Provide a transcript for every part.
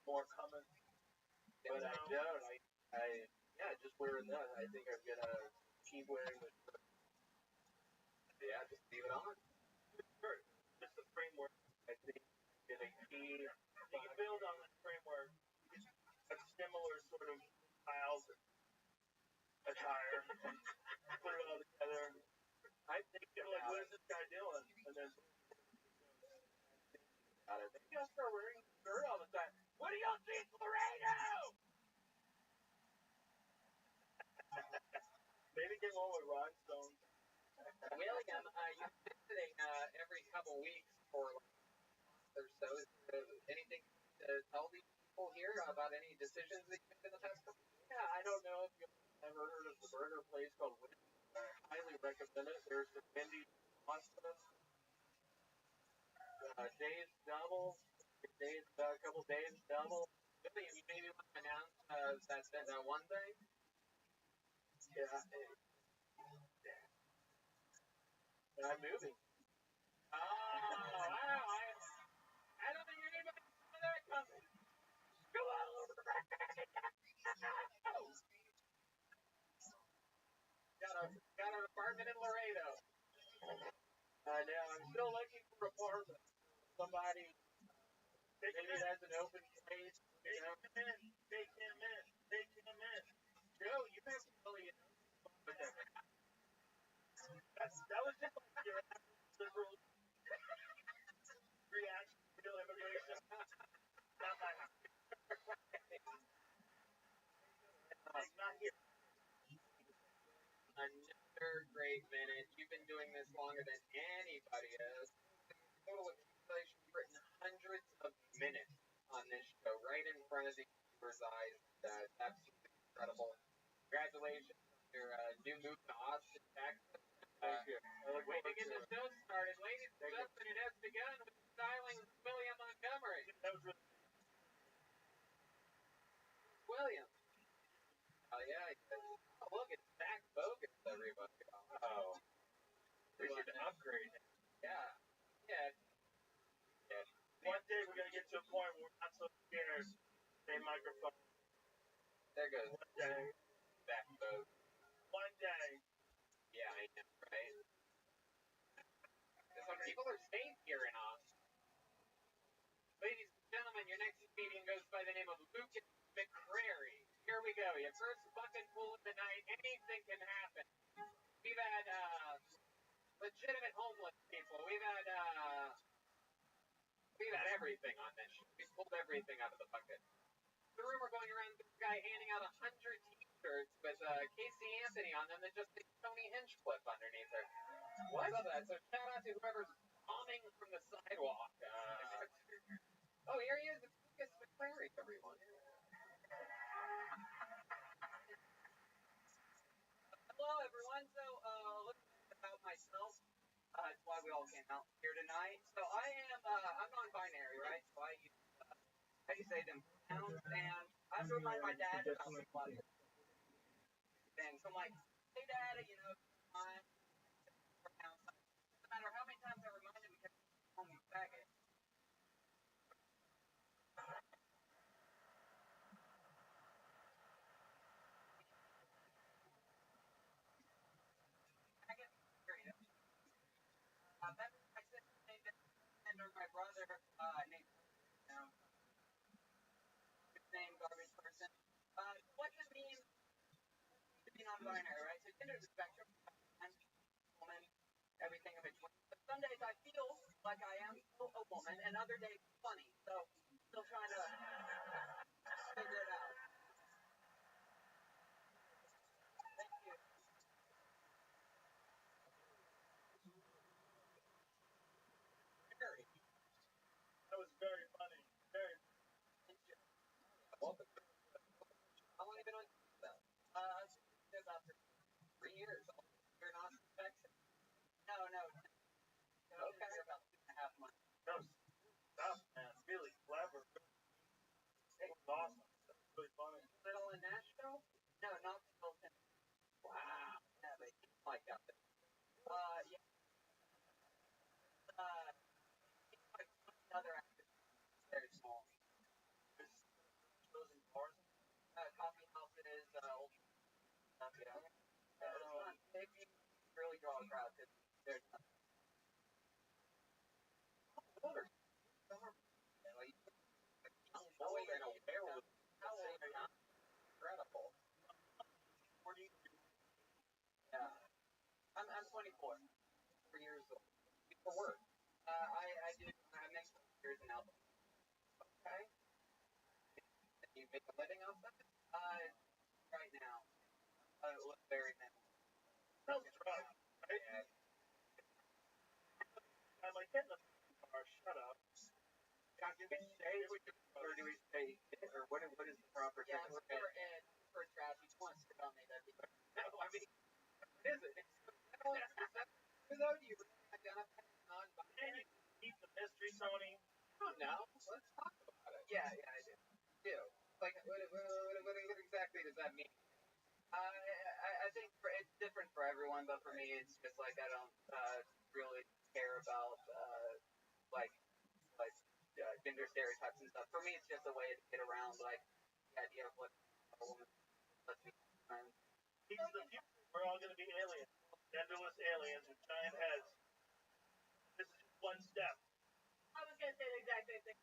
but I don't. Yeah, just wearing that. I think I'm gonna keep wearing the. Yeah, just leave it on. I think I'm gonna keep. I think about it. Maybe I'll start wearing the shirt all the time. What do y'all think, Laredo? William, you've been visiting every couple weeks for or so. Is there anything to tell these people here about any decisions that you've made in the past couple? Yeah, I don't know if you've ever heard of the burger place called Wendy's. Highly recommend it. There's the Wendy's pasta, Dave's double, Dave's a couple Dave's double. William, you maybe want to announce that one thing. Yeah, I'm moving. Oh, wow! I don't think anybody saw that coming. Go over. Got an apartment in Laredo. Now I'm still looking for an apartment. Somebody maybe has an open space. You know? Joe, you have really that was just like your liberal reaction to immigration. Not here. Another great minute. You've been doing this longer than anybody has. Total accumulation, you've written hundreds of minutes on this show right in front of the viewers' eyes. That's absolutely incredible. Congratulations on your new move to Austin, Texas. Thank you. Way to get the show started. Ladies and gentlemen, it has begun with styling William Montgomery. William. Oh, yeah. Oh, look, it's Zach Bogus, everybody. Oh. We should upgrade it. Yeah. Yeah. One day we're going to get to a point where we're not so scared. Say microphone. There goes one day. Zach Bogus. One day. Yeah, I know, right? Some people are staying here in Austin. Ladies and gentlemen, your next comedian goes by the name of Lucas McCrary. Here we go. Your first bucket full of the night. Anything can happen. We've had legitimate homeless people. We've had everything on this show. We've pulled everything out of the bucket. The rumor going around this guy handing out 100 T-shirts with Casey Anthony on them that just say Tony Hinchcliffe underneath her. What? I love that. So shout out to whoever's bombing from the sidewalk. Oh, here he is. It's Lucas McClary, everyone. Hello, everyone. So, a little bit about myself. That's why we all came out here tonight. So I'm non-binary, right? So I use, how do you say them, pronouns, and I have to remind my dad about a lot of things. So I'm like, hey, Dad, you know, I'm pronouns. No matter how many times I remind him, because he's calling me faggot. Faggot, period. Member of my sister named and my brother named, you know, name garbage person. What does it mean to be non-binary, right? So gender is a spectrum. I'm woman, everything in between. But some days I feel like I am still a woman, and other days funny. So still trying to figure it out. Thank you. Very. That was very funny. Very. Thank you. Welcome. How long have you been on that? About 3 years. You're not in Texas. No, no. Okay. About 2.5 months. That was tough, man. Really clever. It was awesome. That's really funny. Little in Nashville? No, not Milton. Wow. Yeah, they like that. Yeah. Like another actor. Yeah. It's fun. If you really draw a crowd, because there's nothing. Like, how old and aware with how old are you? Incredible. 40. Yeah. I'm 24. 4 years old. For work. I make years in Alabama. Okay. You make a living off that? Right now. Very minimal. Sells drugs, right? Yeah. I'm like, get in the car, shut up. God, do we say or do we say or what is the proper thing? Yeah, for trash, each one sit on me, that'd be better. No, I mean, what is it? It's though, do you really identify as non-binary? Keep the mystery, Sony. I don't know. Let's talk about it. Yeah, I do. Like, what exactly does that mean? I think it's different for everyone, but for me, it's just like I don't really care about like gender stereotypes and stuff. For me, it's just a way to get around like the idea of what a woman lets me friends. These are the future. We're all going to be aliens, genderless aliens with giant heads. This is just one step. I was going to say the exact same thing.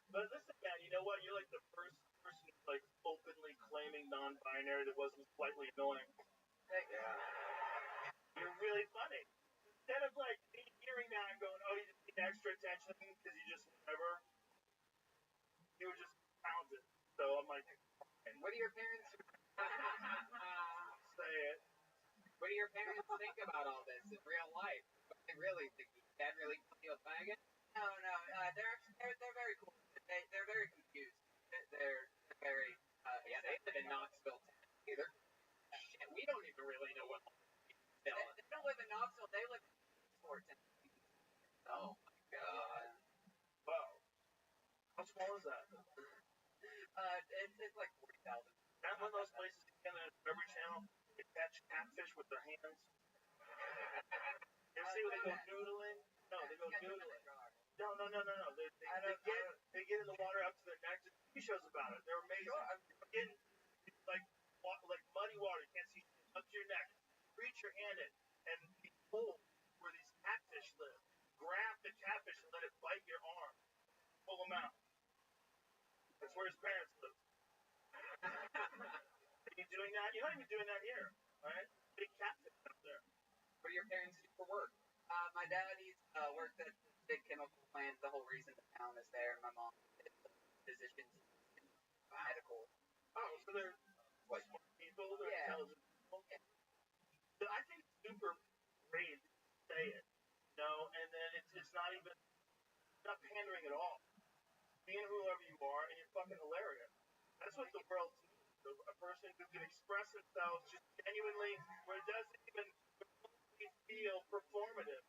But listen, man, you know what? You're like the first person like openly claiming non-binary that wasn't slightly annoying. Yeah. You're really funny. Instead of like me hearing that and going, "Oh, you just need extra attention because you just whatever," you were just pounded. So I'm like, what do your parents say it? What do your parents think about all this in real life? What do they really think? Dad really call you a faggot? No. They're very cool. They're very confused. They're very yeah. They live in Knoxville, either. Shit, we don't even really know what. They don't live in Knoxville. They live in Fort. Oh my god. Wow. How small is that? It's like 40,000. That's one of those places in the Discovery Channel. They catch catfish with their hands. You ever see where they go noodling? No, they go noodling. No. They get in the water up to their necks. There's TV shows about it. They're amazing. Getting like muddy water. You can't see up to your neck. Reach your hand in and be pulled where these catfish live. Grab the catfish and let it bite your arm. Pull them out. That's where his parents live. Are you doing that? You're not even doing that here, right? Big catfish up there. What do your parents do for work? My dad worked at a big chemical plant. The whole reason the town is there. My mom is a physician in medical. Oh, so they're like smart people. They're intelligent people. Yeah. I think it's super brave to say it, and then it's not even not pandering at all. Being whoever you are, and you're fucking hilarious. That's what the world needs. A person who can express themselves just genuinely, where it doesn't even feel performative.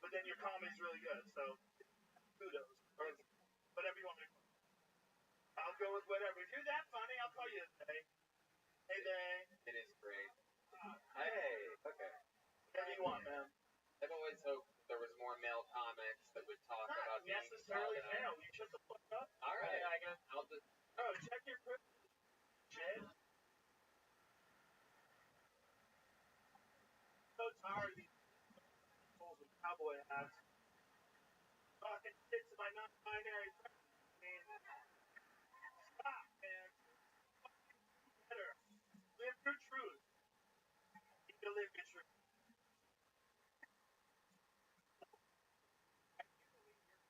But then your comedy's really good, so kudos. Or whatever you want me to call it. I'll go with whatever. If you're that funny, I'll call you a day. Hey, day. It is great. Hey, okay. Whatever you want, man. I've always hoped there was more male comics that would talk about being necessarily male. You shut the fuck up. All right, I guess I'll just. Oh, check your privilege, Jed. So tired of these fools with cowboy hats talking shit to my non-binary friends. Stop, man. Better. Live your truth. You can live your truth.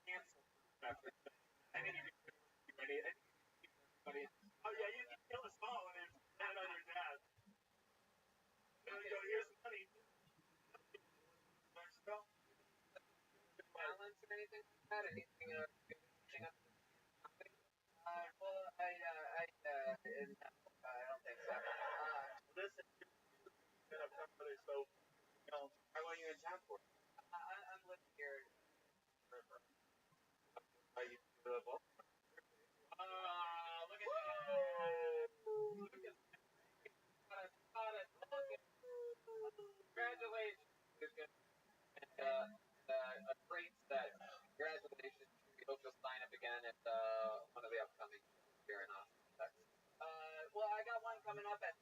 Canceled. I need to be ready. Oh yeah, you can kill us all and then land on your dad. Here's money. Balance or anything like that? Anything reaching up? Well, I don't think so. Listen, you're gonna come with it, so how long are you in town for? I'm living here forever. Are you live up? Look at that! Look at congratulations! A great set. Congratulations. We hope you'll sign up again at one of the upcoming here in Austin, Texas. Well, I got one coming up at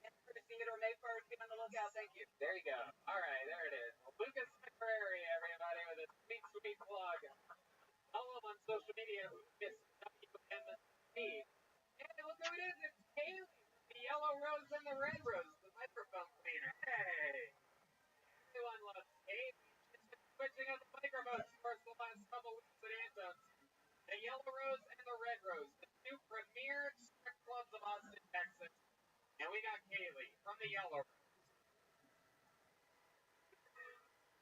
Theater May 1st. Be on the lookout. Thank you. There you go. All right, there it is. Lucas McCrary, everybody, with a sweet, sweet plug. Follow him on social media. Lucas WMC. And look who it is. It's Haley from the Yellow Rose and the Red Rose, the microphone cleaner. Hey. Everyone loves Haley. She's been switching up the microphones for us the last couple weeks at Antone's. The Yellow Rose and the Red Rose, the two premier strip clubs of Austin, Texas. And we got Kaylee from the Yellow Rose.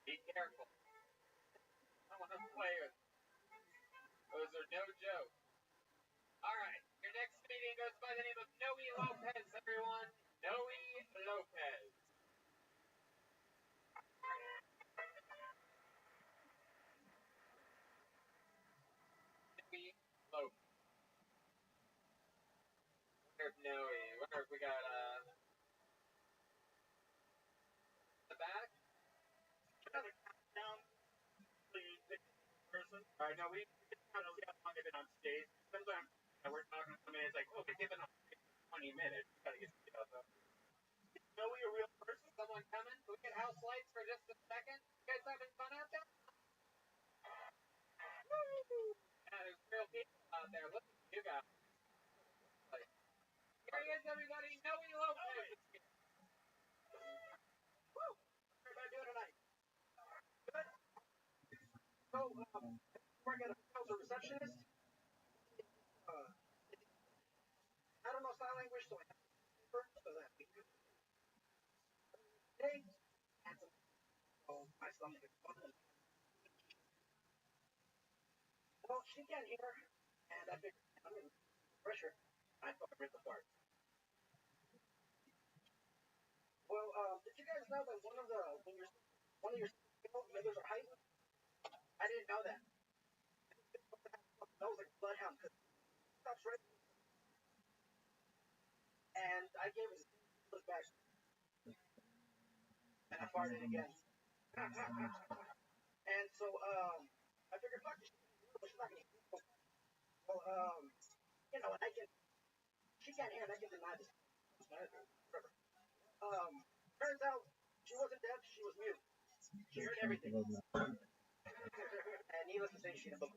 Be careful. I want to play with. Those are no joke. All right. Your next meeting goes by the name of Noe Lopez, everyone. Noe Lopez. Noe Lopez. Wonder if Noe. Wonder if we got the back. Down. Please. Person. All right. No, we kind of see how long they've been on stage. Sometimes we're talking to somebody. It's like, oh, they've been on stage for 20 minutes. Gotta get out though. Noe a real person? Someone coming? Can we get house lights for just a second? You guys having fun out there? Woo! Yeah, there's real people out there. Look at you guys. Here he is, everybody. Noe Lopez. Woo! How are you doing tonight? Good. So, working as a receptionist. I don't know sign language, so I have to so that we could. Today, oh, my stomach is fucking. Well, she can't hear, and I figured I'm in pressure. I fucking ripped apart. Well, did you guys know that one of your members are height? I didn't know that. That was like a bloodhound because stops right. And I gave it a back, and I farted again. And so, I figured, fuck, she's not gonna hear. Well, you know, I can. She can't hear, and I can deny this. Turns out she wasn't deaf; she was mute. She heard everything. And needless to say, she didn't.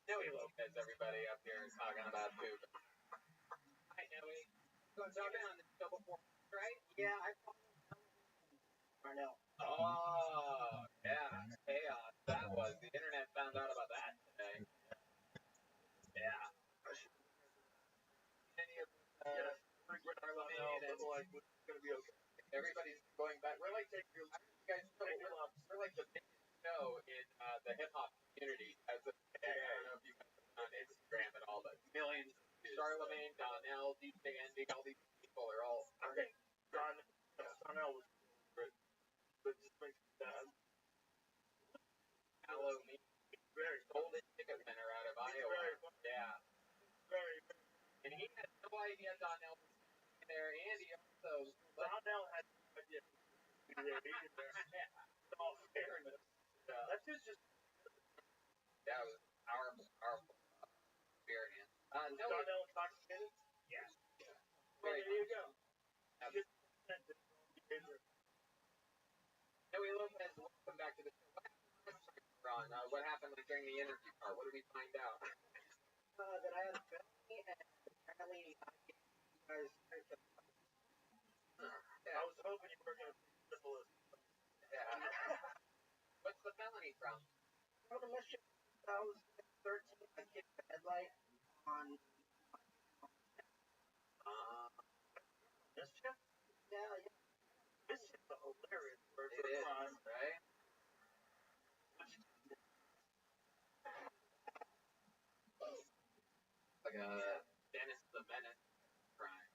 Noe Lopez, everybody up here is talking about poop. Hi, Noe. So I've been on the show before, right? Yeah, I Arnell. Oh, yeah, chaos. That was. The internet found out about that today. Yeah. Any of Charlemagne and like, it's gonna be okay. Everybody's going back. We're like, you guys know, we're like the biggest show in the hip hop community as of today. I don't know if you guys on Instagram and all, but millions. Charlemagne, Donnell, DJ Envy, all these people are all. Okay. Donnell was good. But just makes me sad. Hello, me. Very golden ticket winner out of Iowa. Yeah. Very. And he had no idea Donnell was there, and he also. Donnell had no idea. In all fairness. That's just. That was powerful experience. No, Donnell intoxicated? Yeah. Well, there you go. Noe Lopez, welcome back to the show. Ron, what happened during the interview part? What did we find out? That I had a family, and apparently I guys. I was hoping you were going to be syphilis. Yeah. What's the felony from? Well, the mischief 2013, I kicked the headlight on. Mischief? Yeah. Mischief is a hilarious word for crime, right? Like a Dennis the Menace crime.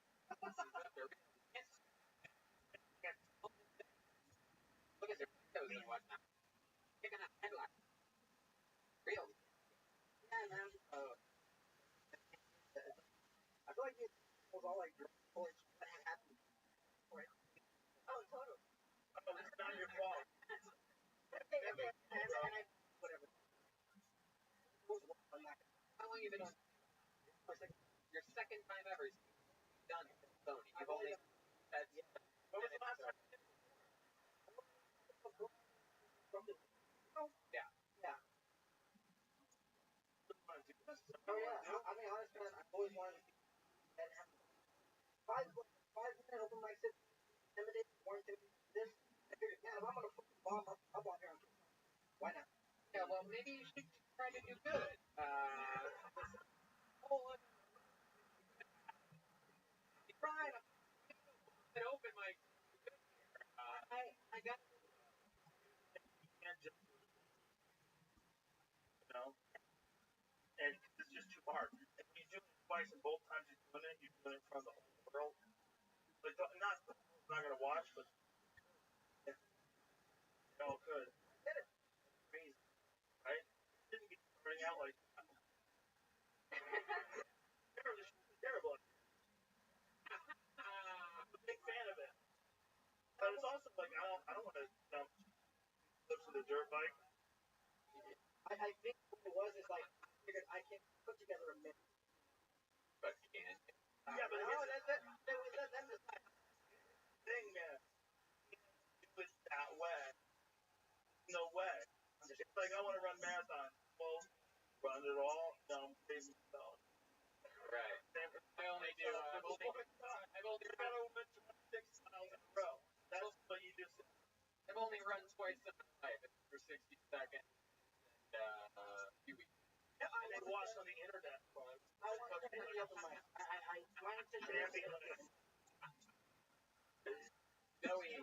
Look at their videos and whatnot. Kicking a headlight. Real. Yeah, man. I feel like it was all like what happened. Oh, totally. Oh, it's not your fault. Whatever. How long have you been on? Your second time ever. done Sony. You've only had. When was the last time? Yeah. Oh yeah. I mean, honestly, I've always wanted to and have 5 minute open mic sit, intimidated, more intimidated this. I figured, man, if I'm gonna fucking bomb up on here, why not? Yeah. Well, maybe you should try to do good. Try an open mic. I got. Can't just, and it's just too hard. And you do it twice, and both times you're doing it in front of the whole world. Like, not gonna watch, but good. Amazing, right? It didn't get starting out like that. Terrible. I'm a big fan of it, but it's also like I don't want to jump clips with a dirt bike. I think what it was is like I figured I can put together a mix. But you can't. Yeah, but that's the thing, man. You can't do it that way. No way. It's like I want to run marathon. Well, run it all. No, crazy stuff. Right. I only do. I've only run 6 miles in a row. That's what you just said. I've only run twice in my life for 60 seconds and a few weeks. Yeah, I didn't watch on the internet. I want to take the open mic. My intention is Joey.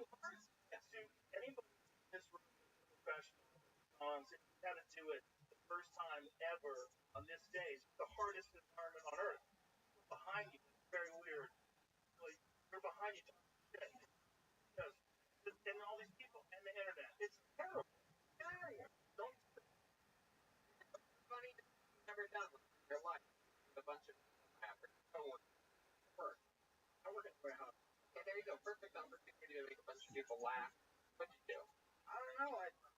Anybody in this room is professional. If you had to do it the first time ever on this stage, the hardest environment on earth. Behind you, it's very weird. Like, you're behind you, shit. Because, and all these people, and the internet. It's terrible. Get out of here. Don't do it. It's funny, you've never done one in your life. With a bunch of work. I work at a warehouse. Okay, there you go. Perfect opportunity to make a bunch of people laugh. What'd you do? I don't know.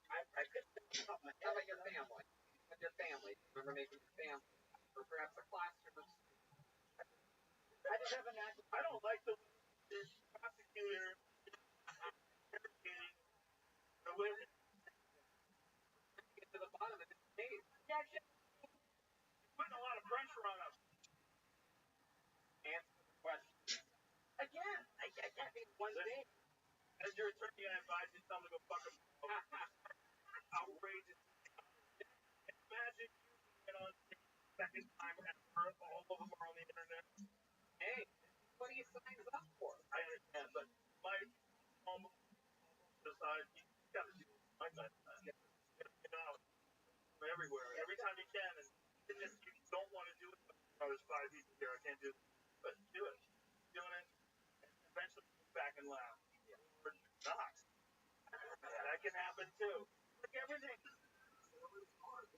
I couldn't think of my How about your family? With your family, remember making your family, or perhaps a classroom. I just have a knack. I don't like the prosecutor interrogating the witness. Get to the bottom of this case. Putting a lot of pressure on us. Answer the question. Again, I can't think one thing. As your attorney, I advise you to tell them to go fuck themselves. Outrageous. Imagine you being on second time ever. All of them are on the internet. Hey, what do you sign up for? I understand, but my almost decided you gotta do it like that. Get out everywhere, every time you can, and even if you don't want to do it, there's 5 people here, I can't do it, but do it. Doing it, and eventually come back and laugh. Or not. That can happen too. Like everything.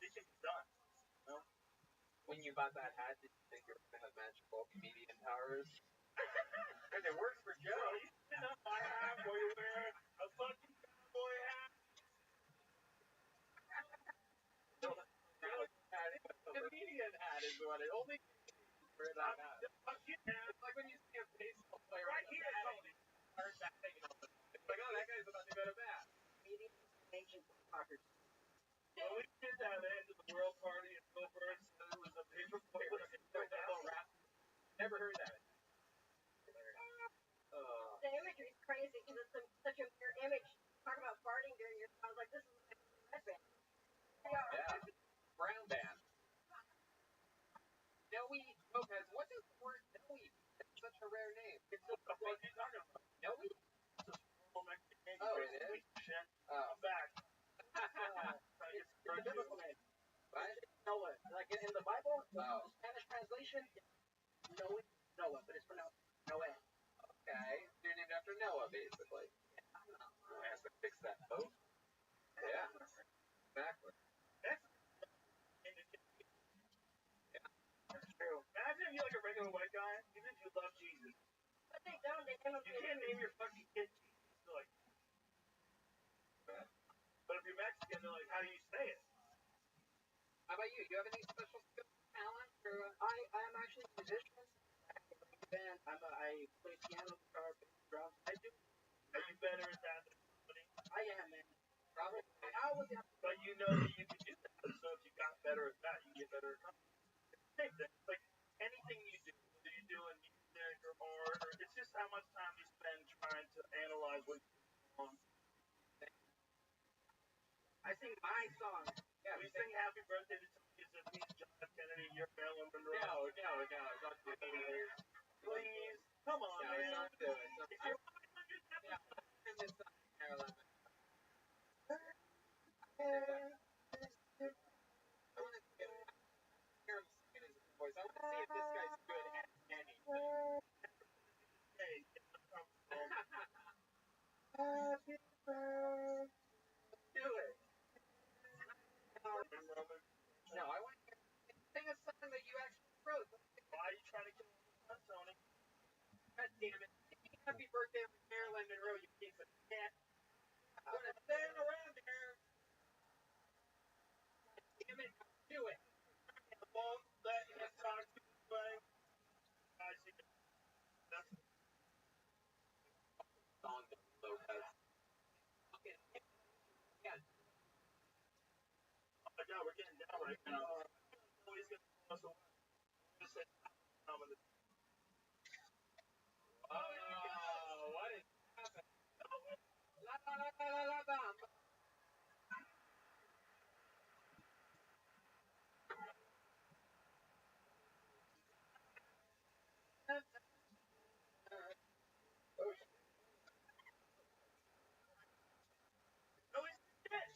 It can be done. When you bought that hat, did you think you were going to have magical comedian powers? Because it works for Joe. I have where you wear a fucking cowboy hat. Comedian hat is what it only wear that hat. It's like when you see a baseball player right here, Tony. It's like, oh, that guy's about to go to bat. Comedians, ancient fuckers. When we did that end of the world party in Milford, it was a paper plate with a rap. Never heard that. The imagery is crazy because it's such a mere image. Talk about farting during your. I was like, this is red band. Yeah. Brown band. Noe Lopez. What does the word Noe? It's such a rare name. It's what the fuck are you talking about? Noe? It's a small Mexican name. Oh, it is? Shit. Oh. I'm back. It's a biblical name. What? Noah. Like in the Bible, the Oh. Spanish translation, Noah, but it's pronounced Noah. Okay. You're named after Noah, basically. I have to fix that, though. Yeah. Exactly. That's true. Imagine if you're like a regular white guy, even if you love Jesus. But they don't. They came up You can't name your fucking kid Jesus. They're like, but if you're Mexican, they're like, how do you say it? How about you? Do you have any special skills, talent? Or, I am actually a musician. band. I play piano, guitar, bass, drums. Are you better at that than somebody? I am, man. Probably. I was. But you know that you can do that. So if you got better at that, you get better at comedy. Same thing. It's like anything you do, whether you're doing music or art, or it's just how much time you spend trying to analyze what you're doing. I sing my song. Yeah, we sing Happy Birthday to Tony as if he's John F. Kennedy, you're Marilyn Monroe. No, don't do it. Please, come on, No, man. don't do it. It's your 100th episode. Sing this song, Marilyn. I want to hear him singing his voice. I want to see if this guy's good at anything. Hey, Happy birthday. Do it. No, I want to sing a song that you actually wrote. why are you trying to kill me, Tony? God damn it. Happy birthday, Marilyn Monroe, you piece of shit. I'm going to stand around here. Damn it, do it. I won't let him talk to you anyway. I see that's Song that Lopez. Okay. Yeah. oh my god, we're getting down right now. He's gonna throw us away. Just say I'm gonna What is happening? La la la la la la bam. no, he's dead.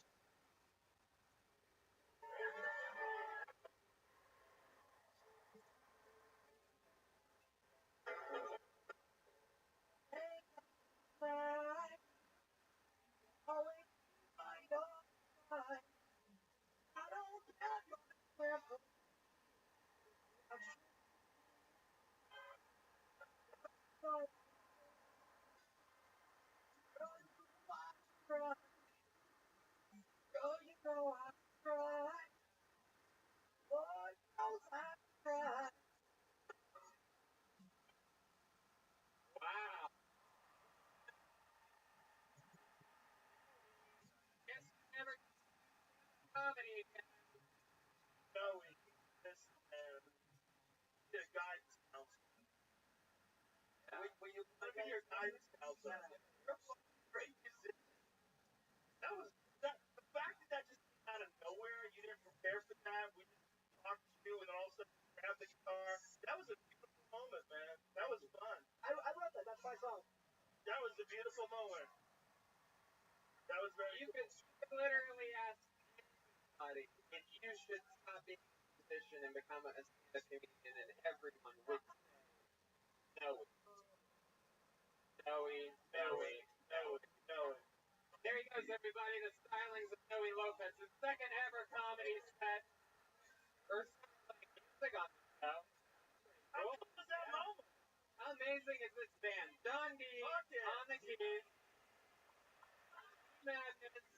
Wow. Guess never comedy again. Joey, this man, the guidance counselor. Will you Look at your guidance counselor. You're a fucking great musician. That was that. The fact that just came out of nowhere, you didn't prepare for that. We just talked to you, and all of a sudden you grabbed the guitar. That was a beautiful moment, man. That was fun. I love that. That's my song. That was a beautiful moment. That was very. You can literally ask anybody if you should stop being a musician and become a stand-up comedian, and everyone would say, Joey. There he goes, everybody. The stylings of Joey Lopez, his second ever comedy set. First time playing music on the show. How cool was that moment? How amazing is this band? John D. on the keys. Madness.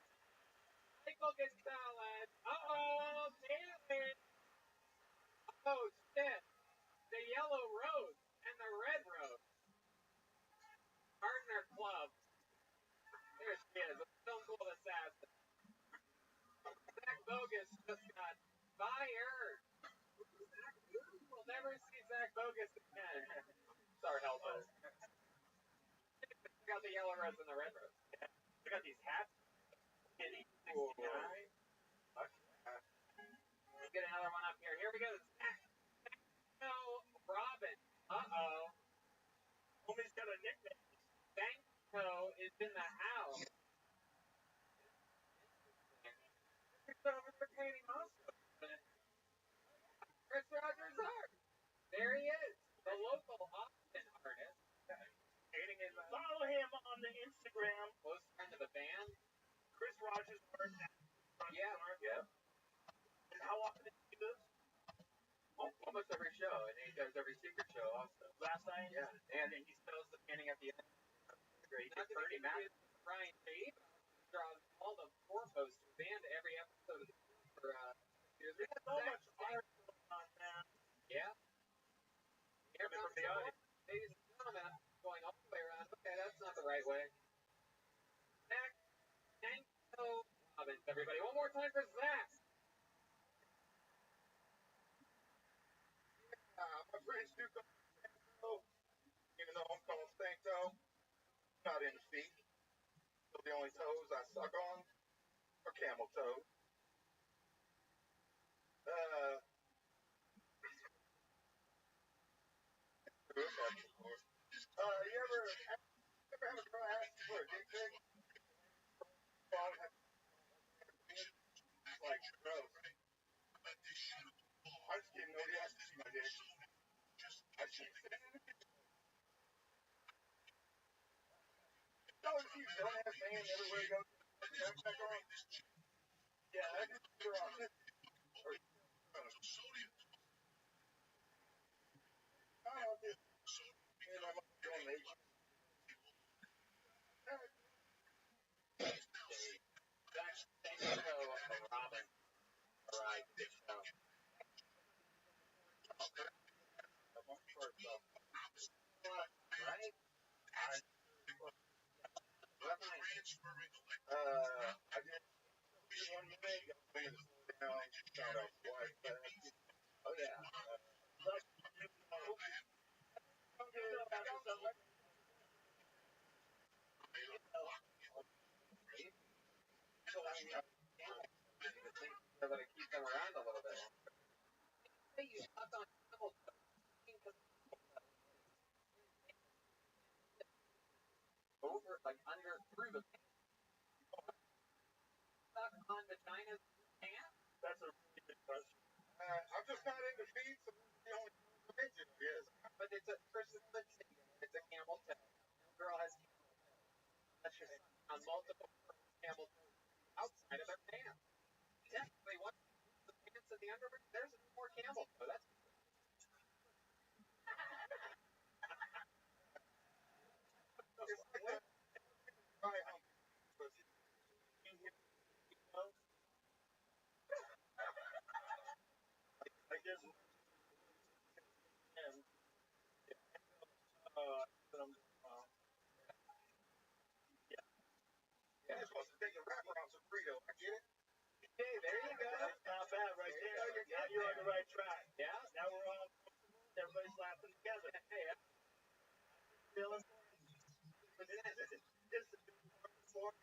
Michael Gonzalez. Uh-oh, David. Oh, shit. The yellow rose and the red rose. Partner club. There she is. A Stone Cold Assassin. Zach Bogus just got fired. We'll never see Zach Bogus again. Sorry, Hellboy. Check out the yellow rose and the red rose. Check out these hats. Let's get another one up here. Here we go. Zach. No, Robin. Uh-oh. Homie's got a nickname. Banko is in the house. Chris Rogers Art. There he is. The local Austin artist. Follow him on the Instagram. Close friend of the band. Chris Rogers Art. Yeah. And how often did you do this? Almost every show. And he does every secret show also. Last night? Yeah. And he spells the painting at the end. Great. Bernie Mac. Brian Lee draws all the four posters and every episode of the for years. There's so much art going on, man. Yeah. Here comes the audience. Ladies and gentlemen, going all the way around. Okay, that's not the right way. Zach Sanko Robbins, everybody. One more time for Zach. My friends do call me Santo, even though I'm called Santo. Not in the feet. So the only toes I suck on are camel toes. You ever have a girl ask you for a dick pic? Like, gross. I just didn't know you asked to see my dick. I keep sending it. No, you don't have fans everywhere you go. Back on. Yeah, that is for autistic. Or, not autistic. And I'm on age. Zach Sanko Robbins. All right, good show. Right? I did one minute, got to slow down, found out why. Oh yeah. They're going to keep them around a little bit. Say you suck on camel toe. Over, like under, through the suck on vaginas pants? That's a really good question. I'm just not into feet, so the only mention is. But it's a person that's it's a camel toe. Girl has camel toe. That's just on multiple camel toes outside of their pants. Technically, once the pants and the underwear, there's no more camel toe. That's I guess You're supposed to take a wrapper on some burrito. I get it. hey, there you go. that's not bad right there. Now you're on the right track. Yeah. Now we're all everybody's laughing together. Hey, Feeling this is more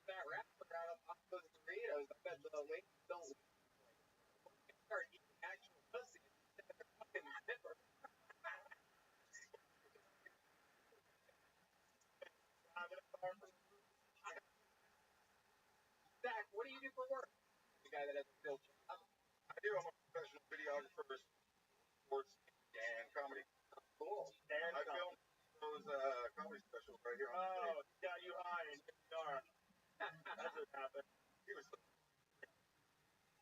that wrapper out of those burritos. I bet the ladies don't start eating actual pussy instead of their fucking zipper. Zach, what do you do for work? The guy that has a real job. I do. I'm a professional videographer for sports and comedy. Cool. and I filmed those comedy specials right here on oh, stage. he got you high and here you are. That's what happened. He was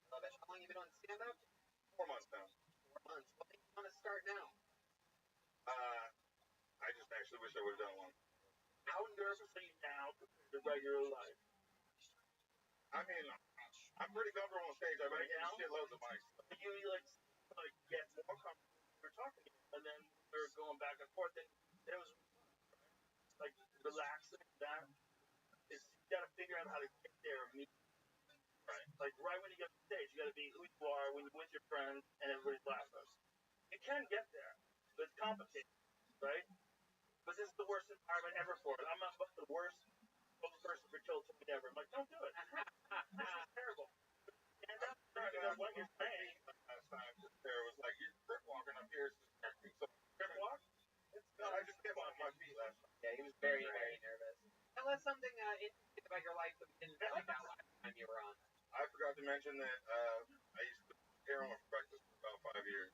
Love it. How long you been on stand-up? 4 months now. 4 months. What do you want to start now? I just actually wish I would have done one. How nervous are you now compared to regular life? I mean, I'm pretty comfortable on stage. I've been Right now? getting shitloads of mics. You like get more comfortable when you're talking to you, and then we're going back and forth, and it was like relaxing. That is, you got to figure out how to get there immediately. Right. Like right when you get on stage, you got to be who you are when you're with your friends and everybody's laughing. You can get there, but it's complicated, right? But this is the worst environment ever for it. I'm not the worst person for Kill Tony ever. I'm like, don't do it. This is terrible. Stand up, figure out what you're saying. Last time there was like, you're crip walking up here. It's distracting. So, Crip walk? no, I just kept on my feet last time. Yeah, he was very, very nervous. Tell us something interesting about your life that we didn't talk about last time you were on. I forgot to mention that I used to eat heroin for breakfast for about 5 years.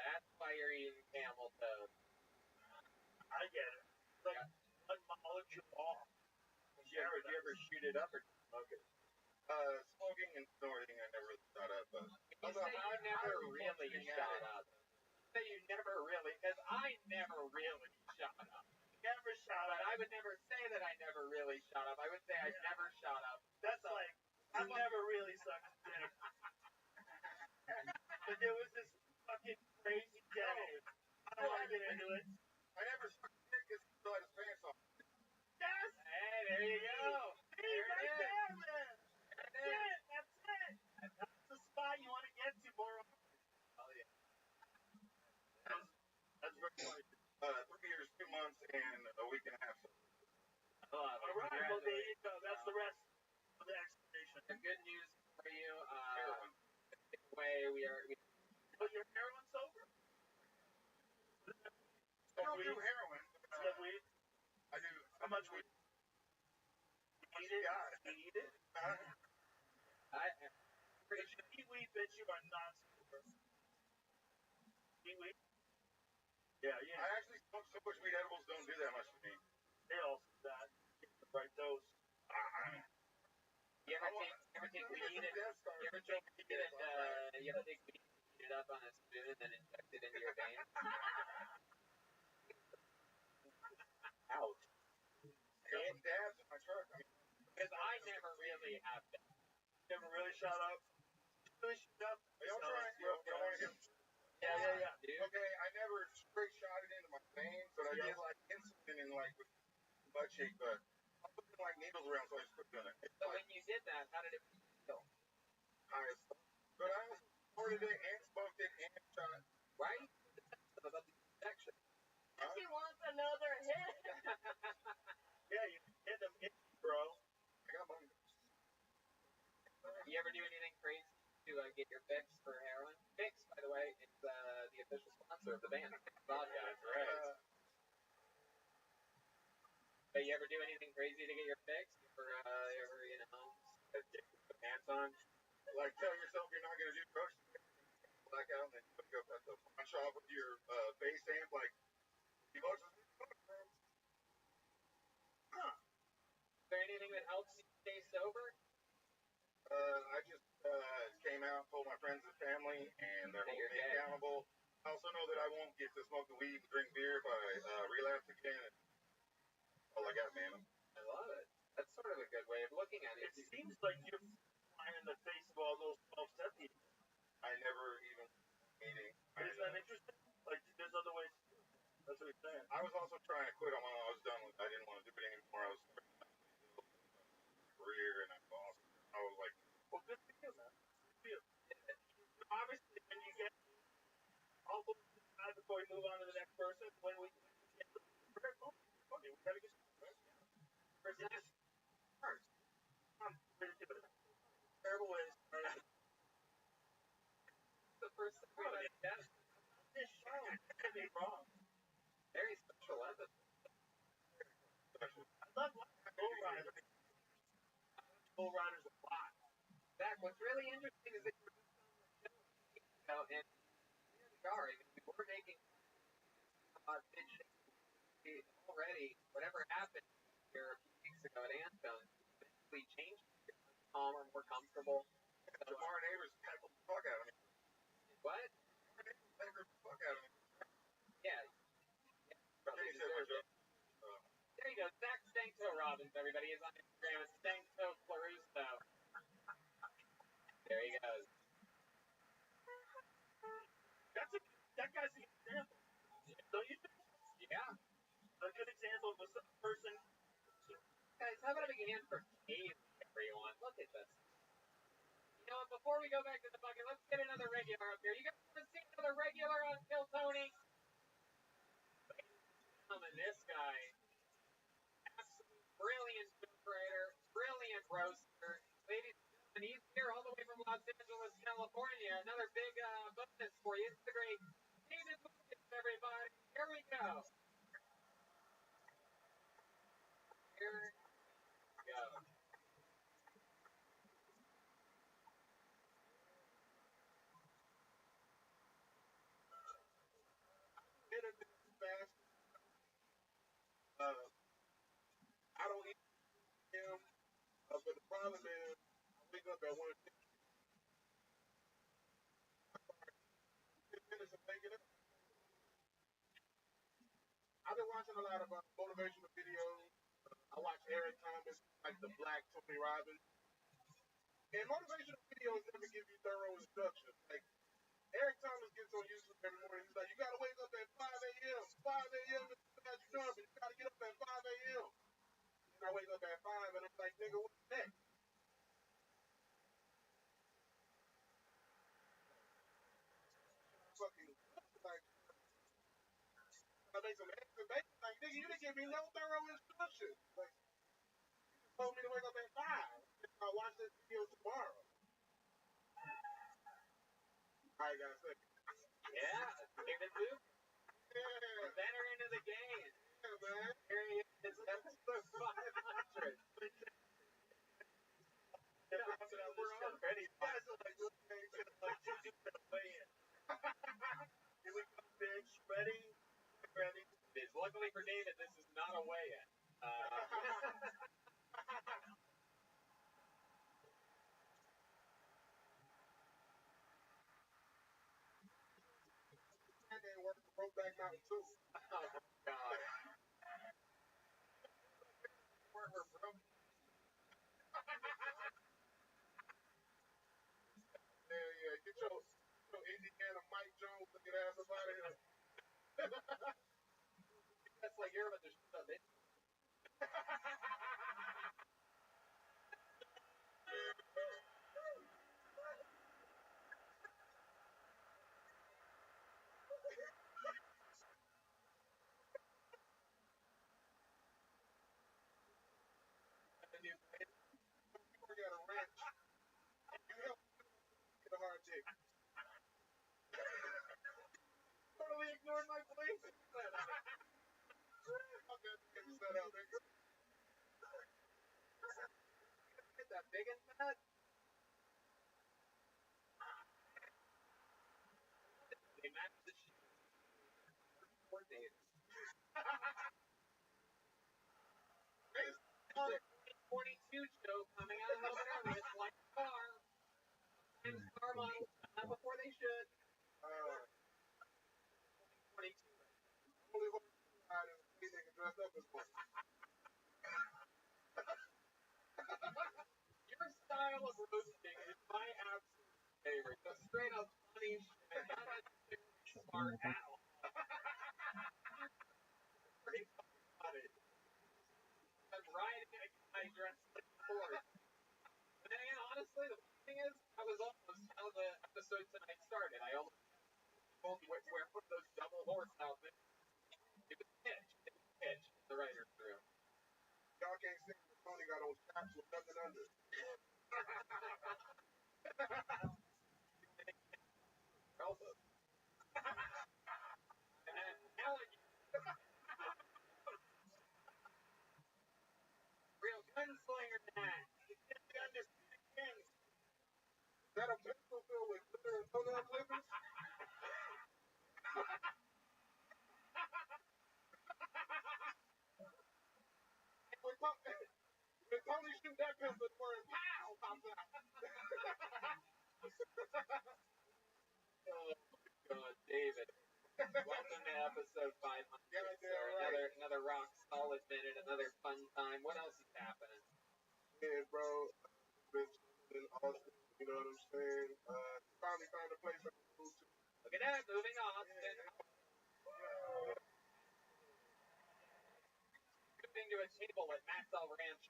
That's why you're eating camel toe. I get it. It's like one molecule off. Jared, did you ever shoot it up or smoke it? Smoking and snorting, I never really thought of, but You say you never really shot up. You say you never really, because I never really shot up. Never shot But up. I would never say that I never really shot up. I would say I never shot up. That's like, I've never really sucked a dick. But there was this fucking get into it. I never sucked dick because he still had his pants on. Yes! Hey, there you go. See, There right it is. there, man. There it is. That's it. That's the spot you want to get to more often. Oh, yeah. That's very funny. 3 years, 2 months, and a week and a half. Oh, All right, well, there you go. That's the rest of the explanation. The good news for you, Heroin. we are. Oh, you're heroin sober? I don't do heroin. Smoke weed? I do. How much weed? What you got? You eat it? If you eat weed, bitch, you are not sober. Eat weed? Yeah, yeah. I actually smoke so much weed, edibles don't do that much to me. They all say that. Get the right dose. You ever take weed and heat it up on a spoon and then inject it into your veins? Ouch. I got some dabs in my truck. Because I never really have that. Never really shot up. Really shot up. Y'all trying to want to get... Yeah. Dude. Okay, I never straight shot it into my veins, but I did like insulin and like with butt cheek, but I'm putting like needles around, so I just put it in it. So when you did that, how did it feel? High as fuck. But I also recorded it and smoked it and shot. Why are you sensitive about the injection? He wants another hit. Yeah, you hit them itchy, bro. I got money. You ever do anything crazy to get your fix for heroin? Fix, by the way, it's the official sponsor of the band. Vodka, right? But you ever do anything crazy to get your fix? Stick the pants on? Like tell yourself you're not gonna do drugs, black out, and then you go at the pawn shop with your bass amp, like $50. Is there anything that helps you stay sober? I just came out, told my friends and family, and they're holding me accountable. I also know that I won't get to smoke the weed and drink beer if I relapse again. All I got, man. I love it. That's sort of a good way of looking at it. It seems like you're flying in the face of all those 12-step people. I never even meeting. Isn't that interesting? Like, there's other ways to do it. That's what he's saying. I was also trying to quit on when I was done with it. I didn't want to do it anymore. I was starting my career, and I was like, Well, good for you, man. Good for you. Obviously, when you get all the time before we move on to the next person, when we get to the first one, okay, we gotta get started. First, it just starts. I'm ready to do it. Terrible way to start out. The first thing we did, yes. This show, don't get me wrong. Very special episode. I love Bull Riders. Bull Riders a lot. Zach, what's really interesting is that you were just on the show, and here we are. We were making pitch already. Whatever happened here a few weeks ago at Antone, basically changed. You're calmer, more comfortable. Jamar Neighbors tackled the fuck out of me. What? Jamar Neighbors tackled the fuck out of me. Yeah. Okay, he said my joke. There you go. Zach Stanko Robbins, everybody, is on Instagram. It's Stanko Claruso. There he goes. That guy's an example. Don't you think? Yeah. A good example of a person. Guys, how about a big hand for Cave, everyone? Look at this. You know what? Before we go back to the bucket, let's get another regular up here. You guys want to see another regular on Kill Tony? And this guy, absolute brilliant joke writer, brilliant roaster. Ladies and gentlemen, he's here all the way from Los Angeles, California. Another big bonus for you. It's the great David Lucas, everybody. Here we go. Here we go. Hit it fast. I don't eat him, but the problem is, I wake up at 1:50. 10 minutes of waking up. I've been watching a lot of motivational videos. I watch Eric Thomas, like the Black Tony Robbins. And motivational videos never give you thorough instructions. Like, Eric Thomas gets on YouTube every morning. He's like, you gotta wake up at 5 a.m. 5 a.m. is as you know, but you gotta get up at 5 a.m. And I wake up at 5 and I'm like, nigga, what's next? Fucking like I make some eggs and bacon. Like, nigga, you didn't give me no thorough instructions. Like, you told me to wake up at 5. I'll watch this video tomorrow. I gotta say. Yeah, David Luke, Yeah, better into the game. yeah, man. Here he is, episode 500. Yeah, we're on. Ready? You guys are like, okay, like, you gonna weigh in. Here we go, bitch. Ready? Ready? Luckily for David, this is not a weigh-in. That ain't working. Brokeback Mountain too. Oh, God. We're broke. Yeah. Get your Indiana Mike Jones looking ass up out of here. That's like you're about to shut up, bitch. You work at a ranch. You help get a hard dick. Totally ignored my place. Fuck that nigga set out, nigga. Get that big and fat. They match the shoes. Coordinators. 2022 show coming out a little bit early. It's like a car. Sometimes car models come out before they should. 2022. Only horse ride is a nigga dressed up as one. Your style of roasting is my absolute favorite. Just straight up funny shit. Not necessarily smart at all. Pretty fucking funny. I'm riding a guy dressed like a horse. But then again, honestly, the funny thing is, I was almost how the episode tonight started. I almost told you wear one of those double horse outfits. It was pitch. It was pitch. The writer's room. Y'all can't see what Tony got on straps with nothing under. Elbows. And then Alan, real gunslinger man. The undisputed king. Is that a pencil filled with glitter and toenail clippers? When Tony shoot that pistol, the word pow pops out. Oh my God, David. Welcome to episode 500. Goddamn right. Another rock solid minute, another fun time. What else is happening? Yeah, bro. Been in Austin, you know what I'm saying? Finally found a place I can move to. Look at that, moving on. Moving to a table at Maxwell Ranch.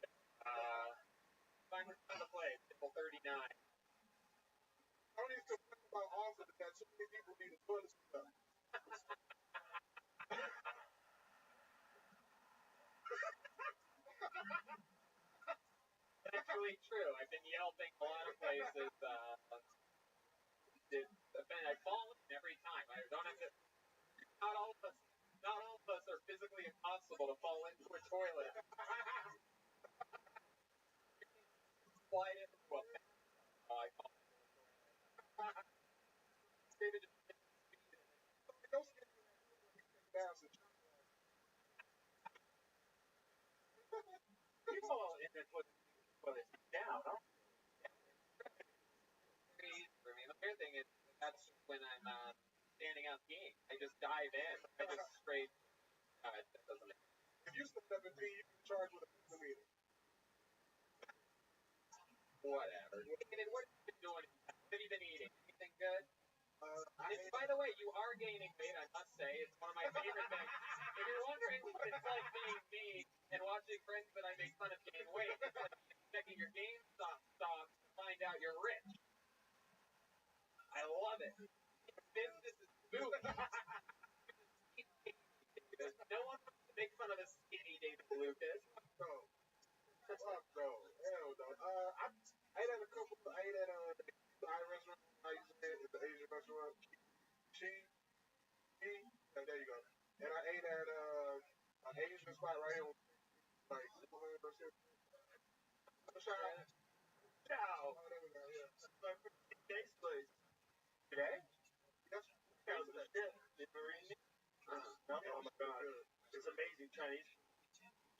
Finally found a place, table 39. Tony's complaint about Austin is that too many people need a toilet stuff. That's really true. I've been yelping a lot of places. I fall in every time. I don't have to. Not all of us are physically impossible to fall into a toilet. Slide into a I fall into a toilet. David just Don't skip down some you fall in and put it down. Huh? For me, the weird thing is that's when I'm standing up skiing. I just dive in. I just straight. That doesn't make sense. If you stand up and pee, you can charge with a misdemeanor. Whatever. David, what have you been doing? What have you been eating? Anything good? I By the way, you are gaining weight, I must say. It's one of my favorite things. If you're wondering what it's like being me and watching friends that I make fun of gain weight, it's like checking your GameStop stock to find out you're rich. I love it. Business is booming. No one wants to make fun of a skinny David Lucas. Bro. Hell no. I ate at a couple. I ate at the Thai restaurant. I used to eat at the Asian restaurant. There you go. And I ate at an Asian spot right here, like Ciao. Oh, there we go. Yeah. That's my freaking case place. Today? Yes. How's the shit? No? Oh my god. It's amazing Chinese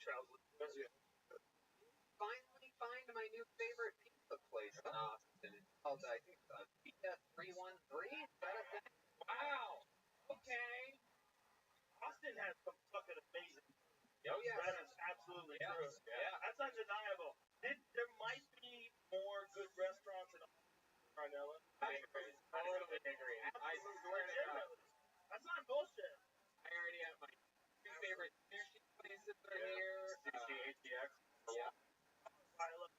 travel. Yeah. Finally find my new favorite pizza place in Austin. It's called, I think, Pizza 313. Is that a thing? Wow. Okay. Austin has some fucking amazing. Oh, yeah. That is absolutely true. Yeah. That's undeniable. There might be more good restaurants in Carnella. I agree. Totally agree. I swear to God. That's not bullshit. I already have my two favorite sushi places are here. Sushi ATX. Yeah. I love.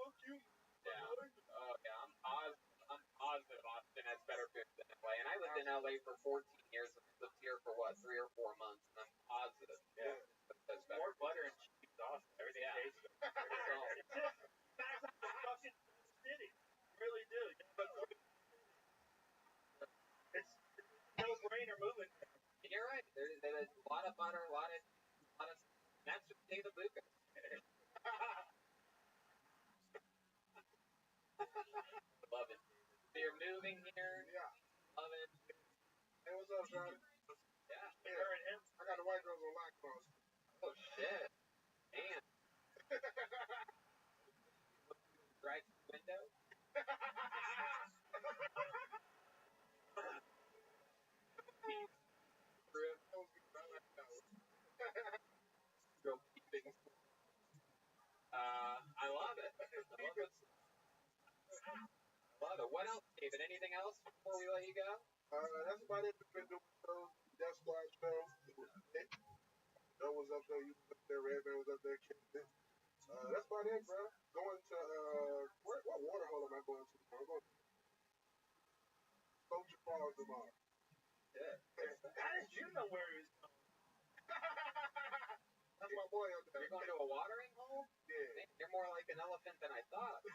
Fuck you. Yeah. Oh, yeah. I'm positive Austin has better food than LA. And I lived in LA for 14 years and lived here for, 3 or 4 months. And I'm positive. Yeah. More butter and cheese Austin. Everything tastes good. That's a fucking city. Really do. It's no brainer moving. You're right. There's a lot of butter, a lot of. That's just David Lucas. Love it. So you're moving here. Yeah. Love it. Hey, what's up, Sean? Yeah. Her and him. I got the white girls on lockdown. Oh shit. Damn. Right through the window. Real peeping. I love it. Love it. What else, David? Anything else before we let you go? That's about it. We've been doing shows. Death Squad show. Joe was up there. You was up there. Redman was up there. That's about it, bro. Going to what water hole am I going to? I'm going to Soldier Falls tomorrow. Yeah. How did you know where he was going? That's my boy up there. You're going to a watering hole? Yeah. Man, you're more like an elephant than I thought. For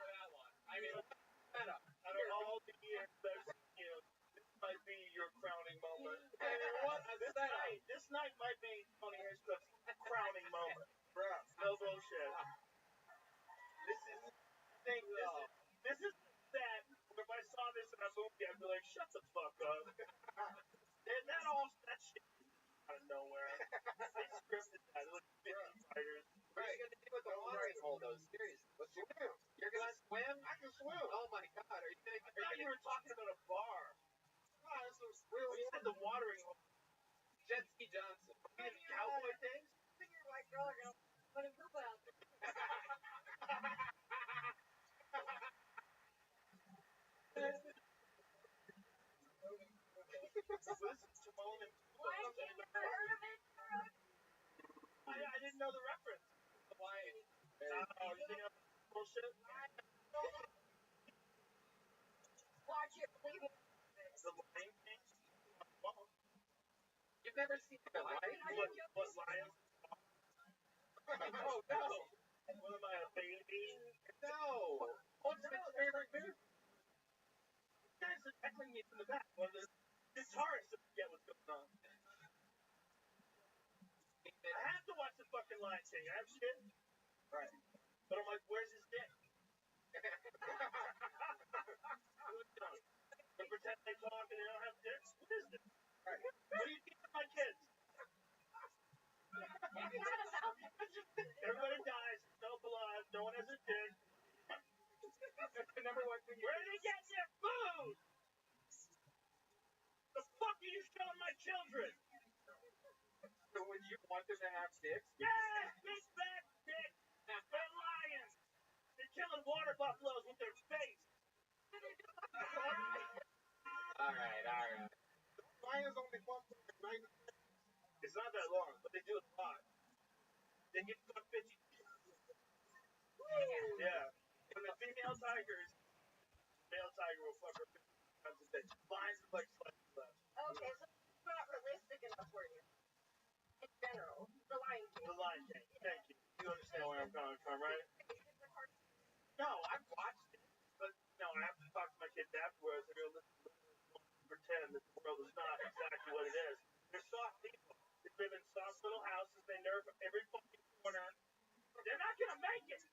that one. I mean, shut up. Out of all the years that I've seen you, this might be your crowning moment. What a setup. This night might be Tony Hinchcliffe's crowning moment. Bruh. No bullshit. This is sad. If I saw this in a movie, I'd be like, shut the fuck up. And that shit out of nowhere. They scripted that. Look, 50 fighters. What are you going to do with the watering hole, though? Seriously. Swim. You're going to swim? I can swim. Oh, my God. Are you going to... I thought you were talking about a bar. Oh, it's a real You said the watering hole. Jet Ski Johnson. Cowboy things? I think your white girl are gonna put a poop out there. Why have you never heard of it? I didn't know the reference. Why? Oh, you think I'm bullshit? Watch it, believe it. The Lion King? You've never seen the light? What lion? Oh, no. What am I, a baby? No. What's your favorite movie? You guys are heckling me from the back. One of the guitarists to forget what's going on. I have to watch the fucking Lion King. I have shit. Right. But I'm like, where's his dick? They pretend they talk and they don't have dicks? What is this? Right. What do you teach my kids? Everybody dies, self-alive, no one has a dick. That's the number one thing. Where are they getting their food? The fuck are you showing my children? So when you want them to have dicks? Yeah, big fat dick. They're lions. They're killing water buffaloes with their face. All right. Lions only fuck for like 90 It's not that long, but they do it a lot. They get fucked 50. Yeah. When the female tigers, male tiger will fuck her 50 times a day. Lions are like slightly less. Okay, so it's not realistic enough for you. In general, the Lion King. The Lion King. Thank you. You understand where I'm coming from, right? No, I've watched it, but no, I have to talk to my kids afterwards. They're going to pretend that the world is not exactly what it is. They're soft people. They live in soft little houses. They nerve every fucking corner. They're not going to make it.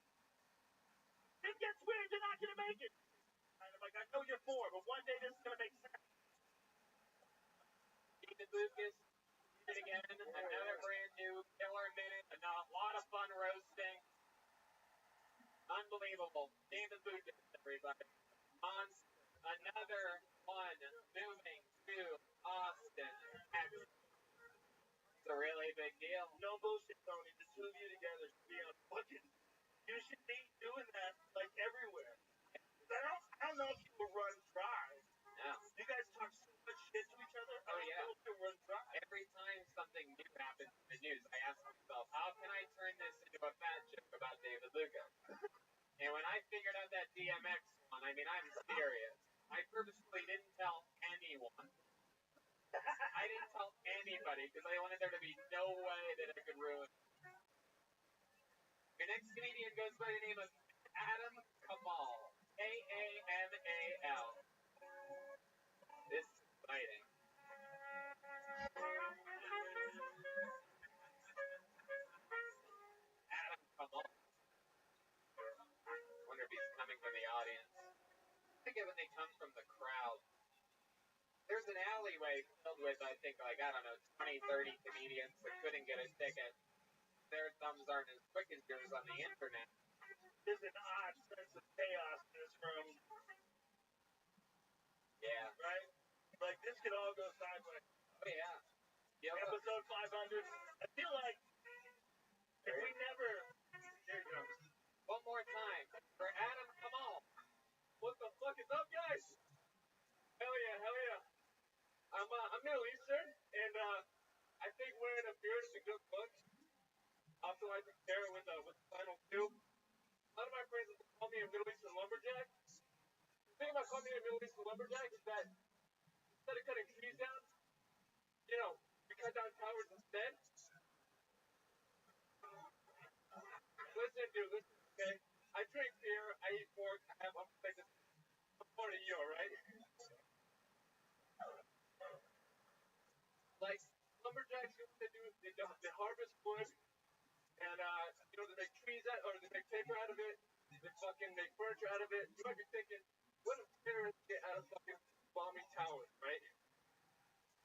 It gets weird. They're not going to make it. And I'm like, I know you're 4, but one day this is going to make sense. David Lucas did it again. Another brand new killer minute. A lot of fun roasting. Unbelievable. David Lucas, everybody. Monster. Another one moving to Austin, Texas. It's a really big deal. No bullshit, Tony. The two of you together should be on fucking. You should be doing that like everywhere. I don't know if you will run dry. No. You guys talk so much shit to each other. Oh, yeah. I don't know if you'll run dry. Every time something new happens in the news, I ask myself, how can I turn this into a fat joke about David Lucas? And when I figured out that DMX one, I mean, I'm serious. I purposely didn't tell anyone. I didn't tell anybody because I wanted there to be no way that it could ruin it. Your next comedian goes by the name of Adam Kamal. Kamal. This is exciting. Adam Kamal. I wonder if he's coming from the audience. I think when they come from the crowd. There's an alleyway filled with, I think, like, I don't know, 20, 30 comedians that couldn't get a ticket. Their thumbs aren't as quick as yours on the internet. There's an odd sense of chaos in this room. Yeah. Right? Like, this could all go sideways. Oh, yeah. Yep. Episode 500. I feel like if we never. Here it goes. One more time for Adam Kamal. What the fuck is up, guys? Hell yeah. I'm Middle Eastern, and I think wearing a beard is a good look. Also, I can pair it with the final two. A lot of my friends call me a Middle Eastern lumberjack. The thing about calling me a Middle Eastern lumberjack is that instead of cutting trees down, we cut down towers instead. Listen, okay? I drink beer, I eat pork, I'm part of you, alright? Like, lumberjacks, they harvest wood, and, they make trees or they make paper out of it, they fucking make furniture out of it. You might be thinking, what do terrorists get out of fucking bombing towers, right?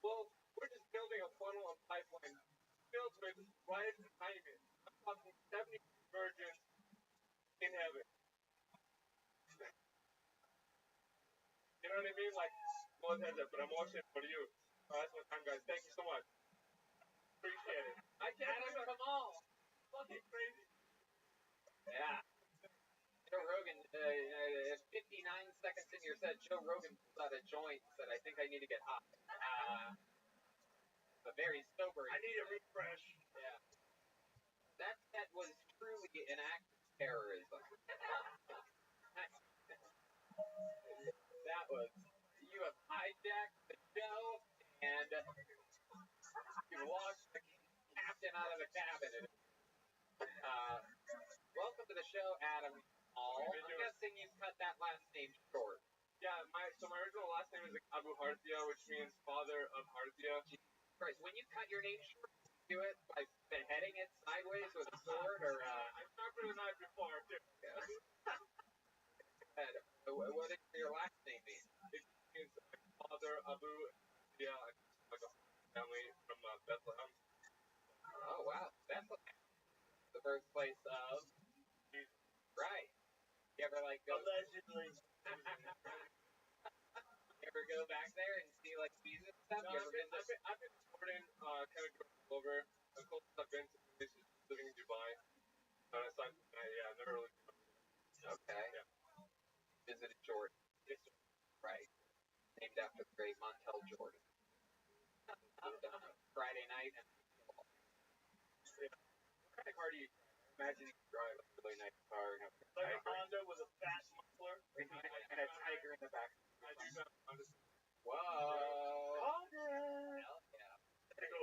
Well, we're just building a funnel and pipeline filled with right behind it. I'm talking 70 virgins in heaven. You know what I mean? Like, well, but I'm watching it for you. That's my time, guys. Thank you so much. Appreciate it. I can't believe it. Come on. Fucking crazy. Yeah. Joe Rogan, 59 seconds in your set, Joe Rogan pulls out a joint and said, I think I need to get high. But very sobering. I need a refresh. Yeah. That set was truly an act of terrorism. That was, you have hijacked the show, and you walked the captain out of the cabin. Welcome to the show, Adam. I'm guessing you cut that last name short. Yeah, my original last name is Abu Harthia, which means father of Harthia. Christ, when you cut your name short, do it by beheading it sideways with a sword, or I've sharpened a knife before, too. What does your last name mean? It means father Abu Harthia, like a family from Bethlehem. Oh wow, Bethlehem, the birthplace of Jesus. Right. You ever go? Allegedly. You ever go back there and see Jesus stuff? No, I've been supporting kind of over the coast of night and feel all. What kind of car do you drive? I imagine you can drive a really nice car and have Like a Honda with a fat muffler. and a tiger in the back. I do have Honda. Whoa. Honda. Hell yeah. They go.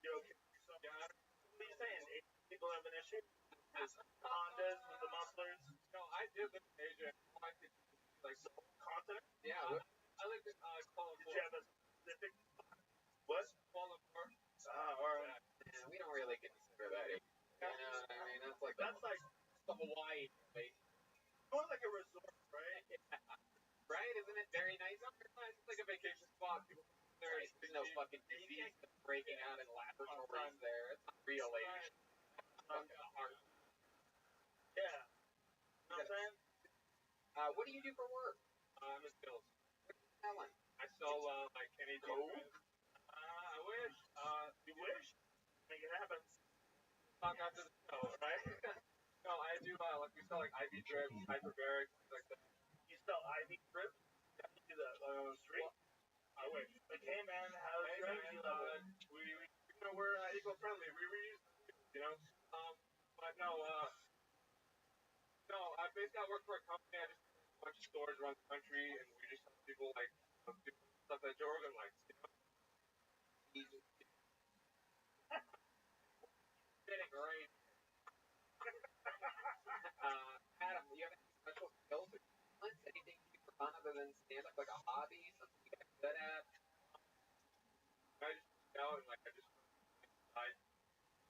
Yo, what are you saying? Asian people have an issue? Hondas with the mufflers? No, I did live in Asia. I could like The whole continent? yeah. I lived in Kuala Did you have a specific? What? Lumpur. Alright. Yeah, we don't really consider that. You know what I mean? That's like That's like the Hawaii, right? more like a resort, right? Right? Isn't it very nice? It's like a vacation spot. People, there's no fucking disease breaking out in laboratories there. It's not real Asia. Fucking hard. Yeah. You know what I'm saying? What do you do for work? I'm in sales. Ellen. I sell like any Cool. I wish. You wish? Make it happen. Talk after the show, right? No, I do like we sell like IV drips, hyperbarics, things like that. You sell IV drip? You do that on the street? I wish. Like, hey man, how's Hey, your man, energy level? we you know we're eco-friendly. We reuse, you know. But no, I basically work for a company. I just a bunch of stores around the country, and we just help people like do stuff that Joe Rogan likes. You know. Fitting right. Adam, do you have any special skills or talents? Anything you do for fun other than stand up, like a hobby, something you get good at? I just and like I just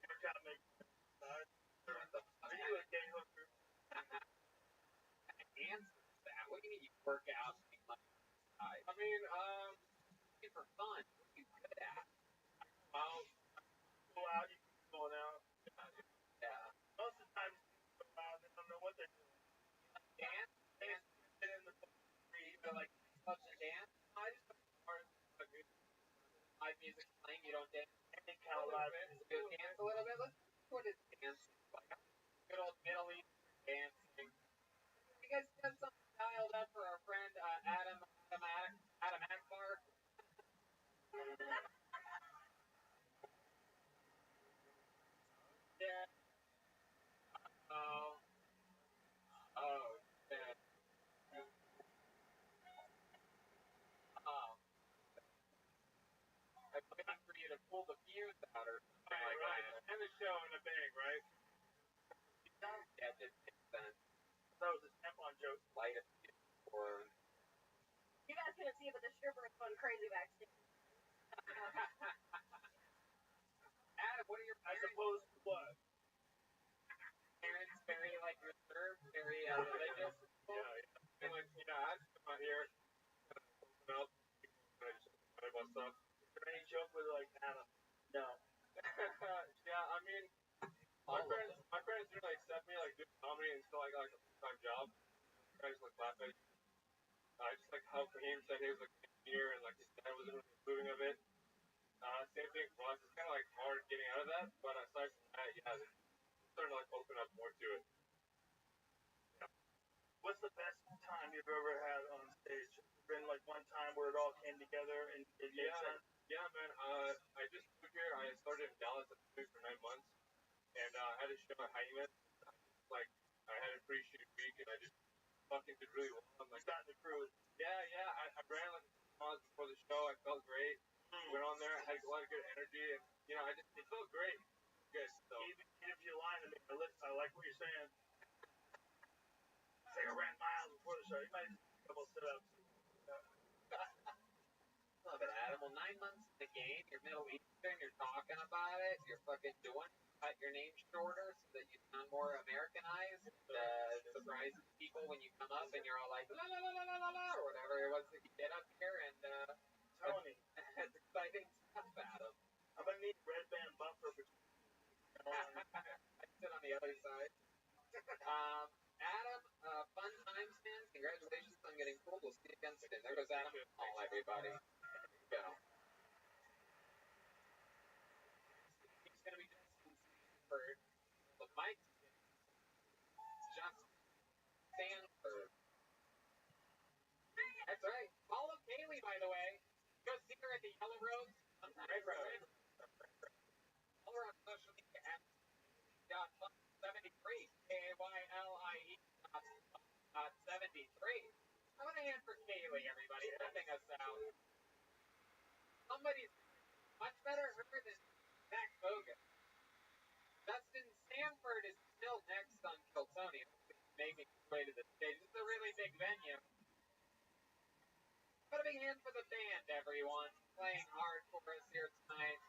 Work out, make side. What the fuck? Are you a gay hooker? Answer that. What do you mean you work out? I mean, For fun. What are you good at? I'll Go out, you keep going out. Yeah. Most of the time, you go out, they don't know what they're doing. Dance? They just sit in the street. You're like, touch and dance? I just live music playing, you don't dance? Any kind of live. You dance a little bit? Let's see what is dancing like. Good old Middle Eastern dancing. You guys got something dialed up for our friend Adam Akbar? Yeah. Oh, shit. I'm waiting for you to pull the fuse out or something like Right. that. end the show in a bang, right? Yeah, it makes sense. That was a tampon joke. Light a fuse or You guys couldn't see it, but the stripper is going crazy backstage. Adam, what are your As opposed to what? parents very like reserved, very religious? Yeah. And like, I just come out here, open up, I just talk about stuff. Is there any joke with like Adam? No. Yeah, I mean, my parents didn't like accept me like doing comedy until I got like a full-time job. I just like laugh at it. I just like how Fahim said he was like an engineer and like his dad wasn't really approving of it. Same thing for us. It's kind of like hard getting out of that, but aside from that, yeah, it's starting to like open up more to it. What's the best time you've ever had on stage? Been like one time where it all came together and it made sense? Yeah, man. I just moved here. I started in Dallas at the for 9 months, and I had a show at Hyman. Like, I had a pretty shitty week, and I just fucking did really well. I'm like, Got the crew. yeah. I ran like 2 miles before the show. I felt great. Went on there, had a lot of good energy, and it felt great. Good. So Even if you lie to me, I like what you're saying. Say I ran miles before the show. You might just do a couple sit-ups. Love it, Adam. Well, 9 months in the game, you're Middle Eastern, you're talking about it, you're fucking doing it. Cut your name shorter so that you sound more Americanized. Surprising people when you come up and you're all like, la la la la la la la, or whatever it was that you get up here, and Tony, it's exciting stuff, Adam. I'm gonna need a red band buffer for I sit on the other side. Adam, fun times, man. Congratulations on getting cool. We'll see you again soon. There goes Adam. All everybody. There you go. He's gonna be doing some for the mic. Just Stanford. here at the Yellow Road. Red Road. Or on social media at Kaylie.73. KAYLIE.73. I want to hand for Kaylie, everybody, helping us out. Somebody's much better her than Zach Bogan. Justin Sanford is still next on Kiltony, making his way to the stage. This is a really big venue. Put a big hand for the band, everyone, playing hard for us here tonight.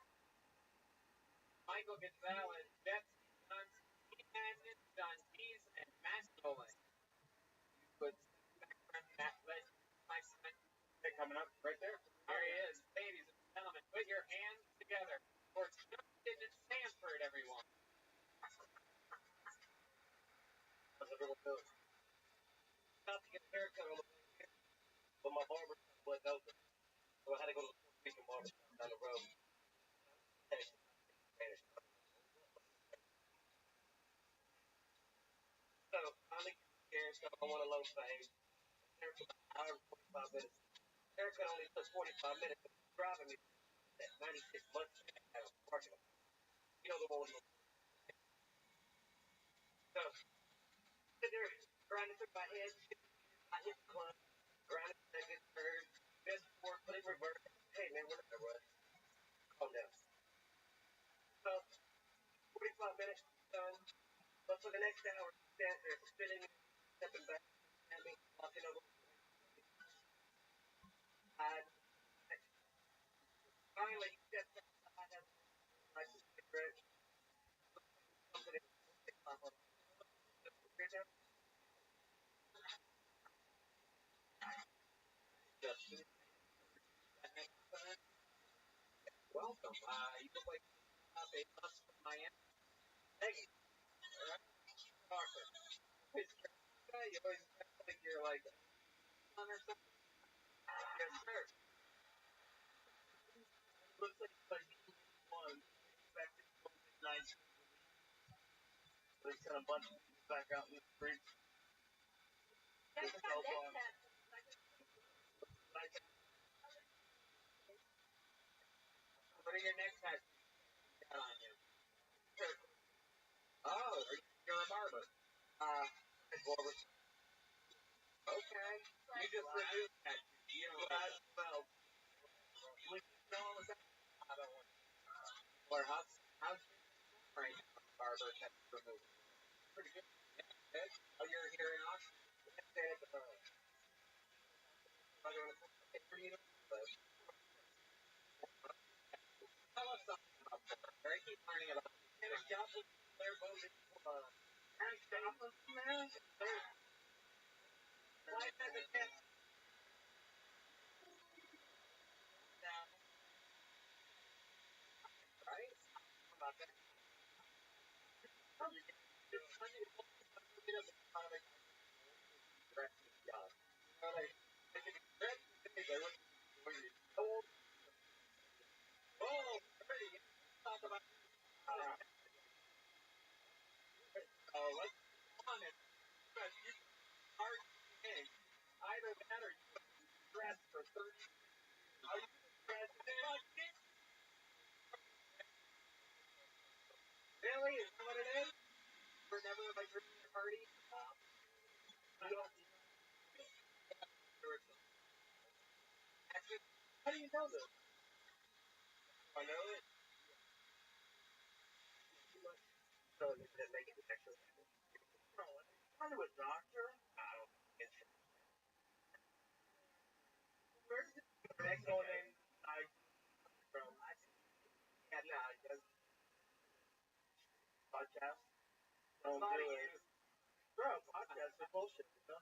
Michael Gonzalez, Jets, Johnson, John Keys, and Matt Nolan. With Matt Legend, my son. Coming up right there. There he is. Ladies and gentlemen, put your hands together for Justin Sanford, everyone. How's everyone doing? About to get a haircut on the way here, but my barber was open, so I had to go to the Puerto Rican barber down the road. Spanish. So finally here, so I want to load phase. There for about an hour and 45 minutes. Haircut only took 45 minutes, but it's driving me at 96 months at a parking lot. You know the one with the so sit there grinding through my head, I hit the club, grinding second, third, fifth, fourth, put it in reverse. Hey man, we're not gonna rush. Calm down. So 45 minutes done. But for the next hour, stand there, spinning, stepping back, at me, walking over. Finally, stepped outside, had my cigarette, something in the top of Justin. Welcome. You look like a bus from Miami. Peggy. Alright. Parker. You always feel like you're like on or something. Yes, sir. Looks like it's like one. Expected nice. They sent a bunch of people back out in the streets. That's It's not all neck fun. tattoo. What are your next tattoos got on you? Oh, you're a barber. Barber. Okay. You just renewed that. You know, Well, we know all the time. I don't want or how's right now, barber tattoo removal? Pretty good. Yeah, good. Oh, you're here in Austin? Said, Tell us something about barber. I keep learning about and a job with their boat in Aaron Joplin, man. Why has it been? Now, right? about that. It's funny to look at the bit of the product dressing job. You know, they can dress today, they look when you're old. Oh, pretty. Talk about so let's go on and you start in either that or you dress for 30 are you dress really? Is that what it is? We're never like drinking a party? You don't Actually, how do you know this? I know it. So it didn't make it actually. I'm a doctor. I don't think it's where's the next one in I from yeah, I guess podcast. Don't do it. Bro, podcasts are bullshit, you know?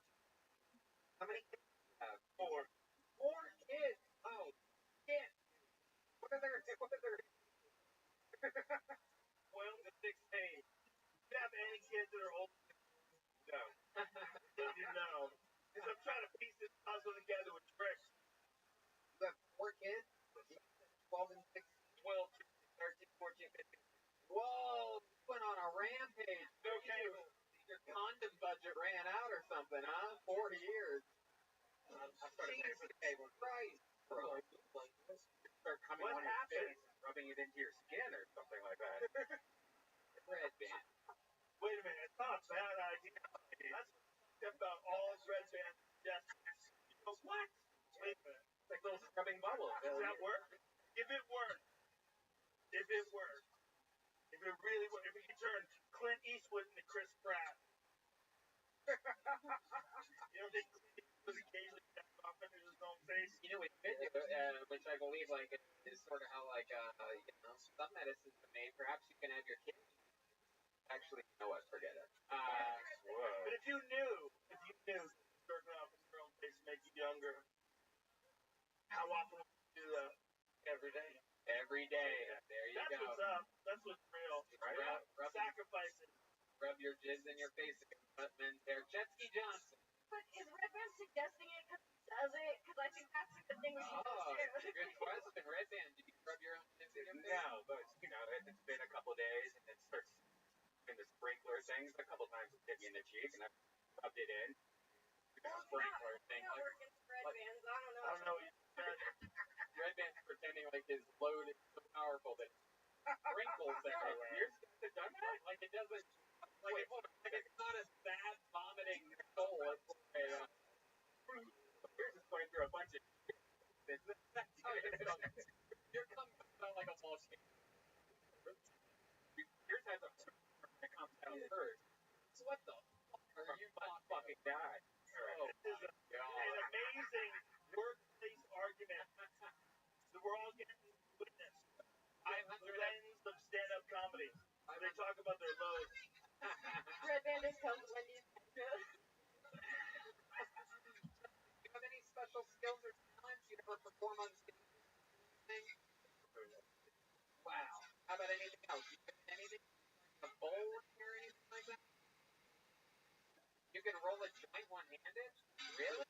How many kids do you have? Four. 4 kids. Oh, shit. What are their 12 to 16. You have any kids that are old? No. You know. Because I'm trying to piece this puzzle together with tricks. You have 4 kids? 12 and 16? 12, 13, 14, 15. Whoa, you went on a rampage. No cable. Your condom budget ran out or something, huh? 4 years. I started paying for the cable. Christ, bro. like this. You start coming What on your happened? face and rubbing it into your skin or something like that. Red band. Wait a minute, it's not a bad idea. That's what about all red band suggestions. You go, what? Wait a minute. It's like little scrubbing bubbles. Does that work? If it works, if it really works, if we could turn Clint Eastwood into Chris Pratt. You don't think Clint Eastwood occasionally gets off into his own face? You know, which I believe, like, is sort of how, like, some medicines are made. Perhaps you can have your kid. Actually, you know what? Forget it. But if you knew jerking off in your own face make you younger, how often would you do that? Every day. Every day. There you That's go. what's up. That's what's real. Right? Sacrifices. Rub your jizz in your face and cut men's hair. Jetsky Johnson. But is Red Band suggesting it because he does it? Because I think that's a good thing we should do too. Good question. Red Band, did you rub your own jizz in your face? No, but, you know, it's been a couple days and it starts doing the sprinkler things. A couple times it hit me in the cheek and I rubbed it in. Sprinkler thing. I work in Red Bands. I don't know. I don't know what you said. Red Band's pretending like his load is so powerful that sprinkles everywhere. Yours has done that? Like it doesn't. Like it's not as bad vomiting your soul as yours is going through a bunch of shit. That's how your cum comes out like a volcano. Yours has a that comes out first. So what the fuck are you fucking guy? This is an amazing workplace argument that we're all getting to witness. The lens of stand-up comedy. They talk about their loads. Red Band is telling Wendy's. Do you have any special skills or talents you ever perform on stage? Wow. How about anything else? You got anything? A bowl or anything like that? You can roll a joint one-handed? Really?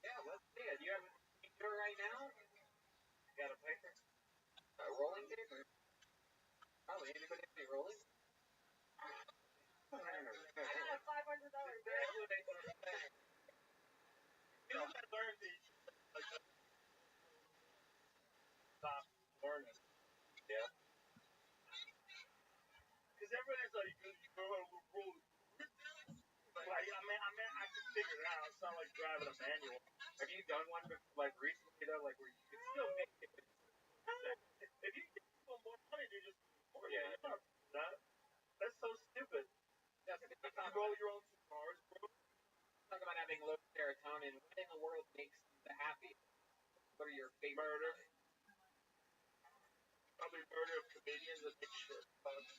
Yeah, let's see it. You have a computer right now? You got a paper? A rolling paper? Probably. Anybody have any rolling? I got a $500 bill. You know, I learned these. Stop learning. Yeah. Because everybody's like, I can figure it out. It's not like driving a manual. Have you done one like recently though, like where you can still make it? If you give people more money, they just that's so stupid. You roll your own cigars, bro. Talk about having low serotonin. What in the world makes you the happy? What are your favorite? Murder. Probably murder of comedians that make shit about it.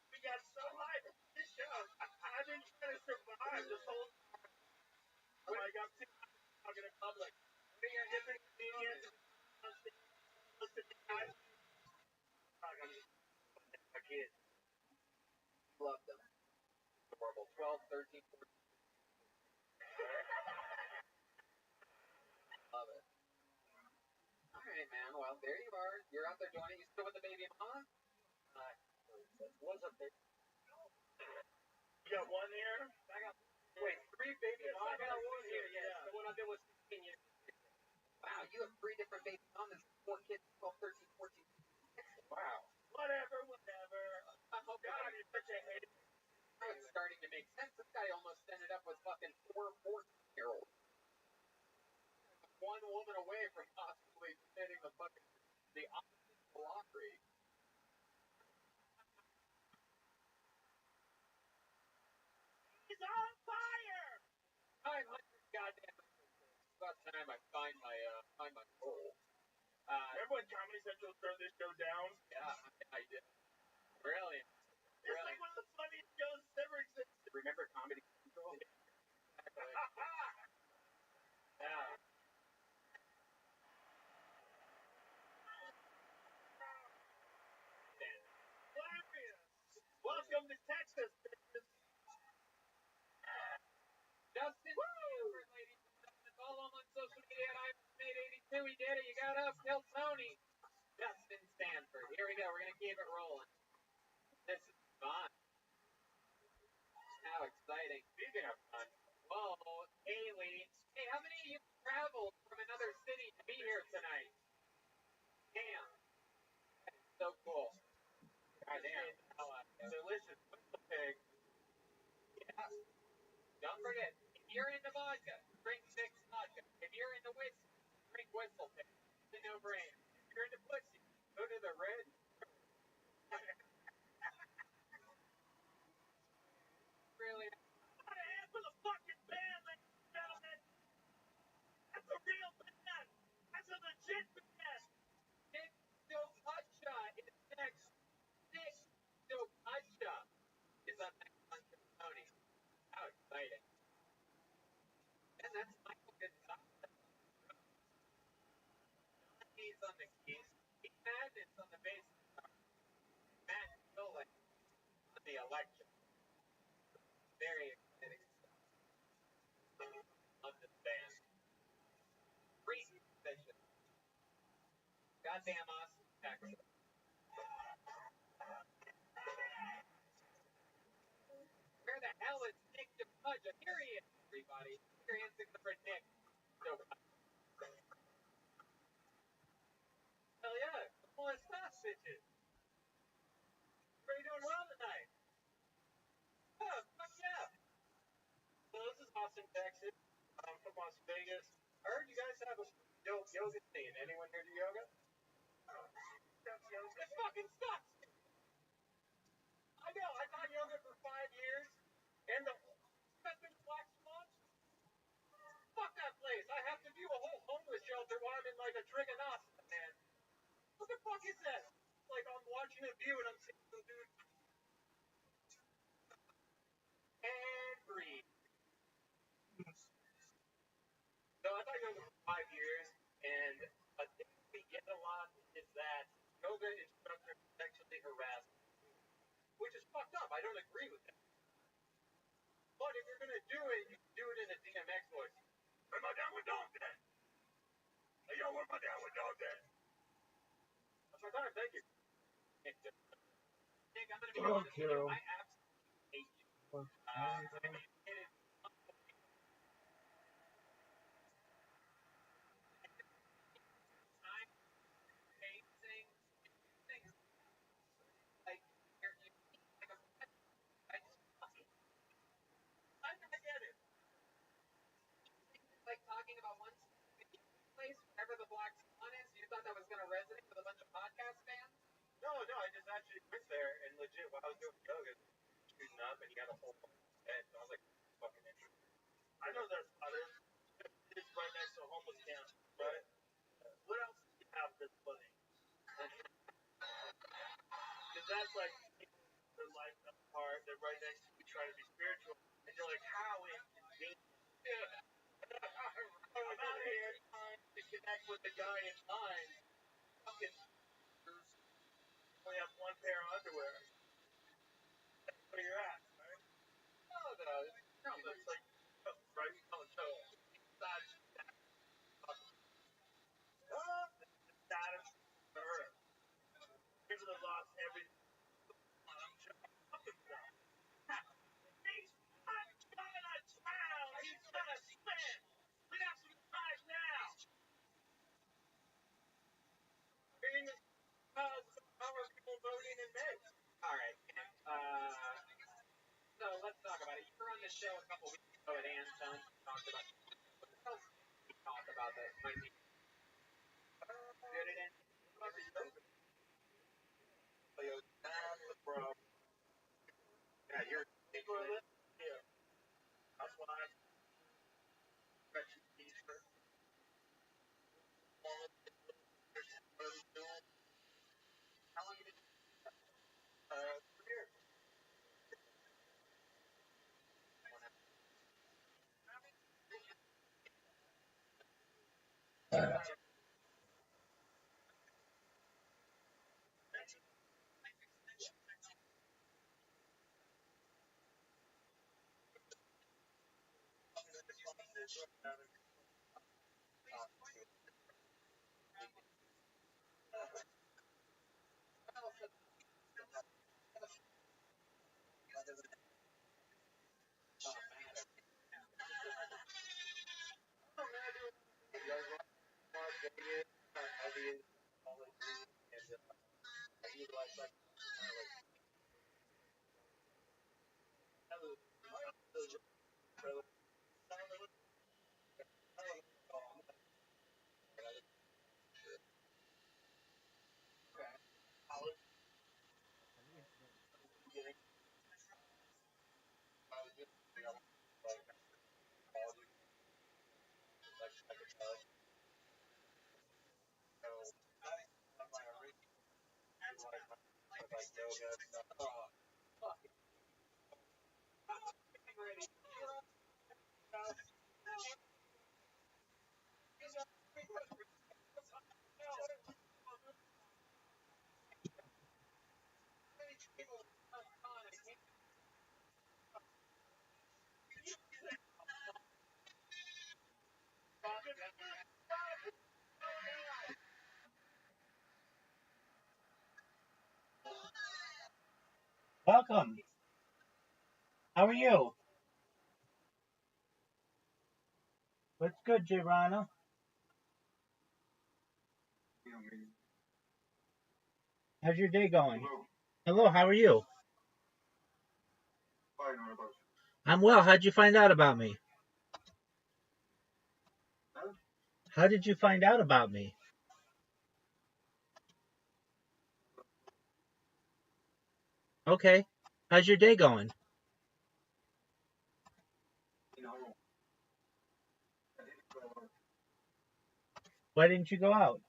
We got so high from this show. I've been trying to survive this whole time. I'm like, I'm too talking in public. We got different comedians. My kids. Love them. Adorable. 12, 13, 14. Love it. Alright, man. Well, there you are. You're out there doing it. You still with the baby mama? What's up, baby? You got one here? I got. Wait, 3 baby mamas? I got one here, yeah. The one I've been with 16 years. Wow, you have 3 different baby mamas, 4 kids, 12, 13, 14. Wow. Whatever. Oh, God, you're such a hater. Now it's starting to make sense. This guy almost ended up with fucking 4 14-year-olds. One woman away from possibly committing the opposite lottery. He's on fire! 500 goddamn. It's about time I find my goal. Remember when Comedy Central turned this show down? Yeah, I did. Brilliant. It's like one of the funniest shows that ever existed. Remember Comedy Central? Yeah. Hilarious. Welcome to Texas, bitches. Justin Stanford, ladies and gentlemen. Follow him on social media at IronMade82. He did it. You got up. Tell Tony. Justin Stanford. Here we go. We're going to keep it rolling. This is fun. How exciting. Speaking of fun. Whoa. you're into vodka, drink mixed vodka. If you're into whiskey, drink whistle pig. It's a no-brainer. If you're into pussy, go to the red. Really, Put a hand for the fucking band, ladies and gentlemen. That's a real band. That's a legit band. Nick Dopacha is next. Nick Dopacha is up next on Tony. How exciting! And that's Michael Gonzalez. He's on the keys. Pete Madden's on the bass guitar. Matt Nolan on the electric. Very exciting stuff. Love this band. Great musician. Goddamn awesome Texas. Where the hell is Nick DePudge? Here he is, everybody. Put your hands together for Nick. Hell yeah. Come on, stop, bitches. How are you doing well tonight? Yeah, fuck yeah. So this is Austin, Texas. I'm from Las Vegas. I heard you guys have a yoga scene. Anyone here do yoga? This fucking sucks. I know. I taught yoga for 5 years, and the best in the Black Swan. Fuck that place. I have to view a whole homeless shelter while I'm in like a trigonostomy, man. What the fuck is that? Like I'm watching a view and I'm seeing some dude. And breathe. So I taught yoga for 5 years, and a thing we get a lot is that yoga instructors sexually harass, which is fucked up. I don't agree with that. But if you're gonna do it, you can do it in a DMX voice. Where my down with dog then? Hey yo, where my down with dog then? That's my time. Thank you. Nick, I'm gonna be honest with you. I absolutely hate you. I mean, it is time pacing things like you're like a I just I get it. Like talking about one specific place, wherever the Black Swan is, you thought that was gonna resonate with a bunch of podcast fans? No, I just actually went there and legit while I was doing yoga, shooting up and he had a whole head. So I was like, fucking interesting. I know that's about it. It's right next to a homeless camp, right? What else do you have that's funny? Because that's like their life apart. They're right next to you, trying to be spiritual, and you're like, how inconvenient. Yeah. I'm out here trying to connect with the guy in line. Fucking only have one pair of underwear. That's where you're at, right? No, It's like, right? Oh, so that's status on earth. People that lost everything. I'm fucking done. He's gonna drown. He's gonna swim. We got some time now. how are people voting in May? All right. So let's talk about it. You were on the show a couple weeks ago at Anson. Talked about what else did we talk about that might be good at it. Bro. Yeah, you're People are listening here. That's why I got you t-shirt. how long you been? Here. Welcome. How are you? What's good, Jirana? How's your day going? Hello, how are you? I'm well. How'd you find out about me? How did you find out about me? Okay. How's your day going? Why didn't you go out?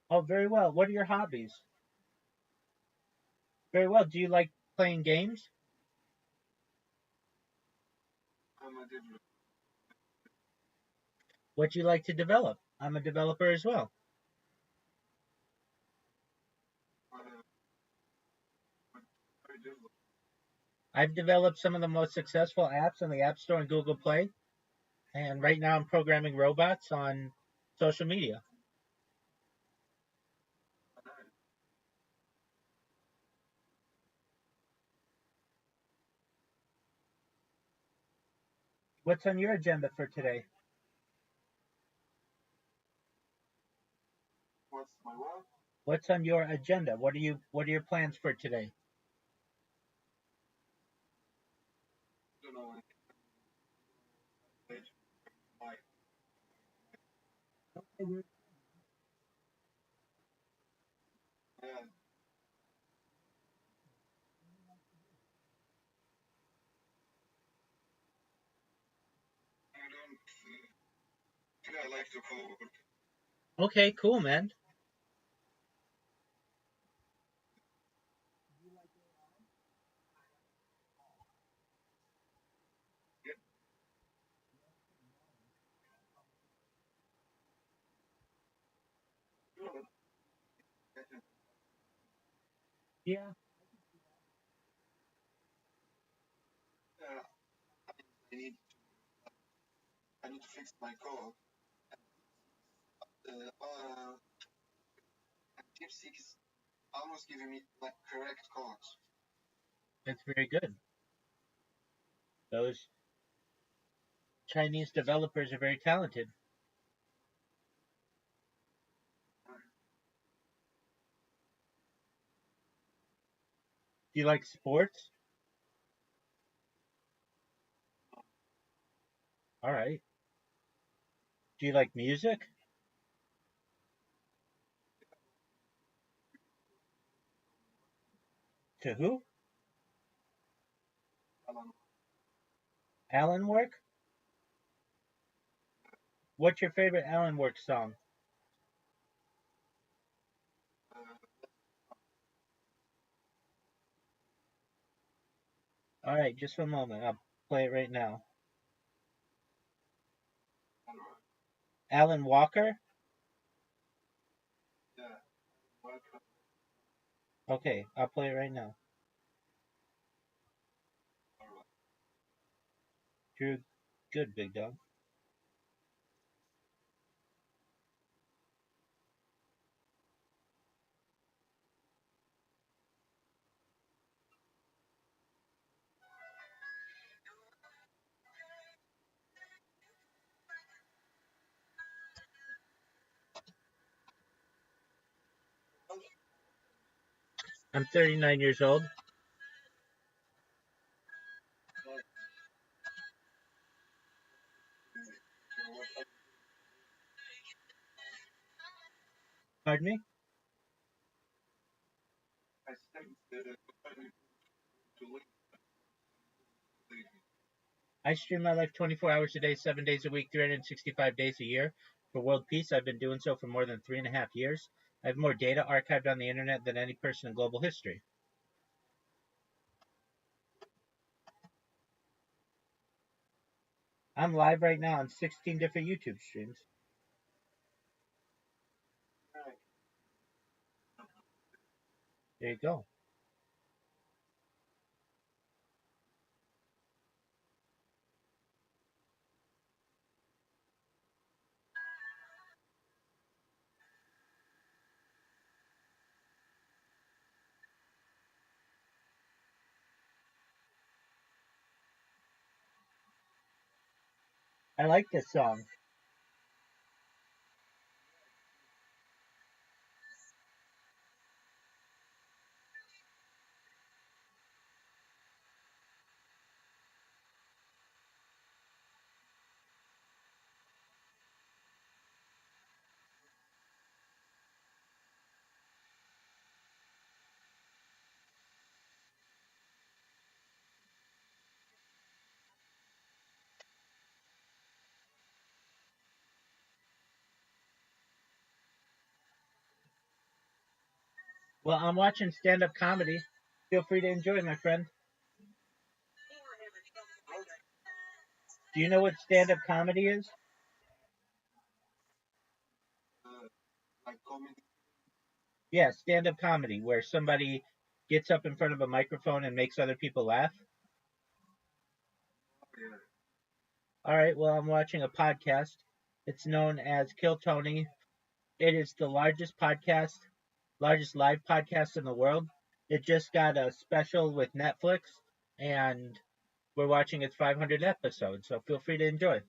Oh, very well. What are your hobbies? Very well. Do you like playing games? What do you like to develop? I'm a developer as well. I've developed some of the most successful apps on the App Store and Google Play, and right now I'm programming robots on social media. What's on your agenda for today? What's on your agenda? What are your plans for today? Okay, cool, man. Yeah. That's very good. Those Chinese developers are very talented. Do you like sports? All right. Do you like music? To who? Alan Work? What's your favorite Alan Work song? All right, just a moment. I'll play it right now. Alan Walker? Okay, I'll play it right now. You're good, big dog. I'm 39 years old. Pardon me? I stream my life 24 hours a day, 7 days a week, 365 days a year. For world peace, I've been doing so for more than 3.5 years. I have more data archived on the internet than any person in global history. I'm live right now on 16 different YouTube streams. There you go. I like this song. Well, I'm watching stand-up comedy. Feel free to enjoy, my friend. Do you know what stand-up comedy is? Like comedy. Yeah, stand-up comedy, where somebody gets up in front of a microphone and makes other people laugh. Yeah. All right, well, I'm watching a podcast. It's known as Kill Tony. It is the largest live podcast in the world. It just got a special with Netflix, and we're watching its 500th episode, so feel free to enjoy.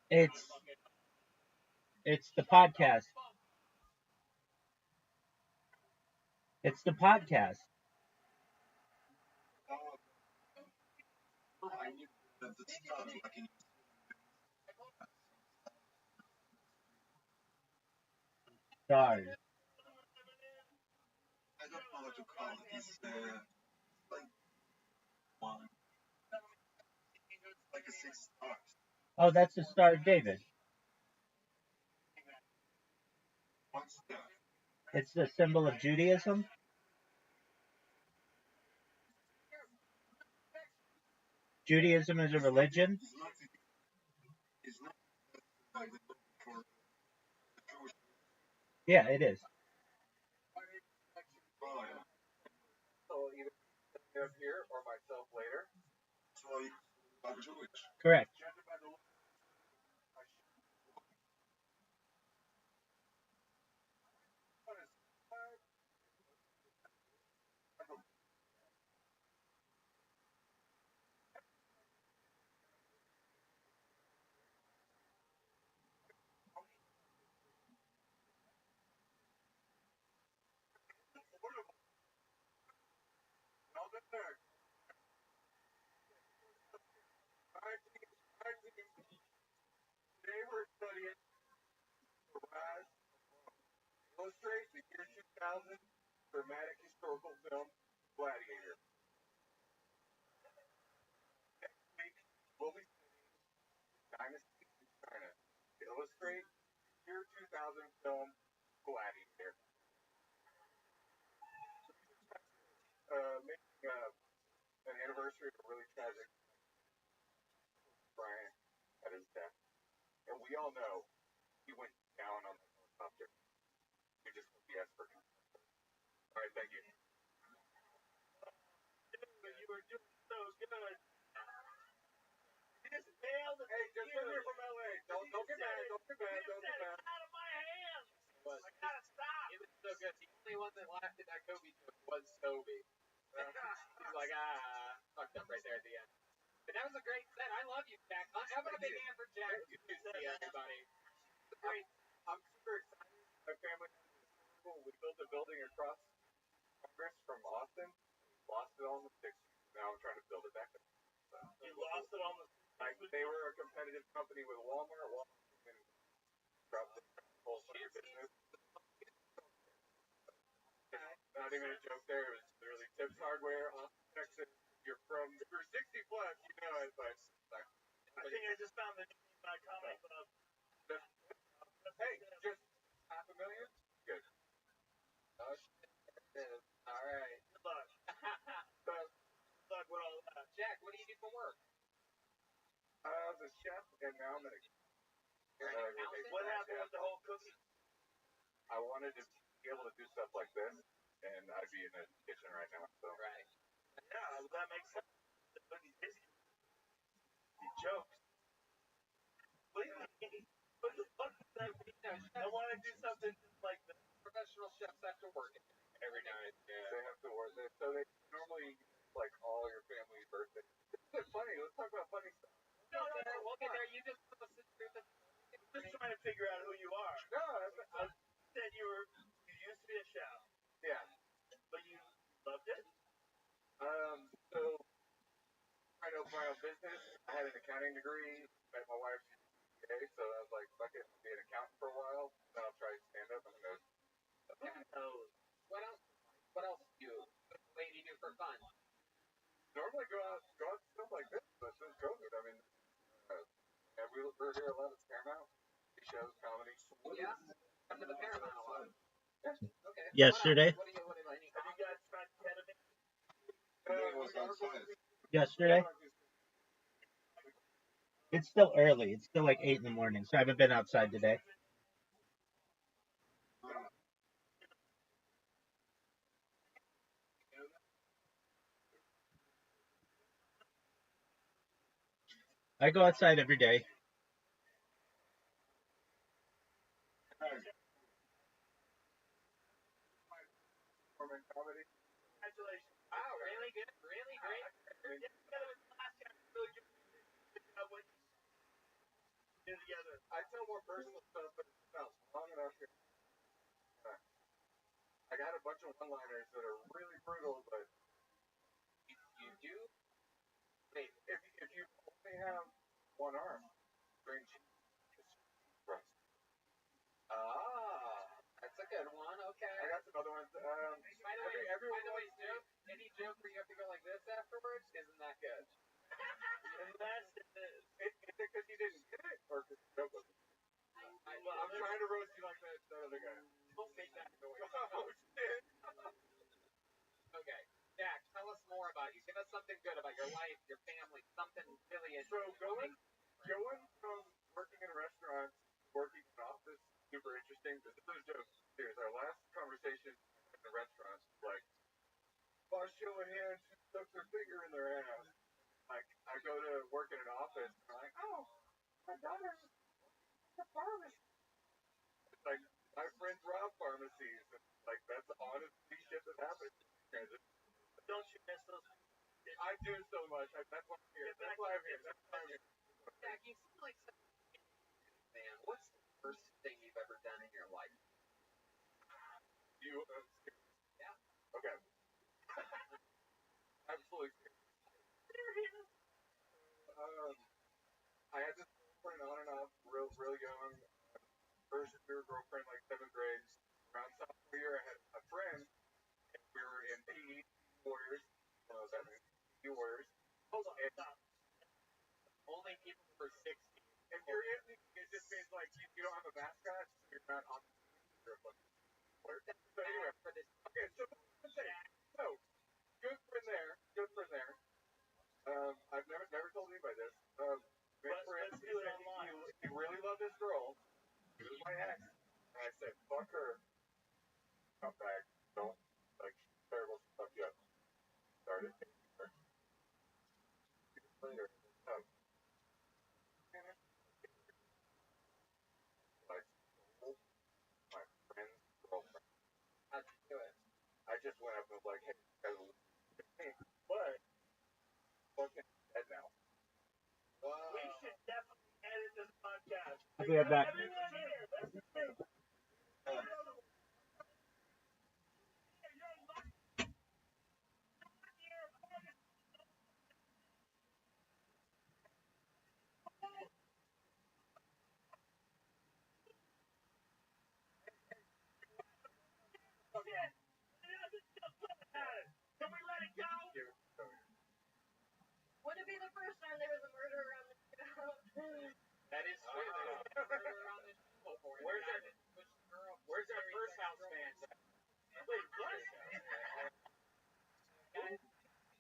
It's it's the podcast. It's the podcast. I knew that the stars like in Stars. I don't know what to call it. It's like one like a 6 stars. Oh, that's the Star of David. What's that? It's the symbol of Judaism. Judaism is a religion. It's not like the book for the Jewish. Yeah, it is. Oh, yeah. So either up here or myself later. So I'm Jewish. Correct. Today we're studying the rise, illustrate the year 2000 dramatic historical film Gladiator. Next week we'll be studying Dynasty in China to illustrate the year 2000 film Gladiator. Making an anniversary of a really tragic Brian at his death. And we all know he went down on the helicopter. We just hope he asked for consent. All right, thank you. You were doing so good. You just nailed it. Hey, just come here from LA. Don't get mad. Don't get mad. Don't get mad. Out of my hands. I gotta stop. It was so good. The only one that laughed at that Kobe joke was Toby. He's like, fucked up right there at the end. But that was a great set. I love you, Jack. How about a big hand for Jack? See everybody. I'm super excited. My family we built a building across Congress from Austin. Lost it all in the 60s. Now I'm trying to build it back up. So, You lost it on the. they were a competitive company with Walmart. Walmart and dropped the whole fucking business. Not even a joke there. It was literally Tips Hardware, Austin, Texas. You're 60 plus, you know it, but I think I just found the name of my comic club. hey, just $500,000? Good. Oh shit. There it is. All right. Good luck. Good luck with all that. Jack, what do you do for work? I was a chef, and now I'm an You're an accountant? What happened with the whole cooking? I wanted to be able to do stuff like this, and I'd be in the kitchen right now. So. Right. Yeah, well, that makes sense. He jokes. What the fuck does that mean? I want to do something like this. Professional chefs have to work every night. Yeah. They have to work. So they normally like all your family's birthdays. It's funny. Let's talk about funny stuff. No. We'll get there. You just tell us the truth. I'm just trying to figure out who you are. No, I said you used to be a chef. Yeah. But you loved it? So I opened my own business. I had an accounting degree. Met my wife today, so I was like, fuck it, I'll be an accountant for a while. Then I'll try stand up. And go. What else? What else do you? What do you do for fun? Normally go out and stuff like this, but since COVID, I mean, and we're here a lot at Paramount. Shows, comedy. Yeah. Come to the Paramount a lot. Okay. Yesterday. What do you Have you guys tried ketamine? Yesterday. It's still early. It's still like 8 in the morning, so I haven't been outside today. I go outside every day. Comedy. Congratulations. Wow, really good, really great. Together. I tell more personal stuff, but it's not long enough here. I got a bunch of one-liners that are really brutal, but You do? wait, if you only have one arm, string right. That's a good one. Okay. I got some other ones. By the way, joke. Any joke where you have to go like this afterwards isn't that good. Unless Is it because you didn't get it, or because the joke wasn't? I'm trying to roast you like that other guy. Don't make that noise. Oh shit! Okay, Jack, tell us more about you. Give us something good about your life, your family, something really So interesting. going from working in a restaurant, working in an office, super interesting. This is a joke. Here's our last conversation in the restaurant. Like, boss show of hands, who stuck their finger in their ass. Like, I go to work in an office, and I'm like, oh, my daughter's a pharmacist. It's like, my friends rob pharmacies. And, like, that's honestly shit that happens. don't you miss those? I do so much. That's why I'm here. That's why I'm here. Jack, you seem like such a man. What's the worst thing you've ever done in your life? You, Yeah. okay. Absolutely. I had this girlfriend on and off, real young. First year girlfriend, like 7th grade. Around sophomore year, I had a friend, and we were in PE Warriors. I don't know what that means. PE Warriors. Hold on, stop. Only people for 60. If you're in, it just means like you don't have a mascot, so you're not on the team. You're a fucking player. So anyway, For this. okay, so good friend there. Good friend there. I've never told anybody this. Good friend. Let's do it online. He really loved this girl. She was my ex. And I said, fuck her. Come back. Don't, like, terrible stuff yet. Started dating her. Years later, I stole my friend's girlfriend. How'd you do it? I just went up and was like, hey, but fucking dead now. Wow. We should definitely edit this podcast. I'll be right back. Everyone here, listen to me. first time there was a murderer on the show. That is true. There's a murderer on this show before. Where's our first house fans? Wait, what? Guys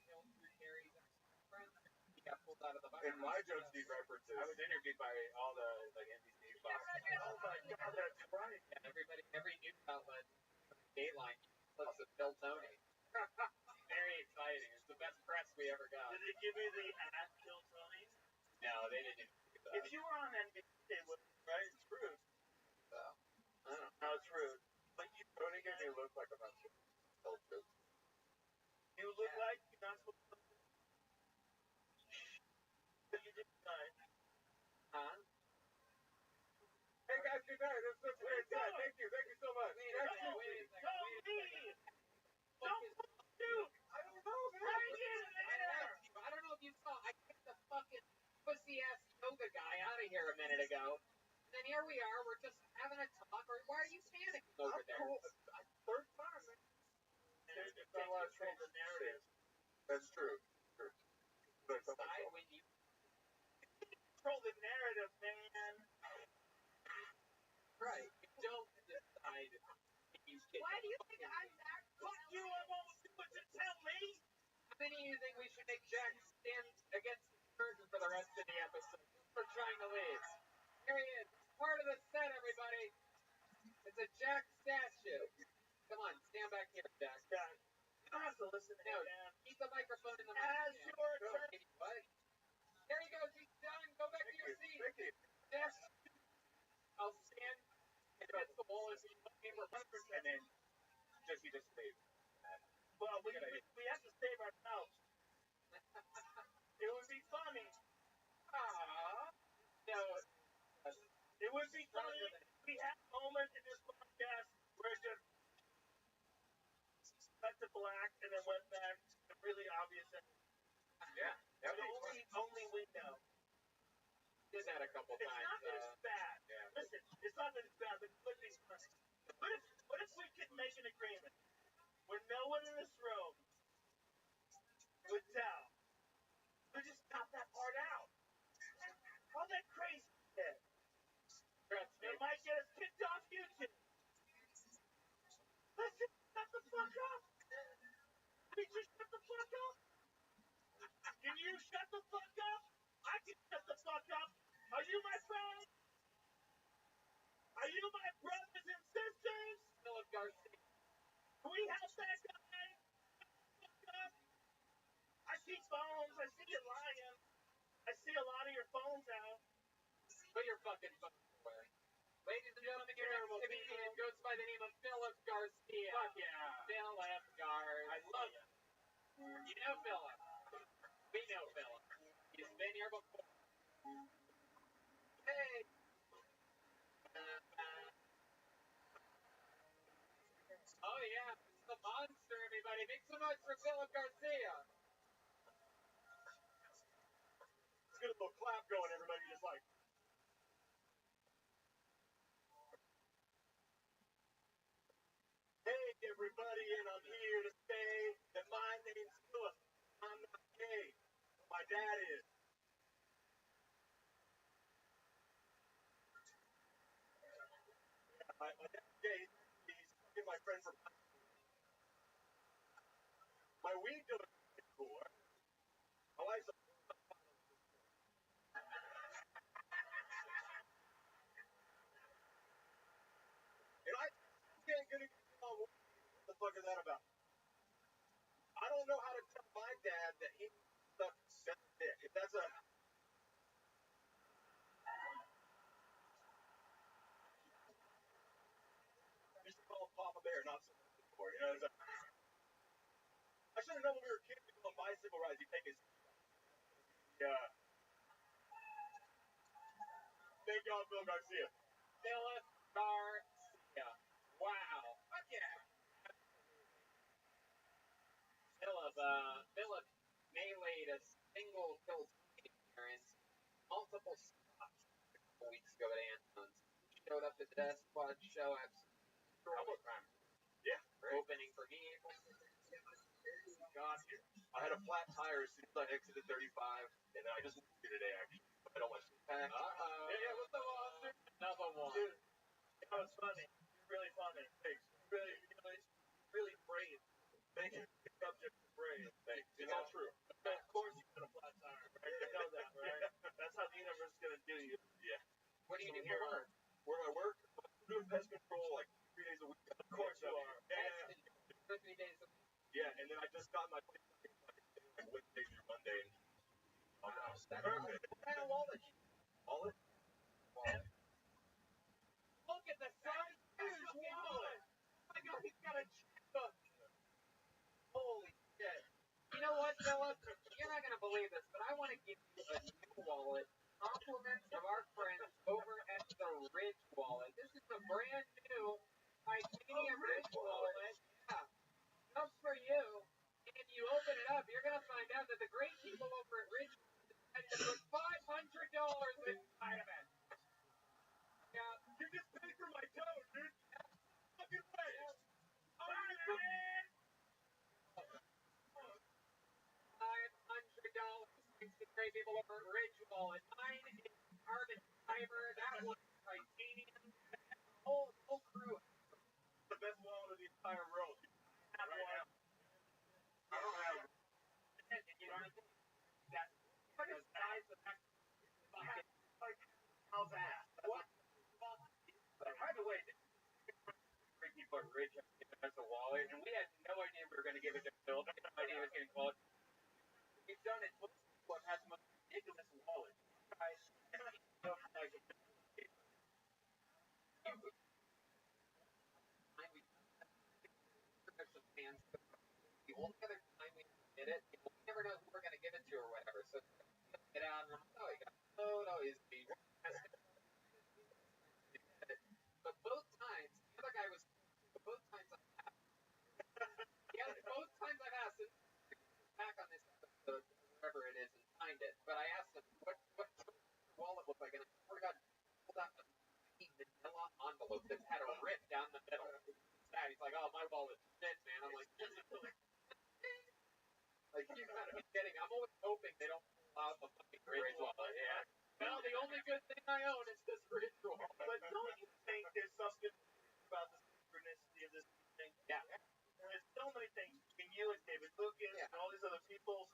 killed Harry's ex-girlfriend. He got pulled out of the bus. In my Joe Steve references, I was interviewed by all the NBC boss. Oh my God, that's right. Yeah, every news outlet, Dateline, clips of Phil Tony. Very exciting. It's the best press we ever got. Did they give you the Kill Tony? No, they didn't do that. If you were on NBC, they would, right? It's rude. So, I don't know. No, it's rude. but you Tony gave me a look like I'm not sure. You look like you're not supposed to. But you did tonight. Huh? Hey guys, good night. This is great. Thank you so much. Wait a second. Don't leave! Don't shoot! I don't know, man. Hang in there! I don't know if you saw. I kicked the fucking pussy ass yoga guy out of here a minute ago. And then here we are. We're just having a talk. Or why are you panicking over I'm there? cool. Third time, man. It's not a lot of trouble. The narrative. That's true. But Decide when you. Control the narrative, man. Right. You don't decide. Why do you think I'm back? Fuck you, I won't do what you tell me! How many of you think we should make Jack stand against the curtain for the rest of the episode? For trying to leave. Here he is. Part of the set, everybody. It's a Jack statue. Come on, stand back here, Jack. Yeah. You don't have to listen to No, him, man. keep the microphone in the As mouth. your turn. What? There he goes. He's done. Go back to your seat. Thank you. Yes. I'll stand against the wall as you looking for punishment. And then he just leave. Well, we have to save ourselves. It would be funny. No. It would be funny if we had a moment in this podcast where it just cut to black and then went back to really obvious. Yeah. But only we know. Did that a couple It's times. not that it's bad. Yeah. Listen, it's not that it's bad, but it would be funny. What if we could make an agreement where no one in this room would tell? We just cut that part out. All that crazy shit. Trust me. It might get us kicked off YouTube. Let's just shut the fuck up. We just shut the fuck up. Can you shut the fuck up? I can shut the fuck up. Are you my friends? Are you my brothers and sisters? Philip Garcia. Can we help that guy? Fuck up. I see phones. I see you lying. I see a lot of your phones out. Put your fucking phone away. Ladies and gentlemen, your next comedian goes by the name of Philip Garcia. Fuck yeah. Philip Garcia. I love it. You know Philip. We know Philip. He's been here before. Hey. Oh yeah, it's the monster, everybody. Make some noise for Philip Garcia. Let's get a little clap going, everybody. Just like. Hey, everybody, and I'm here to say that my name's Philip. I'm not gay. My dad is. Yeah, my dad's gay. He's fucking my friend from high school. My weed dealer is cool. Right? My wife's a and I can't get a what the fuck is that about? I don't know how to tell my dad that he sucks dick. If that's a I used to call him Papa Bear, not so much before. You know, I should have known when we were kids to go on bicycle rides, he'd take his yeah. Thank God, Phil Garcia. Philip Garcia. Wow. Fuck yeah. Philip meleeed a single kill appearance, multiple spots a couple weeks ago at Anton's. He showed up at the Death Squad show at Almost time. Yeah. opening for me. got here. I had a flat tire as soon as I exited 35, and then I just moved here today, actually. I don't want to pack. Yeah, what's the monster? Another one. Dude, you know, it's funny. You're really funny. Thanks. Really, you know, it's really brave. Thank you. The subject is brave. Thanks. It's all true. Of course you got a flat tire, right? You know that, right? That's how the universe is going to do you. Yeah. What do you do for work? Where do I work? I'm doing pest control like 3 days a week. Of course you are. Yeah. 2 or 3 days a week. Yeah, and then I just got my place like Wednesday through Monday. Wow, that's Perfect. what kind of wallet? Wallet? Wallet. Look at the size of his wallet. Oh my God, he's got a checkbook. Holy shit. You know what, Philip? You're not going to believe this, but I want to give you a new wallet. Compliments of our friends over at the Ridge Wallet. This is a brand new titanium Ridge Wallet. Yeah. Just for you. And you open it up, you're going to find out that the great people over at Ridge decided to put $500 inside of it. Yeah. You just paid for my toad, dude. Fucking way. $500 thanks to the great people over at Ridge Wallet. Mine is carbon fiber. That was titanium. Whole crew. The best wallet of the entire world. Have Right one. now. I don't have. And you know what I mean? That the size of that. Like, how's that? What? By the way, great people at Ridge have given us a wallet, and we had no idea we were going to give it to Phil. We had no idea he was going to call it. We've done it. Most people have had the most ridiculous wallet. Guys, the only other time we did it, we never know who we're going to give it to or whatever. So get out and oh, he got load, oh, he's the but both times, the other guy was both times I asked. Yeah, both times I've asked him back on this episode, wherever it is, and find it. But I asked him what wallet looked like, and I swear to God, pulled out a vanilla envelope that had a rip down the middle. He's like, oh, my wallet's shit, man. I'm like, this is really like, you gotta be kidding. I'm always hoping they don't pull out the fucking Ridge wallet. Yeah. Well, the only good thing I own is this Ridge wallet. But don't you think there's something about the synchronicity of this thing? Yeah. There's so many things between you and David Lucas and all these other people.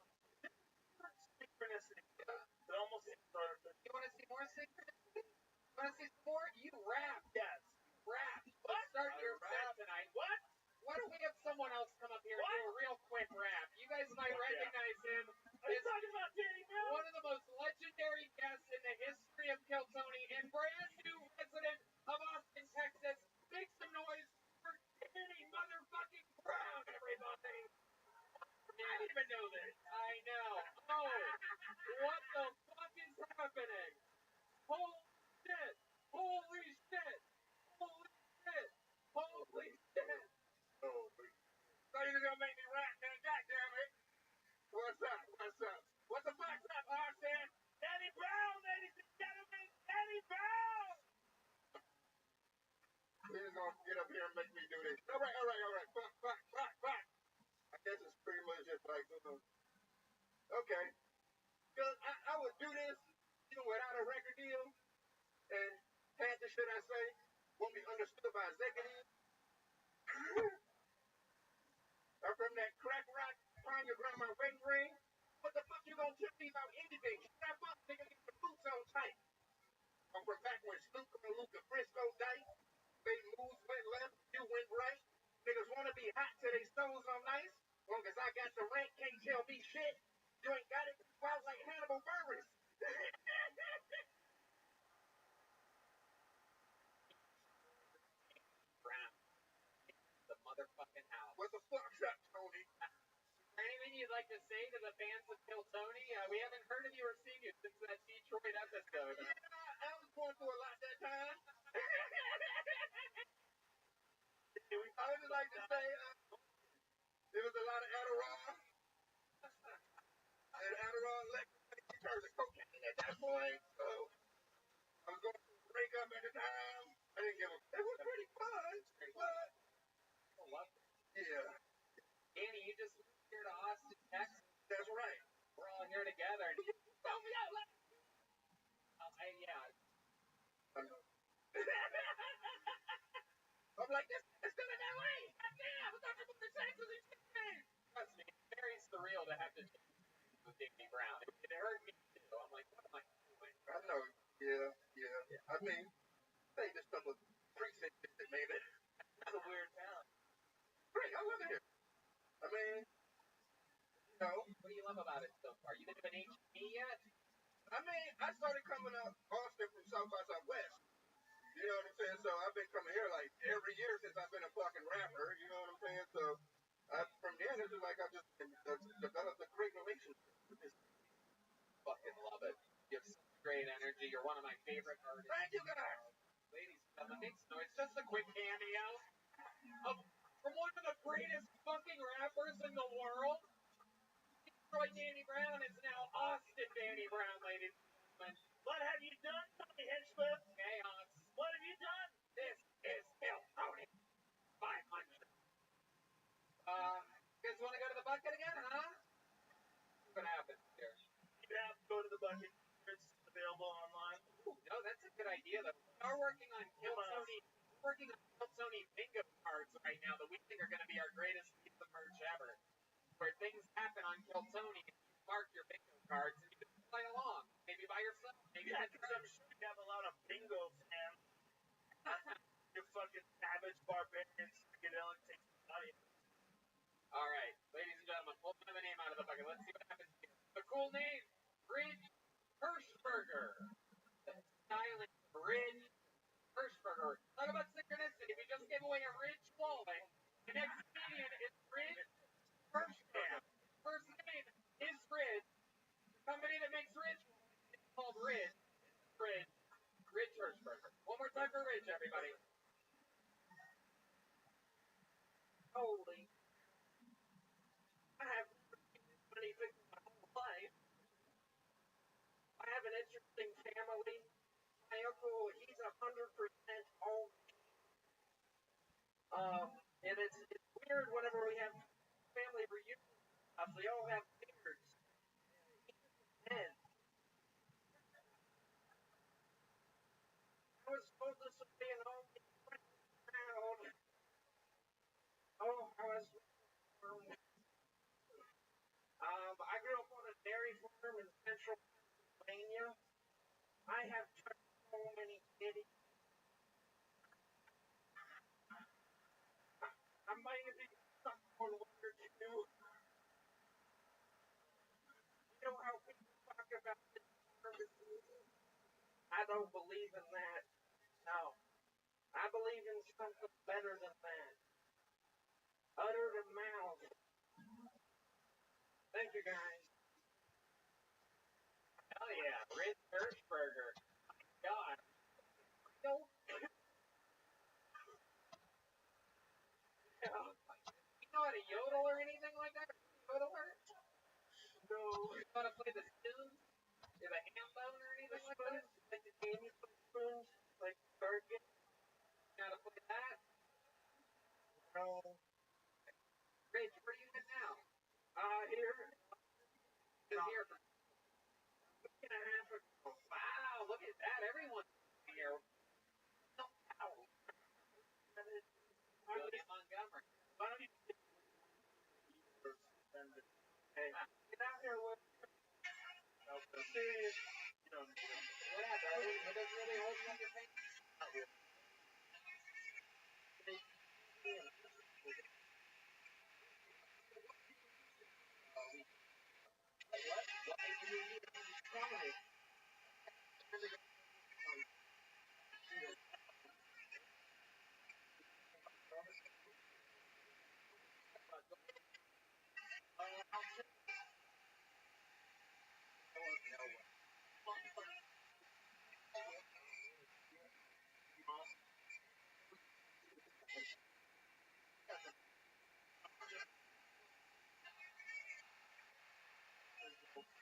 Synchronicity. It almost seems artificial. You want to see more synchronicity? You want to see some more? You rap. Yes. Rap. Let's start your set tonight. What? Why don't we have someone else come up here and do a real quick rap? You guys might recognize him. Are you talking about Danny Brown? One of the most legendary guests in the history of Kill Tony and brand new resident of Austin, Texas. Make some noise for Danny motherfucking Brown, everybody. I didn't even know this. I know. Oh, what the fuck is happening? Holy shit. Holy shit. Holy shit. Holy shit. So you're gonna make me rap, man? Goddamn it! What's up? What's up? What the fuck's up, Austin? Danny Brown, ladies and gentlemen, Danny Brown! He's gonna get up here and make me do this. All right. Fuck. I guess it's pretty much just like, okay. Because I would do this, without a record deal, and half the shit I say won't be understood by executives. I'm from that crack rock, find your grandma wedding ring. What the fuck you gonna tell me about anything? Strap up, nigga, get the boots on tight. I'm from back when Snoop and Luca Frisco died. They moves went left, you went right. Niggas wanna be hot till they stones on nice. Long as I got the rank, can't tell me shit. You ain't got it, you out like Hannibal Buress. Brown. The motherfucking house. What the fuck's up, Tony? Anything you'd like to say to the fans of Kill Tony? We haven't heard of you or seen you since that Detroit episode. Yeah, I was going through a lot that time. I would just like to say, there was a lot of Adderall. And Adderall turned to cocaine at that point. So I was going through a breakup at the time. I didn't give a. It was pretty fun, but I love it. yeah. Danny, you just to with Danny Brown. It hurt me too. I'm like, what am I doing? I know. Yeah. I mean, they just some of the precincts that made it. It's a weird town. Great, I love it here. I mean, you know, What do you love about it so far? You been to an HB yet? I mean, I started coming up Austin from South by Southwest. You know what I'm saying? So I've been coming here like every year since I've been a fucking rapper. You know what I'm saying? So from then it's just like I just developed a great relationship with this. Fucking love it. You have such great energy. You're one of my favorite artists. Thank you guys. Ladies and gentlemen, make some noise. Just a quick cameo from one of the greatest fucking rappers in the world. Detroit Danny Brown is now Austin Danny Brown, ladies and gentlemen. What have you done, Tony Hinchcliffe? Chaos. What have you done? This is Bill Tony 500. You guys want to go to the bucket again, huh? What happens here? You have to go to the bucket. It's available online. Ooh, no, that's a good idea, though. We're working on Kill Tony bingo cards right now that we think are going to be our greatest piece of merch ever. Where things happen on Kill Tony, and you mark your bingo cards, and you just play along. Maybe by yourself. Maybe Yeah, because I'm sure you have a lot of bingo fans. You fucking savage barbarians. Psychedelic takes the body. All right, ladies and gentlemen, pull another name out of the bucket. Let's see what happens here. A cool name, Ridge Hirschberger. Styling Ridge Hirschberger. Talk about synchronicity. We just gave away a Ridge clothing. The next comedian is Ridge Hirschberger. First name is Ridge. The company that makes Ridge is called Ridge. Ridge Hirschberger. One more time for Ridge, everybody. Holy. I have many things my whole life. I have an interesting family. My uncle, he's 100% old. And it's weird whenever we have family reunions. They all have beards. And I was supposed to say an only proud. Oh, I was. I grew up on a dairy farm in central Pennsylvania. I have touched so many kitties. I might have been stuck on one or two. You know how people talk about this services? I don't believe in that. No. I believe in something better than that. Utter to mouth. Thank you, guys. Hell yeah, Ridge Hirschberger. God. No. Yeah. You know how to yodel or anything like that? Yodeler? No. You know how to play the spoons? Or the ham bone or anything like that? Like the candy spoons, like Target. You know how to play that? No. Ridge, where are you at now? Here. Just here. Week and a half ago. Wow, look at that. Everyone's here. Wow. William Montgomery. Why don't you Hey, get out here with serious. you don't need it. What happened? What does really hold you up your face? Not really. What? What made you leave? Comedy.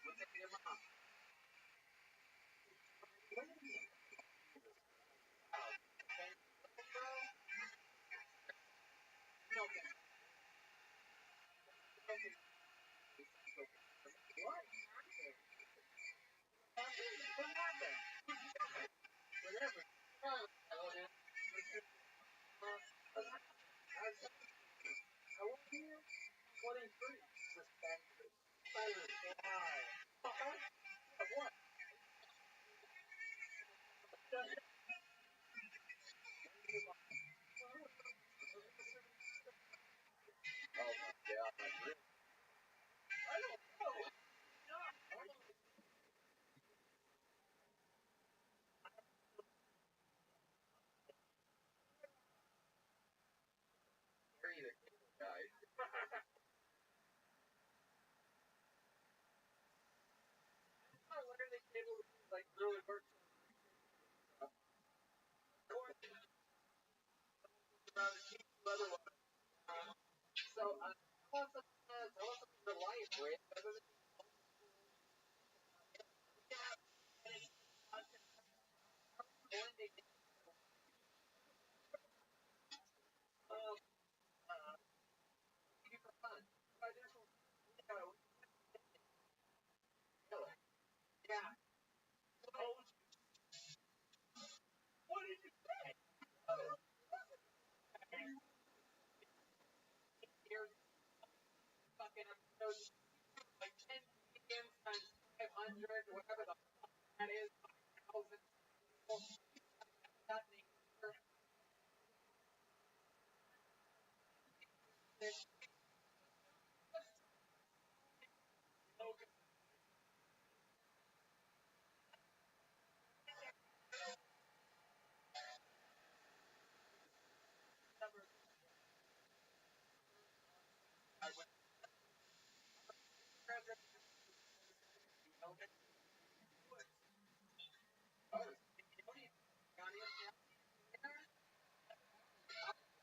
What's up with your mom? like really works on stuff. Of course, about to teach you otherwise. So, tell us about your life, Rick. Other than blending in, for fun. I just, really. Yeah. Oh, what did you say? Here's fucking episodes like 10 million times 500, whatever the fuck that is, 5,000 people. That thing.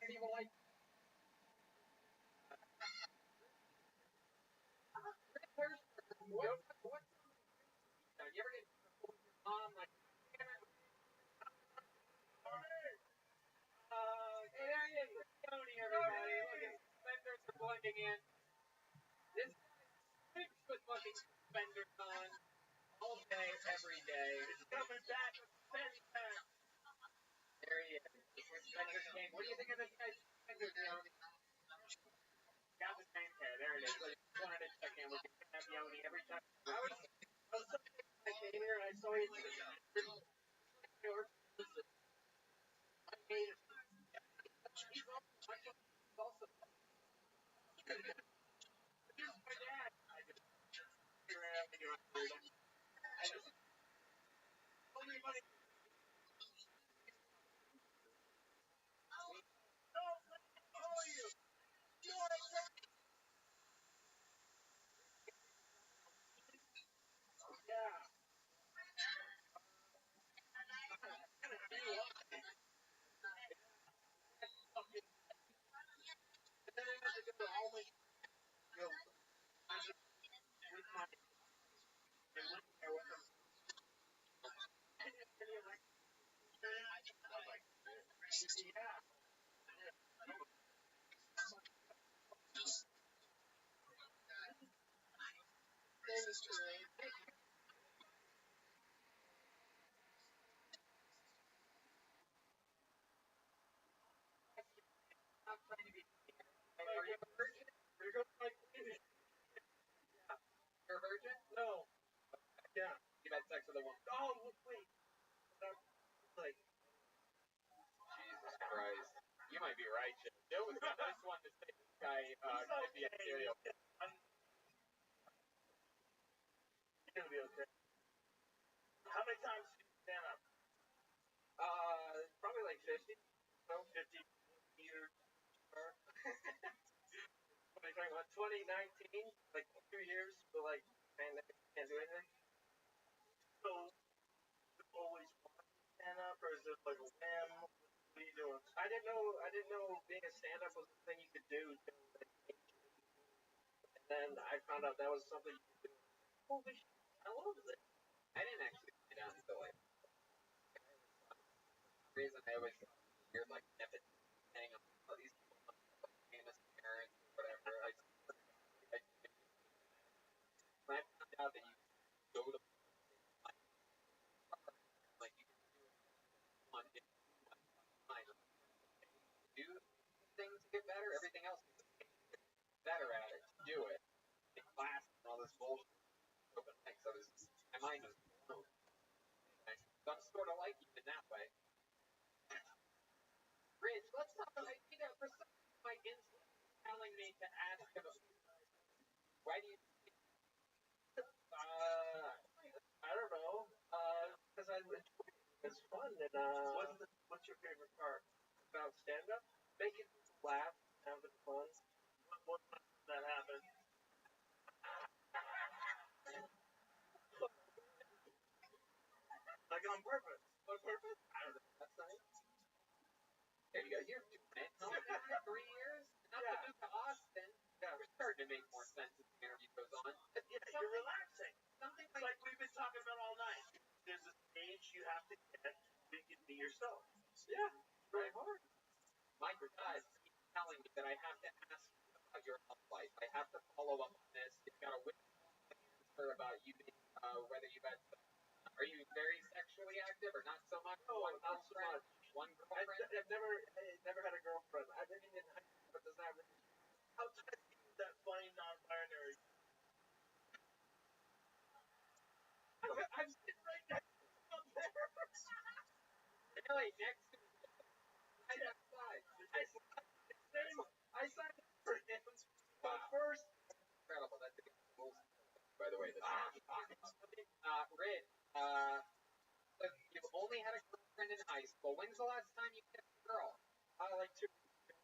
People like what's you ever get mom like hey there he is, Tony, everybody. Look at suspenders are blending in. This guy sticks with fucking suspenders on all day, every day. It's coming back. There he is. Suspenders king. What do you think of this guy's suspenders, Tony? Got the same hair. There it is. I just wanted to check in. We're gonna have Yoni every time. I was so I came here and I saw you. I hate it. He's also my dad. I just only money. Yeah. And then I had to go to all my with my and went there with him. And you're like, yeah. I'm trying to be. Are you a virgin? You're going like you're a virgin? No. Yeah. You've had sex with a woman. Oh, wait. Like, Jesus Christ. You might be right, Joe. Joe was the first one to say this guy could be a serial. He's gonna be okay. How many times did you stand up? Probably like 50. No, 50 years. 2019, like 2 years, but like, man, can't do anything. So, you always want to stand up, or is it like a whim? What are you doing? I didn't know being a stand-up was a thing you could do. And then I found out that was something you could do. Holy shit, I love it. I didn't actually sit down until like, the reason I always thought it was weird, like, hang on all these people, like, famous parents or whatever. When I found out that you go to like you can do it on time, do things to get better. Everything else is better at it. Do it. In class and all this bullshit. Open mic, so my mind was blown. So I'm sort of like you in that way. Rich, let's talk about for some my instinct telling me to ask him. Why do you? I don't know. Because I enjoy it. It's fun and What's your favorite part? about stand up, making people laugh, having fun. What that happened? Like on purpose. On purpose? I don't know. That's nice. There you go. You're doing it. 3 years? Not to move to Austin. Yeah. We're starting to make more sense as the interview goes on. Yeah, you're relaxing. Something like we've been talking about all night. There's a stage you have to get where you can be yourself. Yeah. Very hard. Mike keeps telling me that I have to ask you about your love life. I have to follow up on this. You've got a answer about you being, whether you've had. Are you very sexually active or not so much? No, One not so girlfriend? much. One girlfriend? I've never had a girlfriend. I've been in high school, but does not really. How touchy is that funny non-binary? I'm sitting right next to him up there. Really, next to right outside. I signed up for him. Wow. First. Incredible. That's against the rules, by the way. Rich, so you've only had a girlfriend in high school. When's the last time you kissed a girl? Like 2 weeks ago.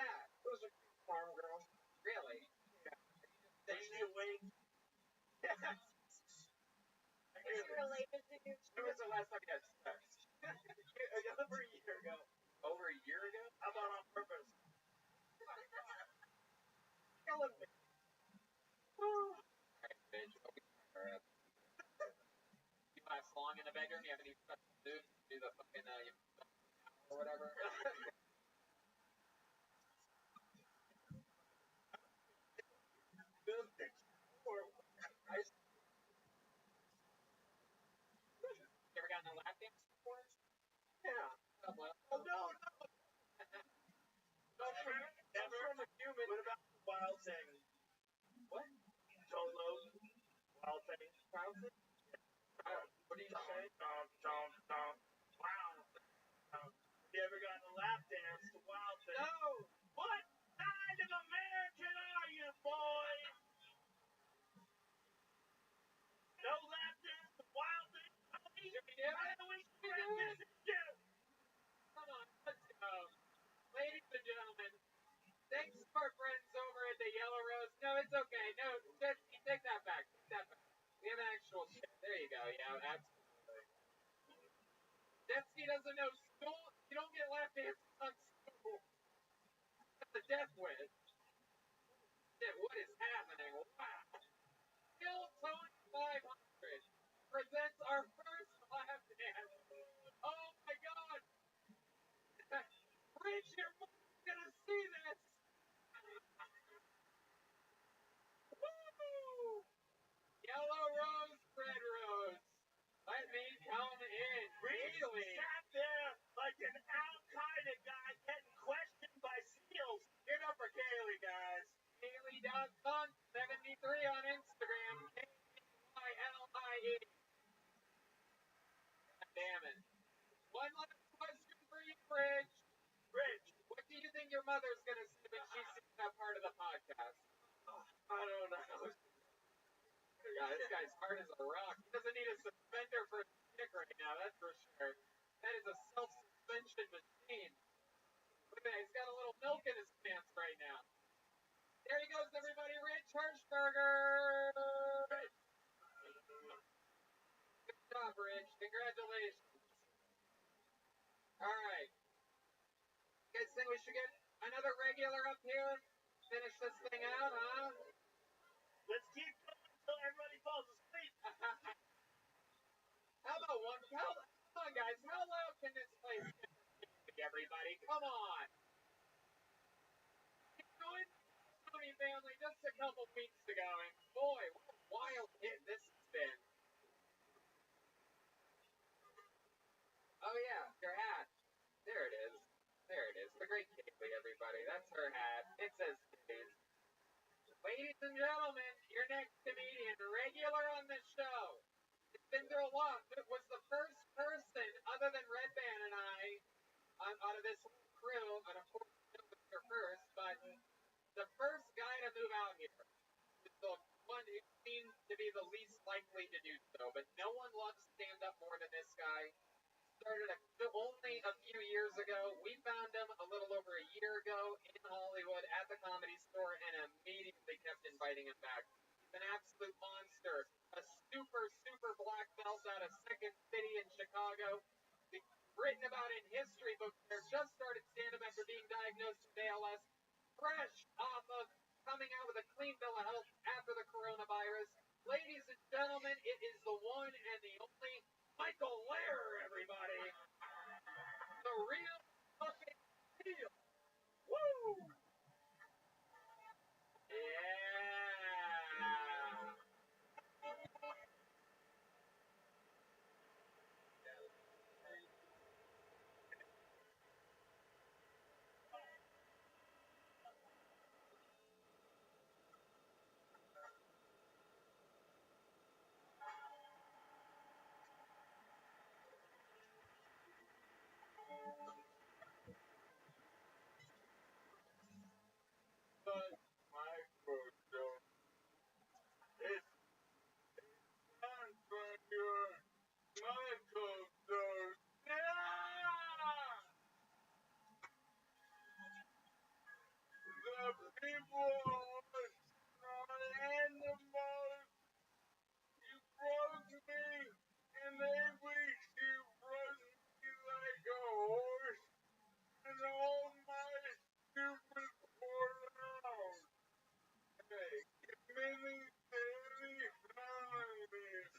Yeah. It was a farm girl. Really? Yeah. Was she awake? Yeah. Is she related to you? When was the last time you had sex? Over a year ago. Over a year ago? How about on purpose? Killing me. Alright, bitch. You last long in the bedroom? You have any special moves? Do the fucking, or whatever? You ever gotten a lap dance before? Yeah. Oh, well. Oh, no. Never from a human. What about the wild thing? What? Solos? Wild thing? Wild thing? What do you say? Wow. You ever gotten a lap dance to wild thing? No! What kind of American are you, boy? No lap dance to wild thing? Should we do it? Come on, let's go. Ladies and gentlemen, thanks to our friends over at the Yellow Rose. No, it's okay. No, take that back. Take that back. We have an actual shit. There you go. Yeah, absolutely. Detsky doesn't know school. You don't get lap dances on school. That's a death wish. Shit, what is happening? Wow. Kill Tony 500 presents our first lap dance. Oh my god. Rich, your mom's gonna see this. Woo! Yellow rose, red rose. Let me come in. Really? Sat there like an Al-Qaeda guy getting questioned by SEALs. Give it up for Kaylee, guys. Kaylee.com 73 on Instagram. Kaylie. God damn it. One last question for you, Rich. Rich, what do you think your mother's gonna say when she sees that part of the podcast? I don't know. Yeah, this guy's hard as a rock. He doesn't need a suspender for his dick right now, that's for sure. That is a self-suspension machine. Look at that, he's got a little milk in his pants right now. There he goes, everybody, Rich Hirschberger! Good job, Rich. Congratulations. Alright. You guys think we should get another regular up here? Finish this thing out, huh? Let's keep going until everybody falls asleep. How about one? Come on, guys. How loud can this place be, everybody? Come on. You joined the Tony family just a couple weeks ago, and boy, what a wild hit this has been. Oh, yeah, your hat. There it is. There it is. The great Kaylee, everybody. That's her hat. It says Kaylee. Ladies and gentlemen, your next comedian, regular on this show. It's been through a lot. It was the first person, other than Red Band and I, out of this whole crew, and of course, it was your first, but the first guy to move out here. The one who seemed to be the least likely to do so, but no one loves stand-up more than this guy. Started only a few years ago. We found him a little over a year ago in Hollywood at the Comedy Store and immediately kept inviting him back. He's an absolute monster. A super black belt out of Second City in Chicago. history books there. Just started stand-up after being diagnosed with ALS. Fresh off of coming out with a clean bill of health after the coronavirus. Ladies and gentlemen, it is the one and the only Michael Lehrer, everybody. The real fucking deal. Woo! Yeah. But microdose. It's time for your microdose. Yeah! The people are animals. You broke me in 8 weeks. You broke me like a horse. And all my stupid poor house. Hey, many daily families.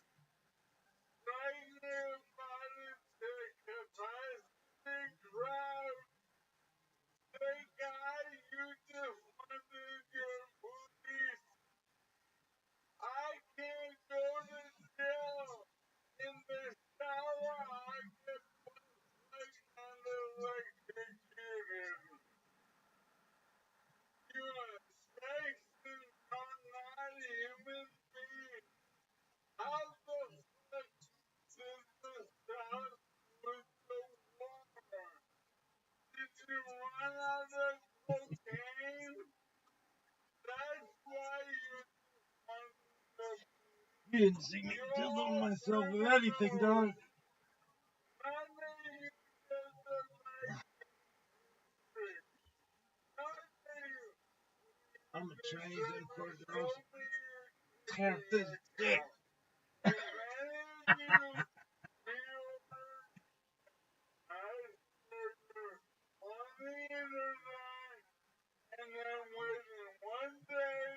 Right now, body take capacity crowd. They got you defunded your police. I can't go to jail. In the shower, I get put like on the electrocuted. You are Saxon are not human beings. How the fuck did the South lose the war? Did you run out of cocaine? That's why you defunded the You didn't see me dildo myself with anything, dog. I'm a Chinese import girl. Half this dick. And then within one day,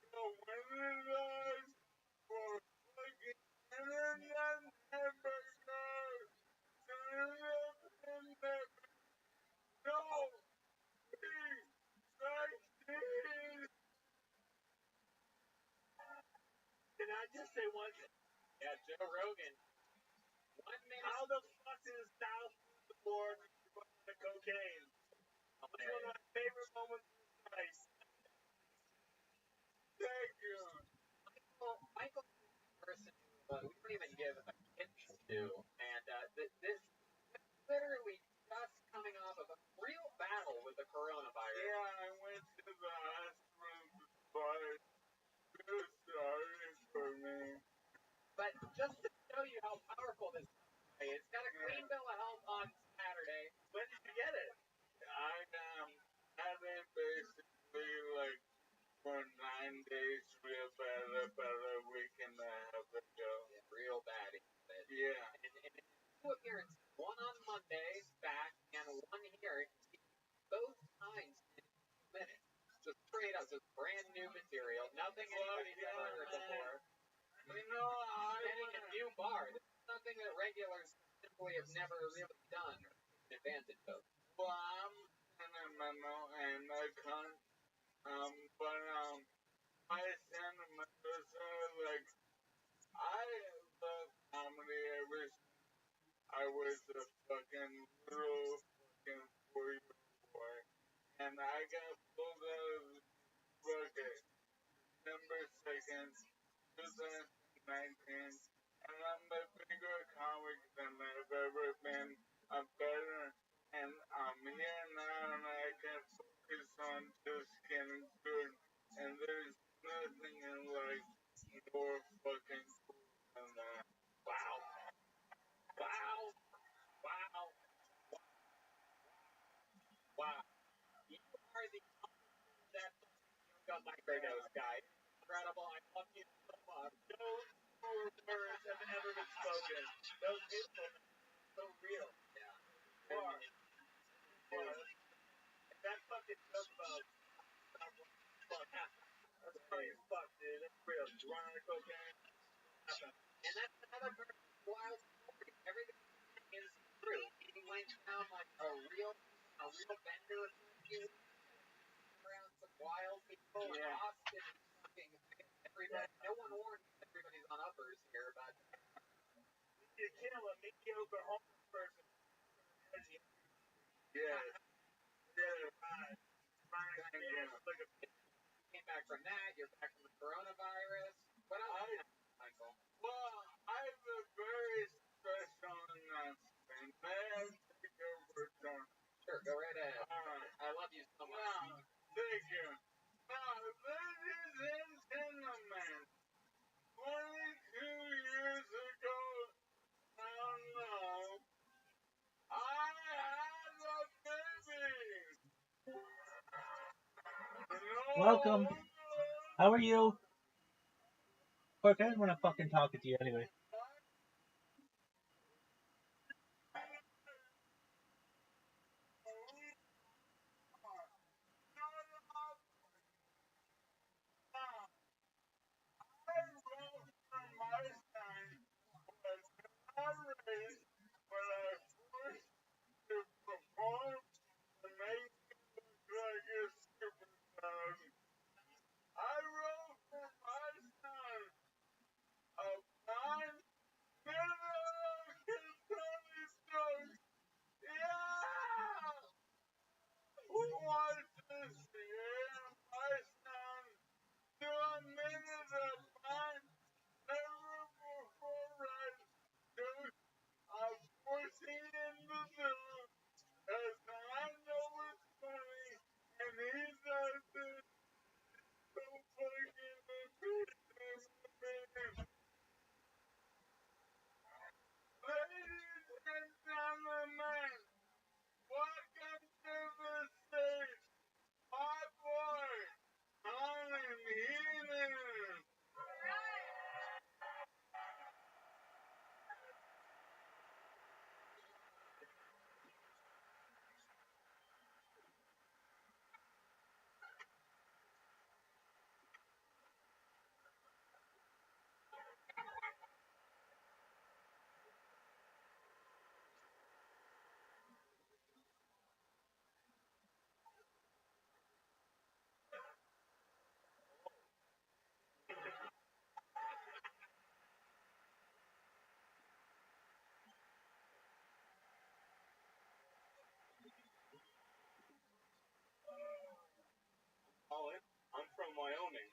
the winners for fucking internet hamburgers. No, please, vaccine. Can I just say one thing? Yeah, Joe Rogan. 1 minute. How the fuck is South the board the cocaine? That's one of my favorite moments of the night. Thank you. Michael is a person who we don't even give a hint to, and this literally just coming off of a real battle with the coronavirus. Yeah, I went to the hospital twice. Feel sorry for me. But just to show you how powerful this is, it's got a clean bill of health on Saturday. When did you get it? I had it basically like for 9 days real bad about a week and a half ago. Yeah, real bad. Yeah. And two appearances, one on Monday back and one here. Both times in 2 minutes. Just straight up, just brand new material. Nothing anybody's ever heard before. You know, Getting a new bar. This is something that regulars simply have never really done or taken advantage of. well, I'm sentimental and I can't, but, my sentimentals are like, I love comedy ever since I was a fucking little fucking 4-year-old boy. And I got pulled out of the bucket December 2nd, 2019. And I'm a bigger comic than I've ever been. I'm better. And I'm here now and I can focus on just getting good. And there's nothing in life more fucking cool than that. Wow. Wow. Wow. Wow. You are the that got microdose guy. Incredible. I love you so much. No truer words have ever been spoken. Those beautiful, so real. Yeah. real bender around some wild people in Austin and fucking everybody. No one warned everybody's on uppers here, but You kill a mediocre homeless person. Yeah. came back from that. You're back from the coronavirus. What else, Michael? Well, I have a very special announcement. May I take over, John? Sure, go right ahead. I love you so much. Now, thank you. Now, ladies and gentlemen, 22 years ago, now, I had a baby. Welcome. How are you? Of course, I didn't want to fucking talk to you anyway. I'm from Wyoming,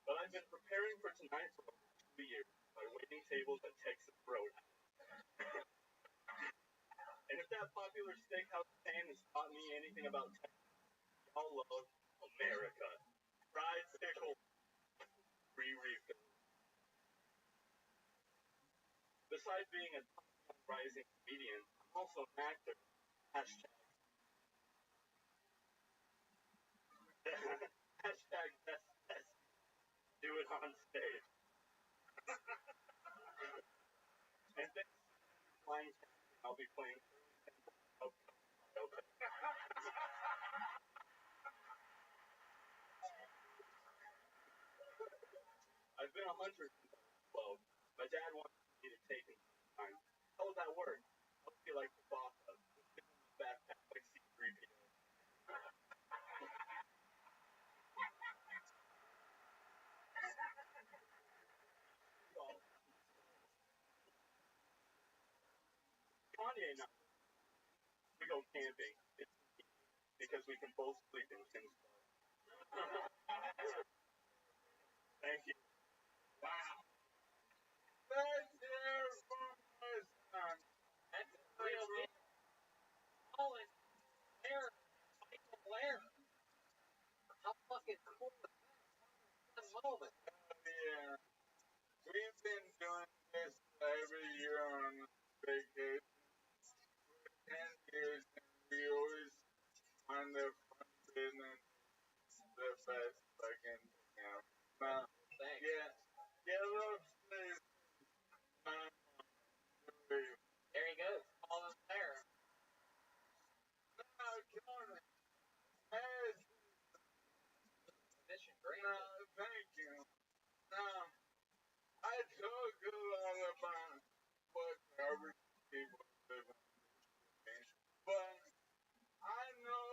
but I've been preparing for tonight for over 2 years by waiting tables at Texas Roadhouse. And if that popular steakhouse chain has taught me anything about Texas, y'all love America. Fried pickle, free refill. Besides being a top rising comedian, I'm also an actor. Hashtag. Hashtag best best. Do it on stage. And thanks to flying I'll be playing. I've been a hunter since I was 12. My dad wanted me to take him sometime. How would that work? I would be like the boss of backpack like C3PO. Kanye and I, we go camping. It's because we can both sleep in Tim's car. Thank you. Wow. Let's hear from my son. That's a real deal. Colin Blair, Michael Blair. How fucking cool is that? Moment. Yeah. We've been doing this every year on vacation for 10 years, and we always find the fun business the best fucking thing out. Now, Thanks. yellow sleeves, blue. There he goes. Colin Blair. Now, Tony, as Mission great. thank you. Now, I talk a lot about what average people live on, but I know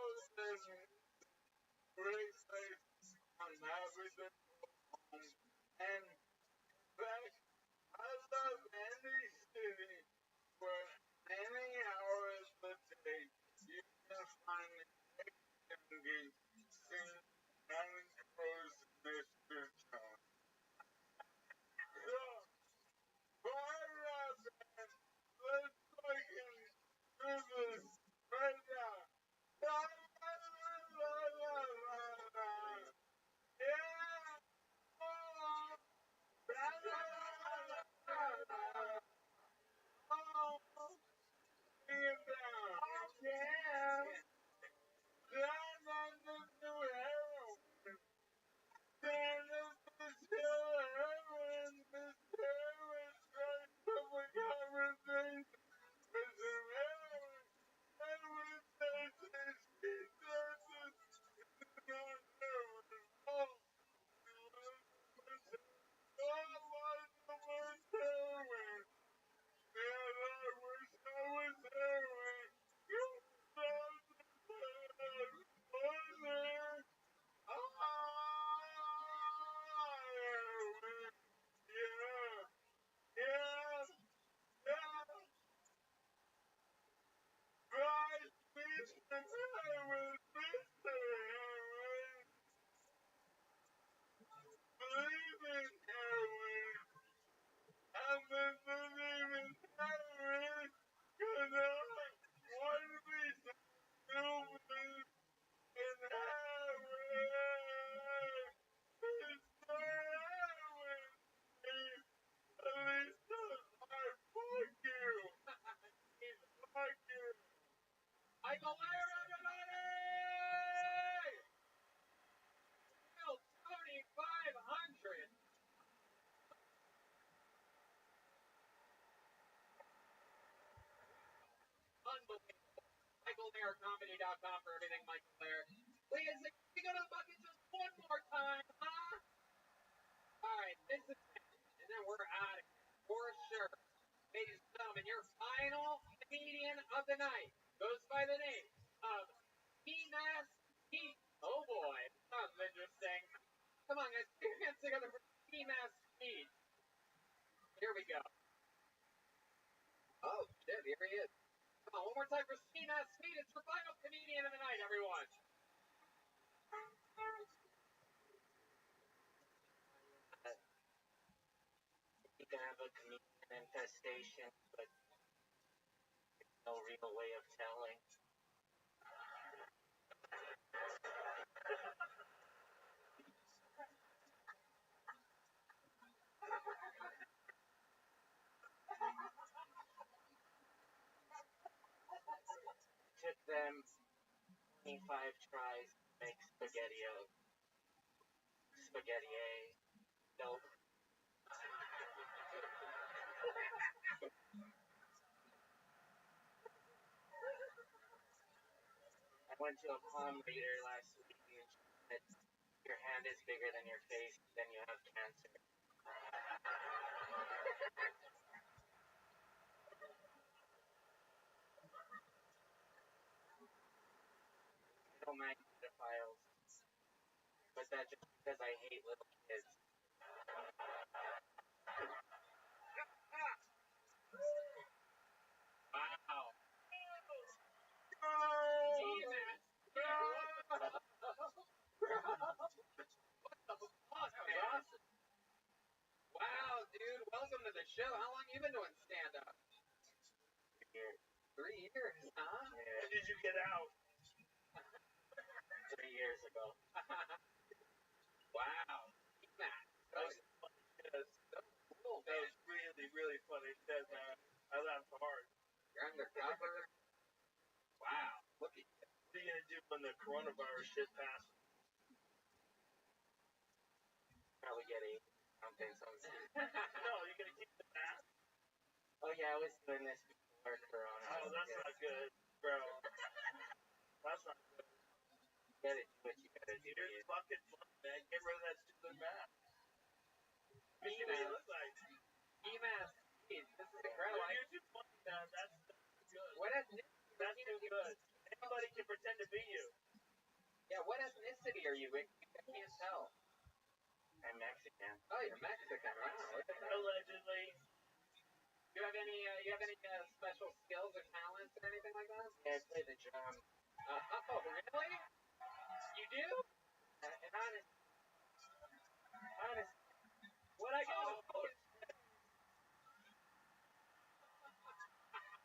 unbelievable. MichaelLairComedy.com for everything Michael Lair. Please, we go to the bucket just one more time, huh? Alright, this is it. And then we're out of here. For sure. Ladies and gentlemen, your final comedian of the night goes by the name of P-Mass Pete. Oh boy, sounds interesting. Come on, guys, put your hands together for P-Mass Pete. Here we go. Oh, shit, here he is. Come on, one more time for P-Mass Pete. It's your final comedian of the night, everyone. You can have a comedian infestation, but no real way of telling. Took them 25 tries to make spaghetti-o. Spaghetti-a. Nope. I went to a palm reader last week and she said, your hand is bigger than your face, then you have cancer. I don't mind pedophiles, but that's just because I hate little kids. Wow. Wow, dude, welcome to the show. How long you been doing stand-up? 3 years, huh? When did you get out? 3 years ago. Wow. Matt, That was funny shit. so cool, That man. was really, really funny shit, man. I laughed hard. You're undercover. Wow. Look at you. What are you gonna do when the coronavirus shit passes? Probably get something. No, you're gonna keep the mask? Oh yeah, I was doing this before Corona. Oh, that's not good, bro. That's not good. You gotta do what you gotta do. You're fucking fun, man. Get rid of that stupid mask. Let me see what you look like. E-Mass, this is incredible. You're too funny, man. That's good. What ethnicity? That's too good. Anybody can pretend to be you. Yeah, what ethnicity are you? I can't tell. I'm Mexican. Oh, you're Mexican. Wow. Look at that. Allegedly. You have any special skills or talents or anything like that? Yeah, I play the drums. Oh, really? You do? And honest, What I got?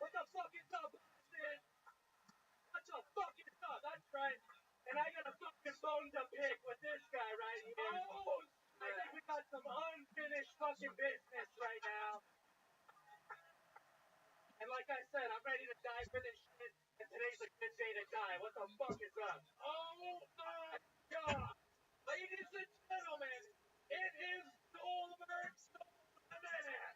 What the fuck is up, Boston? What the fuck is up? That's right. And I got a fucking bone to pick with this guy right here. Oh, I think we got some unfinished fucking business right now. And like I said, I'm ready to die for this shit. And today's a good day to die. What the fuck is up? Oh my god! Ladies and gentlemen, it is Goldberg Solomon,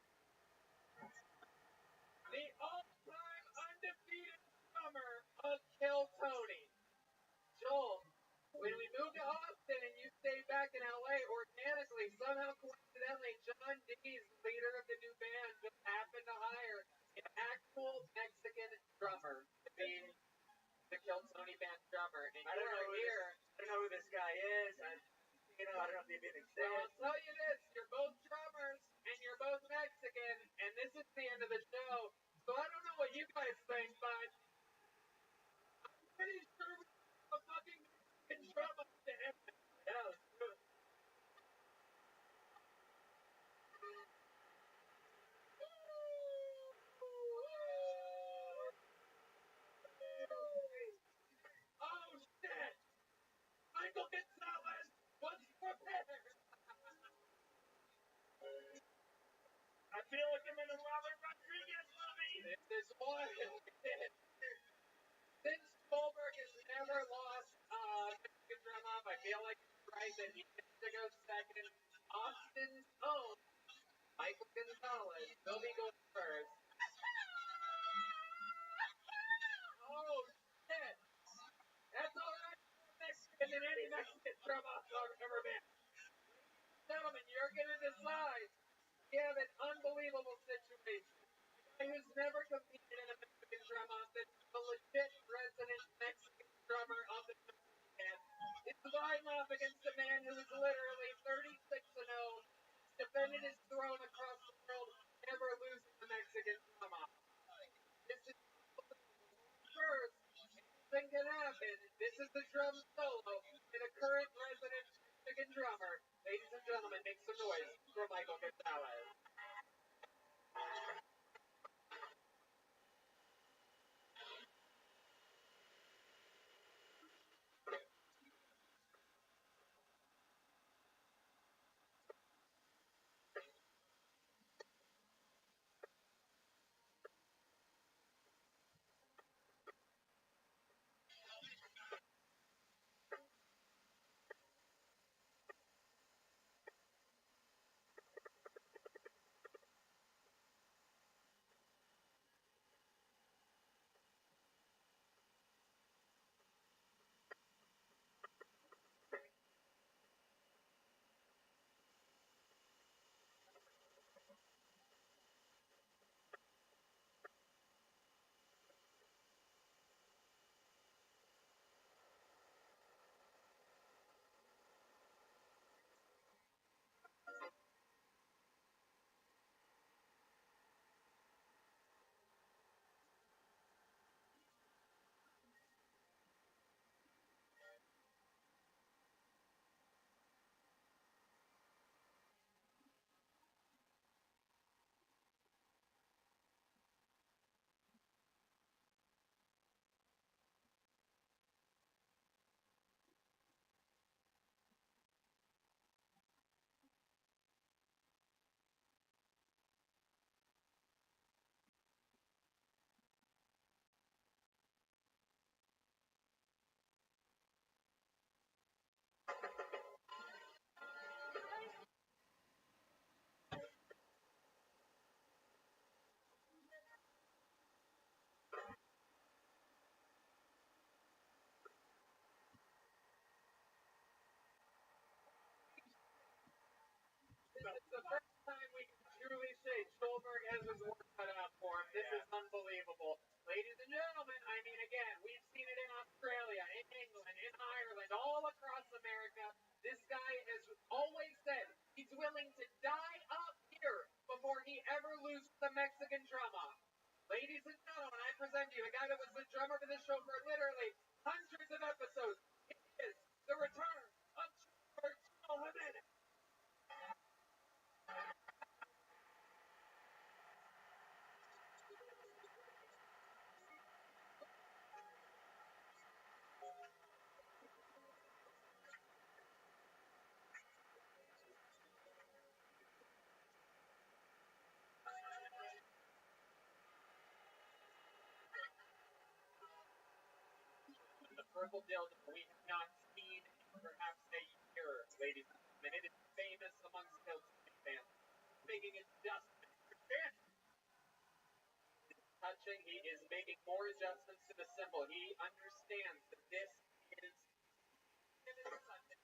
the all-time undefeated drummer of Kill Tony. Joel, when we moved to Austin and you stayed back in LA, organically, somehow coincidentally, John D's leader of the new band just happened to hire an actual Mexican drummer to be the Kill Tony band drummer. And I don't know who this guy is. I don't know if he even Well, I'll exists. tell you this, you're both drummers, and you're both Mexican, and this is the end of the show, so I don't know what you guys think, but I'm pretty sure we have a fucking Mexican drummer to end. Yeah, let's do it. Oh, shit! Michael Gonzalez was prepared! I feel like I'm in a Robert Rodriguez movie. This is one. Since Goldberg has never lost Mexican drum off, I feel like it's right that he gets to go second. Austin's own Michael Gonzalez will be going first. drum offs I've ever been. Gentlemen, you're going to decide. We have an unbelievable situation. A guy who's never competed in a Mexican drum off, that's a legit resident Mexican drummer of the band, is lining off against a man who is literally 36-0, defended his throne across the world, never losing a Mexican drum off. This is first. Anything can happen. This is the drum solo and a current resident Mexican drummer. Ladies and gentlemen, make some noise for Michael Gonzalez. It's the first time we can truly say Stolberg has his work cut out for him. This is unbelievable. Ladies and gentlemen, I mean, again, we've seen it in Australia, in England, in Ireland, all across America. This guy has always said he's willing to die up here before he ever loses the Mexican drum off. Ladies and gentlemen, I present you the guy that was the drummer for this show for literally hundreds of episodes. It is the return of Stolberg Jimenez. The purple dildo we have not seen in perhaps a year, ladies and gentlemen. It is famous amongst Hilltop fans, making adjustments. Touching, he is making more adjustments to the symbol. He understands that this is Sunday.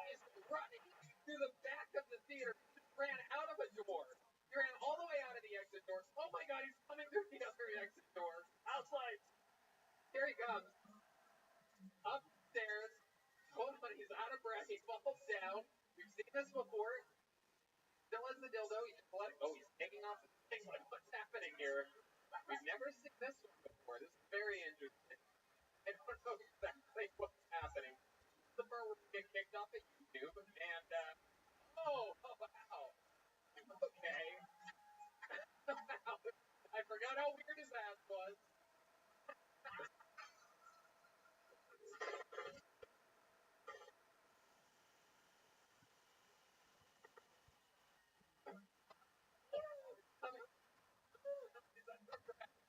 He's running through the back of the theater. He ran out of a door. He ran all the way out of the exit doors. Oh my God, he's coming through the other exit door. house lights. Here he comes. Upstairs. Hold on, he's out of breath. He falls down. We've seen this before. Still has the dildo. He just let it go. He's taking off his thing. Like, what's happening here? We've never seen this one before. This is very interesting. I don't know exactly what's happening. The part where we get kicked off at YouTube, and, oh, wow. Okay. I forgot how weird his ass was.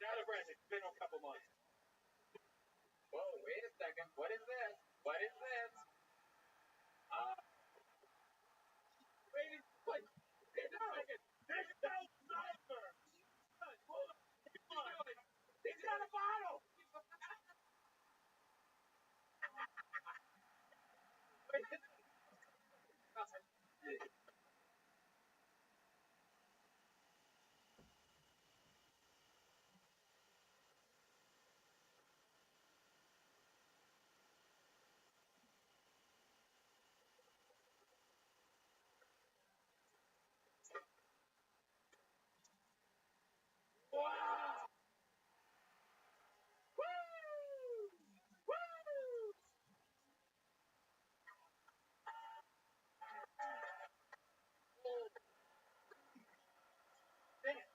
Out of breath. It's been a couple months. Whoa, wait a second. What is this? What is this? Wait a second. Wait a second. This guy's sniper. Hold on. Come on. He's got a bottle. Wait a second. Wow. Woo! Woo! Oh, man.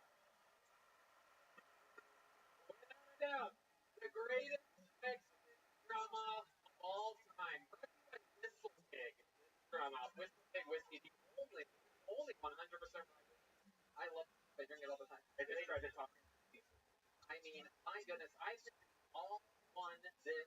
Without a doubt, the greatest Mexican drama of all time. Whistle Pig drama. Whistle Pig whiskey. The only 100% I love it. I drink it all the time. I just tried to talk. I mean, my goodness, I think all won this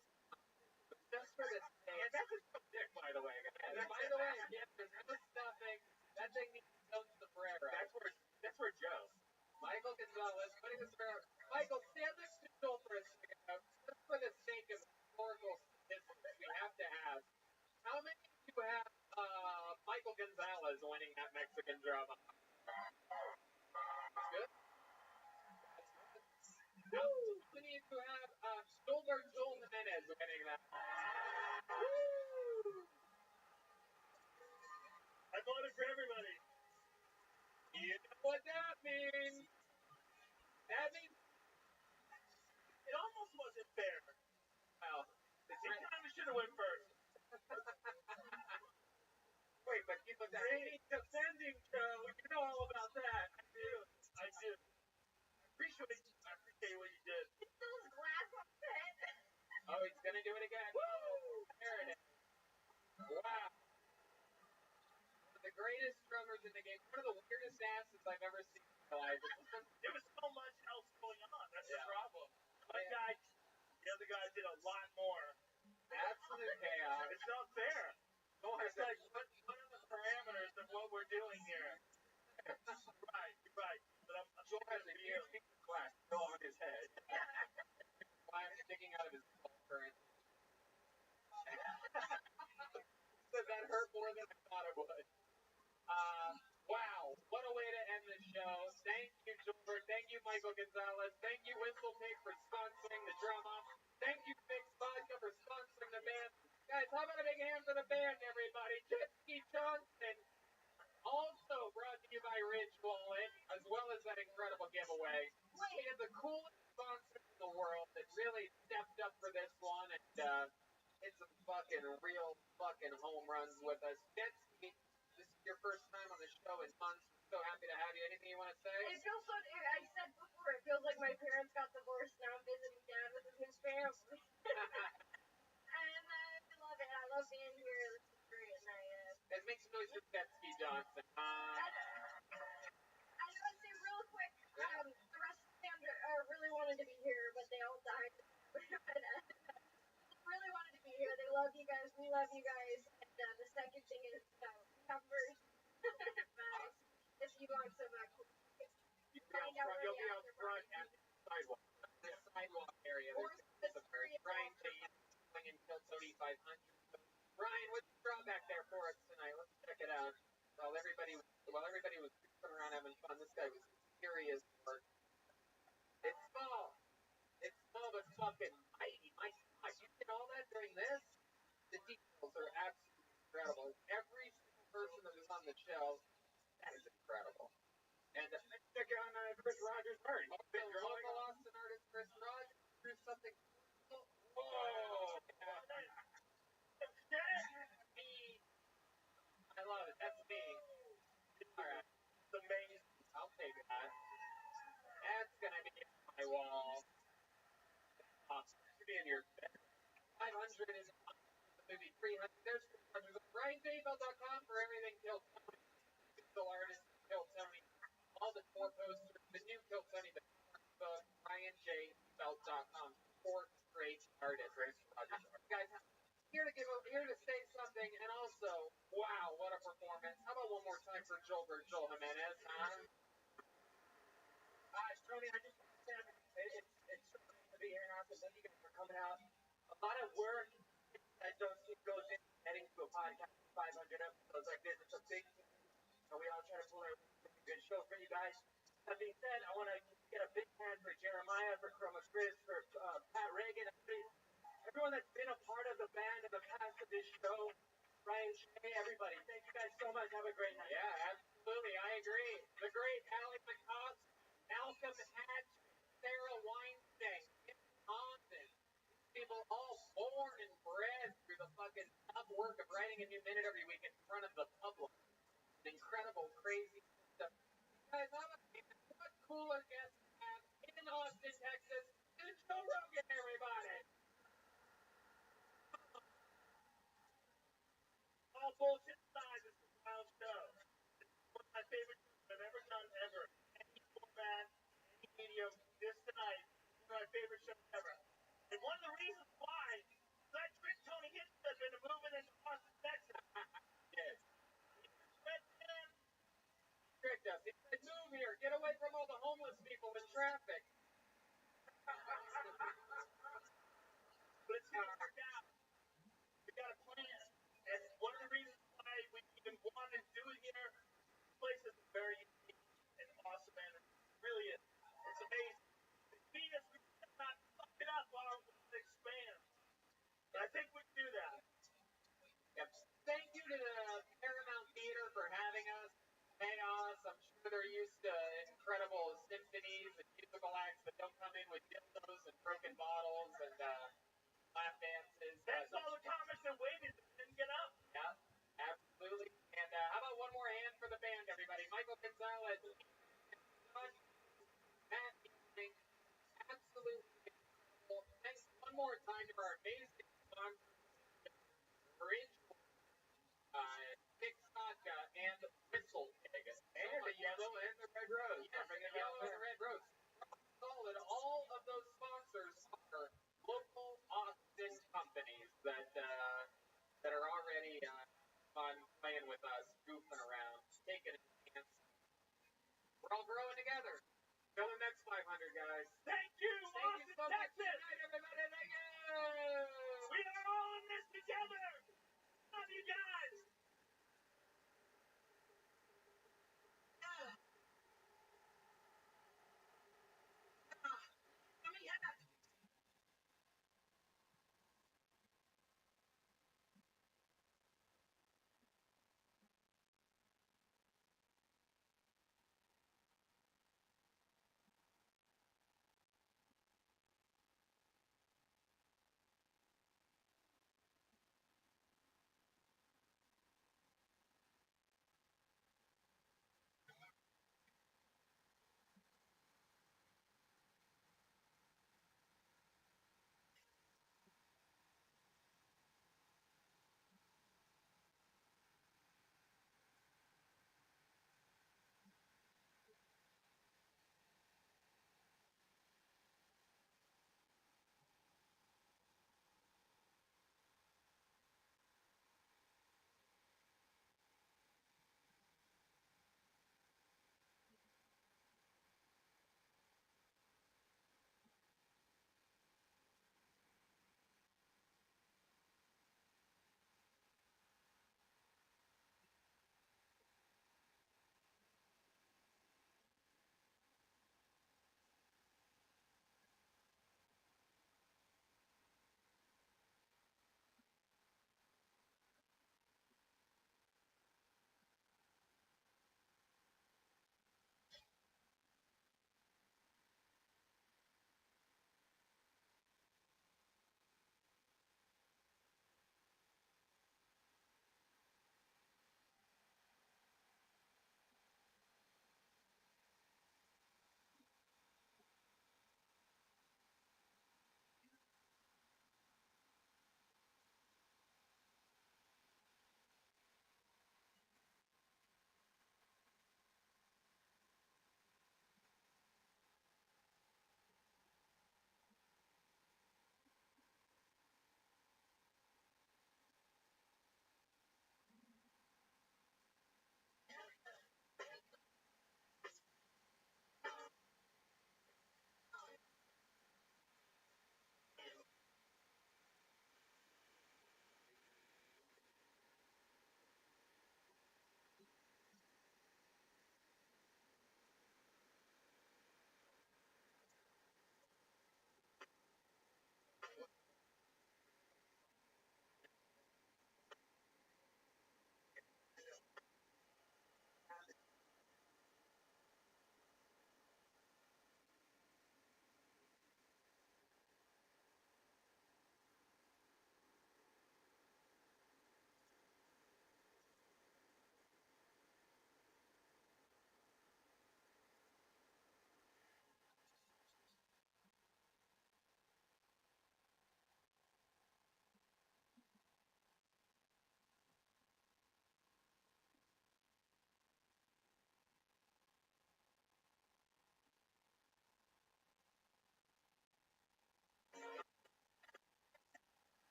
just for this thing. And that's a dick, by the way. And by the way, yeah, there's no stuffing. That thing needs to go to the Ferrera. That's where Joe. Michael Gonzalez putting this Ferrera. Michael, stand next to Joel for a second. Just for the sake of historical statistics, we have to ask, how many of you have Michael Gonzalez winning that Mexican drama? That's good. How many of you have Joel Jimenez winning that? Woo! I voted for everybody. You know what that means? That means It almost wasn't fair. well, He kind of should have went first. wait, but you look at Rating defending Joe. You know all about that. I do. I appreciate what you did. Those glass on the head. oh, he's gonna do it again. Woo! There it is. Wow. One of the greatest drummers in the game. One of the weirdest asses I've ever seen in my life. There was so much else going on. That's the Yeah. problem. The other guy did a lot more. Absolute chaos. It's not fair. Oh, It's like, what are the parameters of what we're doing here? You're right. But I'm Joel has a huge piece of glass still on his head. Glass sticking out of his skull currently. So that hurt more than I thought it would. Wow, what a way to end the show. Thank you, George. Thank you, Michael Gonzalez. Thank you, Whistle Pig, for sponsoring the drama. Thank you, Fix Vodka, for sponsoring the band. Guys, how about a big hand for the band, everybody? Jesse Johnson. Also brought to you by Ridge Wallet, as well as that incredible giveaway. We had the coolest sponsors in the world that really stepped up for this one and hit some fucking real fucking home runs with us. Jesse, this is your first time on the show in months. We're so happy to have you. Anything you want to say? It feels so. I said before, it feels like my parents got divorced. Now I'm visiting dad with his family. And I love it. I love being here. This is great. And It makes noise for Jesse Johnson. I just want to say real quick, the rest of the band really wanted to be here, but they all died. Really wanted to be here. They love you guys. We love you guys. And the second thing is covers. If you want some You'll be out front at the sidewalk. The sidewalk area. There's some Brian J. until 3500. Brian, what's the draw back there for us tonight? Let's check it out. While everybody was sitting around having fun, this guy was serious work. It's small. It's small. fucking mighty. My God, you did all that during this? The details are absolutely incredible. Every single person that was on the show, that is incredible. And check out Chris Rogers' art. local Austin artist Chris Rogers drew something cool. Whoa! I love it. That's me. All right. It's amazing. I'll take that. That's gonna be on my wall. Awesome. Should be in your 500 is the movie 300. There's 300. BrianJBell.com for everything Kill Tony. Digital artist Kill Tony. All the tour posters. The new Kill Tony. The book. BrianJBell.com. Support great artists. Chris Rogers. Guys, here to say something, and also, wow, what a performance! How about one more time for Joel Jimenez, huh? Tony, I just want to say it's so great to be here in Austin. Thank you guys for coming out. A lot of work that goes into getting to a podcast with 500 episodes like this. It's a big thing, and we all try to pull our weight to make a good show for you guys. That being said, I want to get a big hand for Jeremiah, for Chroma Chris, for Pat Reagan, everyone that's been a part of the band in the past of this show. Ryan, Shay, everybody. Thank you guys so much. Have a great night. Yeah, absolutely. I agree. The great Allie McCobb, Malcolm Hatch, Sarah Weinstein, Kim Condon. People all born and bred through the fucking tough work of writing a new minute every week in front of the public. An incredible, crazy stuff. Guys, what cooler guests to have in Austin, Texas, than Joe Rogan, everybody? All bullshit aside, this is a wild show. One of my favorite shows I've ever done ever. Any format, any medium, this tonight, one of my favorite shows ever. And one of the reasons why is I tricked Tony Hinchcliffe into moving into Austin, Texas. Yes. Red man, Tricked us. He said, move here. Get away from all the homeless people in traffic. but it's gonna work out. We got a plan. And one of the reasons why we even want to do it here, this place is very unique and awesome, and it really is. It's amazing. The key is we cannot fuck it up while it expands. And I think we can do that. Yep. Thank you to the Paramount Theater for having us. Chaos. I'm sure they're used to incredible symphonies and musical acts that don't come in with dildos and broken bottles and lap dances. Thanks to all the comics that waited and didn't get up. Yeah, absolutely. And how about one more hand for the band, everybody? Michael Gonzalez, Matt Ealing, absolutely incredible. Thanks one more time to our amazing sponsors, Bridgewater, Nick Vodka, and Whistle Pig. And the yellow and the red rose. Yes, the yellow and the red rose. Solid. All of those sponsors are local Austin companies that are already on playing with us, goofing around, taking a chance. We're all growing together. Till the next 500, guys. Thank you, Thank you Austin, so much. Texas. Good night, everybody. Thank you. We are all in this together. Love you guys.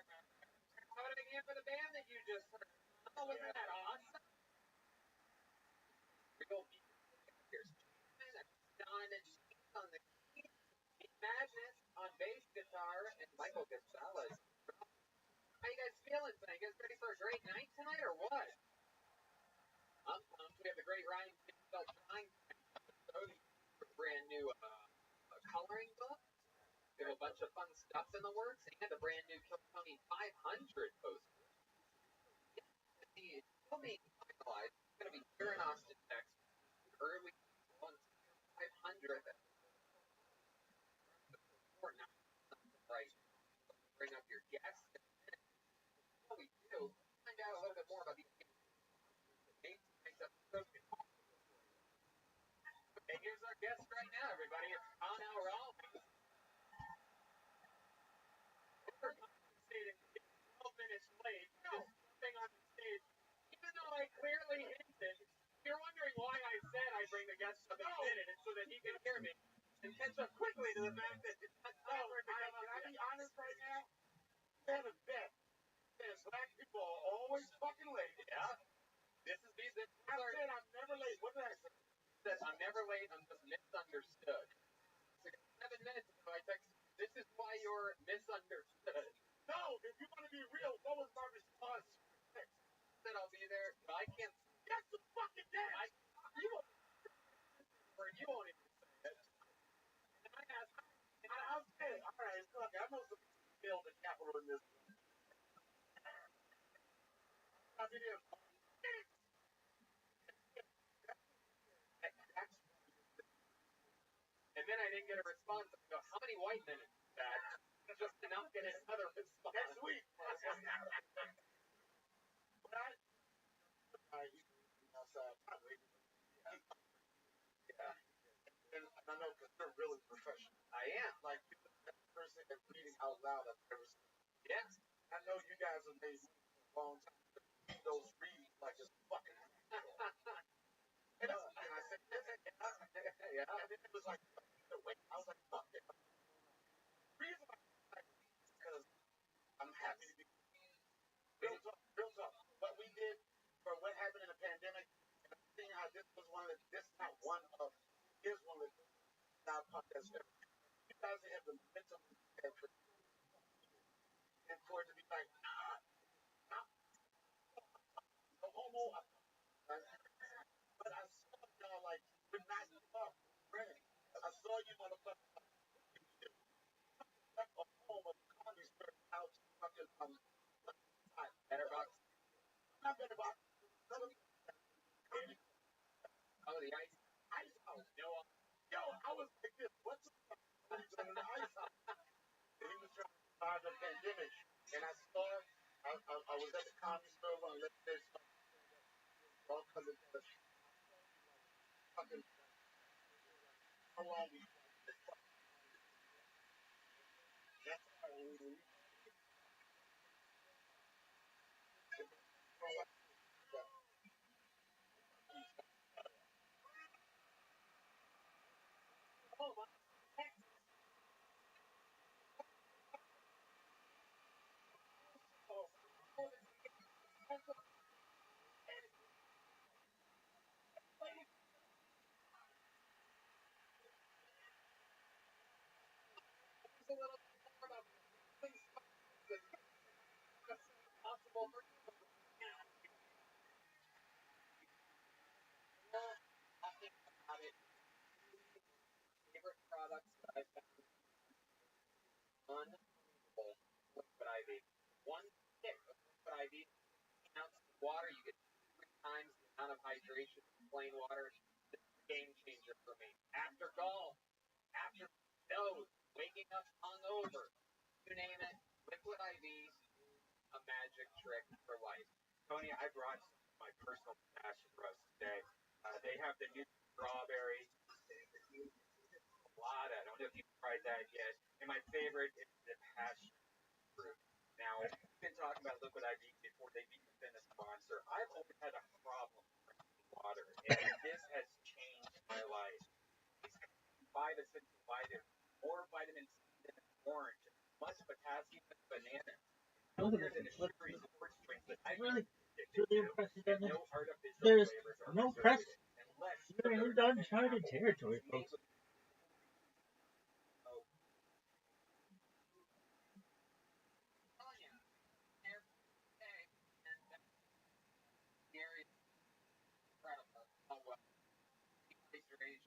How did I get for the band that you just heard? Oh, wasn't that awesome? Real music. Here's Jason and Don and Shane on the keys, Pete Madness on bass guitar, and Michael Gonzalez. How you guys feeling tonight? You guys ready for a great night tonight, or what? I'm pumped. We have the great Ryan Bell drawing brand new coloring book. We have a bunch of fun stuff in the works, and a brand new Kill Tony 500 poster. Still being finalized. It's going to be here in Austin, Texas. Early on 500th. Right. Bring up your guests. What we do, find out a little bit more about these games. Okay, here's our guest right now, everybody. It's Con Alral. We're compensating 12 minutes late. Just jumping on the stage. Even though I clearly hinted, you're wondering why I said I bring the guest up in a minute, and so that he can hear me and catch up quickly to the fact that it's not time for it to come up. Can I be honest right now? I have a bet that black people are always fucking late. Yeah. This is I said I'm never late. What did I say? Said I'm never late. I'm just misunderstood. So 7 minutes ago, I texted, this is why you're misunderstood. No, if you want to be real, what was my response? Said I'll be there, but I can't. That's the fucking day. You won't even say it. And I asked, I'll say it. All right, look, I know some people build the capital in this. I mean, and then I didn't get a response. I go, how many white minutes is that? Just to not get another response. Next week. But outside. Yeah. And I know because they're really professional. I am. Like, the best person at reading out loud I've ever seen. Yes. I know you guys have made a long time to read those readings like it's fucking. And I said, yeah. And then it was like, wait. I was like, fuck it. The reason I like is because I'm happy to be real talk. What we did for what happened in the pandemic, and I'm seeing how this was one of this not one of is one of the podcasts ever. You guys have the mental and for it to be like, no homo. But I saw y'all like, you're not up, friend. I saw you motherfuckers like a home of comedy spirit out fucking better box. Not better box. Oh, the ice. Ice house. Yo, I was like this. What's the ice house? And he was trying to survive the pandemic. And I saw, I was at the comedy store when I left there. All coming to the fucking. How long we that's how we a little more about things possible for talking about it. Favorite products that I've found unbelievable liquid IV. One stick of liquid IV, ounce of water, you get 3 times the amount of hydration from plain water. This is a game changer for me. After golf, after nose, waking up hungover, you name it, liquid IV, a magic trick for life. Tony, I brought some of my personal passion for us today. They have the new strawberry colada. I don't know if you've tried that yet. And my favorite is the passion fruit. Now, we've been talking about liquid IV before they've even been a sponsor. I've always had a problem drinking water, and this has changed my life. It's 5 essential vitamins, more vitamin C than an orange, much potassium than bananas. Look at healthier than this. a sugary sports drink that I Really, addicted really to. unprecedented. No artificial There's flavors or no press. preservatives and less You're sugar into and uncharted apple territory, is made folks. with telling you, every day, and Gary, incredible. Oh well, hydration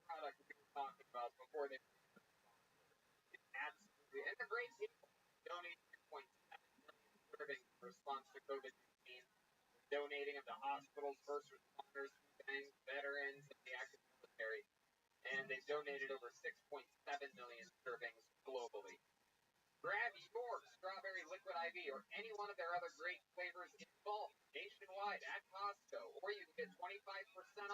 product we were talking about before they absolutely, and they're great people. Donate 3.7 million servings in response to COVID-19. Donating them to hospitals, first responders, food banks, veterans, and the active military. And they've donated over 6.7 million servings globally. Grab your strawberry liquid IV or any one of their other great flavors in bulk nationwide at Costco, or you can get 25%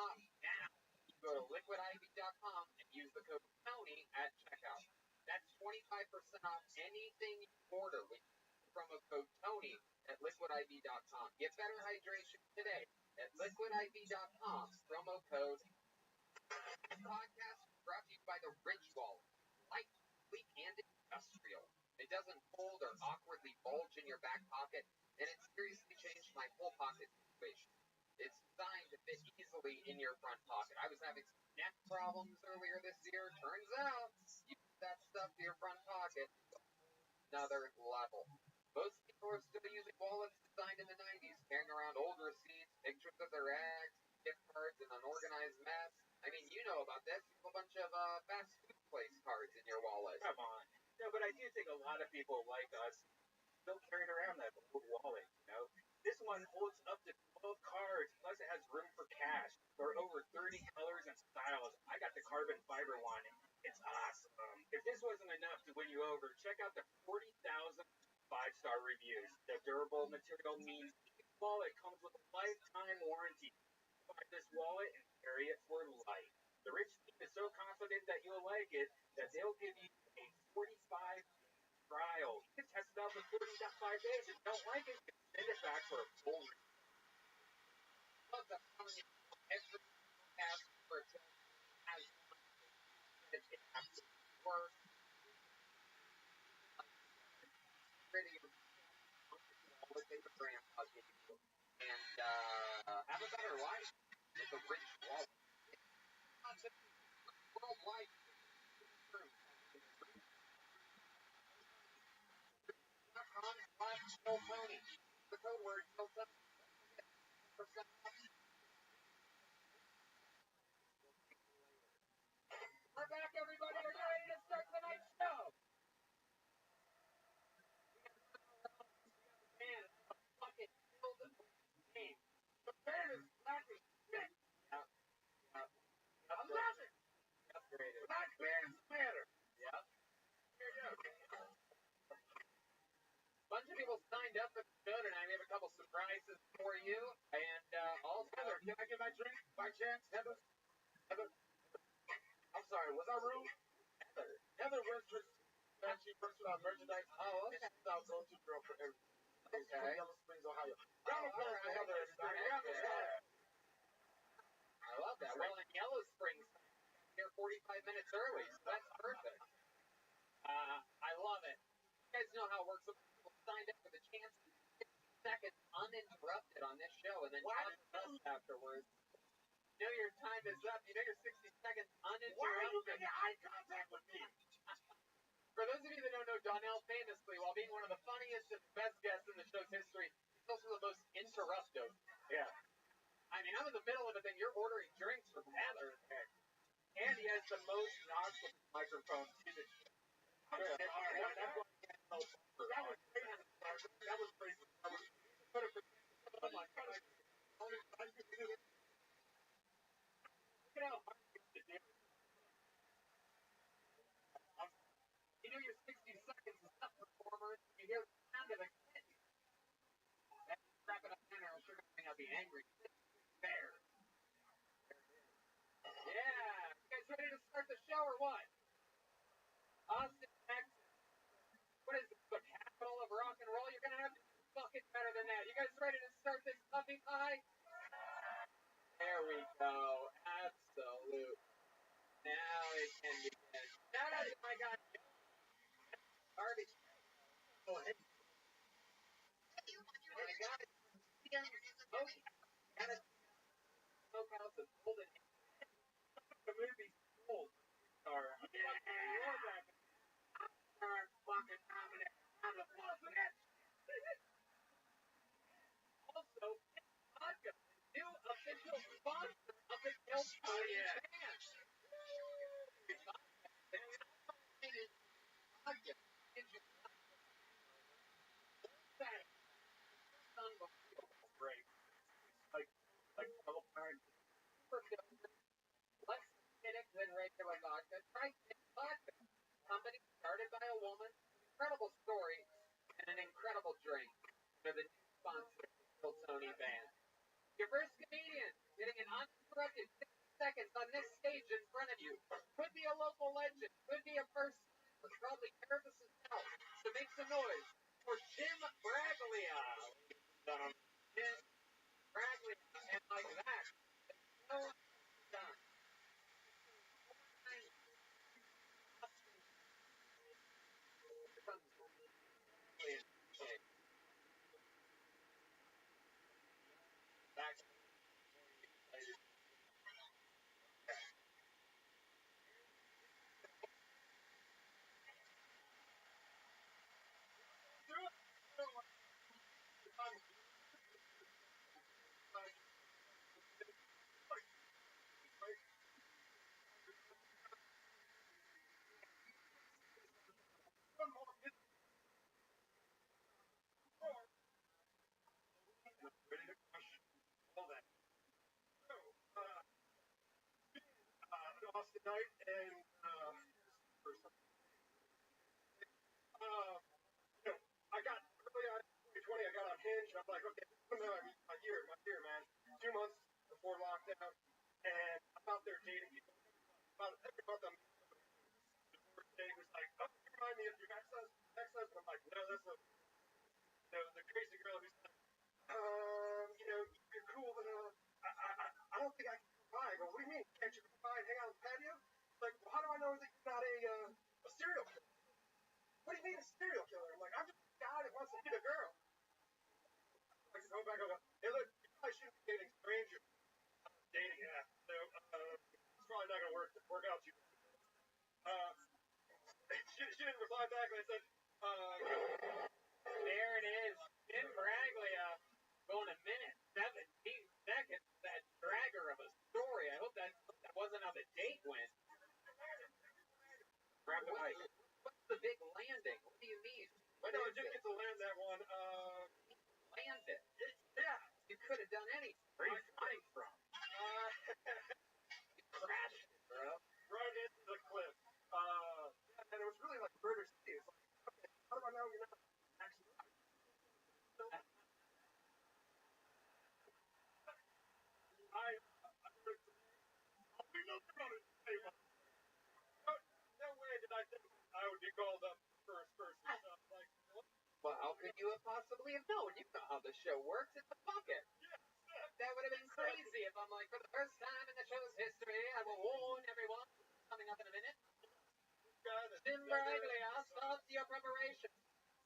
off now. You go to liquidiv.com and use the code TONY at checkout. That's 25% off anything you order with promo code TONY at liquidiv.com. Get better hydration today at liquidiv.com. Promo code. This podcast is brought to you by the Rich Wallet. Light, sleek, and industrial. It doesn't fold or awkwardly bulge in your back pocket, and it seriously changed my whole pocket situation. It's designed to fit easily in your front pocket. I was having some neck problems earlier this year. Turns out, you put that stuff to your front pocket, another level. Most people are still using wallets designed in the 90s, carrying around old receipts, pictures of their ex, gift cards, and unorganized mess. I mean, you know about this. You have a bunch of fast food place cards in your wallet. come on. No, but I do think a lot of people like us still carrying around that old wallet, you know? This one holds up to 12 cards, plus it has room for cash. There are over 30 colors and styles. I got the carbon fiber one. It's awesome. If this wasn't enough to win you over, check out the 40,000 five-star reviews. The durable material means each wallet comes with a lifetime warranty. Buy this wallet and carry it for life. The Rich team is so confident that you'll like it that they'll give you a 45 trial. You can test it out for 45 days. If you don't like it, you can send it back for a full refund. Look, I'm telling you, every past for has it absolutely works. Pretty what they would grandpa give you, and have a better life with a rich wallet. Not just worldwide, Kill Tony. The code word Kill Tony. Percent off. We're back, everybody. Are you ready to start tonight's show? Man, fucking killed the game. The band is blackly shit. I love it. Upgraded. Black bands matter. Yeah. Here you go. A bunch of people signed up for the show tonight. We have a couple surprises for you. And also, Heather, can I get my drink by chance? Heather? I'm sorry, was I rude? Heather works for she works with our merchandise. Oh, okay. She's our go-to girl for everything. Okay. From Yellow Springs, Ohio. Round of applause for Heather. I love that. Well, in Yellow Springs, here 45 minutes early, so that's perfect. I love it. You guys know how it works. Some people signed up for the chance to 60 seconds uninterrupted on this show, and then talk to us afterwards. You know your time is up. You know your 60 seconds uninterrupted. Why are you making eye contact with me? For those of you that don't know, Donnell famously, while being one of the funniest and best guests in the show's history, he's also the most interruptive. Yeah. I mean, I'm in the middle of a thing. You're ordering drinks from Heather. And he has the most knocks with his microphone. All right. That's why he can't tell. That was crazy. That was crazy. Oh my God. Look at how hard it is to do. You know your 60 seconds is up, performers. You hear the sound of a kid. Wrap it up in there. I'm sure I'll be angry. There. Yeah. You guys ready to start the show or what? Austin, Texas. What is this, the capital of rock and roll? You're going to have to do fucking better than that. You guys ready to start this puppy pie? There we go. Absolute. Now it can begin. Shout out to my guy, Barbie. Oh, hey. And a guy smokehouse of golden. The movie Sold. Or Start fucking dominant. I'm the boss of that. Also, vodka, new official sponsor of the Kill Tony band. Vodka. Unbelievable. great. Like all time. Super filter, less acidic than regular vodka. Try Kill vodka. Company started by a woman. Incredible story and an incredible drink. They're the new sponsor of the Kill Tony band. Your first comedian getting an uninterrupted 60 seconds on this stage in front of you. Could be a local legend, could be a first timer, probably nervous as hell. So make some noise for Jim Braglia. Jim Braglia. And like that, no done. Back Ready to crush all that. So, lost tonight and first time. You know, I got early on 2020. I got on Hinge. And I'm like, okay, my year, man. 2 months before lockdown, and I'm out there dating people. About every month I'm birthday was like, oh, you remind me of your ex-husband. I'm like, no, that's the crazy girl who's like, you're cool, but I don't think I can come by. I go, what do you mean? Can't you come by and hang out on the patio? Like, well, how do I know that you're not a serial killer? What do you mean a serial killer? I'm like, I'm just a guy that wants to meet a girl. I just go back and go, hey, look, you probably shouldn't be dating strangers. Dating app. So, it's probably not going to work out too well. She didn't reply back, and I said, there it is. Jim Braglia going a minute, 17 seconds. That dragger of a story. I hope that wasn't how the date went. Grab the mic. What's the big landing? What do you mean? I know I didn't get to land that one. Land it. Yeah. You could have done anything. Where are you flying from? You crashed it, bro. Right into the cliff. And it was really like murder city. It's like, okay, how do I know you're not actually? We know about it. No way did I think I would be called up first person. Like, what? Well, how could you have possibly have known? You know how the show works. It's a bucket. Yeah. That would have been crazy if I'm like, for the first time in the show's history, I will warn everyone. Coming up in a minute. Jim Braglia, stop your preparation.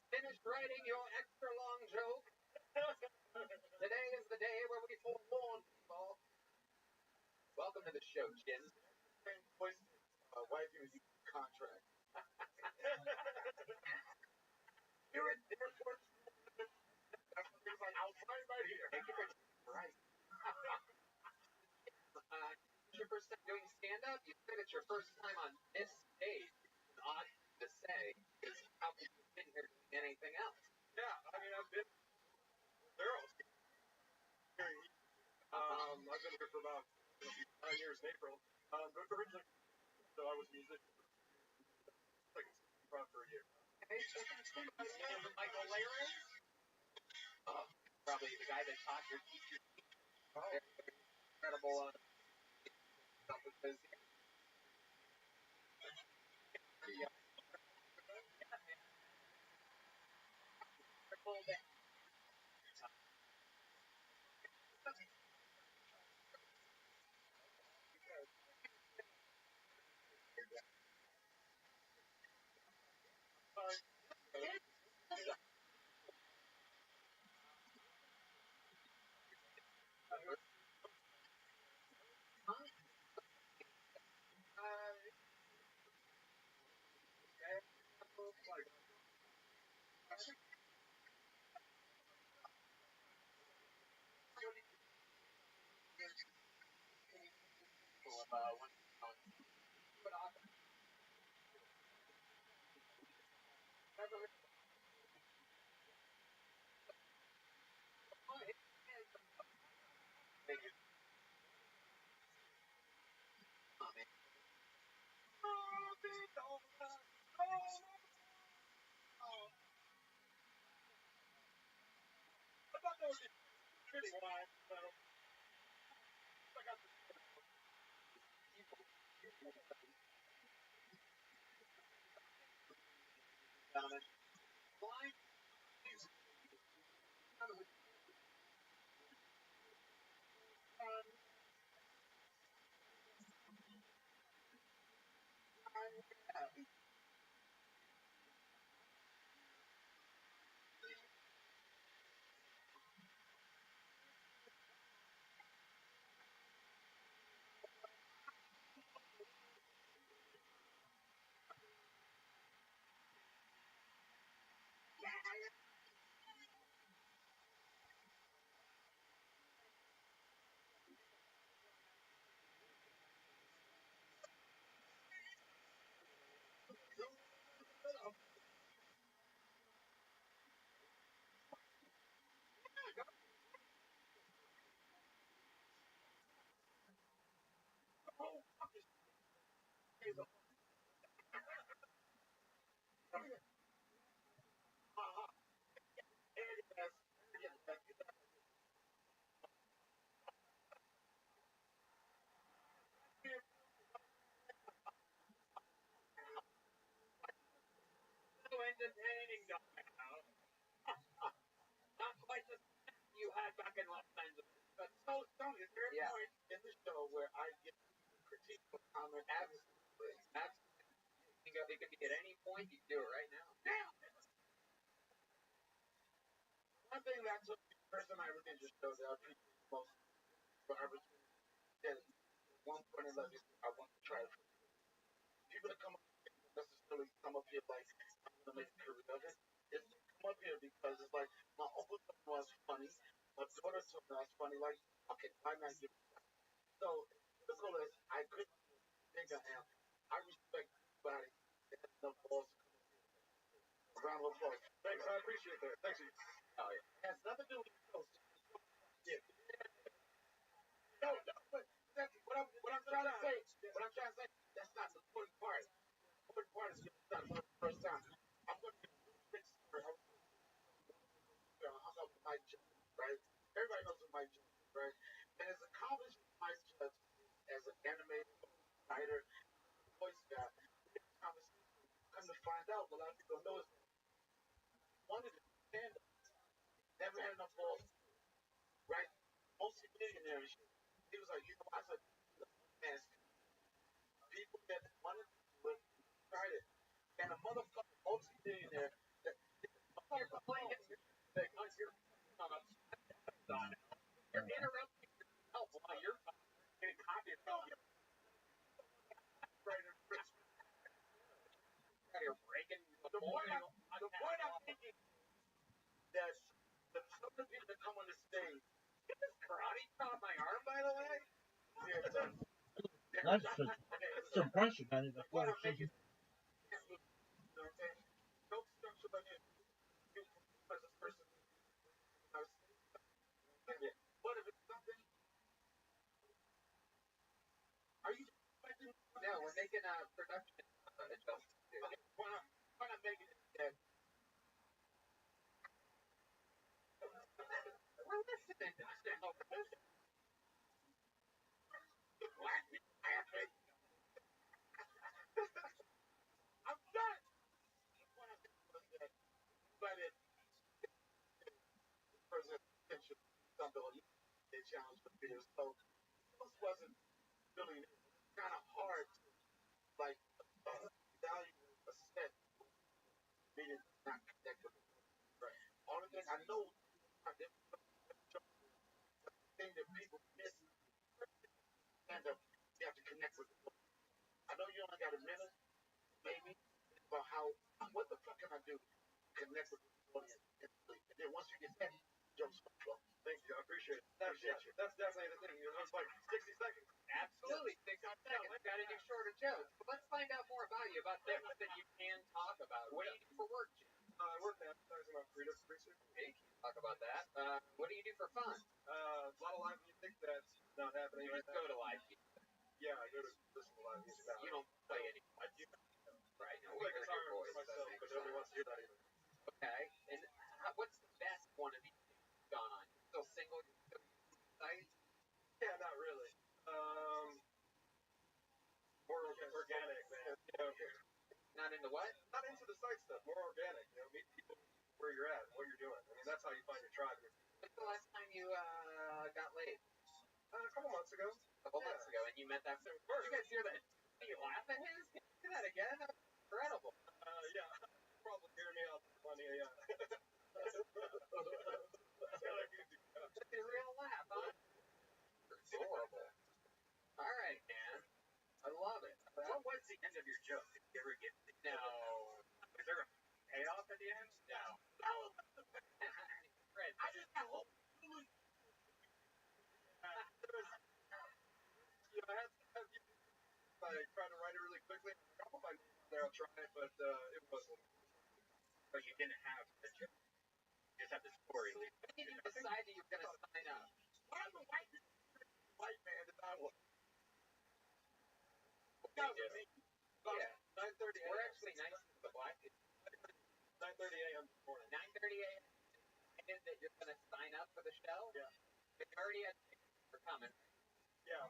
Finish writing your extra long joke. Today is the day where we forewarn people. Welcome to the show, Jim. Wife is contract. You're at airport. I'll find right here. Thank you for right. Your first time doing stand-up? You said it's your first time on this stage. It's odd to say, because how could you been here doing anything else? Yeah, I mean, I've been girls. I've been here for about 9 years in April. But originally, so I was a musician. Like, for a year. Hey, Michael Larry? Probably the guy that taught your teacher. Oh. Incredible because when put off never blind so entertaining now. Not quite the you had back in Los Angeles. But so, Tony, is there a point in the show where I get critique or comment? Absolutely. It could be at any point. You can do it right now. Damn! One thing that took me, the first time I ever did your show that I appreciate the most, for I was at one point in life, I want to try it. People that come up here don't necessarily come up here like, I'm going to make a career of it. It's come up here because it's like, my uncle told me I was funny, my daughter told me I was funny, like, okay, why not give it back? So, the goal is, I couldn't think I am. I respect everybody that has enough balls to come up here. A round of applause. Thanks, I appreciate that. Thank you. Oh yeah. It has nothing to do with the show. Yeah. No, no, but what I'm trying to say, that's not the important part. The important part is getting started for the first time. I'm going to be big story. I'm up with Mike Jones, right? Everybody knows who Mike Jones is, right? And as accomplished as Mike Jones is as an animator, writer, voice guy, conversation, come to find out, a lot of people don't know is that one of the stand never had enough balls, right? Multi-millionaire and shit. He was like, you know, I said, man, people that wanted to do it, tried it. And a motherfucking multi-millionaire that You're playing it. You're interrupting yourself while you're getting copyright. You're breaking the point I'm making that some of the people that come on the stage, karate chop my arm, by the way. yeah, That's suppression, man. the point I'm making, you know what I'm saying? No structure like this. You as a person, what if it's something? Are you expecting? No, we're making a production adjustment. Okay, point I'm making is that We're listening. the black people laughing. I'm done. The point I'm making was that anybody that person attention something or they challenge the fear. So this wasn't really kind of hard to like evaluate a set meaning not connect with it. Right. Only thing I know the thing that people miss and you have to connect with it. I know you only got a minute, maybe, about how what the fuck can I do to connect with the audience instantly. And then once you get that, jumps flow. Thank you, I appreciate it. That's definitely the thing. You know, it's like 60 seconds. Absolutely. 60 seconds. Got to do shorter jokes. But let's find out more about you, about things that you can talk about. What do you do for work, Jim? I work in advertising. I'm a creative producer. Okay, can you talk about that? What do you do for fun? A lot of live music that's not happening You right just now. go to live music. Yeah, I go to listen to live music now. You don't play any. I do. Right. No, I we play heard guitar your voice. for myself, but nobody wants to hear that either. Okay. And what's the best one of these things you've gone on? You're still single? You're still excited? Yeah, not really. More organic, man. Not into what? Not into the site stuff. More organic. Meet people where you're at, what you're doing. I mean, that's how you find your tribe. When's the last time you got laid? A couple months ago. Months ago, and you met that person. Did you guys hear that? Did you laugh at his? Can you do that again? That was incredible. Yeah. Probably hear me out funny. Yeah. It's a real laugh, huh? It's horrible. All right, man. I love it. What was the end of your joke? Did you ever get to No. Was there a payoff at the end? No. Fred, I just got home. I tried to write it really quickly. I hope I there. I'll try it, but it wasn't. But you didn't have the joke. You just had the story. When did you decide that you were going to sign up? I'm a white man that I was. What did you do? Yeah. 9:30 We're actually nice to the black people. 9:30 a.m. this morning. 9:30 a.m. That you're going to sign up for the show? Yeah. But you already had tickets for coming. Yeah.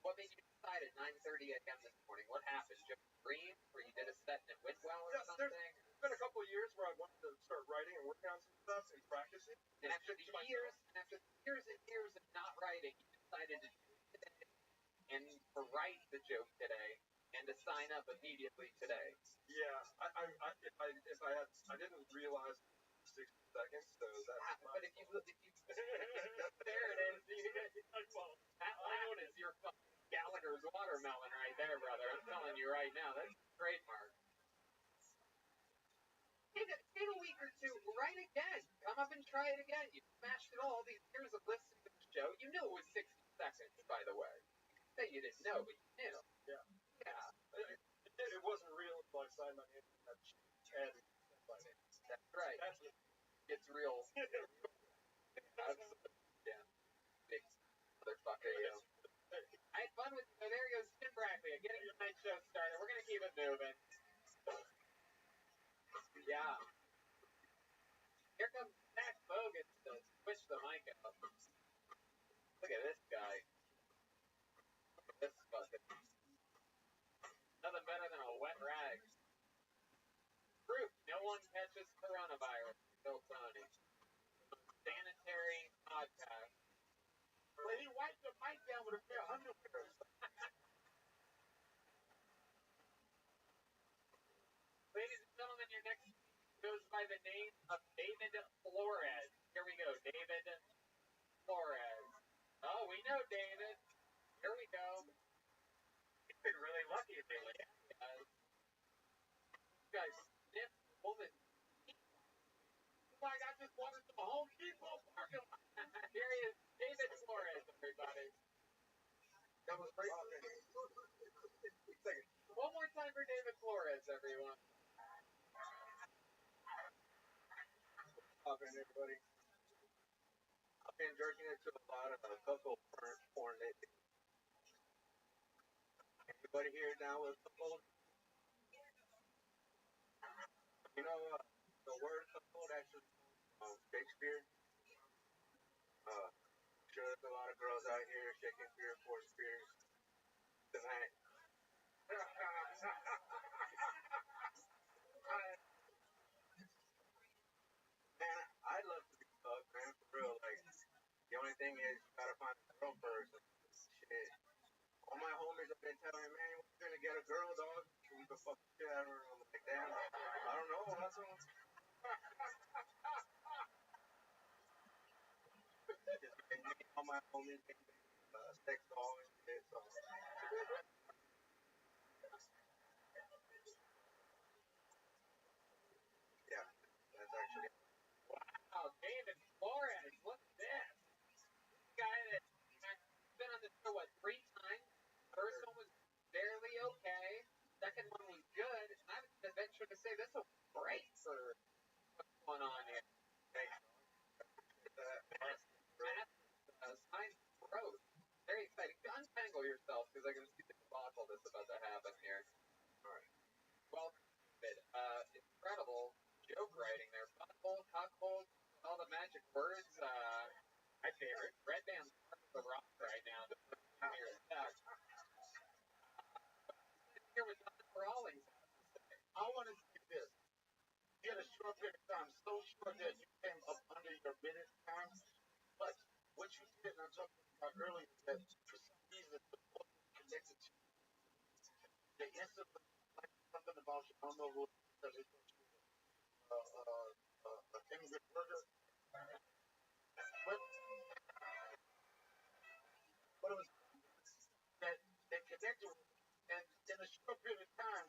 What made you decide at 9:30 a.m. this morning? What happened? Did you have a dream where you did a set and it went well or something? There's been a couple of years where I wanted to start writing and working on some stuff and practicing. And after years and years of not writing, you decided to do it today and to write the joke today and to sign up immediately today. Yeah, I didn't realize 60 seconds, so that's. But if you there it is. That loud is your Gallagher's watermelon right there, brother. I'm telling you right now, that's trademark. Give it a week or two. Write again. Come up and try it again. You smashed it all these years of listening to the show. You knew it was 60 seconds, by the way. That you didn't know, but you knew. Yeah. Yeah. It wasn't real until I signed my name to that ad. That's right. It's real. Yeah. Big motherfucker, you. I had fun with you. There goes Tim Brackley. Getting tonight's show started. We're going to keep it moving. Yeah. Here comes Zach Bogus to switch the mic up. Look at this guy. Look at this fucking. Nothing better than a wet rag. Proof no one catches coronavirus. Bill Tony. Sanitary podcast. Well, he wiped the mic down with a pair of underwear. Ladies and gentlemen, your next goes by the name of David Flores. Here we go, David Flores. Oh, we know David. Here we go. He's been really lucky lately. This guy sniffed woman. Oh my God, just wandered to the Home Depot parking lot. Here he is, David Flores, everybody. That was great. One more time for David Flores, everyone. Talking, everybody. I've been jerking into a lot of couple porn lately. Anybody here down with couple? You know, the word couple actually Shakespeare. Sure, there's a lot of girls out here shaking 3 or 4 spears tonight. Man, I'd love to be fucked, man, for real. Like, the only thing is, you gotta find a girl first. Shit. All my homies have been telling me, man, when you gonna get a girl, dog? We can fuck the shit out of her. I'm like, damn, I don't know. That's all. All my homies sex doll and shit, so. Yeah, that's actually. Wow, David Flores, look at this. This guy that's been on the show, what, 3 times? going to say this is great for what's going on here. Matt, signs of growth. Very exciting. Untangle yourself because I can see the debacle that's about to happen here. All right. Welcome, David. Incredible joke writing there. Butthole, cuckold, all the magic words. My favorite. Red Band's the rock right now. Here with Dr. Rawlings. I want to say this. You had a short period of time, so short that you came up under your minute time. But what you did, and I talked about earlier, that for some reason the book connected to you. The instant, like something about you, I don't know who because it was an immigrant worker. But it was that connected with you. And in a short period of time,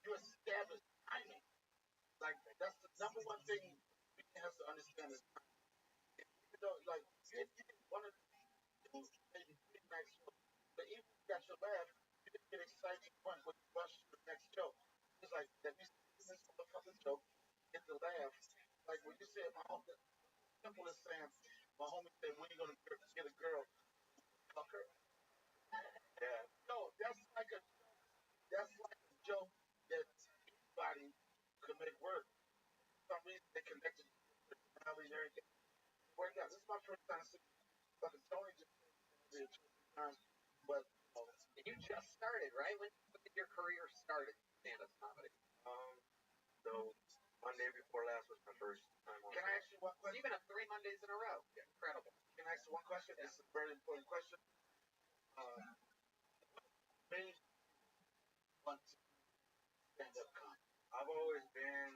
you established timing. Like that's the number one thing we have to understand is timing. Even though, like, if you didn't want to do maybe three nights show, but even if you got your laugh, you didn't get excited to the point where you rush to the next show. It's like that you see this motherfucking joke, get the laugh. Like when you said my home, simple as saying my homie said, when you gonna get a girl, fucker? Yeah. No, that's like a joke that anybody could make work. For some reason they connected to your personality and everything. It worked out. This is my first time seeing fucking Tony just did it 2 or 3 times. But you just started, right? When did your career start in stand-up comedy? So Monday before last was my first time on. Can I ask you one question? You've been up 3 Mondays in a row. Incredible. Can I ask you one question? Yeah. This is a very important question. Made want to stand up comedy? I've always been.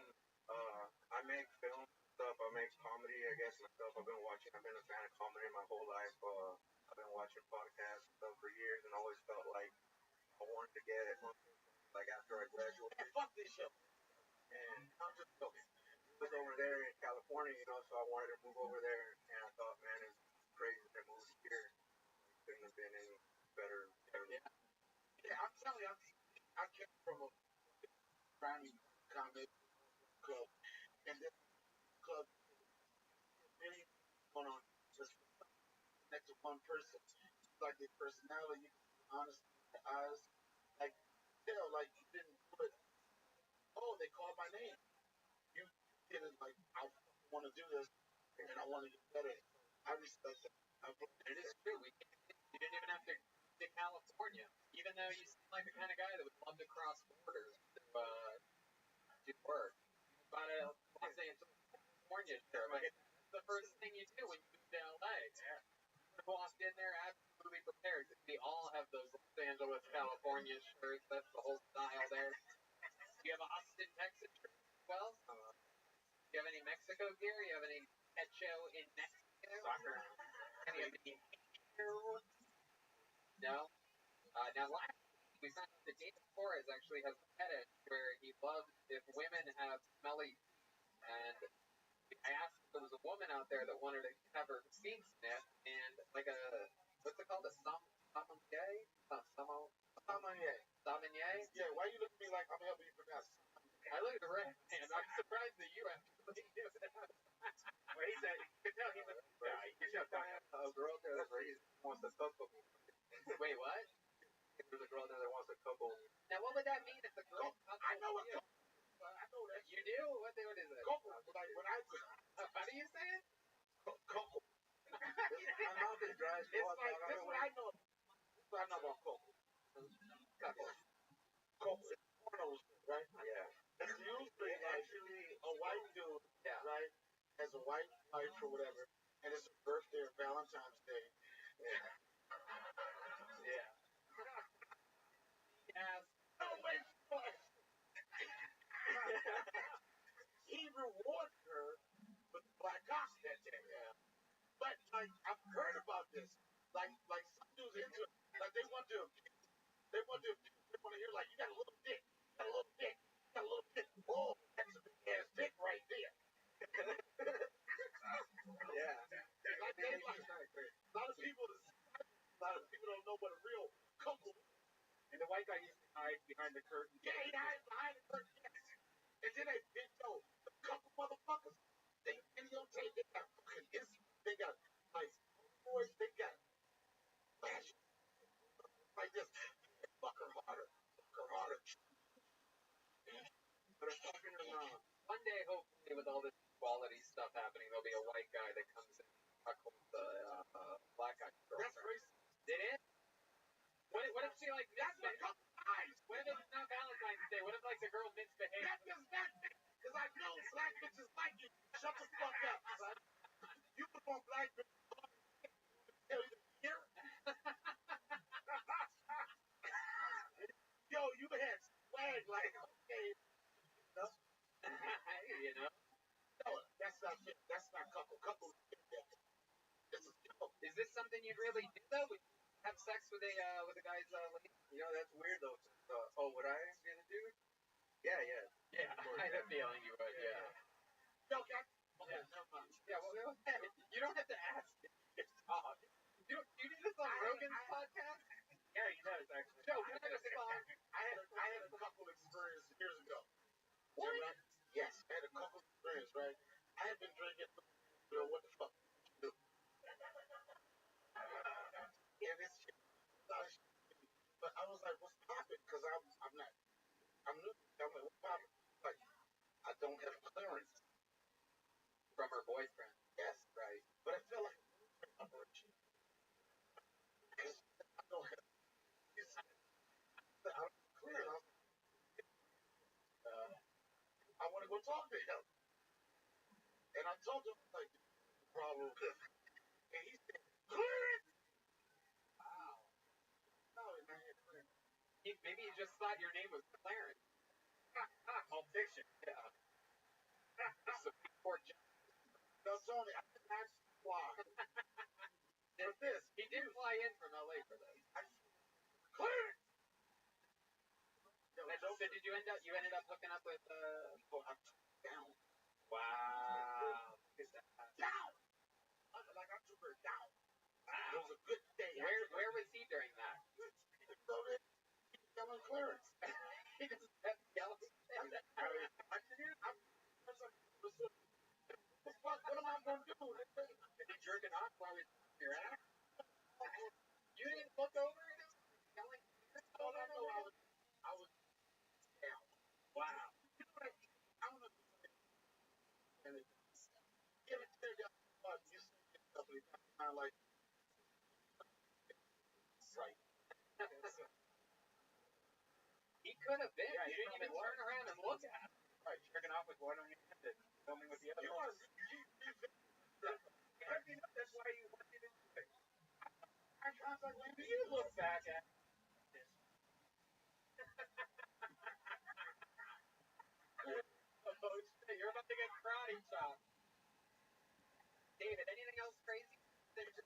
I make film stuff. I make comedy. I guess myself. I've been a fan of comedy my whole life. I've been watching podcasts and stuff for years, and always felt like I wanted to get it. Like after I graduated. Man, fuck this show. And I'm just joking. It was over there in California, so I wanted to move over there, and I thought, man, it's crazy to move here. Couldn't have been any better. Yeah, I'm telling you, I came from a grimy comedy club, and this club really going on just connect to one person. Like their personality, honesty, their eyes, like like you didn't do it. Oh, they called my name. You did it like I want to do this, and I want to get better. I respect that. It is true. You didn't even have to California, even though you seem like the kind of guy that would love to cross borders to do work. But Los Angeles, California, sure. Like, that's the first thing you do when you move to LA. Yeah. You walked in there absolutely prepared. We all have those Los Angeles, California shirts. That's the whole style there. Do you have a Austin, Texas shirt as well? Do you have any Mexico gear? You have any Pecho in Mexico? Soccer. Do you have any No? Now, last week, we found out that David Torres actually has a fetish where he loves if women have smelly. And I asked if there was a woman out there that wanted to have her feet sniffed, and like what's it called? A sommelier? Sommelier. Sommelier? Yeah, why you look at me like I'm helping you pronounce? I looked at Red, and I'm surprised that you actually knew that. Well, he said, you can tell he was a guy. You should have a girl there that wants to couple. Wait, what? There's a girl there that wants a couple. Now, what would that mean if the girl... I know what couple. I know that. You do? What is it? Couple. Like when how do you say it? Couple. My mouth is dry. It's like, this is what I know. This is what I know about couple. Couple. Couple. It's pornos, right? Yeah. It's usually actually a white dude, right? Has a white wife or whatever, and it's her birthday or Valentine's Day. Yeah. Yeah. Yes. No, wait. He rewarded her with the black cock that day. Yeah. But like I've heard about this. Like some dudes into it. Like they want to hear like you got a little dick. You got a little dick. You got a little dick. Oh, that's a big ass dick right there. Yeah. Like they like a lot of people don't know what a real couple. And the white guy used to hide behind the curtain. Yeah, he hides behind the curtain. Yes. day, hopefully, with all this equality stuff happening, there'll be a white guy that comes in and cuckolds the black guy's girlfriend. That's racist. Did it? What if she like That's a couple eyes. What if it's not Valentine's Day? What if like the girl misbehaves? That does not make, because I know black bitches like you. Shut the fuck up, son. You look on black bitches. Tell you the year. Yo, you had swag like, okay. You know? No, that's not shit. That's not couple. Couple is shit. This is yo. Is this something you'd really do though? Would you have sex with a guy's lady? You know, that's weird though. Would I ask you to do? Yeah. Yeah, I had a feeling you would. Yeah. Yo, okay, never mind. Yeah. Well, you don't have to ask. You do this on Rogan's podcast? Yeah, he does actually. Joe, you have a song. I had a couple experience years ago. What? Yes, I had a couple experience, right? I had been drinking, what the fuck do? Yeah, this shit, but I was like, what's poppin'? Because I'm new. I'm like, what's poppin'? Like, I don't have clearance. From her boyfriend. Yes, right. But I feel like an operation. Because I don't have, I don't have clearance. I want to go talk to him. And I told him, like, the problem. And he said, clearance! Wow. No, man, clearance. Maybe he just thought your name was Clarence. Pulp Fiction. Yeah. Supreme Court justice. No, Tony, I didn't ask why. For this. He did fly in from LA for this. Clearance! So did you ended up hooking up with I took down. Wow. Down! Like I took her down. It was a good day. Where was he during that? So then, he's yelling clearance. He just kept yelling. What am I going to do? Is he jerking off while he's your ass? You didn't look over at him? Yelling? All I know, I was down. Wow. You know what I don't know. And it, you ever tell you about you see something kind of like, right. He could have been. Yeah, you didn't even turn around and look at him. Right, jerking off with one on your hand and filming with the other. You one. are, That's why you wanted to do it. I contact with You look back at this. Oh, shit, you're about to get karate chopped. David, anything else crazy? this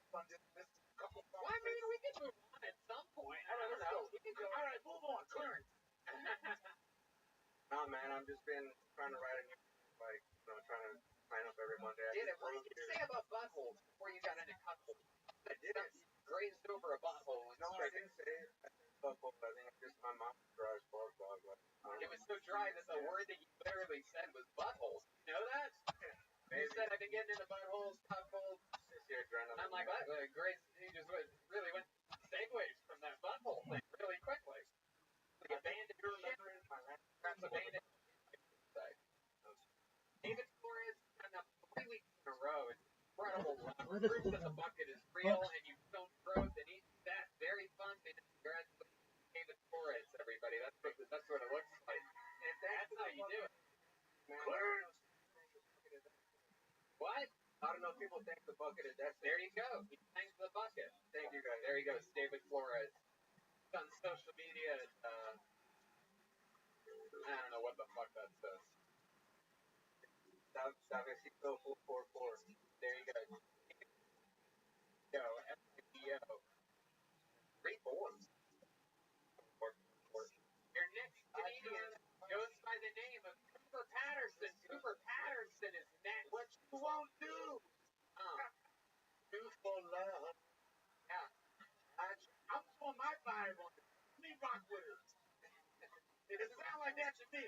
couple of Well, I mean, we can move on at some point. I don't know. We can go. All right, move on. Clearance. Nah, man, I've just been trying to write a new, like, trying to sign up every Monday. David, what did you say about buttholes before you got into cuckold? I did it. Grazed over a butthole. No, I didn't say it. I said buffalo. I think it's just my mouth dries bug. It was so dry that the word that you literally said was buttholes. You know that? You said I've been getting into buttholes, cuckolds. And I'm like, what? Grace, he just really went segues from that butthole thing really quickly. Like abandoned shit. Perhaps abandoned David Flores done up 3 weeks in a row. It's incredible. Proof that the bucket is real and you don't growth and eat that. Very fun. Congratulations, David Flores, everybody. That's what it looks like. And that's how you do it. What? I don't know if people think the bucket is that. There you go. He thanks the bucket. Thank you guys. There he goes, David Flores. It's on social media. I don't know what the fuck that says. Davecito 444. There you go. Yo, FBO. Great forms. Your next Canadian goes by the name of Cooper Patterson. Cooper Patterson is next. What you won't do? Do for love. Yeah. I'm throwing my vibe on it. Let me rock with it. It sound like that to me.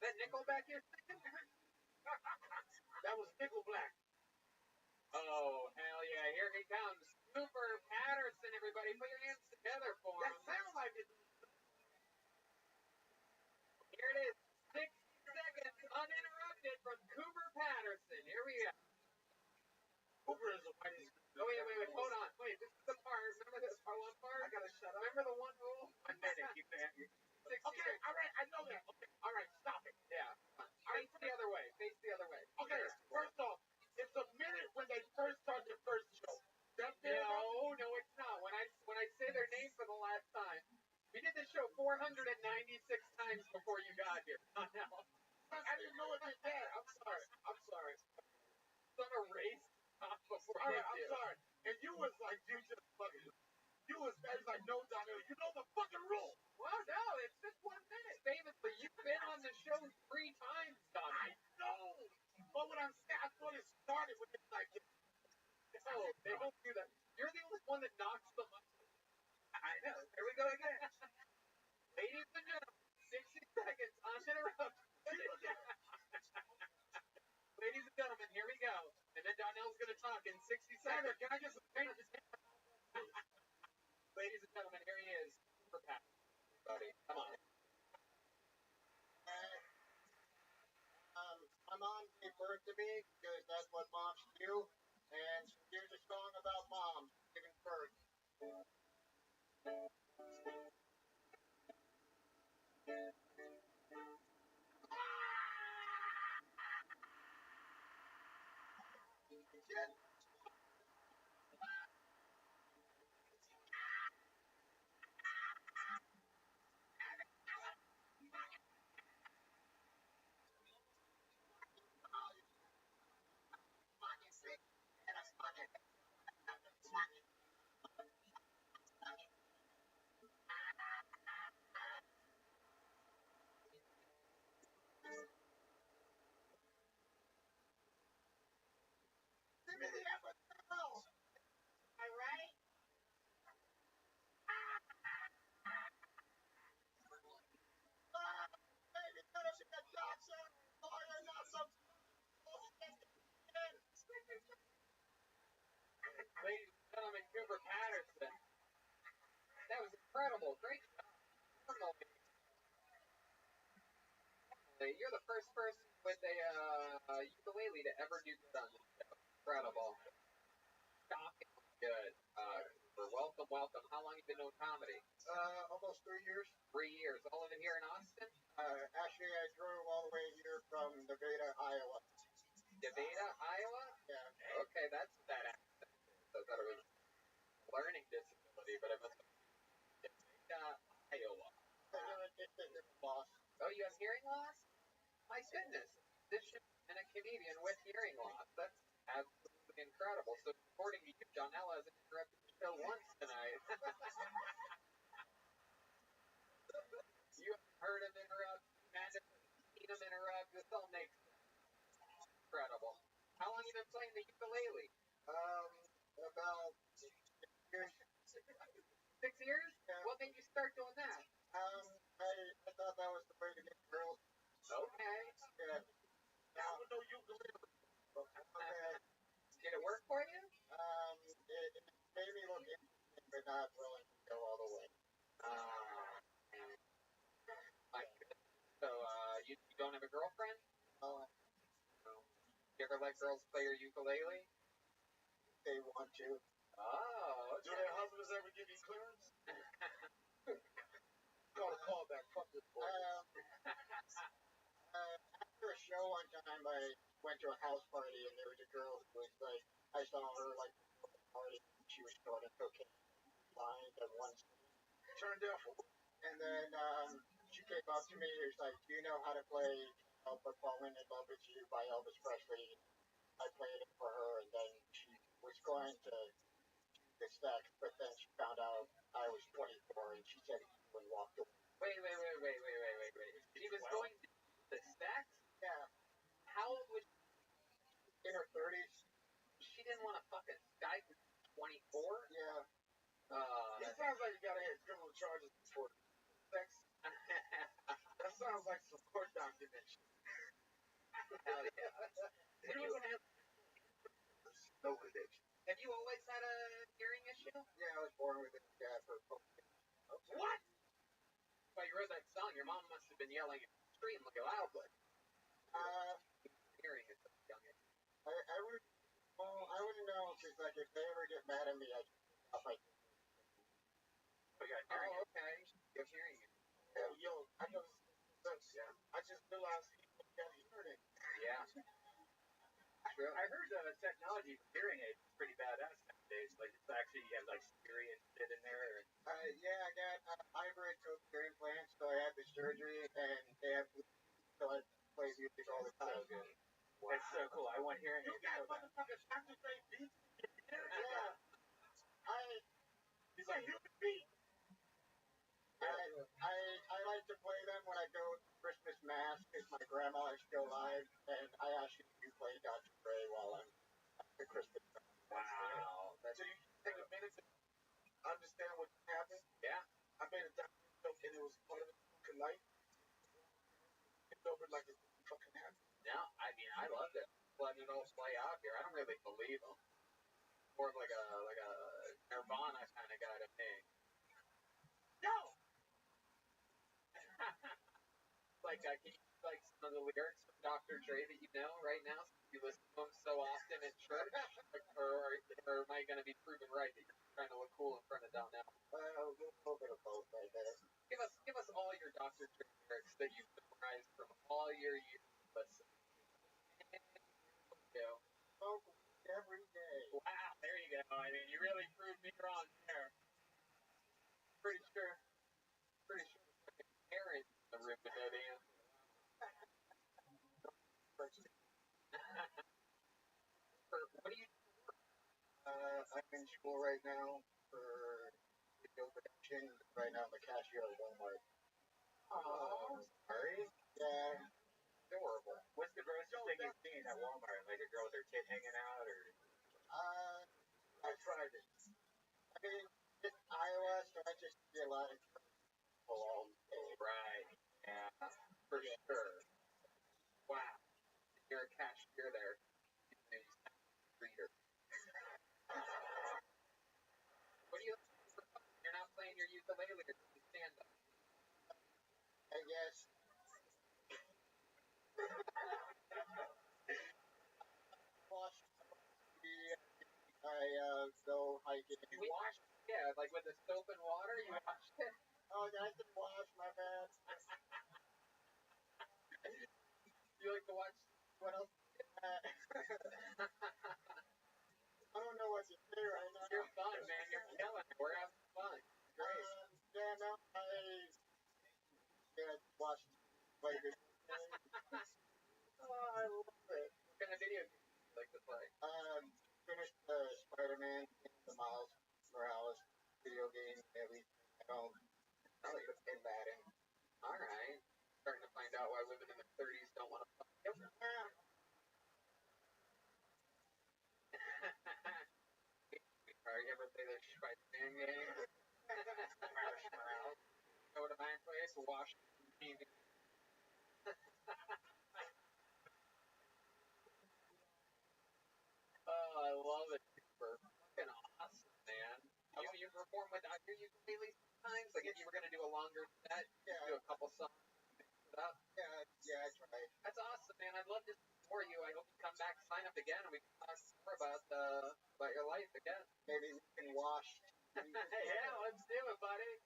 That Nickelback you're singing? That was Nickel Black. Oh, hell yeah. Here he comes. Cooper Patterson, everybody. Put your hands together for him. That sounds like it. Here it is. 6'6". wasn't there. I'm sorry. Son of race before All right, you I'm do. sorry. And you was like, you just fucking. You was like, no, Donnell, you know the fucking rule. Well, no, it's just 1 minute. Famously, you've been on the show 3 times, Donnie. I know. But what I'm saying, I thought it started with it like, No, they don't do that. You're the only one that knocks them up. I know. Here we go again. Ladies and gentlemen, 60 seconds uninterrupted. Ladies and gentlemen, here we go. And then Donnell's going to talk in 60 seconds. Can I get some paint? Ladies and gentlemen, here he is. Super Pat. Buddy, come on. My mom gave birth to me because that's what moms do. And here's a song about moms giving birth. Ladies and gentlemen, Cooper Patterson. That was incredible. Great job. You're the first person with a ukulele to ever do good on this show. Incredible. Shockingly good. Welcome. How long have you been doing comedy? Almost 3 years. 3 years. All of it here in Austin? Actually, I drove all the way here from Nevada, Iowa. Nevada, Iowa? Yeah. Okay, that's that accent. I thought it was learning disability, but it must be Nevada, Iowa. Boss. Oh, you have hearing loss? My goodness. Musician and a comedian with hearing loss. That's absolutely incredible. So, according to you, Donnell hasn't interrupted the show once tonight. You haven't heard him interrupt. Amanda hasn't seen him interrupt. This all makes sense. Incredible. How long have you been playing the ukulele? About 6 years. 6 years? Yeah. What made you start doing that? I thought that was the way to get girls. Okay. Yeah. Now with no ukulele. Okay. Did it work for you? It made me look interesting, but not willing to go all the way. My goodness. So, you don't have a girlfriend? Oh, You ever let girls play your ukulele? they want to. Oh, Do their husbands ever give you clearance? Gotta call back. Fuck this boy. After a show one time, I went to a house party, and there was a girl who was like, I saw her like at the party, and she was snorting cocaine, lying at one side. Turned down for what? And then she came up to me and was like, "Do you know how to play Help But Falling in Love With You by Elvis Presley?" I played it for her, and then she was going to do the sex, but then she found out I was 24, and she said and walked away. Wait. She was going to the sex? Yeah, How old was she? in her 30s. She didn't want to fucking Skype at 24? Yeah. It sounds like you gotta have criminal charges for sex. That sounds like some court documents. Hell yeah. Have you always had a hearing issue? Yeah, I was born with it. Yeah, for What? Well, you wrote that song. Your mom must have been yelling extremely loudly. Hearing it at a young age. I would. Well, I wouldn't know because like if they ever get mad at me, I I'll fight. Oh, you got hearing it. Okay. You have hearing it. Yo, I know this. Yeah. I just realized people got hearing. Yeah. True. I heard technology for hearing aids is pretty badass nowadays. Like it's actually you have like Siri and shit in there. Yeah, I got hybrid cochlear implants, so I had the surgery, and they have so I play music all the time. so cool. I want hearing it. That motherfucker Dr. Dre beats me. Yeah. He's a human being. I like to play them when I go to Christmas Mass because my grandma is still alive, and I actually do play Dr. Dre while I'm at the Christmas Mass. Wow. That's So you take a minute to understand what happened. yeah. I made a Dr. Dre joke and it was part of his fucking life. It's over like it didn't fucking happen. No, I mean I loved it. Letting it all play out here. I don't really believe him. More of like a Nirvana kind of guy to me. No! Can you like some of the lyrics from Dr. Dre that you know right now? Since you listen to him so often in church, or am I going to be proven right that you're trying to look cool in front of Donnell? A little bit of both right there. Give us all your Dr. Dre lyrics that you've memorized from all your years of listening. Go. Smoke every day. Wow, there you go. I mean, you really proved me wrong there. Pretty sure the parents in the room would know the answer. What do you I'm in school right now for video production. Right now I'm a cashier at Walmart. Oh, sorry. Yeah. Adorable. What's the grossest thing you've seen at Walmart? Like a girl with her kid hanging out, or? I tried it. I mean, it's Iowa, so I just see a lot of people all day. Right. Yeah. For sure. Wow. You're a cashier there. You sound like a reader. What do you listen to for fun? You're not playing your ukulele or doing stand up. I guess. I go hiking. You wash? Yeah, like with the soap and water, you wash it. Oh, I can wash my bad. You like to watch what else? I don't know what to say right now. You're fun, man. You're killing it. We're having fun. Great. Yeah, no, watch play video games. Oh, I love it. What kind of video games do you like to play? Finished the Spider-Man, the Miles Morales video game, everything. I like to play Madden. All right. Starting to find out why women in their 30s don't want to play. Yep. You ever play the Spider-Man game? Go to my place, wash TV. Oh, I love it. Super fucking awesome, man. You perform without your ukulele sometimes? Like if you were gonna do a longer set, do a couple songs, mix it up. Yeah, I tried. That's awesome, man. I'd love to support you. I hope you come back, sign up again, and we can talk more about your life again. Maybe we can wash. Yeah, let's do it, buddy.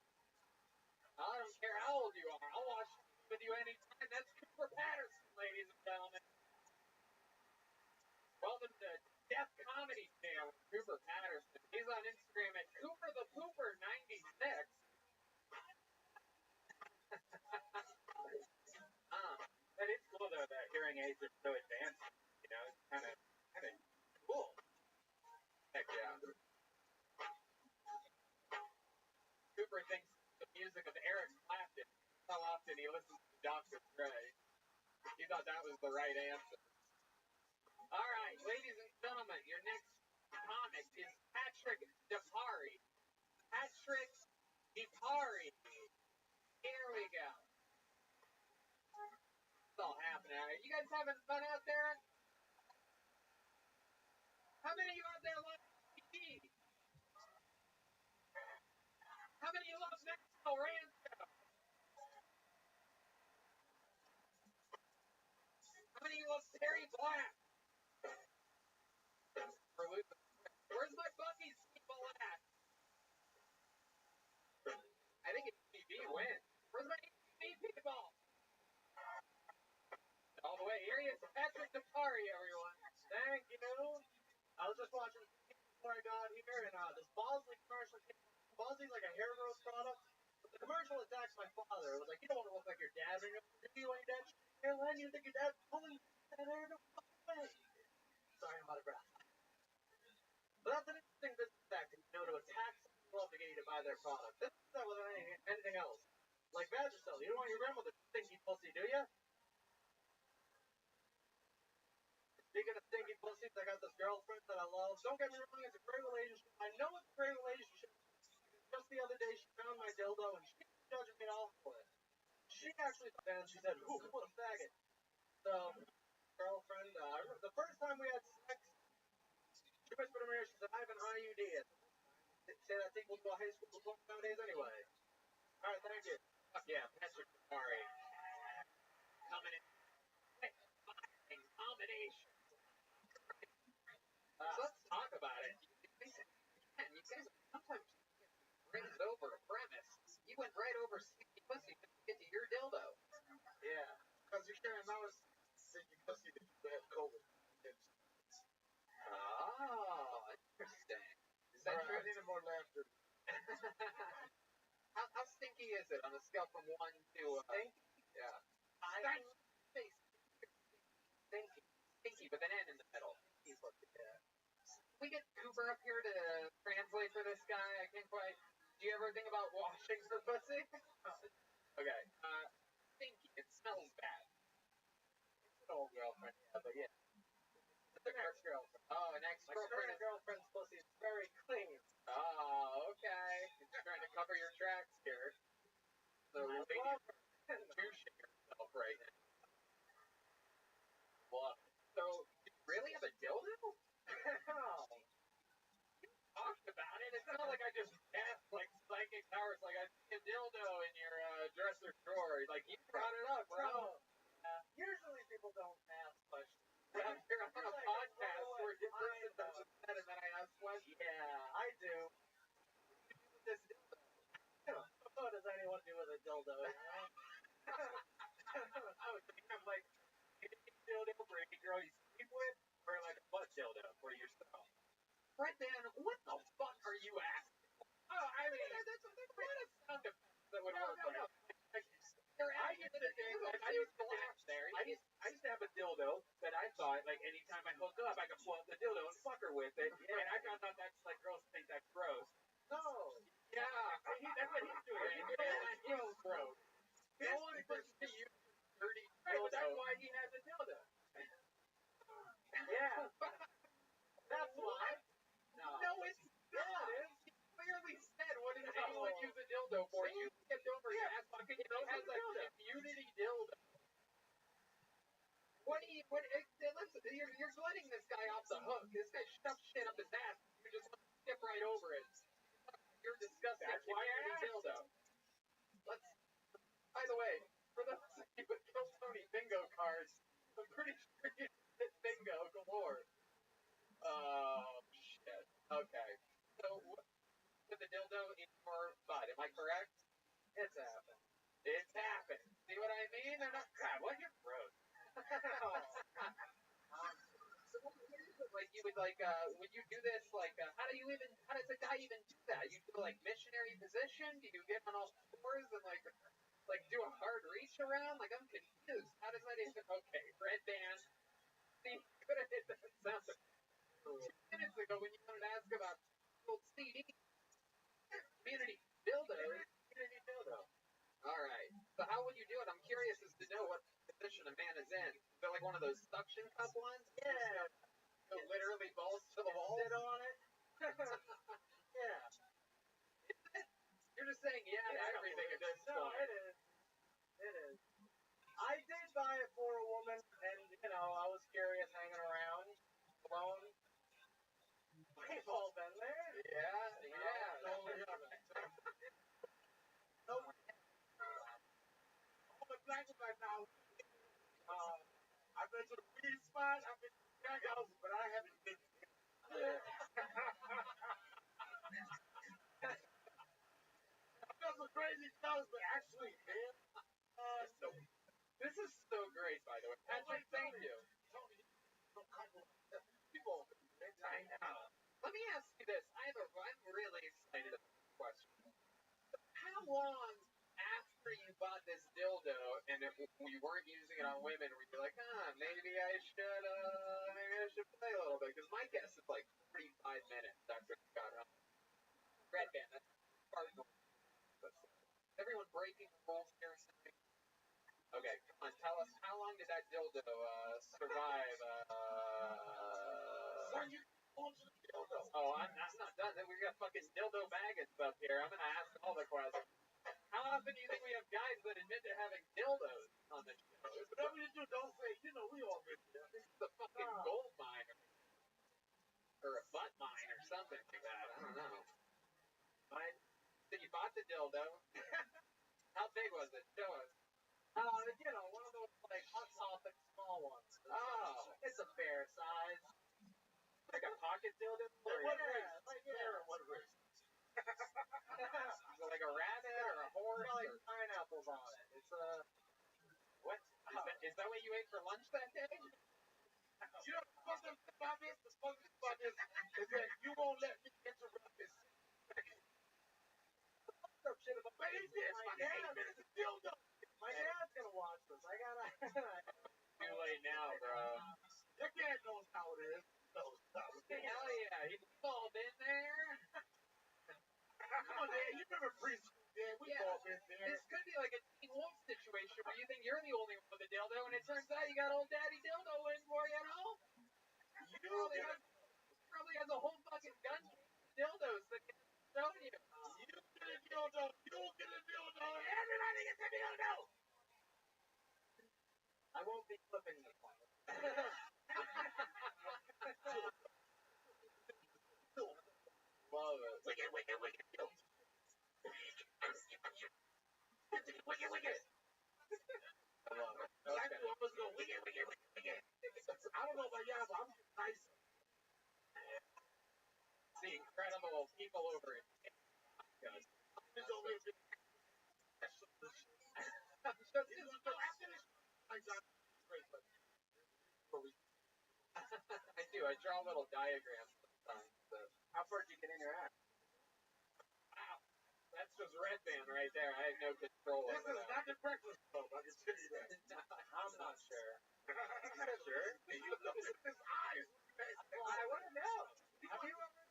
I don't care how old you are. I'll watch with you anytime. That's Cooper Patterson, ladies and gentlemen. Welcome to Death Comedy Channel with Cooper Patterson. He's on Instagram at Cooper the Pooper 96. That is cool though that hearing aids are so advanced. You know, it's kind of cool. Heck yeah. Cooper thinks the music of Eric Clapton. How often he listens to Dr. Dre. He thought that was the right answer. All right, ladies and gentlemen, your next comic is Patrick DePari. Patrick DePari. Here we go. What's all happening out here? You guys having fun out there? How many of you out there love TV? How many of you love Mexico Rancho? How many of you love Terry Black? Where's my Bucky's people at? I think it's TV wins. Where's my TV people? All the way here he is, Patrick DePari, everyone. Thank you. I was just watching before I got here, and this Bosley commercial came. Bosley's like a hair growth product. But the commercial attacks my father. It was like, you don't want to look like your dad when you do you want your dad hairline? You think your dad's pulling that hair? Sorry, I'm out of breath. But that's an interesting business tactic, to attack someone to get you to buy their product. This is not with anything else. Like Vagisil, you don't want your grandmother stinky pussy, do you? Speaking of stinky pussies, I got this girlfriend that I love. Don't get me wrong, it's a great relationship. I know it's a great relationship. Just the other day, she found my dildo and she was judging me all for it. She actually, and she said, "Ooh, what a faggot." So, girlfriend, the first time we had sex, she whispered to me, she said, "I have an IUD." Say that's equal to a high school diploma nowadays anyway. Alright, thank you. Fuck yeah, Patrick Murray. Coming in. Combination. Let's talk about it. You guys sometimes brings over a premise. You went right over stinky pussy to get to your dildo. Yeah, because you can't now it's stinky pussy that you have COVID. Oh, interesting. Is that true? I need more laughter. How stinky is it on a scale from 1 to stinky? Yeah. Stinky with an N in the middle. We get Cooper up here to translate for this guy. I can't quite. Do you ever think about washing for pussy? Okay. Stinky. It smells bad. It's an old girlfriend, yeah, but yeah. It's an ex-girlfriend. Oh, an ex-girlfriend. My girlfriend's pussy is very clean. Oh, okay. You're trying to cover your tracks here. So we need to douching yourself right now. What? So, you really have a dildo? Talked about it. It's not like I just asked like psychic powers, like I see a dildo in your dresser drawer. Like you brought it up, bro. Usually people don't ask questions. Well, you're on a podcast where your person does that and then I ask questions. Yeah, I do. This dildo. What does anyone do with a dildo? I'm like, dildo for any girl you sleep with, or like a butt dildo for yourself. Right then, what the fuck are you asking? Oh, I mean, there's a lot of sound effects that would work. No. I used to have a dildo that I thought, like, anytime I hook up, I could pull out the dildo and fuck her with it. Yeah. And I found out that's, like, girls think that's gross. No. Yeah. That's what he's doing. He's gross. The only person to use dirty dildo. That's why he has a dildo. Yeah. That's why. No, it's not. He clearly said, what does anyone use a dildo for? You skipped over your ass fucking has a community dildo. Listen, you're letting this guy off the hook. This guy stuffs shit up his ass. You just want to skip right over it. You're disgusting. That's why you're a dildo. By the way, for those of you with Kill Tony bingo cards, I'm pretty sure you did bingo galore. Oh, shit. Okay. So, with the dildo in your butt, am I correct? It's happened. It's happened. See what I mean? They're not. God, what? You're gross. So, like, you would, like, when you do this, like, how does a guy even do that? You do, like, missionary position? Do you get on all fours and, like, do a hard reach around? Like, I'm confused. How does that even. Okay, red band. See, you could have hit that sound 2 minutes ago when you wanted to ask about old CD. Community dildo. Alright. So how would you do it? I'm curious as to know what position a man is in. Is it like one of those suction cup ones? Yeah. So literally balls to the walls? Sit on it? Yeah. You're just saying yeah to everything at this point. No, it is. It is. I did buy it for a woman, and, I was curious hanging around alone. We've all been there. Yeah. No. Exactly right now. I've been to the weed spot, I've been to the crack house, but I haven't been to I've done some crazy stuff, but actually, man, this is so great, by the way. Patrick, thank you. People, I know. Let me ask you this. I'm really excited about this question. How long after you bought this dildo and we weren't using it on women, were you like, maybe I should I should play a little bit because my guess is like 45 minutes after we got home. Red band, that's cardinal. Everyone breaking the rules here tonight. Okay, come on, tell us how long did that dildo survive? Oh, I'm not done. We got fucking dildo baggage up here. I'm gonna ask all the questions. How often do you think we have guys that admit to having dildos on the show? Whatever you do, don't say, we all been there. This is a fucking gold mine or a butt mine or something like that. I don't know. So you bought the dildo. How big was it? Show us. One of those like hot topic small ones. Oh, It's a fair size. like a pocket dildo? Or What race? like a rabbit or a horse? Like Or, pineapples on it. It's what? Is that what you ate for lunch that day? You know the fucked up thing about this? The fucked up about this is that you won't let me interrupt this. some shit about But he did my fucking 8 dad. minutes of dildo. My dad's gonna watch this. I gotta. Too late now, bro. Your dad knows how it is. Hell yeah, we've all been there. Come on, Dad. You remember preschool, Dad? We've all been there. This could be like a Teen Wolf situation where you think you're the only one with a dildo, and it turns out you got old Daddy Dildo waiting for you at home. You Probably has a whole fucking gun of dildos that can show you. get a dildo. You get a dildo. Everybody gets a dildo. I won't be flipping this one. Love it. Wicked. Wicked. I love it. Black Okay. woman go wicked. I don't know about y'all, but I'm nice. The incredible people over it. It's over here. I do. I draw little diagrams sometimes. But How far did you get in your act? wow, that's just red band right there. I had no control This over is that. not the breakfast club, I can tell you that. I'm not sure. Sure. You look at his eyes. I want to know. Have you ever?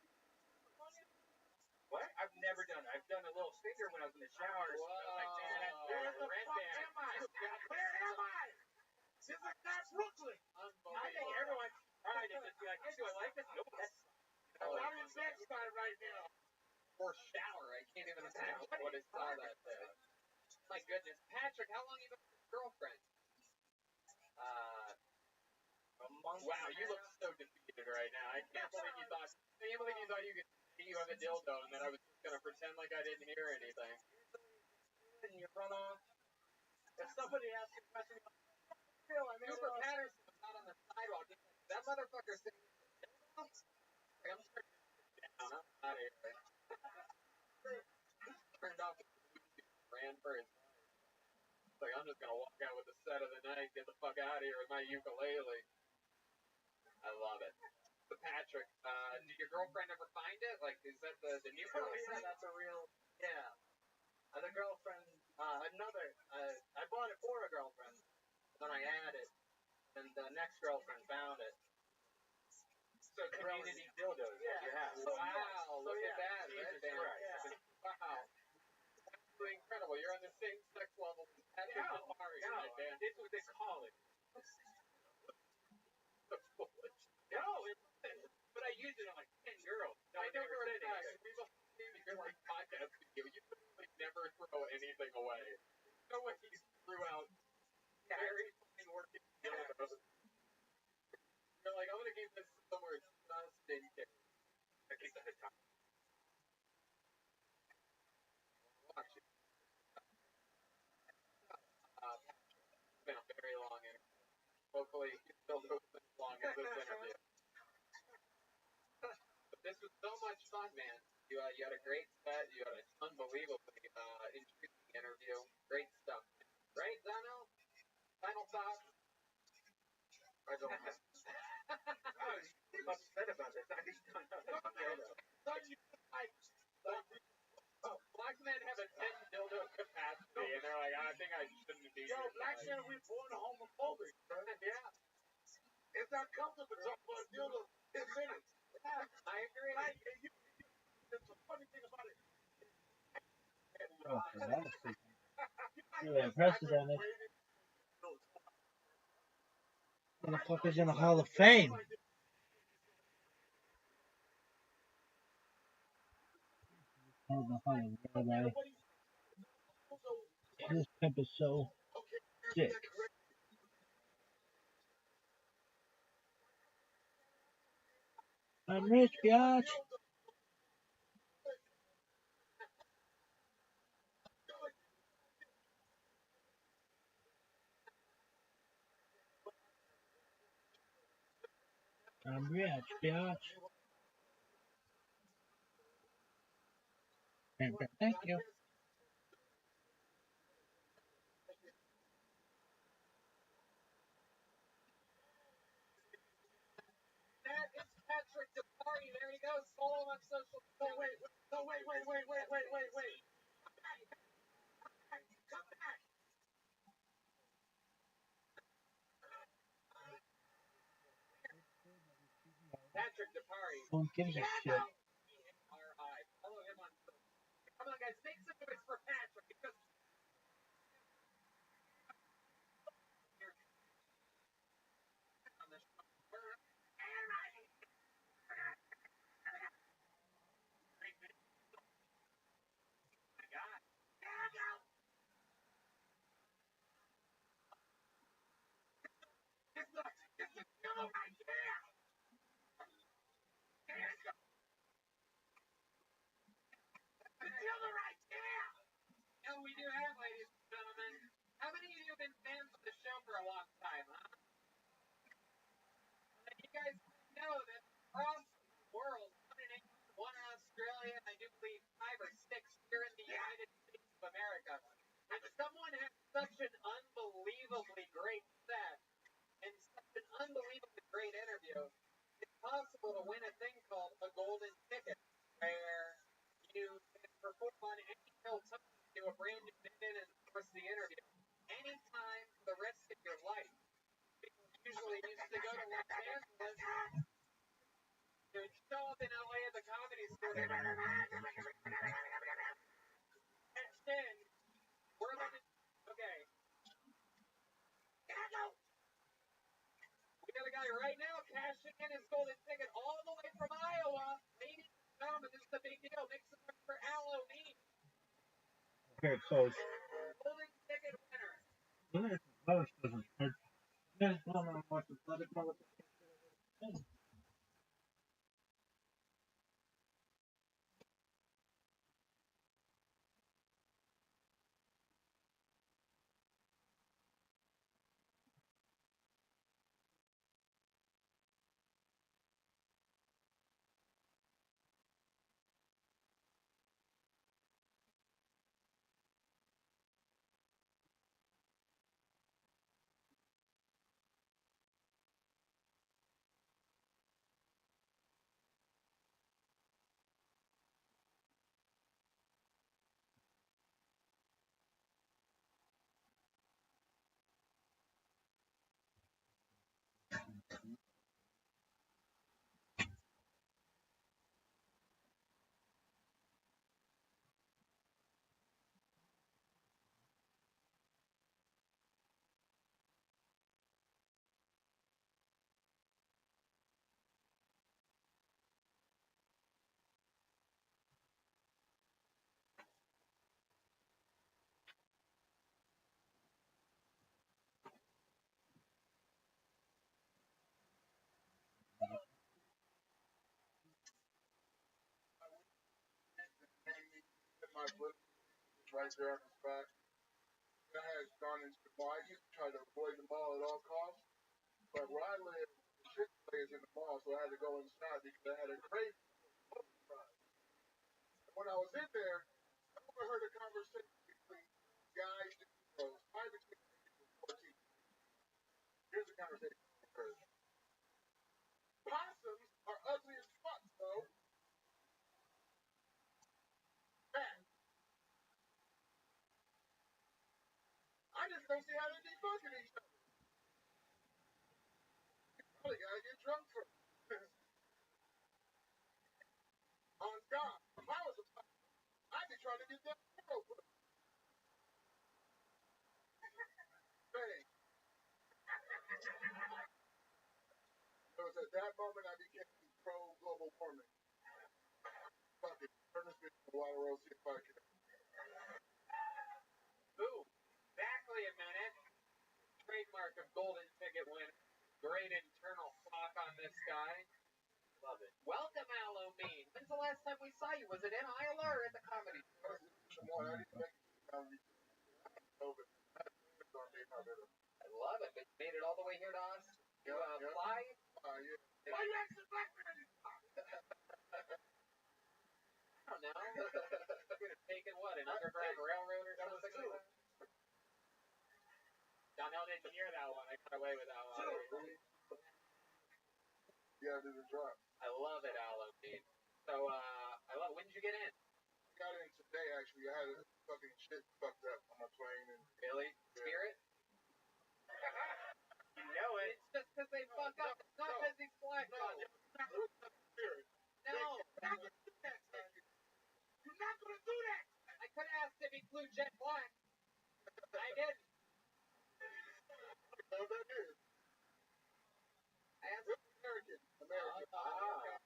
What? I've never done it. I've done a little finger when I was in the shower. Whoa. Where the Red fuck band. am I? Where am I? This is not Brooklyn. I think everyone tried it. Just be like, hey, do I like this? Nope. I'm in Bed-Stuy right now. Or shower. I can't even imagine what it's called out there. My goodness. Patrick, how long have you been with your girlfriend? A month. Wow, you look so defeated right now. I can't believe you thought you have a dildo and then I was just gonna pretend like I didn't hear anything. And you run off. If somebody asks you a question, Phil, I mean, Cooper Patterson was out on the sidewalk. That motherfucker said, I'm starting to sit down. I'm out of here. Turned off the Bluetooth, ran for his life. It's like, I'm just gonna walk out with the set of the night, get the fuck out of here with my ukulele. I love it. But Patrick, did your girlfriend ever find it? Like, is that the new Oh, yeah, girlfriend? that's a real, yeah. The girlfriend, I bought it for a girlfriend, then I added, and the next girlfriend found it. So community dildos. Yeah. You have. So, Wow, look yeah. at that. Jesus Red band. Christ. Yeah. Wow. Absolutely incredible. You're on the same sex level as Patrick Amari, Red band. This was in college. No, but I used it on like 10 girls. No, I never said said anything. We've all seen your like podcast video. You literally never throw anything away. No way you threw out very funny working dildos. You're like, I'm gonna give this somewhere just in case. I think that's a time. Watch it. It's been a very long interview. Hopefully, you still go as long as this interview. But this was so much fun, man. You had a great set. You had an unbelievably interesting interview. Great stuff. Right, Zano? Final thoughts? I don't know. I'm upset about this. I just don't know. Black men have a 10 dildo capacity, and they're like, I think I shouldn't be Yo, here black tonight. men, we born homophobic. Yeah. It's not comfortable talking about a dildo 10 minutes. Yeah, I agree. Right? And the funny thing about it, Oh, for that sake. Yeah, unprecedented. Motherfucker's in the Hall of Fame. Oh, the Hall of Fame. This pimp is so sick. I'm rich, biatch. I'm rich, biatch. Thank you. That is Patrick DeParty. There he goes. Follow him on social media. Wait. Come back. Patrick DeParty. Who gives a shit? R.I. Follow him on social media. Come on, guys. Make some noise for Patrick. Because on the show. My God. It's the pillow right there. The pillow right there. And we do have, ladies and gentlemen. How many of you have been fans of the show for a long time, huh? And you guys know that across the world, one in Australia, and I do believe 5 or 6 here in the United States of America. And someone has such an unbelievably great set and such an unbelievably great interview, it's possible to win a thing called a golden ticket, where you can perform on any hill to a brand new minute and of course the interview anytime for the rest of your life. People usually used to go to Los Angeles to show up in LA at the comedy store. And then we're about to okay. We got a guy right now cashing in his golden ticket all the way from Iowa. Ladies and gentlemen, this is a big deal. Make some noise for Halloween. Very close. Golden ticket winner. My foot right there on his back. I had gone into the mall. I used to try to avoid the mall at all costs. But where I live, the shit is in the mall, so I had to go inside because I had a craving for french fries. And when I was in there, I overheard a conversation between guys and girls, probably between the ages of 14. Here's the conversation I overheard. Possums are ugly as fuck, bro. Man, I just don't see how they be fucking each other. Probably got get drunk first. On God. If I was a I'd be trying to get that girl first. Hey. It was at that moment I became pro global warming. Fuck it. Turn this bitch to Water Roll, see if I can. Ooh, exactly a minute. Trademark of golden ticket winner. Great internal clock on this guy. Love it. Welcome, Aloe Mean. When's the last time we saw you? Was it in Iowa or at the comedy store? I didn't make it to COVID. I love it. But you made it all the way here to us to fly? Yeah. Why you asking black man? I don't know. You could have taken what, an Underground Railroad or something like that? Donnell didn't hear that one. I got away with that one. Yeah, there's a drop. I love it, Aloe Mean. So, when did you get in? I got in today, actually. I had a fucking shit fucked up on my plane. And Really? Spirit? You know it. It's just because they fuck up. It's not because he's black. No. Spirit. No. You're not going to do that, son. You're not going to do that. I could have asked if he flew jet black. I didn't. No, that is. I asked American. okay.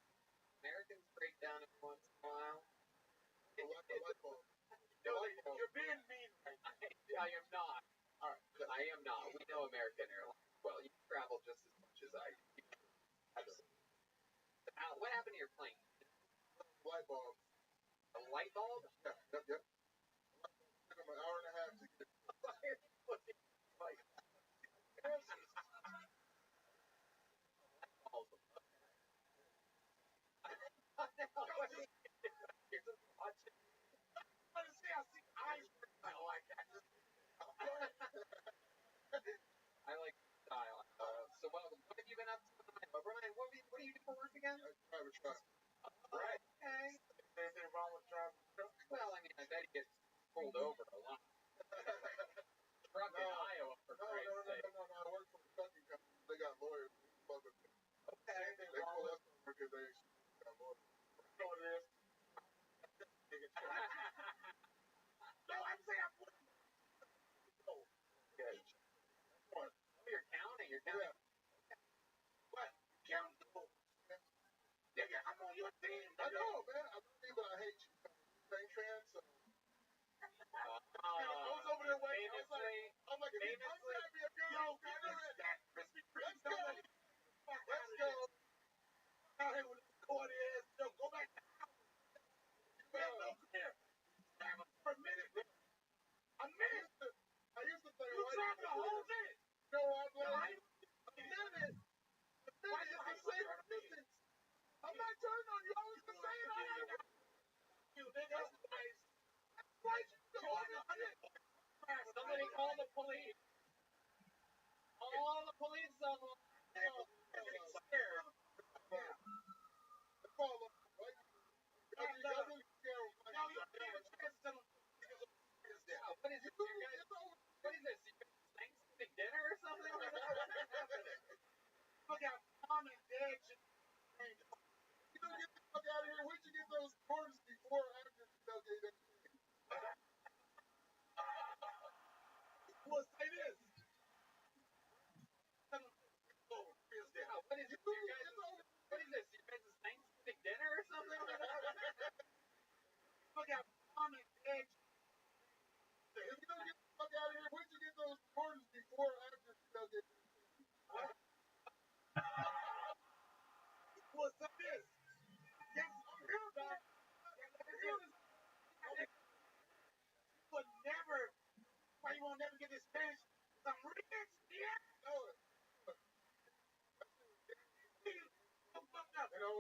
Americans break down every once in a while. The light bulb. You're being mean right now. I am not. All right. I am not. We know American Airlines. Well, you travel just as much as I do. Absolutely. What happened to your plane? Light bulb. A light bulb? Yep. It took them an hour and a half to get it. I like style. So welcome. What have you been up to tonight? Brian, what do you do for work again? I drive a truck. Right. Okay. Anything wrong with driving a truck? Well, I mean, I bet he gets pulled over a lot. Truck in Iowa, for Christ's sake. No. I work for a trucking company. They got lawyers. Okay. They pull us over because they got lawyers. You know what it is? No, I'm saying I'm putting. Okay. Oh, you're counting. You're counting. Yeah. What? Count. Nigga, I'm on your team. I know, man. I believe, but I hate you. Same fan, so. I was over there waiting. I was like, if you come grab me a girl, yo, get ready. Let's go. Let's go. Out here with this corny ass. Yo, go back to the house. You have no clear. For a minute, bro. A minute. I used to think, you dropped the whole minute. No, I'm like, a minute. Why you the same distance? I'm not turning on you. I was the same. You nigga. Somebody call the police. Call the police someone. Scared. Yeah. Call them. Right? No, you can't chance them. What is this? What is this? Thanksgiving dinner or something? Look out, mom and dad. You don't get the fuck out of here. Where'd you get those quarters before or after the tailgate? Well, say this. What is this? What is this? You guys' Thanksgiving dinner or something? Look out, mom and dad. If you don't get the fuck out of here, where'd you get those quarters before or after the tailgate? Well, say this. Yes, I'm here about it. You would never, why you won't never get this fish? Some rich, yeah? No. You know,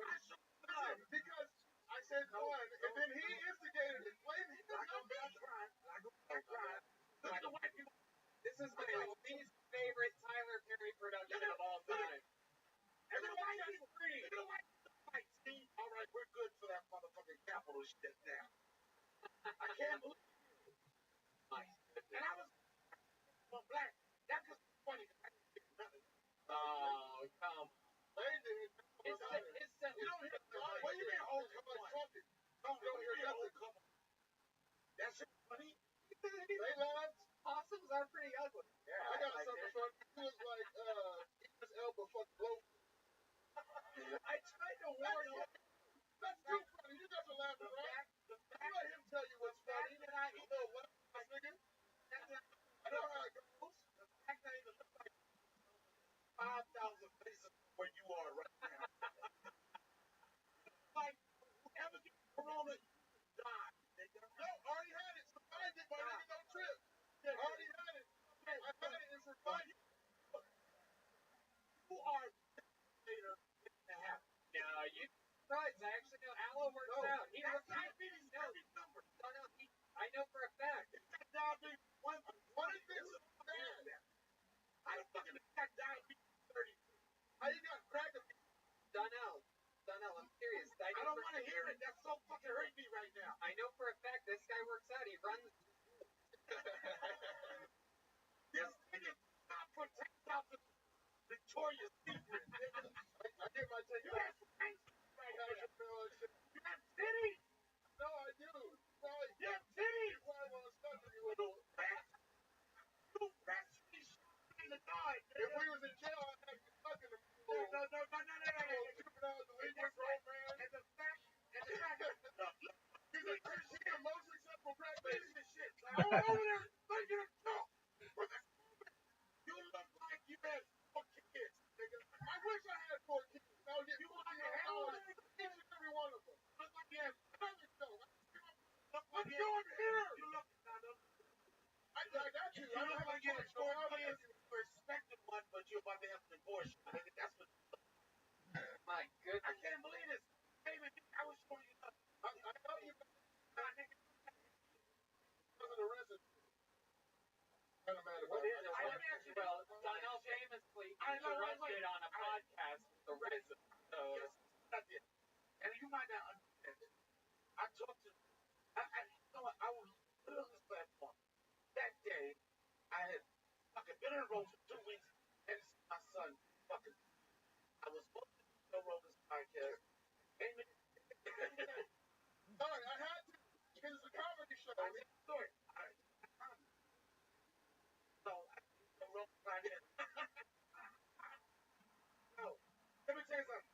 because I said one, and then he instigated it. Look at the white people. This is my least favorite Tyler Perry production of all time. Everybody's free. See, all right, we're good for that motherfucking capital shit now. I can't believe it. And I was black. That's just funny. Oh, come on. Ladies did. His son. You don't hear nothing. What do you mean, oh, come on, fuck it. Don't hear nothing. Come on. That's funny. They laughed. Possums are pretty ugly. Yeah, I got something for you. He was like, Idris Elba fucked Loaf. I tried to warn you. That's too funny. You guys are laughing, right? Let him tell you what's funny. That I You little laugh, nigga. I know how it goes. The fact that I even look like 5,000 places Where you are right now. like whoever gets corona, die. No, already had it. Survived it, my nigga. No trip. Already had it. I had it and survived it. You are later to have. No, you right. I actually know Aloe works out. He That's works diabetes number. No, I know for a fact. Diabetes. What is this? I fucking got diabetes 30. How you got crack? Donnell, I'm serious. I don't want to hear it. That's so fucking hurting me right now. I know for a fact this guy works out. He runs. This nigga not for 10,000 Victoria's Secret. I get my take. You have You have titties. No, I do. Right. You have titties. Why I want to stop you, little rat? You rat. In the guy. If we was in jail, I'd have you fucking him. No. Juvenile delinquent grown man. And the fact. He's a Christian, most successful crack baby. Shit. I went over there thinking of talk. For this moment, you look like you had 4 kids, nigga. I wish I had 4 kids. I would get you on your house. Each and every one of them. Look like you had 7 though. Look here. You look. I got you. I don't have a choice. Go out there. Respected one, but you're about to have an abortion. I think that's what. My goodness. I can't believe this. Hey, man, I was showing you up. I know you. Wasn't arrested. Kind of mad about it. I let me ask you, well, Donnell famously was arrested on a podcast with the resident. So, That's it. And you might not understand it. I talked to. You know what? I was put on this platform. That day, I had fucking been in a row for 2 weeks and see my son fucking. I was supposed to do Joe Rogan's podcast. Came in. Sorry, I had to. Because it's a comedy show. I did the story. So, I did Joe Rogan's podcast. No. Let me tell you something.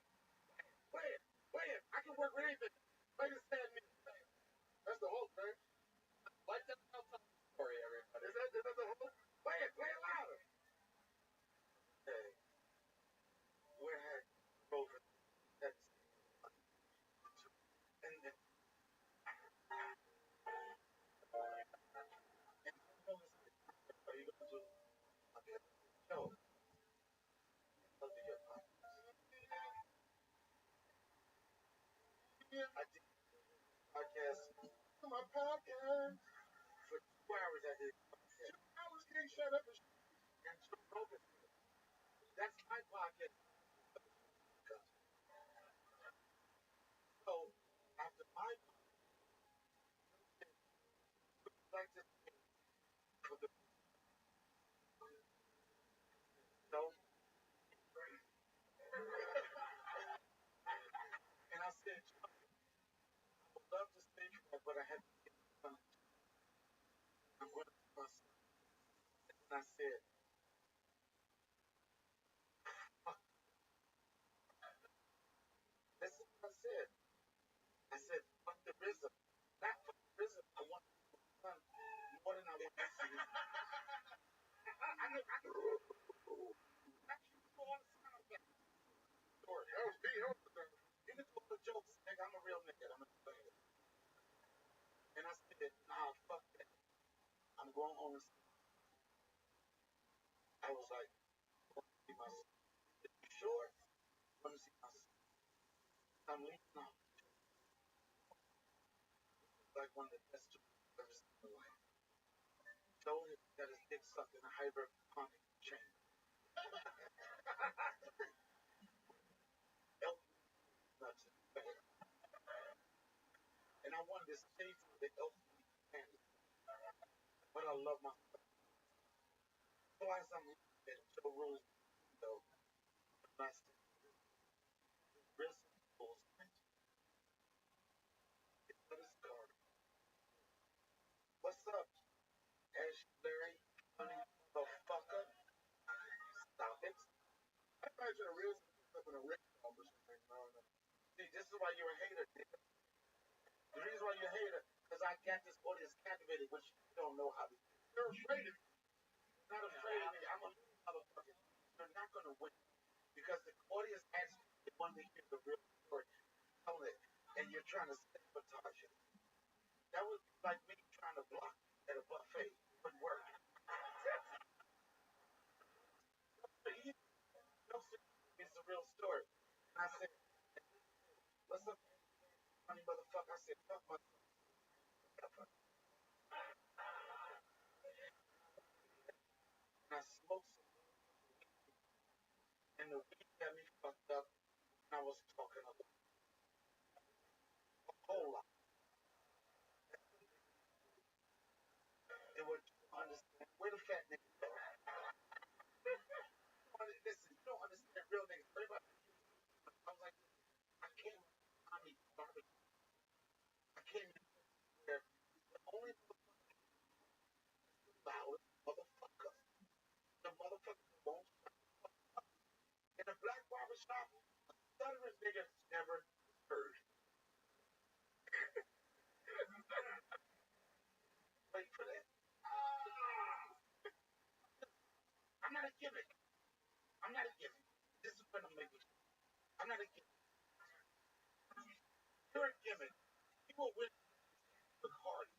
Play it. I can work with anything. Play the sad music. That's the whole thing. let them tell the story, everybody. Is that the whole? Play it louder. Hey, where had Rogan? That's and then. Are you going to? No. I'll do your podcast. Yeah, I did podcast. My podcast. For 2 hours I did. 2 hours can't shut up and Joe Rogan. That's my podcast. So after my like to for the no and I said I would love to stay for that, but I had to get done. I'm going to my son. And I said, fuck. That's what I said. I said, fuck the rhythm. Not fuck the rhythm. I want my son more than I want to see him. I know. Actually, go on the sound of that. Story. That was me. You can talk the jokes, nigga. I'm a real nigga. I'm a player. And I said, nah, fuck that. I'm going home and see. I was like, I want to see my son. You sure? I want to see my son. I'm leaving now. Like one of the best jokes I've ever seen in my life. Joe got his dick sucked in a hypertonic chain. Nuts in the back. And I wanted to stay for the LP family. But I love my son. So as I'm looking at Joe Rogan, though, should have realized up in a ring bump or something. No. See, this is why you're a hater. The reason why you're a hater, because I got this audience captivated, which you don't know how to do. They're afraid of me. Not afraid of me. I'm a little motherfucker. You're not going to win. Because the audience actually want to hear the real story. Tell it. And you're trying to sabotage it. That would be like me trying to block at a buffet. It wouldn't work. It's the real story. And I said, what's up, funny motherfucker? I said, fuck myself. And I smoked some, and the weed got me fucked up. And I was talking a whole lot. And what you don't understand, where the fat niggas go? Listen, you don't understand real niggas. Everybody, I was like, I came I mean, barbecue. I came in there. The only loud motherfucker. The motherfucker won't in a black barbershop. Stuttering nigga never heard. Wait for that. I'm not a gimmick. I'm not a gimmick. This is what I'm making. I'm not a gimmick. You're a gimmick. People with hard.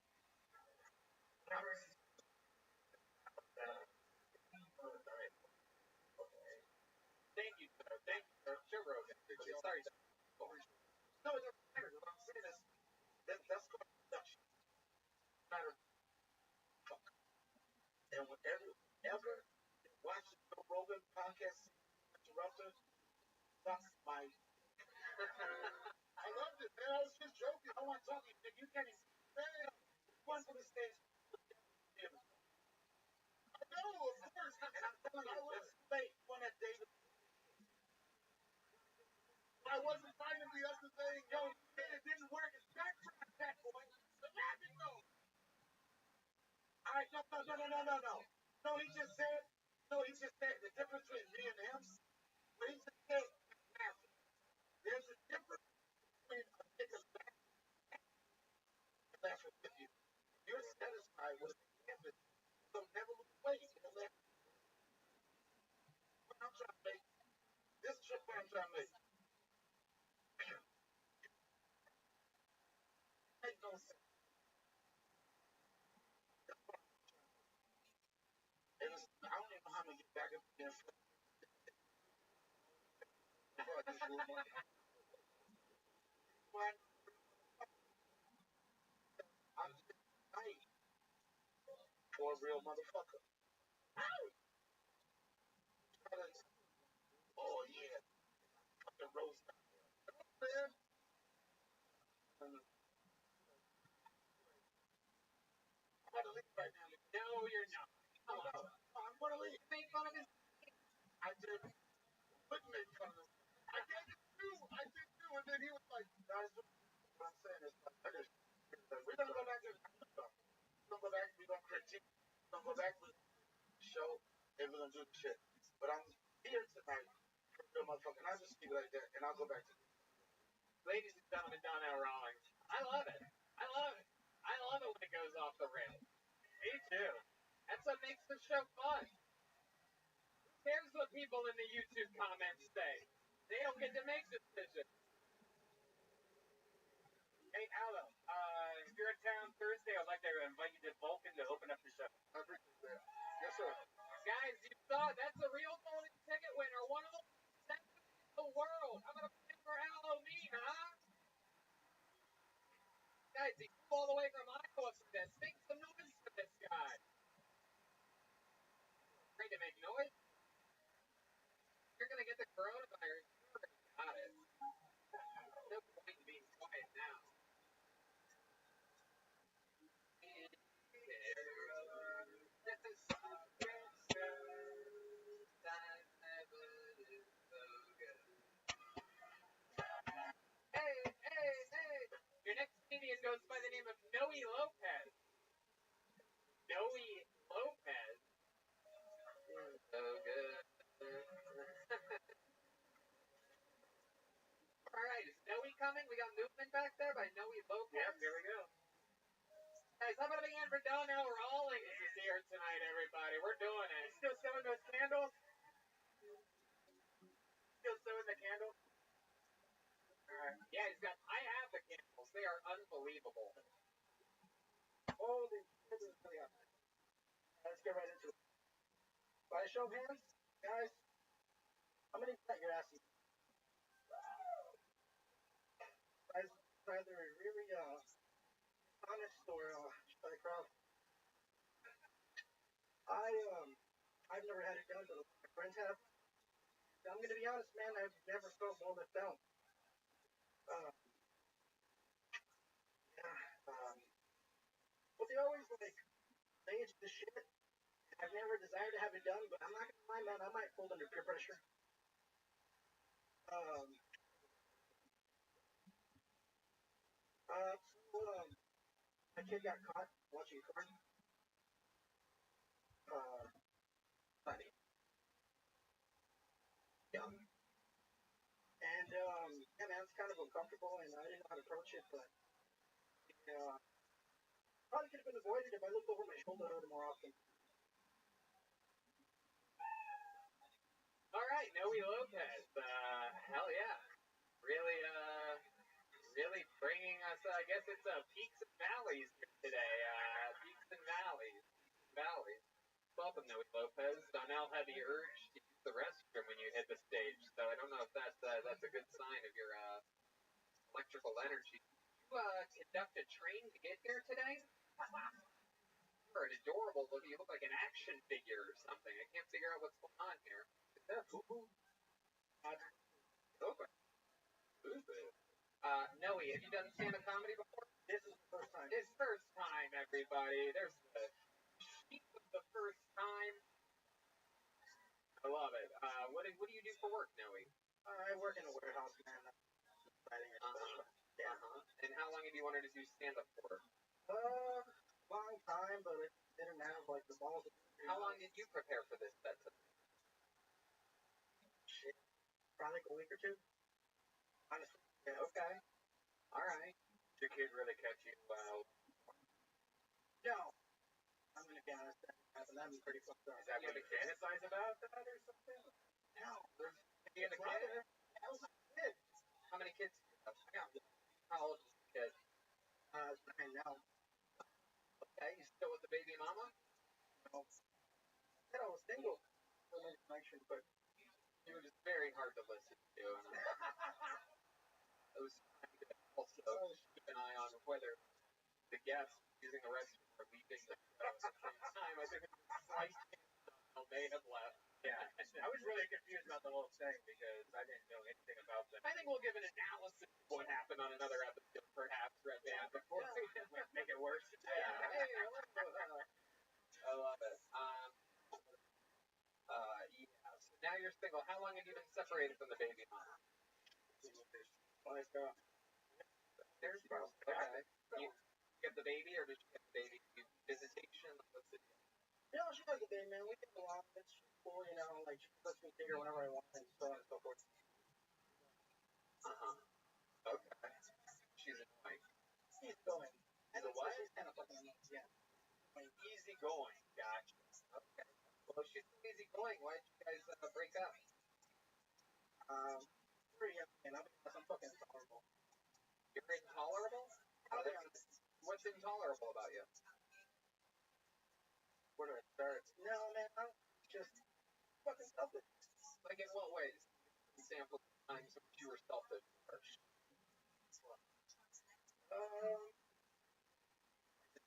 Thank you, sir. Thank you, sir. Sure, Rogan. Sorry, sir. No, it doesn't matter. What I'm saying is that's called production. Matter fuck. And whenever watch the Joe Rogan podcast interrupter, that's my I loved it, man. I was just joking. I want to talk to you. You can't even man. One for the stage. I know, of course. And I'm telling you, it's fake. One that David. I wasn't trying to be up to saying, yo, it didn't work. It's backtrack that boy. The laughing no. All right, no. No, he just said the difference between me and him. What he just said, laughing. There's a difference between a nigga laughing with you. You're satisfied with the canvas. So never lose weight. What I'm trying to make, this trip what I'm trying to make. Make no sense. And I don't even know how I'm gonna get back in there. But I'm just nice for a real motherfucker. Oh yeah, fucking roast. Man, I'm gonna leave right now. No, you're not. Come on. I'm gonna leave. Make fun of his. I did. Wouldn't make fun of him. I did too. And then he was like, guys, what I'm saying is, we're gonna go back to we're gonna go back. We're gonna critique. We're gonna go back to the show, and we're gonna do the shit. But I'm here tonight for real motherfucker. And I'll just keep it like that, and I'll go back to Ladies and gentlemen, Donnell Rawlings. I love it. I love it. I love it when it goes off the rails. Me too. That's what makes the show fun. Who cares what people in the YouTube comments say? They don't get to make decisions. Hey, Aldo, if you're in town Thursday, I'd like to invite you to Vulcan to open up the show. I appreciate that. Yes, sir. Guys, you saw that's a real golden ticket winner. One of the best in the world. I'm going to play for Halloween, huh? Guys, he flew all the way from Iowa for this. Make some noise for this guy. Afraid to make noise? You're going to get the coronavirus. You already got it. No point in being quiet now. Hey. Your next comedian goes by the name of Noe Lopez. Noe Lopez? So good. coming. We got movement back there by Noe Lopez. Yep, here we go. Guys, how about a big hand for Donnell Rawlings is here tonight, everybody. We're doing it. Still sewing those candles? Still sewing the candles? Alright. Yeah, he's got. I have the candles. They are unbelievable. Holy shit, this is really up. Let's get right into it. By a show of hands, guys, how many bet your asses? Guys, either really honest or should I crowd? I've never had it done, but my friends have. I'm gonna be honest, man. I've never felt more than felt. But they always like say it's the shit. I've never desired to have it done, but I'm not gonna lie, man. I might fold under peer pressure. My kid got caught watching porn. Funny. Yeah. And yeah, man, it's kind of uncomfortable, and I didn't know how to approach it, but probably could have been avoided if I looked over my shoulder a little more often. All right, Noe Lopez. Hell yeah. Really, really bringing us. I guess it's peaks and valleys here today. Peaks and valleys. Welcome, Noe Lopez. Donnell had the urge to use the restroom when you hit the stage, so I don't know if that's a good sign of your electrical energy. You conduct a train to get here today? You're an adorable look. You look like an action figure or something. I can't figure out what's going on here. Is that Fubu? Okay. Noe, have you done stand-up comedy before? This is the first time. It's first time, everybody. There's the sheep of the first time. I love it. What do you do for work, Noe? I work in a warehouse, man. Yeah. And how long have you wanted to do stand-up for? Long time, but it didn't have like the balls. How long did you prepare for this set? Shit. Probably like a week or two. Honestly. Yeah. Okay. All right. Did your kid really catch you? No. I'm gonna be honest. That'd be pretty fucked up. Is that what the fantasize about that or something? No. There's being a kid. That was a kid. How many kids? How old is the kid? 9 now. Okay, you still with the baby mama? No. I said I was single. Connection, but you were just very hard to listen to. And I was trying to also keep an eye on whether the guests using the restroom are leaving the at the same time. I think it's a slight chance may have left. Yeah. I was really confused about the whole thing because I didn't know anything about them. I think we'll give an analysis of what happened on another episode, perhaps, Red Band, before we make it worse. Yeah. Hey, I love it. Yeah. So now you're single. How long have you been separated from the baby mama? Like, there's okay. You get the baby, or did you get the baby visitation? What's the deal? No, she has a baby, man. We get along. It's cool, you know. Like, she lets me take her whenever I want, and so on and so forth. Okay. She's annoying. She's going. She's a what? She's kind of fucking annoying. Yeah. Easy going. Gotcha. Okay. Well, if she's easy going, why did you guys break up? Pretty young, man. I'm fucking intolerable. You're intolerable? What's intolerable about you? Where do I start? No, man. I'm just fucking selfish. Like, in what ways? Example of times in which you were selfish first. Just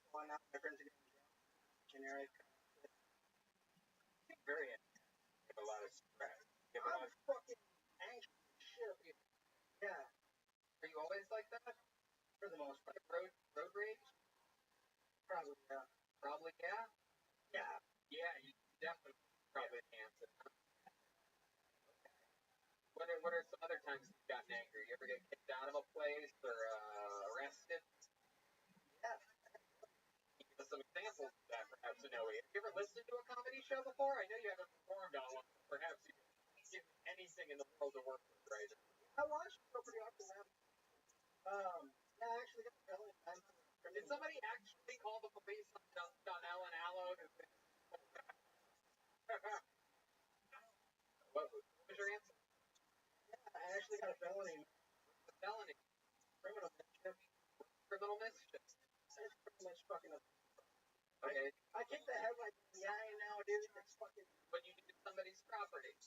going out with my friends again. Generic. Very angry. You have a lot of stress. I'm fucking anxious. Shit. Yeah. Are you always like that? For the most part. Road rage? Probably, yeah. Probably, yeah? Yeah. Yeah, you definitely probably answer. Okay. What are some other times you've gotten angry? You ever get kicked out of a place or arrested? Yeah. Give us some examples of that, perhaps, Noe. Have you ever listened to a comedy show before? I know you haven't performed on one, but perhaps you can give anything in the world to work with, right? I watch it pretty often, man. Yeah, I actually got a felony. Did somebody actually call the police on Donnell and Allo? What was your answer? Yeah, I actually got a felony. A felony. Criminal mischief. Criminal mischief. It's pretty much fucking up. Okay. I kicked the headlight in the eye now, dude. It's fucking. When you do somebody's property.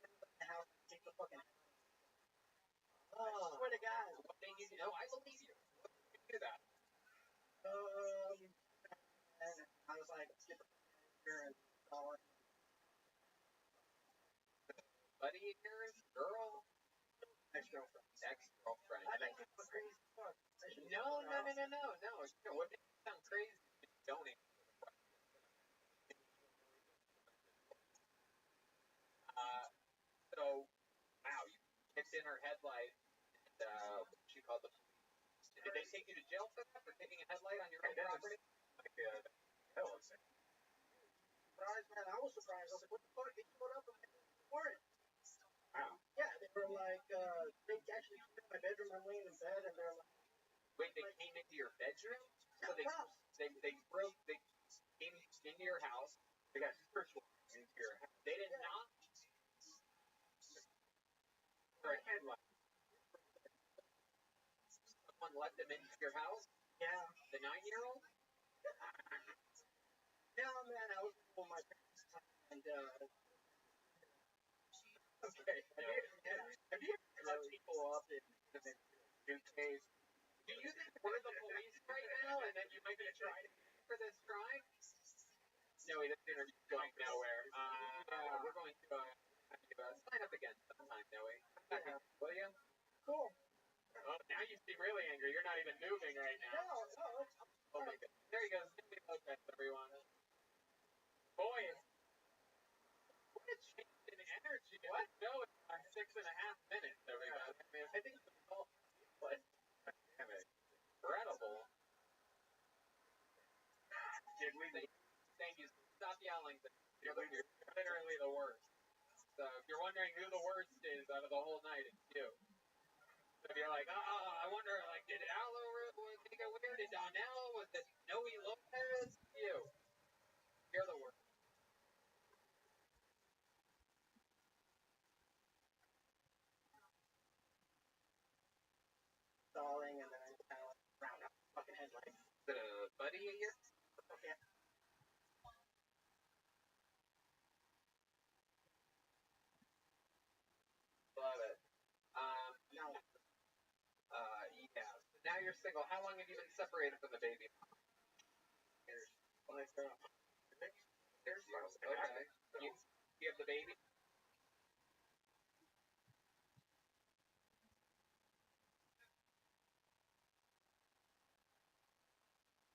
The house. Kick the fucking. I swear to God. What thing you know? I believe you. What did you do that? And I was like, get the here and all. Buddy of yours? Girl? Ex-girlfriend. Ex-girlfriend. I think it's crazy fuck. No. What makes you sound crazy? You don't answer the question. So, wow, you kicked in her headlight, and she called the police. Did they take you to jail for that, for taking a headlight on your own property? Surprised, man. I was surprised. I was like, what the fuck? They showed up and they weren't. Wow. Yeah, they were like, they actually came in my bedroom. I'm laying in bed, and they're like, wait, they came into your bedroom? So they came into your house. They got spiritual into your house. They did not. For a headlight. Someone let them into your house? yeah. The 9-year-old? Yeah, man, I was with my parents and Okay. Have you ever let people up in suitcase? Do you think we're the police right now, and that you might be trying for this crime? No, this interview's going nowhere. We're going to sign up again sometime, Noe. Will you? cool. Oh, now you seem really angry. You're not even moving right now. No. Oh my God. There he goes. Okay, everyone. Boy, what a change in energy. Let's go in 6.5 minutes, everybody. I mean, I think the whole incredible. Did we? Thank you. Stop yelling. You're literally the worst. So if you're wondering who the worst is out of the whole night, it's you. So if you're like, I wonder, like, did Allo make it weird? Did Donnell? Was it Noe Lopez? You. You're the worst. Stalling, and then I kind of round up the fucking headlight. Is it a buddy of yours? Okay. Love it. No. Yeah. So now you're single. How long have you been separated from the baby? Years. Years. Okay. You have the baby?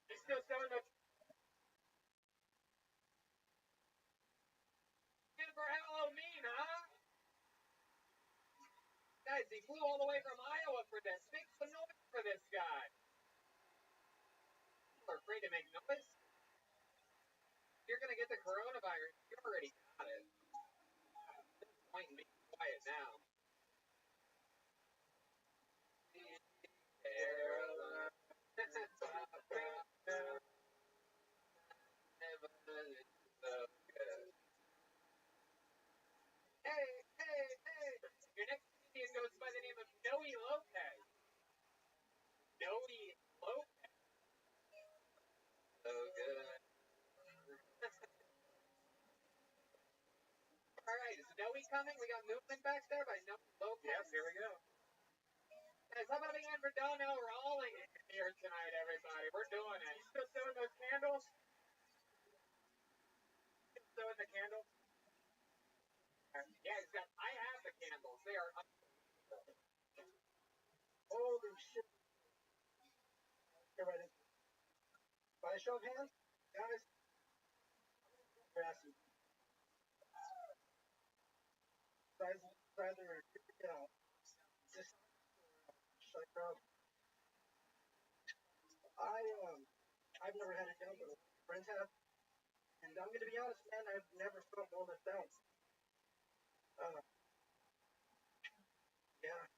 He's still selling those. For Halloween, huh? Guys, he flew all the way from Iowa for this. Make some noise for this guy. People are afraid to make noise. You're gonna get the coronavirus. You already got it. There's no point in being quiet now. Hey. Your next comedian goes by the name of Noe Lopez. Noe Lopez. So good. Alright, is Noe coming? We got movement back there by Noe Lopez. Yes, here we go. Guys, how about a hand for Donnell Rawling here tonight, everybody? We're doing it. You still selling those candles? Still selling the candles? Yeah, exactly. I have the candles. They are unbelievable. Holy shit. Get right in. By a show of hands, guys. Grassy. Rather, just shut up. I've never had it done, but friends have. And I'm gonna be honest, man, I've never felt more than that. Yeah.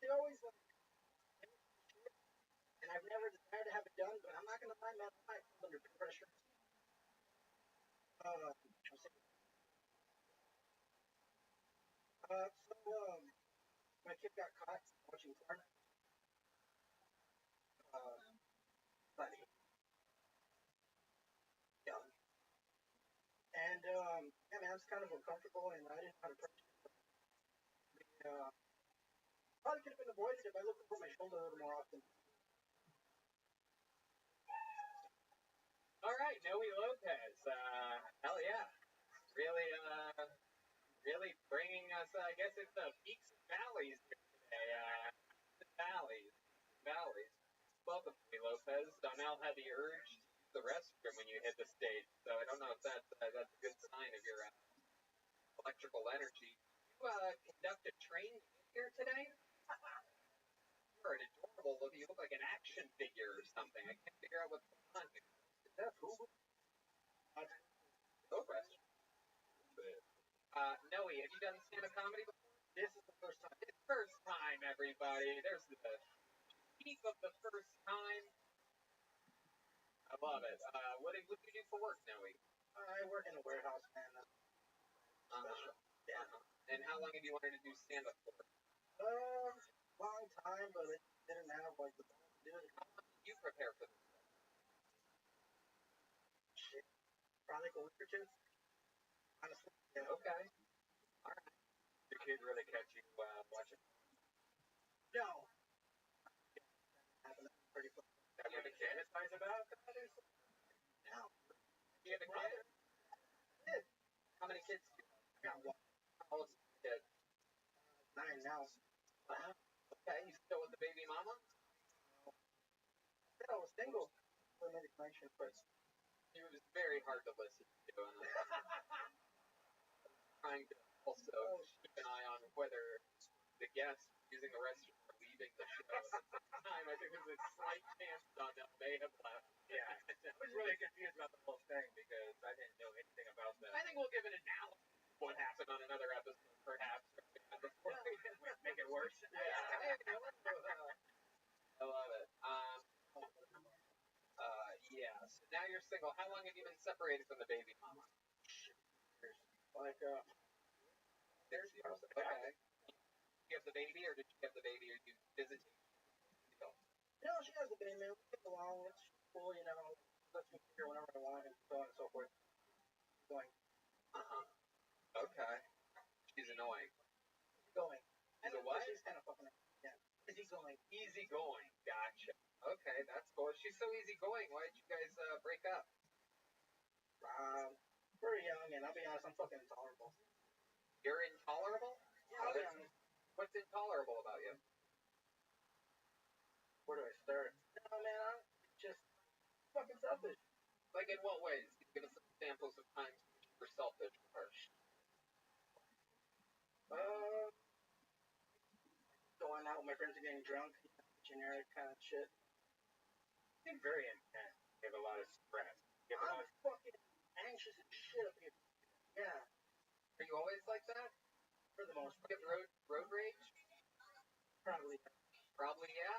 They always night, man. I might feel under pressure. My kid got caught watching porn. But yeah, and yeah, man, it's kind of uncomfortable, and I didn't know how to approach it. Probably could have been avoided if I looked over my shoulder a little more often. All right, Noe Lopez. Hell yeah. Really, really bringing us, I guess it's the peaks and valleys here today. Valleys. Welcome, Noe Lopez. Donnell had the urge to use the restroom when you hit the stage, so I don't know if that's a good sign of your electrical energy. You conduct a train here today? You're an adorable look. You look like an action figure or something. I can't figure out what's going on here. Is that Hulu? No question. Noe, have you done stand-up comedy before? This is the first time. It's first time, everybody. There's the peak of the first time. I love it. What do you do for work, Noe? I work in a warehouse, man. Yeah. And how long have you wanted to do stand-up for? Long time, but it didn't have like the balls to do it. How long did you prepare for this? Shit. Probably like a week or two. Honestly. Yeah. Okay. All right. Did your kid really catch you watching? No. Pretty fun. Is that what the fantasize about? No. You have a kid? Kid. How many kids do you have? I got one. How old's your kid? 9 now. Wow. Okay, you still with the baby mama? Yeah, I was single. I made a connection, but It was very hard to listen to. And trying to also keep an eye on whether the guests using the restroom are leaving the show at the time. I think there's a slight chance Donnell may have left. Yeah. I was really confused about the whole thing because I didn't know anything about that. I think we'll give an analysis of what happened on another episode, perhaps. Before Make it worse. I love it. Yeah. So now you're single. How long have you been separated from the baby mama? like There's yours. Okay. You have the baby, or did you have the baby, or you visiting? no, she has the baby, man. We get along. It's cool, you know. Lets me here whenever I want, and so on and so forth. Going. Okay. She's annoying. Going. She's a what? She's kind of fucking. Yeah. Easygoing. Easygoing. Gotcha. Okay, that's cool. She's so easygoing. Why did you guys break up? We're young, and I'll be honest, I'm fucking intolerable. You're intolerable? Yeah, I'll be honest. What's intolerable about you? Where do I start? No, man, I'm just fucking selfish. Like in what ways? Can you give us some examples of times you were selfish or harsh? Going out with my friends and getting drunk, generic kind of shit. You seem very intense. You have a lot of stress. You have a lot I'm fucking anxious as shit up here. Yeah, Are you always like that? for the most You part. have road rage? Probably. Probably, yeah.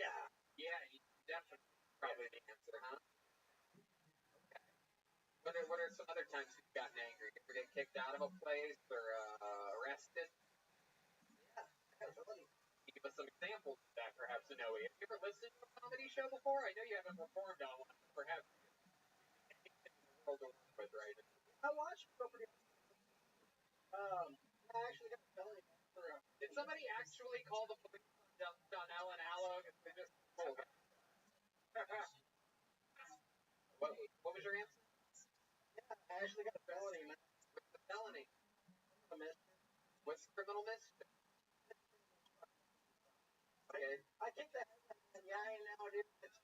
Yeah. Yeah, you definitely probably the answer, huh? Okay. What are some other times you've gotten angry? You ever get kicked out of a place or arrested? Absolutely. Can you give us some examples of that, perhaps, Noe? Have you ever listened to a comedy show before? I know you haven't performed on one, but perhaps anything in the world to work with, right? I watched it pretty. I actually got a felony for Did somebody actually call the police on Donnell and Allo because they just pulled it? What was your answer? I actually got a felony, man. What's the felony? A miss. What's criminal mischief? Okay. I kicked that. Yeah, I know, dude. It's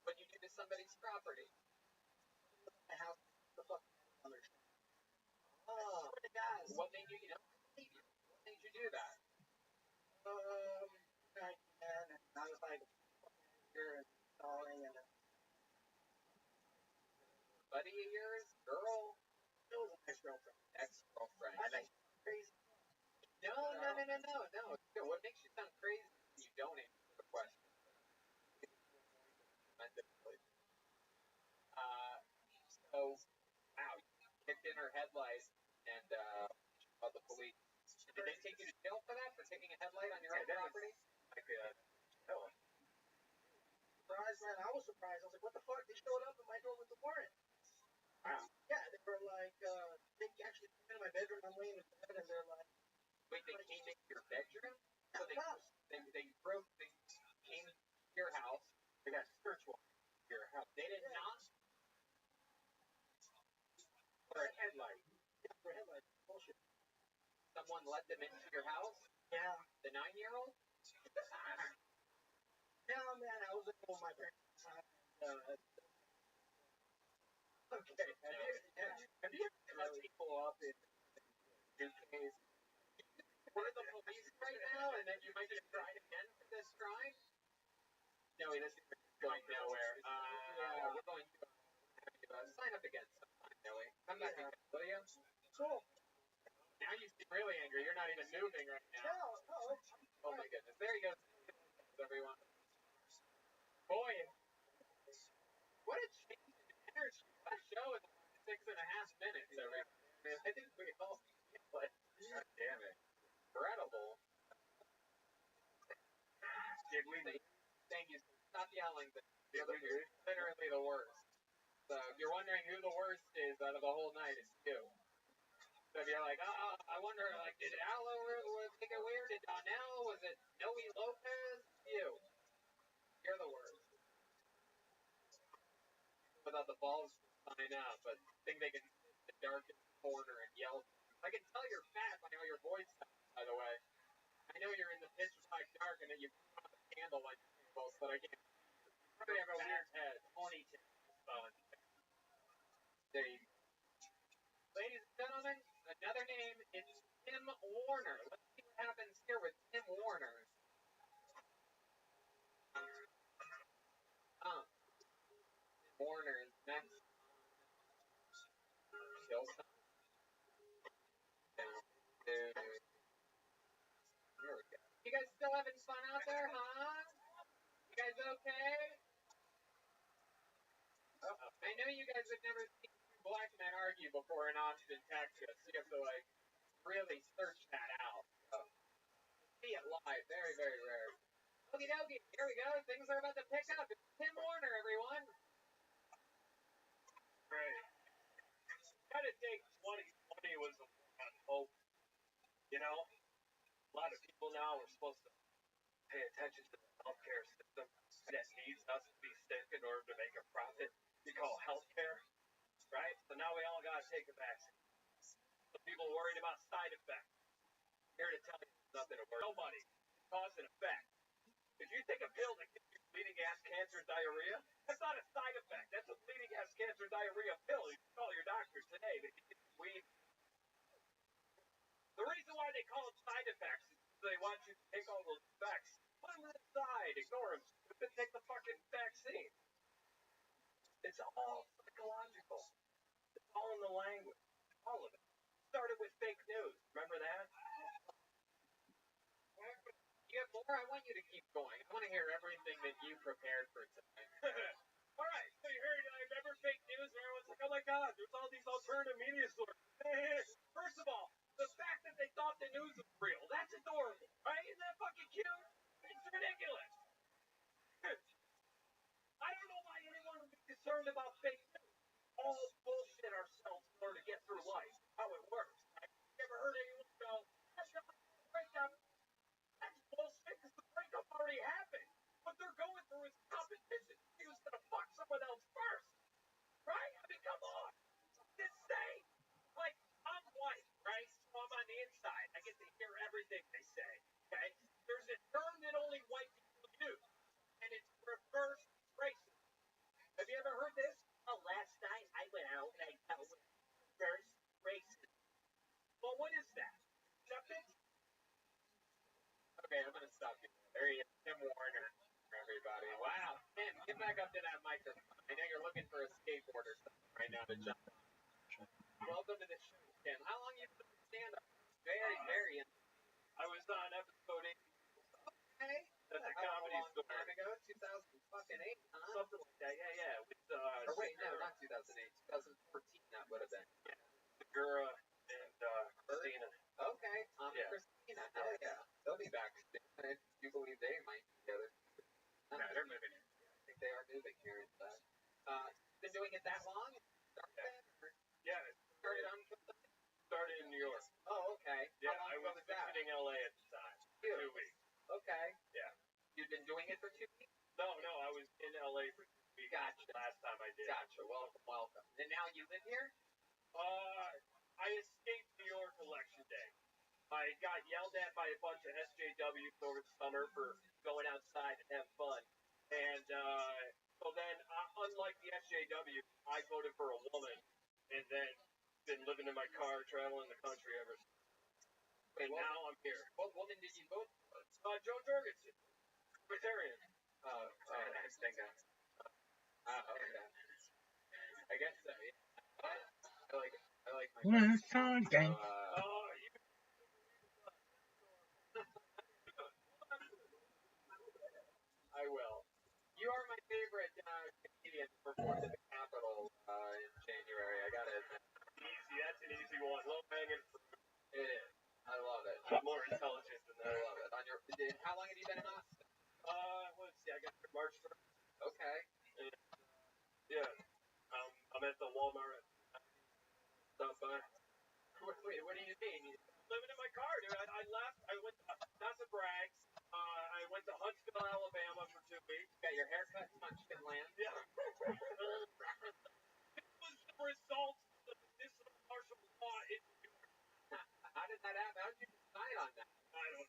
What you do to somebody's property? my house. The fuck on their shit. Oh. Swear to God. What made you, what made you do that? I was like, here and stalling, and Buddy of yours? Girl? it was an ex-girlfriend. Ex-girlfriend. I think she's crazy. No. Dude, what makes you sound crazy when you don't answer the question? So, wow, you kicked in her headlights and called the police. Did they take you to jail for that? For taking a headlight on your own property? Like, oh, Surprised, man. I was surprised. I was like, what the fuck? They showed up at my door with the warrant. Wow. Yeah, they were like, they actually came in my bedroom. I'm laying in bed, and they're like, wait, they came into your bedroom? yeah, So they came to your house. They got a search warrant for your house. They did not for a headlight. Yeah, for headlights. Bullshit. Someone let them into your house? Yeah. The 9-year-old? Yeah, man, I was at home with my parents. Okay. Have you ever cut people up in suitcase? We're the police right now, and then you might get tried again for this crime? No, this is going nowhere. We're going to have you sign up again sometime, Joey. Come back again, will you? Cool. Now you seem really angry. You're not even moving right now. No. Oh my goodness. There he goes, everyone. Boy, what a change in energy. That show is 6.5 minutes, everyone. I think we all feel like, God damn it. Incredible. Thank you. Stop yelling. Literally the worst. So if you're wondering who the worst is out of the whole night, it's you. So if you're like, I wonder, like, did Aloe make it weird? Did Donnell? Was it Noe Lopez? You. You're the worst. Without the balls to sign up, but think they can sit in the darkest corner and yell. I can tell you're fat by how your voice sounds, by the way. I know you're in the pitch black dark and that you put on a candle like people, but I can't. Probably have a weird head. Ponytail. There you go. Ladies and gentlemen, another name is Tim Warner. Let's see what happens here with Tim Warner. Tim Warner is next. Kill some. Here we go. You guys still having fun out there, huh? You guys okay? I know you guys have never seen black men argue before in Austin, Texas. You have to, like, really search that out. So, see it live. Very, very rare. Okie dokie. Here we go. Things are about to pick up. It's Tim Warner, everyone. great. Kind of think 2020 was a lot of hope. You know, a lot of people now are supposed to pay attention to the healthcare system that needs us to be sick in order to make a profit. We call healthcare, right? So now we all got to take a vaccine. Some people are worried about side effects. Here to tell you nothing to worry. Nobody. Cause and effect. If you take a pill that gives you bleeding gas, cancer, diarrhea, that's not a side effect. That's a bleeding gas, cancer, diarrhea pill. You can call your doctor today. They can get weed. The reason why they call them side effects is because they want you to take all those effects. Put them to the side. Ignore them. But take the fucking vaccine. It's all psychological. It's all in the language. All of it. Started with fake news. Remember that? You have more? I want you to keep going. I want to hear everything that you prepared for tonight. All right. So you heard, remember fake news? And everyone's like, oh my God, there's all these alternative media sources. First of all, the fact that they thought the news was real, that's adorable, right? Isn't that fucking cute? It's ridiculous. I don't know why anyone would be concerned about fake news. All bullshit ourselves in order to get through life. How it works. Right? You ever heard anyone go, that's not a breakup? That's bullshit because the breakup already happened. What they're going through is competition. He was going to fuck someone else first. Right? I mean, come on. It's insane. Like, I'm white, right? So I'm on the inside. I get to hear everything they say. Okay? There's a term that only white people use, and it's reverse racism. Have you ever heard this? Oh, last night I went out and I dealt with reverse racism. Well, what is that? Something? Okay, I'm going to stop you. There he is, Tim Warner, everybody. Wow. Tim, get back up to that microphone. I know you're looking for a skateboard or something right now to jump on. Welcome to the show, Tim. How long you been doing stand-up? Very, very interesting. I was on episode 8. Okay. That's a comedy story. Time ago, 2008, huh? Something like that. Yeah. With, Or wait, no, not 2008, 2014. Gura and Christina. Okay, Yeah. Christina. Hell yeah. They'll be back soon. If you believe they might be together. Yeah, they're moving in. I think they are moving here inside. Been doing it that long? Yeah, Started on. started in New York. Oh, okay. Yeah, How long I ago was was that? visiting LA at the time. Cute. 2 weeks. Okay. Yeah. You've been doing it for 2 weeks? No, I was in LA for 2 weeks. Gotcha. Last time I did. Gotcha. Welcome. And now you live here? I escaped New York election day. I got yelled at by a bunch of SJWs over the summer for going outside and have fun. And so then, unlike the SJW, I voted for a woman, and then been living in my car, traveling the country ever since. Wait, And now I'm here. what woman did you vote for? Joe Jorgensen, libertarian. Oh, very nice. Thank God. Okay. I guess so. Yeah. I like my. When it's time, gang. You I will. You are my favorite comedian to perform at the Capitol in January. I gotta admit. easy. That's an easy one. Low hanging fruit. It is. I love it. More intelligent than I that. love it. How long have you been in Austin? Let's see. I got here March 1st. Okay. Yeah. I'm at the Walmart. Stop by. Wait, what do you mean? Living in my car, dude. I left. I went to, not to brag. I went to Huntsville, Alabama for 2 weeks. Got your haircut in Huntsville land? Yeah. It was the result of the medicinal martial law in New York. How did that happen? How did you decide on that? I don't know.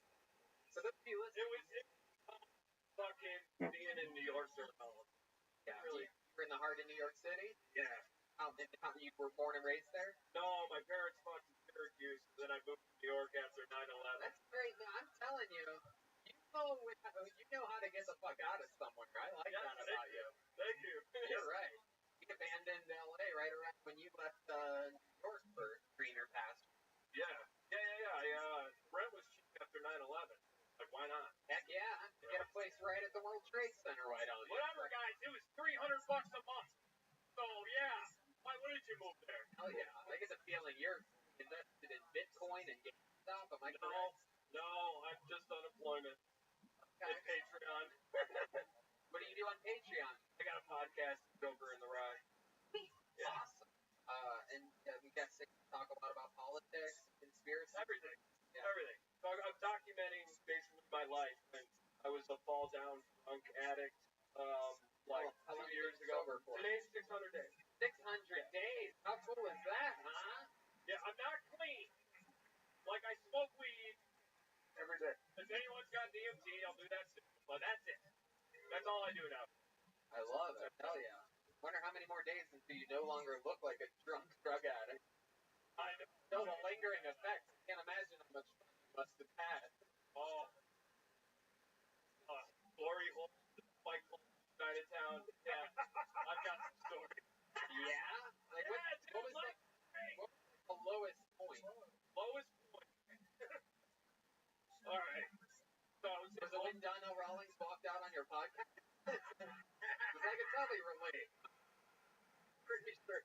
So those of you listening, It was fucking being in New York for yeah, really. you were in the heart of New York City? Yeah. You were born and raised there? No, my parents fucked in Syracuse, then I moved to New York after 9/11. That's great. Man. I'm telling you, you know how to get the fuck out of somewhere. I like that about you. Thank you. You're right. You abandoned LA right around when you left New York for greener pastures. Yeah. Rent was cheap after 9/11. Like, why not? Heck yeah. You get a place right at the World Trade Center, why don't you? Whatever, guys. It was $300 a month. So, yeah. Why wouldn't you move there? Hell yeah. I get the feeling you're invested in Bitcoin and GameStop. Am I correct? No, I'm just unemployment. Okay. And Patreon. What do you do on Patreon? I got a podcast, Joker in the Rye. Yeah. Awesome. And I'm guessing you talk a lot about politics, conspiracy. Everything. Yeah. Everything. So I'm documenting basically my life. And I was a fall down drunk addict, like How long 2 you years been ago. sober for? Today's 600 days. 600 days. How cool is that, huh? Yeah, I'm not clean. Like, I smoke weed every day. If anyone's got DMT, I'll do that soon. But that's it. That's all I do now. I love it. Hell yeah. Wonder how many more days until you no longer look like a drunk drug addict. I know. Still the lingering effects. I can't imagine how much fun you must have had. Oh. Glory hole, Spike hole, Chinatown. Yeah. I've got some stories. Yeah? Like, what was the lowest point? Lowest point. All right. So Was it when Donnell Rawlings walked out on your podcast? Because I can tell they relate. Pretty sure.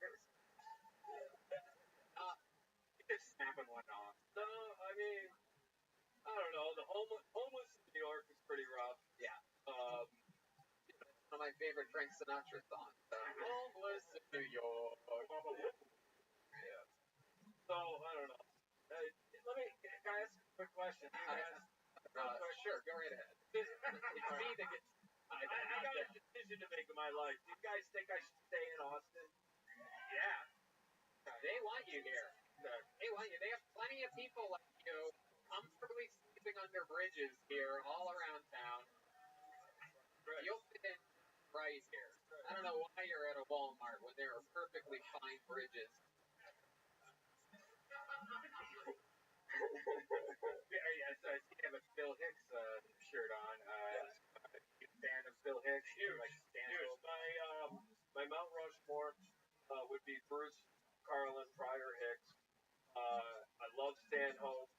You just snapping one off. No, I mean, I don't know. The homeless in New York is pretty rough. Yeah. One of my favorite Frank Sinatra songs. Homeless in New York. Yeah. So, I don't know. Let me, can I ask a quick question? Sure, go right ahead. It's me that gets. I got a decision to make in my life. Do you guys think I should stay in Austin? Yeah. They want you here. They want you. They have plenty of people like you comfortably sleeping under bridges here all around town. Right. You'll fit in right here. I don't know why you're at a Walmart when there are perfectly fine bridges. Yeah, so I see you have a Phil Hicks shirt on. You a fan of Phil Hicks? Huge. My Mount Rushmore would be Bruce, Carlin, Pryor, Hicks. I love Stanhope,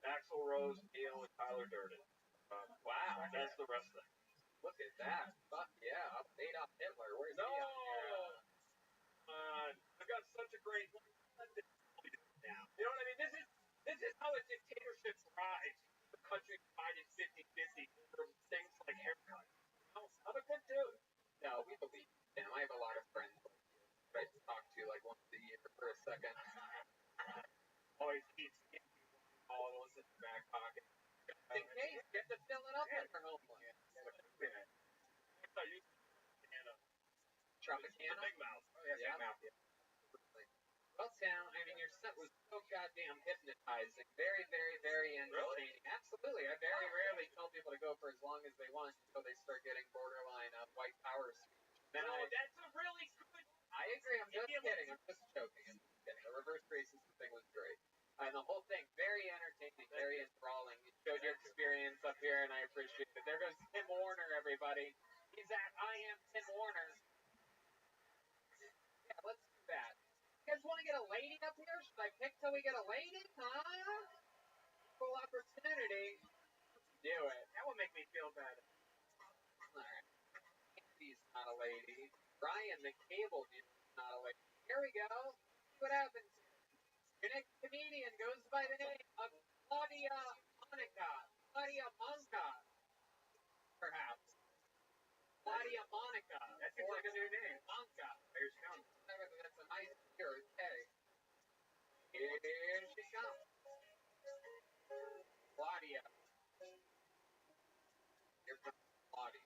Axl Rose, Neil, and Tyler Durden. Wow, that's the rest of it. Look at that. Fuck yeah. Adolf Hitler. Where's No! he on here? Look got such a great life. Now, you know what I mean? This is how a dictatorship thrives. The country divided 50-50 over things like haircuts. You know, I'm a good dude. No, we believe him. I have a lot of friends that I talk to like once a year for a second. Always eats bottles in the back pocket. Big case, you have to fill it up when you're homeless. I used to Tropicana? Big Mouth. Oh, yeah, Big Mouth, yeah. Well, Sam, I mean, your set was so goddamn hypnotizing. Very, very, very entertaining. Really? Absolutely. I very rarely tell people to go for as long as they want until they start getting borderline white power speech. Then that's a really good. I agree. I'm just kidding. I'm just joking. I'm just kidding. The reverse racism thing was great. And the whole thing, very entertaining, very enthralling. You showed your experience up here, and I appreciate it. There goes Tim Warner, everybody. He's at I Am Tim Warner. Yeah, let's do that. You guys want to get a lady up here? Should I pick till we get a lady? Huh? Full opportunity. Do it. That would make me feel better. Alright. Andy's not a lady. Ryan, the cable dude, is not a lady. Here we go. See what happens. Your next comedian goes by the name of Claudia Monica. Claudia Monca. Perhaps. Claudia Monica. That seems like a new name. Monca. Here she comes. That's a nice here. Okay. Here she comes. Claudia. Here comes Claudia.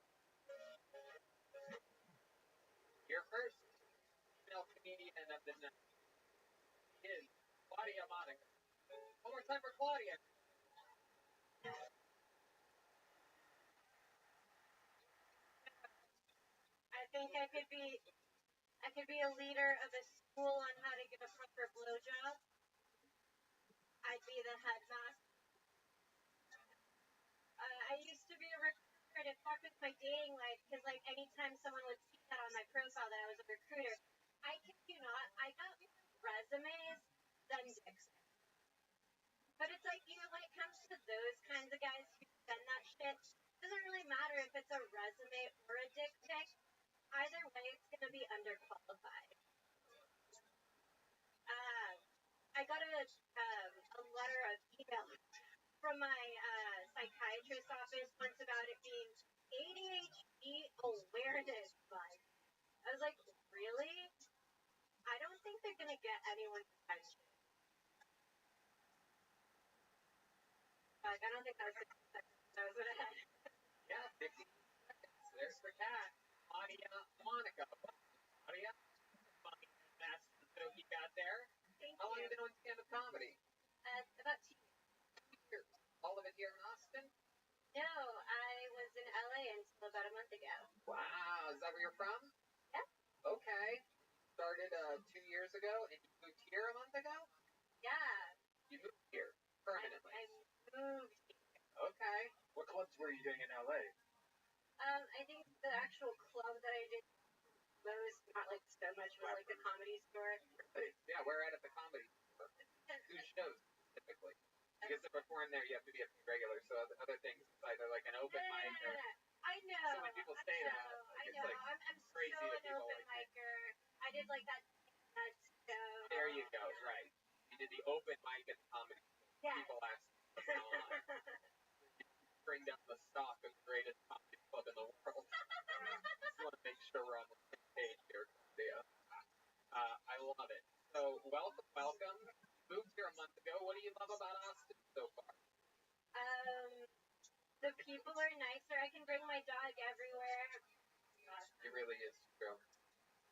Your first female comedian of the night is Claudia Monica. One more time for Claudia. I think I could be a leader of a school on how to get a proper blowjob. I'd be the headmaster. I used to be a recruiter and it fucked with my dating life because like anytime someone would see that on my profile that I was a recruiter, I kid you not, I got more resumes than dicks. But it's like, you know, when it comes to those kinds of guys who send that shit, it doesn't really matter if it's a resume or a dick pic. Either way, it's going to be underqualified. I got a letter of email from my psychiatrist's office once about it being ADHD Awareness Month. I was like, really? I don't think they're going to get anyone's attention. Like, I don't think that was 60 seconds. That was what I had. Yeah, 50 seconds. There's the cat. Claudia Monica. Claudia. Funny. That's the joke you got there. Thank How long you. have you been doing stand-up comedy? About 2 Years. All of it here in Austin? No, I was in LA until about a month ago. Wow. Is that where you're from? Yeah. Okay. Started 2 years ago, and you moved here a month ago? Yeah. You moved here permanently. I moved here. Okay. What clubs were you doing in LA? I think the actual club that I did most, not like so much, was like the Comedy Store. Yeah, we're at the comedy store. Whose shows, typically? Because to perform there, you have to be a regular, so other things, it's either like an open mic or... I know. So many people say that. I It's know. like I'm crazy so that an people open like it. micer. I did like that show. There you go, right. You did the open mic at the comedy store. Yeah. People ask what's going on. Bring down the stock of the greatest comedy club in the world. Just want to make sure we're on the same page here, Claudia. I love it. So, welcome. You moved here a month ago. What do you love about Austin so far? The people are nicer. I can bring my dog everywhere. It really is true.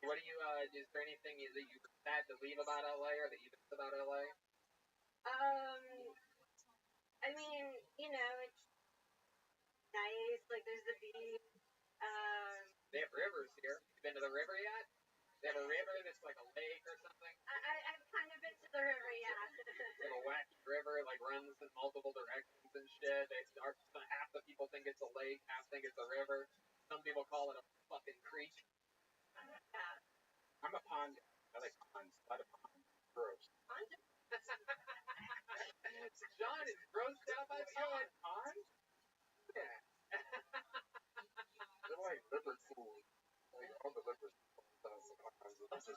What do you, is there anything that you were sad to leave about LA or that you missed about LA? I mean, you know, it's nice. Like, there's the beach. They have rivers here. You been to the river yet? They have a river that's like a lake or something. I've kind of been to the river, yeah. Like a wacky river, like runs in multiple directions and shit. Half the people think it's a lake, half think it's a river. Some people call it a fucking creek. Yeah. I'm a pond guy. I like ponds. A lot of ponds. Gross. John is grossed out by ponds? Yeah. They're like liver food. Like all the liver food. Sometimes it's just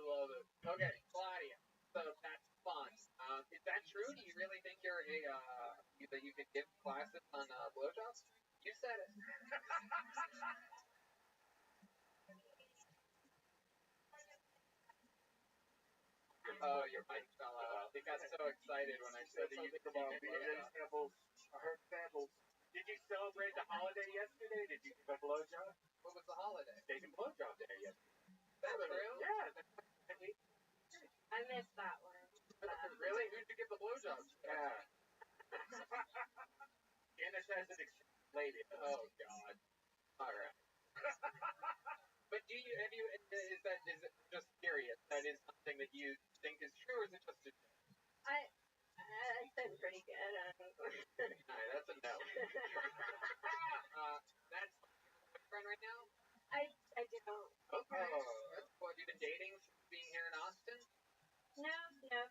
love it. Okay, Claudia. So that's fun. Is that true? Do you really think you're that you could give classes on blowjobs? You said it. Oh, your mic fell out. He got so excited when I said that you could About give examples. I heard samples. Did you celebrate the holiday yesterday? Did you give a blowjob? What was the holiday? Taking blowjob day yesterday. Is that true? Yeah. I missed that one. Really? Who'd you give the blowjobs? Yeah. Janice has an extreme lady. Oh God. All right. But do you have you is it just curious? That is something that you think is true, or is it just a joke? It's been pretty good. All right, that's a no. That's your boyfriend right now. I don't. Okay. That's cool. Have you been dating since being here in Austin? No,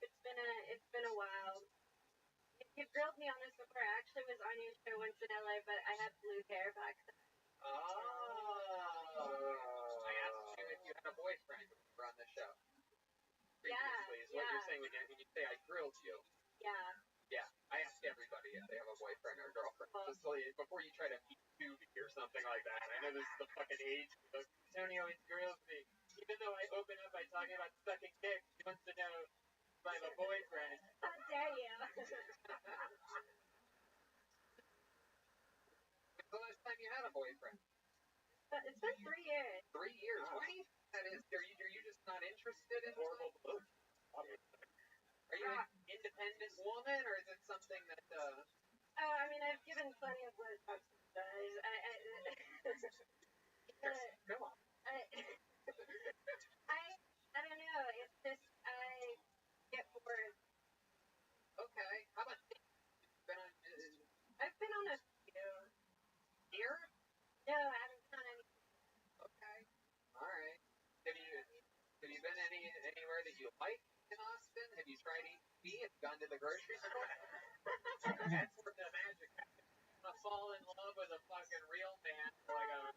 it's been a while. You grilled me on this before. I actually was on your show once in LA, but I had blue hair back then. Oh. I asked you if you had a boyfriend when you were on the show. Previously, is what you're saying when you say I grilled you. Yeah. Yeah, I ask everybody if they have a boyfriend or a girlfriend. Just so before you try to meet Tubi or something like that. I know this is the fucking age. Tony always grills me. Even though I open up by talking about sucking dick, he wants to know if I have a boyfriend. How dare you? When's the last time you had a boyfriend? It's been 3 years. 3 years. Why do you think that is? Are you just not interested in horrible blows? Are you an independent woman, or is it something that? I mean, I've given plenty of blowjobs to guys. Come on. I don't know. It's just I get bored. Okay. How about been on? I've been on a few. Here? No, I haven't been on any. Okay. All right. Have you been anywhere that you like in Austin? Have you tried EB? Have you gone to the grocery store? That's where the magic happens. You want to fall in love with a fucking real man, like a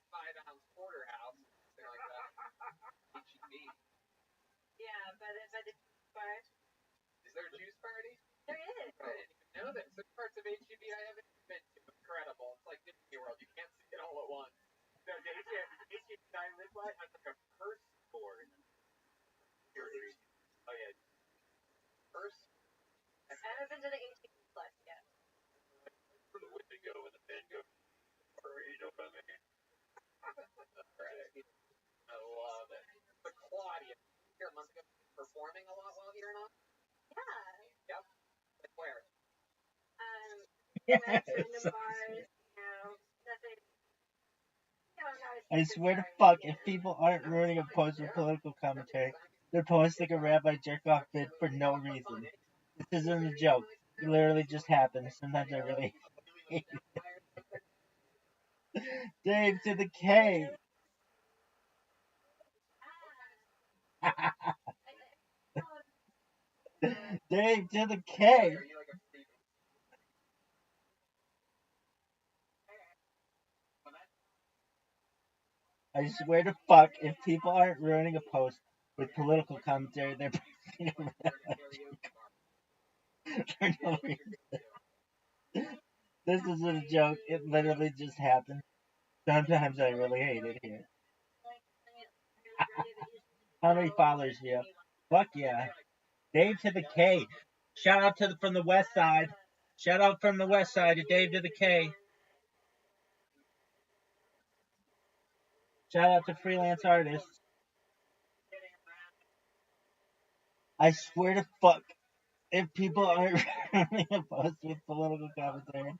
5-ounce porterhouse, something like that. HEB. Yeah, but the bar. Is there a juice party? There is. I didn't even know that. Some parts of HEB I haven't been to. Incredible. It's like Disney World. You can't see it all at once. No, the HEB I live by has like a purse board. Oh yeah. First. I haven't been to the HTV Plus yet. For the Wendigo and the Mango. Or you know what I mean? Right. I love it. But Claudia, here a month ago, performing a lot while here and on? Yeah. Yep. Like where? Random bars, nothing. I swear to fuck, if people aren't ruining a post with political commentary, they're posting a rabbi jerk-off vid for no reason. This isn't a joke. It literally just happens. Sometimes I really hate it. Dave to the K. Dave to the K. I swear to fuck, if people aren't ruining a post with political commentary, they're posting a for no reason. This isn't a joke. It literally just happened. Sometimes I really hate it here. How many followers do you have? Fuck yeah. Dave to the K. Shout out from the west side. Shout out from the west side to Dave to the K. Shout out to freelance artists. I swear to fuck, if people aren't really opposed with political commentary,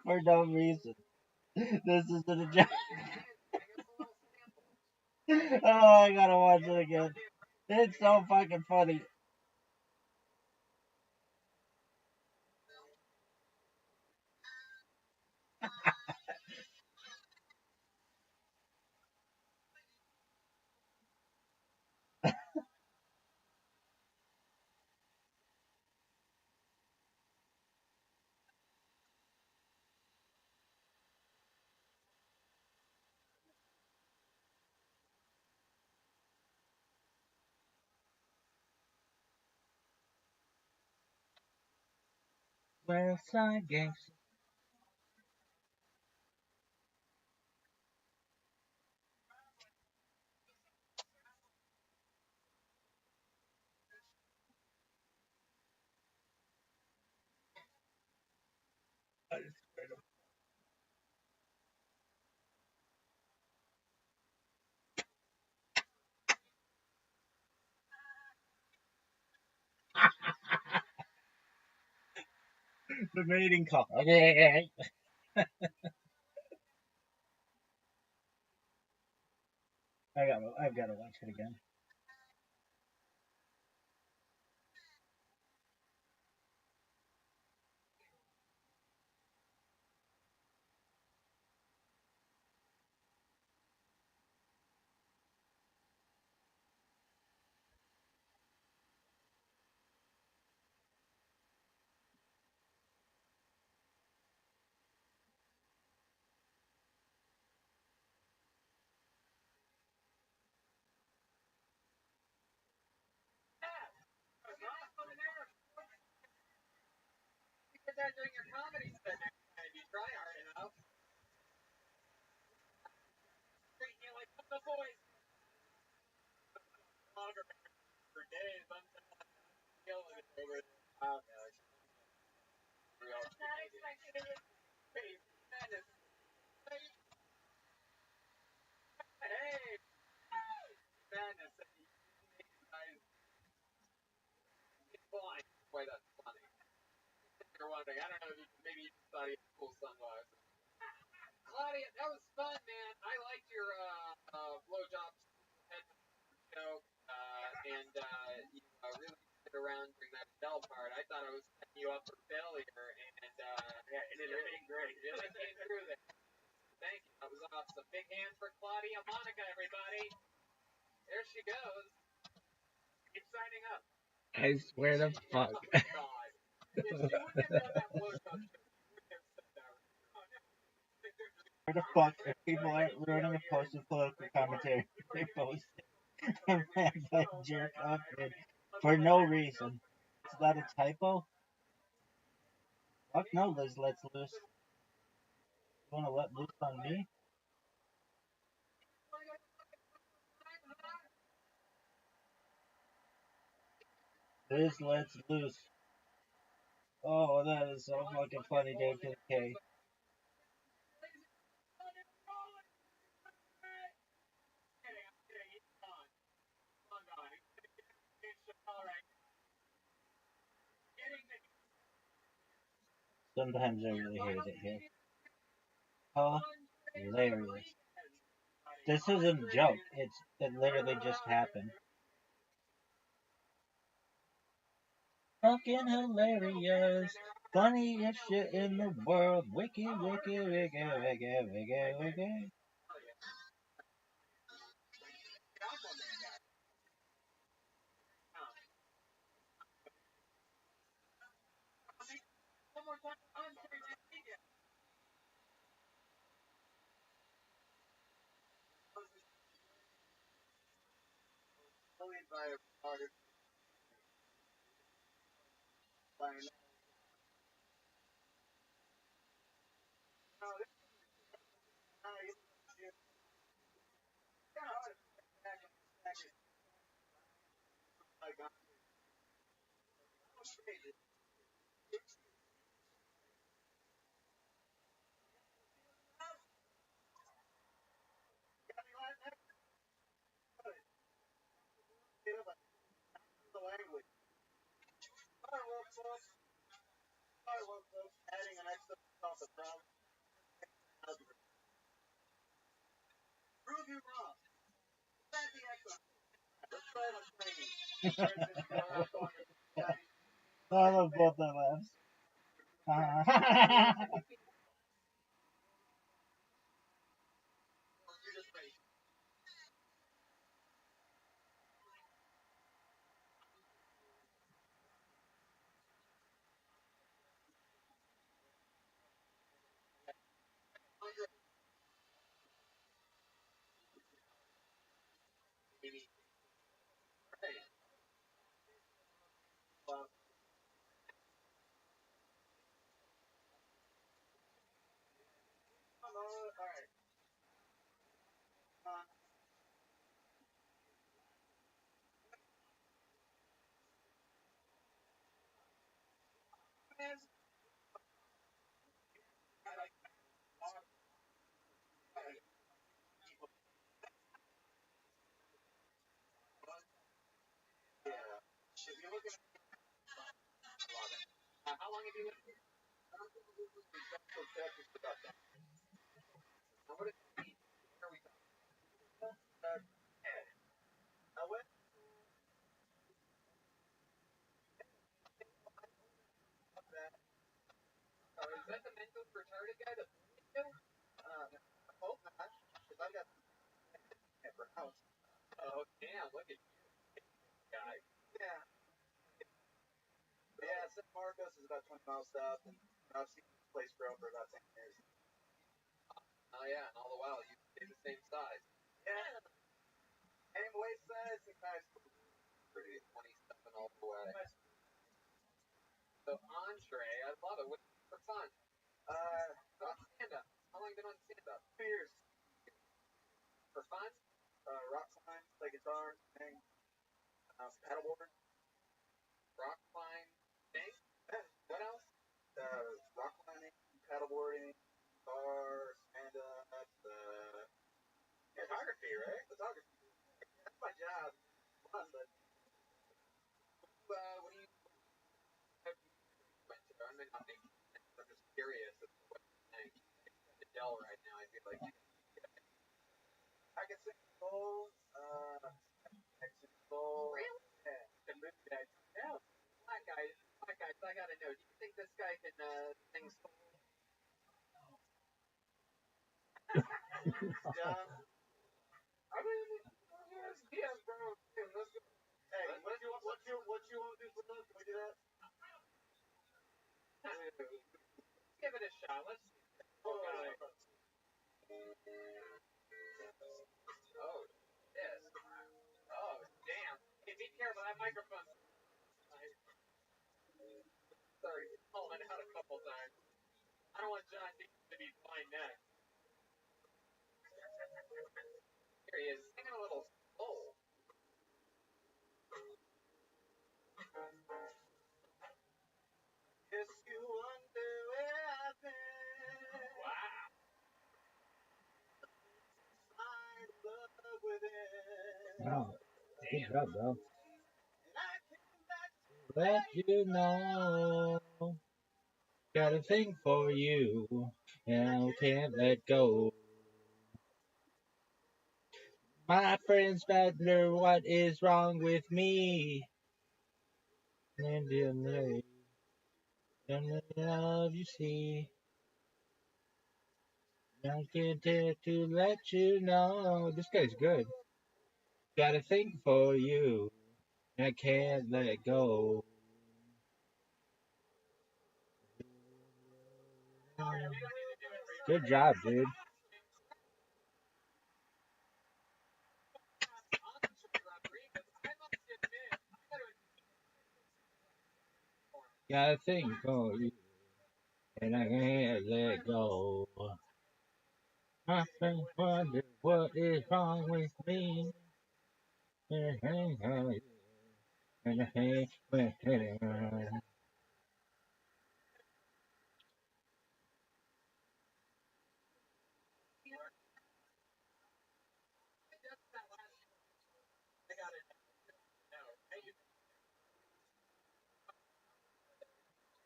for no reason. This isn't a joke. Oh, I gotta watch it again. It's so fucking funny. West Side Gangster. The mating call. Okay. I've got to watch it again. You get that during your comedy set next time if you try hard enough. Treat you like the boys longer for days. I'm killing it over there. Oh, no. Real. Not expecting it. Hey, madness. Hey, madness. It's blind. Boy, that's funny. You're wondering. I don't know if you, maybe you thought he had cool sunglasses. Claudia, that was fun, man. I liked your blowjob joke, and you really put it around during that bell part. I thought I was setting you up for failure, and yeah, it did really great. It really came through there. Thank you. That was awesome. Big hand for Claudia Monica, everybody. There she goes. Keep signing up. I swear to fuck. Oh, God. If she wouldn't have done that blowjob joke, she wouldn't have said that. Oh, no. Where the fuck if people aren't ruining a post with political commentary? They post it and that jerk off it for no reason. Is that a typo? Fuck no, Liz lets loose. You wanna let loose on me? Liz lets loose. Oh, that is so fucking funny, Dave to the K. Sometimes I really hate it here. Hilarious. This isn't a joke. It literally just happened. Fucking hilarious. Funniest shit in the world. Wiki, wiki, wiki, wiki, wiki, wiki. I love both their laughs. If you're looking at how long have you lived here? Central Texas, about that. Now, what is it? Where are we talking? I went. Is that the mental retarded guy that bullied you? I hope not, because I got for house. Oh, damn, look at you, guy. Yeah. But yeah, San Marcos is about 20 miles south, and I've seen this place grow for about 10 years. Oh, yeah, and all the while you stay the same size. Yeah. Same waist size, and high school. Pretty 27 all the way. So, entree, I love it. What's for fun? Stand up. How long have you been on stand up? 2 years. For fun? Rock climb, play guitar, sing, paddleboard. Rock climb, sing? What else? Rock climbing, paddleboarding, guitar, stand up, photography, right? Photography. That's my job. Fun, but what do you went to? I'm just curious as to what you think. To tell right now, I feel like I can sing soul, I can sing soul. Really? Yeah. Can move that. Yeah. Black guys, I gotta know. Do you think this guy can sing soul? Yeah. I mean, yeah, bro. Let's go. Hey, what you want to do for us? Can we do that? Give it a shot. Let's see. Oh, oh, yes. Oh, damn. Hey, be careful. That microphone. Sorry, falling out a couple times. I don't want John to be blind next. Here he is, singing a little soul. Guess you wonder where I've been. Wow. Find love within. Wow. Good job, bro. And I came back to Let you know. Got a thing for you. And I can't let go. My friends wonder what is wrong with me. And love you see. I can't dare to let you know. This guy's good. Got a thing for you. I can't let go. Good job, dude. Got a thing for you. And I can't let go. My friends wonder what is wrong with me. And I hate when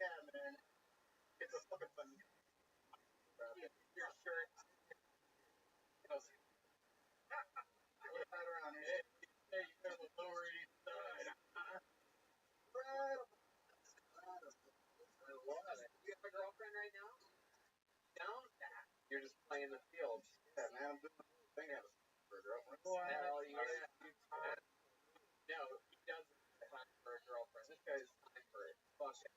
yeah, man. It's a fucking fun. Your shirt. Right around here. Hey, you go to the Lower East Side. Right. You have a girlfriend right now? Don't. You're just playing the field. Yeah, man. I'm doing the thing to have for a girlfriend. Well, yeah. No, he doesn't have time for a girlfriend. This guy's time for it. Fuck it.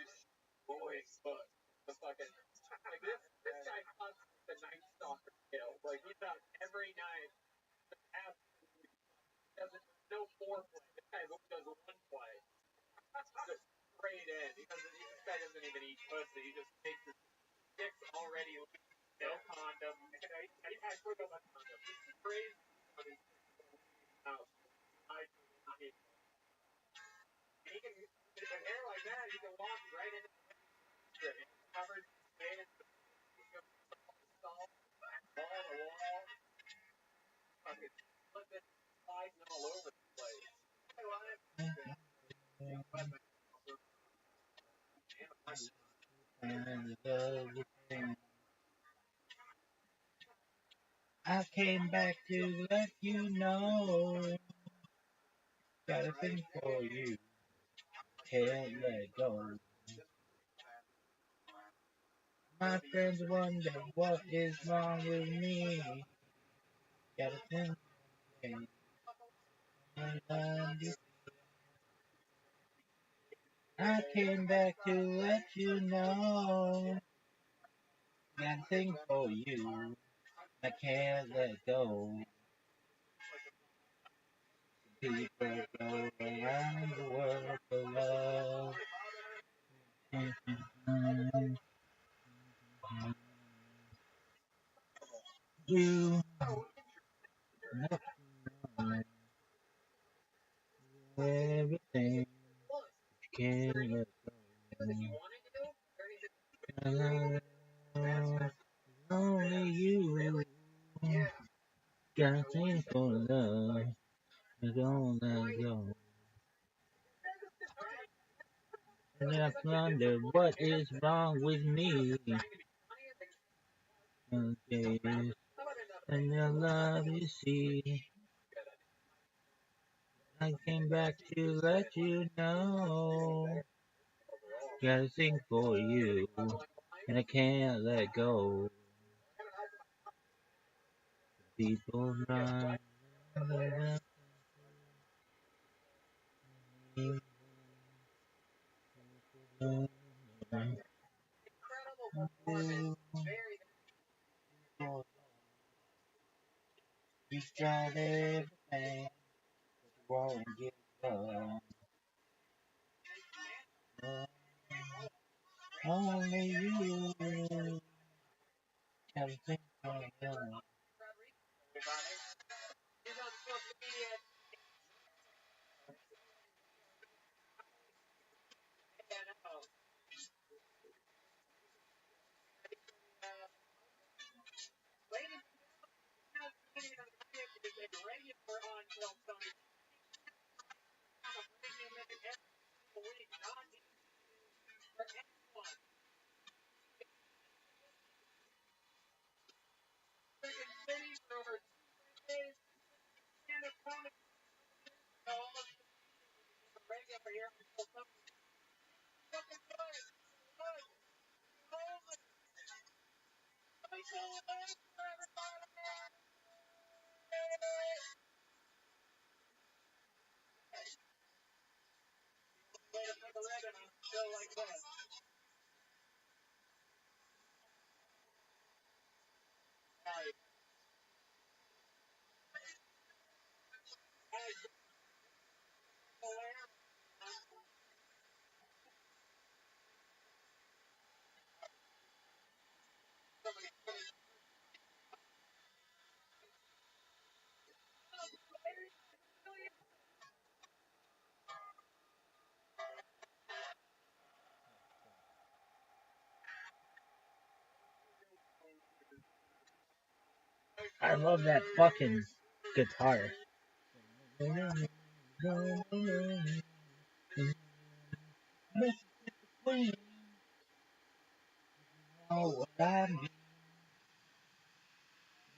Just boys, fuck. The fucking. Like this guy costs the Night Stalker kill. Like, he's out every night. Doesn't no foreplay. This guy only does one play. Just straight in. This guy doesn't even eat pussy. He just takes his dick's already no condom. I put on my condom. He's crazy on his house. He can hair like that, you can walk right into the strip. Covered in salt, wall to wall. Fucking flipping, sliding all over the place. I came back to let you know. Got a thing for you. Can't let go. My friends wonder what is wrong with me. Got a thing for you. I came back to let you know. Got a thing for you. I can't let go. People go around the world for love. You know everything. Can't let go. Only you. Got a thing for love. I don't let go. And I wonder what is wrong with me. Okay. And the love you see. I came back to let you know. Got a thing for you. And I can't let go. People run. You tried everything, but you won't give up. Only you can think of love. He's on social media. Ladies and gentlemen, is a regular on Film Tony. I'm going to bring him in every single week, not for anyone. Second City for over 2 days. And a comic. Almost a regular here on Film Tony. Fucking good. Good. Holy. Michael, everybody. Way to put the ribbon on a show like this. I love that fucking guitar. Queen, know what I mean.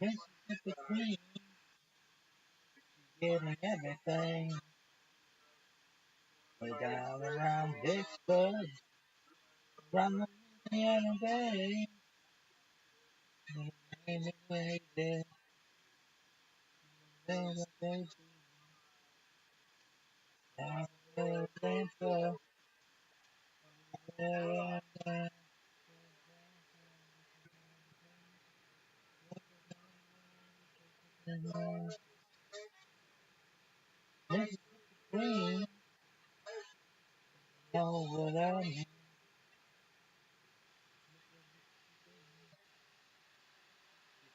Mississippi Queen, getting everything. Way down around Vicksburg, around the Louisiana Bay. Anyway, there's a baby down there, Atlanta. Mississippi Queen, know what I mean.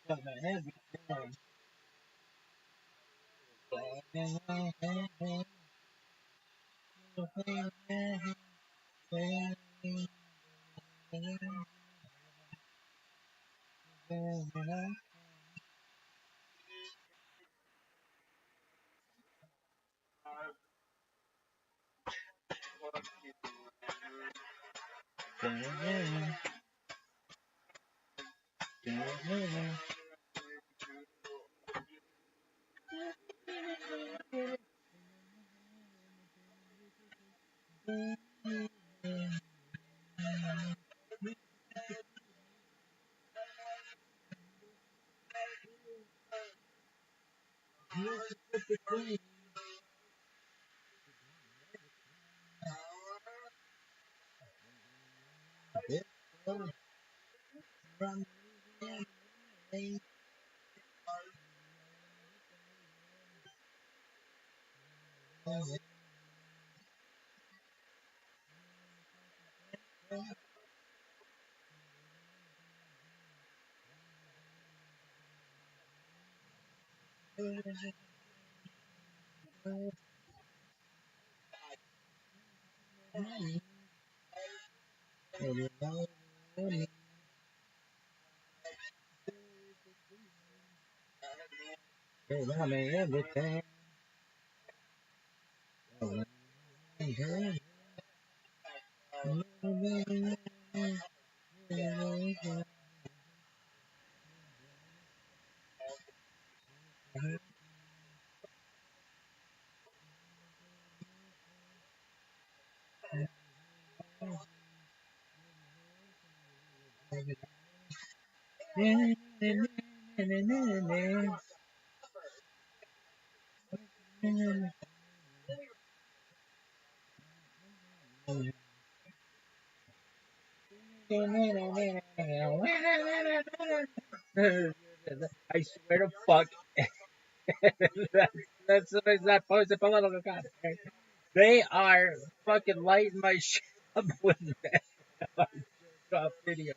Cover everything. Everything. I swear to fuck, that's not posted political commentary. They are fucking lighting my shit up with that video.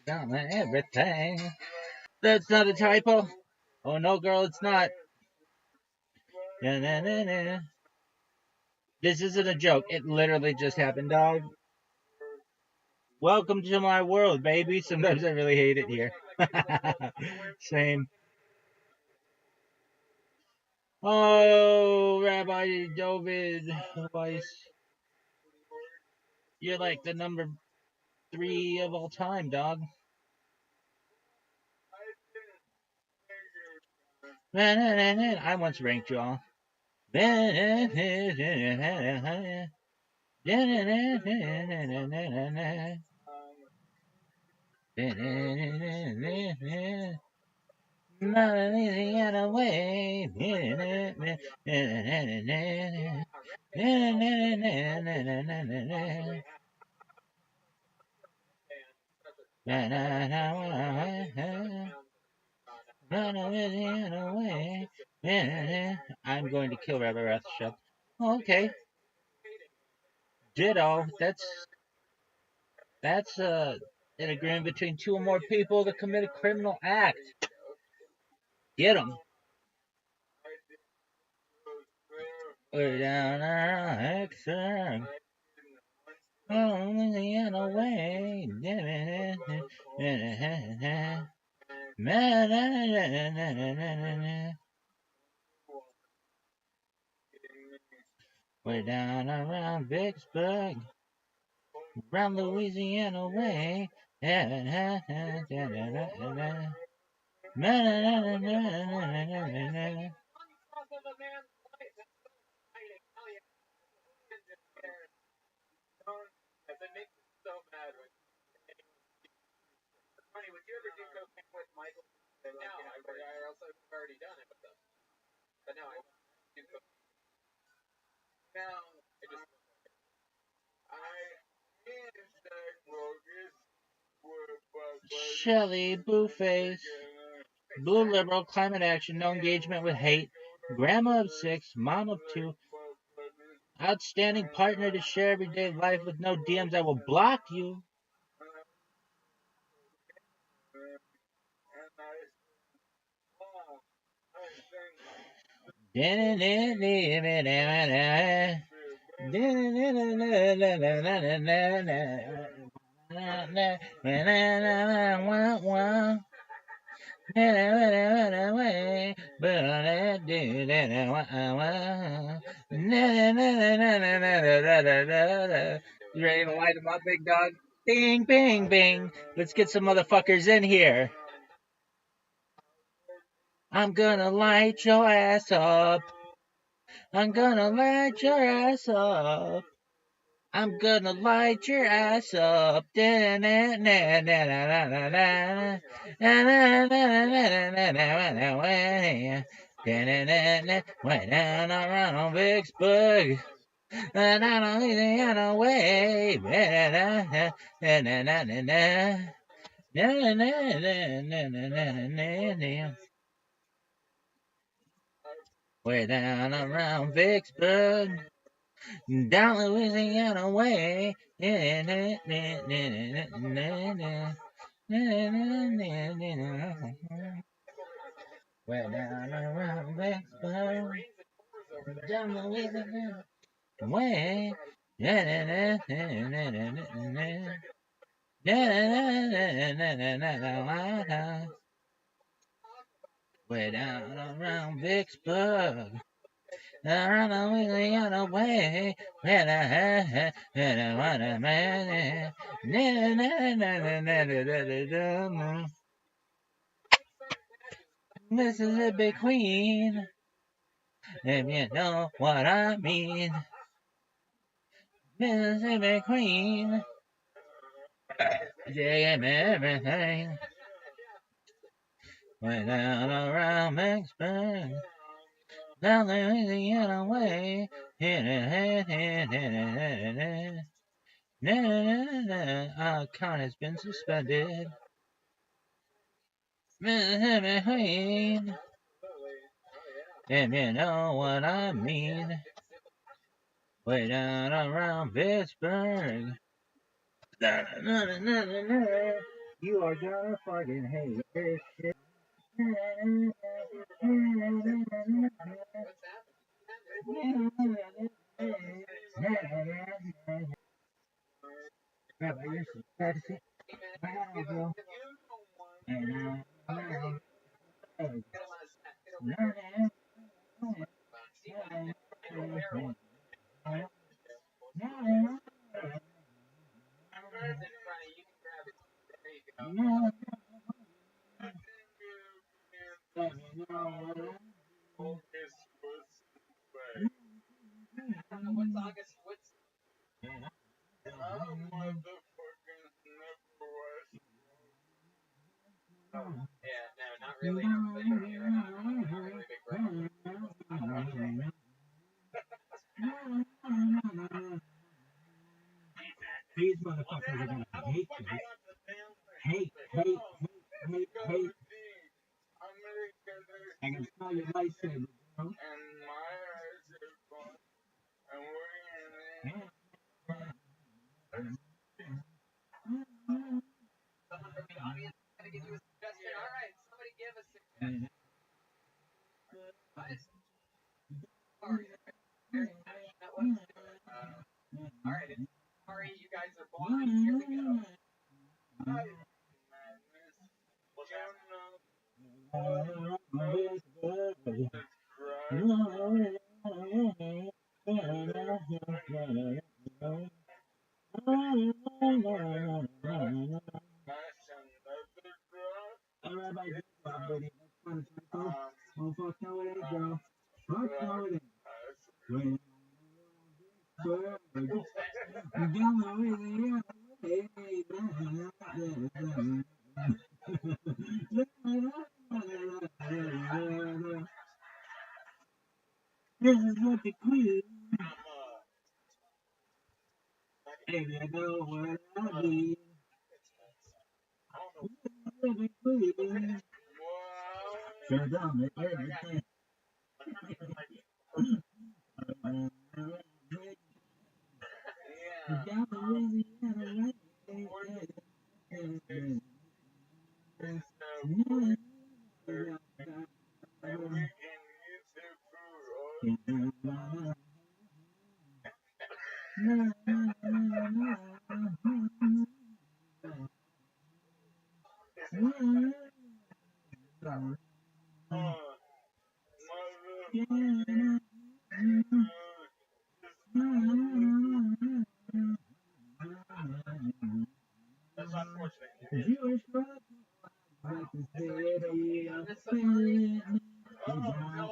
Everything. That's not a typo. Oh no, girl, it's not. Na, na, na, na. This isn't a joke. It literally just happened, dog. Welcome to my world, baby. Sometimes I really hate it here. Same. Oh, Rabbi David Weiss. You're like the number 3 of all time, dog. I once ranked you all. Louisiana way. Louisiana way. I'm going to kill Rabbi Rothschild. Okay. Ditto. That's an agreement between 2 or more people to commit a criminal act. Get them. We're down our extra. Oh, Louisiana way. We're down around Vicksburg. Around Louisiana way. Because it makes me so mad when funny, would you ever do cocaine with Michael? No, I also have already done it with them. But no, I won't do cocaine. No, it just Shelly, Blueface, Blue Liberal, Climate Action, No Engagement with Hate, Grandma of 6, Mom of 2, Outstanding partner to share everyday life with no DMs. I will block you. And I You ready to light them up, big dog? Bing, bing, bing. Let's get some motherfuckers in here. I'm gonna light your ass up. I'm gonna light your ass up. I'm gonna light your ass up. Way down around Vicksburg. And I don't even get away. Way down around Vicksburg, down Louisiana way. Way down around Vicksburg, down Louisiana way. Way down around Vicksburg, around Louisiana way. Mississippi Queen, if you know what I mean. Mississippi Queen, gave me everything. Way down around Vicksburg, down Louisiana way. Our account has been suspended. Mississippi Queen, if you know what I mean. Way down around Pittsburgh. You are gonna fucking hate this shit. Rabbi, you're so sexy. Wow, Yeah, no, not really. Not really big brother. These motherfuckers are gonna hate this. Hate. I can smell your lightsaber, bro. and my eyes are gone, and we're in it. Someone from the audience gonna give you a suggestion. All right, somebody give a suggestion. Sorry, very passionate ones. All right, it's sorry you guys are blind. Here we go. This is what the queen. If you know what I mean. The queen. Shut down everything. and we can use their food all the time. Motherfucker. That's unfortunate. I'm starting to get the vision now.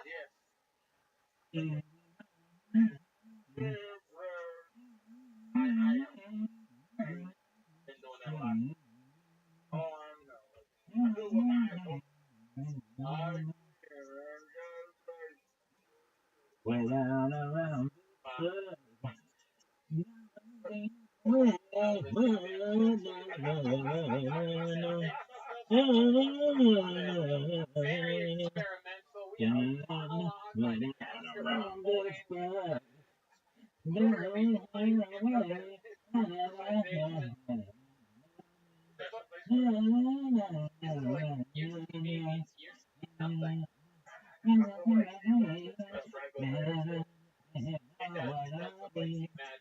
Yes. Been doing that a lot. Oh, I know. Very experimental. We have a monologue by the microphone. Very improvisation. Like you means you nothing. That's right. Go ahead. That's what makes you madness. Not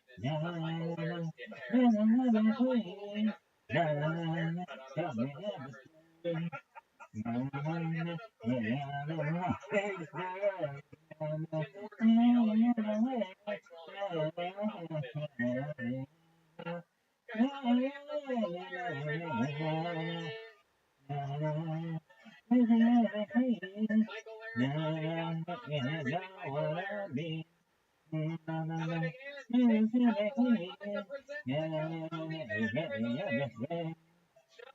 Michael Harris get Harris. Somehow Michael only has the worst haircut out of all the performers. Tim Morrisino, you guys like calling cocaine competition. Guys, somebody in the phone here, everybody. Michael Harris on everything Michael Harris. How about big energy takes Cowboy? I'd like to present the Cowboy band, everybody.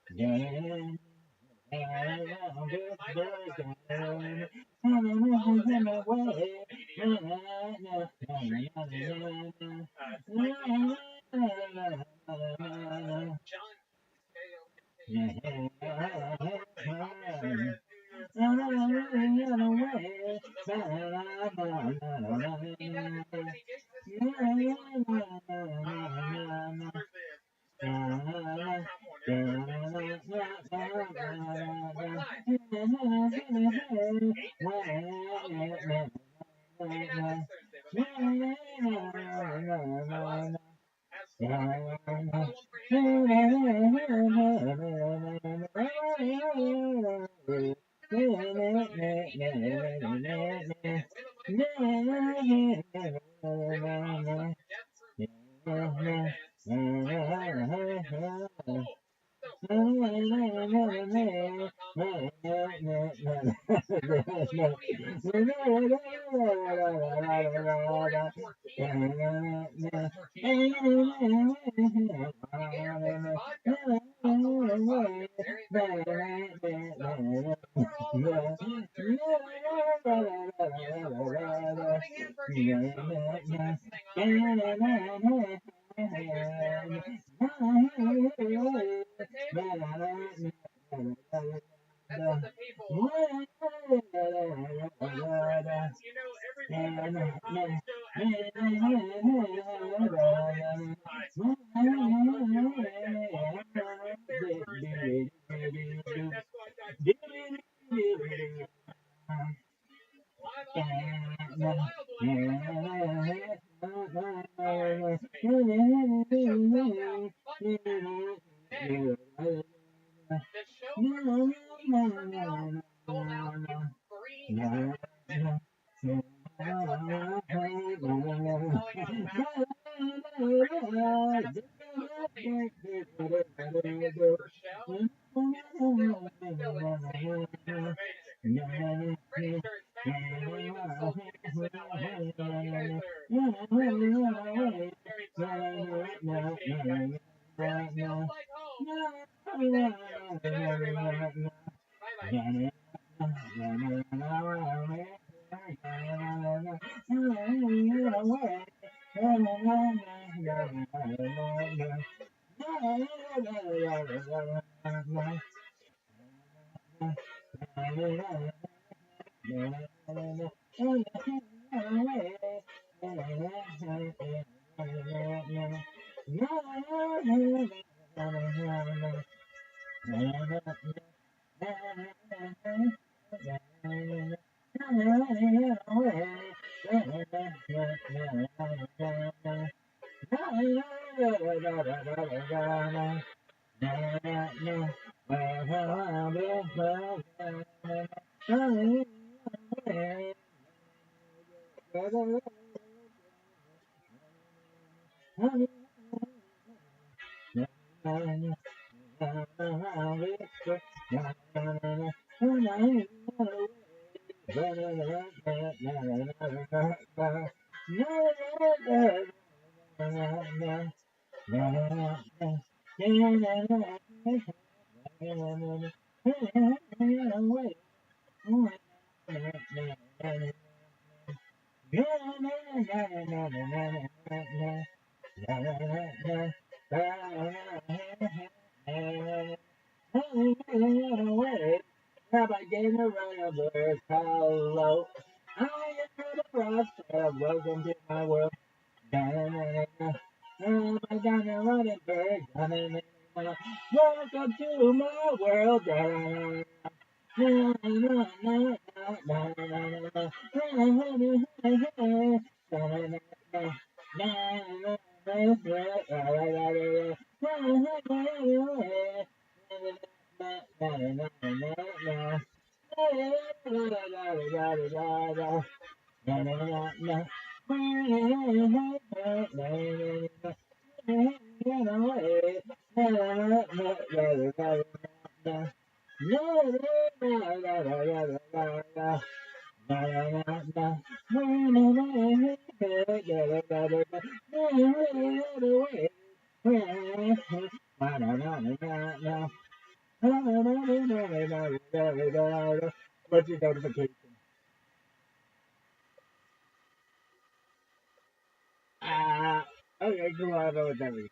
Sean G. Madness and Michael Gonzalez. Follow them on social media. I'm sure you do. It's Mikey John K-O-K-E. I'll be sure to He doesn't do any gigs this year. I think only one. Thursday at Every Thursday. What time? 6 to 10. 8 to 10. I'll be there. Maybe not this Thursday, but maybe the following Friday. I like it. Absolutely. How about one more interview? Frank Sinatra. Episode 82. Don't know his man. With a microphone. Really awesome. Death Proof. Michael Harris and his soul. So, for your drinks on franksinatra.com. Coming in for handsome. Keep this thing on, everybody. Takers, thereabouts. The table. That's what the people want. Well, friends, you know, every week I do a comedy show at the Carolina Comedy Show for comics. You know, we're doing it at 12 every Wednesday or Thursday. And you can go to TestSquad.tv. Live audience, the wild one. Check out Alright, the show sells out. Fun fact. Hey, the show for 2 weeks from now sold out in 3 minutes. That's what's happened. Every single week it's selling out fast. Pretty soon, that's like tickets per show. It's still insane. It's amazing. Pretty sure it's really spelling out very powerful. We appreciate you. Really feels like home. Thank you. Good night, everybody. Bye-bye. Rabbi hello. I am Rabbi Rothschild. Welcome to my world. Welcome to my world. What's your notification? Okay, come on, I know what that means.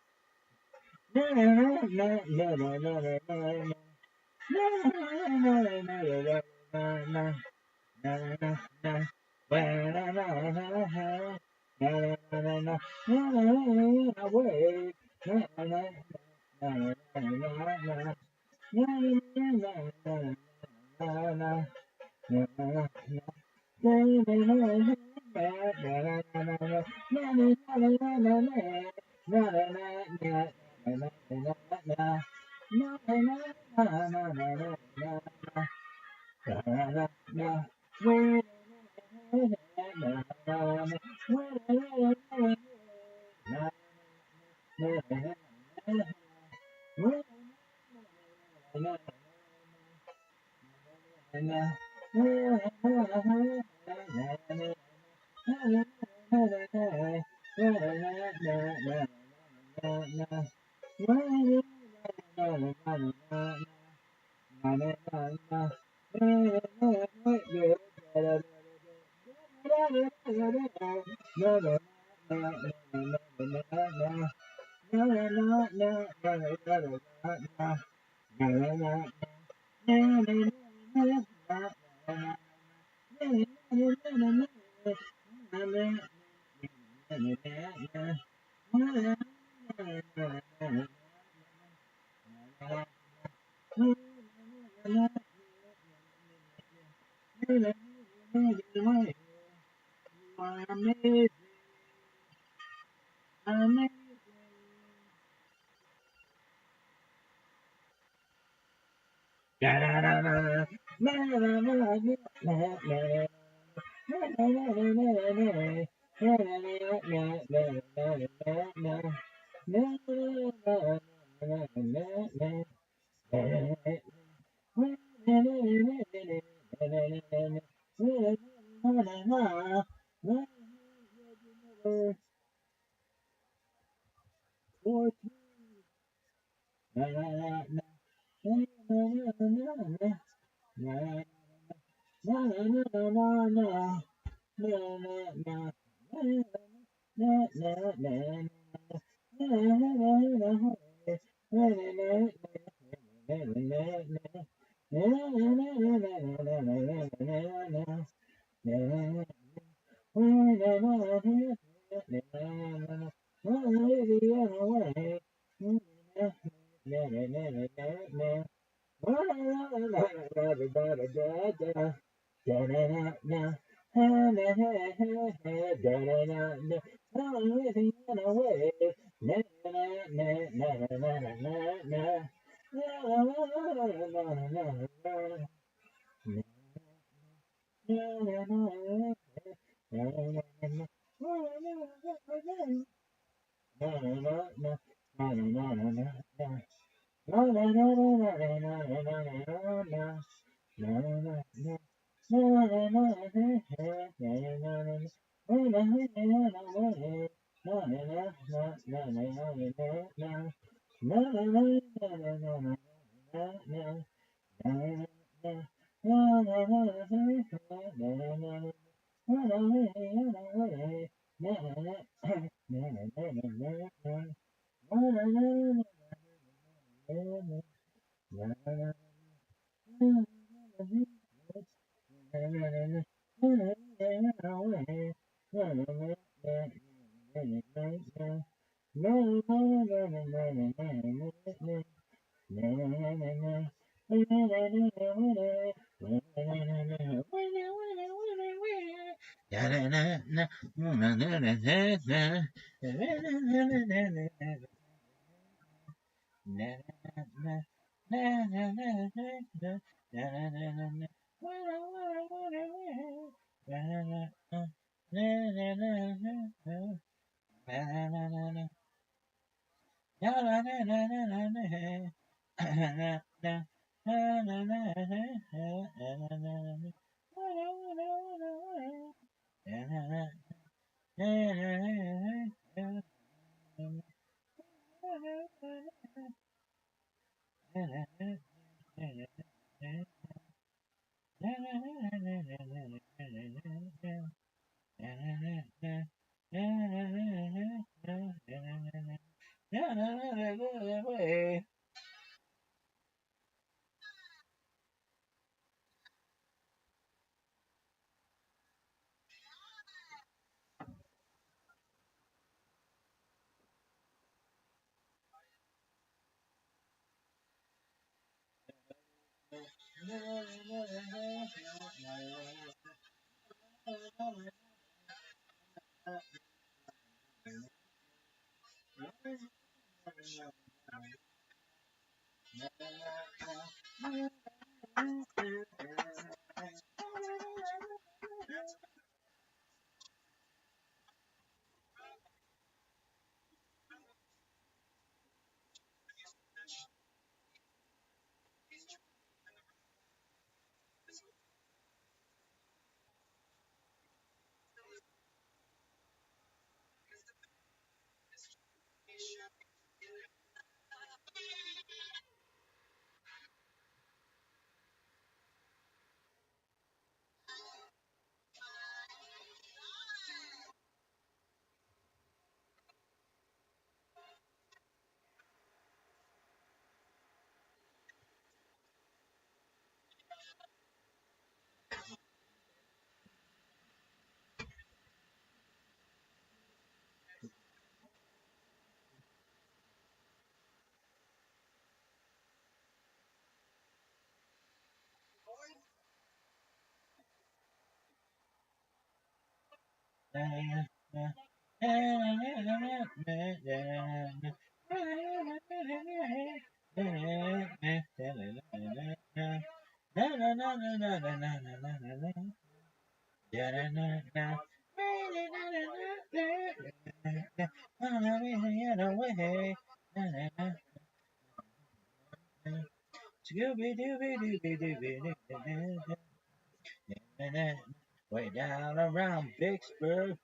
Way down around Vicksburg,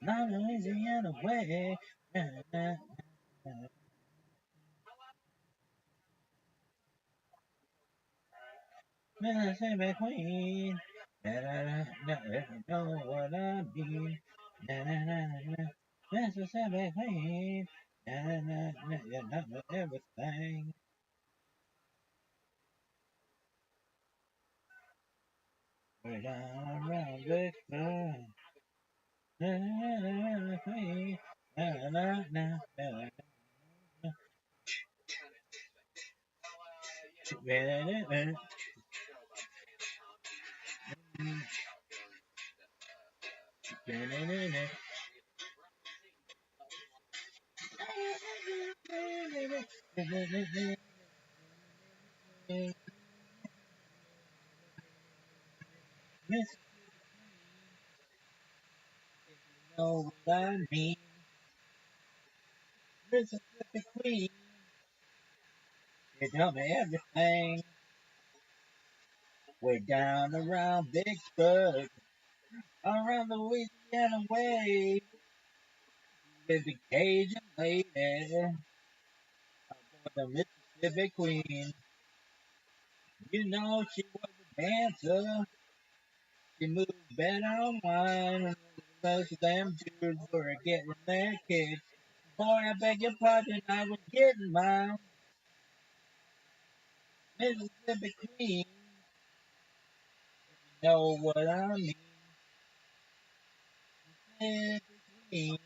Not Louisiana way. Na, na, na. Mississippi Queen. Na, na, na, na, if you know what I mean. Na, na, na, na. Mississippi Queen. Na, na, na, na, you know everything. We're down around Vicksburg. Na, na, na, na, Queen. Na, na, na, na, na, na. Miss, you know what I mean. Mississippi Queen, you tell me everything. We're down around Vicksburg, around the Louisiana way, with the Cajun lady, aboard the Mississippi Queen. You know she was a dancer. She moved better on wine. Most of them dudes were getting their kicks. Boy, I beg your pardon, I was getting mine. Mississippi Queen, you know what I mean. Mississippi Queen,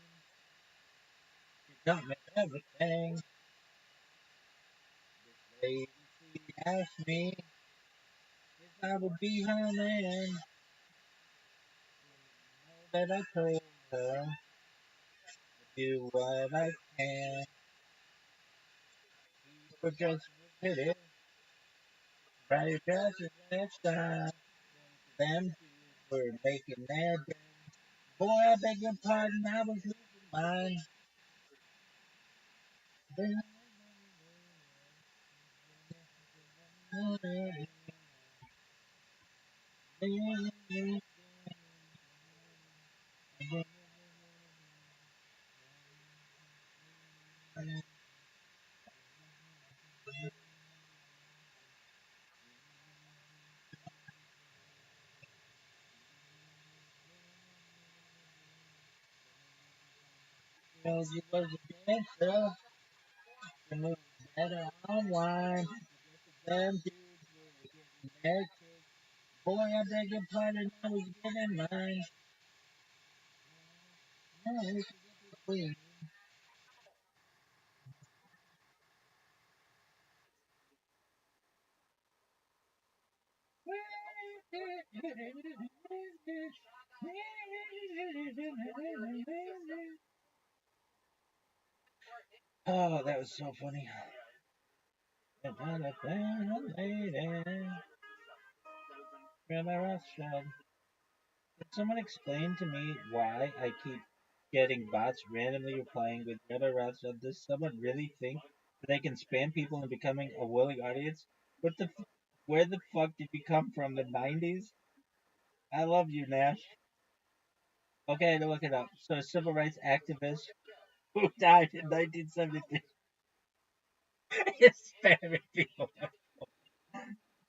you taught me everything. Lady, she asked me if I would be her man. Know that I told her do what I can. For just a pity, bright dresses next time. Them dudes were making their den. Boy, I beg your pardon, I was losing mine. Because you was a dancer, you moved better online. Them dudes were getting their kicks. Boy, I beg your pardon, I was getting mine. Queen. Oh, that was so funny. Rabbi Rothschild. Can someone explain to me why I keep getting bots randomly replying with Rabbi Rothschild? Does someone really think that they can spam people into becoming a willing audience? Where the fuck did you come from? The 90s? I love you, Nash. Okay, to look it up. So, a civil rights activist who died in 1973 is spamming people.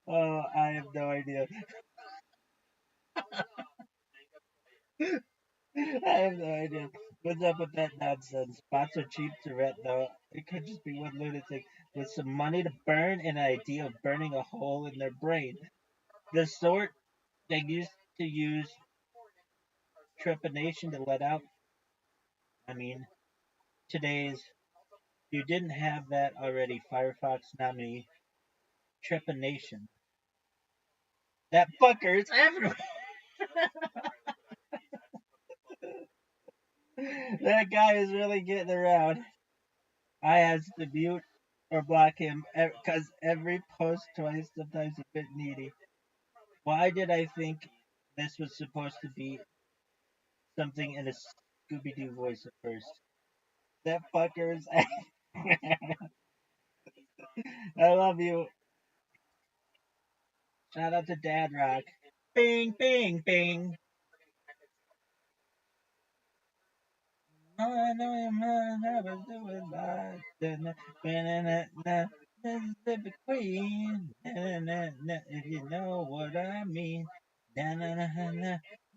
Oh, I have no idea. I have no idea. What's up with that nonsense? Bots are cheap to rent, though. It could just be one lunatic with some money to burn and an idea of burning a hole in their brain. The sort they used to use trepanation to let out. I mean, today's. You didn't have that already, Firefox nominee. Trepanation. That fucker is everywhere. That guy is really getting around. I has to mute or block him because every post twice, sometimes a bit needy. Why did I think this was supposed to be something in a Scooby Doo voice at first? That fucker is. I love you. Shout out to Dad Rock. Bing, bing, bing. know you never do it like Mississippi Queen. If you know what I mean.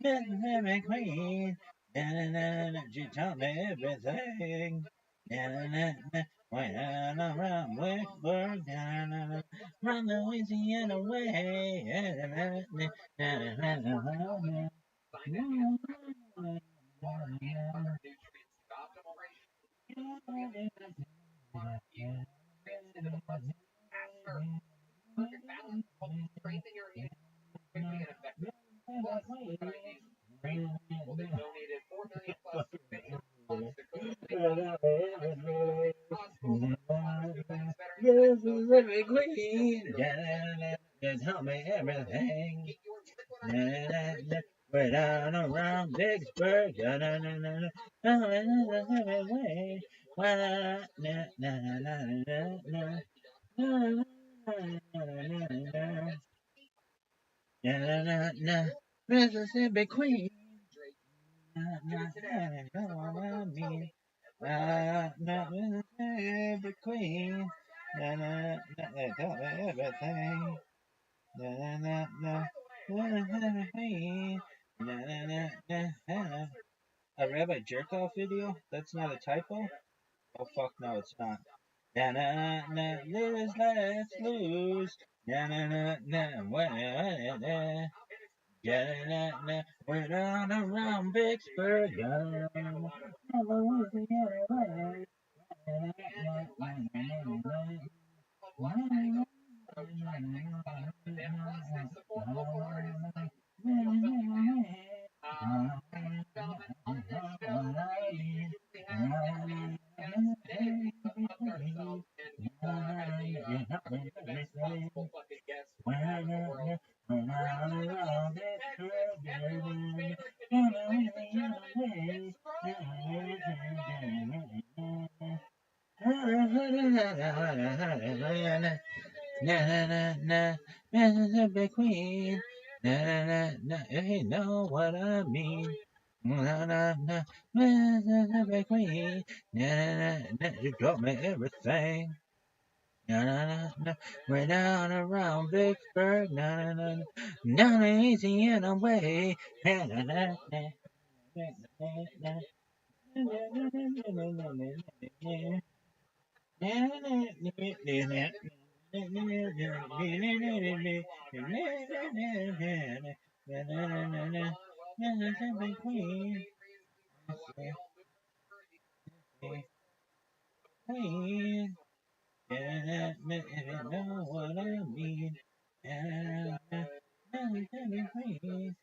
Mississippi Queen. She taught me everything. Went on around Wickburg, run Louisiana way. Optimal ratio into the plus faster. Perfect balance will strengthen your immune quickly and effectively. Plus, with IDs, well, they've donated 4 million plus subscriptions to COVID hospitals, Mississippi Queen, just tell me everything. Way down around Vicksburg, Mississippi Queen. Mississippi Queen. Tell me everything. A Rabbi Jerkoff video? That's not a typo? Oh fuck no, it's not. Let's lose. We're down around Vicksburg. Mississippi Queen. You know what I mean. Mississippi Queen. You taught me everything. We're down around Vicksburg. Down the Louisiana way. Mississippi Queen. Queen. If you know what I mean. Mississippi Queen.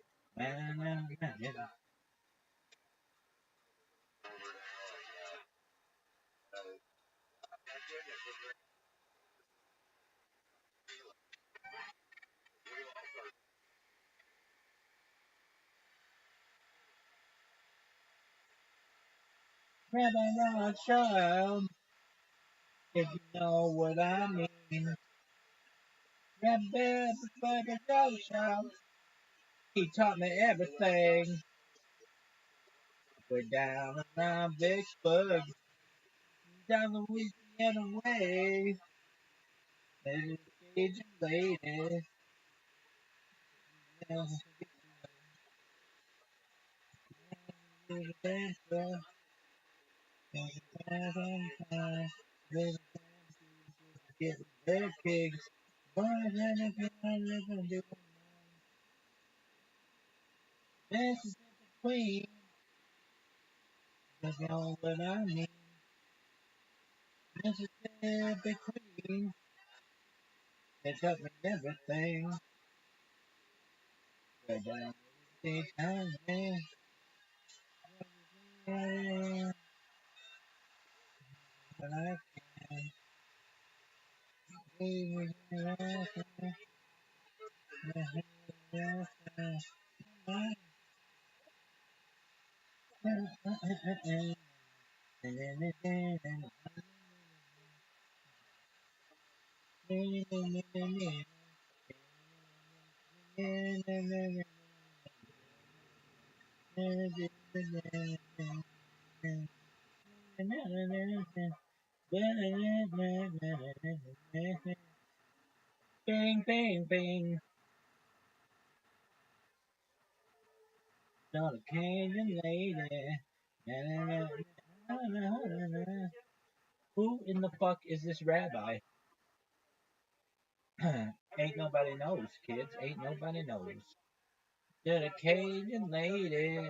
Rabbi Rothschild, if you know what I mean. Rabbi Rothschild, he taught me everything. We're down around Vicksburg, down Louisiana way. There's a Cajun lady. Get their pigs. Mississippi Queen, you know what I mean. Mississippi Queen, they taught me everything. But they taught me what I can. Bing, bing, bing. Not a Cajun lady. Who in the fuck is this rabbi? Ain't nobody knows, kids. Ain't nobody knows. The Cajun lady.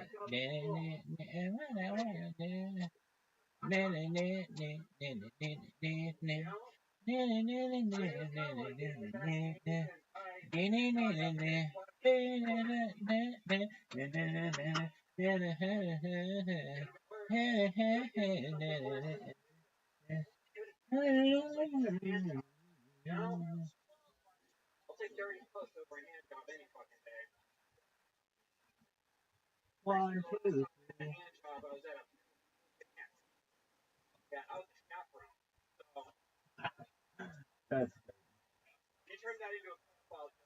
I'll take dirty clothes over a hand job any fucking day. 1, 2, 3. Hand job, I was at a yeah, I was a chaperone. So That's you turn that into a profile job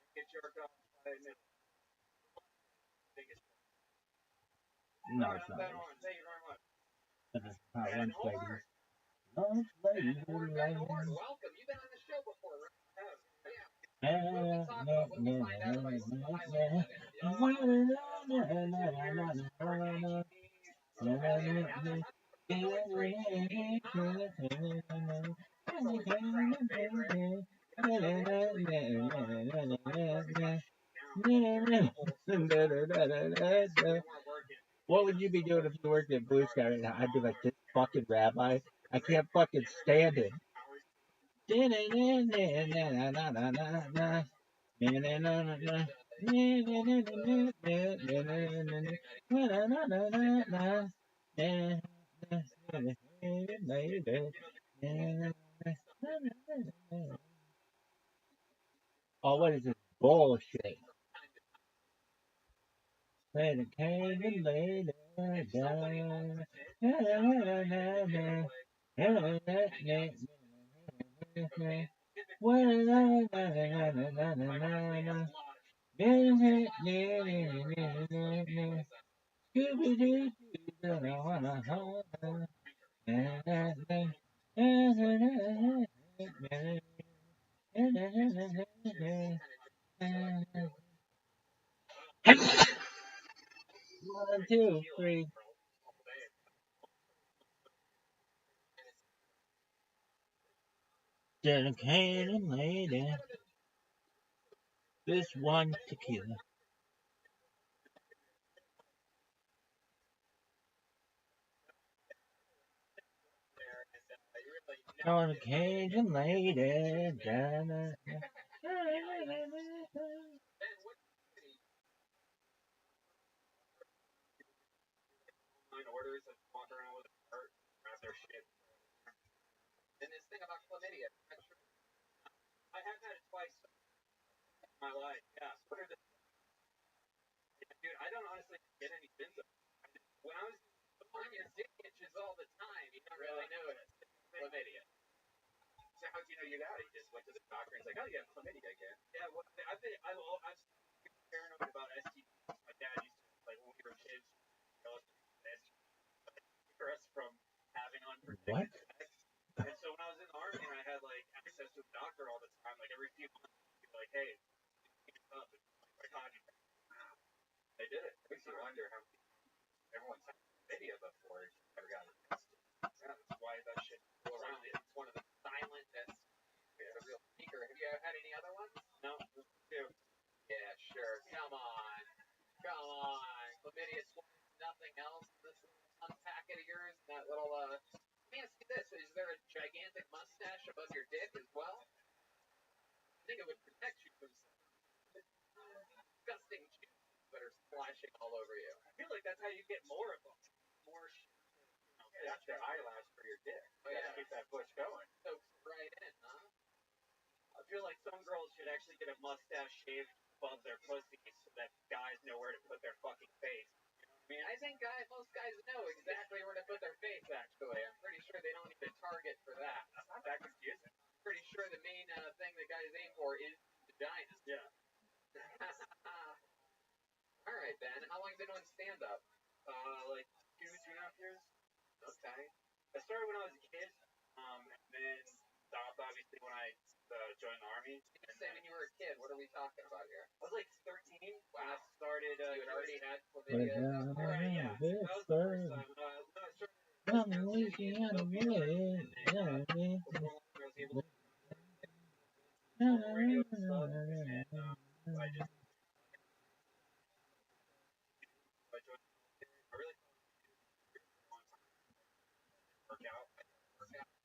and get jerked off by the biggest. no, it's not. Thank you very much. Lunch ladies. Lunch ladies. Welcome. You've been on the show before, right? Yeah. What do we talk about? What do we find out about What would you be doing if you worked at Blue Sky right now? I'd be like, this fucking rabbi, I can't fucking stand it. Oh, what is this bullshit? Lady came and laid her down. One, two, three. Dedicated lady. This one tequila. On a Cajun lady. orders and walk around with a cart, grab their shit. And this thing about chlamydia, I have had it twice in my life. Yeah, dude, I don't honestly get any symptoms. When I was on your dick itches all the time, you don't really know it. Chlamydia. So how do you know you got it? You just went to the doctor and it's like, oh, you have chlamydia again. Yeah, well, I'm paranoid about STDs. My dad used to, like, when we were kids, us from having unprotected sex. And so when I was in the army and I had like access to a doctor all the time, like every few months, he'd be like, "Hey, get up and like they did it. Makes you wonder how everyone's had video before ever got arrested. Yeah, that's why that shit go around. It's one of the silent that's a real speaker. Have you ever had any other ones? No. Yeah, sure. Come on. Chlamydia swings, nothing else. This unpacket of yours, that little let me ask you this, is there a gigantic mustache above your dick as well? I think it would protect you from disgusting juices that are splashing all over you. I feel like that's how you get more of them. More extra eyelash for your dick. Oh, yeah. Keep that bush going. Soaks right in, huh? I feel like some girls should actually get a mustache shaved above their pussy so that guys know where to put their fucking face. I mean, I think most guys know exactly where to put their face, actually. I'm pretty sure they don't need a target for that. That's not that confusing. Pretty sure the main thing that guys aim for is vagina. Yeah. All right, Ben. How long have you been doing stand-up? Like 2-3 years. Okay. I started when I was a kid, and then stopped obviously when I joined the army. You say when you were a kid. What are we talking about here? I was like 13 when I started. You had already had We're chlamydia. down Right, yeah. around That was the first Pittsburgh. time. No, I started I'm Louisiana way. before long, I was able to on the radio and stuff, and I just I joined the military. I really thought it was a long time work out.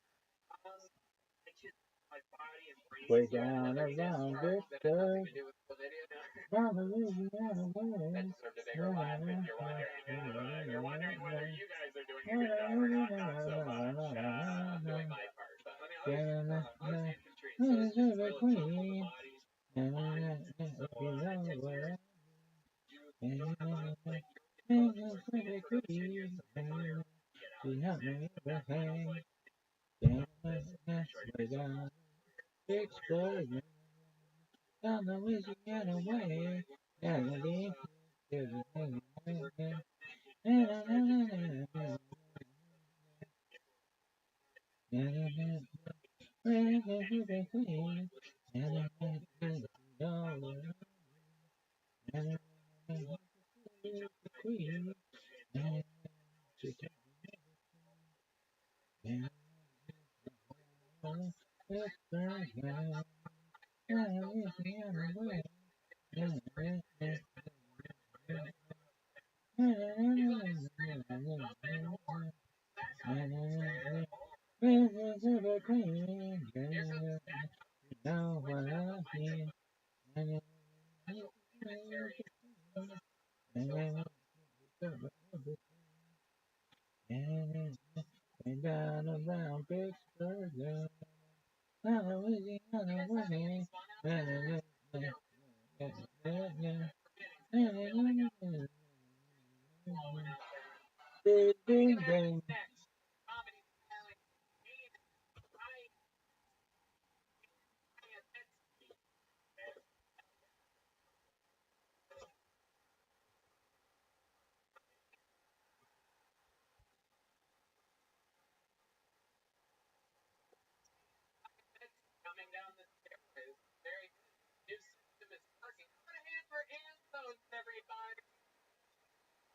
It's just my body and brain. Way down around That had nothing to do with chlamydia. I'm Louisiana way. That deserved a bigger laugh if you're wondering whether you guys are doing a good job or not. Not so much. I'm doing my part. But I mean, I was infantry, so it's just really tough on the body. So I tend to you don't have a like you don't get close for 10 years to retire, get out. And so back then I was like, Way down Pittsburgh. Down Louisiana way. Down around Pittsburgh, Louisiana way. Ding, ding, ding. coming down the stairways. Very good. New system is working. Put a hand for hand zones, everybody.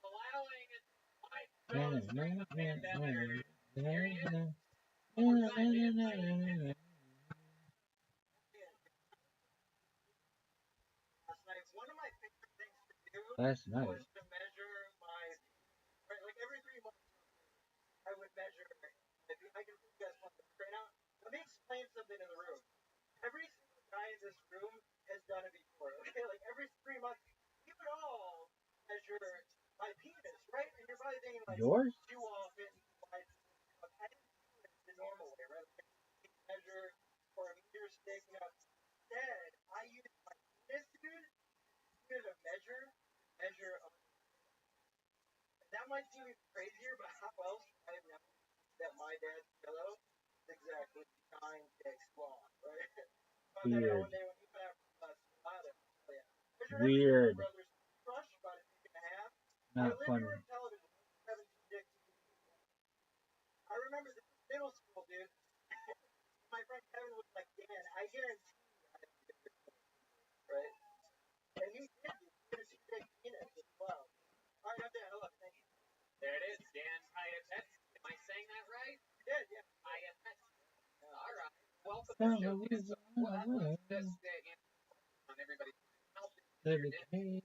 Allowing it. White zones during the pandemic. Period. One more time, Dan. last night, one of my favorite things to do Last night. was to measure my, right, like every 3 months, I would measure, if I can put you guys on the right now. Let me explain something in the room. Every single guy in this room has done it before, okay? Like every 3 months, you would all measure my penis, right? And you're probably thinking like, Yours? too often, like, I didn't do it the normal way, right? Like, measure or a meter stick, you know. Instead, I use my penis, dude, to measure, and that might seem crazier, but how else I know that my dad's pillow is exactly 9 dicks long, right? Found that out Weird. one day when he went out for Nevada. Oh, yeah. Weird. Brothers crush about a dick and a half. Not Live funny. your television, 17 dicks. I remember this was middle school, dude. My friend Kevin was like, Dan, I guarantee you I didn't get this, right? And he did. He did a big penis as well. All right, I'm there. Hello, thank you. There it is, Dan Kayapetsky. Am I saying that right? Yeah, yeah. Kayapetsky. All right. Welcome Down to the show. Louisiana way. This on everybody's help. Dedicated.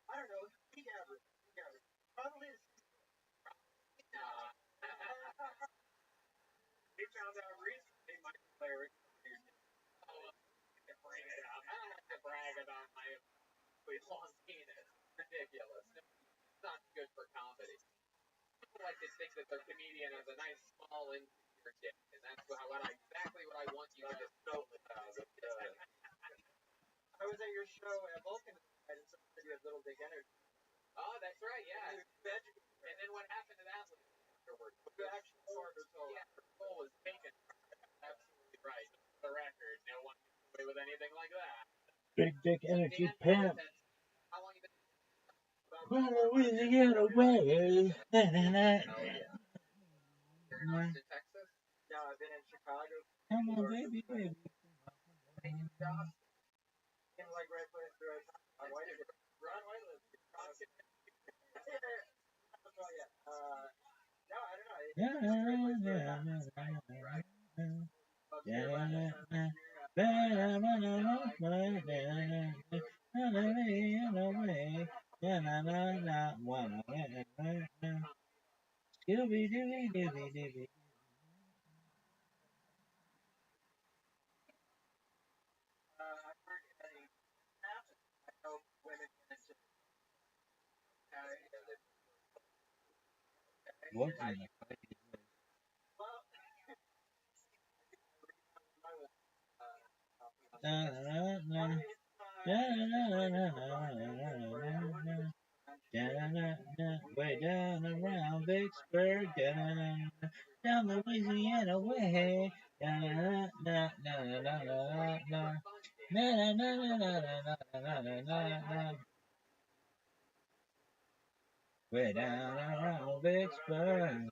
I don't know. Peak average. Peak average. Probably the We found out recently my player bring it up. I don't have to brag about my long penis. Ridiculous. It's not good for comedy. People like to think that their comedian has a nice small interior dick, and that's exactly what I want you to know. I was at your show at Vulcan and someone said you had little dick energy. Oh, that's right, yeah. And then what happened to that afterwards? The actual soul. Yeah, her soul was taken. Absolutely right. For the record, no one gets away with anything like that. Big dick energy pimp. How long you been Run away to get away. in Texas? No, I've been in Chicago. Come on, baby, baby. In like right place, right time. My wife is Ron White lives. Oh yeah. No, I don't know. It's a great place for a Scooby Dooby Dooby Dooby. I work at a app. I help women get into What in the fuck? well, Way down around Vicksburg, down Louisiana way. Way down around Vicksburg,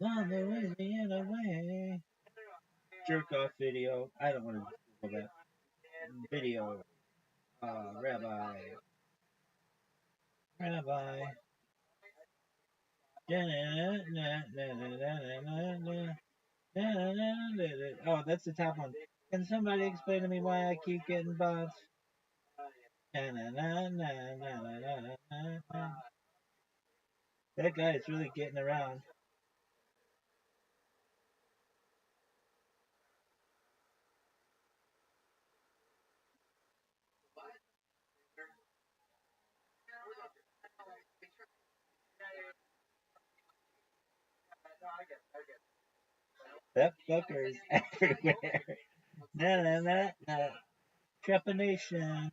down Louisiana way. Jerk off video. I don't want to do that. Video. Rabbi. Oh, that's the top one. Can somebody explain to me why I keep getting bots? That guy is really getting around. That fucker is everywhere. Trepanation.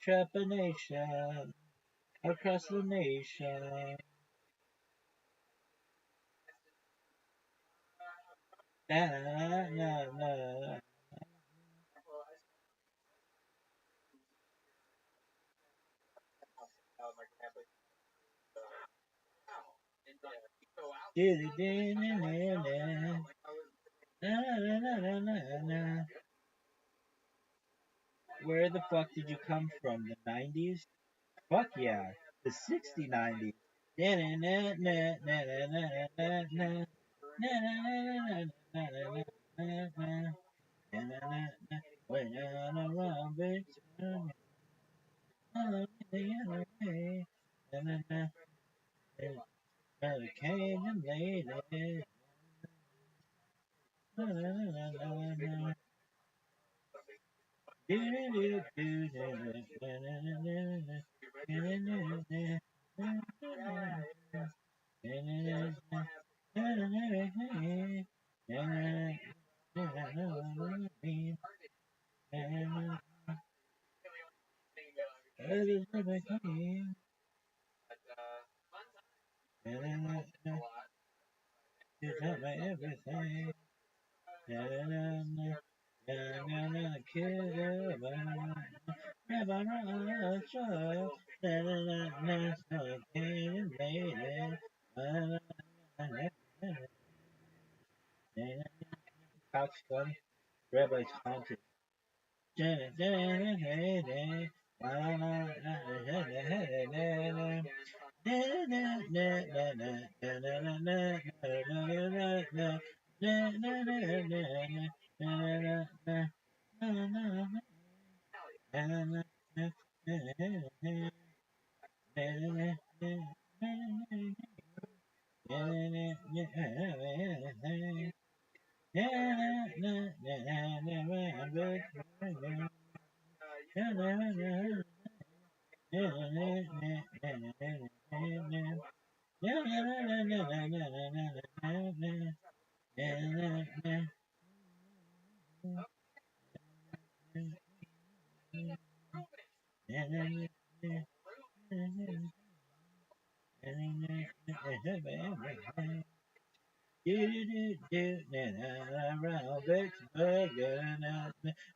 Trepanation. Across the nation. Where the fuck did you come from? The 90s? Fuck yeah. The 60 90s. Way down around Vicksburg. Cajun lady. You taught me everything. Rabbi Rothschild. Couch gun. Rabbi's haunted. around Vicksburg,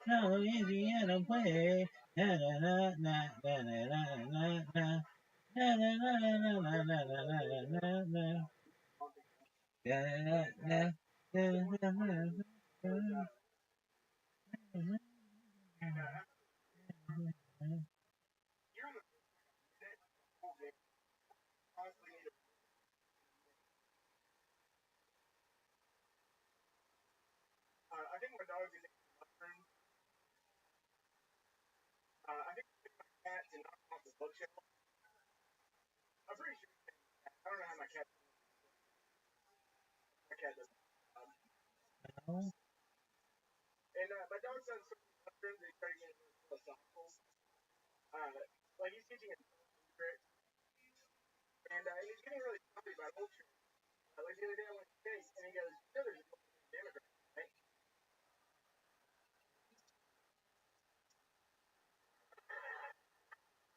no Louisiana way. Na na na na na na na na. Na na na na na na na na na na. Na na na na na na. I think my dog is in the bathroom. I think my cat to knock off the bookshelf. I'm pretty sure. I don't know how my cat. My cat doesn't. And my dog's done so many bathrooms that he's starting to get really philosophical. Like he's teaching a trick, and he's getting really happy about old tricks. Like the other day I went to skate, and he goes, "You know, there's a Democrat, right?"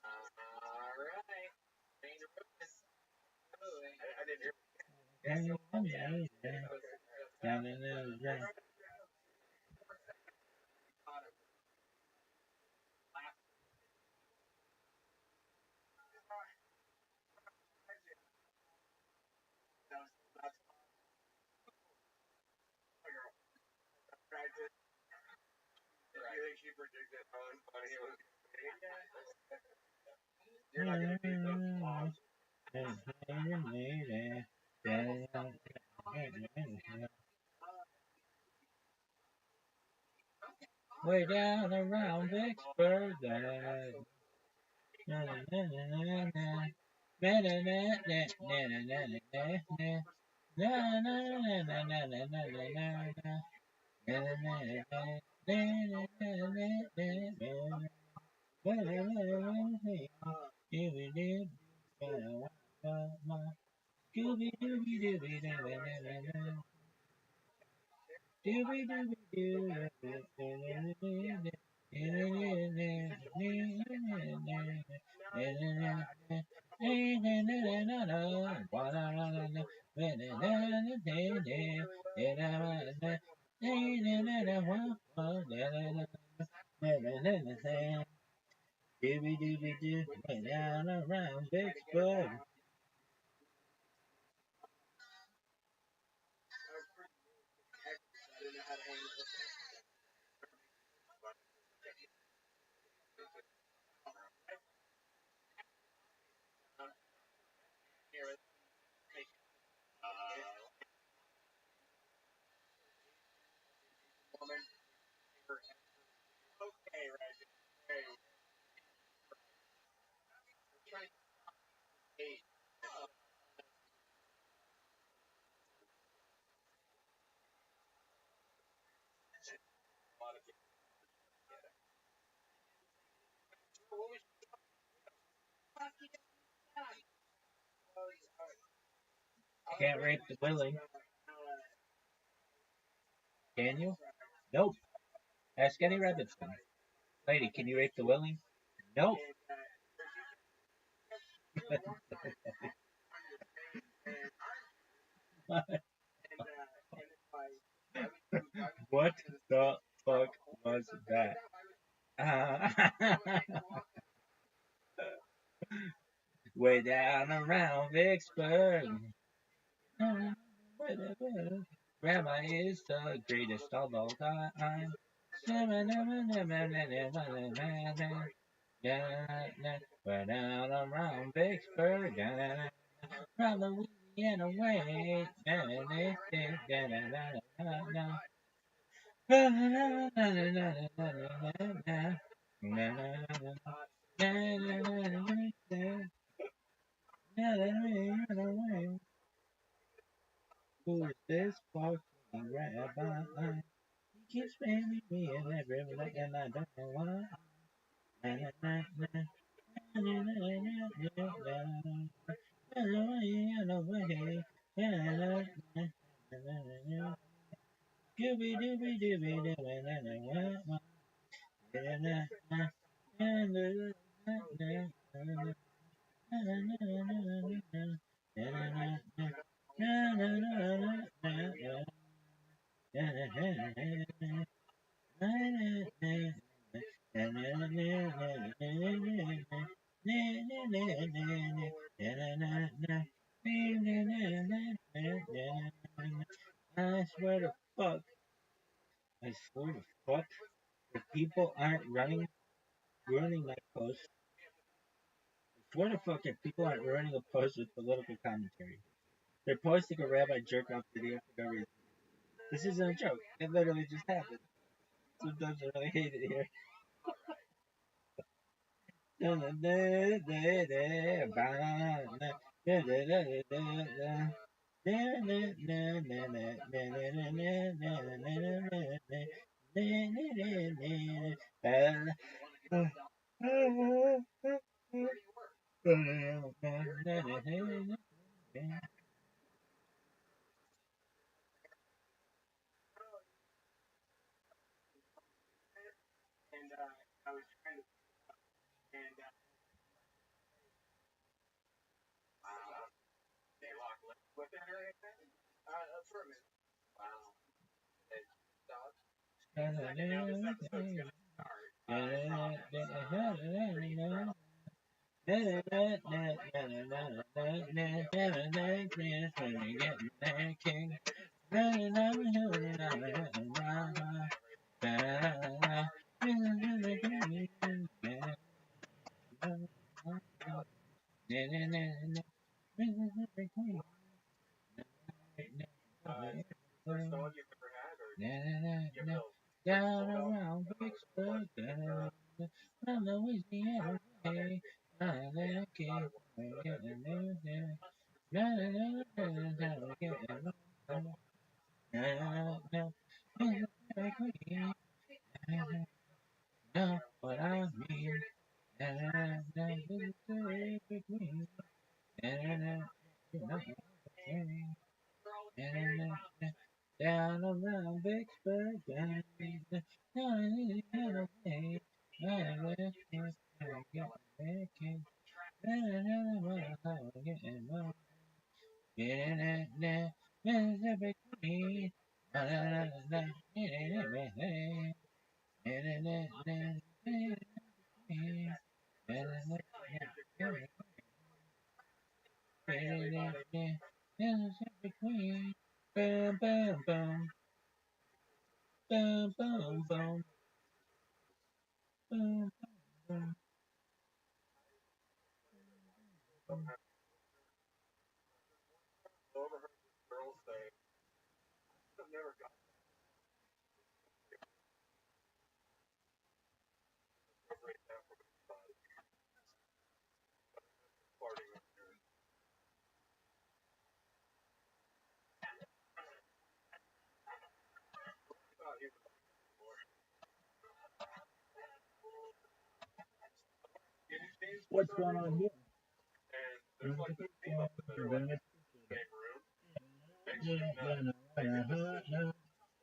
Alright. Main Rufus. I didn't hear. That's my girl. Practice. You think she predicted how unfunny it was going to be? You're not going to be so awesome. Way down around Vicksburg. Na na na na na na na. Na na na na na na na na na. Na na na na na na na na na. Na na na na na na na na na. Scooby Dooby Dooby Doo. Dooby Dooby Dooby Dooby Doo, way down around Vicksburg. Okay, Reggie. Okay. Trying to eight. A lot of people get it. What was Can't rape the willing. Can you? Nope. Ask any Robinson. Lady, can you rape the willing? Nope. What the fuck was that? Way down around Vicksburg. Grandma is the greatest of all time. Way down around Vicksburg. From Louisiana way. Who is this fucking rabbi? He keeps paying me and every night, and I don't know why. Scooby Dooby Dooby Dooby. I swear to fuck. I swear to fuck. If people aren't ruining my post, I swear to fuck if people aren't ruining a post with political commentary. They're posting a rabbi jerk off video for no reason. This isn't a joke. It literally just happened. Sometimes I really hate it here. And I was trying to, and they lock lips with it or anything. For a minute. Wow. They stopped. Second, now this episode's gonna start. First dog you've ever had, or Down around Vicksburg, from Louisiana, know what I mean. Down around Vicksburg, Bam, bam, bam, bam, bam, bam, bam, bam. overheard this girl say, I've never got right now from party with her. Thought he was more. What's going on here? And there's like this female that are like in the same room. And she's not making a decision.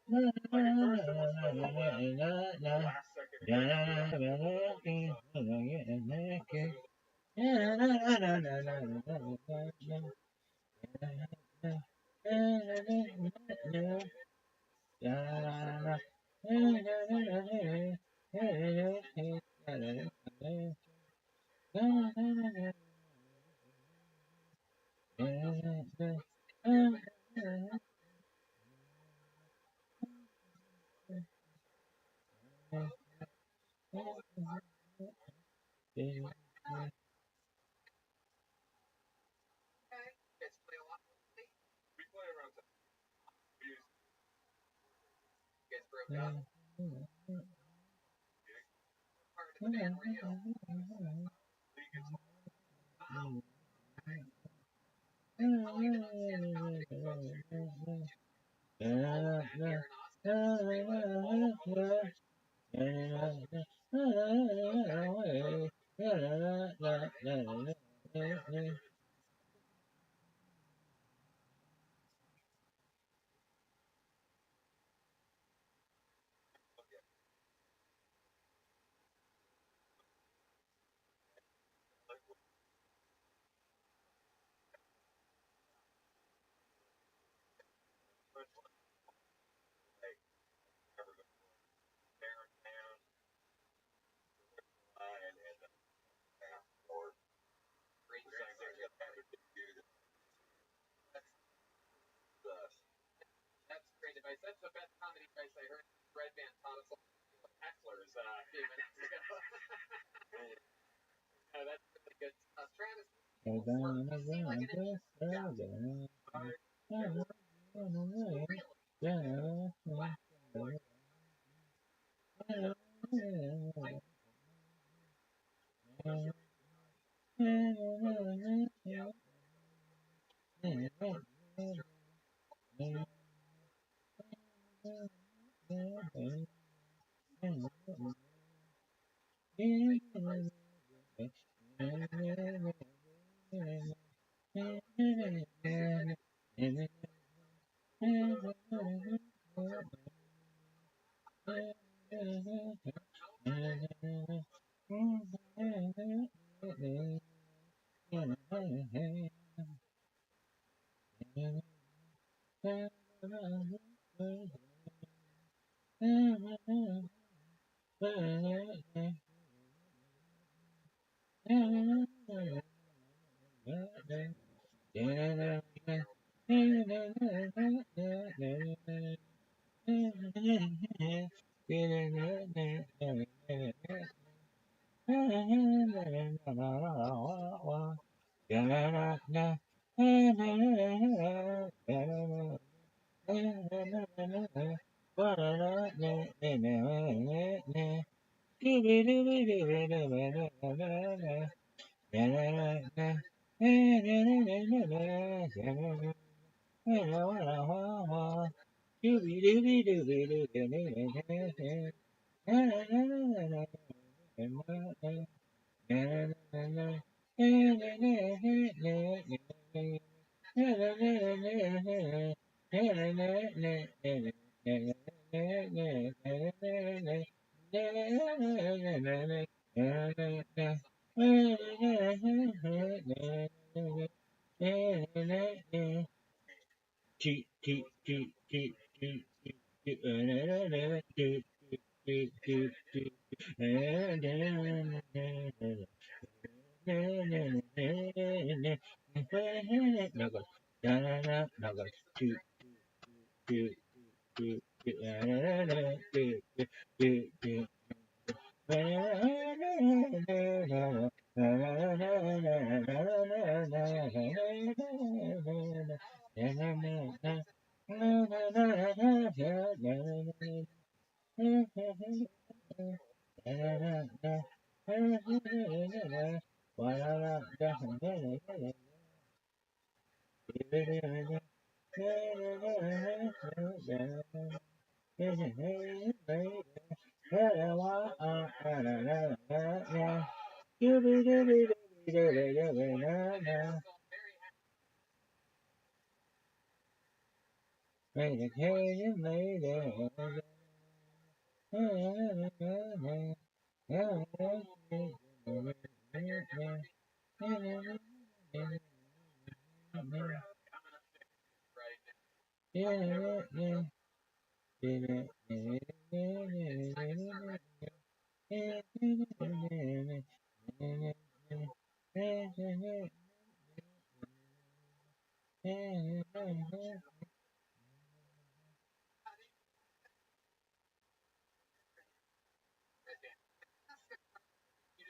Like at first it was like, the last second it we play around time. We use Gets broke up. Part of the band were you? league and Oh, even on stand-up comedy. Here in Austin. You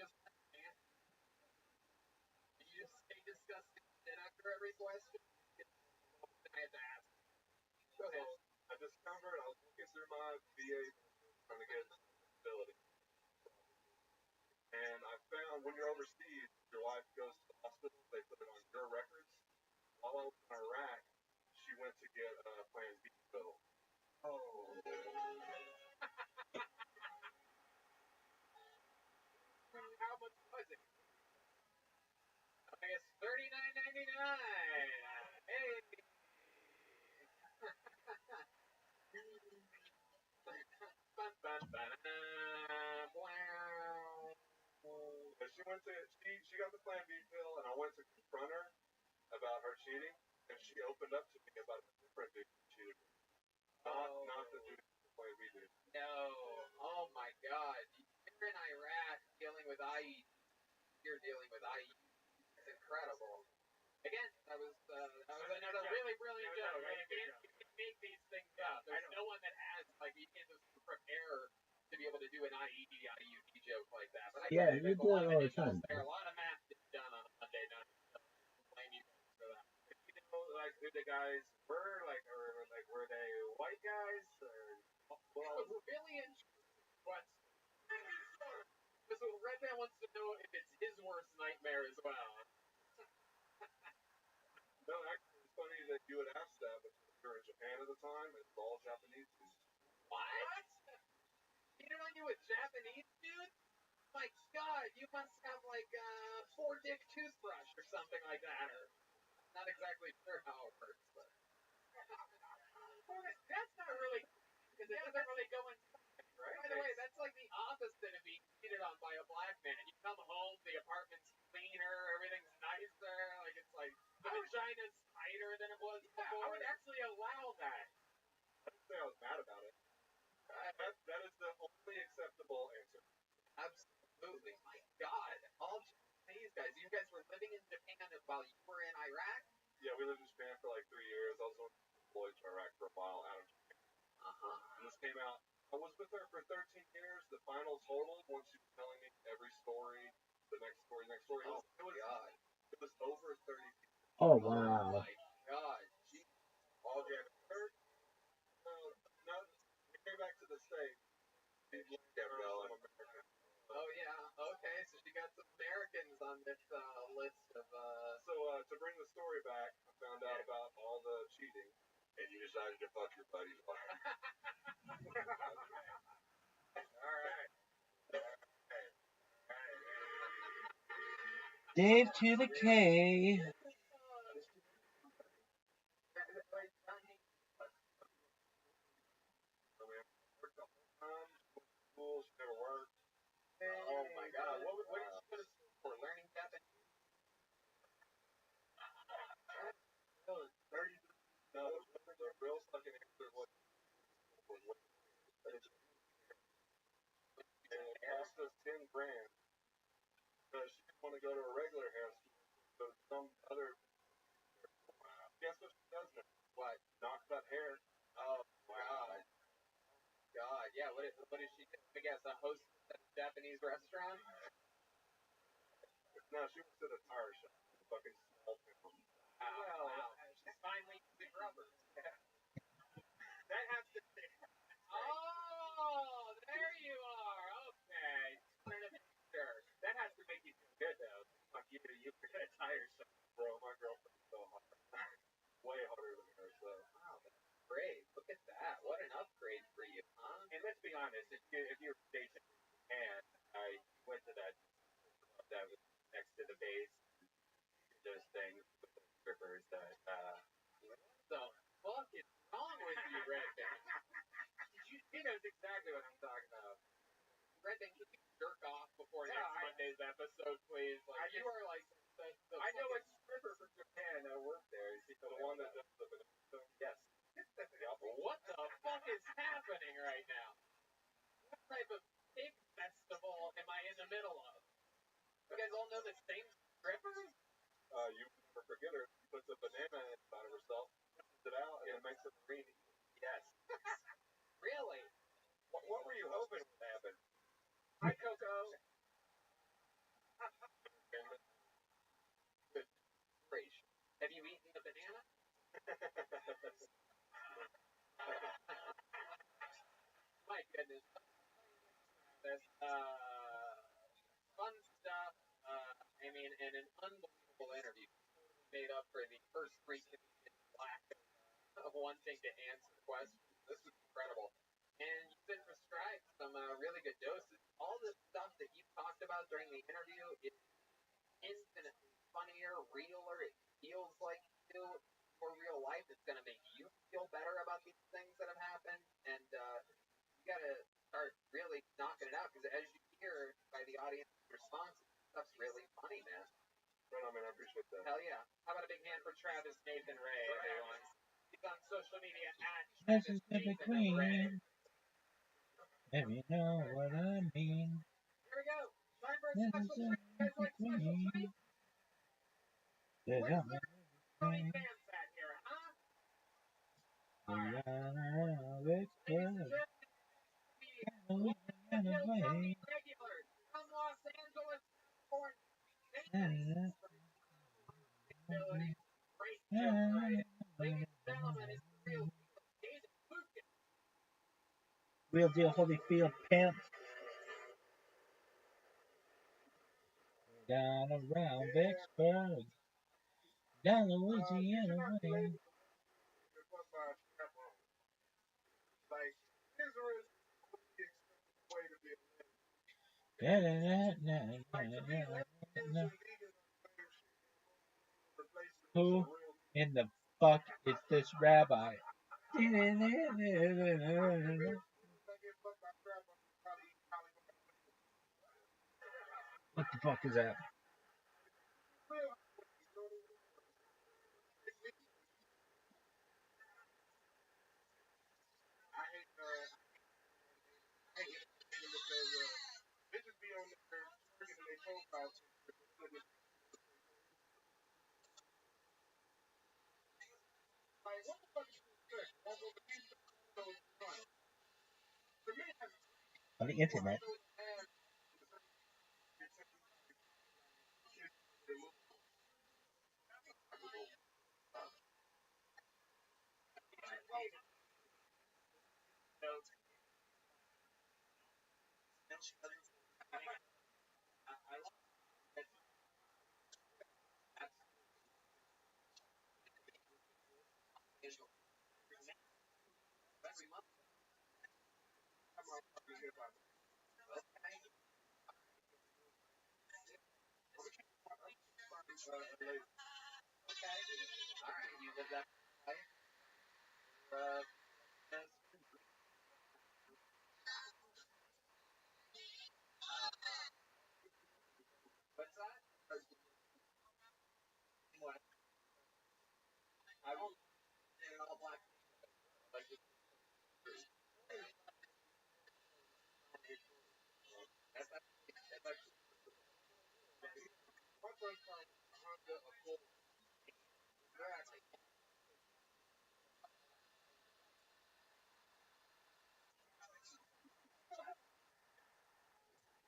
just say disgusting shit after every question. I have to ask. Go ahead. I discovered I was looking through my VA trying to get disability, and I found when you're overseas, your wife goes to the hospital, they put it on your records. While I was in Iraq, she went to get Plan B pill. Oh. How much was it? I guess $39.99. Hey. Bun, bun, bun, wow. But she got the Plan B pill, and I went to confront her about her cheating, and she opened up to me about a different dude she cheated with. Not the dude the Plan B dude. No. Oh my God. You're in Iraq dealing with IE. You're dealing with IE. It's incredible. Again, that was another really brilliant joke. You can make these things up. There's no one that has, like, you can't just prepare to be able to do an IED joke like that. But I Yeah, you do it all the time. There are a lot of math that's done on a Monday night. who the guys were? Like, or like, were they white guys? Or well, It was really interesting. But because Red Man wants to know if it's his worst nightmare as well. No, actually, it's funny that you would ask that because we were in Japan at the time. It's all Japanese dudes. What? You know you a Japanese dude? My God, you must have like a four-dick toothbrush or something like that, or not exactly sure how it works, but that's not really because it doesn't really go inside, right? By the way, that's like the opposite of being cheated on by a black man. You come home, the apartment's cleaner, everything's nicer, like it's like the vagina's tighter than it was before. I would actually allow that. I didn't say I was mad about it. That is the only acceptable answer. Absolutely. My God. All Japanese guys. You guys were living in Japan while you were in Iraq? Yeah, we lived in Japan for like 3 years. I was deployed to Iraq for a while out of Japan. And this came out. I was with her for 13 years. The final total, once she was telling me every story, the next story, Oh, God. It was over 30 people. Oh, wow. Oh, my God. Jeez. All Japanese. No, we came back to the States. Oh, yeah. Okay, so she got some Americans on this list of... So, to bring the story back, I found out about all the cheating, and you decided to fuck your buddy's wife. All right. Dave to the K. School, she never worked. Oh, my God. What did she go to school for? Learning Japanese? No, the real fucking answer was and it cost us 10 grand because she didn't want to go to a regular hair school, so some other. Guess what she does now? What? Knock cut hair. Oh, God. God, yeah. What did she do? I guess a host at a Japanese restaurant? No, she was at a tire shop. Fucking small town. Wow. She's finally using rubber. That has to be. Oh, there you are. Okay. Just wanted to make sure. That has to make you feel good, though. Fuck you, you were at a tire shop. Bro, my girlfriend's so hot. Way hotter than her, so. Wow, that's great. Look at that. What an upgrade for you, huh? And let's be honest, if you're stationed in Japan, I went to that club that was next to the base, those things with the strippers that, what the fuck is wrong with you, Red Band? He knows exactly what I'm talking about. Red Band, can you jerk off before next Monday's episode, please? Like, you are like the I know a stripper from Japan that worked there. Is he The one that does the banana. Yes. What the fuck is happening right now? What type of pig festival am I in the middle of? You guys all know the same stripper? You never forget her. She puts a banana inside of herself, puts it out, and it makes her green. Yes. Really? What were you hoping would happen? Hi, Coco. Good gracious. Have you eaten the banana? My goodness. This, fun stuff. I mean, and an unbelievable interview. Made up for the first 3 Canadians' lack of wanting to answer questions. This was incredible. And you've been prescribed some really good doses. All the stuff that you talked about during the interview is infinitely funnier, realer. It feels like you for real life. It's going to make you feel better about these things that have happened. And you got to start really knocking it out because as you hear by the audience response, stuff's really funny, man. No, I mean, I appreciate that. Hell yeah. How about a big hand for Travis Nathan Ray, everyone? He's on social media at This Travis is the Nathan Ray. Queen. Let me know what I mean. Here we go. Time for a This special is treat. You guys like special Queen. treats? There's Where's something. the Tony fans at here, huh? Alright. Ladies Ladies and gentlemen, Tony regulars from Los Angeles, California. Great show, right? Ladies and gentlemen, it's the real David Lucas. Real deal Holyfield pimp. Down around Vicksburg. Down Louisiana way. Like, Israel is the accepted way to be a Who in the fuck is this rabbi? What the fuck is that? They just be on their freaking their profile. Like, what the fuck is this? On the internet. Alright, you live that life. What's that? What? I won't all black. Like, that's actually My first car was a Honda Accord. Exactly.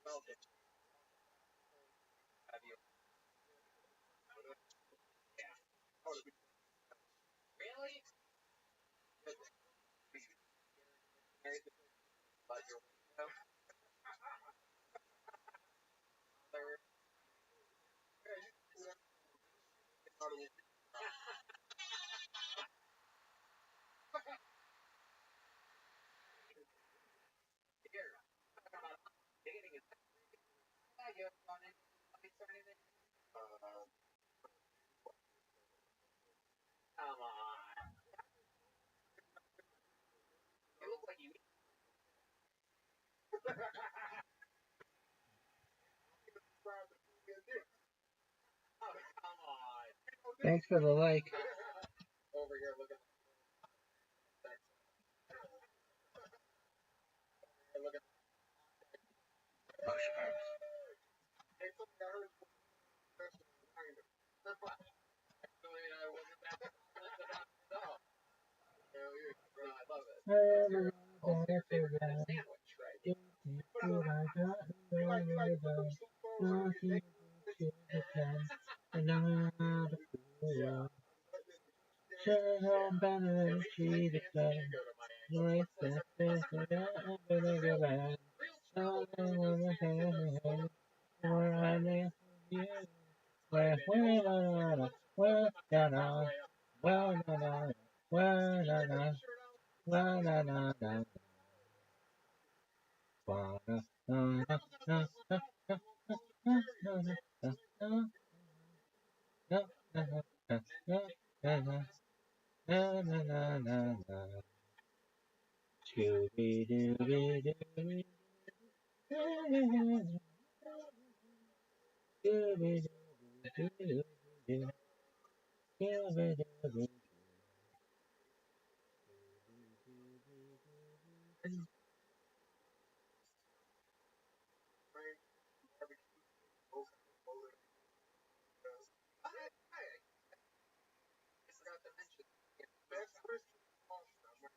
well, have you? Yeah. Really? Married the but your window. Third. Here. Talking about dating is yeah, you haven't gone into fights or anything? Come on. You look like you oh, come on. Thanks for the like. Over here looking actually I wasn't that no. No, I love it. Also your favorite kind of sandwich, right? I forgot to mention. That's Christian Austin.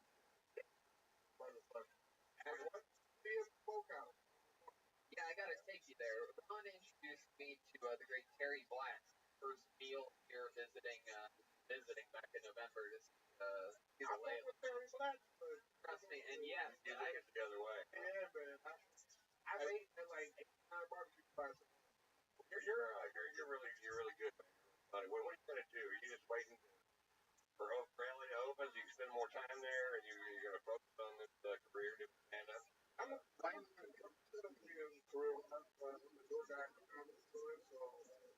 Yeah, I gotta take you there. Ron introduced me to the great Terry Black. First meal here visiting visiting back in November to see the lake. Trust me, and yes, I get the other way. Yeah, man. I ate at like 8 barbecue spots. You're really good, man. What are you gonna do? Are you just waiting for Rally to open so you can spend more time there, and you're gonna focus on this career doing stand up? I'm still gonna be in career. I'm a door guy for comedy doing, so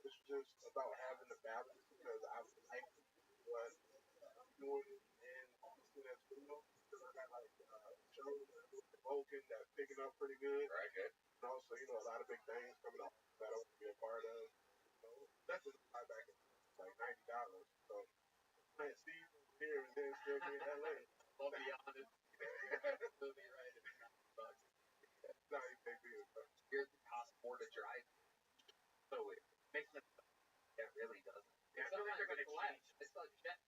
it's just about having the balance because I like what I'm doing and doing as well. Because I got like shows that I'm doing in Vulcan that's picking up pretty good. Right, good. And also, a lot of big things coming up that I want to be a part of. That's just buy back at like $90. So plant seeds over here and then still be in LA. I'll be honest. You'll be right. It's not even big deal. Here's the cost more to drive. So it makes sense. It really doesn't. Yeah, so they're going to change. It's like jet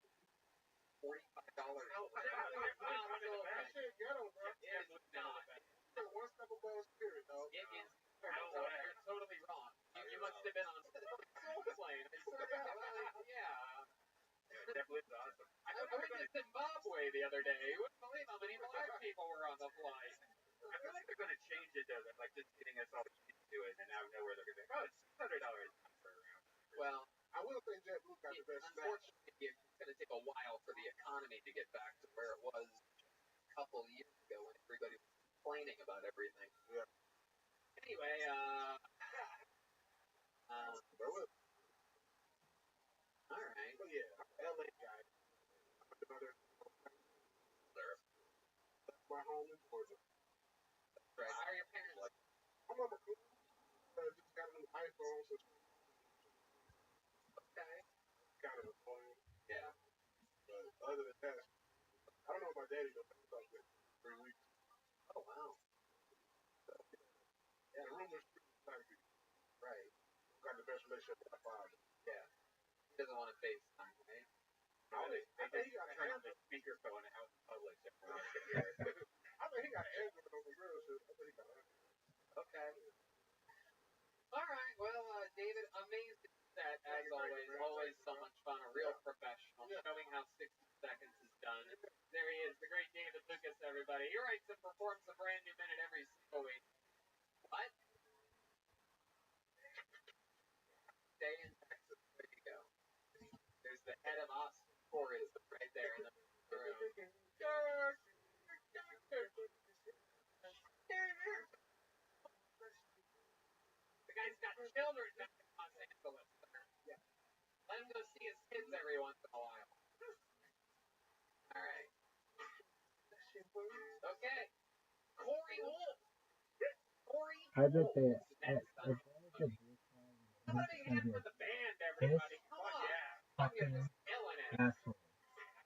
$45. Oh, that shit ghetto, bro. It is not. It's one step above spirit, though. It is. You're totally wrong. You must have been on a soul plane. Yeah. Definitely awesome. I went to Zimbabwe the other day. You wouldn't believe how many black people were on the flight. I feel like they're going to change it, though. They're like just getting us all used to it, and out of nowhere they're going to be, oh, it's $600 per round. Well, I will say JetBlue got the best snack. Unfortunately, it's going to take a while for the economy to get back to where it was a couple of years ago when everybody was complaining about everything. Yeah. Anyway, all right. But yeah, I'm an LA guy. I'm another. That's my home in Georgia. Right. How are your parents? I'm on the cool. Just got a new iPhone, so okay. Kind of annoying. Yeah. But other than that, I don't know if my daddy does that in 3 weeks. Oh wow. So, yeah. The rumors not good. Right. Got the best relationship with my father. Yeah. He doesn't want to FaceTime, right? I think he got turn on the speakerphone out in public. I think he got an Android over here. So I think he got an Android. Okay. All right. Well, David, amazing set as always. Always so much fun. A real professional. Showing how 60 seconds is done. There he is, the great David Lucas. Everybody, he writes and performs a brand new minute every single week. What? Stay in Texas. There you go. There's the head of Austin tourism right there in the room. The guy's got children back in Los Angeles. Yeah. Let him go see his kids every once in a while. All right. Okay. Corey Wolf. Corey Wolf. Somebody hand for the band, everybody. Come on. Fucking Killing it. asshole.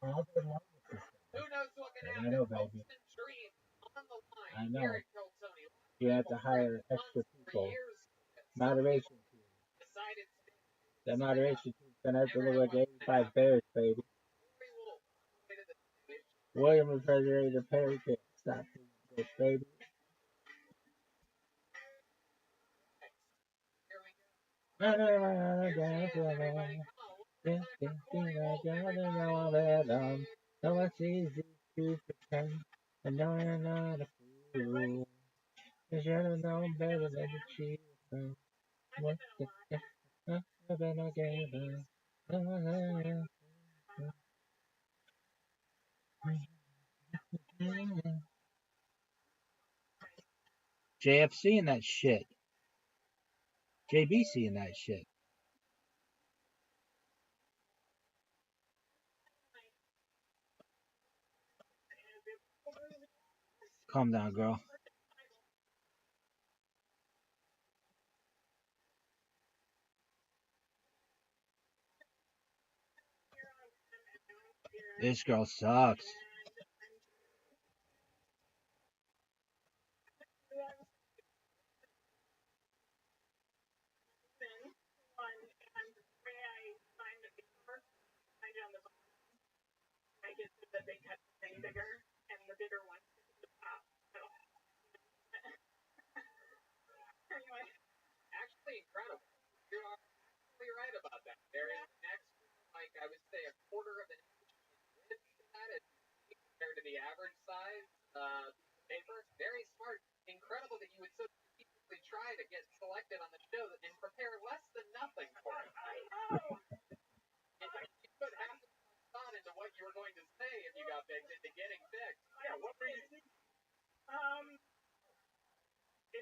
All day long with this thing. Who knows what can happen? I know, baby. Hopes and dreams on the line. I know. Here at Kill Tony. You have to hire extra people. Moderation team. The moderation team's gonna have to look like 85 bears, baby. William Refrigerator Perry can't stop this, baby. No, it's easy to pretend. I know you're not a fool. You should have known better than to cheat. What the heck? JFC and that shit. JBC and that shit. Calm down, girl. This girl sucks. The big cut thing bigger, and the bigger one is the top. So. Anyway. Actually incredible. You're absolutely right about that. There is next, like I would say, a quarter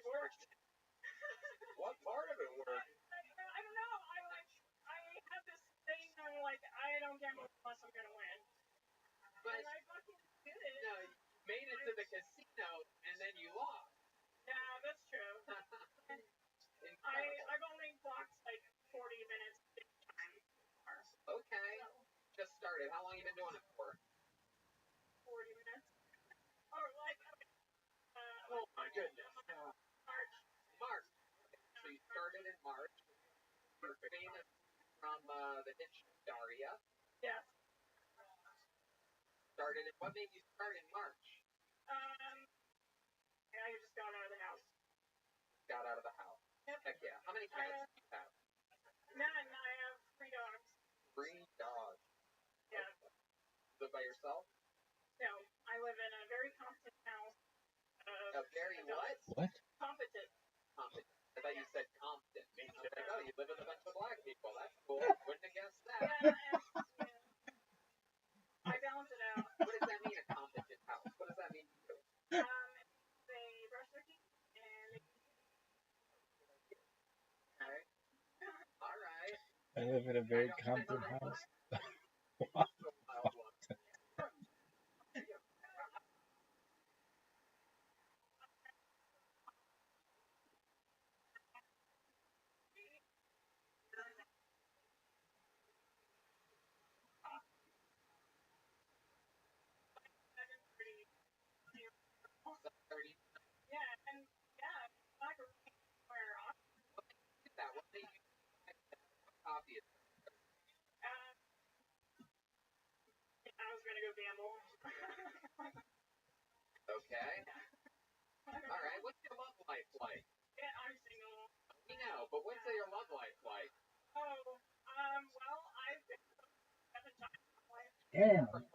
it worked. What part of it worked? I don't know. I have this thing. I'm like, I don't gamble unless I'm gonna win. But And I fucking did it. no, you made it to the casino and then you lost. Yeah, that's true. Incredible. I've only clocked like 40 minutes time so far. Okay. Just started. How long you been doing it for? 40 minutes. Or like, okay. Oh my goodness. March. So you started in March. You're famous from the hit show Daria. Yeah. Started in, what made you start in March? I just got out of the house. Got out of the house. Yep. Heck yeah. How many cats do you have? None. I have 3 dogs. 3 dogs. Yeah. Live by yourself? No, I live in a very competent house. A very what? What? Competent. Competent. I thought you said competent. Oh, you live with a bunch of black people. That's cool. Wouldn't have guessed that. Yeah, I balance it out. What does that mean, a competent house? What does that mean to you? They brush their teeth and they Okay. All right. I live in a very competent house. yeah, and yeah, like where What made you copy it? I was gonna go gamble. Okay. All right. What's your love life like? Yeah, I'm single. We know, but what's your love life like? Oh, well, I've been 7 times in my life. Damn. 7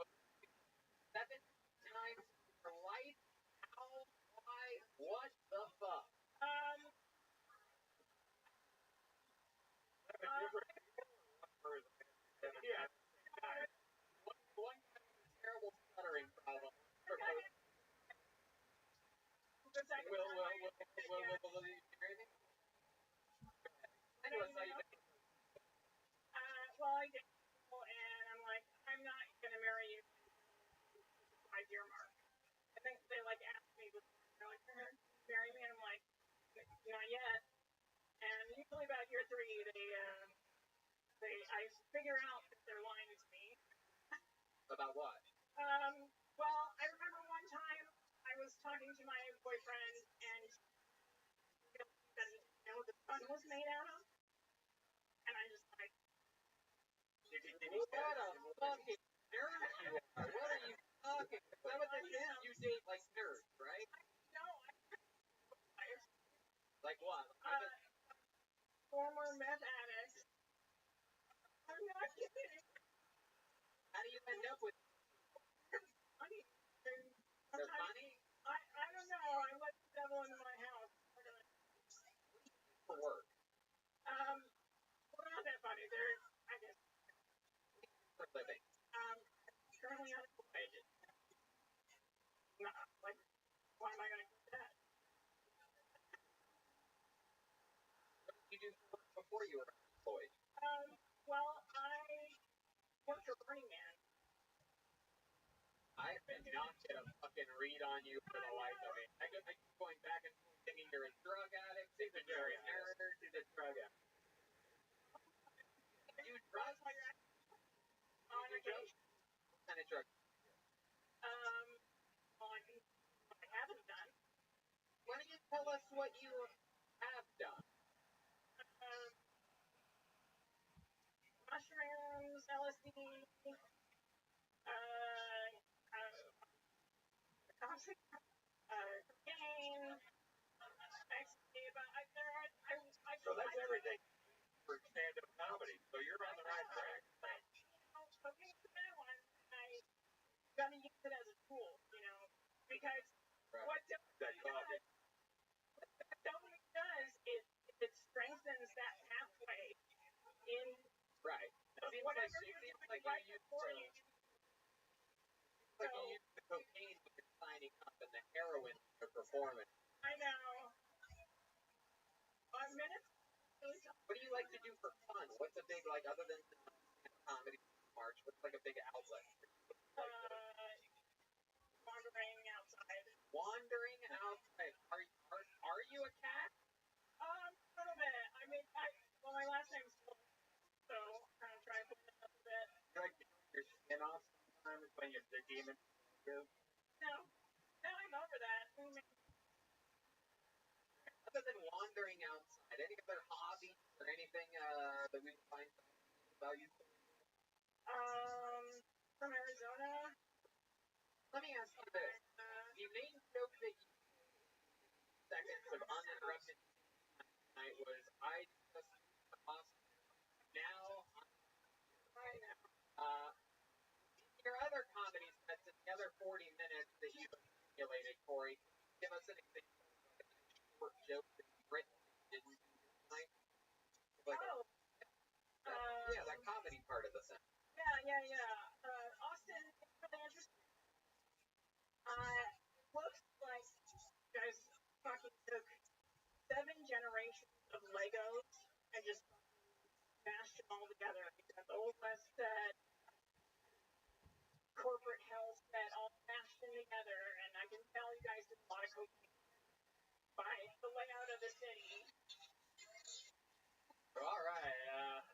times in your life? How? Why? What the fuck? Yeah. One guy with a terrible stuttering problem. The second Will time you hear anything? I know it's not even. well, I did, and I'm like, I'm not gonna marry you 5-year mark. I think they like asked me, they're like, you're gonna marry me, and I'm like, not yet. And usually about year 3, I figure out if they're lying to me. About what? Well, I remember one time I was talking to my boyfriend, and he said, you know what the sun was made out of? And I just like, What a fucking nerd you are. What are you talking? Is that what this is? You date like nerds, right? no, Like what? former meth addict. I'm not kidding. How do you end up with Money. their money I don't know. I let the devil into my house. for work? We're not that funny. They're, I guess, For living. currently unemployed. Not, like, why am I going to do that? What did you do before you were employed? Well, I worked for Burning Man. I cannot get a fucking read on you for the life of me. I keep going back and forth thinking you're a drug addict, thinking you're a nerd, you're a drug addict. You drugs? On occasion. What kind of drugs? Well, I think what I haven't done. Why don't you tell us what you have done? Mushrooms, LSD, cocaine, ecstasy, but So that's everything for stand-up comedy. So you're on the right track. Cocaine's a bad one. I gotta use it as a tool, because Right. what dopamine does is it strengthens that pathway in Right. It seems whatever like you're doing you right use before you. like you use the cocaine when you're signing up and the heroin when you're performing. I know. like to do for fun? What's a big, like, other than comedy march, what's like a big outlet? Wandering outside. Wandering outside. Are you a cat? A little bit. I mean, well, my last name's Wolf, so I'm gonna try and put it up a bit. You like to take your skin off sometimes when you're the demon? No, I'm over that. Other than wandering outside, any other hobbies or anything that we can find about you? From Arizona. Let me ask you this. The main joke that you seconds of uninterrupted tonight was I just lost now. Right now. Your other comedy sets in the other 40 minutes that you've accumulated, Corey, give us an example of a short joke that you've written tonight. Like that comedy part of the sentence. Yeah. Austin, it's really interesting. Looks like you guys fucking took 7 generations of Legos and just mashed them all together. You got the Old West set, corporate hell set, all mashed in together, and I can tell you guys did a lot of cocaine by the layout of the city. All right.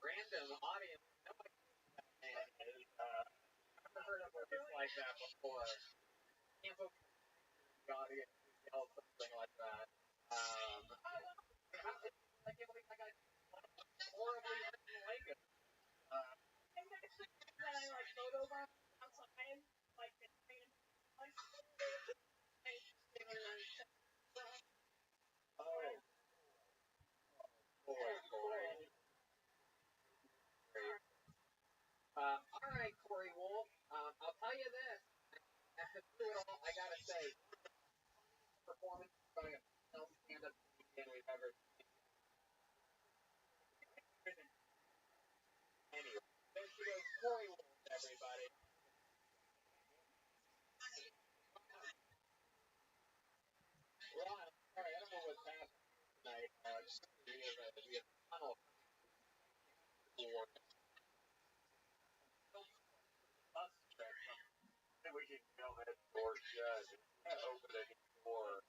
Random audience. I've never heard of movies like that before. Can't believe the audience yelled something like that. I can't believe I got horribly written Lego. And then I like photobombed outside, like All right, Corey Wolf. I'll tell you this. Through it all, I gotta say, performance by a female stand-up comedian we've ever seen. Anyway, there she goes, Corey Wolf, everybody. Well, sorry, I don't know what's happening tonight. We have a tunnel. We can go that door shut. Open the door.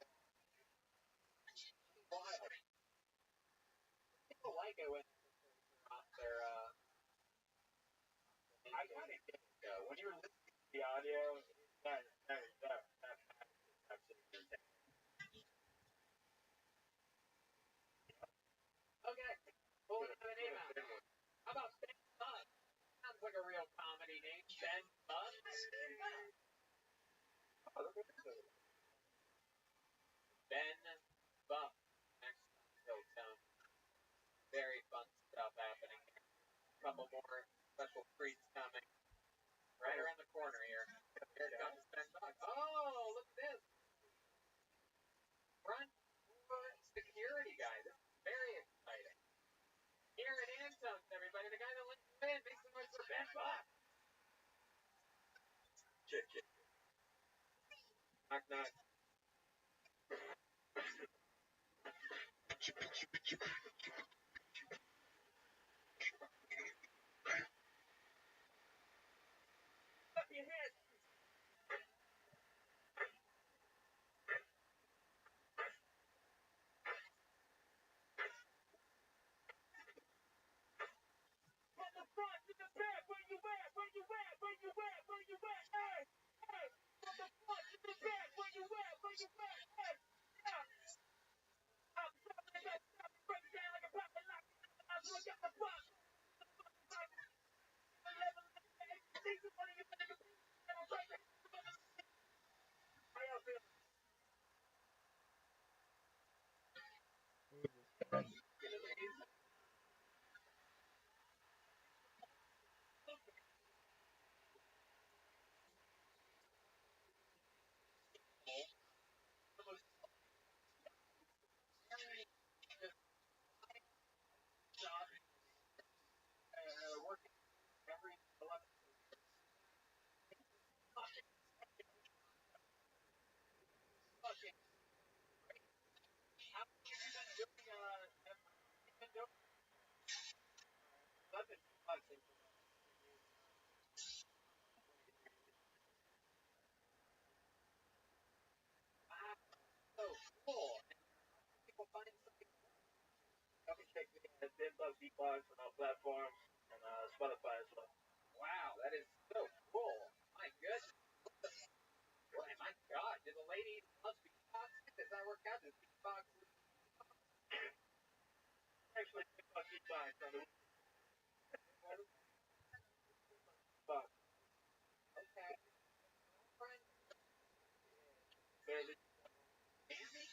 Wild. People like it when they're I kind of get it though. When you're listening to the audio, that's absolutely insane. Okay, well, we have a name out. How about Ben Buck? Sounds like a real comedy name. Ben Buck? Ben Buck. Next Hilltown. Very fun stuff happening here. A couple more special treats coming. Right around the corner here. Here comes Ben Buck. Oh, look at this. Front door security guy. This is very exciting. Here at Antones, everybody. The guy that lets you in. Make some noise for Ben Buck. Check. Knock, knock. up your head. From the front to the back, where you at? Where you at? Where you at? Where you at? Hey! From the front to the back, where you at? Where you at? Hey! I'm dropping it up, break it down like a pop and lock it. I look at the box. Working every 11. Fucking. How have you been doing I've been boxing for about 10 years now. Wow, so cool. And people find something. You can check me at Bimbo Beatbox on all platforms and Spotify as well. Wow, that is so cool. My goodness. Boy, my God, do the ladies love beatboxing? Does that work out? Does beatbox? Actually, Bimbo Beatbox on the Beatbox. Okay. Friend. barely. Easy?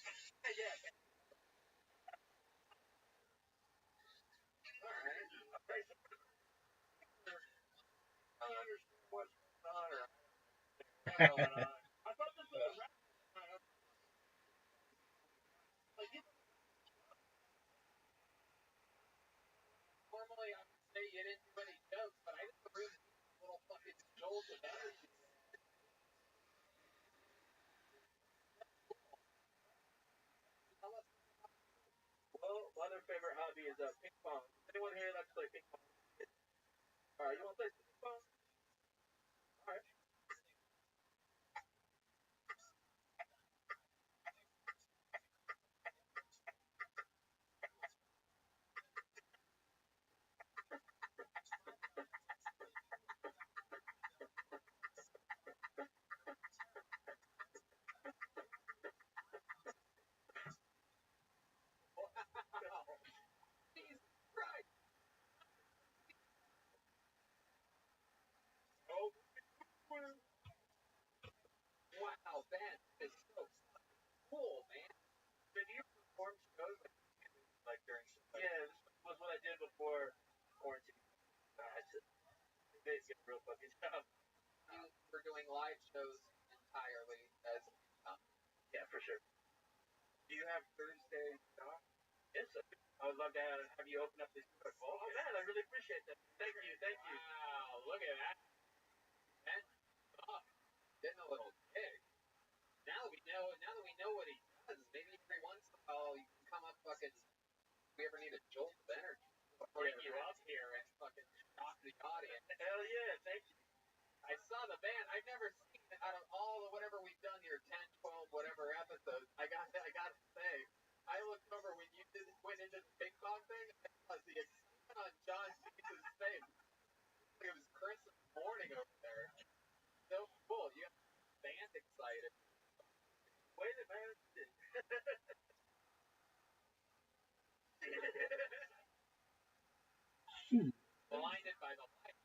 Yeah. Alright. Okay, so I don't understand what's going on or what's going on. I thought this was a rap. Like, Normally I would say you didn't do any jokes, but I didn't really a little fucking jolt of energy. well, my other favorite hobby is ping pong. Anyone here likes to play ping pong? Alright, you want to play some ping pong? Alright. Wow. Jesus Christ. Oh, Wow, Ben is so fucking cool, man. did you perform shows like during? Yeah, this was what I did before quarantine. I just did get a real fucking job. You were doing live shows entirely as Yeah, for sure. Do you have Thursday off? Yes, sir. I would love to have you open up this book. Oh man, I really appreciate that. Thank you, thank you. Wow, look at that. Ben, oh, getting a little big. Now that we know what he does, maybe every once in a while you can come up fucking if we ever need a jolt of energy. Bring you up here and fucking shock the audience. Hell yeah, thank you. I saw the band. I've never seen it out of all the whatever we've done here, 10, 12, whatever episodes. I got to say, I looked over when you went into the ping pong thing. I saw the excitement on John Cheese's face. It was Christmas morning over there. So cool. You have the band excited. Wait a minute. Blinded by the light.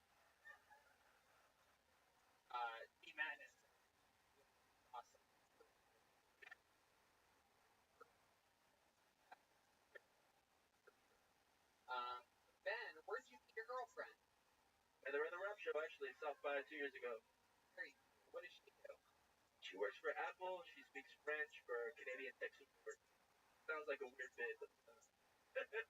D-Madness. Awesome. Ben, where'd you meet your girlfriend? At the Rhythm Rap Show, actually, South by 2 years ago. Very cool. What does she do? She works for Apple. She speaks French for Canadian tech support. Sounds like a weird bit, but. Ever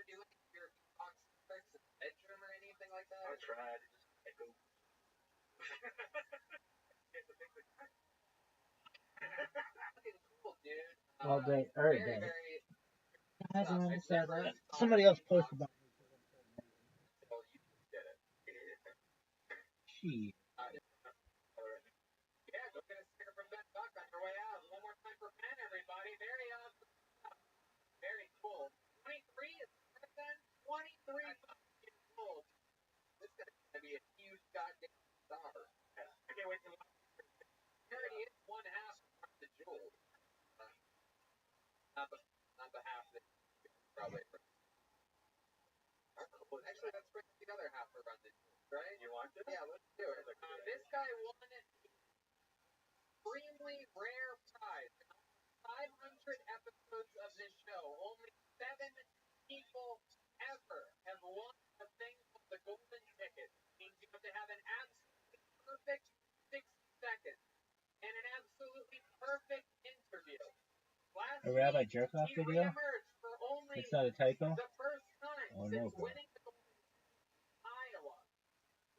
do like your beatbox tricks in the bedroom or anything like that? I tried. It just echo. Fucking cool, dude. All day, every day. Very. Somebody else posted about me. So you did it. She. Yeah, go get a sticker from Ben Buck on your way out. One more time for Ben, everybody. Very awesome. Very cool. 23 is Ben. 23 years old. This guy's gonna be a huge goddamn star. Yeah. I can't wait to watch. He already is one half of the jewel. Not the half that probably. Actually, let's bring the other half around the jewel, right? You want to? Yeah, let's do it. This guy won an extremely rare prize. 500 episodes of this show. Only 7 people ever have won a thing called the golden ticket. It means you have to have an absolutely perfect 60 seconds and an absolutely perfect interview. Last A Rabbi week, Jerkoff he video? reemerged for only It's not a typo? the first time Oh, since no, bro. winning the golden ticket in Iowa.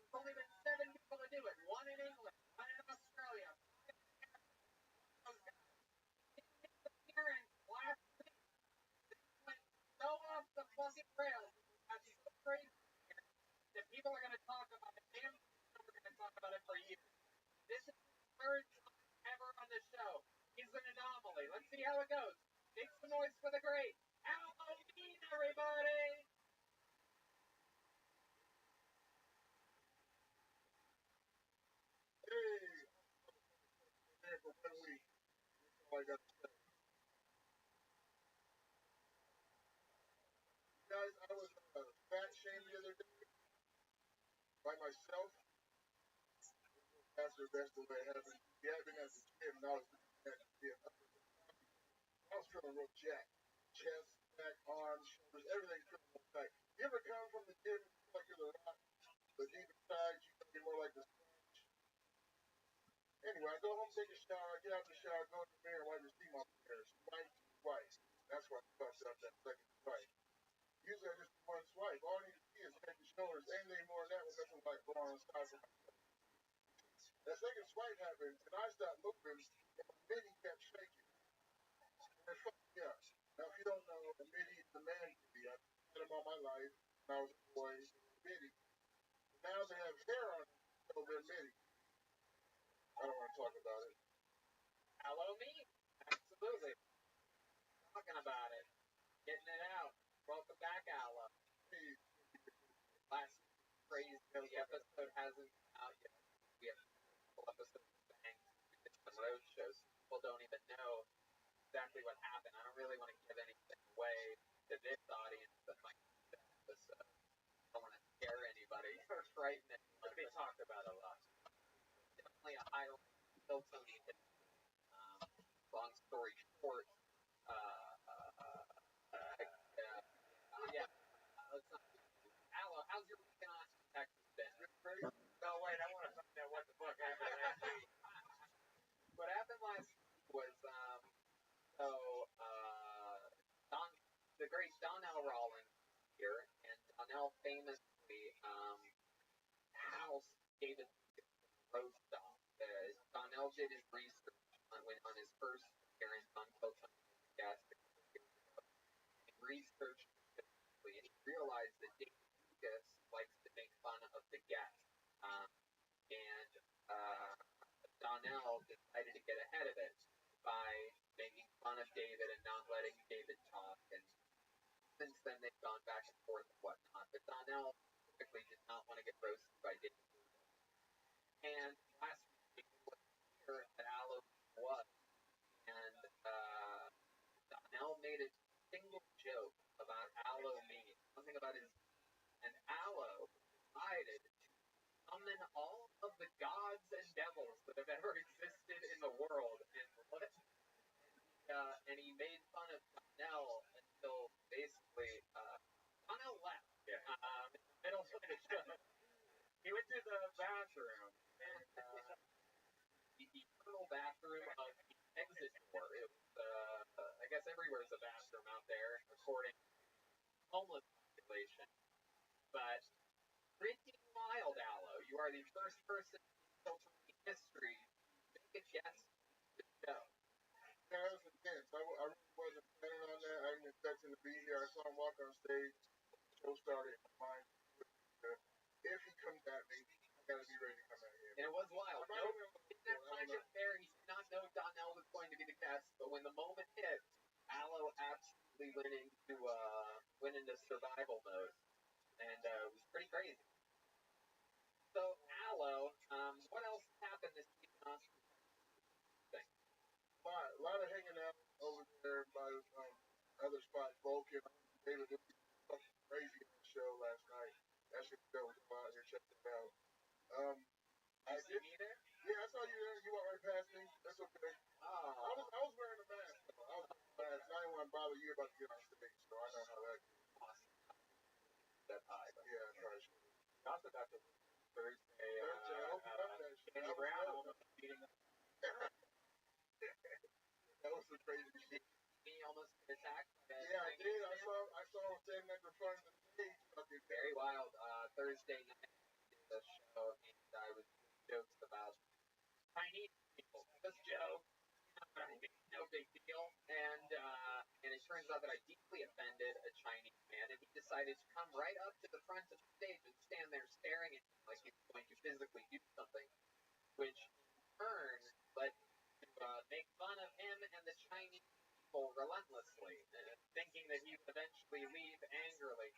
There's only been 7 people to do it. 1 in England, 1 in Australia. Last week, Let's see how it goes. Make some noise for the great Halloween, everybody! Hey, for 1 week. That's all I got to say. Guys, I was fat shamed the other day by myself. That's the best way it happened. Yeah, I've been at the gym and I was at the gym. I was feeling real jacked. Chest, back, arms, shoulders, everything feeling real tight. You ever come from the gym and feel like you're the rock, but deep inside you feel more like the sponge? Anyway, I go home, take a shower, I get out the shower, go in the mirror, wipe the steam off the mirror. Swipe twice. That's why I fucked up that second swipe. Usually I just do one swipe. All I need to see is head and shoulders. Anything more than that will make them like go on the side of my head. That second swipe happened, and I stopped moving, and the midi kept shaking. And it fucked me up. Now, if you don't know, a midi is a man midi. I've had them all my life. When I was a boy, it was a midi. Now they have hair on them, so they're midi. I don't want to talk about it. Hello, me. Absolutely. Talking about it. Getting it out. Welcome back, Aloe. Hey, Last crazy episode hasn't come out yet. We have a couple episodes of Bang. We did some road shows. People don't even know exactly what happened. I don't really want to give anything away to this audience that might see that episode. I don't want to scare anybody or frighten anyone. They talked about a lot. Definitely a highlight of Tony. Long story short, yeah. Let's not. Aloe, how's your weekend on Texas been? No, wait, I want to find out what the fuck happened last week. What happened last week was so Don, the great Donnell Rollins here, and Donnell famously housed David Rothschild. Donnell did his research on his first appearance on Coaching Gas and researched specifically, and he realized that David Lucas likes to make fun of the guests. And Donnell decided to get ahead of it by making fun of David and not letting David talk. And since then, they've gone back and forth and whatnot. But Donnell typically did not want to get roasted by David. And last week was clear that Aloe was. And Donnell made a single joke about Aloe mean, something about his. And Aloe decided to summon all of the gods and devils that have ever existed in the world, and he made fun of Donnell until basically Donnell left. Yeah. In the middle of the show. He went to the bathroom, And the eternal bathroom of the exit door. It was, I guess everywhere's a bathroom out there, according to homeless population. But pretty wild, Aloe. You are the first person in history to make a guest to the show. yeah, that was intense. I really wasn't planning on that. I didn't expect him to be here. I saw him walk on stage. The show started. My mind. If he comes at me, I gotta be ready to come at him. And it was wild. I No, don't know. he didn't have time to prepare. He did not know Donnell was going to be the guest. But when the moment hit, Aloe absolutely went into survival mode, and it was pretty crazy. So Aloe, what else happened this week? A lot of hanging out over there by other spot, Vulcan. David, it was fucking crazy on the show last night. That shit was go out here, check it out. I Did you did. see me there? Yeah, I saw you there. You walked right past me. That's okay. Oh, I was wearing a mask. Though. I was wearing a mask. I didn't want to bother you about to get on stage, so I know how that goes. awesome. That high. But Yeah, I probably should. we also got the Thursday. Thursday, I hope you got that shit. Danny That was Brown dope. almost beating That was some crazy shit. me, almost attacked. Yeah, I did. I saw him standing at the front of the stage. Fucking Very wild. Thursday night, the show, and I was doing jokes about Chinese people. Just joke. No big deal. And it turns out that I deeply offended a Chinese man, and he decided to come right up to the front of the stage and stand there staring at me like he was going to physically do something, which in turn led me to make fun of him and the Chinese relentlessly, thinking that he would eventually leave angrily.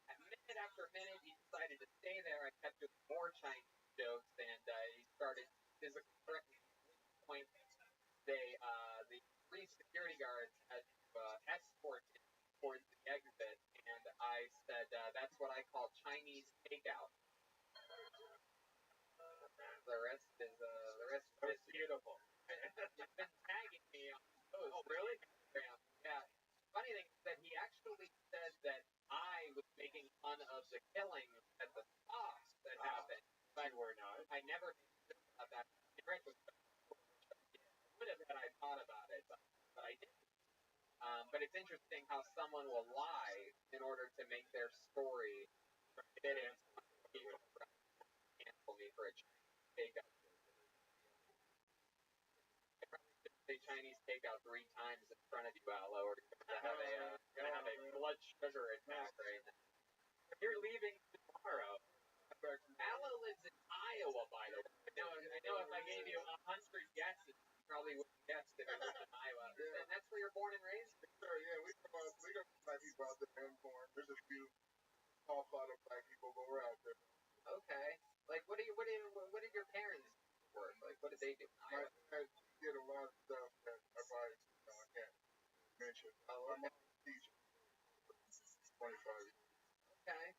At minute after minute, he decided to stay there. I kept doing more Chinese jokes, and he started physically threatening me. At this point, the three security guards had to escort him towards the exit, and I said, "That's what I call Chinese takeout." The rest is beautiful. You've been tagging me on those. Oh, really? Instagram. Yeah. Funny thing is that he actually said that I was making fun of the killing at the spa that happened. But you were not. I never made about that. Rick was I would have had I thought about it, but I didn't. But it's interesting how someone will lie in order to make their story fit in. Cancel me for a Chinese takeout. I probably should say Chinese takeout 3 times in front of you, Aloe, or you're gonna have a blood sugar attack right now. You're leaving tomorrow. Aloe lives in Iowa, by the way. I know if I gave you 100 guesses, you probably wouldn't guess if it was in Iowa. Yeah. And that's where you're born and raised? Sure, yeah, we got black people out there in corn. There's a few small plot of black people, but we're out there. Okay. Like, what did your parents work? Like, what did they do? My dad did a lot of stuff that I probably I can't mention. My mom was a teacher for 25 years. Okay.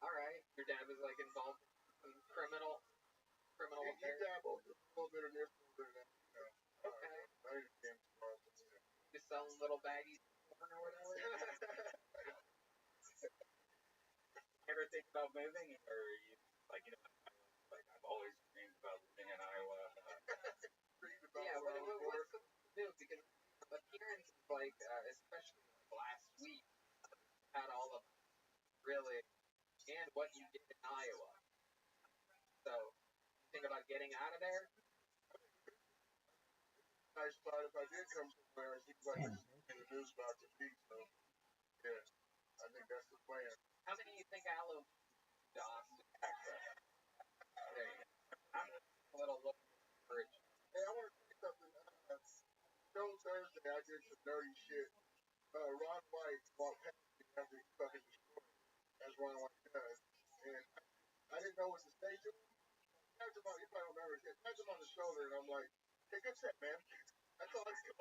All right. Your dad was like involved in criminal affairs. He dabbled a little bit of this, a little bit of that. You know. Okay. I didn't get involved in that. Just selling little baggies or whatever. Ever think about moving, or you like I've always dreamed about living in Iowa. Yeah. What's the do? Because appearances like especially last week had all of really and what you did in Iowa. So, you think about getting out of there? Nice thought. If I did come somewhere, it seems like it's in the news about to be. So, yeah, I think that's the plan. How many do you think Aloe to Austin, Texas? There you go. I'm a little looking for it. Hey, I want to say something. Show Thursday, I did some nerdy shit. Ron White walked past me after he fucking destroyed. As Ron White does. And I didn't know what to say to him. I tapped him on, you probably don't remember, I tapped him on the shoulder and I'm like, hey, good set, man. That's all I said.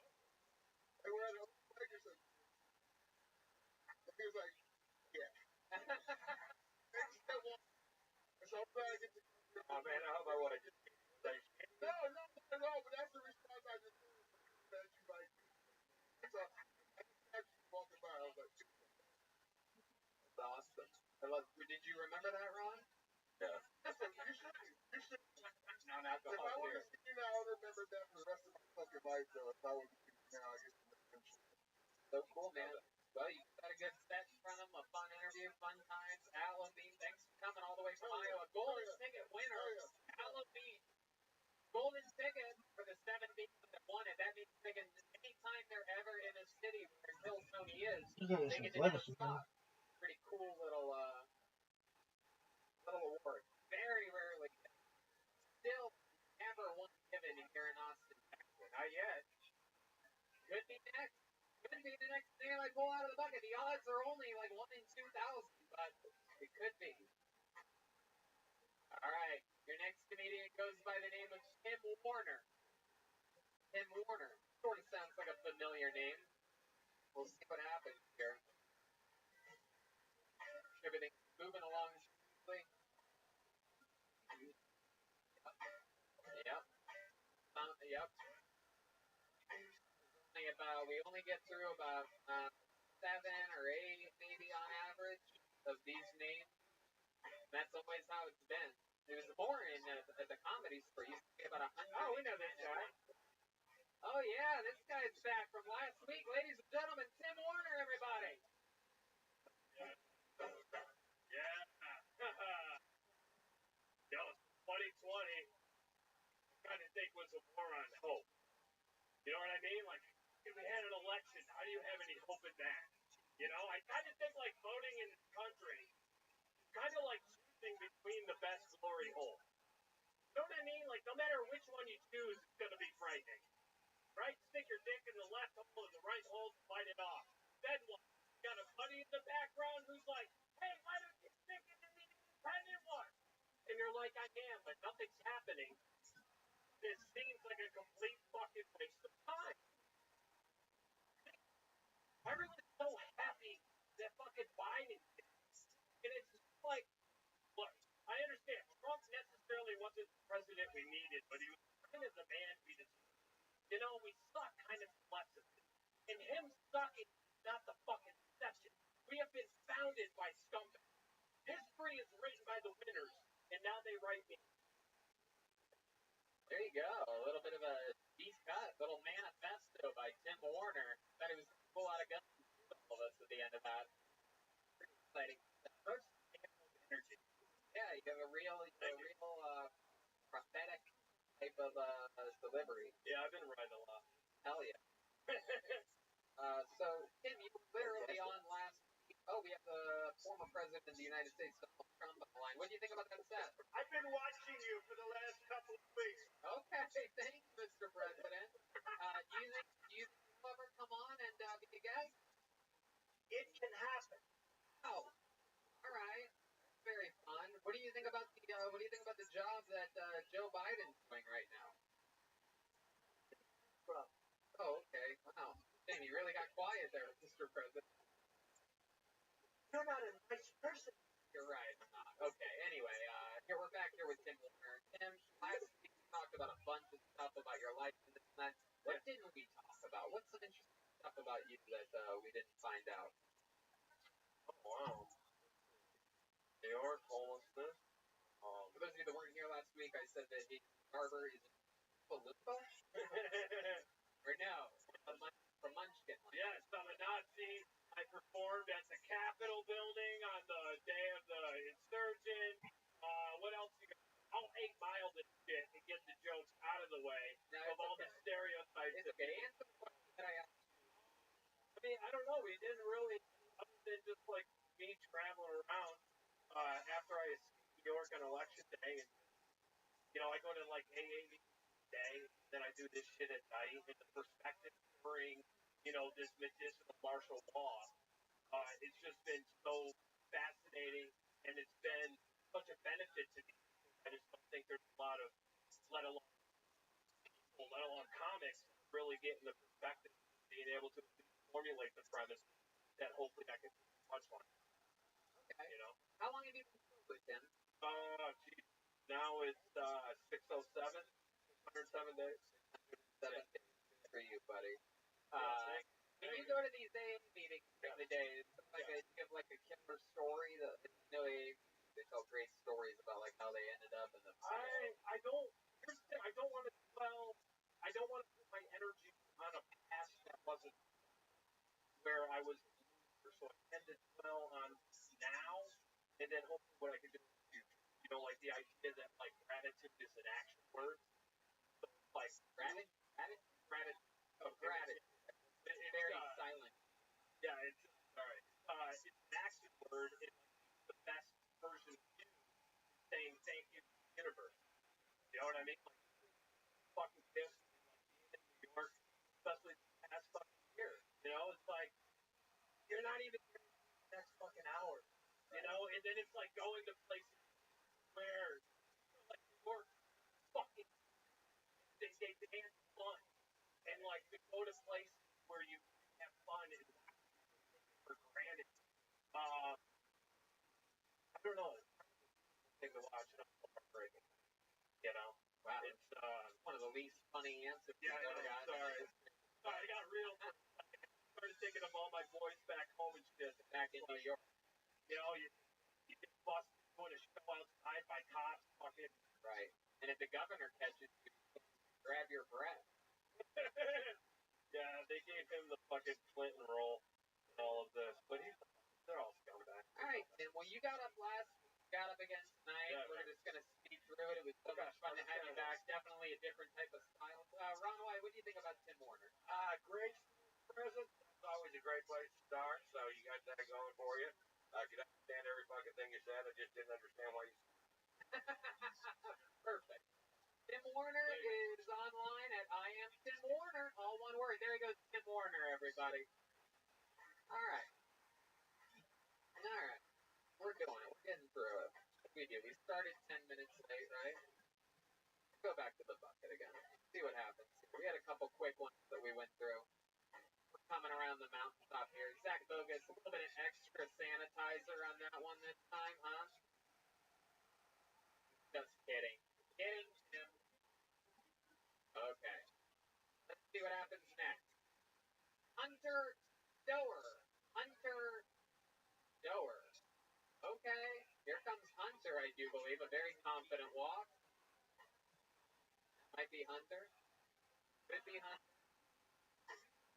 Hey, we're at a Lakers. And he was like, yeah. And so I'm glad I get to. Oh man, I hope I would have just like. No, but that's the response I just did. That you like. So I just had you walking by. I was like, That's awesome. Did you remember that, Ron? Yeah. listen, you should. No, not If I would have seen you now, I would remember that for the rest of my fucking life, though. If I would have seen you now, I guess so cool, man. Well, you got a good set in front of them, a fun interview, fun times. Alan Bean, thanks for coming all the way from Iowa. Golden ticket winner, Alan Bean. Golden ticket for the 7 beans that won it. That means they can, anytime they're ever in a city where Hill Tony is, they get to have a stop. Pretty cool little award. Very rarely. Still never one given here in Austin, Texas. Not yet. Could be next. Could be the next thing I pull out of the bucket. The odds are only like 1 in 2,000, but it could be. All right. Your next comedian goes by the name of Tim Warner. Tim Warner. Sort of sounds like a familiar name. We'll see what happens here. Everything's moving along smoothly. Yep. Yep. We only get through about 7 or 8 maybe on average of these names. And that's always how it's been. It was more in at the comedy store. You used to get about 100. Oh, we know this guy. Oh yeah, this guy's back from last week, ladies and gentlemen. Tim Warner, everybody. Yeah. Yo, 2020. Kind of think was a war on hope. You know what I mean? Like, if we had an election, how do you have any hope in that? You know, I kind of think like voting in this country, kind of like choosing between the best glory hole. You know what I mean? Like, no matter which one you choose, it's going to be frightening. right? Stick your dick in the left hole and the right hole to fight it off. Then what? You got a buddy in the background who's like, hey, why don't you stick it in the independent one? And you're like, I am, but nothing's happening. It seems like a complete fucking waste of time. Everyone's so happy that fucking Biden did. And it's like, look, I understand Trump necessarily wasn't the president we needed, but he was kind of the man we deserved. You know, we suck kind of collectively. And him sucking is not the fucking exception. We have been founded by scumbags. History is written by the winners, and now they write me. There you go. A little bit of a deep cut, little manifesto by Tim Warner. Thought he was going to pull out a gun and shoot all of us at the end of that. Pretty exciting. Such energy. Yeah, you have a real prophetic type of delivery. Yeah, I've been writing a lot. Hell yeah. So, Tim, you were literally on last week. Oh, we have the former president of the United States, Donald Trump, on the line. What do you think about that set? I've been watching you for the last couple of weeks. Okay, thanks, Mr. President. Do you think you'll ever come on and be a guest? It can happen. Oh, all right. Very fun. What do you think about the job that Joe Biden's doing right now? Oh, okay. Wow. Damn, you really got quiet there, Mr. President. You're not a nice person. You're right, I'm not. Okay, anyway, here we're back here with Tim Warner. Tim, last week we talked about a bunch of stuff about your life and this and that. What didn't we talk about? What's some interesting stuff about you that we didn't find out? Oh, wow. New York, homelessness. For those of you that weren't here last week, I said that he's barber. He's in Palumba? Or no, from Munchkin. Yes, I'm a Nazi. I performed at the Capitol building on the day of the insurgent. What else you got? I'll 8 Mile this shit and get the jokes out of the way of all the stereotypes. It's okay. Answer the question that I asked. I mean, I don't know. We didn't really, other than just like me traveling around after I escaped New York on election day. And, you know, I go to like AA day, then I do this shit at night, and the perspective during, you know, this medicinal martial law. It's just been so fascinating, and it's been such a benefit to me. I just don't think there's a lot of, let alone people, let alone comics, really getting the perspective, being able to formulate the premise that hopefully I can touch on. Okay. You know? How long have you been with him? Geez, now it's 607, 107 days. 7 days for you, buddy. When you go to these AA meetings during the day, it's like do you have like a killer story that you know they tell great stories about like how they ended up in the I don't want to put my energy on a past that wasn't where I was so I tend to dwell on now and then hopefully what I can do in the future. You know, like the idea that like gratitude is an action word. So, like gratitude. It's very silent. Yeah, it's alright. It's an action word. It's the best version of you saying thank you to the universe. You know what I mean? Like fucking pissed like being in New York, especially the past fucking year. You know, it's like you're not even here the next fucking hour. You know, and then it's like going to places where like New York fucking they have fun. And like to go to places where you have fun and for granted. I don't know. Thing to watch and I'm heartbreaking. You know? Wow. It's one of the least funny answers yeah, I've ever gotten. Sorry, I got real I started thinking of all my boys back home and shit. Back in New York. You know, you get busted doing a show outside by cops fucking right. And if the governor catches you, grab your breath. Yeah, they gave him the fucking Clinton role and all of this, but they're all scumbags. All right, Tim. Well, you got up last week, got up again tonight. Yeah, We're just going to speed through it. It was so much fun to have you back. Definitely a different type of style. Ron White, what do you think about Tim Warner? Great present. It's always a great place to start, so you got that going for you. I could understand every fucking thing you said. I just didn't understand why you said Perfect. Tim Warner is online at I am Tim Warner, all right, there he goes, Tim Warner, everybody. All right. We're doing it. We're getting through it. We do. We started 10 minutes late, right? Go back to the bucket again. See what happens. We had a couple quick ones that we went through. We're coming around the mountaintop here. Zach Bogus, a little bit of extra sanitizer on that one this time, huh? Just kidding. Kidding, Tim. Okay. Let's see what happens next. Hunter Stower. Okay. Here comes Hunter, I do believe. A very confident walk. Might be Hunter. Could be Hunter.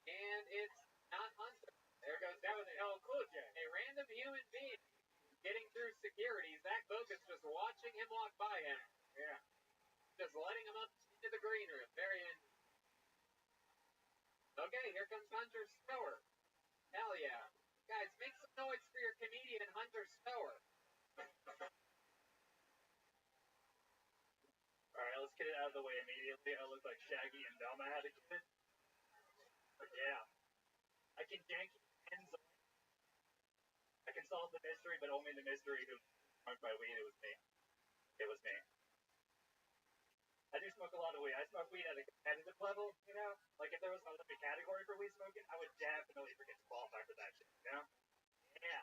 And it's not Hunter. There goes. That was El Cool J. A random human being getting through security. Zach Bogus just watching him walk by him. Yeah. Just letting him up into the green room. Very in. Okay, here comes Hunter Stower. Hell yeah. Guys, make some noise for your comedian, Hunter Stower. Alright, let's get it out of the way immediately. I look like Shaggy and Velma had a kid. But yeah. I can jank ends on. I can solve the mystery, but only the mystery who smoked my weed. It was me. I do smoke a lot of weed. I smoke weed at a competitive level, you know? Like, if there was an Olympic category for weed smoking, I would definitely forget to qualify for that shit, you know? Yeah.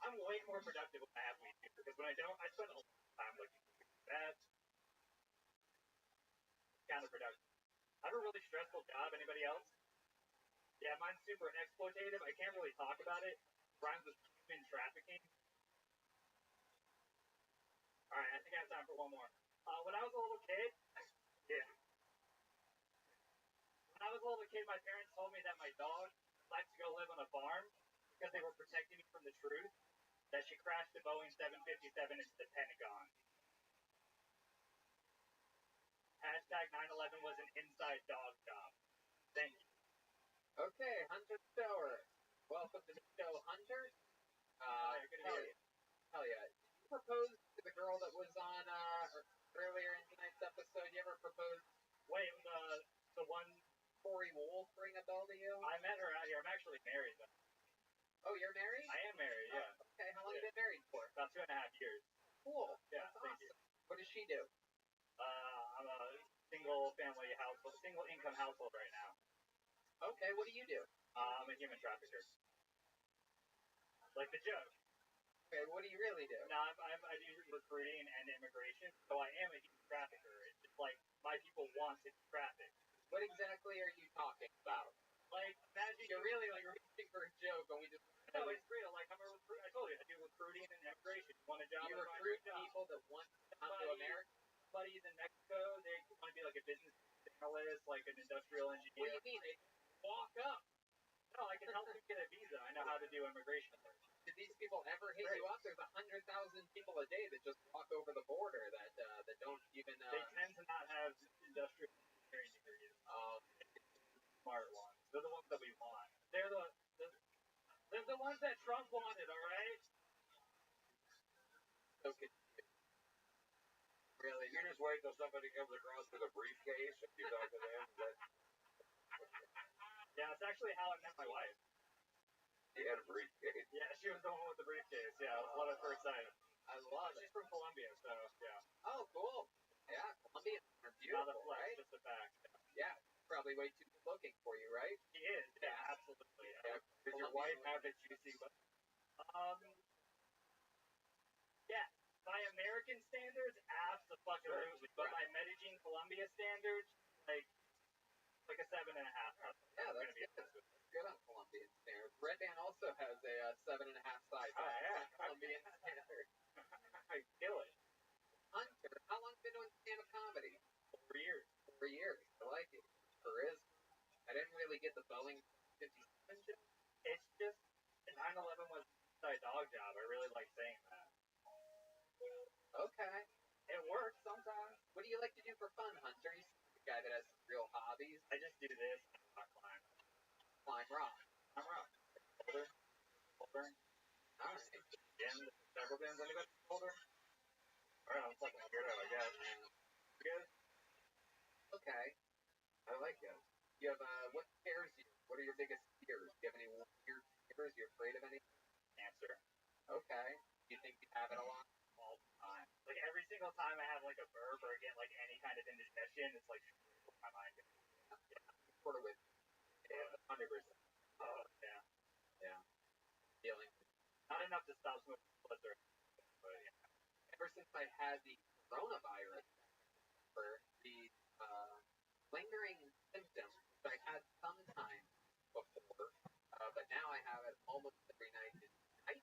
I'm way more productive when I have weed, because when I don't, I spend a lot of time looking for that. Counterproductive. I have a really stressful job. Anybody else? Yeah, mine's super exploitative. I can't really talk about it. Rhymes with human trafficking. Alright, I think I have time for one more. When I was a little kid, yeah. When I was a little kid, my parents told me that my dog liked to go live on a farm because they were protecting me from the truth that she crashed the Boeing 757 into the Pentagon. Hashtag 9/11 was an inside dog job. Thank you. Okay, Hunter Stower. Welcome to the show, Hunter. Hell yeah. You proposed to the girl that was on earlier in tonight's episode. You ever proposed? Wait, the one Corey Wolf ring a bell to you? I met her out here. I'm actually married though. Oh, you're married? I am married, yeah. Okay, how long have you been married for? About 2.5 years. Cool. Yeah, That's thank awesome. you. What does she do? I'm a single income household right now. Okay, what do you do? I'm a human trafficker. Like the joke. Okay, what do you really do? No, I do recruiting and immigration, so I am a human trafficker. It's just like my people want to be trafficked. What exactly are you talking about? Like, imagine you're really like reaching for a joke, and we just. No, it's real. Like, I'm a recruit. I told you, I do recruiting and immigration. You want a job? You recruit people that want to come to America? Somebody's in Mexico, they want to be like a business analyst, like an industrial engineer. What do you mean? They walk up. No, I can help them get a visa. I know how to do immigration. Did these people ever hit you up? There's 100,000 people a day that just walk over the border that don't even. They tend to not have industrial engineering degrees. Smart ones. They're the ones that we want. They're the ones that Trump wanted. All right. Okay. Really? You're just waiting till somebody comes across with a briefcase and you talk to them. Yeah, it's actually how I met my wife. She had a briefcase. Yeah, she was the one with the briefcase. Yeah, it was love at first sight. I love it. She's from Colombia, so yeah. Oh, cool. Yeah, Colombians are beautiful, Not a flex, right? just a fact. Yeah, probably way too good looking for you, right? She is. Yeah, absolutely. Yeah. Did your wife have a juicy butt? Yeah. By American standards, absolutely. But by Medellin, Colombia standards, like a 7.5. Yeah, that's good on Colombian standards. Red Band also has a 7.5 size. Oh, yeah. Colombian standard. I kill it. Hunter, how long have you been doing stand-up comedy? 4 years. 4 years. I like it. Charisma. I didn't really get the Boeing 57 joke. It's just, 9/11 was an inside dog job. I really like saying that. Okay. It works sometimes. What do you like to do for fun, Hunter? You seem like a guy that has some real hobbies. I just do this. I climb. Climb rock. I'm rock. Boulder. Alright. Gym. Several gyms. Anybody boulder? Alright, I'm fucking weirdo, I guess. You good? Okay. I like it. you have what scares you? What are your biggest fears? Do you have any weird fears? You're afraid of anything? Cancer. Okay. Do you think you have it a lot? All the time. Like every single time I have like a burp or get like any kind of indigestion, it's like my mind. Sort of with 100%. Oh yeah. Yeah. Feeling. Not enough to stop smoking cigarettes or but yeah. Ever since I had the coronavirus, for the lingering symptoms, which I had sometime before, but now I have it almost every night. Night?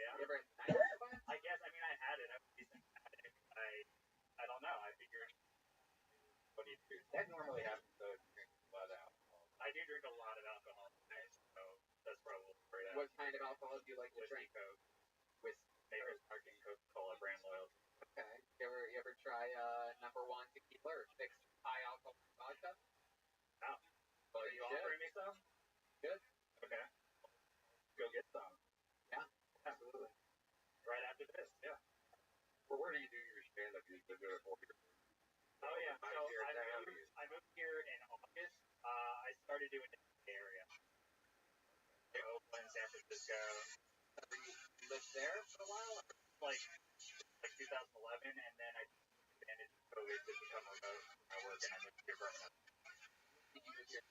Yeah. You ever had night sweats? I guess. I mean, I had it. I was decent at it. I don't know. I figured. What do you do? That normally happens to drink a lot of alcohol. I do drink a lot of alcohol today, so that's probably right. What kind of alcohol do you like to drink? Coke. Whiskey. Maker's Mark and Coca-Cola brand loyalty. Okay. You ever try number one tequila or mixed high alcohol vodka? No. Well, are you offering me some? Good. Okay. Go get some. Yeah, absolutely. Right after this, yeah. Well, where do you do your stand-up? You've been doing it for years. Oh, yeah. So I moved here in August. I started doing it in the area. Oakland, San Francisco. You lived there for a while? Like 2011, and then I managed COVID to become remote for my work, and I moved here permanently. Did you move here?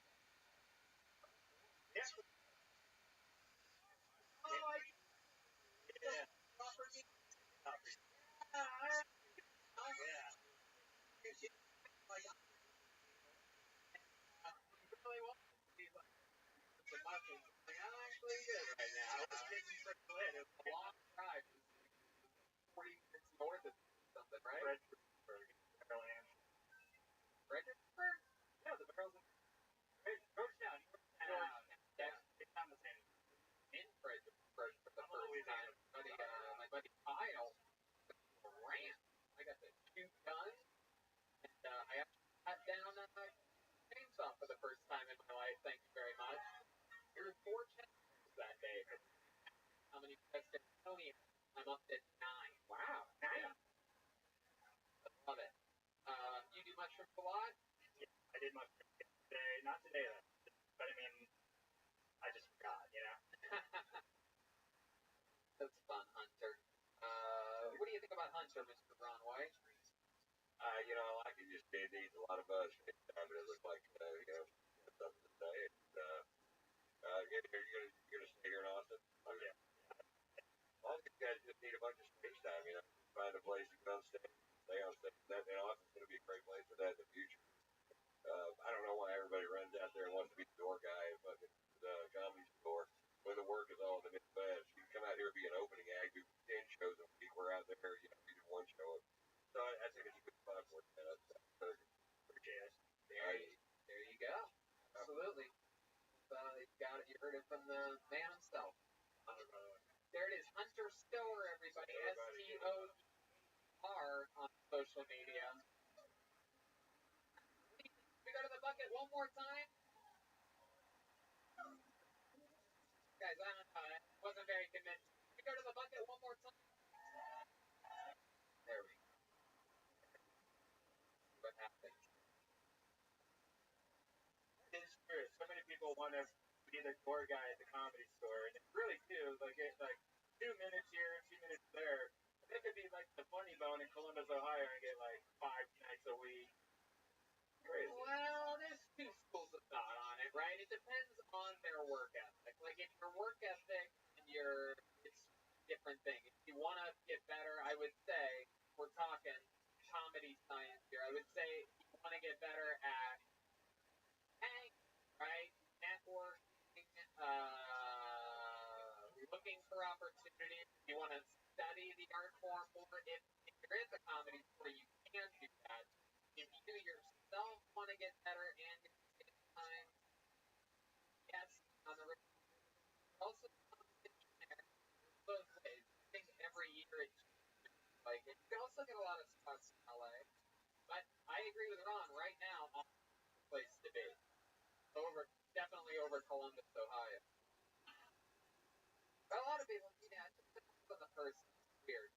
Yeah. Oh, Yeah. property. Yeah. Like, really want to be like the muscles. Like, I'm actually good right now. I was getting pretty lit. It was A long drive. 40 minutes north of something, right? Fredericksburg. Maryland. Fredericksburg? Yeah, the barrels in Georgetown. Yeah. It's not the same. In Fredericksburg for the first time. My buddy Kyle ran. I got to shoot guns, and I actually cut down a chainsaw for the first time in my life. Thank you very much. There were 4 chainsaws that day. How many Estonia? I'm up to 9. Wow, 9? Yeah. I love it. You do mushrooms a lot? Yeah, I did mushrooms today. Not today, though. But I mean, I just forgot, you know? That's fun, Hunter. What do you think about Hunter, Mr. Ron White? You know, I could just say it needs a lot of buzz for next time, but it looks like, something to say. You're gonna stay here in Austin? Oh, yeah. All these guys just need a bunch of stage time, find a place to go stay on stage. And Austin's gonna be a great place for that in the future. I don't know why everybody runs out there and wants to be the door guy at fucking comedy store when the work is all in the Midwest. You can come out here and be an opening act, do 10 shows a week. We're out there, we do 1 show. So I think it's a good spot for it. Appreciate it. There you go. Absolutely. You heard it from the man himself. There it is, Hunter Stower, everybody. STOR on social media. We go to the bucket one more time. Guys, I don't know. That wasn't very convincing. We go to the bucket one more time. There we go. What happened? It's true. So many people want to be the door guy at the comedy store, and it's really too like 2 minutes here, 2 minutes there. They could be like the Funny Bone in Columbus, Ohio, and get like 5 nights a week. Crazy. Well, there's 2 schools of thought on it, right? It depends on their work ethic. Like if your work ethic and it's a different thing. If you want to get better, I would say we're talking comedy science here. I would say you want to get better at right? Networking, looking for opportunities. You want to study the art form more. If there is a comedy store, you can do that. If you yourself want to get better and at the same time, yes, on the also competition there. Both ways. I think every year it's like it. You can also get a lot of spots in LA. But I agree with Ron. Right now, place to be. Definitely over Columbus, Ohio. But a lot of people, it depends on the person. It's weird.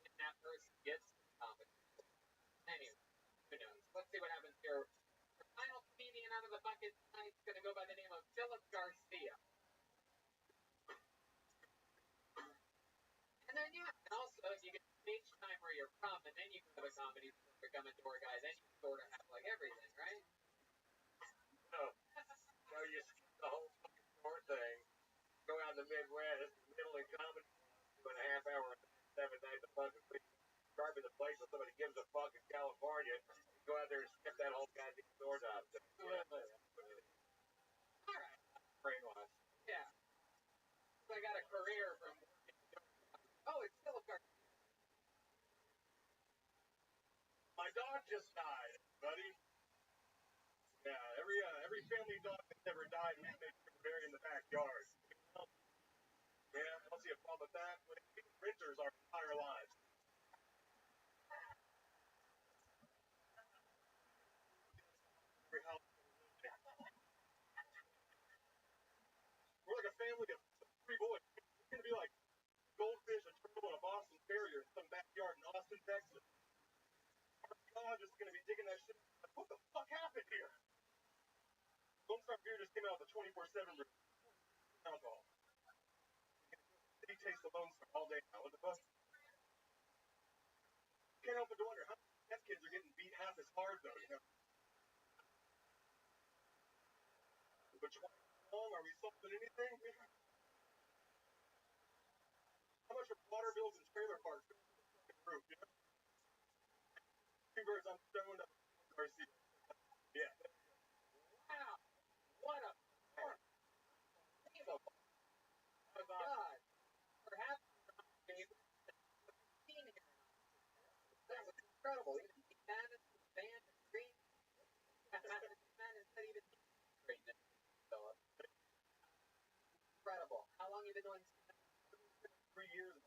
And that person gets the comedy. Anyway, who knows? Let's see what happens here. The final comedian out of the bucket tonight is going to go by the name of Philip Garcia. And then, yeah, and also if you get stage time where you're from, and then you go to a comedy store, become a tour guy, then you sort of have like everything, right? No, you skip the whole fucking tour thing. Go out in the Midwest, middle of comedy, 2.5 hours, 7 nights a fucking week. Driving the place when somebody gives a fuck in California. Go out there and skip that whole goddamn door job. All right. Brainwash. Yeah. So I got a career from. Oh, it's Philip Garcia. My dog just died, buddy. Yeah, every family dog that's ever died, we make sure to bury in the backyard. Yeah, I don't see a problem with that. When renters our entire lives. Every house we're like a family of 3 boys. We're gonna be like goldfish, a turtle, and a Boston Terrier in some backyard in Austin, Texas. Our dog is gonna be digging that shit. Like, what the fuck happened here? Lone Star Beer just came out with a 24/7 alcohol. He tastes the Lone Star all day now. What the fuck? Can't help but to wonder how many test kids are getting beat half as hard though, you know? Which one wrong? Are we solving anything? How much are water bills and trailer parks roof, you know? 2 birds on the stone of Garcia. Yeah. Wow. What a part. Unbelievable. Oh, God. Perhaps my favorite scene here. That was incredible. Even the band is green. The band is not even green. Philip. Incredible. How long have you been doing 3 years.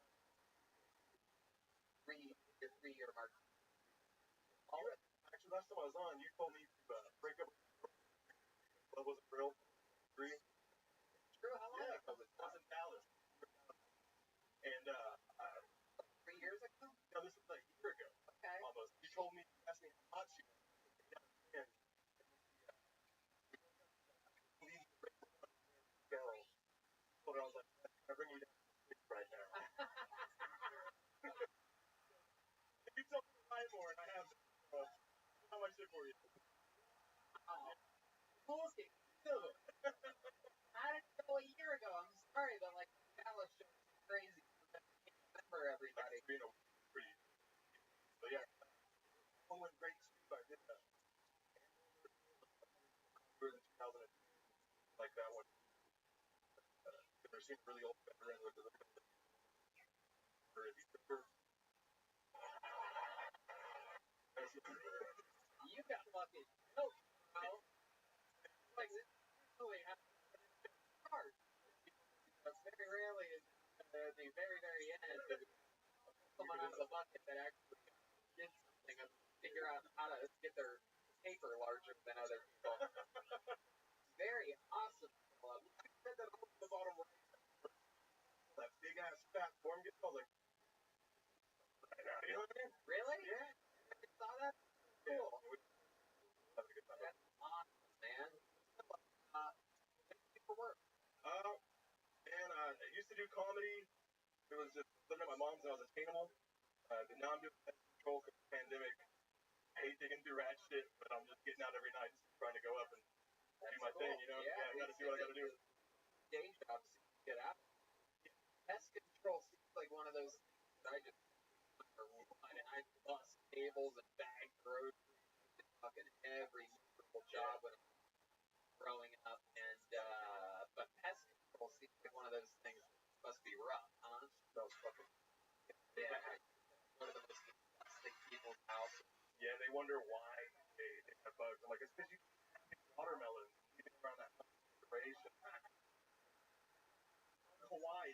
3-year mark? Actually, last time I was on, you told me to break up. What was it, real? 3? True. How long ago was I was in Dallas. And 3 years ago? no, this was like a year ago. Okay. Almost. You told me, you asked me how hot she was. And girls. So I was like, I bring you down right now. You told me to buy more, and I have this. How much is it for you? Oh. Bullshit. Dude. How did it go a year ago? I'm sorry, but like Dallas show is crazy. I can't remember everybody. Being a pretty. So yeah. One went great too. I did that. In 2000, like that one. There seemed really old veteran with the You got fucking choked, bro. Like, this usually happens hard. Very rarely is at the very, very end someone out of the bucket that actually did something and figure out how to get their paper larger than other people. Very awesome, Philip. I said that over the bottom right. That big ass fat form gets all like, you know what I mean? Really? Yeah. You saw that? Cool. Yeah, have a good time. That's awesome, man. Thank you for work. Man, I used to do comedy. It was just living at my mom's when I was attainable. But now I'm doing pest control because of the pandemic. I hate digging through rat shit, but I'm just getting out every night, just trying to go up and do my thing, you know? Yeah, I gotta do what I gotta do. Day jobs to get out. Pest control seems like one of those things that I just and I bust tables and bag groceries and fucking every miserable job when I was growing up. And but pest control seems like one of those things that must be rough, huh? Those fucking Yeah. One of the most disgusting people's houses. yeah, they wonder why they have bugs. I'm like, it's because you eat watermelons, eating around that duration. Hawaii,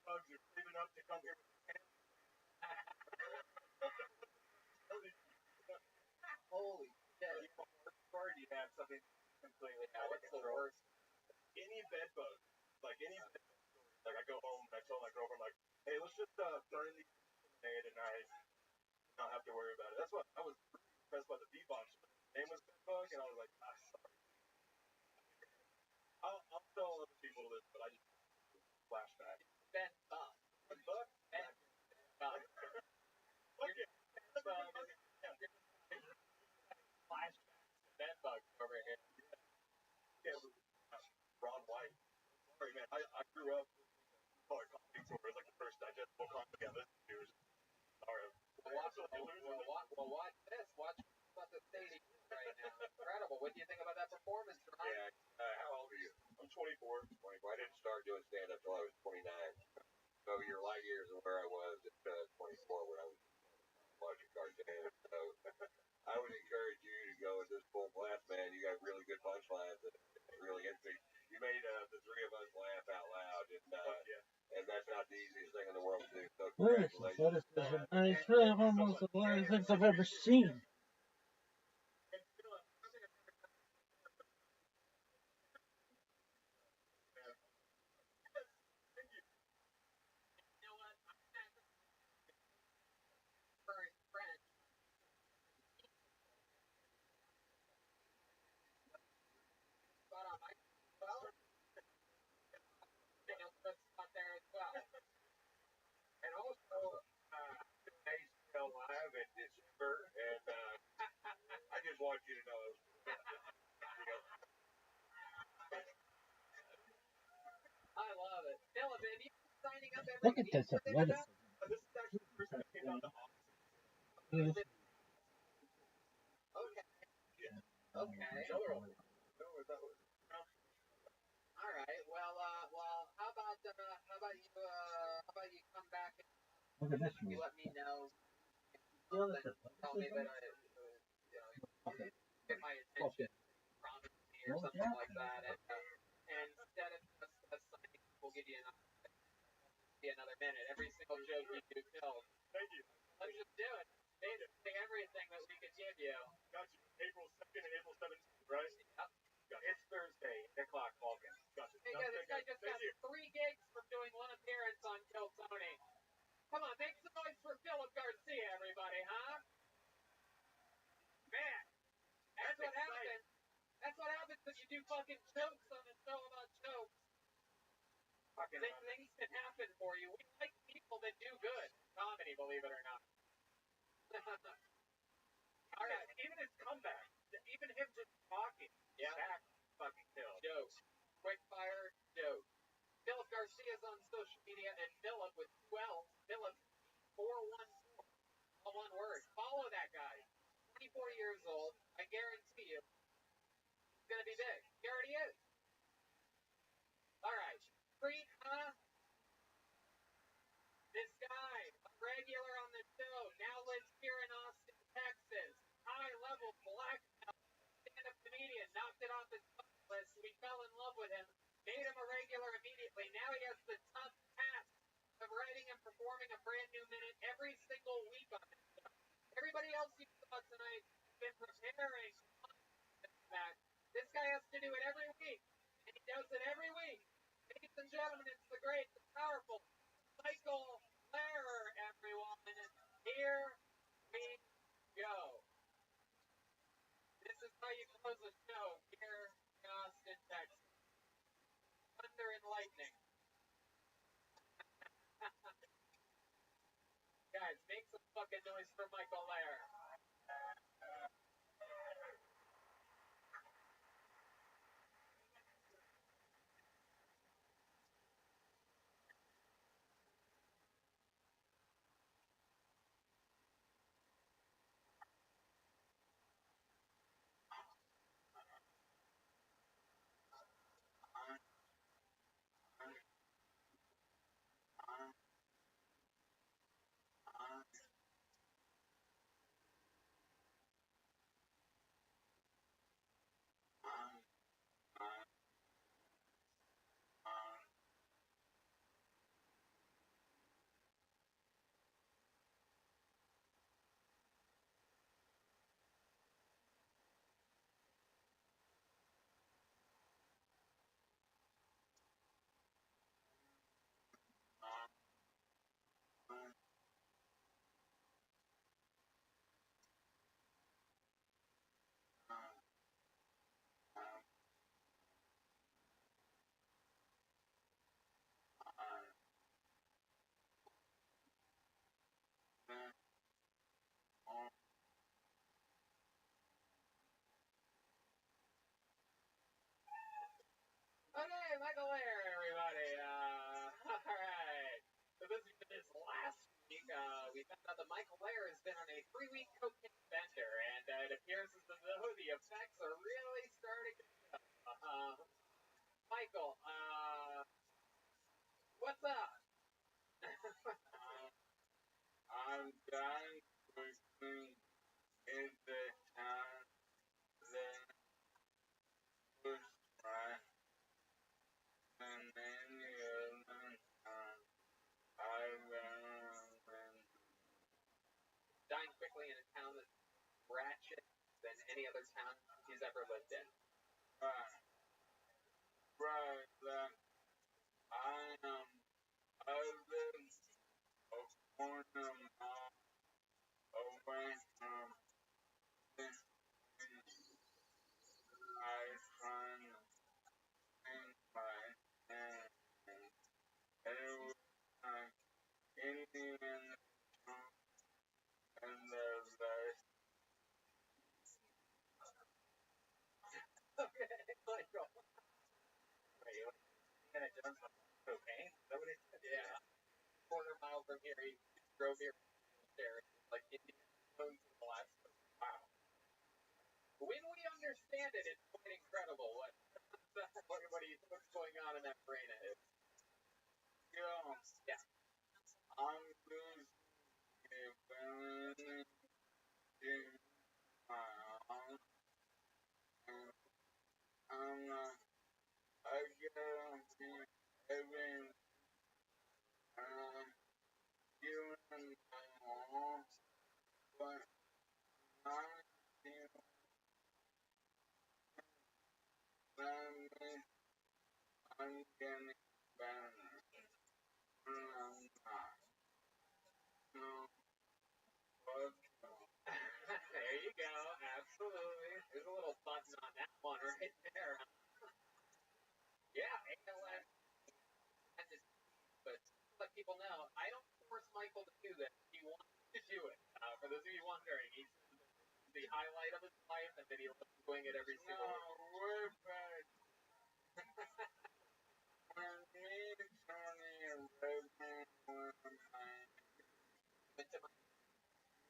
bugs are saving up to come here with Holy shit. or do you have something completely out of What's the control? worst? Any bed bug, like any bed bug. Like I go home and I tell my girlfriend, like, hey, let's just burn these today tonight. Not have to worry about it. That's what I was impressed by the beatbox. His name was Bed Bug, and I was like, sorry. a little bit, but I just flashback. Ben Buck. Ben Buck? Ben Buck. Fuck yeah. Flashbacks. Ben Buck over here. Yeah, Ron White. Sorry, man. I grew up call it coffee tour. It's like the first digestible coffee I listened to. Sorry. Watch this. Watch about the state right now. Incredible. What do you think about that performance, Ron? Yeah. How old are you? I'm 24. 24. I didn't start doing stand-up till I was 29. So you're light years of where I was at 24 when I was watching cartoons. So I would encourage you to go with this full blast, man. You got really good punchlines and really interesting. You made the three of us laugh out loud, and that's not the easiest thing in the world to do. So congratulations. It's really almost the funniest things I've ever seen. Friend. But I Daniel Cook's out there as well. And also, ACL Live in December, and I just want you to know. I love it. Dylan, have you been signing up every Look at week this for this athleticism. stuff? This is actually the first time I came out to office. Okay. Okay. All right. Well, how about you come back and Look at this you one. let me know Look something, at this. tell me that get my attention, promise me or something like that, and instead of just us signing, we'll give you another minute. Every single joke you do kills. Thank you. Let's just do it. Basically everything that we could give you. Got you. April 2nd and April 17th, right? Yep. It's Thursday, 8 o'clock, Falcon. Gotcha. Hey guys, this guy just got 3 gigs from doing 1 appearance on Kill Tony. Come on, make some noise for Philip Garcia, everybody, huh? Man, that's what happens. That's what happens when you do fucking jokes on a show about jokes. Things can happen for you. We like people that do good comedy, believe it or not. All right, even his comeback, even him just talking, back fucking kills. Joke. Quick fire joke. Philip Garcia's on social media, and Philip with 12, Philip 414, all one word. Follow that guy. 24 years old. I guarantee you, he's gonna be big. He already is. All right. Freak, huh? This guy, a regular on the show, now lives here in Austin, Texas. High-level black belt, stand-up comedian, knocked it off his bucket list. We fell in love with him, made him a regular immediately. Now he has the tough task of writing and performing a brand new minute every single week on this show. Everybody else you saw tonight has been preparing that. This guy has to do it every week, and he does it every week. Ladies and gentlemen, it's the great, the powerful Michael Lehrer, everyone. Here we go. This is how you close a show here in Austin, Texas. Thunder and lightning. Guys, make some fucking noise for Michael Lehrer. we found out that Michael Lair has been on a 3-week cocaine bender, and it appears as though the effects are really starting to show. Michael, what's up? I'm done working in the town that was right and any other time I ran. Dying quickly in a town that's ratchet than any other town he's ever lived in. Right, that I am other a corner mile away from this I find in my hand. It was like Indian and the rest. Okay, Michael. Wait, Indiana Jones on cocaine? Is that what he said? Yeah. Quarter mile from here, he drove here there, like Indiana Jones in the last. Wow. When we understand it, it's quite incredible what's going on in that brain of his. Yeah. I'm losing a feeling in my arm. And I gotta be having you and my mom, but I feel that I'm getting better. And I'm not. No, but There you go. Absolutely. There's a little button on that one right there. Yeah, ALS. But let people know, I don't force Michael to do this. He wants to do it. For those of you wondering, he's the highlight of his life, and then he loves doing it every single week. we're back. When me, Tony, and Redman were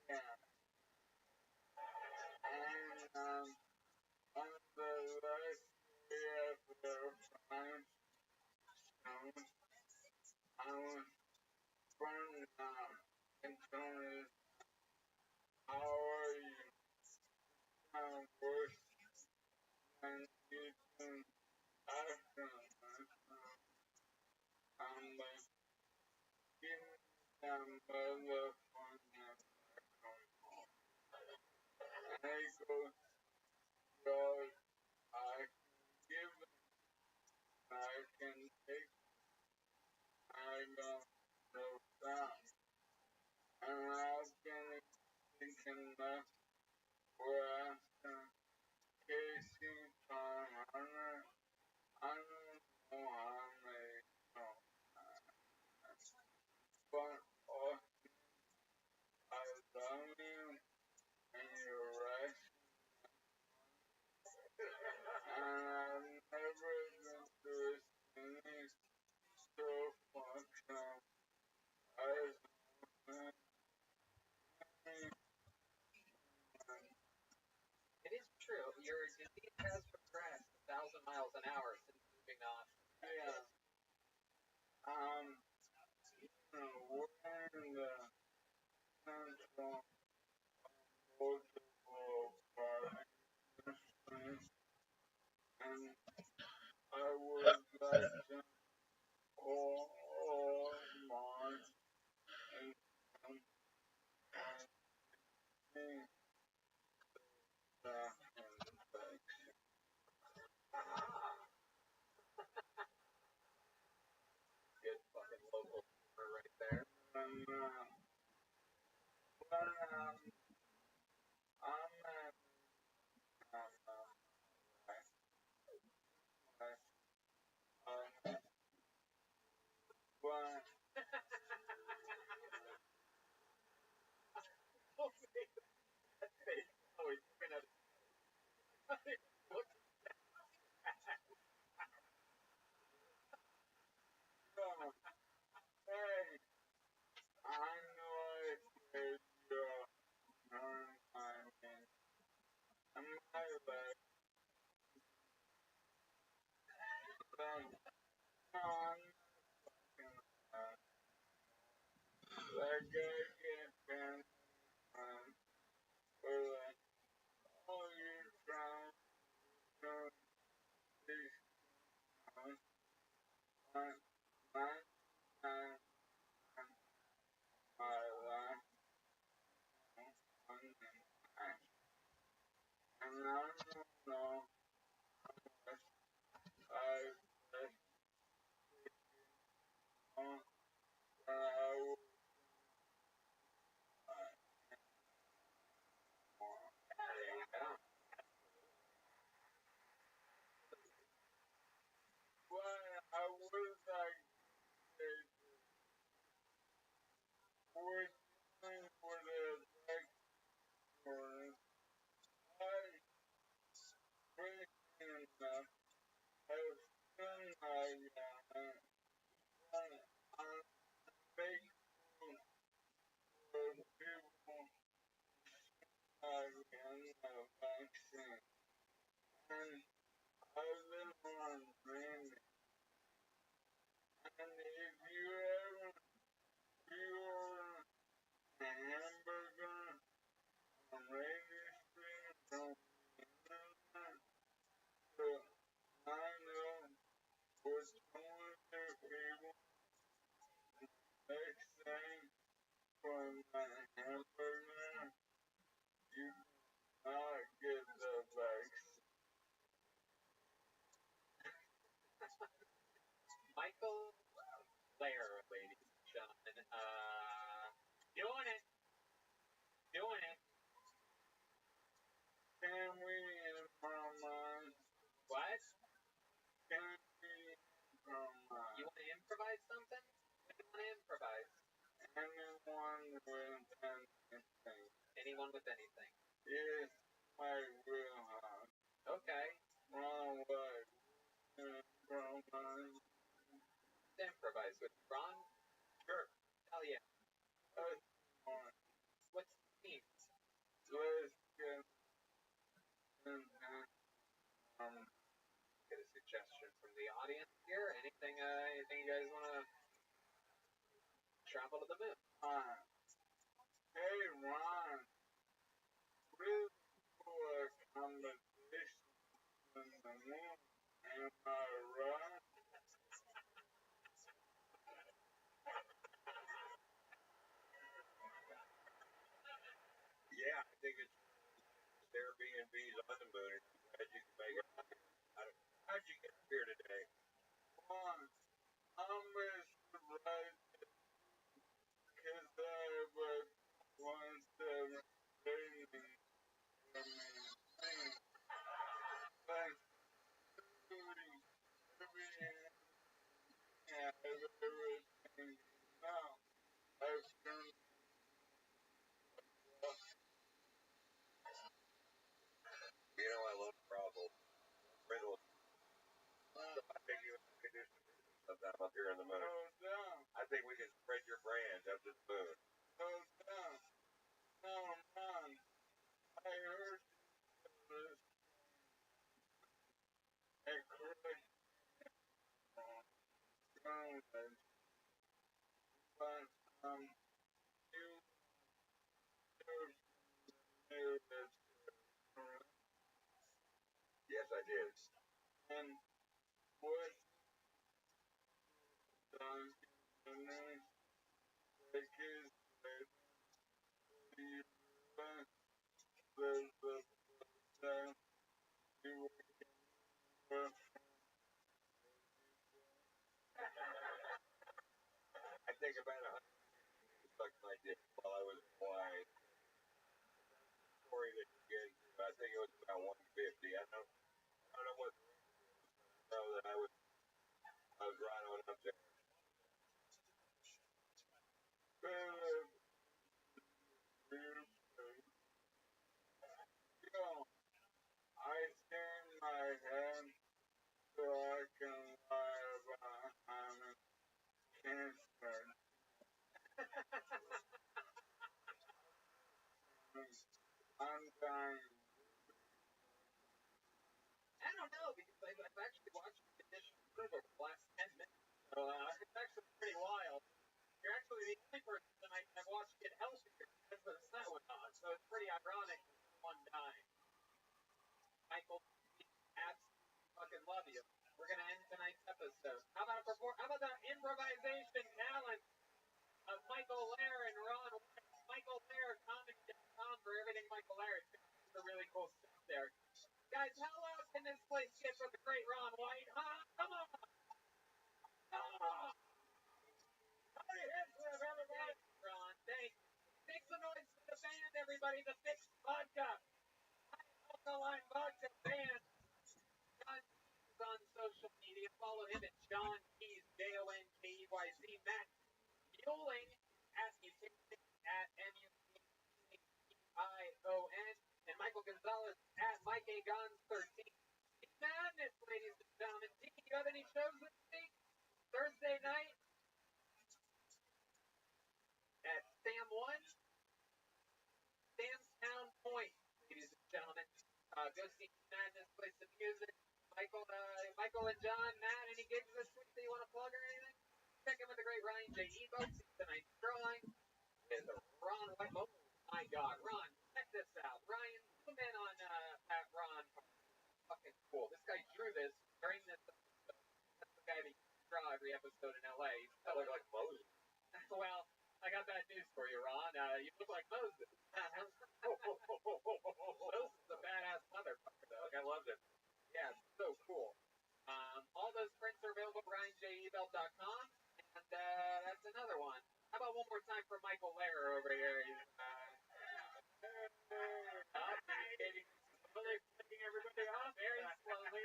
yeah. And on the last day of the finals, I was burned out. And Tony, how are you? I'm worse than you can after myself. I'm like, give me that motherfucking microphone. And he goes, God, I can give it, I can take it, I go, no stop. And I've been thinking that we're after Casey 500, I don't know how many but I love you and you're right. And I've never been through anything so fucked up as Michael Blair, ladies and gentlemen. Doing it. Doing it. What? You want to improvise something? What do you want to improvise? Anyone with anything. Yes, my wheelhouse. Okay. Wrong way. Wrong way. Improvise with Ron. Sure. Hell yeah. What's the theme? Let's get Get a suggestion from the audience here. Anything you guys want to travel to the moon? Hey, Ron. We'll do a competition in the moon. Am I right? Yeah, I think it's Airbnb's on the moon. I'm glad you can make it. How'd you get here today? Ron, I'm surprised because I was once training in the thing. Like, everything now. I've done You know, I love travel. Riddle. So I think you could do sometime up here on the moon. down. I think we can spread your brand up to the moon. Down. Now, Ron, I heard this a correct knowledge, but you knew this, correct? Yes, I did. And what does the news take is that you there's the that you were I think about 100 bucks I did while I was in Hawaii. Story that you get, I think it was about 150. I don't know what. So that I was right on up there. better. Yo, I stand my head so I can lie about having cancer. I'm dying. I don't know because I've actually watched the condition improve over the last 10 minutes. So it's actually pretty wild. You're actually the only person tonight I've watched get healthier because the sun went on. So it's pretty ironic that one dying. Michael, we absolutely fucking love you. We're gonna end tonight's episode. How about Michael Larry. It's a really cool stuff there. Guys, how loud can this place get for the great Ron White? Huh? Come on! Oh! Everybody. Ron, thank you. Make some noise for the band, everybody. The Fixed Vodka. Alkaline Vodka Band. John Keys is on social media. Follow him at John Keys, JONKEYZ. Matt Muling at Mutation at MUTION. And Michael Gonzalez at Mike A. Guns 13. Madness, ladies and gentlemen. Do you have any shows this week? Thursday night at Sam 1, Sam's Town Point, ladies and gentlemen. Go see Madness, play some music. Michael and John, Matt, any gigs this week that you want to plug or anything? Check in with the great Ryan J. Evo, see tonight's drawing. And Ron White. Oh my God, Ron, check this out. Ryan, zoom in on at Ron. Fucking cool. This guy drew this during this episode. That's the guy that you draw every episode in LA. I look like Moses. Well, I got bad news for you, Ron. You look like Moses. Moses is a badass motherfucker, though. I loved it. Yeah, it's so cool. All those prints are available at RyanJEbelt.com. And that's another one. How about one more time for Michael Lehrer over here? Slowly flicking everybody off very slowly.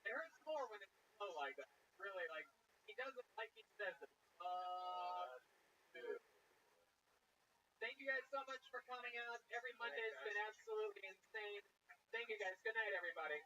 It hurts more when it's slow like that. It's really like, he does it like he says it. Thank you guys so much for coming out. Every Monday has been absolutely insane. Thank you guys. Good night, everybody.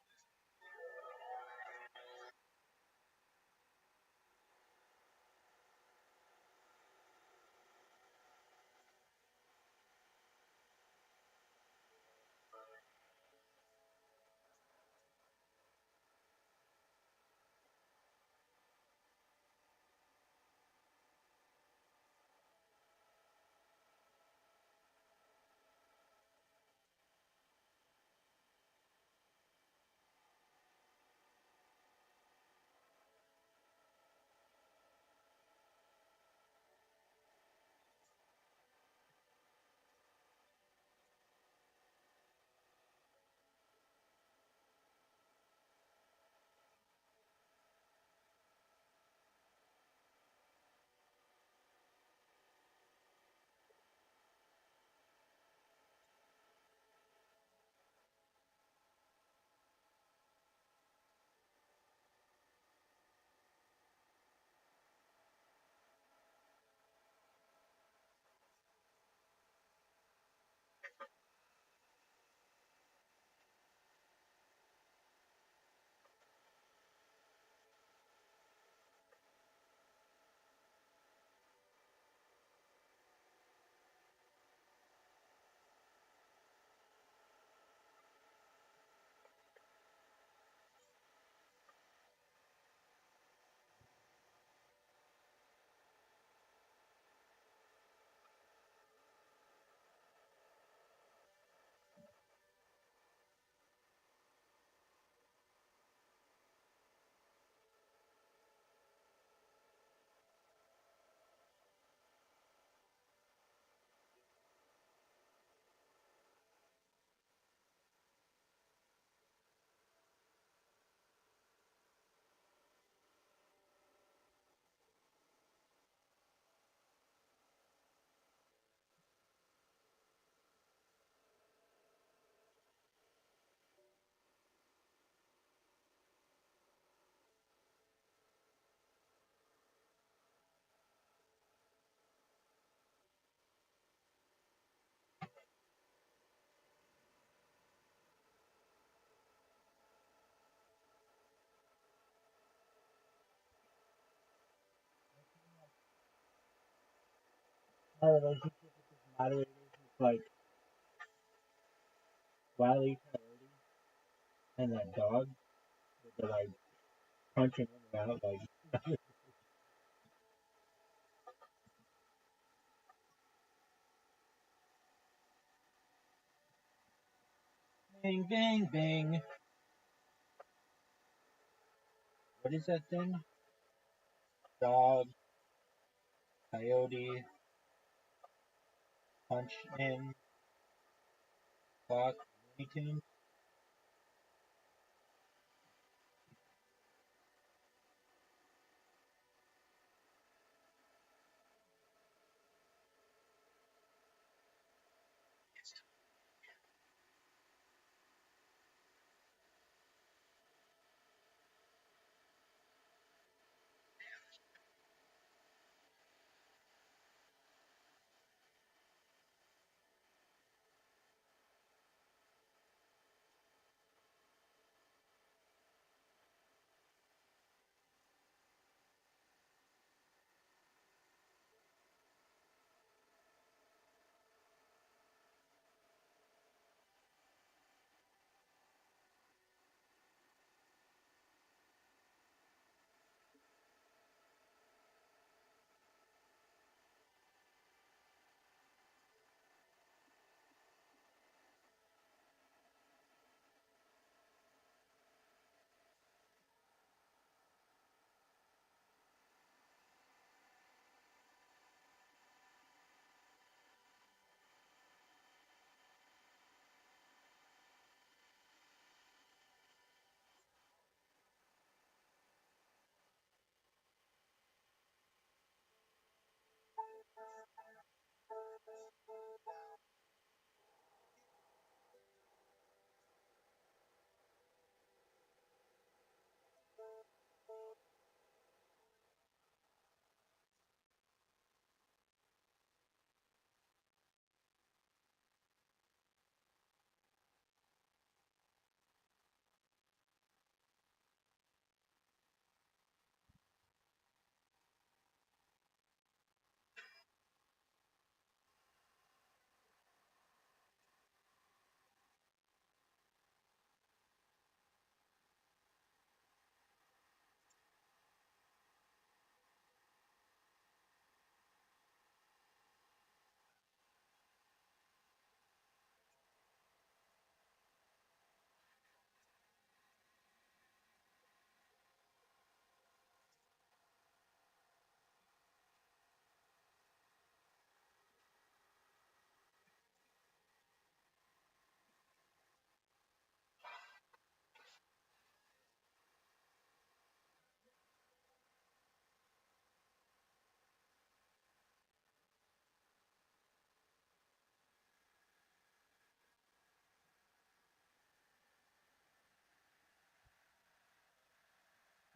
My relationship with this moderator is like Wiley Coyote and that dog that they're like punching in and out like bing bing bing. What is that thing? Dog, coyote, punch in. o'clock. Looney Tunes.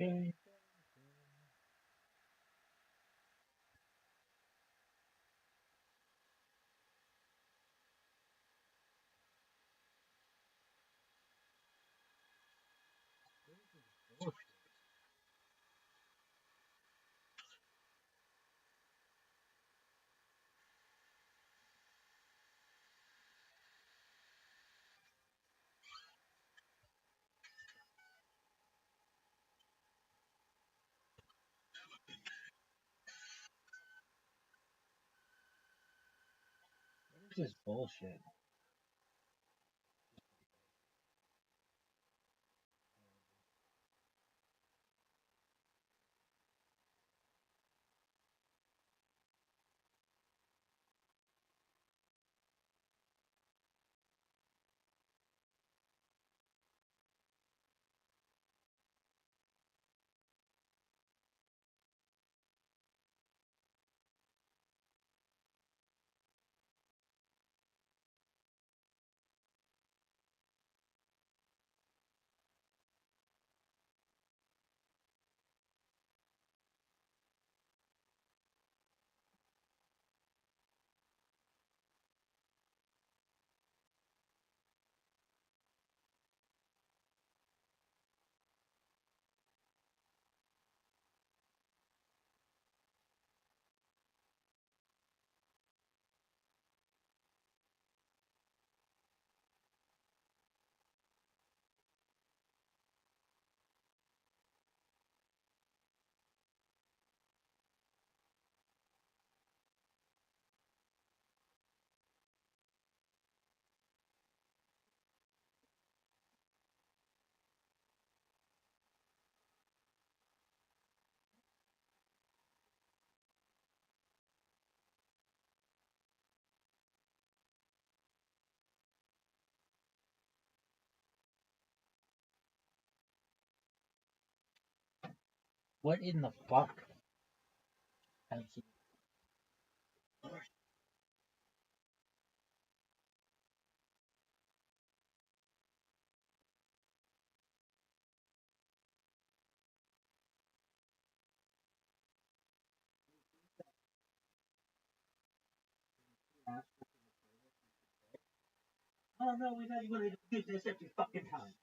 Okay. What is this bullshit? What in the fuck? I see. Oh no, we're not even going to do this every fucking time.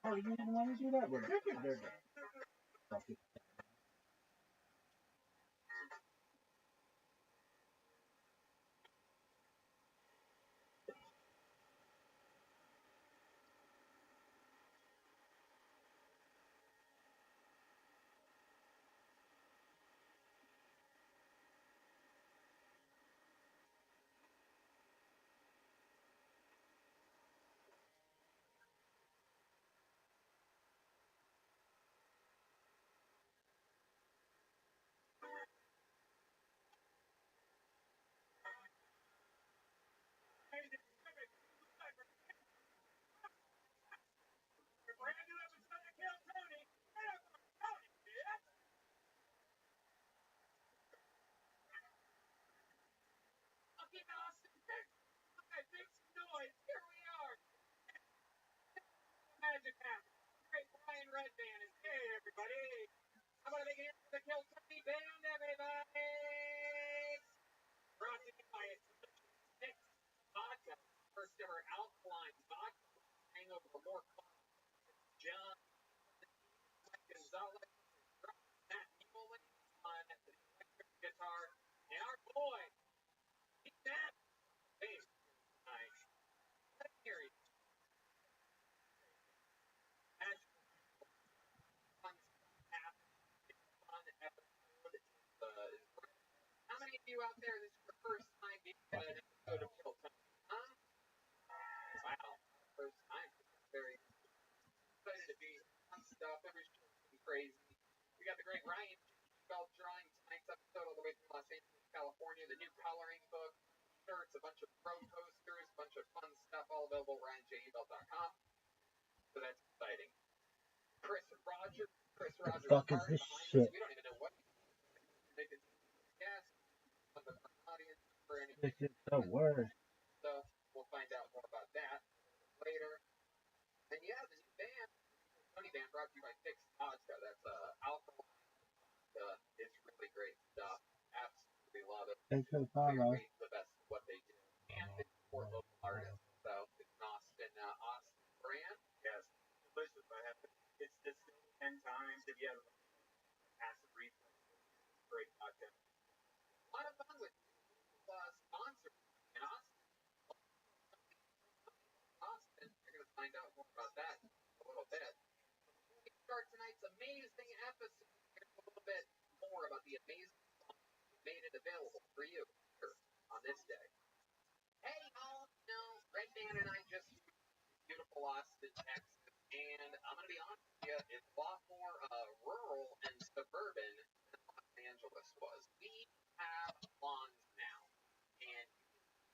Oh, you didn't want to do that? We're not going to do that. Brand new episode of Kill Tony. Tony, yeah? Fucking Austin, Texas. Okay, make some noise. Here we are. Magic happens. Great Brian Red Band is hey everybody. How about a big hand for the Kill Tony band, everybody? Brought to you by Six Vodka, first ever alkaline vodka. Hangover more John Gonzalez, Matt Newell on the electric guitar, and our boy, Pete Matt, bass tonight. Let's hear it. Fun episode. How many of you out there, this is your first time being at an episode of Kill Time? Huh? Wow, first time. Very excited to be on stuff. Every show's been crazy. We got the great Ryan Bell drawing tonight's episode all the way from Los Angeles, California. The new coloring book, shirts, a bunch of pro posters, a bunch of fun stuff, all available at RyanJebell.com. So that's exciting. Chris Rogers. Fuck is this shit? We don't even know what they could guess. The audience for any. This is the worst. So we'll find out more about that later. And yeah, the new band, Tony Band, brought to you by Six Vodka. That's alcohol. It's really great stuff. Absolutely love it. Thanks for the follow. The best of what they do. And it's for local artists. So it's an Austin brand. Yes, delicious. It's distilled 10 times. If you have acid reflux, great vodka. A lot of fun with sponsors in Austin. You're going to find out more about that in a little bit. Before we start tonight's amazing episode, here's a little bit more about the amazing song we made it available for you here on this day. Hey, y'all, Red Band and I just beautiful Austin, Texas, and I'm going to be honest with you, it's a lot more rural and suburban than Los Angeles was. We have lawns now, and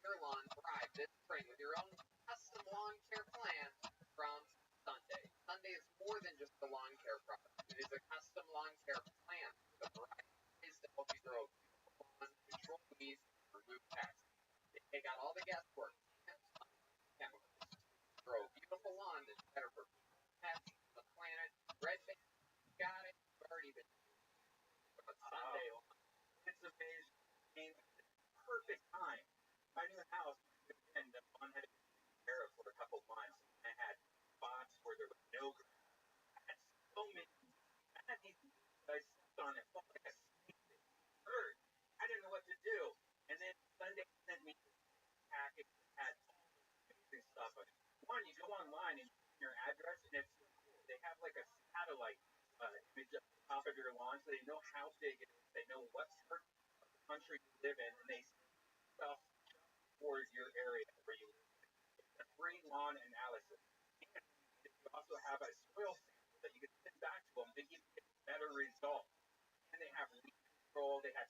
your lawn thrive this spring with your own custom lawn care plan from Sunday. Sunday is more than just a lawn care product. It is a custom lawn care plan with a variety of ways to help you grow a beautiful lawn, control weeds, and remove pests. They take out all the guesswork, chemicals, grow a beautiful lawn that's better for pets, the planet. Red Band, got it. You've already been but Sunday lawn. It's amazing. Came at the perfect time. My new house, and the lawn had to be taken care of for a couple months. I had spots where there was no grass. I had so many. I had these I stepped on it, felt like a snake. It hurt. I didn't know what to do. And then Sunday sent me this package that had all this amazing stuff on it. One, you go online and put your address, and it's so cool. They have like a satellite image at the top of your lawn, so they know how big it is. They know what part of the country you live in, and they send stuff just for your area where you live. It's a free lawn analysis. And you also have a soil sample that you can send back to them to give you better results. And they have weed control. They have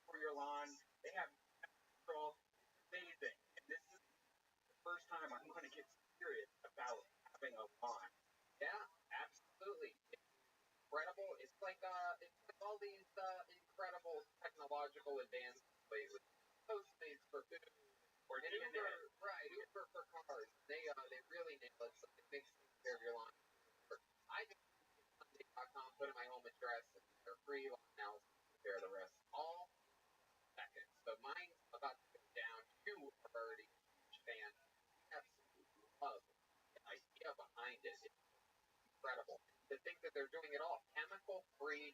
for your lawn. They have control. It's amazing. And this is the first time I'm going to get serious about having a lawn. Yeah, like all these incredible technological advances lately. Postmates for food, Or and Uber, right? Uber for cars. They really nail it. So it makes care of your lawn. I just Sunday.com, put in my home address, and they're free lawn analysis. Take care of the rest. All seconds. So mine's about to go down. You are already a huge fan. Absolutely love the idea behind it. It's incredible. To think that they're doing it all chemical free,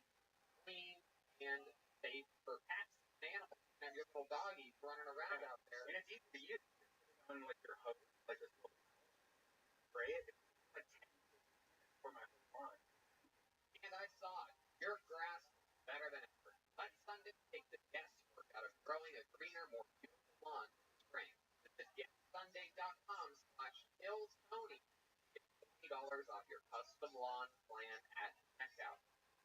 clean, and safe for cats and animals. You can have your little doggies running around out there. and it's easy to use. On like your hose, like this little spray it. It's like 10 for my lawn. And I saw it. Your grass is better than ever. Let Sunday take the guesswork out of growing a greener, more beautiful lawn this spring. Visit getsunday.com/illstony. Get $20 off your custom lawn plan at checkout.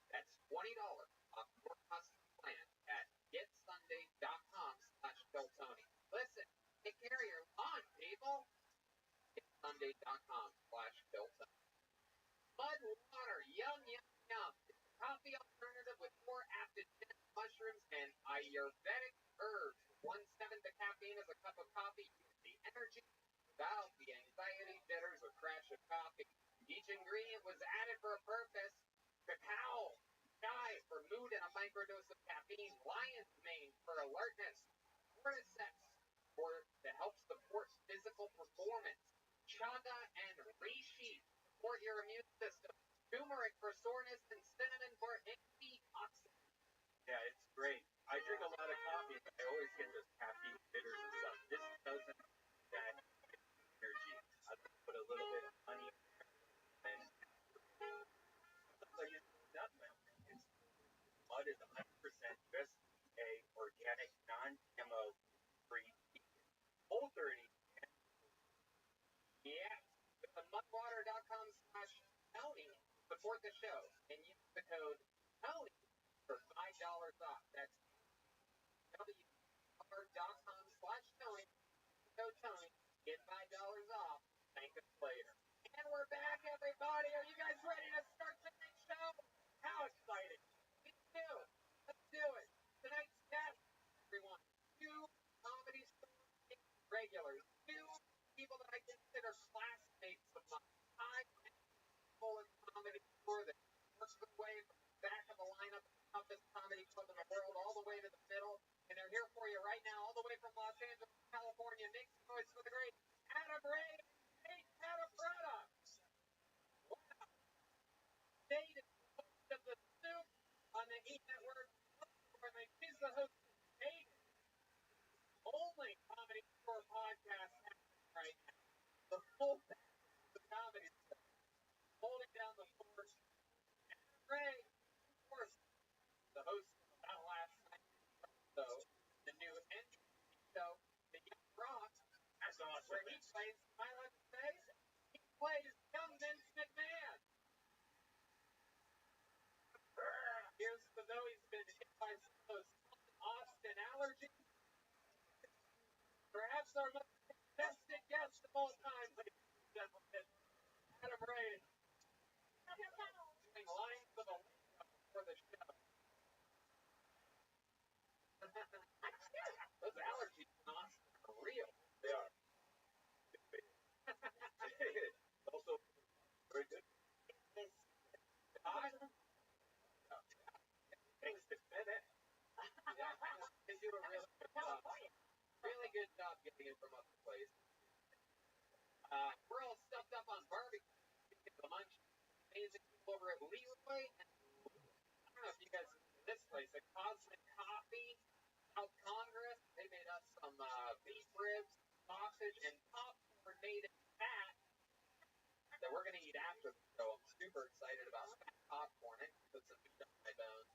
That's $20 off your custom plan at getsunday.com/illtony. Listen, take care of your lawn, people. getsunday.com/illtony. Mud water, yum, yum, yum. It's a coffee alternative with more adaptogenic mushrooms and Ayurvedic herbs. 1/7 the caffeine is a cup of coffee. You get the energy without the anxiety, jitters, or crash of coffee. Each ingredient was added for a purpose. Cacao, chai for mood and a microdose of caffeine. Lion's mane for alertness. Cordyceps that helps support physical performance. Chaga and reishi support your immune system. Turmeric for soreness and cinnamon for antioxidants. Yeah, it's great. I drink a lot of coffee, but I always get those caffeine bitters and stuff. This doesn't that energy. I put a little bit of honey in there, and sometimes I use nut milk. Mud is 100% USDA organic, non-GMO, free, whole 30. Yes, with the mudwater.com/Tony, support the show and use the code Tony for $5 off. That's mudwater.com/Tony. Code Tony, get $5 off. Thank us later. And we're back, everybody. Are you guys ready to start tonight's show? How exciting! Me too. Let's do it. Tonight's guest, everyone, 2 comedy store regulars, 2 people that I consider classmates of mine. I went to comedy store that works their way from the back of the lineup at the toughest comedy club in the world all the way to the middle, and they're here for you right now, all the way from Los Angeles, California. Make some noise for the great Adam Ray and Kate Catapretta. Wow. Kate is the host of The Soup on the E! Network. She's the host of Kate, only comedy store podcast right now. The full the comedy stuff, holding down the fort. Adam Ray, of course, the host of About Last Night, so the new entry show, The Young Rock. That's awesome. Where he plays, am I allowed to say? He plays young Vince McMahon. Here's to though he's been hit by some of those Austin allergies. Perhaps our most contested guest of all time, ladies and gentlemen, Adam Ray. Doing lines of a window for the show. Those allergies in Austin are real. They are. Also, very good. Thanks to FedEx. They do a really good job getting it from other places. We're all stuffed up on barbecue. The munch, amazing people over at Leroy. And I don't know if you guys know this place, a Cosmic Coffee, South Congress. They made us some beef ribs, sausage, and popcorn made in fat that we're going to eat after the show. I'm super excited about fat popcorn. I put some meat on my bones.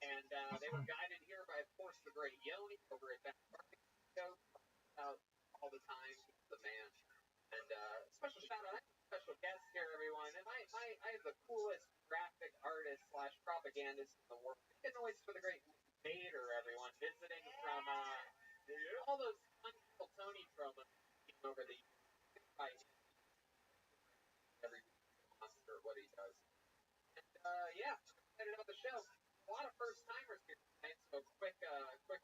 And they were guided here by, of course, the great Yoni over at that barbecue show. All the time, he's the man. And special shout out, I have a special guest here, everyone. And I have the coolest graphic artist / propagandist in the world. Make a noise for the great Vader, everyone, visiting from all those wonderful Tony promos over the years. Every monster, what he does. And yeah, excited about the show. A lot of first timers here tonight, so quick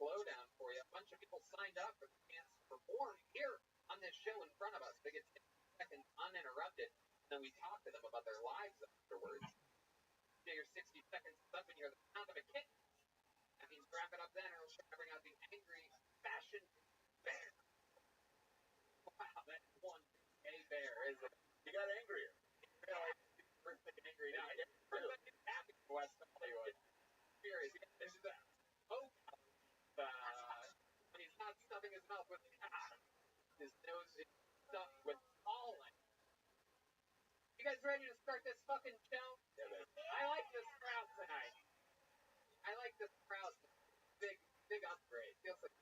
lowdown for you. A bunch of people signed up for the chance to perform here on this show in front of us. They get 60 seconds uninterrupted, and then we talk to them about their lives afterwards. Your 60 seconds is up and you're the sound of a kitten. That means wrap it up then, or we're going to bring out the angry fashion bear. Wow, that is one big bear, isn't it? You got angrier. You know, first thing angry now. First thing is happy in West Hollywood. Furious. This is when he's not stuffing his mouth with his nose is stuffed with pollen. You guys ready to start this fucking show? Yeah, man. I like this crowd tonight. I like this crowd. Big upgrade. Feels like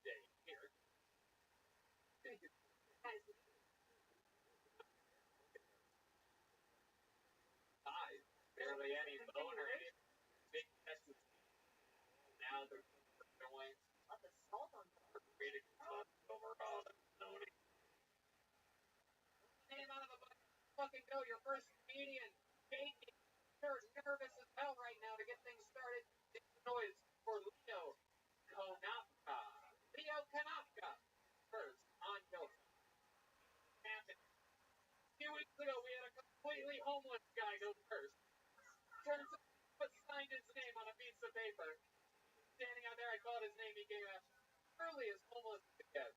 day here. Five. Barely any bone or any big messes. Now they're going. What the salt on top? Reading overall. Name out of the fucking go. Your first comedian. Shaking. Nervous as hell right now to get things started. It's noise for Leo Konopka. Leo Konopka. First on Kill. Happened. A few weeks ago, we had a completely homeless guy go first. Turns out he signed his name on a piece of paper. Standing out there, I called his name. He gave up early as homeless again.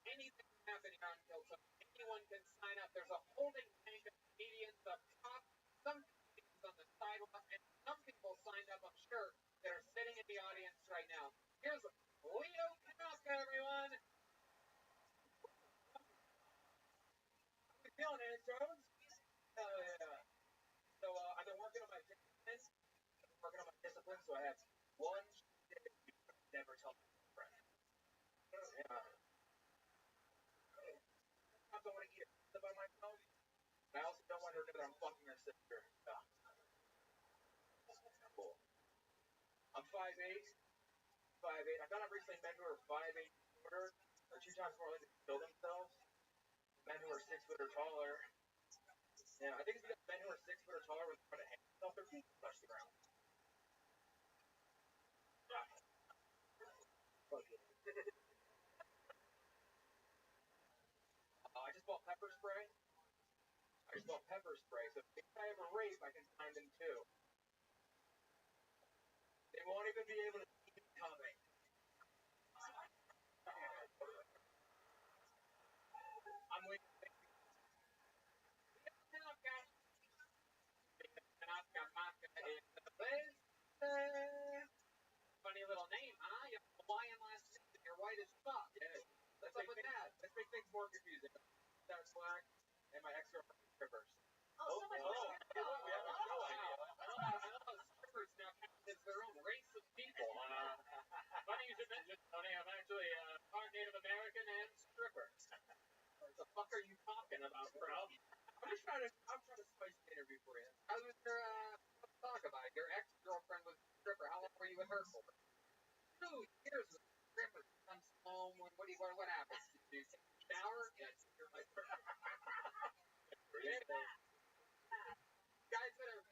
Anything can happen here on Killzone. Anyone can sign up. There's a holding tank of comedians up top. Some comedians on the sidewalk, and some people signed up, I'm sure, that are sitting in the audience right now. Here's Leo Konopka, everyone. How you feeling, Jones? Hell yeah. So I've been working on my discipline. So I have one day never tell my friend. Yeah. I don't want to eat it by myself. I also don't want her to know that I'm fucking her sister. Cool. I'm 5'8". I found out recently men who are 5'8" shorter are 2 times more likely to kill themselves. Men who are 6 foot or taller. Yeah, I think it's because men who are 6 foot or taller when they're trying to hang themselves, their feet touch the ground. I just bought pepper spray. So if I ever rape, I can find them too. They won't even be able to see me coming. I'm waiting. Funny little name, huh? You have a Hawaiian last name and you're white as fuck. Yeah. What's up with that? Let's make things more confusing. That's black, and my ex-girlfriend is strippers. Oh, so much more. We have no idea. I love strippers now. It's their own race of people. Funny you should mention, Tony. I'm actually part Native American and stripper. What the fuck are you talking about, bro? I'm trying to spice the interview for you. How was your let's talk about it. Your ex-girlfriend was a stripper. How long were you with her for? 2 years with a stripper. Comes home. What happens? Do you take a shower? Yeah, you're like guys that are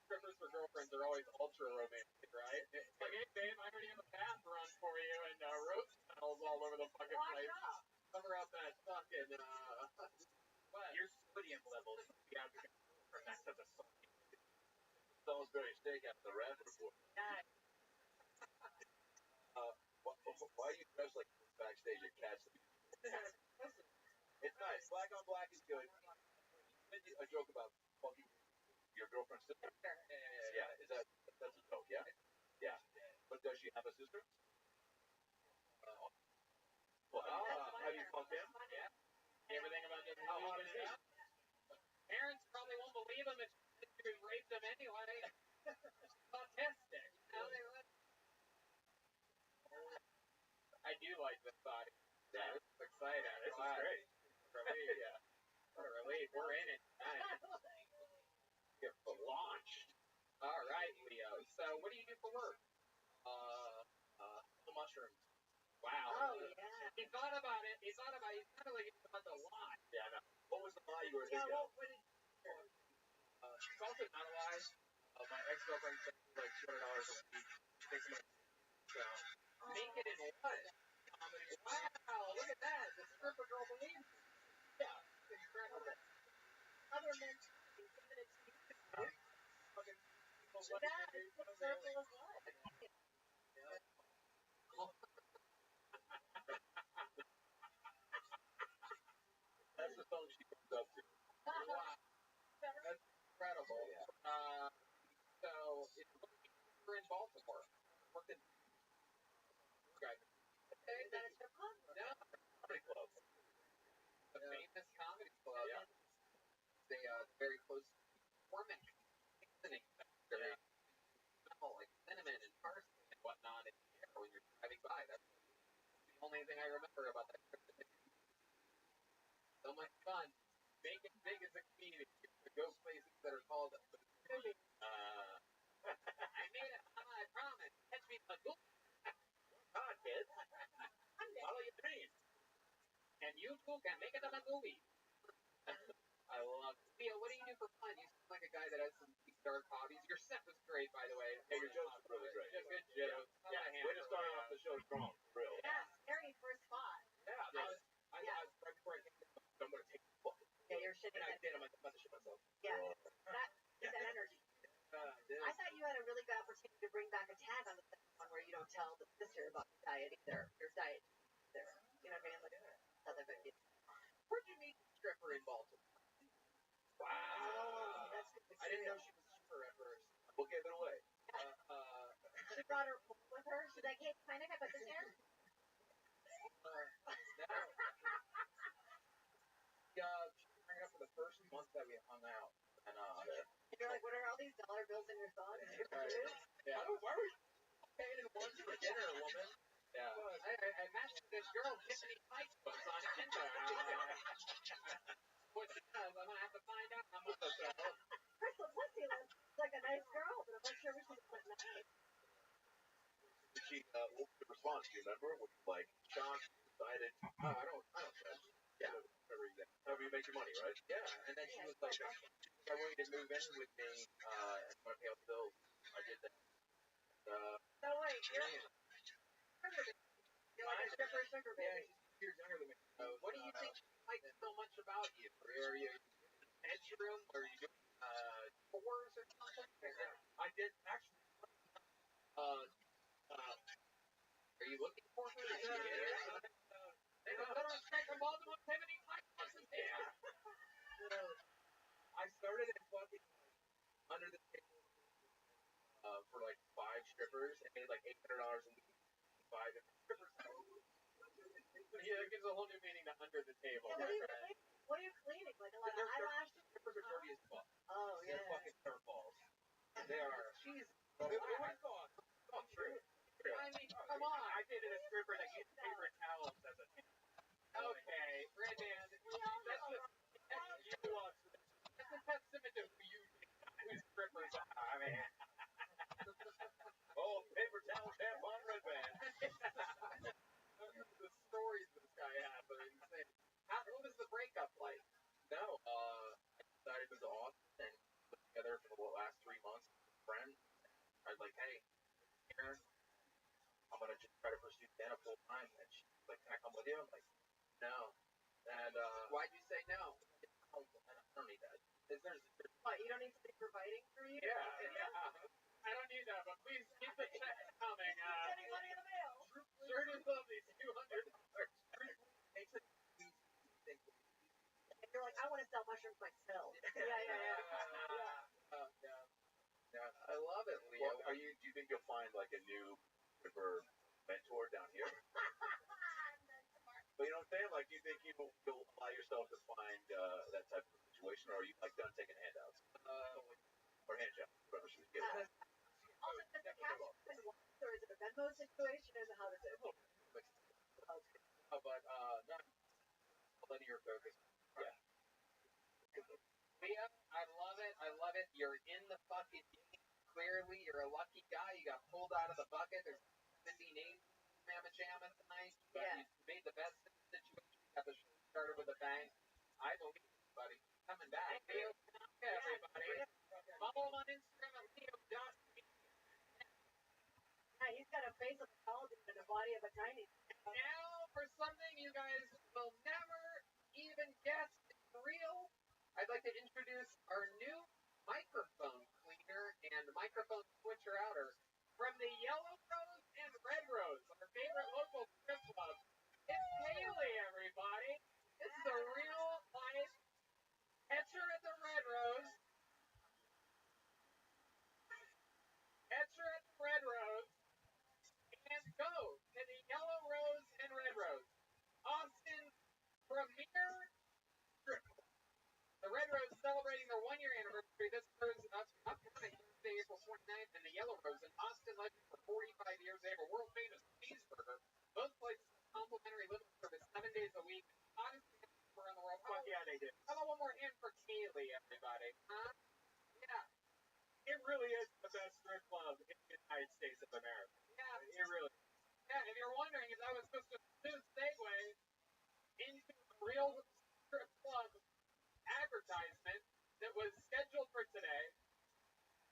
strippers for girlfriends are always ultra romantic, right? It's like, hey babe, I already have a bath run for you and rose petals all over the fucking place. Cover up that fucking what? Your sodium levels be out of control. That's such a salty. Salisbury steak out of the wrap report. Why are you dressed like backstage at Cats? It's nice. Black on black is good. A joke about fucking your girlfriend's sister. Yeah, that's a joke? Yeah. Yeah. But does she have a sister? Have you fucked him? Yeah. Everything about this. How hot is he? Parents probably won't believe him if you raped him anyway. Autistic. I do like this body. Yeah, this is exciting. This is great. Relief, yeah. What a relief. We're in it tonight. Get launched. All right, Leo. So, what do you do for work? The mushrooms. Wow. Oh, yeah. He thought about it. He's kind of like about the lie. Yeah, no. What was the lie you were Yeah, thinking of? what did It's also not a lie. My ex-girlfriend sent me like $200 a week. Takes me so. Make it in what? Comedy. Wow, look at that. The stripper girl believes. Yeah, incredible. Other men giving it to you. Fucking people That is the circle of life. That's the song she comes up to. Wow, that's incredible. So it's we're in Baltimore. Worked in Is that a strip club? No, Comedy club. a famous comedy club. Yeah. They very close to Foreman. Listening. Very smell like cinnamon and parsley and whatnot in the air when you're driving by. That's the only thing I remember about that trip. So much fun. Make it big as a community. To go places that are called I made it. I promise. Catch me in the Google. Hi, kids. Follow your dreams. And you too can make it to the movie. I love it. Leo, what do you do for fun? You seem like a guy that has some dark hobbies. Your set was great, by the way. Hey, your jokes were really great. Just good jokes. Yeah, way to start off the show strong. Real. Yeah, very first spot. Yeah, I was right before I came to I'm going to take the book. Yeah, you're shitting. And I did. I'm like, I'm about to shit myself. Yeah, that energy. I thought you had a really good opportunity to bring back a tag on the second one where you don't tell the sister about your diet either. Your diet either. You know what I mean? Like, other than Where'd you meet the stripper in Baltimore? Wow. Oh, that's good. I didn't know she was a stripper at first. We'll give it away. She brought her pool with her. She's like, hey, can I put this here? No. She bring it up for the first month that we hung out. And You're like, what are all these dollar bills in your phone? yeah. Why were you paying in once for dinner, woman? Yeah. I matched this girl, Tiffany Pike, was on Tinder. What she does, I'm gonna have to find out how much. Crystal Pussy looks like a nice girl, but I'm not sure what she's that nice. Did she, what was the response? Do you remember? Was it like shocked, excited? I don't judge. Yeah. However you make your money, right? Yeah. And then she was like, I want you to move in with me, and want to pay all the bills. I did that. No, wait, you're like a stripper sugar baby. Yeah, she's 2 years younger than me. What do you think she likes so much about you? Are you in the bedroom? Are you doing chores or something? I did actually. Are you looking for her? They don't check them all to Tiffany Pike wasn't there. I started at fucking under the table for like 5 strippers and made like $800 a week. 5 different strippers. Yeah, it gives a whole new meaning to under the table. Yeah, what are you cleaning? Like a lot of eyelashes? Strippers are dirty as fuck. Oh, yeah. They're fucking dirt balls. They are. Jesus. True. I mean, come on. I dated a stripper that used paper towels as a tip. Okay, Brandon. That's nuance. That's a testament to who you think who strippers are. I mean. Oh, paper towel, tampon, red band. The stories this guy has are insane. What was the breakup like? No, I decided to go off and put together for the last 3 months with a friend. I was like, hey, Karen, I'm going to just try to pursue stand-up full time. And she's like, can I come with you? I'm like, no. And, Why'd you say no? I don't need that. What, you don't need somebody providing for you? Yeah. I don't need that, but please keep the check coming. Sending money in the mail. Sure do love these $200. And you're like, I want to sell mushrooms myself. Yeah. Yeah, I love it, Leo. Well, do you think you'll find like a new stripper mentor down here? But you know what I'm saying? Like, do you think you'll allow yourself to find that type of situation, or are you like done taking handouts? Or hand jobs, whatever she was getting. Also, does the cash happen once, or is it a Venmo situation, or is it how does it? But not linear focus. Yeah. Leo, I love it. You're in the fucking game. Clearly, you're a lucky guy. You got pulled out of the bucket. There's 50 names Mamma Jamma tonight. But you made the best of the situation. Got the show started with a bang. I believe you, buddy. Coming back. Leo, I'd like to introduce our new microphone cleaner and microphone switcher outer from the Yellow Rose and Red Rose, our favorite local strip club. It's Haley, everybody. This is a real life catcher at the Red Rose. Catcher at the Red Rose. And go to the Yellow Rose and Red Rose. Austin's premier strip club. The Red Rose is celebrating their 1-year anniversary this Thursday, upcoming Thursday, April 29th, and the Yellow Rose in Austin legend for 45 years. They have a world famous cheeseburger. Both places have complimentary living service 7 days a week. Hottest around the world. Fuck yeah, they do. How about one more hand for Kaylee, everybody? Huh? Yeah. It really is the best strip club in the United States of America. Yeah. It really is. Yeah, if you're wondering, if I was supposed to smooth segue into a real strip club advertisement that was scheduled for today,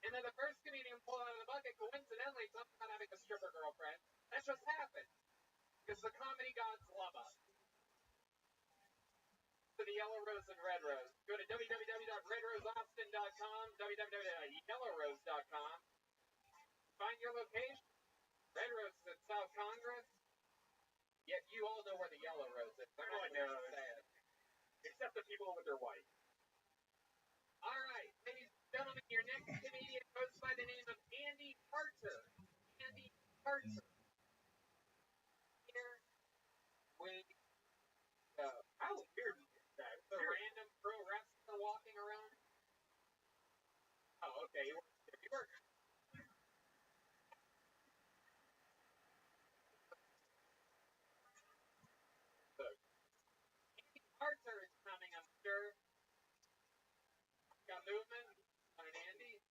and then the first comedian pulled out of the bucket, coincidentally, talking about having a stripper girlfriend. That just happened. Because the comedy gods love us. To the Yellow Rose and Red Rose. Go to www.redroseaustin.com, www.yellowrose.com. Find your location. Red Rose is at South Congress. Yet you all know where the Yellow Rose is. Everyone knows. Except the people with their wife. All right, ladies and gentlemen, your next comedian goes by the name of Andy Harter. Andy Harter. Here we go. How weird is that? The random pro wrestler walking around. Oh, okay. You work. Andy Harter is coming, I'm sure. Got movement on an Andy.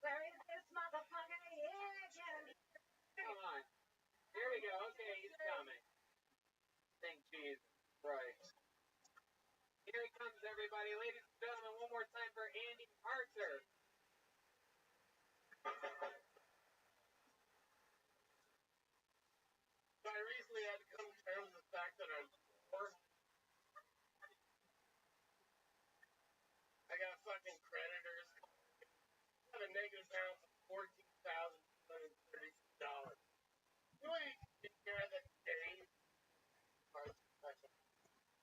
Where is this motherfucker? Yeah, get him. Come on. Here we go. Okay, he's coming. Thank Jesus Christ. Here he comes, everybody. Ladies and gentlemen, one more time for Andy Harter. So I recently had to come to terms with the fact that I'm poor. I got fucking creditors. I have a negative balance of $14,236. You know you can take care of that day?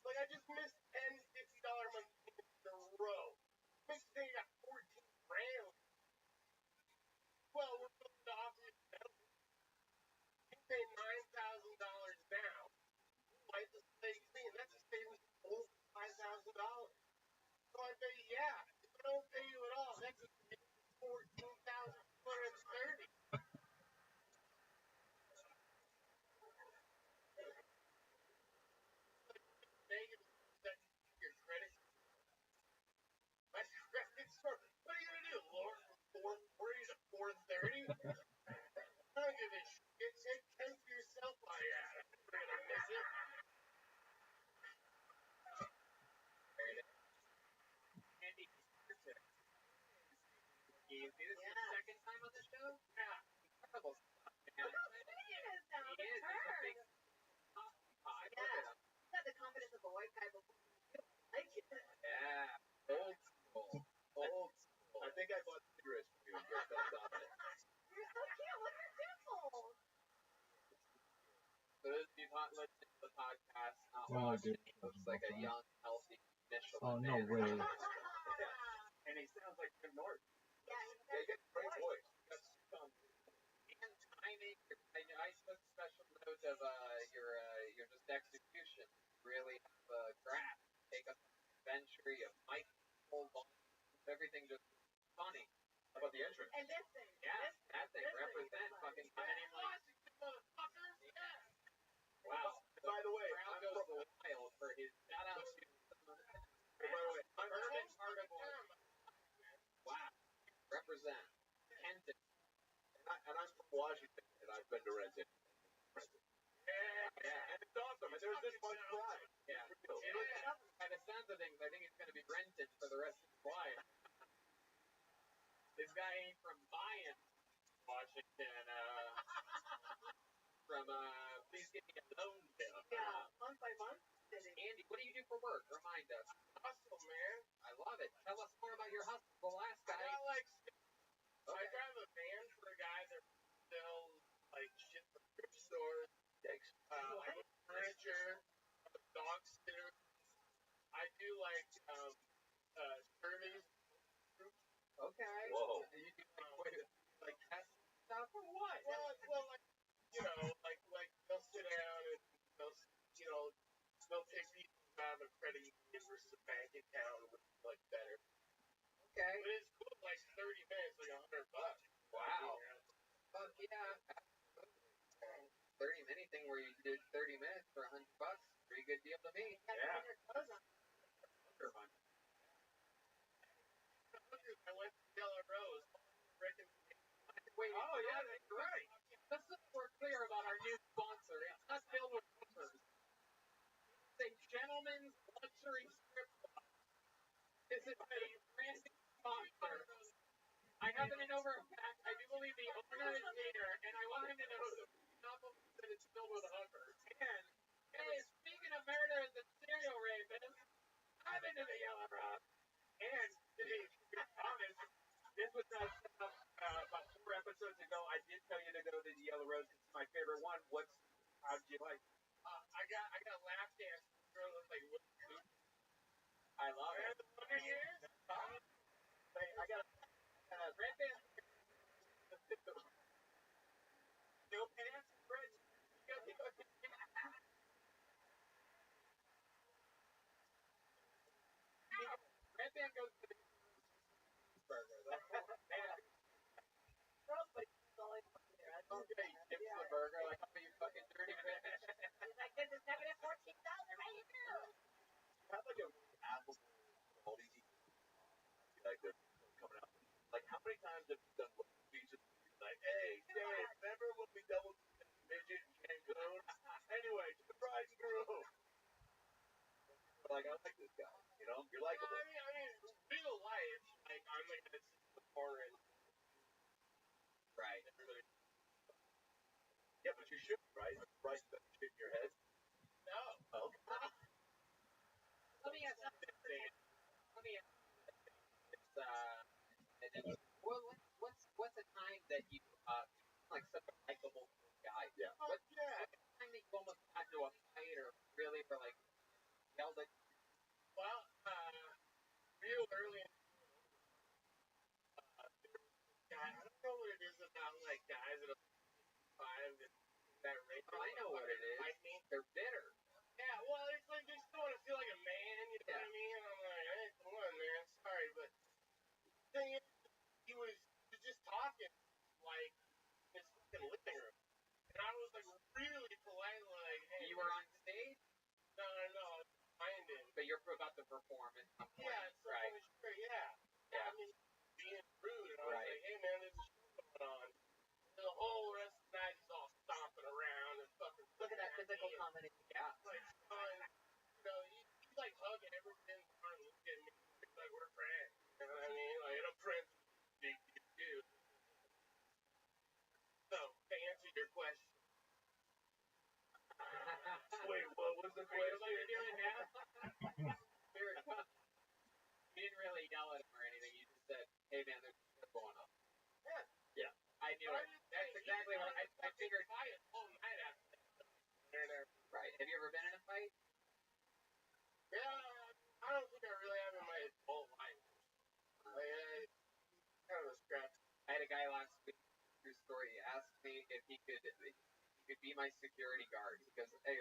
Like I just missed 10 $50 month payments in a row. Next day I got 14 grand. Well, we're going to offer you you pay $9,000 down. Life is stay clean. That's a savings of over $5,000. So I say, yeah, if I don't pay you at all, that's a savings of $14,230. Negative that your credit. My credit score. What are you gonna do? Lower from 440 to 430? I don't give a shit. Take 10 for yourself while you're at it. You're gonna miss it. Andy Harter. Easy. This is your second time on the show? Yeah. Incredible stuff, man. Look how sweet he is now. He is. He's a big coffee pie. Look at him. He's got the confidence of a white guy before you like it. Yeah. Old school. Old school. I think I bought cigarettes for you and just that's on it. You're so cute. Look at your dimples. For those of you not listening to the podcast, not Oh, watching, dude. he looks like a young, healthy Michelin Oh, no man. way. And he sounds like Tim Norton. Yeah, Yeah, you got a great voice. You got some. And timing, I took special note of your just execution. Really have a grasp. Take up an adventure, you mic, whole everything just funny. How about the entrance? and this thing. Yeah, that thing this represent is fucking coming in like, Motherfuckers, yeah. wow. By the way, Crowd I'm goes from, wild for his shout out to by the way, I'm urban from, part of wow. Represent. Kenton. and I'm from Washington, and I've been to Renton. Yeah. And it's awesome, and there's this much pride. Yeah. By the sounds of things, I think it's going to be rented for the rest of his life. This guy ain't from Mayan, Washington. From, please give me a loan bill. Yeah, month by month. Andy, what do you do for work? Remind us. Hustle. like surveys. Okay. Whoa. You do like test stuff or what? Well, like like they'll sit down and they'll take people who have a credit union versus a bank account with like better. Okay. But it's cool, like 30 minutes, like $100. Wow. Fuck yeah. 30 anything where you did 30 minutes for $100. Pretty good deal to me. Yeah. I went to Yellow Rose. Wait, oh yeah, that's right. Let's so we're clear about our new sponsor. It's not filled with hookers. It's a gentleman's luxury strip club. This is a brand new sponsor. I happen to know for a fact, I do believe the owner is here, and I want him to know that it's filled with hookers. And, hey, speaking of murders and serial rapists, I've been to the Yellow Rock. And, to be honest, this was about 4 episodes ago. I did tell you to go to the Yellow Rose. It's my favorite one. How did you like? I got lap dance. Girl looked like I love it. I got red band. No pants, Fred. Red band goes to the burger. Okay, tips the burger like, oh, you fucking dirty bitch. He's like, this is negative 14,000 right now. Have like a apple all these like they're coming out. Like how many times have you done speeches like, hey, Dave, remember when we doubled midget in Cancun? Anyway, to the bride and groom. Like I like this guy, you know? You're likable. I mean, real life, like I'm like gonna sit in the corner and Right. everybody. Yeah, but you should, right? Right, that shit in your head. No. Oh. Let me ask you. What's a time that you like such a likable guy? Yeah. Oh, yeah. What's a time that you almost got into a fight or really were like yelled at? Well, real early in guy, I don't know what it is about like guys that are 5 that rape. Oh, I know what it is. Like me. They're bitter. Yeah, well, it's like they still want to feel like a man, you know what I mean? And I'm like, hey, come on, man, sorry, but the thing is, he was just talking like in his fucking living room, and I was like really polite, like, hey. You were on stage, No, behind him. but you're about to perform at some point. Yeah, so right. Sure, yeah. I mean, being rude, and I was like, hey, man, there's a show going on. And the whole rest of the night, he's all stomping around and fucking. Look at that physical comedy. Yeah. Like, he's like hugging everything, trying to look at me like we're friends. You know what I mean? Like, I'm friends with big dude. So, to answer your question. Wait, what was the question? What you're doing now? You didn't really yell at him or anything. You just said, hey, man, there's shit going on. Yeah. I knew it. That's exactly what I figured. Fight all night after that. Right. Have you ever been in a fight? Yeah, I don't think I really have in my whole life. Like, kind of a scratch. I had a guy last week, true story, he asked me if he could be my security guard. He goes, hey,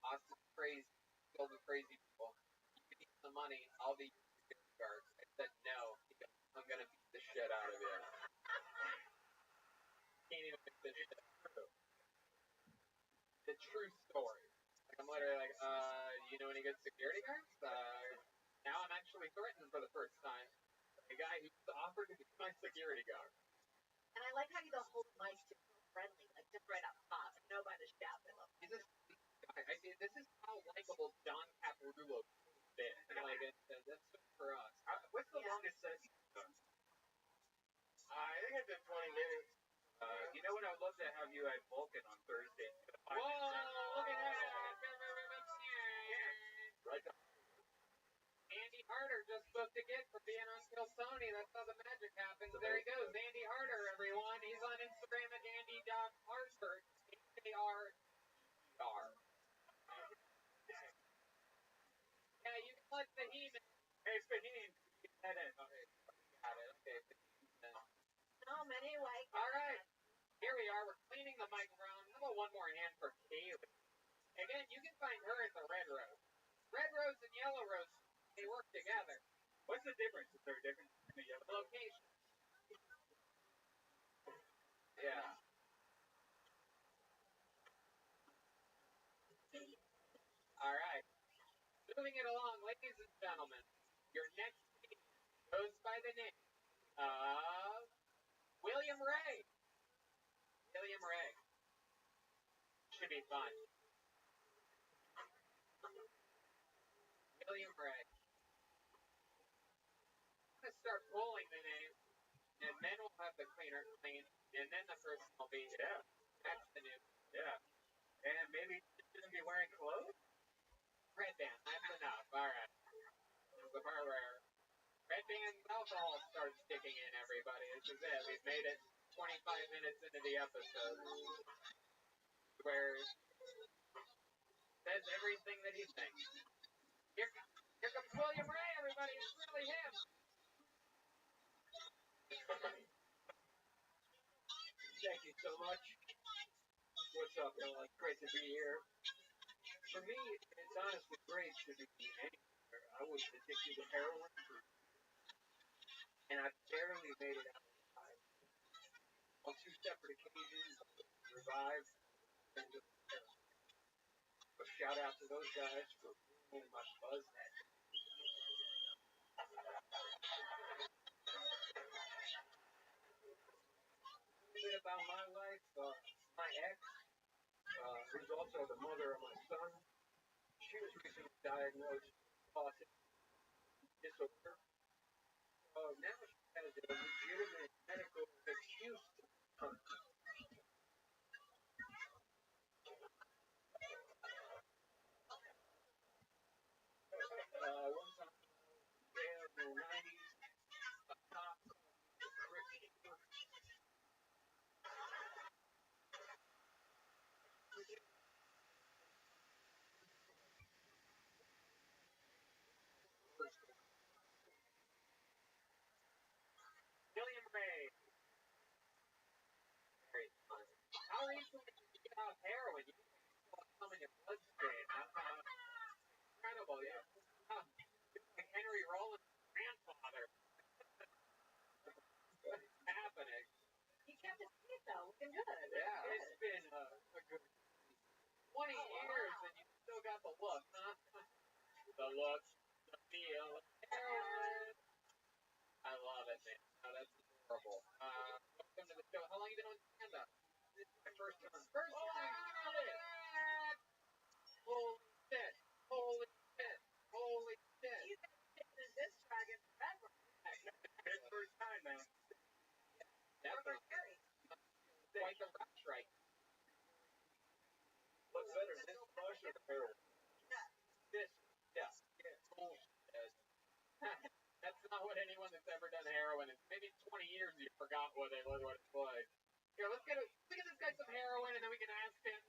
Austin's crazy, filled with crazy people. You can eat some money, I'll be your security guard. I said, no. He goes, I'm going to beat the shit out of you. Can't even make this shit true. The true story. Like, I'm literally like, you know any good security guards? Now I'm actually threatened for the first time. A guy who's offered to be my security guard. And I like how you don't hold mics to feel friendly, like just right up top, and know by the shaft. I love it. This is how likable John Caparulo is. Like, that's for us. What's the longest session you've done? I think I did 20 minutes. You know what? I'd love to have you at Vulcan on Thursday. Whoa, look at that. Right. Andy Harder just booked a gig for being on Kill Sony. That's how the magic happens. There he goes. Andy Harder, everyone. He's on Instagram at Andy.Harder. H-A-R-D-R. Yeah, you can let What's the he-man? Hey, Fahim, get that in. Okay, got it. Okay, So many white all right. Here we are. We're cleaning the microphone. How about one more hand for Kaylee? Again, you can find her at the Red Rose. Red Rose and Yellow Rose, they work together. What's the difference? Is there a difference in the yellow? Location. Yeah. All right. Moving it along, ladies and gentlemen. Your next team goes by the name of William Ray. William Ray. Should be fun. William Ray. I'm going to start pulling the name, and then we'll have the cleaner clean, and then the person will be, Yeah. That's the new. Yeah. And maybe she's going to be wearing clothes? Red band, that's enough. All right. The part where red band alcohol starts kicking in, everybody. This is it. We've made it 25 minutes into the episode. Where says everything that he thinks. Here comes William Ray, everybody. It's really him. Thank you so much. What's up, Ella? Great to be here. For me, it's honestly great to be anywhere. I was addicted to heroin, and I barely made it out alive. On 2 separate occasions, I was revived and heroin. So shout out to those guys for ruining my buzz that day. A little bit about my life. My ex, who's also the mother of my son, she was recently diagnosed with autism disorder. Now she has a legitimate medical excuse to hunt. One time, there in the 90s, a cop called me a brick keeper. William Ray. Very fun. How recently did you get off heroin? You got some in your bloodstream. Incredible, yeah. Like Henry Rollins' grandfather. What's happening? He kept his teeth though, looking good. Yeah. It's been a good 20 years and you still got the look, huh? The look, the feel, heroin. I love it, man. Oh, that's adorable. Welcome to the show. How long have you been on stand-up? This is my first time. First time. Holy shit. Holy shit. Holy shit. He's been in this dragon forever. His first time, man. Definitely. Quite the rush right. What's better, this brush or the heroin? This, Yeah. bullshit. That's not what anyone that's ever done heroin in maybe 20 years you forgot what it's like. Here, let's get this guy some heroin and then we can ask him at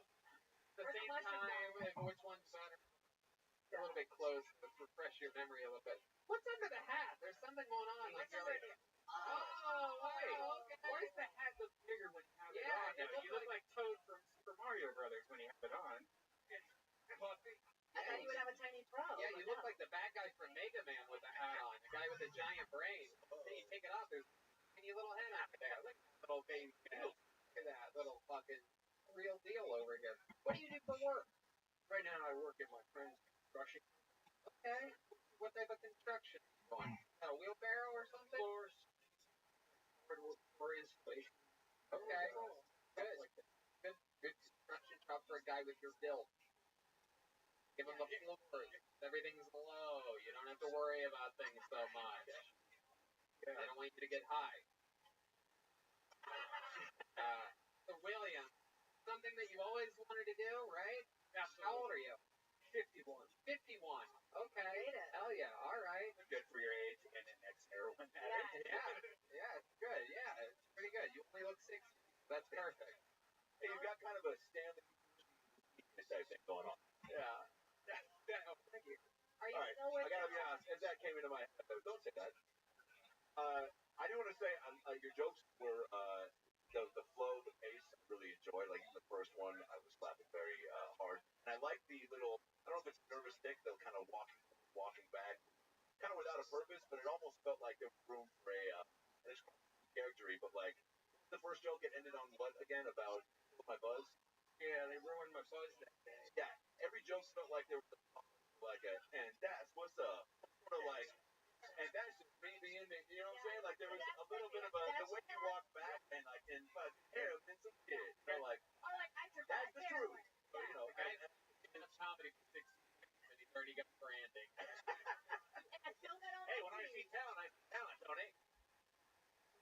the Where's the same mushroom time which one's better. A little bit close to refresh your memory a little bit. What's under the hat? There's something going on. Like you're like, oh, wait. Why does the hat look bigger when you have it Yeah, on? it looks You look like Toad from Super Mario Brothers when you have it on. Puppy. I thought you would have a tiny throw. Yeah, you look like the bad guy from Mega Man with the hat on. The guy with the giant brain. Then you take it off, there's a tiny little head out there. Look at that little baby head. Look at that little fucking real deal over here. What do you do for work? Right now, I work at my friend's construction. Okay. What type of construction are you doing? A wheelbarrow or something? Floors, hardwood floor installation. Okay. Good. Like that. Good construction job for a guy with your build. Give him the floors. Everything's low. You don't have to worry about things so much. Yeah. I don't want you to get high. So William, something that you always wanted to do, right? Absolutely. How old are you? 51. 51. Okay. Hell yeah. All right. Good for your age and an ex-heroin addict. Yeah, it's good. Yeah, it's pretty good. You only look 60. That's perfect. Hey, you've got kind of a Stanley type thing going on. Yeah. Oh, thank you. Are you All right, still with I gotta be honest. as that came into my head, don't say that. I do want to say your jokes were the flow, the pace. I really enjoyed. Like the first one, I was laughing very hard, and I like the little. I don't know if it's a nervous tick, the kind of walking back, kind of without a purpose, but it almost felt like there was room for a. And it's charactery, but like the first joke, it ended on what again about my buzz. Yeah, they ruined my buzz that day. Yeah, every joke felt like there was like a, and that's what's up. Sort of like, and that's just me being, you know what I'm saying? Like there was a little bit of a, the way you walk back and like, and hair and some shit. You know, like, that's the truth. So, you know, the guy's been in comedy for 6 years and he's already got branding. Hey, when I see talent, I see talent, Tony.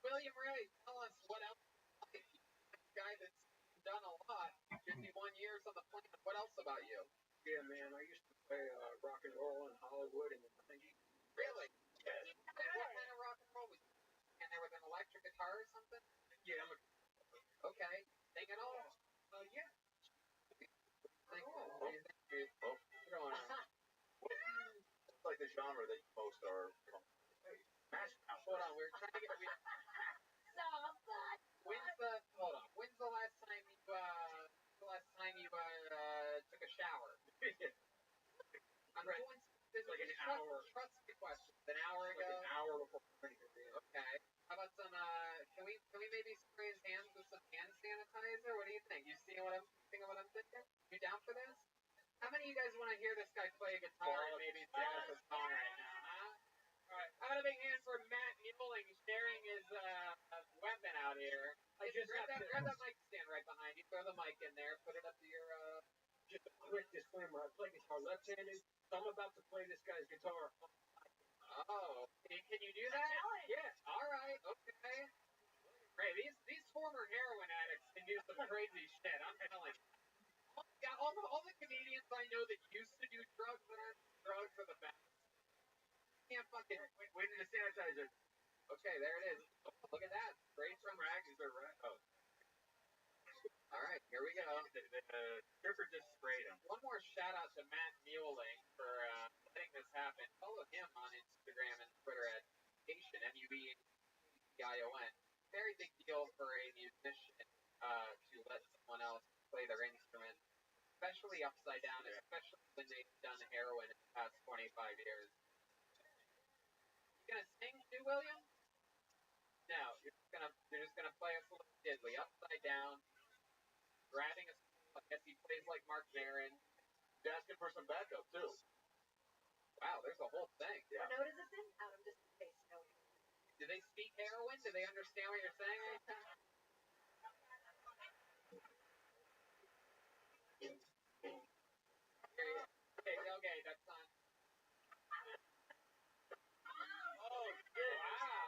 William Ray, tell us what else. Like, guy that's done a lot, 51 years on the planet. What else about you? Yeah, man, I used to play rock and roll in Hollywood in the 90s. Really? Yes. What kind of rock and roll was you? And there with an electric guitar or something? Yeah, I'm a... Okay. Sing it all? Yeah. Thank you. What's going on? What's like the genre that you most are Smash Mouth? Hold on, we're trying to get... When's the last time you took a shower? I'm right. doing this like an hour. Trust me question. An hour ago? Like an hour before morning. Okay. How about some can we maybe spray his hands with some hand sanitizer? What do you think? You seeing what I'm thinking? You down for this? How many of you guys want to hear this guy play a guitar and maybe sing us a song right now, huh? Alright. How about a big hand for Matt Mueling sharing his weapon out here? Grab that mic stand right behind you, throw the mic in there, put it up to your Just a quick disclaimer, I play guitar left-handed, so I'm about to play this guy's guitar. Oh, can you do that? Yeah. Alright, okay. Great, these former heroin addicts can do some crazy shit, I'm telling you. Yeah, all the comedians I know that used to do drugs that aren't drugs are the best. Can't fucking We need a sanitizer. Okay, there it is. Oh, look at that. Straight from Rag is there rag? Oh. Alright, here we go. The stripper just sprayed him. One more shout out to Matt Mueling for letting this happen. Follow him on Instagram and Twitter at Muetion, M-U-E-T-I-O-N. Very big deal for a musician to let someone else play their instrument, especially upside down, especially when they've done heroin in the past 25 years. You gonna sing too, William? No, you're just gonna play us a little diddly, upside down, grabbing a. I guess he plays like Mark Maron. He's asking for some backup too. Wow, there's a whole thing. Yeah. What note is this in? Out of just in case. No. Do they speak heroin? Do they understand what you're saying? Okay, that's on. Oh shit! Wow.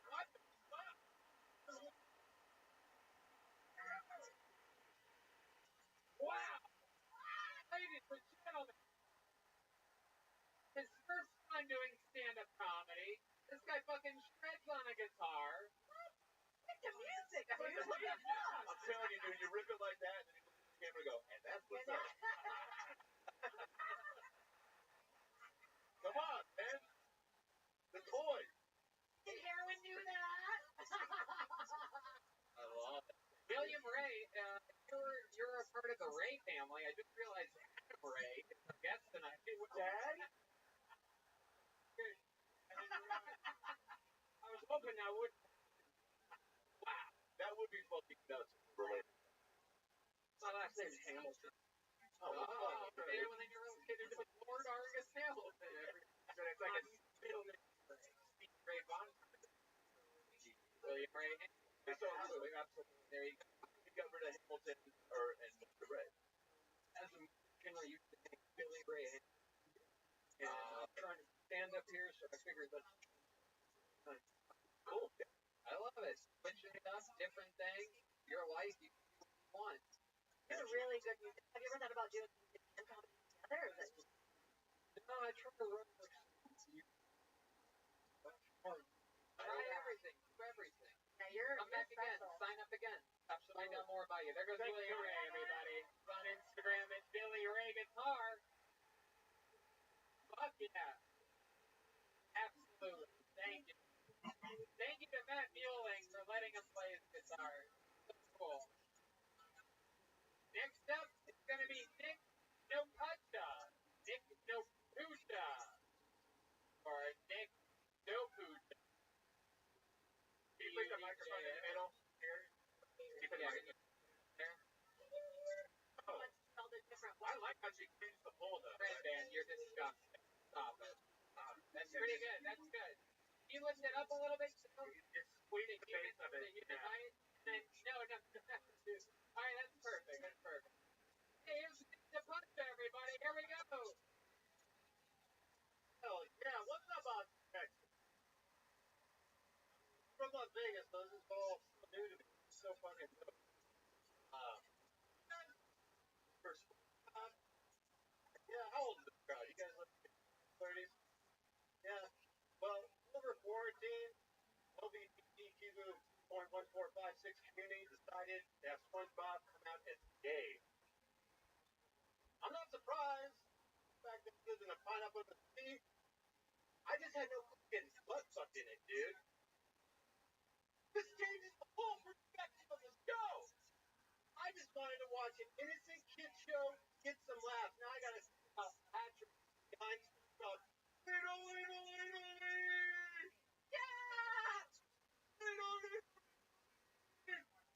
What the fuck? Wow. Ladies and gentlemen, his first time doing stand-up comedy. This guy fucking shreds on a guitar. It's the music. I'm telling you, dude, you rip it like that, and then you look at the camera and go, and that's what's up. Come on, man. The toy. Did heroin do that? I love it. William Ray, you're a part of the Ray family. I just realized Adam Ray is our guest tonight. Dad? I was hoping I would. Wow, that would be fucking nuts. Related. My last name's Hamilton. Oh, okay. Well, then you're related to Lord Argus Hamilton. So it's like a middle name. Steve Ray Vaughan. William Ray. So Absolutely. There you go. you got rid of Hamilton and Mr. Ray. As a musician, I used to think Billy Ray. And I'm trying to stand up here, so I figured let's. Cool. I love it. Switching it up, different thing. Your life, you do what you want. You're a really good musician. Have you ever thought about doing band comedy together? Or is it just No, I try to run like Try everything. Do everything. yeah, you're Come back again. special. Sign up again. Find out more about you. There goes Billy Ray, everybody. He's on Instagram at Billy Ray Guitar. Fuck yeah. Absolutely. Thank you. Thank you to Matt Mueling for letting him play his guitar. So cool. Next up is going to be Nick Nopacha. Nick Nopucha. Or Nick Nopucha. Can you put the microphone in the middle here? Keep it right there. Oh, Let's spell it different I like how she changed the hold up. Red band, you're disgusting. Stop it. That's pretty good. That's good. You lift it up a little bit. So Just squeeze the base of it. yeah. Right? And then, no. All right, that's perfect. That's perfect. Hey, here's the punch, everybody. Here we go. Hell yeah, what's up, Texas? From Las Vegas, so this is all so new to me. It's so fucking dope. First, yeah, how old is this crowd? You guys look 30s? Yeah. Well, over quarantine, LGBTQ 0.1456 community decided to have SpongeBob come out as gay. I'm not surprised. The fact that he lives in a pineapple in the sea. I just had no clue getting butt sucked in it, dude. This changes the whole perspective of the show. I just wanted to watch an innocent kid show, get some laughs. Now I gotta see about Patrick behind SpongeBob. Little, little, little, little. Yeah! Little, little,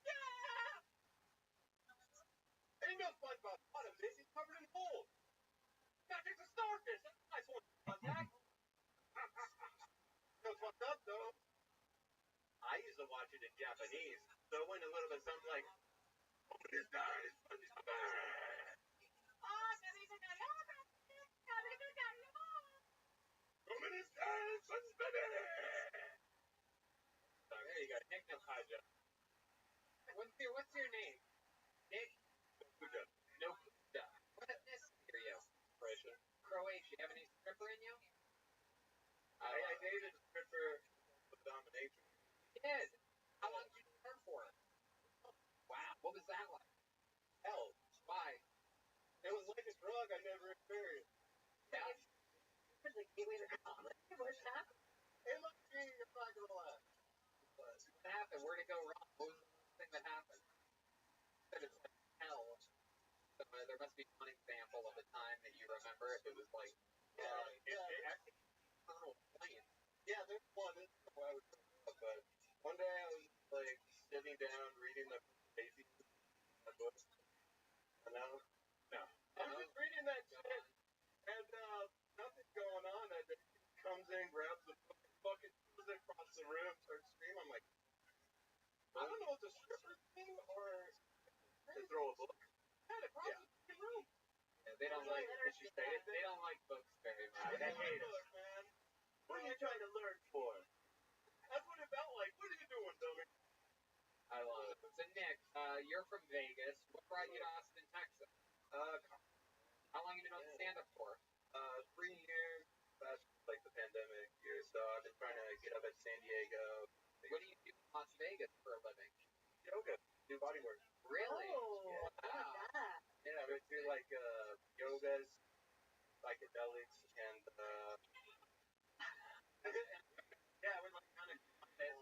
yeah! Ain't no SpongeBob bottom this. He's covered in mold. Patrick's a starfish. That's a nice one. Contact. No fucked up though. I used to watch it in Japanese, so it went a little bit something like, this guy is SpongeBob. There you go, Nick Nopacha. What's your name? Nick Nopacha. Nopucha. What ethnicity are you? Croatian. Croatia. You have any stripper in you? I dated a stripper with domination. You did. How long did you do her for? Wow. What was that like? Hell. Why? It was like a drug I never experienced. Yeah. It's like gateway to comedy. What's happening? It looked me, I'm not gonna lie. What happened? Where'd it go wrong? What was the worst thing that happened? You said it's like hell. So there must be one example of a time that you remember if it was like, It actually eternal flame. Yeah, there's one. This is why I was but one day I was like sitting down reading the Daisy book. And I was just reading that shit and nothing's going on and then he comes in, grabs the fucking throws it across the room, starts screaming. I'm like, I don't know if it's a stripper thing or to throw a book. Yeah, across the fucking room. Yeah, they don't like they don't like books very much. They hate it, man. What are you trying to learn for? That's what it felt like. What are you doing, dummy? I love it. So Nick, you're from Vegas. What brought you to Austin, Texas? How long have you been on stand up for? 3 years. That's like the pandemic year, so I've been trying to get up at San Diego. What do you do in Las Vegas for a living? Yoga. Do bodywork. Really? Oh, Wow. I like that. Yeah, we do like yogas, psychedelics, and yeah, we're like kind of something.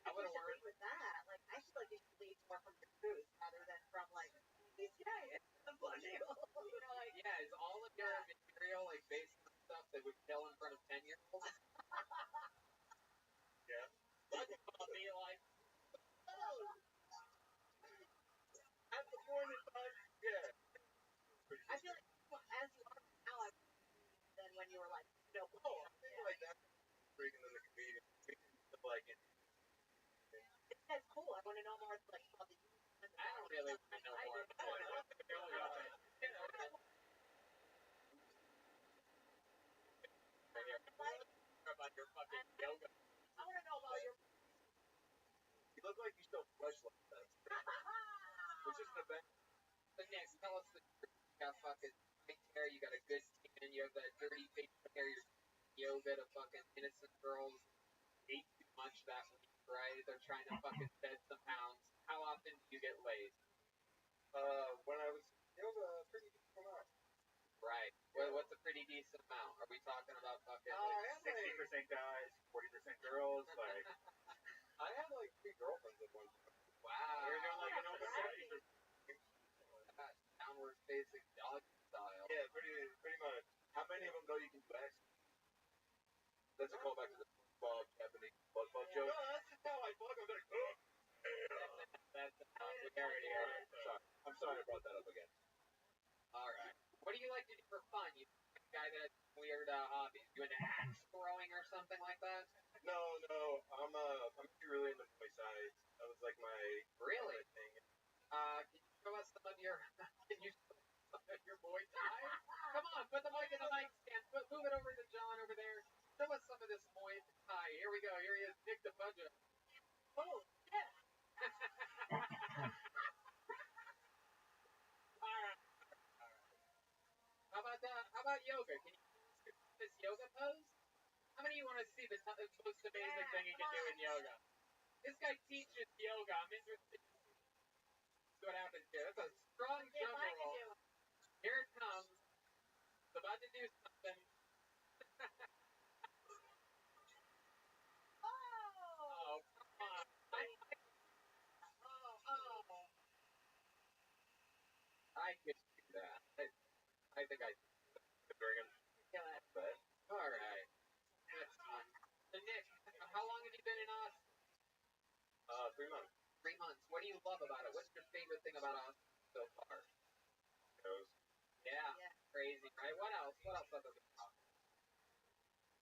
I would have You should worked. lead with that. Like, I feel like you should lead more from your booth rather than from like, these guys. I'm funny. You know, like, Yeah, is all of your material like based on stuff that would kill in front of 10-year-olds? Yeah. I'll be like, At the point in time, yeah. I feel like as you are now, I than when you were like, no. Oh, I think like that. Breaking in the comedian. Like it. That's cool. I want to know more like about the I don't really want to know more. You look like you still flesh like that. Which isn't a bad. But Nick, tell us the truth. You got fucking white hair, you got a good skin, you have that dirty facial hair, you're yoga to fucking innocent girls ate too much that week, right? They're trying to fucking shed some pounds. How often do you get laid? When I was pretty decent amount. Right. What's a pretty decent amount? Are we talking about fucking like 60% guys, 40% girls? Like, I had like 3 girlfriends at one time. Wow. You're doing like an open downward facing dog style. Yeah, pretty much. How many of them go you can do X? That's a callback to the SpongeBob Japanese SpongeBob joke. No, that's just how I fuck. I'm like, oh. That's we already heard it. I'm sorry I brought that up again. Alright. What do you like to do for fun? You a guy that has weird hobbies? You into axe throwing or something like that? No. I'm actually really into Muay Thai. That was like my really thing. Can you show us some of your Muay Thai? Come on, put the mic in the mic stand. Move it over to John over there. Show us some of this Muay Thai. Here we go. Here he is, Nick the Budget. Oh, yeah. Alright. How about yoga? Can you do this yoga pose? How many of you want to see the most amazing thing you can do in yoga? This guy teaches yoga. I'm interested to see what happens here. That's a strong jump roll. Here it comes. It's about to do something. Oh, come on. I could do that. I think I could bring him. But, alright. That's fun. So, Nick, how long have you been in Austin? 3 months. 3 months. What do you love about it? What's your favorite thing about Austin so far? Yeah. Crazy, right? What else? What else other than Austin?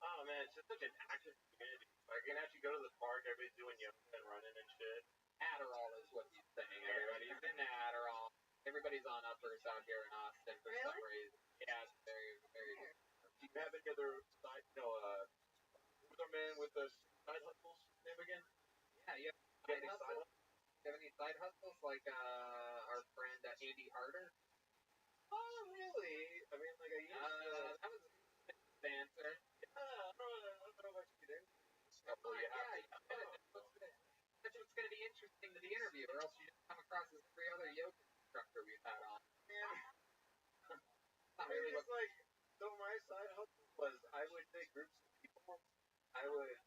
Oh man, it's just such an active community. Like, you can actually go to the park, everybody's doing yoga and running and shit. Adderall is what he's saying. Everybody's in Adderall. Everybody's on uppers out here in Austin for some reason. Yeah, it's very, very. Do you have any other side, who's our man with the side hustles name again? Yeah, you have side hustles? You have any side hustles like our friend Andy Harder? Oh, really? I mean, like, I used to. That was the answer. I don't know if I should get in. That's what's going to be interesting to the interview, or else you just come across as every other yoga instructor we've had on. Not really it's like, so my side hustle was I would take groups of people, I would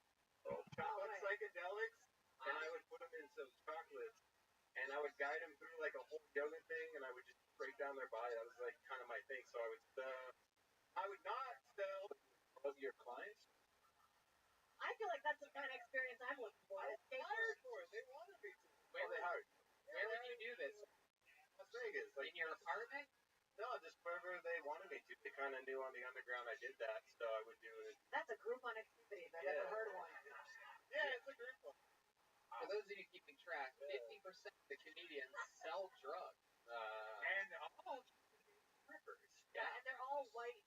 chocolate psychedelics, and I would put them in some chocolates, and I would guide them through like a whole yoga thing, and I would just break down their body. That was like kind of my thing. So I would not sell of your clients. I feel like that's the kind of experience I'm looking for. I was hired for it. They wanted me to. Where would you do this? Las Vegas. Like, in your apartment? No, just wherever they wanted me to. They kind of knew on the underground I did that, so I would do it. That's a Groupon activity. I've never heard of one. Yeah, it's a Groupon. For those of you keeping track, 50% of the comedians sell drugs. And all strippers. Yeah, and they're all white.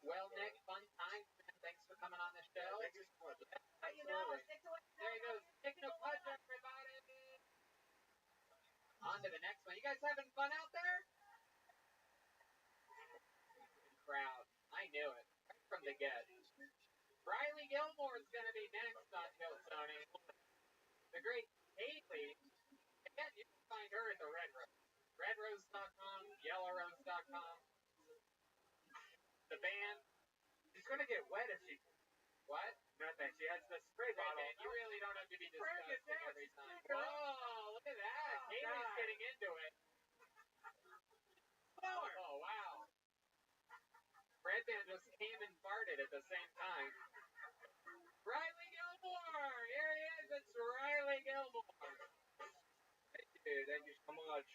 Well, Nick, fun times, man. Thanks for coming on the show. Thank you so much. You know, stick to what you There he goes. Nick the Pudge, everybody. On to the next one. You guys having fun out there? Crowd. I knew it. Right from the get. Riley Gilmore's going to be next on Kill Tony. The great Haley. Again, you can find her at the Red Rose. RedRose.com, YellowRose.com. The band. She's gonna get wet if she. What? Nothing. She has the spray bottle. Man, you really don't have to be disgusting every time. Whoa, look at that. Oh, Haley's God. getting into it. Oh, wow. Redman just came and farted at the same time. Riley Gilmore! Here he is. It's Riley Gilmore. Thank you so much.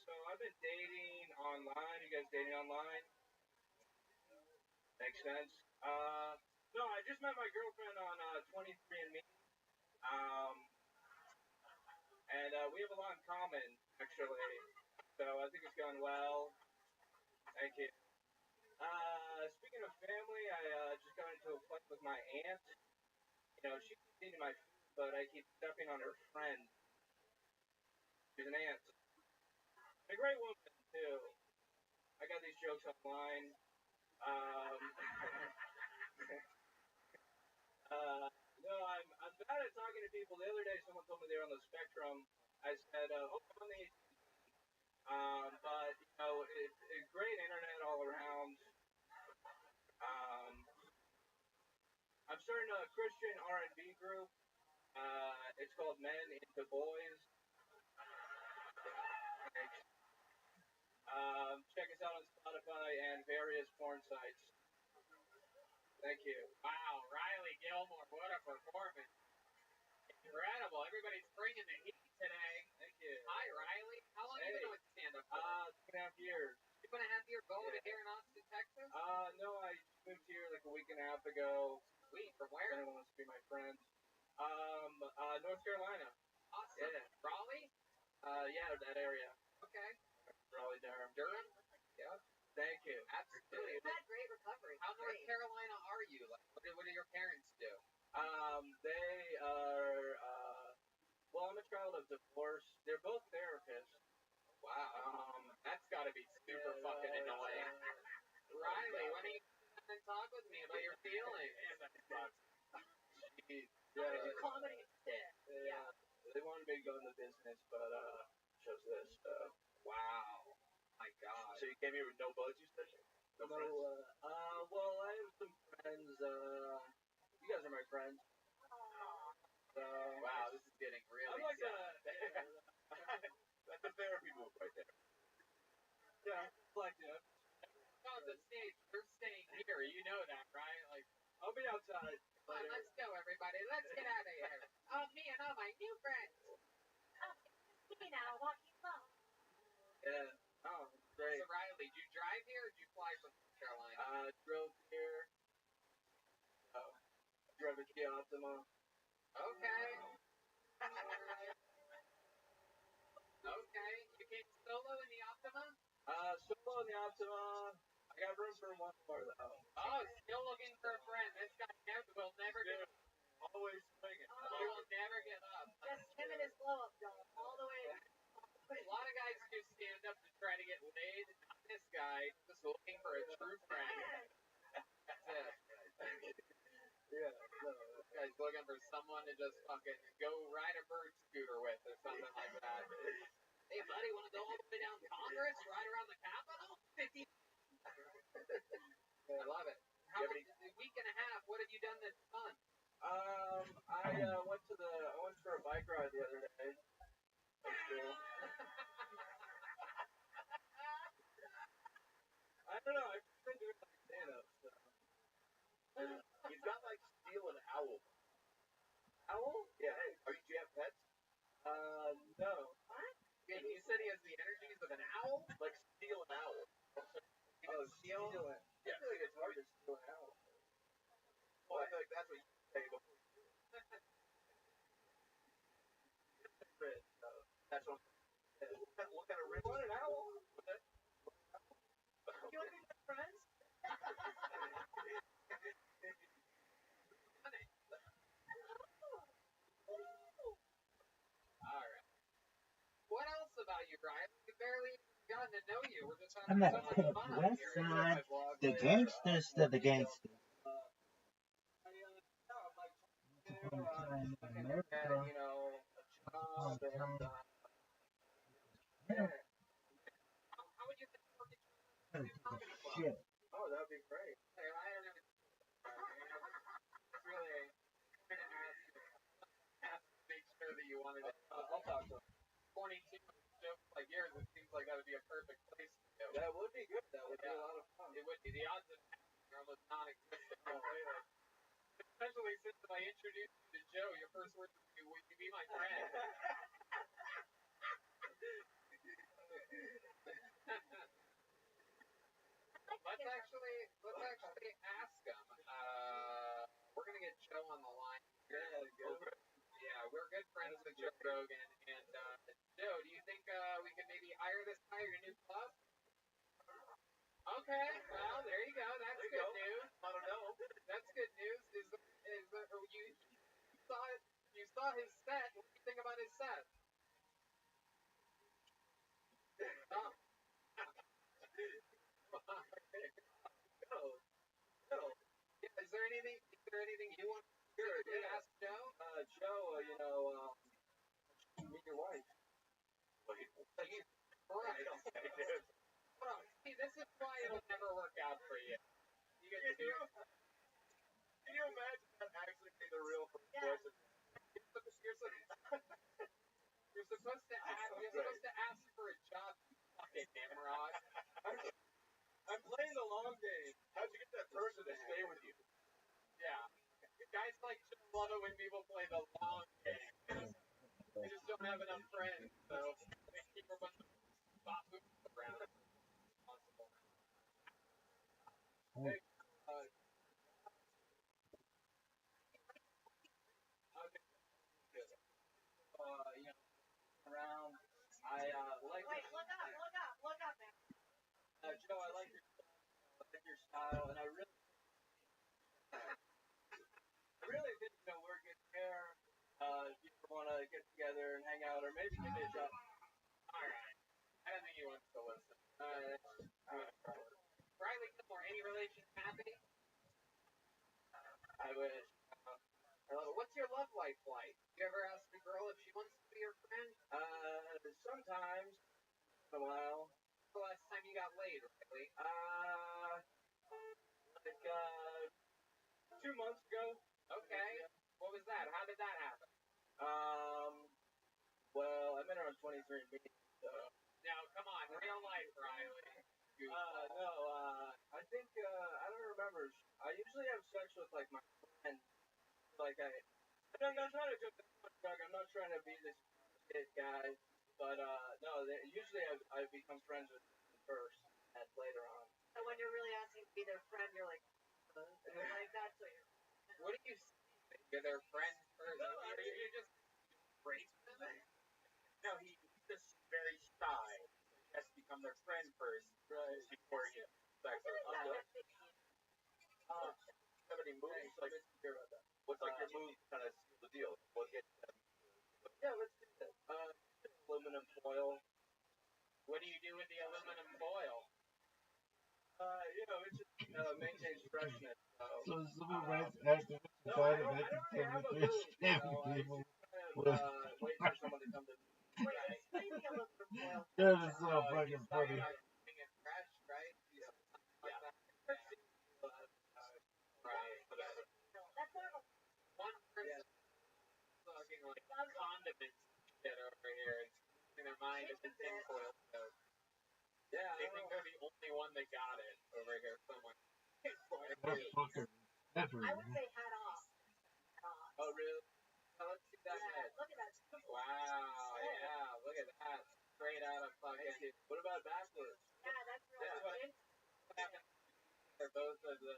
So I've been dating online. You guys dating online? Makes sense. No, I just met my girlfriend on 23andMe. And we have a lot in common, actually. So I think it's going well. Thank you. Speaking of family, I just got into a fight with my aunt she keeps eating my food, but I keep stepping on her friend. She's an aunt. A great woman, too. I got these jokes online. No, I'm bad at talking to people. The other day, someone told me they were on the spectrum. I said, I'm on the but it's great internet all around. I'm starting a Christian R&B group. It's called Men Into Boys. Check us out on Spotify and various porn sites. Thank you. Wow, Riley Gilmore, what a performance. Incredible. Everybody's bringing the heat today. Thank you. Hi, Riley. How long have you been doing stand-up for? 2.5 years. 2.5 years going here in Austin, Texas? No, I moved here like a week and a half ago. Sweet. From where? Anyone wants to be my friend. North Carolina. Awesome. Yeah. Raleigh? Yeah, that area. Okay. Raleigh, Durham. Durham? Yeah. Thank you. Absolutely. You've had great recovery. How North Carolina are you? Like, what do your parents do? They are, well, I'm a child of divorce. They're both therapists. Wow. That's got to be super fucking annoying. Riley, why don't you come and talk with me about your feelings? Comedy instead. Yeah. They wanted me to go into business, but chose this. Wow. My God. So you came here with no buds, you said? No, well, I have some friends. You guys are my friends. Wow, this is getting really. I'm like That's a therapy move right there. Yeah, like On the stage, you're staying here. You know that, right? Like, I'll be outside. come on, let's go, everybody. Let's get out of here. Me and all my new friends. Me now, walking along. Yeah. Oh, great. So, Riley, did you drive here or did you fly from North Carolina? Drove here. Drove a Kia Optima. Okay. Okay. You came solo in the Optima? Solo in the Optima. I got room for one more, though. Oh, still looking for a friend. This guy will never give up. Always swinging. He will never give up. Just him and his blow-up doll, all the way. A lot of guys do stand up to try to get laid. Not this guy, just looking for a true friend. That's it. Yeah, no. This guy's looking for someone to just fucking go ride a bird scooter with or something like that. Hey, buddy, want to go all the way down Congress, ride around the Capitol? 50. I love it. How many, a week and a half, what have you done that's fun? I went for a bike ride the other day. That's cool. I don't know, I've been doing like stand-up stuff. He's got like steel and owl. Owl? Yeah. Do you have pets? No. What? Yeah, you said he has the energies of an owl? Like steel and owl. Oh, steal it. Yeah. I feel like it's hard to steal an owl. Well, I feel like that's what you say before you do it. That's what What kind of rich? You want an owl? You want to be my friends? Alright. What else about you, Brian? We've barely gotten to know you. We're just I'm having at so much Pink fun West here. Side, the gangsters to the gangsters. Time in America. You know, a job and yeah. How would you think we're getting Holy shit. Oh, that'd be great. there? I don't know. It's really kind of ask to make sure that you wanted to. I'll talk to him. 22 jokes like yours, it seems like that would be a perfect place to go. That would be good. That would be a lot of fun. It would be. The odds of are almost non-existent. Especially since if I introduced you to Joe, your first words would be, "Would you be my friend?" let's actually ask him. We're gonna get Joe on the line. Yeah, we're good friends with Joe Rogan. And Joe, do you think we could maybe hire this guy at your new club? Okay, well there you go. That's good news. I don't know. That's good news. Is you there anything you want Sure, to yeah. ask Joe? Joe, meet your wife. Right. Well, see, this is why it'll never work out for you. You get to do it. Can you imagine that actually being the real first Yeah. question? You're supposed to ask for a job, you fucking Nimrod. I'm playing the long game. How'd you get that person to stay with you? Yeah. Guys like just love it when people play the long game. They just don't have enough friends, so they keep a bunch of baboons around. Possible. Hey, around. I like Wait, look up, man. Joe. I like your style, and I really think we're good there. If you want to get together and hang out, or maybe give me a job. Alright. I don't think he wants to listen. Riley Gilmore, any relation happy? I wish. What's your love life like? You ever ask a girl if she wants to be your friend? Sometimes, in a while. The last time you got laid, Riley? 2 months ago. Okay. What was that? How did that happen? Well, I met her on 23andMe, so. Now, come on, real life, Riley. No, I think, I don't remember. I usually have sex with, like, my friend. Like, I'm not trying to joke, I'm not trying to be this kid guy, but, no, usually I become friends with them first, and later on. So when you're really asking to be their friend, you're like that's what you're. What do you see? You're their friend first? No, you just race them? No, he's just very shy. He has to become their friend first, Right. before you sex What is that? What's the Have any moves? Like, Hear about that. what's like your move? Kind of seal the deal. What gets them? Yeah, let's do that. Aluminum foil. What do you do with the aluminum foil? It just maintains freshness. So civil rights activists try to make it 73 shaming people with. Wait for someone to come to me. Wait, explain the aluminum foil. That is so fucking funny. Keeping it fresh, right? Like that. Right. That's not a One person fucking like condiments shit over here. It's in their mind it's a tinfoil coat. Yeah, They think they're the only one that got it over here somewhere. That's fucking. That's I would say hat off. Oh, really? Let's see that Yeah, head. look at that. Wow, yeah, look at that. Straight out of fucking. What about backwards? Yeah, that's real. That's what happened. They're both of the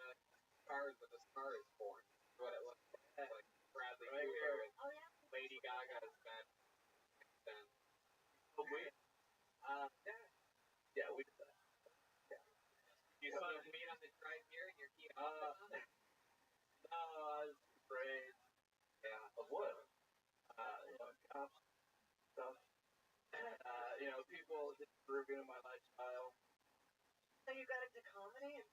stars that the star is born. That's what it looks like. Bradley Right Cooper here. and Oh yeah. Lady Gaga's been. Oh, wait. Yeah, we did that. You smoke weed on the drive here and you're keeping No, I was afraid. Yeah, of what? Cops, stuff. People just ruining my lifestyle. So you got into comedy?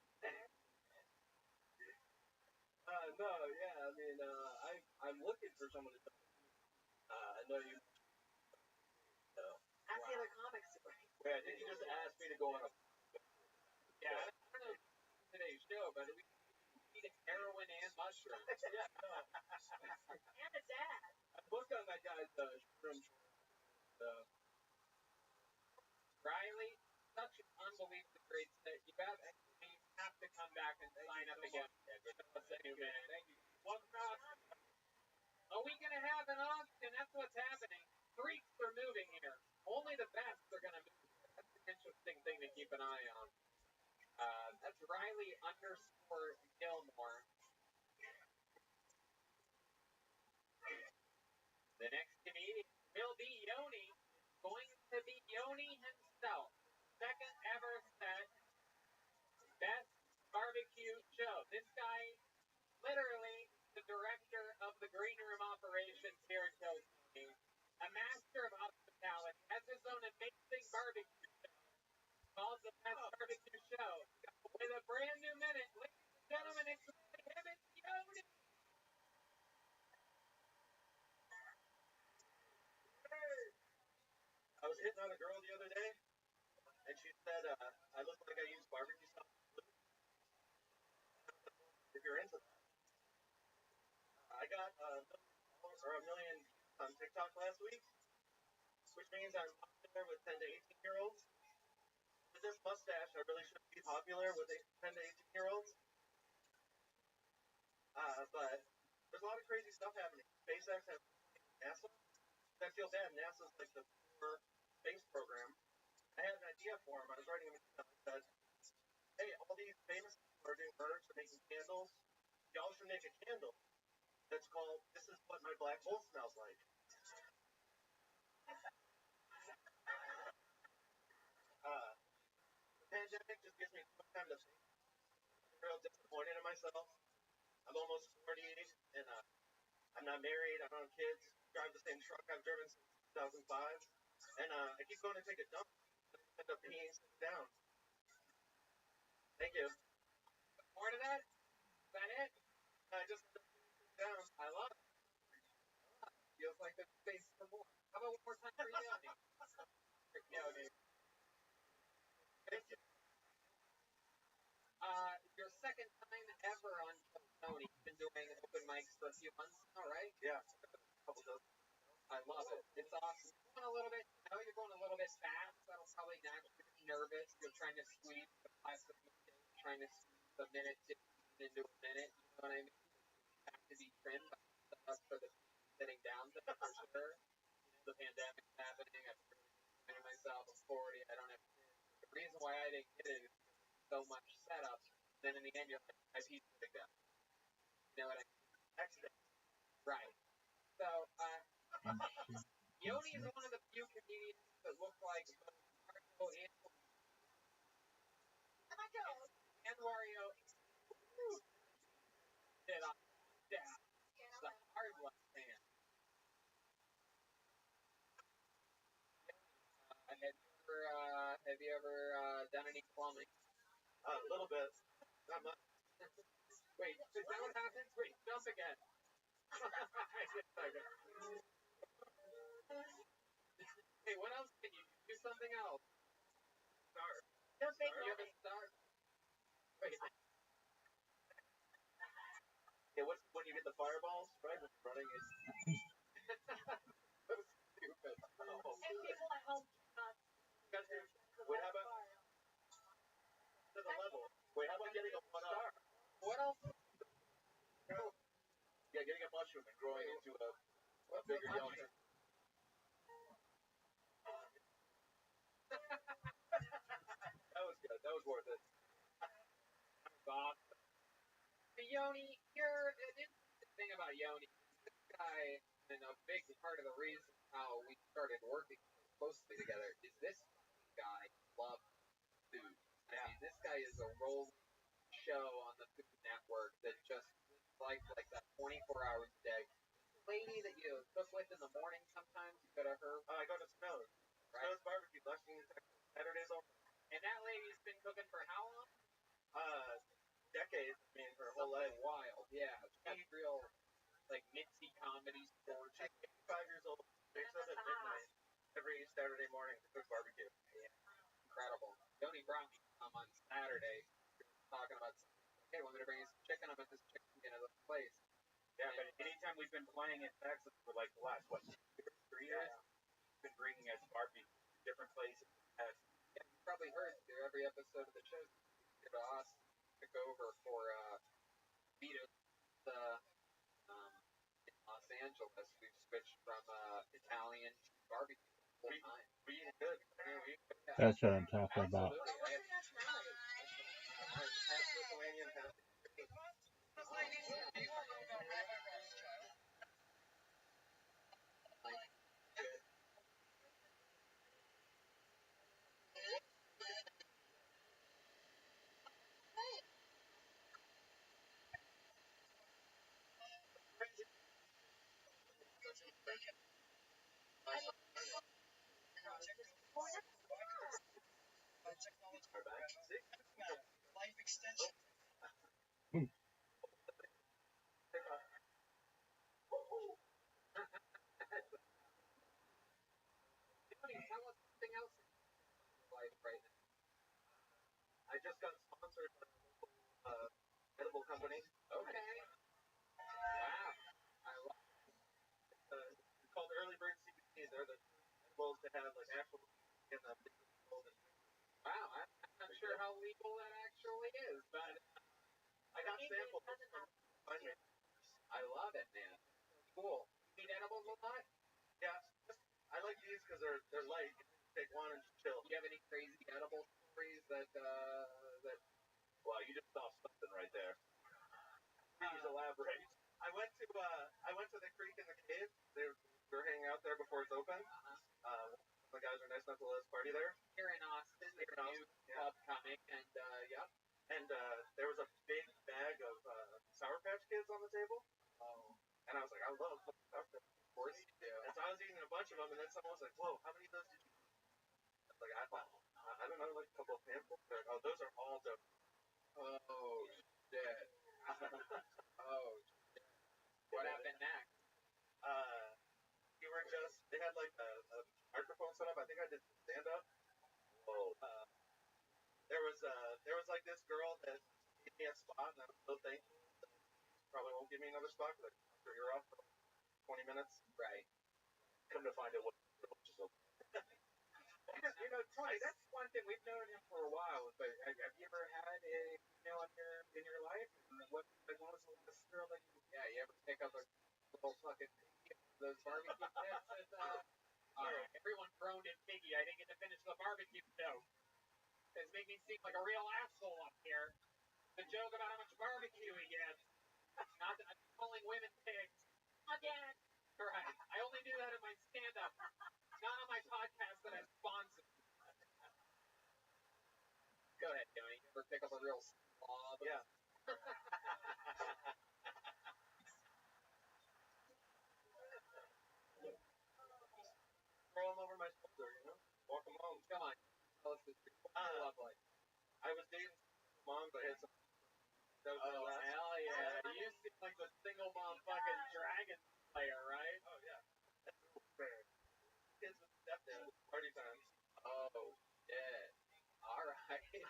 No, yeah, I mean, I'm looking for someone to talk to. I know you. Ask the other comics. Wait, did you just ask me to go on a? Yeah, I don't know today's show, but we eat heroin and mushrooms. Yeah, And a dad. I booked on that guy's shroom. Riley, such an unbelievably great set. You have to come back and sign up again. Thank you. A week and a half in Austin, that's what's happening. Freaks are moving here. Only the best are going to move. That's an interesting thing to keep an eye on. That's Riley_Gilmore. The next comedian will be Yoni. Going to be Yoni himself. Second ever set. Best barbecue show. This guy, literally, the director of the green room operations here at Tony. A master of hospitality. Has his own amazing barbecue show. Called the Best Barbecue Show. With a brand new minute. Ladies and gentlemen, it's him, it's Yoni. a girl the other day, and she said I look like I use barbecue sauce. If you're into that, I got a million on TikTok last week, which means I'm popular with 10 to 18-year-olds. With this mustache, I really shouldn't be popular with 10 to 18-year-olds. But there's a lot of crazy stuff happening. SpaceX has NASA. I feel bad. NASA's like the core space program. I had an idea for him. I was writing him an email. I said, hey, all these famous people are doing merch or making candles. Y'all should make a candle that's called This Is What My Black Hole Smells Like. The pandemic just gives me too much time to think. I'm real disappointed in myself. I'm almost 40, and I'm not married. I don't have kids. Drive the same truck I've driven since 2005. And I keep going to take a dump. I end up peeing sitting down. Thank you. More to that? Is that it? I just end up peeing sitting down. I love it. Feels like there's space for more. How about one more time for Yoni? Yoni. Thank you. Your second time ever on Tony. You've been doing open mics for a few months now, right? Yeah. A couple dozen. I love it. It's awesome. You're going a little bit, I know you're going a little bit fast. That'll probably naturally be nervous. You're trying to squeeze the class of trying to squeeze a minute into a minute. You know what I mean? You have to be trimmed for the sitting down thing for sure. The pandemic's happening. I've been myself. I'm 40. I don't have kids. The reason why I didn't get it is so much setup. Then in the end, you're like, I peed sitting down. You know what I mean? Accident. Right. So, Yoni is one of the few comedians that look like Mario and Wario did on that. The hard left hand. Have you ever done any plumbing? A little bit. Not much. Wait, is that what happens? Wait, jump again. Hey, what else can you do? Something else. Start. Don't say You ever start? Wait. Yeah, what's when you get the fireballs, right? When you're running is So stupid. Oh. And people at home wait, how about to the level? Wait, how about getting a one up? What else? Yeah, getting a mushroom and growing into a bigger Yoni. That was good. That was worth it. Bob. Yoni, an interesting thing about Yoni, this guy, and a big part of the reason how we started working closely together is this guy loves food. I mean, this guy is a rolling show on the Food Network that just like that 24 hours a day. Lady that you cook with in the morning sometimes, you go to her. I go to Snow's. Right. Snow's Barbecue, Lexington, Texas. Saturdays open. And that lady's been cooking for how long? Decades. I mean, her whole life. Wild, yeah. She's real, like, Mitzi comedy store. She's 85 years old. Wakes up at midnight every Saturday morning to cook barbecue. Yeah, incredible. Yoni brought me some on Saturday. Talking about, hey, want me to bring you some chicken? I'm at this chicken in a place. Yeah, but anytime we've been playing in Texas for like the last, 3 years, we've been bringing us barbecue to different places. Yeah, you probably heard through every episode of the show. Us took over for Vito in Los Angeles. We've switched from Italian to barbecue full time. We eat good. That's what I'm talking about. Lithuanian house. Life extension. Tell us something else sample doesn't from have find me. I love it, man. Cool. You eat edibles a lot? Yeah, I like these because they're light. You take one and just chill. You have any crazy edible stories that Well, you just saw something right there. Please elaborate. I went to the creek in the cave. We were hanging out there before it's open. The guys are nice enough to let us party there. here in Austin, there's a new club coming, and yep. And there was a big bag of Sour Patch Kids on the table. Oh, And I was like, I love Sour Patch Kids. Of course. And so I was eating a bunch of them, and then someone was like, whoa, how many of those did you eat? I was like, I don't know, like a couple of handfuls. They're like, oh, those are all dope. oh shit. Oh shit. What happened next? You were they had like a microphone set up. I think I did some stand up. Oh, There was like this girl that gave me a spot, and I'm so thankful. Probably won't give me another spot because I cut her ear off for 20 minutes. Right. come to find out what just You know, Tony, that's one thing we've known him for a while. But have you ever had a female in your life? What was the last girl that you? Yeah, you ever pick up a little fucking those barbecue pits? All right, everyone groaned at Piggy. I didn't get to finish the barbecue joke. It's making me seem like a real asshole up here. The joke about how much barbecue he gets. Not that I'm calling women pigs. Again. All right. I only do that in my stand-up. Not on my podcast that has sponsors. Go ahead, Tony. You ever pick up a real slob? Yeah. Throw them over my shoulder, you know? Walk them home. Come on. Tell us the truth. What's your love like? I was dating moms. I had some. That was my Oh, last. hell yeah. You seem like the single mom fucking dragon player, right? Oh, yeah. That's fair. Kids with stepdad. Party time. Oh, shit. All right. I think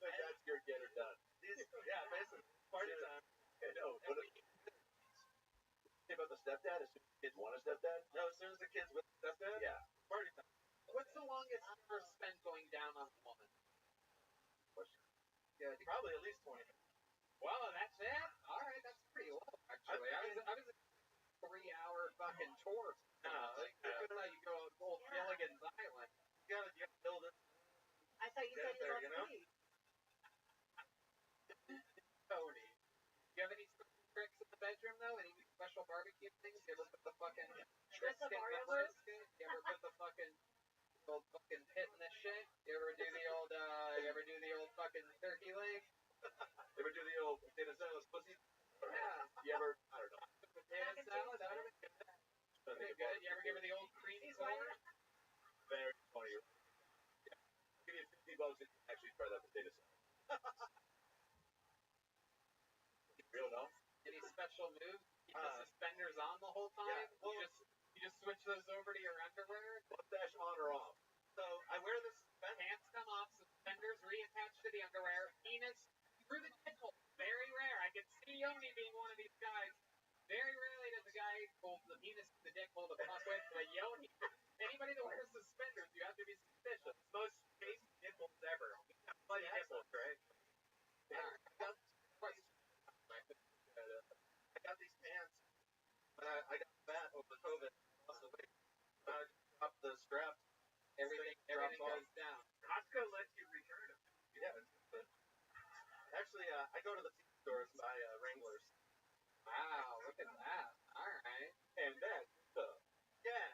that's your get or done. Yeah, basically. Party time. No, what about the stepdad? As soon as the kids want a stepdad? No, as soon as the kids with stepdad. Yeah. Party time. What's the longest you ever spent going down on a woman? Yeah, probably at least 20 minutes. Well, that's it? All right, that's pretty low, actually. I was a 3-hour fucking tour. No, I thought you go on full Gilligan's Island. You gotta build it. I thought you said you There, loved you know? me. Tony. Do you have any special tricks in the bedroom, though? Any special barbecue things? You ever put the fucking That's the brisket in Mario the Bros? brisket? You ever put the fucking old fucking pit in the shit? You ever do the old fucking turkey leg? You ever do the old potato salad pussy? Yeah. You ever, I don't know. Potato salad? That would have been good. I think Good. You ever give her the old creamy corn? very funny. Yeah. Give you $50 if you actually try that potato salad. Real no? Any special moves? Keep the suspenders on the whole time? Yeah, well, you just switch those over to your underwear? Mustache on or off? So I wear this Pants come off, suspenders reattached to the underwear, penis through the dick hole. Very rare. I can see Yoni being one of these guys. Very rarely does a guy hold the penis to the dick hole to fuck with the Yoni. Anybody that wears suspenders, you have to be suspicious. most chaste nipples ever. Bloody nipples, right? I got these pants, but I got fat over COVID. Lost the weight. I dropped the straps. Everything goes down. Costco lets you return them. Yeah, it's good. Actually, I go to the team stores and buy Wranglers. Wow, look at that. All right. And that's Yeah.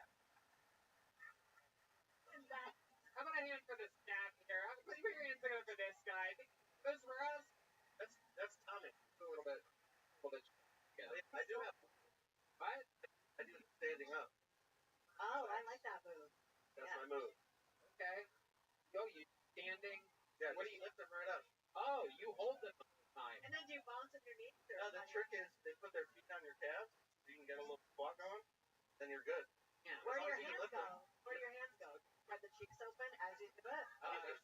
How about a hand for this cat here? Put your hands together for this guy. I think those for us. That's Tommy. A little bit. Yeah. I do have. What? I do standing up. Oh, I like that move. That's Yeah. my move. Okay. Go, you standing. Yeah, What just do you- lift them right up. Oh, you hold them all the time. And then do you bounce underneath? Or No, the trick is they put their feet on your calves, so you can get a little squat going, then you're good. Yeah. Where As do long your as you can hands lift go? them. Where do your hands go? Spread the cheeks open as you do it.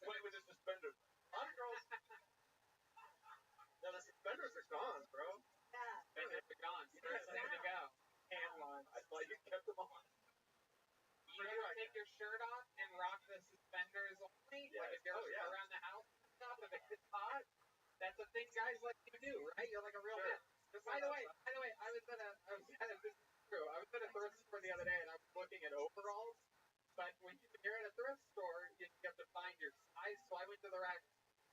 Wait with the suspenders. A lot of girls. No, the suspenders are gone, bro. Yeah. They're gone. First thing to go. Hand lines. I thought you kept them on. You ever take your shirt off and rock the suspenders only? Yes. Like if you're Oh, yeah. around the house and stuff, if it's hot? That's a thing guys like you do, right? You're like a real man. By the way, I was at a this is true. I was at a thrift store the other day and I was looking at overalls. But when you're at a thrift store, you have to find your size. So I went to the rack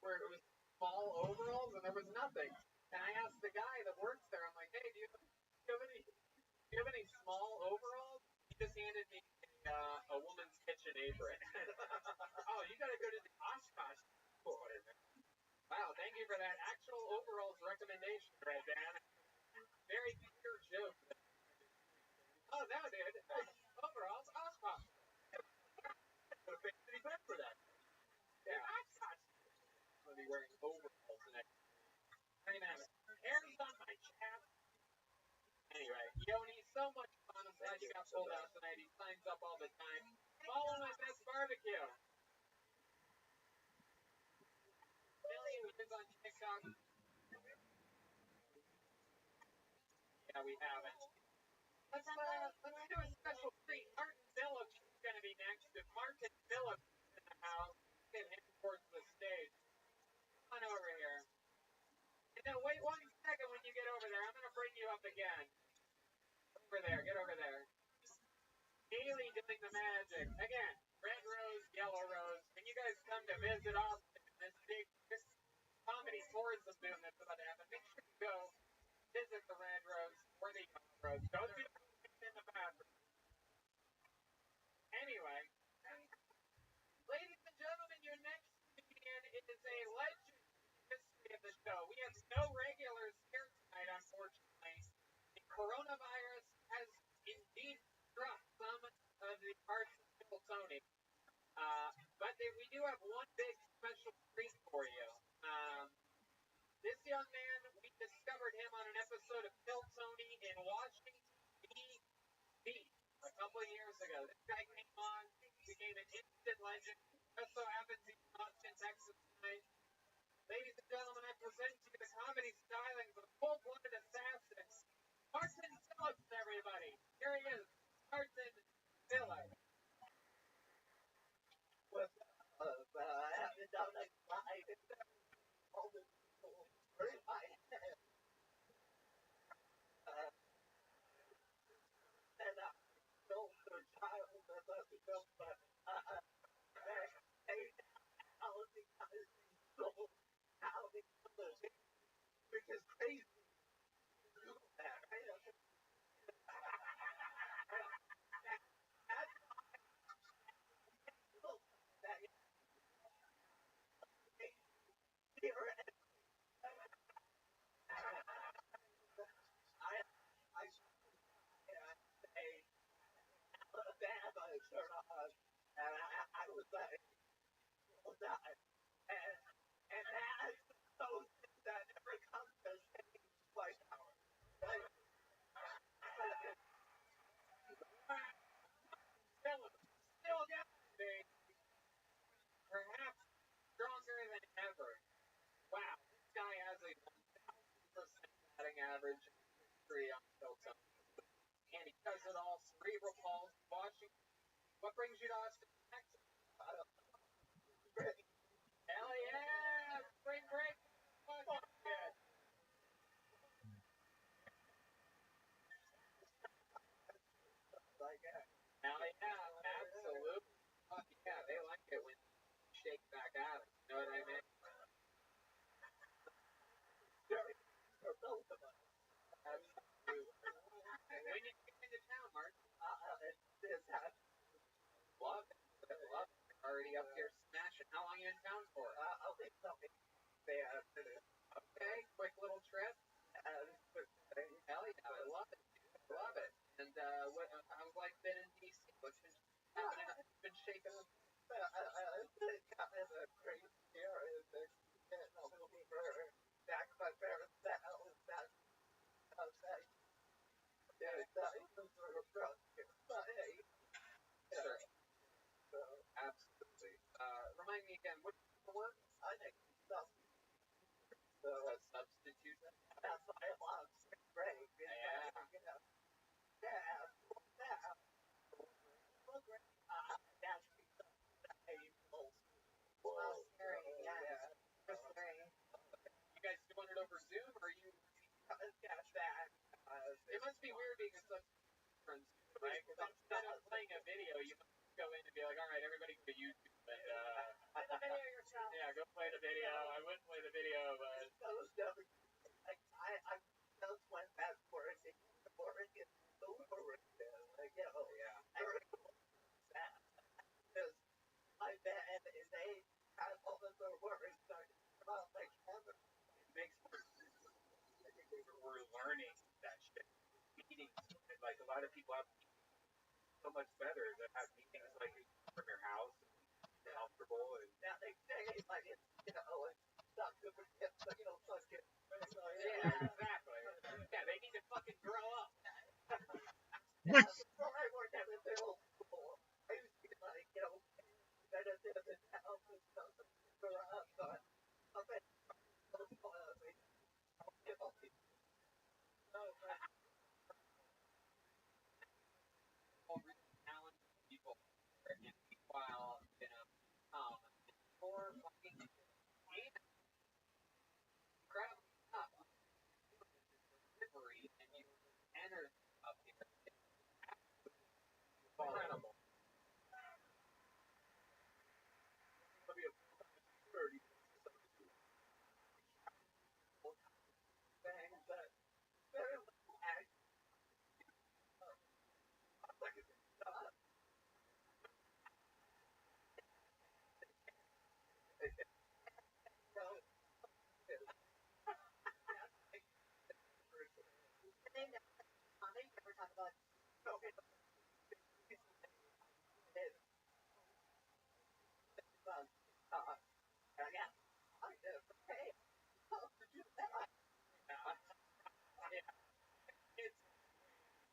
where it was small overalls and there was nothing. And I asked the guy that works there, I'm like, hey, do you have any small overalls? He just handed me a woman's kitchen apron. Oh, you gotta go to the Oshkosh store. Wow, thank you for that actual overalls recommendation, right, Dan? Very clear joke. Oh, no, dude. Overalls, Oshkosh. Pretty good for that. Yeah. Oshkosh. I'm gonna be wearing overalls next. I mean, hairs on my chest. Anyway, Yoni, so much fun. I'm glad you got pulled out tonight. He signs up all the time. Follow my best barbecue. Billy, who is on TikTok. Yeah, we haven't. Let's do a special treat. Martin Phillips is going to be next. If Martin Phillips is in the house, get him towards the stage. Come on over here. And then wait 1 second when you get over there. I'm going to bring you up again. Over there. Get over there. Haley doing the magic. Again, red rose, yellow rose. When you guys come to visit Austin, this big comedy tourism boom that's about to happen, make sure you go visit the red rose or the yellow rose. Don't do it in the bathroom. Anyway, ladies and gentlemen, your next comedian is a legend in the history of the show. We have no regulars here tonight, unfortunately. The coronavirus has indeed struck some of the parts of Kill Tony. But we do have one big special treat for you. This young man, we discovered him on an episode of Kill Tony in Washington, D.C. a couple of years ago. This guy came on, became an instant legend. Just so happens he's in Austin, Texas tonight. Ladies and gentlemen, I present to you the comedy stylings of full-blooded assassins. Martin Phillips, everybody. Here he is, Martin Phillips. What's up? I haven't done a slide in all the people in my head. And I built a child as a film, but I how the guys so how the others, which is crazy. Do that, right? And I was like, oh, that. And as those that never come to save White House. Still got it, perhaps stronger than ever. Wow, this guy has a 1,000% batting average in history on Phillips. And he does it all. Cerebral palsy, Washington. What brings you to Austin, Texas? Hell yeah! Spring break! Washington. Hell yeah, absolutely. Oh, yeah, they like it when you shake back at them. You know what I mean? When you came into town, Mark? Love it. Love it. Already up here smashing. How long are you in town for? Okay, quick little trip. Hell yeah, I love it. I love it. And how's life been in DC? What's been happening? What's been shaking up? Kind of a crazy year. Getting a little bit back my parents' house. Sure. Absolutely. Remind me again, what for work? I think stuff. Substitute. That's why I love spring break. Yeah. be weird being in such difference, right? Because instead of playing a video, you might go in and be like, all right, everybody go to YouTube and Play the video yourself. yeah, go play the video. I wouldn't play the video, but Those never, like, I just went back for it. For it, it's over again. Like, you know, yeah. very sad. Because my band, they had all of their worries started about, like, heaven. It makes I think we're learning that shit. Meetings, like a lot of people have so much better that have meetings like from your house, and comfortable, and Now they say, like, it's, you know, it's not good for kids, but, you know, fuck it. yeah, exactly. Yeah, they need to fucking grow up. Yeah, before I worked at the middle school, I used to be like, you know, better than the house and stuff. But I'll bet those policies, you know, All really talented people, and meanwhile, you know, for fucking incredibly tough delivery, and you enter up here. Incredible. things that very little act, like it's not. So, And then they never talk about so it's yeah, I guess, hey, how to do that? Yeah, it's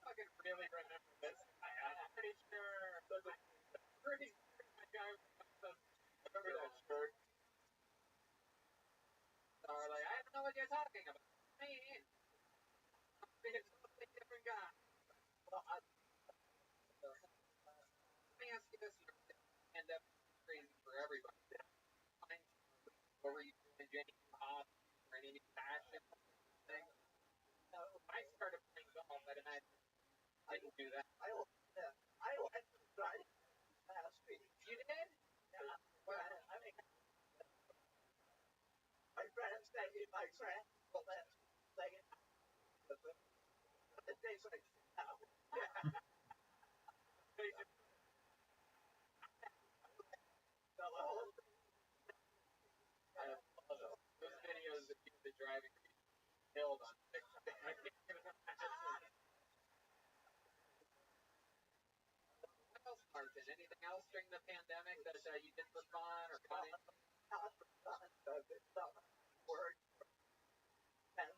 fucking really remember this guy. I'm pretty sure. Pretty sure the guy remember that shirt. So like, I don't know what you're talking about. I mean, I'm a totally different guy. Well, Let me ask you this: and that's crazy for everybody. What were you doing, James? Or any passion thing? I started playing golf at an age. I didn't do that. I went to try last week. You did? Yeah, well, I mean, my friend said he might try for that second. But it tastes like now. So, Those videos of people driving killed on TikTok. I can't even imagine. What else, Martin? Anything else during the pandemic that you did for fun or funny? not for fun, but it's not work. And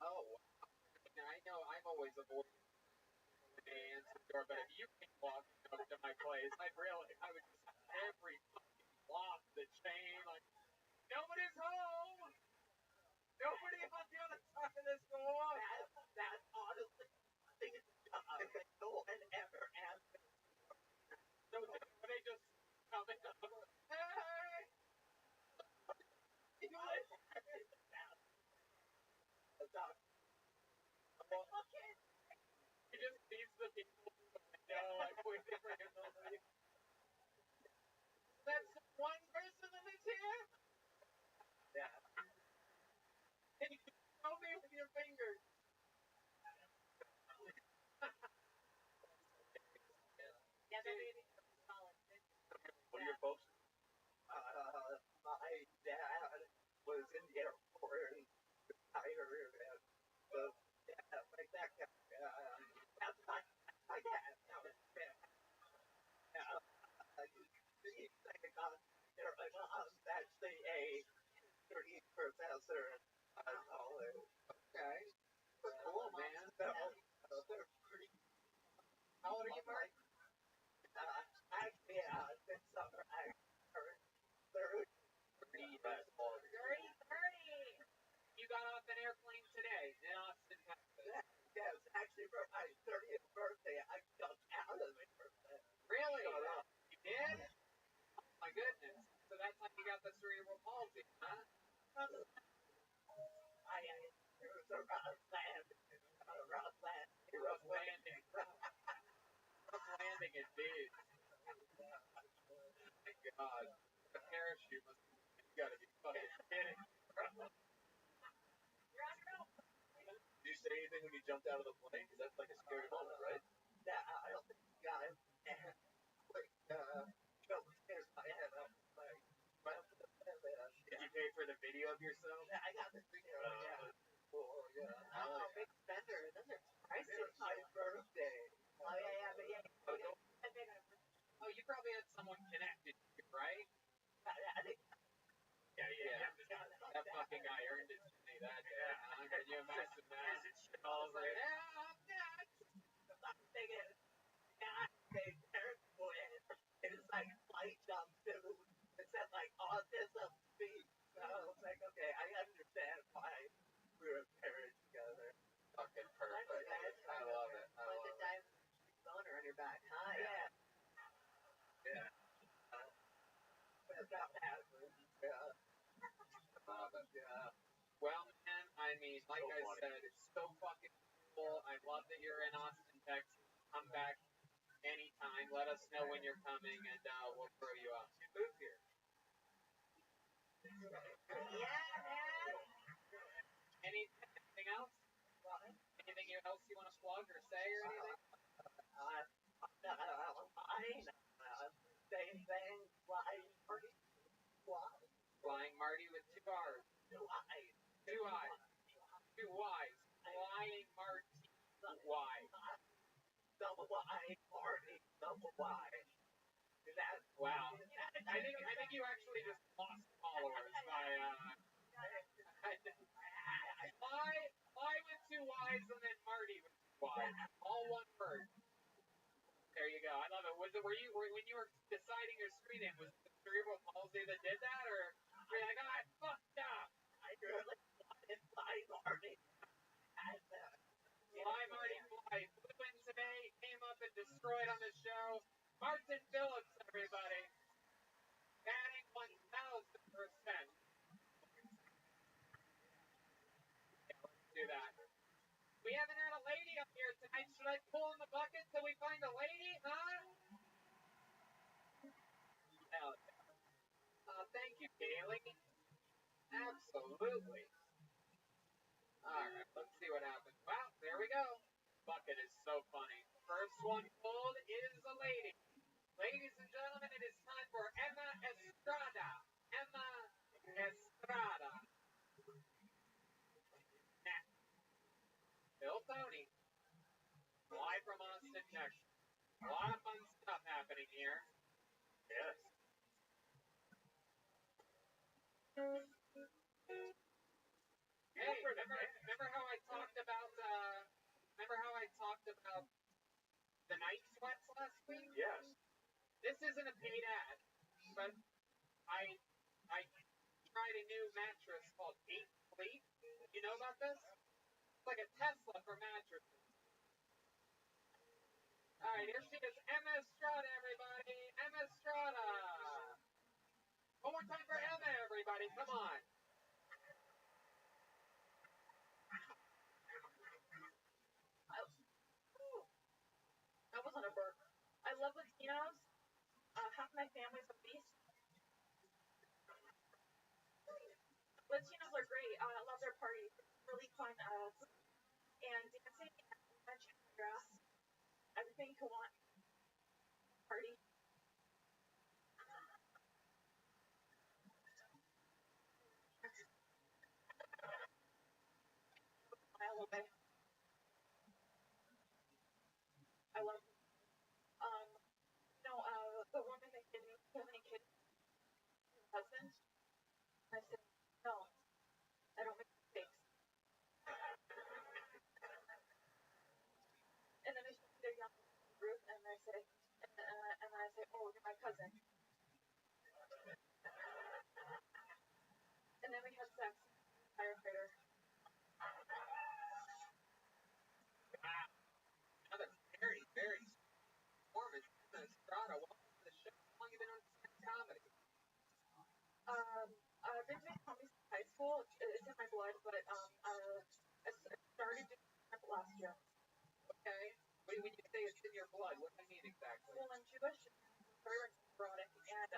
Oh, wow. I know I'm always avoiding the answer door, but if you came walking up to my place, I would just every fucking block the chain, like, nobody's home! Nobody on the other side of this door! that honestly, I think it's no one ever asked me. So they just come in, hey! You know, it's He just sees the people in the window, like, waiting for him to leave. That's one person that is here? yeah. Can you show me with your fingers? yeah, they're really solid. What are your folks? My dad was in the airport and retired, and yeah, like that guy. That's my dad. That was bad. Yeah, he's like a there. My mom's actually a history professor at college. Okay. Cool, man. So they're pretty. How old are you, Mark? Actually, this summer I turned 30. 30. You got off an airplane today in Austin, Texas. Yes, actually, for my 30th birthday, I jumped out of the airplane. Really? You did? Oh my goodness. So that's how you got the cerebral palsy, huh? I was a rough landing. A rough landing. Rough landing. Rough landing indeed. My God. The parachute must be, you gotta be fucking kidding. Did you say anything when you jumped out of the plane? Because that's like a scary moment, right? Yeah, I don't think the guy scares my head up. Like, right up to the bed. Did you pay for the video of yourself? I got the video, yeah. Oh, yeah. I'm a big spender. And then there's prices. It's my birthday. Oh, yeah, but yeah. Oh, you probably had someone connected, right? I think Yeah. That fucking guy earned his money that day. Huh? Can you imagine that? all right. Yeah, I'm next. I'm thinking, it's like flight jump too. It said like autism speed. So I was like, okay, I understand why we were paired together. Fucking perfect. I love it. I love it. Time boner on your back, huh? Yeah. Yeah. That happened. Yeah. Love it. Yeah. Well, man, I mean, like I said, it's so fucking cool. I love that you're in Austin, Texas. Come back anytime. Let us know when you're coming, and we'll throw you out. You move here. Yeah, man. Anything else? Anything else you want to plug or say or anything? Same thing. Flying Marty. Flying Marty with 2 R's. 2 eyes. 2 eyes. 2 Y's. Flying Marty. Y. Double Y. Marty. Double Y. Wow. I think you actually just lost followers by Fly with 2 Y's and then Marty with 2 Y's. All one word. There you go. I love it. When you were deciding your screen name, was it the cerebral palsy that did that, or were you like, oh, I fucked up? I really wanted Fly Marty. Fly Marty Fly flew in today, came up and destroyed on the show. Martin Phillips, everybody. Batting 1,000%. Yeah, let's do that. We haven't had a lady up here tonight. Should I pull in the bucket till we find a lady, huh? Hell yeah. Thank you, Kaylee. Absolutely. Alright, let's see what happens. Wow, there we go. Bucket is so funny. First one pulled is a lady. Ladies and gentlemen, it is time for Emma Estrada. Emma Estrada. Next. Bill Tony. Live from Austin, Texas. A lot of fun stuff happening here. Yes. Hey, remember how I talked about the night sweats last week? Yes. This isn't a paid ad, but I tried a new mattress called 8 Sleep. You know about this? It's like a Tesla for mattresses. Alright, here she is, Emma Estrada, everybody. Emma Estrada. One more time for Emma, everybody. Come on. That wasn't a burp. I love Latinos. Half my family's obese. Latinos are great. I love their parties. It's really fun. And dancing and grass. Everything you can want. Party. Mile away. I love. The woman that gave me so many kids, husband. I said, no, I don't make mistakes. And then I see their young group, and I say, oh, you're my cousin. And then we had sex. Firefighter. Wow. Another very, very performance. Emma Estrada, welcome to the show. How long have you been on comedy? I've been doing comedy since high school. It's in my blood, but as blood? What does that mean exactly? Well, I'm Jewish. Very erotic, and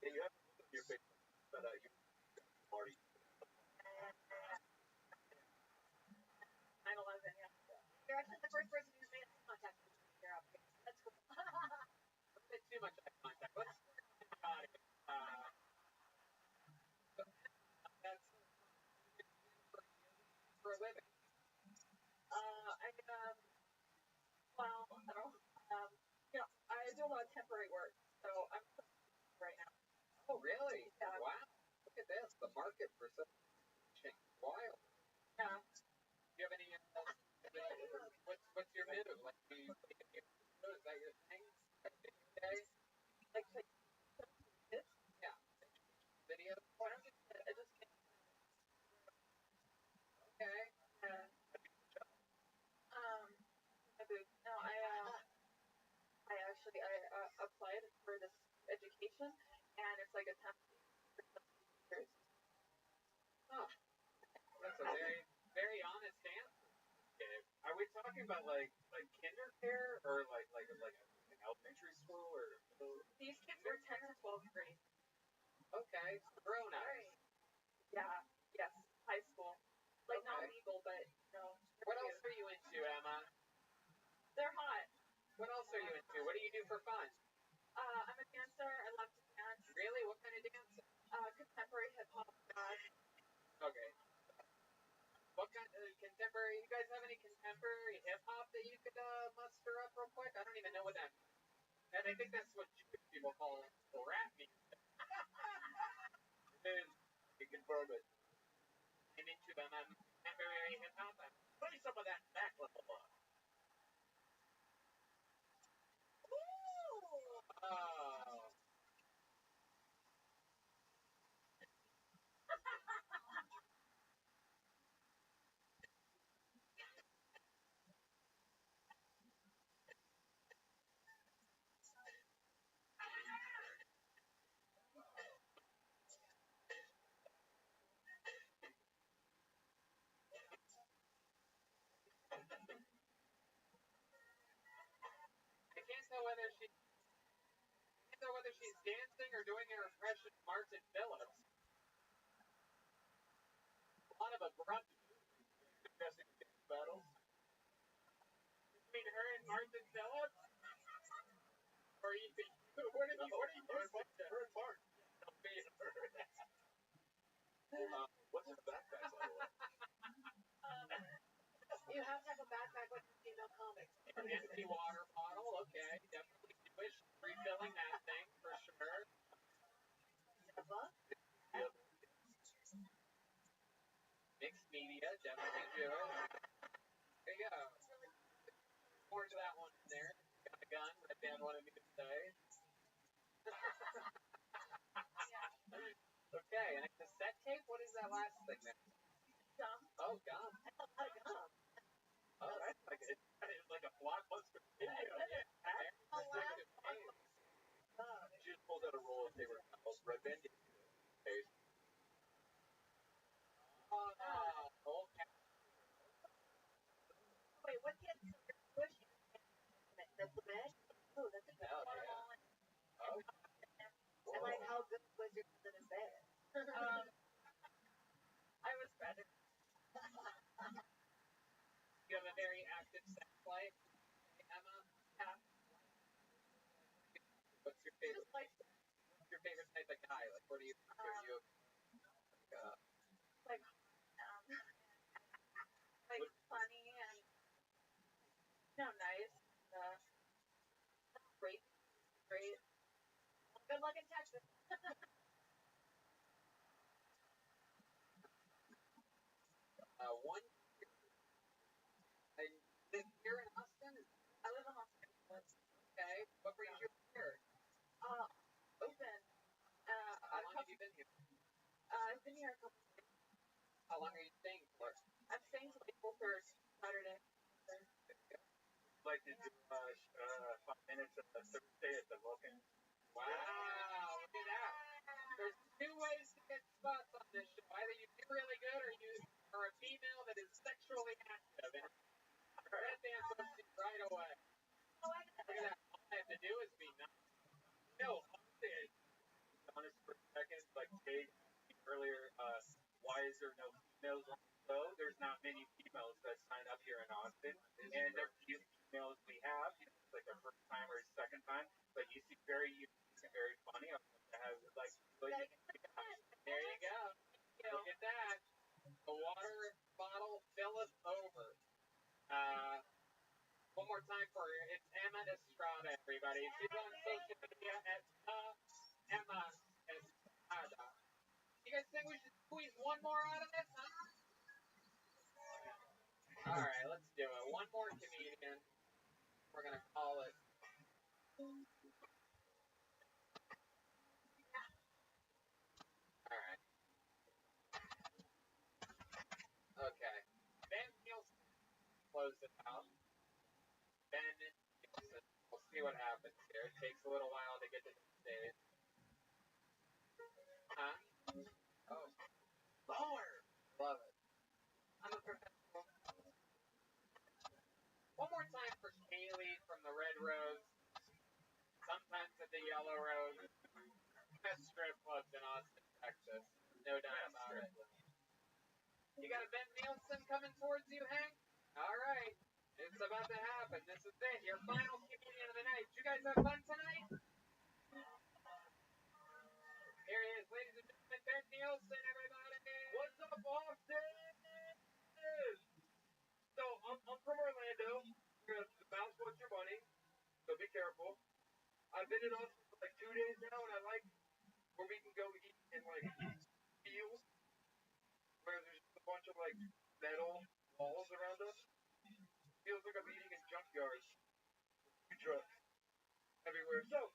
Yeah, you have to look at your face, but you already. 9/11, yeah. You're actually the first person who's made eye contact with me here up here. That's cool. A bit too much eye contact. Let's start with that's for a living. Well, no. I do a lot of temporary work, so I'm right now. Oh, really? Yeah. Wow. Look at this. The market for such wild. Yeah. Do you have any? What's your move? Like, is that your thing? Okay. Like, Yeah. Video. why don't you? I just can't. Okay. No, I actually applied for this education, and it's like a temp for years. Huh. That's a very honest answer. Okay. Are we talking about like kinder care or like elementary school or middle? These kids were 10th to 12th grade. Okay, grown ups. Right. Yeah. Yes. High school. Like not Okay. legal, but What else are you into, Emma? They're hot. What else are you into? What do you do for fun? I'm a dancer. I love to dance. Really? What kind of dancing? Contemporary hip hop. Okay. What kind of contemporary? You guys have any contemporary hip hop that you could muster up real quick? I don't even know what that means. And I think that's what Jewish people call rap music. You confirm it. I'm into contemporary hip hop. Play some of that back level up. Oh. I can't tell whether she's dancing or doing her impression of Martin Phillips. A lot of abrupt suggesting dance battles between her and Martin Phillips. Or you think what are you Her and Mark. What's his backpack, by the way? You have to have a backpack with female comics. An empty water bottle, okay, definitely Jewish. Refilling that thing for sure. Mixed media, definitely Jewish. There you go. More to that one in there. Got a gun, that Dan wanted me to say. Okay, and a cassette tape? What is that last thing there? Gum. Oh, gum. Gum. Oh, that's like a blockbuster video. She just pulled out a roll of paper towels, red bandage. Wait, what kids are pushing? The bed? Oh, that's a good one. And like, how good was your cousin in bed? I was better. You have a very active sex life, Emma? Yeah. What's your favorite? What's your favorite type of guy? Like, what are you? Like funny and nice. Great. Good luck in Texas. One. And live here in Austin? I live in Austin. Okay. What brings you here? Open. How long have you been here? I've been here a couple of days. How long are you staying for? I'm staying till April 3rd, Saturday. Like to do 5 minutes of Thursday at the Vulcan. Wow, look at that. There's two ways to get spots on this show. Either you do really good or you are a female that is sexually active. And Red Band books you right away. guys or no females on the show. There's not many females that sign up here in Austin, and the few females we have, it's like their first time or second time, but you seem very unique and very funny. I want to have like, there you go. Look at that. The water bottle filleth over. One more time for her. It's Emma Estrada, everybody. She's on social media at Emma Estrada. You guys think we should squeeze one more out of this, huh? All right, let's do it. One more comedian. We're gonna call it. All right. Okay. Ben Nielsen closed it out. Ben Nielsen. We'll see what happens here. It takes a little while to get to the stage. Huh? Oh. Lower. Love it. I'm a professional. One more time for Kaylee from the Red Rose. Sometimes at the Yellow Rose. Best strip clubs in Austin, Texas. No doubt about it. You got a Ben Nielsen coming towards you, Hank? All right. It's about to happen. This is it. Your final comedian of the night. You guys have fun tonight? Here he is, ladies and gentlemen. Ben Nielsen, everybody. What's up, Austin? So, I'm from Orlando. You're going to bounce what's your money, so be careful. I've been in Austin for like 2 days now, and I like where we can go eat in like fields where there's just a bunch of like metal walls around us. Feels like I'm eating in junkyards. Food trucks everywhere. So,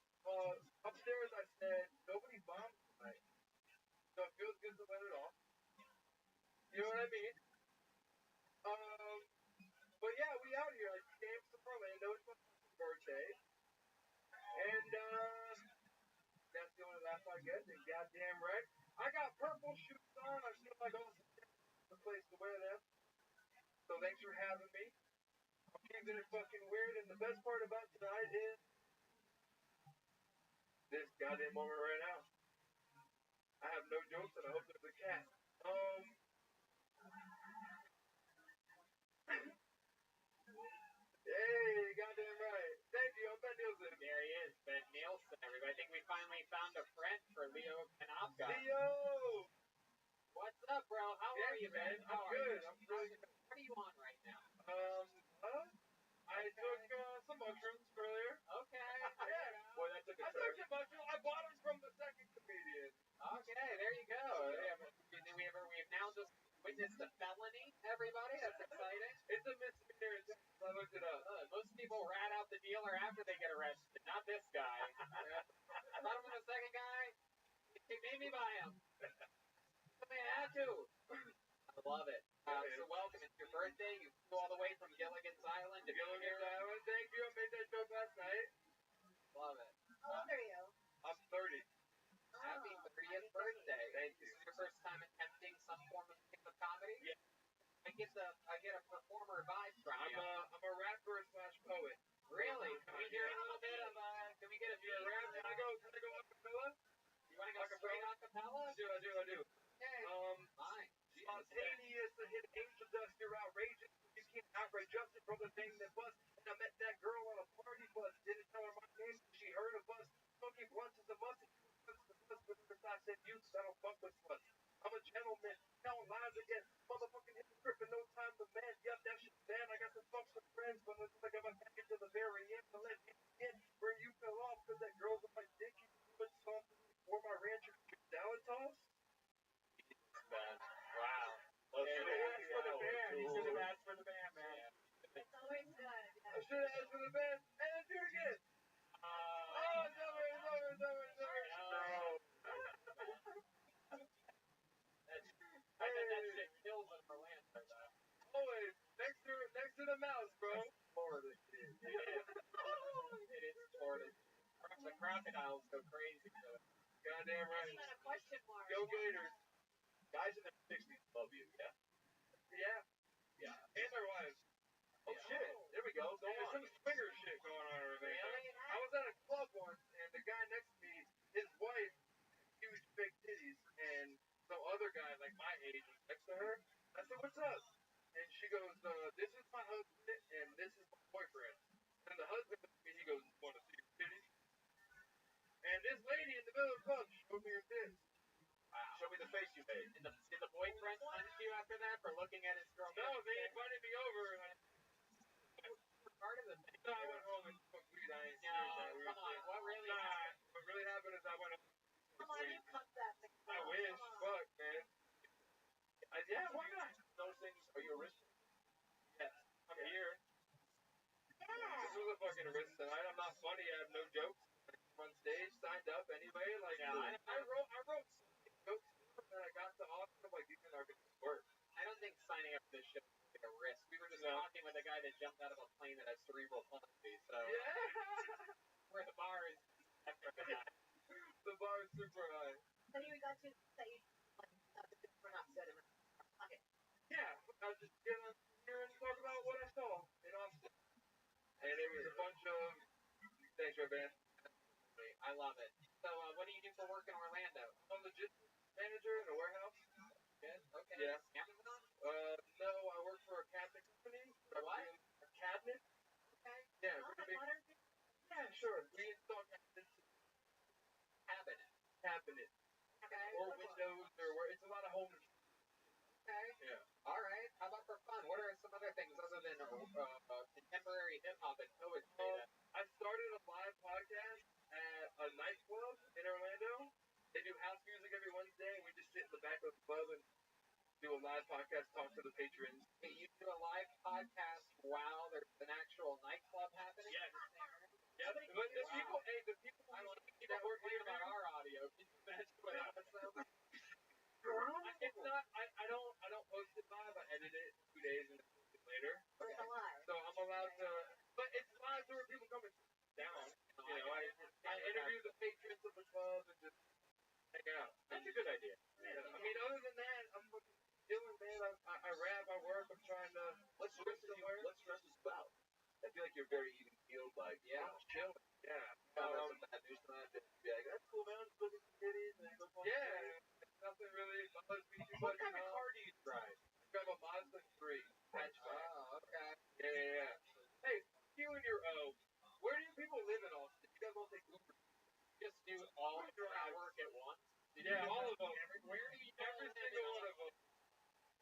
upstairs I said, nobody bombed tonight. So it feels good to let it off. You know what I mean? But yeah, we out here. I came from Orlando. It's my birthday. And, that's the only laugh I get. And goddamn right. I got purple shoes on. I feel like Austin the place to wear them. So thanks for having me. I'm keeping it fucking weird. And the best part about tonight is this goddamn moment right now. I have no jokes, and I hope there's a cat. Hey, goddamn right. Thank you. I'm Ben Nielsen. There he is, Ben Nielsen, everybody. I think we finally found a friend for Leo Kanopka. Leo! What's up, bro? How are you, man? I'm good. I'm really good. What are you on right now? I took some mushrooms earlier. Okay. Yeah. Boy, that took a I took some mushrooms. I bought them from the second comedian. Okay, there you go. We've now just witnessed a felony, everybody. That's exciting. It's a misdemeanor. I looked it up. Most people rat out the dealer after they get arrested. Not this guy. Brought him in the second guy. He made me buy him. I had to. I love it. So welcome. It's your birthday. You flew all the way from Gilligan's Island to Gilligan's Island. Thank you. I made that joke last night. Love it. How old are you? I'm 30. Happy 30th birthday. Thank you. This is your first time attempting some form of stand-up comedy? Yeah. I get a performer vibe from you. I'm a rapper / poet. Really? Can we hear a little bit of can we get a few rap? Can I go acapella? You want to go straight acapella? I do. Okay. Fine. Spontaneous to hit angel dust, you're outrageous. You can't outright justice from the thing that bust. And I met that girl on a party bus. Didn't tell her my name, she heard of us. Smoking blunts is a must. I said youths, I don't fuck with sluts. I'm a gentleman, telling lies again. Motherfucking hypocrite for no time to man. Yup, that shit's bad. I got to fuck some friends, but it's like I'm attacking to the very end. To let me in where you fell off, cause that girl's on my dick. You put sauce for my rancher salad toss. Wow. I should have asked for the band. You should have asked for the band, man. It's always good. I should have asked for the band. And then do it again. It's over. I bet that shit kills in Orlando, though. Always. Next to the mouse, bro. Florida shit. It is Florida. The crocodiles go crazy, though. Goddamn right. Not a question mark. Go Gators. Guys in their 60s love you, yeah? Yeah. And their wives. Oh, shit. There we go. There's some swinger shit going on over there. Really? I was at a club once, and the guy next to me, his wife, huge big titties, and some other guy like my age was next to her. I said, "What's up?" And she goes, "This is my husband and this is my boyfriend." And the husband looked at me, he goes, "Want to see your titties?" And this lady in the middle of the club showed me her tits. Wow. Show me the face you made. Did the boyfriend punish you after that for looking at his girlfriend? No, they invited me over and Part of the thing. I went home and smoked weed. I ain't No, come on. What really happened? What really happened is I went home. Come on, you cut that thing. I wish. Fuck, man. Yeah, why not? Those things, are you a risk? Yes. I'm here. Yeah. This was a fucking risk tonight. I'm not funny. I have no jokes. I'm on stage, signed up anyway. Like, Yeah, I wrote jokes and I got to Austin. I'm like, these are going to work. I don't think signing up for this show is like a risk. We were just talking with a guy that jumped out of a plane that has cerebral palsy. So Yeah. where the bar is The bar is super high. So you got to say we're not setting up. Okay. Yeah, I was just get on here and talk about what I saw in Austin. And it was a bunch of... Thanks, Rabbi. I love it. So what do you do for work in Orlando? I'm a logistics manager in a warehouse. Good. Okay. Yeah. Amazon? No, I work for a cabinet company. What? A cabinet? Okay. Yeah, Not pretty like big. modern. Yeah, sure. We install cabinets. Cabinet. Okay. Or windows, or where it's a lot of home. Okay. Yeah. All right. How about for fun? What are some other things other than contemporary hip hop and poetry? I started a live podcast at a nightclub in Orlando. They do house music every Wednesday, and we just sit in the back of the club and do a live podcast, talk to the patrons. Hey, you do a live podcast while there's an actual nightclub happening? Yeah. Yeah, but the people, I want to keep that working about our audio. Can you imagine what that would sound like? It's not. I don't post it live. I edit it 2 days and then post it later. It's alive. So I'm allowed to. But it's live to where people come and sit down. You know, I interview the patrons of the club and just hang out. That's a good idea. Yeah. I mean, other than that, I'm chilling, man. I rap. I work. I'm trying to. Let's stress this out. I feel like you're very even keeled, like, chilling. Yeah. Bad news tonight. Be like, that's cool, man. Just look at the titties and go for Nothing really bothers me too What much. kind of car do you drive? I drive a Mazda 3 hatchback. Oh, okay. Yeah. Hey, you and your where do you people live in Austin? You guys all take Uber? Just do all of your work at once? Yeah, all of them. Where do you Every single one of them.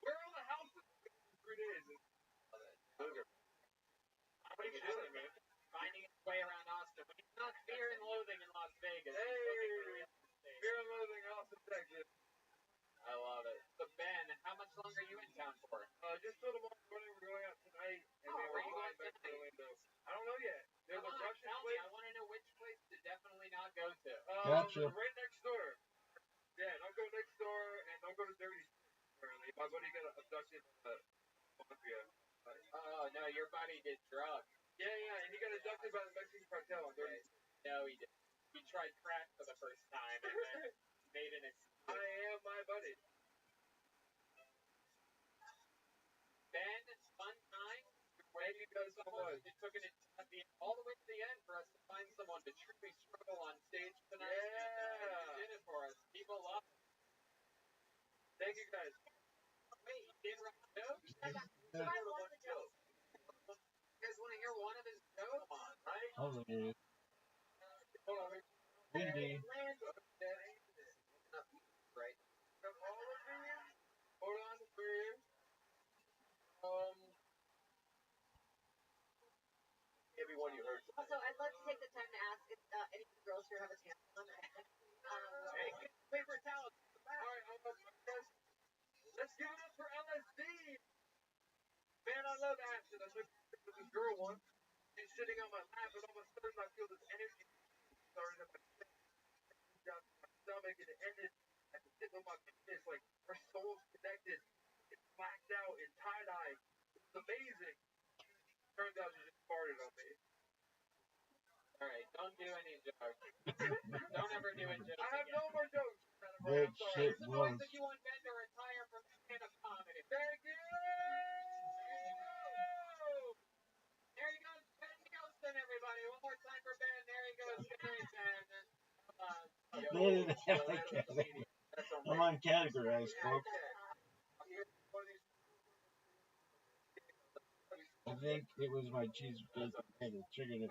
Where are all the houses? 3 days. I'm chilling, man. Finding its way around Austin. When it's not fear and loathing in Las Vegas. Hey, fear and loathing Austin, Texas. I love it. So Ben, how much longer are you in town for? Just till tomorrow morning. We're going out tonight, and then where we're are you flying going back to tonight? Orlando. I don't know yet. There's a Russian Tell me. place. I want to know which place to definitely not go to. Gotcha. Right next door. Yeah, don't go next door, and don't go to Dirty. Apparently, my buddy got abducted by the mafia. Oh no, your buddy did drugs. Yeah, and he got abducted by the Mexican cartel on Dirty. No, he didn't. He tried crack for the first time and then made an excuse. I am my buddy. Ben, fun time. Thank you guys so much. It took it all the way to the end for us to find someone to truly struggle on stage tonight. Yeah. And you did it for us. People love it. Thank you guys. Wait, you did write a joke? I love the joke. You guys want to hear one of his jokes? Come on, right? Oh, yeah. Hold on. Windy. Right. Hold on, we're everyone you heard. Also, I'd love to take the time to ask if any of the girls here have a tampon. Hey, get the paper towels. Alright, let's give it up for LSD. Man, I love acid. I took with this girl once. She's sitting on my lap, and all of a sudden I feel this energy starting in my down my stomach, and it ended at the tip of my penis. Like, our souls connected. It's blacked out in tie-dye. It's amazing. Turns out she just farted on me. Alright, don't do any jokes. Don't ever do a joke. I have no more jokes. Good shit, Here's the voice was. that you want Ben to retire from stand-up comedy. Thank you! There he goes, Ben Nielsen, everybody. One more time for Ben. There he goes, Ben. I I'm uncategorized, folks. I think it was my cheese because it triggered it.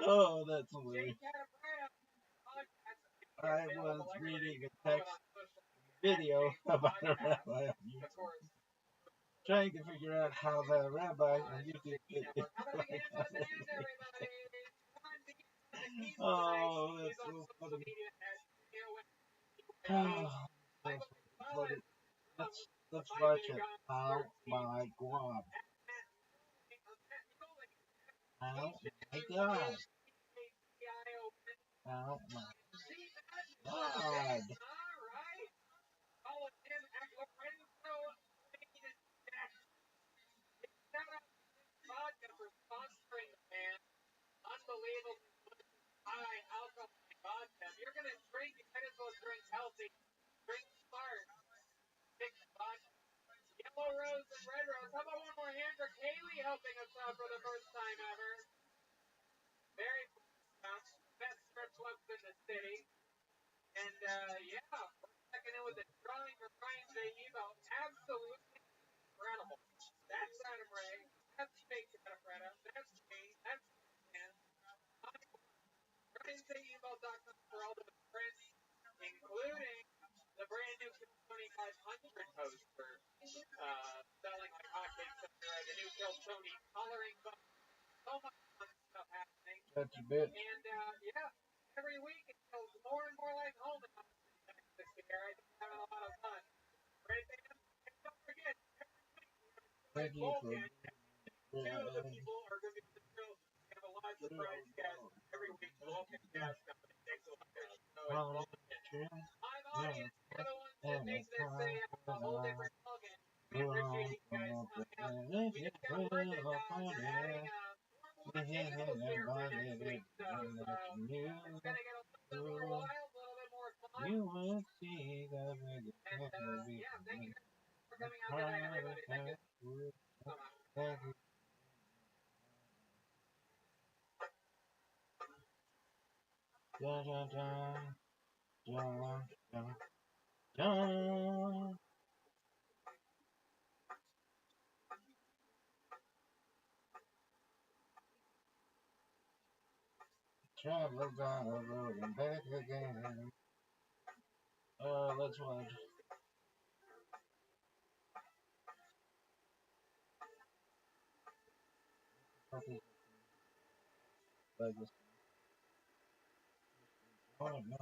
Oh, that's hilarious. I was reading a text video about a rabbi on YouTube, trying to figure out how the rabbi on YouTube did it. Oh, that's so funny. Oh, that's so funny. Let's watch it. Oh my god. Oh my god. Oh my god. Vodka for sponsoring the band. Unbelievable high alcohol vodka. If you're gonna drink, you might as well drink healthy. Drink smart. Pick vodka. Yellow Rose and Red Rose. How about one more hand for Kaylee helping us out for the first time ever? Very best strip clubs in the city. And yeah, we're checking in with the drawing for Brian J. Evo. Absolutely incredible. That's Adam Ray. That's Jake Catafretta. That's me. That's Dan. BrianJEvo.com for all the prints, including the brand new Kill 2500 poster, selling like hotcakes up there. The new Kill Tony coloring book. So much fun stuff happening. That's a bit. And yeah, every week it feels more and more like home this year. I think we're having a lot of fun. Right, Dan? And don't forget, Thank you for two of the people are going to be on the show. We have a live surprise guest every week. Vulcan guest company takes a look at it. Live audience, the other ones that make this a whole different ballgame. We appreciate you guys coming out. We just got word that they're adding more tables here for next week. So it's going to get a little bit more wild, a little bit more fun. You will see the And yeah, thank you guys for coming out tonight, everybody. Thank you so much. Dun, dun, dun, dun, dun, dun. Travel down the road and back again. Let's watch. Like this. Oh no.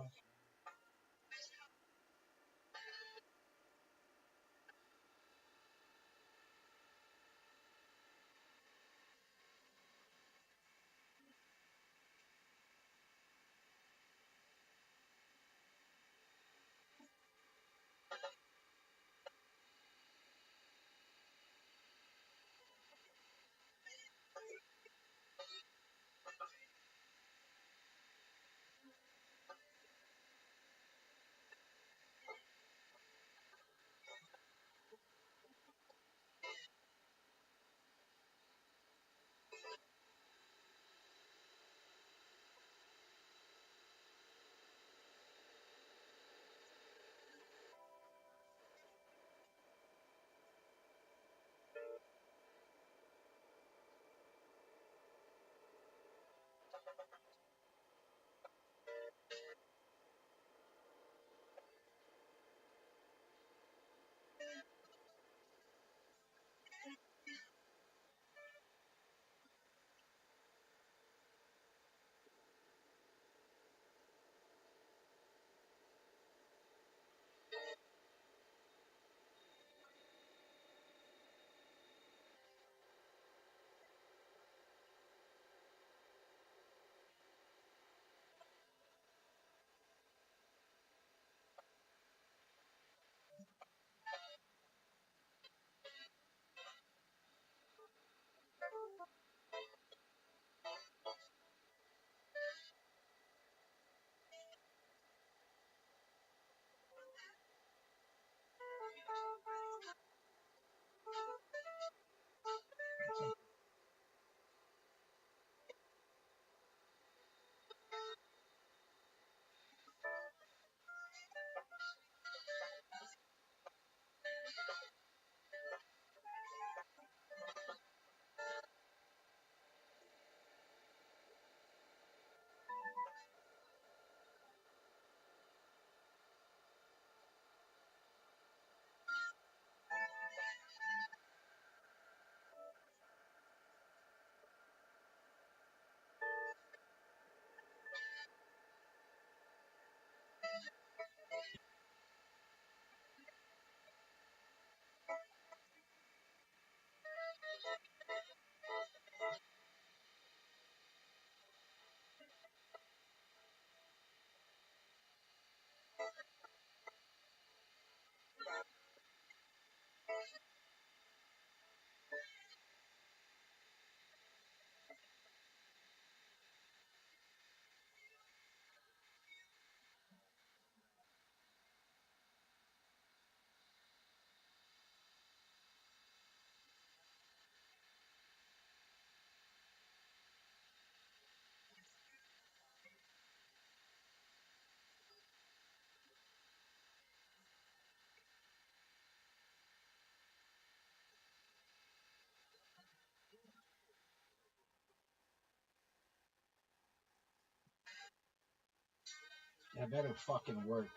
That better fucking work.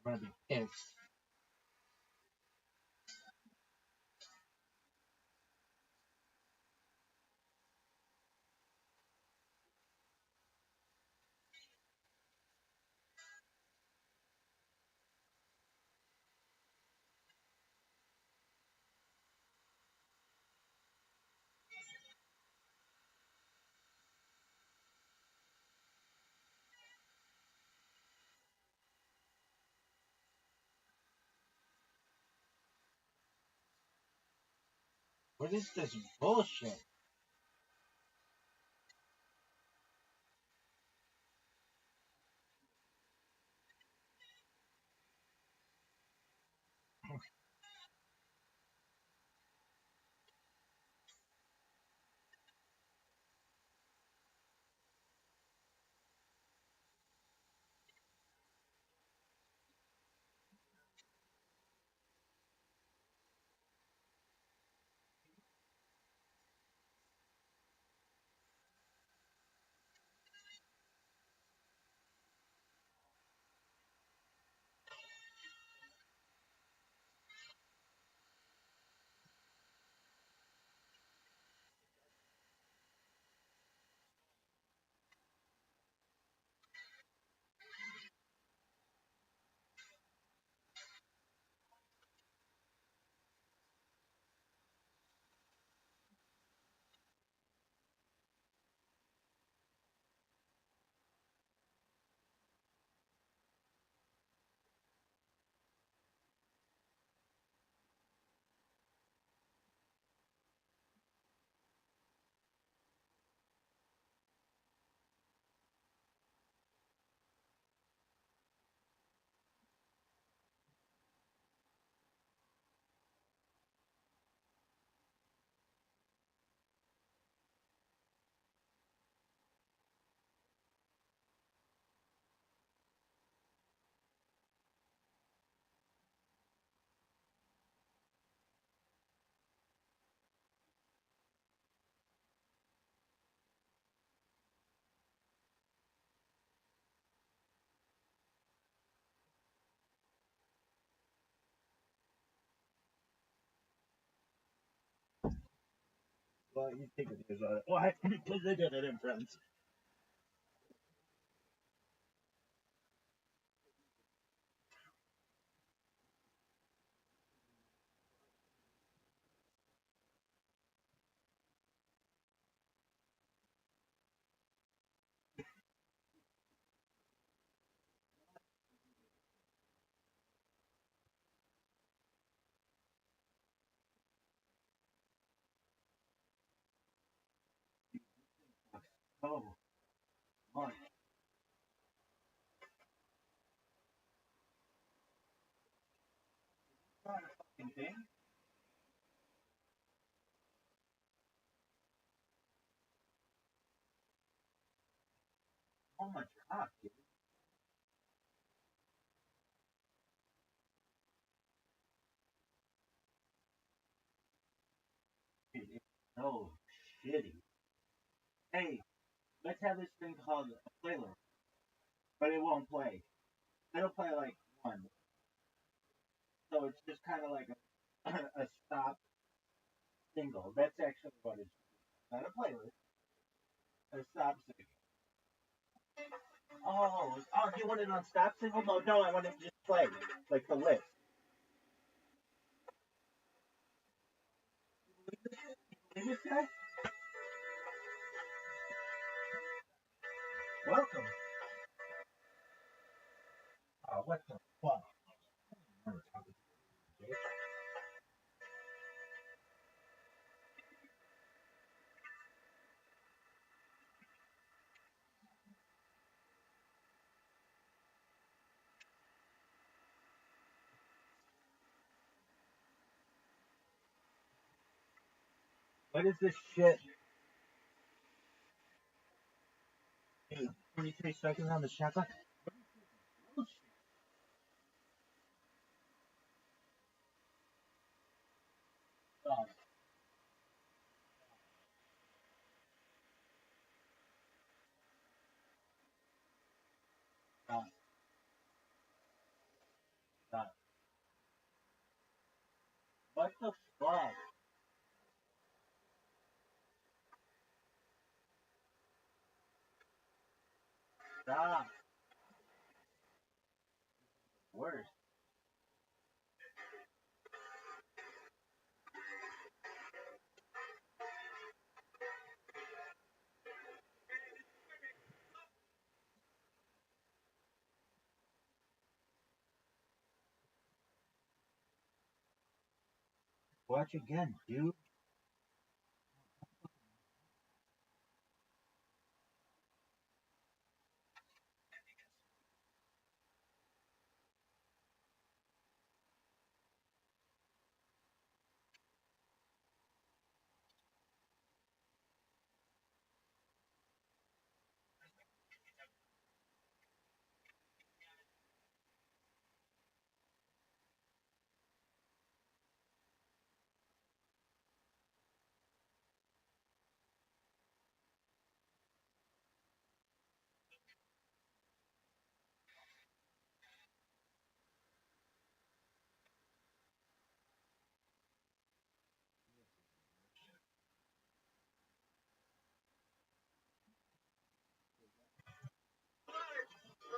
I'm gonna be pissed. What is this bullshit? Well, you take it as why? Because they did it in France. Oh, my fucking thing. Oh my god, dude, it's so shitty. Hey, let's have this thing called a playlist, but it won't play. It'll play like one, so it's just kind of like a stop single. That's actually what it's not a playlist, a stop single. Oh, you want it on stop single? No, no, I want it to just play, like the list. See this guy? Welcome. Oh, what the fuck? What is this shit? Hey, 23 seconds on the shot clock. Oh, God. Stop. What the fuck? Stop. Worse. Watch again, dude.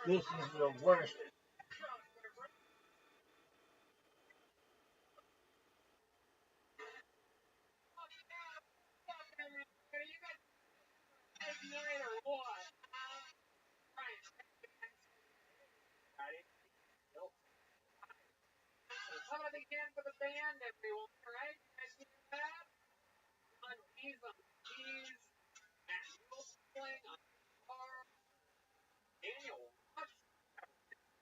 This is the worst. How about a big hand for the band, everyone, right? You guys hear that? On keys, Matt Mills playing on guitar, Daniel Rothschild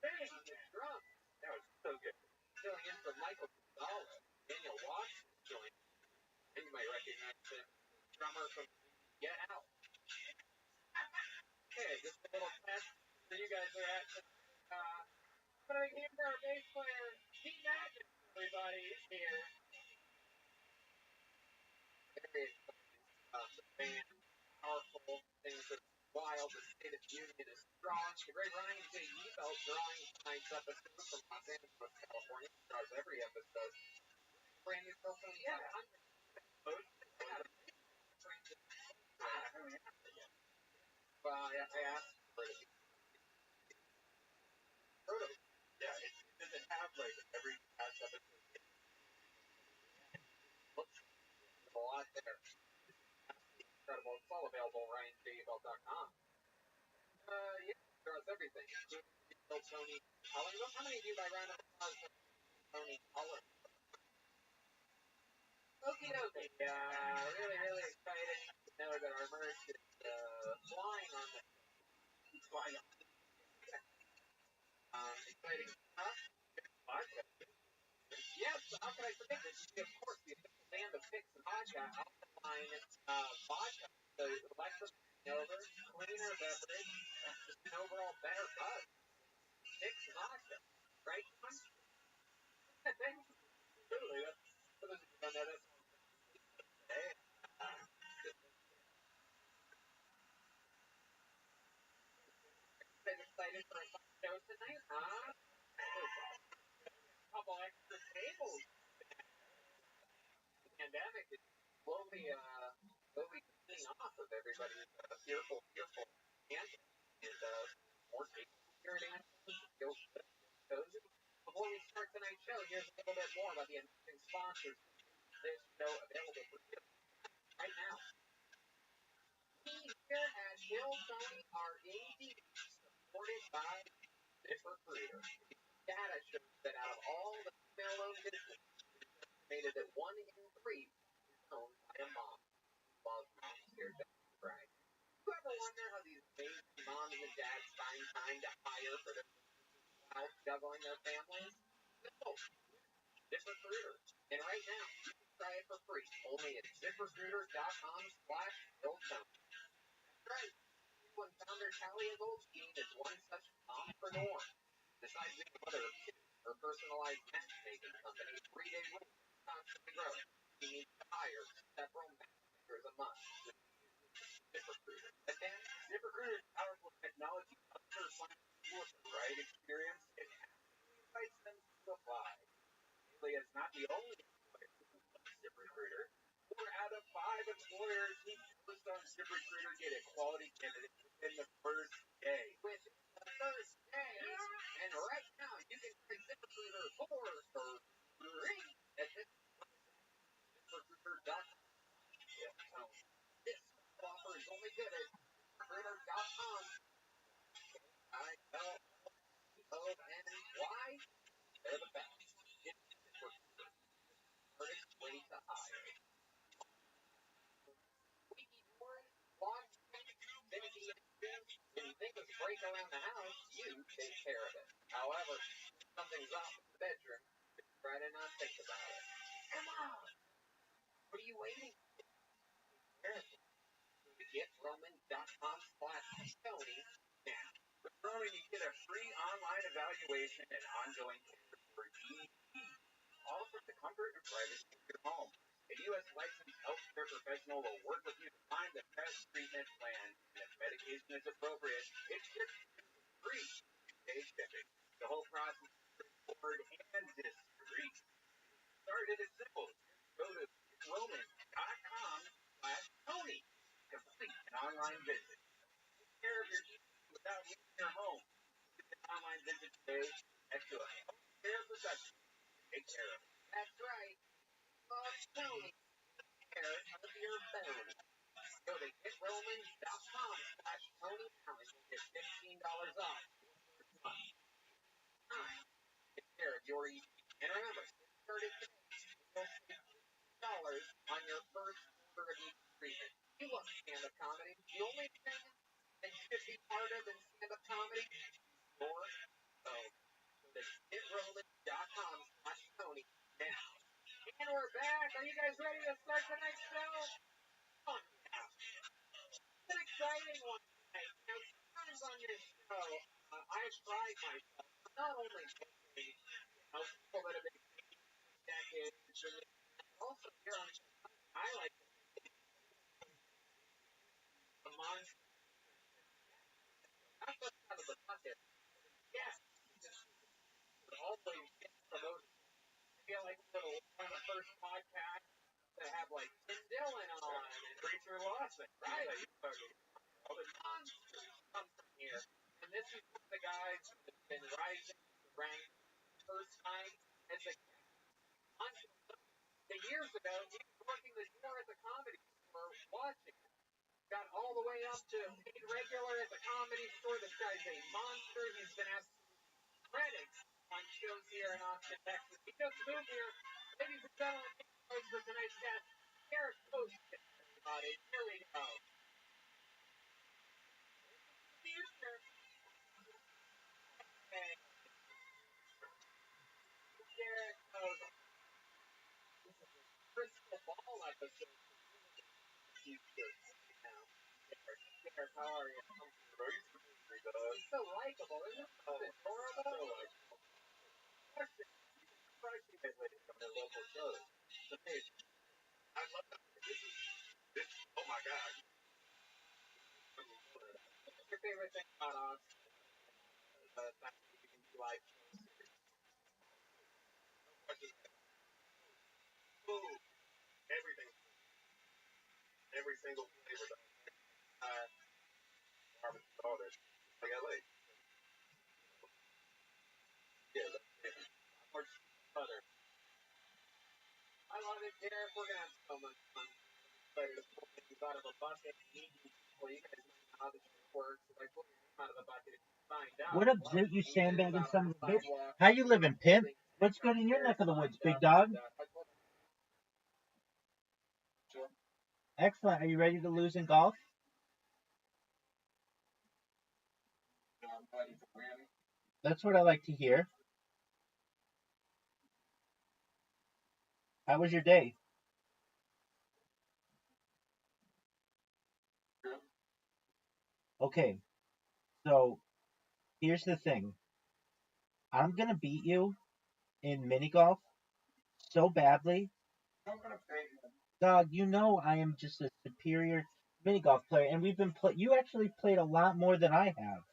singing on the drums. That was so good. Filling in for Michael Gonzalez. Daniel Rothschild joined. And you might recognize him, drummer from Get Out. Okay, just a little test. So you guys are at but I came for our bass player, Pete Magic, everybody. He's here. Very exciting stuff. The band, powerful, things are wild. The state of the union is strong. The great Ryan J. Ebelt drawing tonight's episode from Los Angeles, California. Draws every episode. Brand new cell phone. Yeah. Well, I asked for it. Yeah, it doesn't have like every past episode. Looks a lot there. Incredible. It's all available at RyanJebelt.com. Yeah, draws everything. Tony Color. How many of you by round of applause Tony Color? Okie dokie. Really, really excited to know that our merch is flying on the flying on. Exciting stuff. Yes, how can I forget this? Of course, the official band of Fix Vodka outline vodka. So Alexa over, cleaner beverage, just an overall better buzz. Fix Vodka, right? Absolutely. For those of you who don't know, that's excited for a fun show tonight, huh? A couple extra tables. The pandemic is slowly cleaning off of everybody's fearful answers. And more tables here at Answers. Feels cozy. Before we start tonight's show, here's a little bit more about the amazing sponsors of this show available for you right now. We here at Bill Tony are indeed supported by ZipRecruiter. Data shows that out of all the female-owned businesses, it's estimated that 1 in 3 is owned by a mom. Love moms here, right? You ever wonder how these amazing moms and dads find time to hire for their while juggling their families? No, ZipRecruiter. And right now, you can try it for free, only at ZipRecruiter.com/BillTony. That's right. When founder Talia Goldstein is one such mompreneur. Besides being a mother of kids, her personalized matchmaking company, 3-Day Rule, constantly growing. She needs to hire several matchmakers a month. ZipRecruiter. And then ZipRecruiter's powerful technology customers find the right experience. It invites them to you take care of it. However, if something's off in the bedroom, try to not think about it. Come on. What are you waiting for? Go to GetRoman.com/Tony now. With Roman, you get a free online evaluation and ongoing care for ED, all from the comfort and privacy of your home. A U.S. licensed healthcare professional will work with you to find the best treatment plan, and if medication is appropriate, it's shipped free. Day shipping. The whole process is straightforward and discreet. Started as simple. Go to GetRoman.com/Tony. Complete an online visit. Take care of your needs without leaving your home. Visit an online visit today next to a healthcare professional. Take care of it. That's right. Tony. Care of your family. Go to GetRoman.com/Tony now and you'll get $15 off. Take care of your ED. And remember, $30 on your first order of ED treatment. You love stand-up comedy. The only thing that should be part of in stand-up comedy is your phone. So that's GetRoman.com/Tony now. And we're back. Are you guys ready to start tonight's show? Oh, yeah. It's an exciting one tonight. Now, sometimes on your show, I've tried myself, not only taking, people that have been decades, and also here on the show, I like the monster. Not just out of the bucket. Yes. Always get promoted. I feel like one of the first podcasts to have like Tim Dillon on and Preacher Lawson, right? All the monsters come from here. And this is one of the guys who's been rising to rank first time as a monster. Years ago, he was working the door at the comedy store watching. Got all the way up to being regular at the comedy store. This guy's a monster. He's been asked credits on shows here in Austin, Texas. He just moved here. Ladies and gentlemen, for tonight's guest, Eric Coach. Everybody, here we go. Future. Okay. Eric Coach. This is a crystal ball episode. Future. Eric, how are you? He's so likable, isn't he? Adorable. So likable. Question. Surprised you guys like come to local shows. It's amazing. I love that. This, oh my God. What's your favorite thing about Austin? The fact that you can do live shows. Food. Everything. Every single flavor. Barbecue, all that. Like LA. Yeah, that's it. More butter. I love it, Derek. We're gonna have so much fun. Later, to pull things out of a bucket. Well, you guys know how this works. Like, pull things out of the bucket and find out. What up, Zoot? You sandbagging son of a bitch? How you living, pimp? What's good in your neck of the woods, big dog? Excellent. Are you ready to lose in golf? That's what I like to hear. How was your day? Okay, so here's the thing. I'm gonna beat you in mini golf so badly. Dog, you know I am just a superior mini golf player, and we've been you actually played a lot more than I have.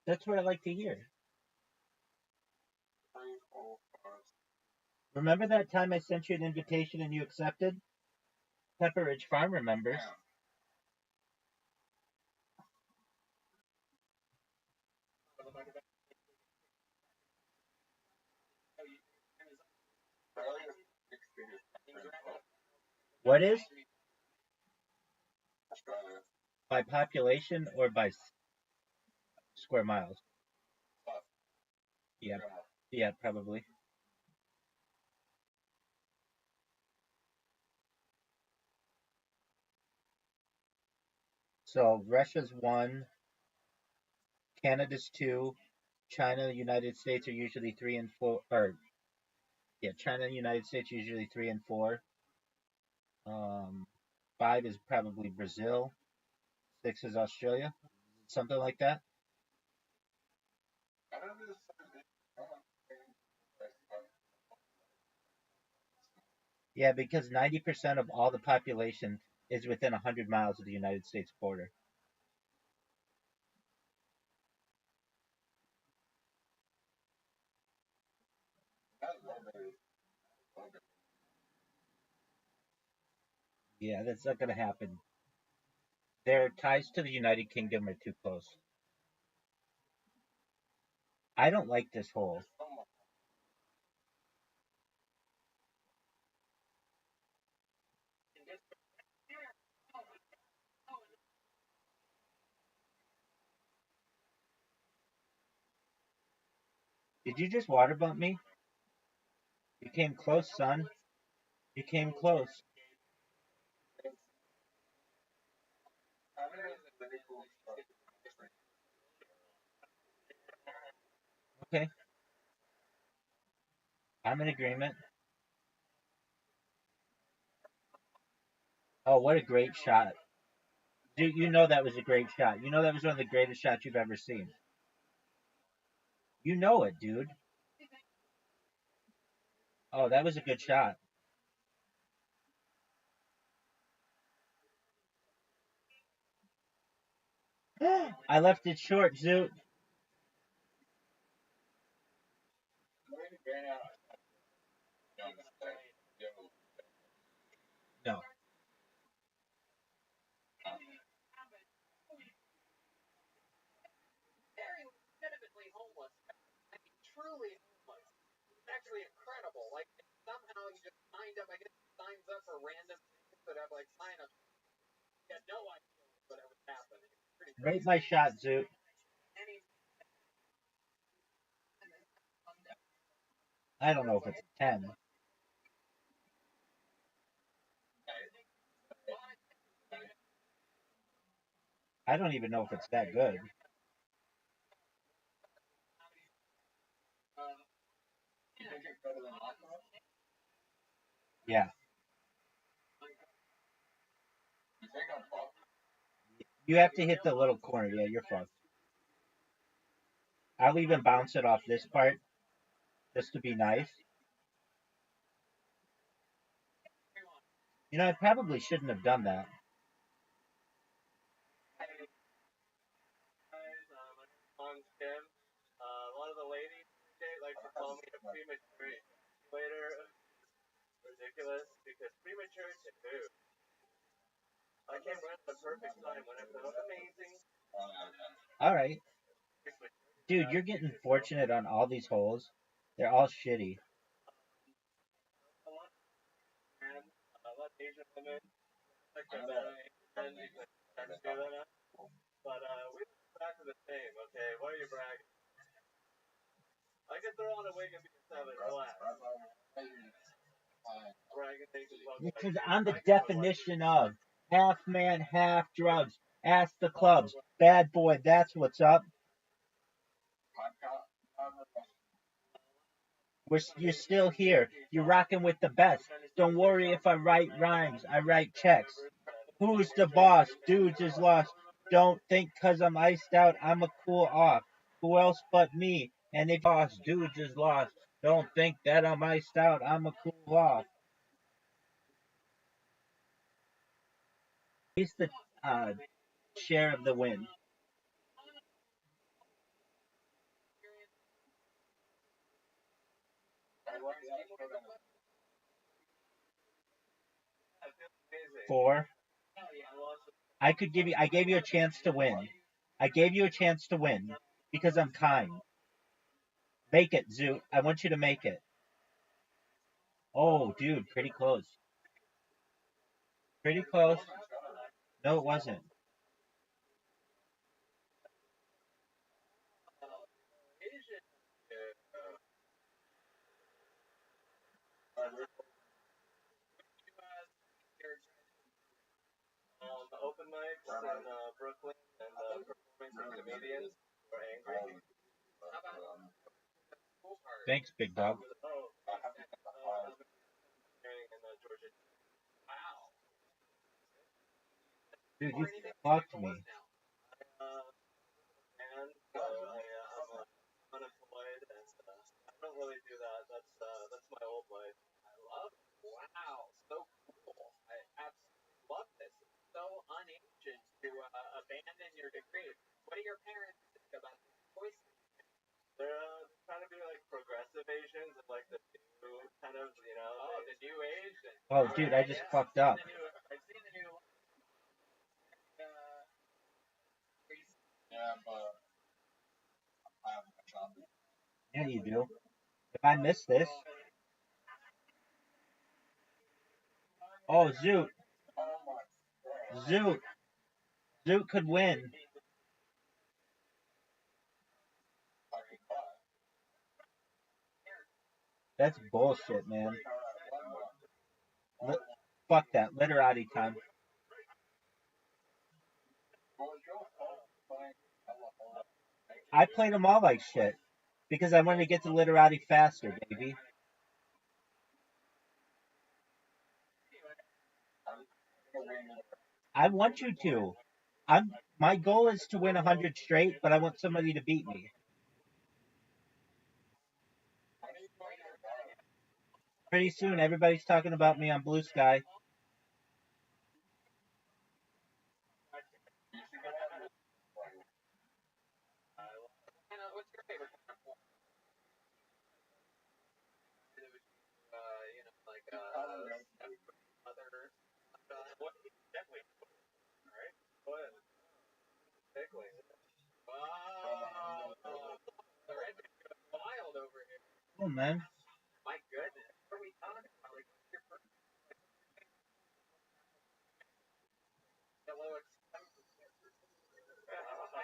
That's what I like to hear. Remember that time I sent you an invitation and you accepted? Pepper Ridge Farm remembers. What is? By population or by square miles? Yeah. Yeah, probably. So Russia's 1, Canada's 2, China, the United States are usually 3 and 4. Or yeah, China and the United States are usually 3 and 4. 5 is probably Brazil. 6 is Australia, something like that. Yeah, because 90% of all the population is within 100 miles of the United States border. Yeah, that's not going to happen. Their ties to the United Kingdom are too close. I don't like this hole. Did you just water bump me? You came close, son. You came close. Okay. I'm in agreement. Oh, what a great shot. Dude, you know that was a great shot. You know that was one of the greatest shots you've ever seen. You know it, dude. Oh, that was a good shot. I left it short, Zoot. No. Very legitimately homeless. I mean, truly homeless. It's actually incredible. Like, somehow he just signed up. I guess he signs up for random things that have, like, sign up. He had no idea what would happen. It's pretty Rate crazy. my shot, Zoot. I don't know if it's a 10. I don't even know if it's that good. Yeah. You have to hit the little corner. Yeah, you're fucked. I'll even bounce it off this part just to be nice. You know, I probably shouldn't have done that. On Tim, one of the ladies like to call me a premature later. Ridiculous because premature to who? I came right at the perfect time when it felt amazing. All right. Dude, you're getting fortunate on all these holes. They're all shitty. I love Asian women. Like and but we back to the same. Okay, why are you bragging? I can throw on a wig and be a 7. Relax. Because I'm the definition of half man, half drugs. Ask the clubs. Bad boy, that's what's up. You're still here. You're rocking with the best. Don't worry if I write rhymes. I write checks. Who's the boss? Dudes is lost. Don't think 'cause I'm iced out, I'm a cool off. Who else but me? And if boss, dudes is lost. Don't think that I'm iced out, I'm a cool off. He's the share of the win. Four. I gave you a chance to win. I gave you a chance to win because I'm kind. Make it, Zoot. I want you to make it. Oh, dude, pretty close. Pretty close. No, it wasn't. open mics in Brooklyn and performing some comedians who are angry. How about school part? Thanks, big dog. In Georgia. Wow. Dude, you fucked me. And so I'm unemployed, and I don't really do that. That's my old life. I love it. Wow, so cool. I absolutely love this. It's so un-Asian to abandon your degree. What do your parents think about this choice? They're trying to be like progressive Asians and like the new kind of, Oh, the new age. Oh, dude, I just fucked up. I've seen the new. Yeah, but I haven't got on. Yeah, you do. If I miss this. Oh, Zoot. Zoot. Zoot could win. That's bullshit, man. Fuck that. Literati time. I played them all like shit. Because I wanted to get to literati faster, baby. I want you to. My goal is to win 100 straight, but I want somebody to beat me. Pretty soon, everybody's talking about me on Blue Sky. What's your favorite kind of porn? Like other. What definitely. All right. What? Pickling. Wow. The red goes wild over here. Oh, man. My goodness. What are we talking about? Like, what's your first? Hello, I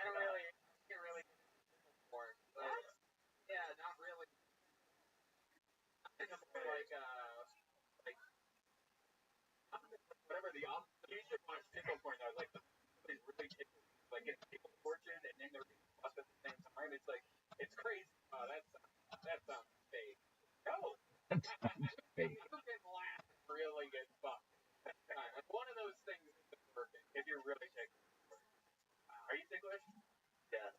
don't really. Can't really get into porn. Yeah, not really. I'm more like whatever the opposite. You should watch tickle porn though. Like somebody's really tickle, like getting tickle tortured and then they're getting fucked at the same time. It's like it's crazy. Oh, that sounds fake. No. Fake. You can laugh and really get fucked. One of those things isn't working if you're really ticklish. Are you ticklish? Yeah.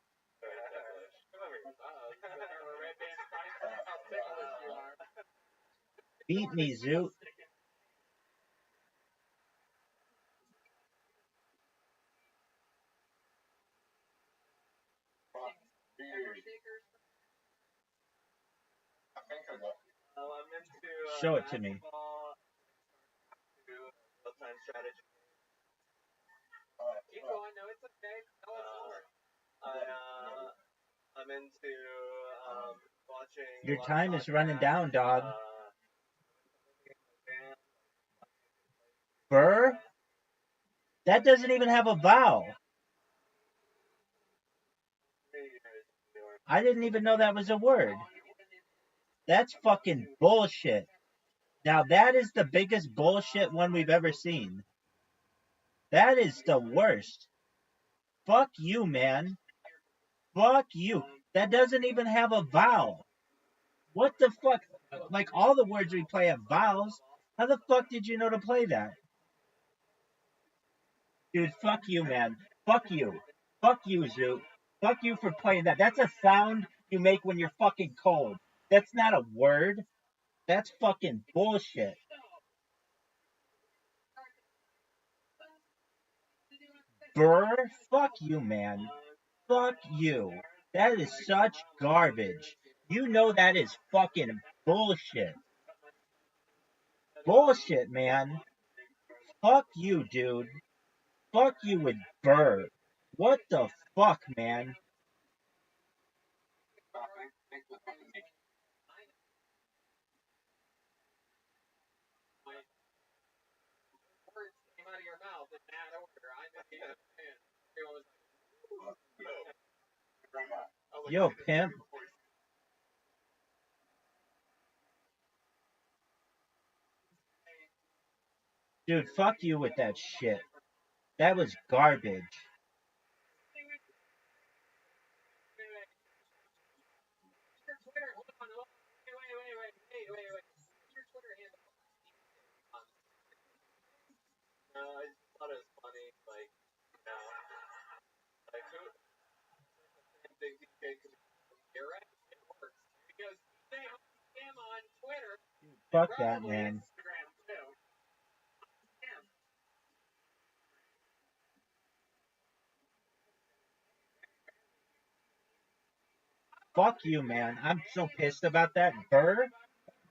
Red band trying to see how ticklish you are. Beat me, Zoot. I'm into Show it to me. Real-time strategy. Keep going. No, it's okay. Tell us more. I'm into watching. Your time is running down, dog. Burr? That doesn't even have a vowel. I didn't even know that was a word. That's fucking bullshit. Now that is the biggest bullshit one we've ever seen. That is the worst. Fuck you, man. Fuck you. That doesn't even have a vowel. What the fuck? Like all the words we play have vowels. How the fuck did you know to play that? Dude, fuck you, man. Fuck you. Fuck you, Zoot. Fuck you for playing that. That's a sound you make when you're fucking cold. That's not a word. That's fucking bullshit. Burr? Fuck you, man. Fuck you. That is such garbage. You know that is fucking bullshit. Bullshit, man. Fuck you, dude. Fuck you with Burr. What the fuck, man? Words came out of your mouth in that order. I know you understand. Everyone was like, Yo, pimp. Dude, fuck you with that shit. That was garbage. Your Twitter, hold on. Wait. What's your Twitter handle? No, I just thought it was funny. Like, you know, like who? Big DJ could You're right. It works because DJ Him on Twitter, Fuck that, probably man. Instagram too. Him. Fuck you, man. I'm so pissed about that. Burr?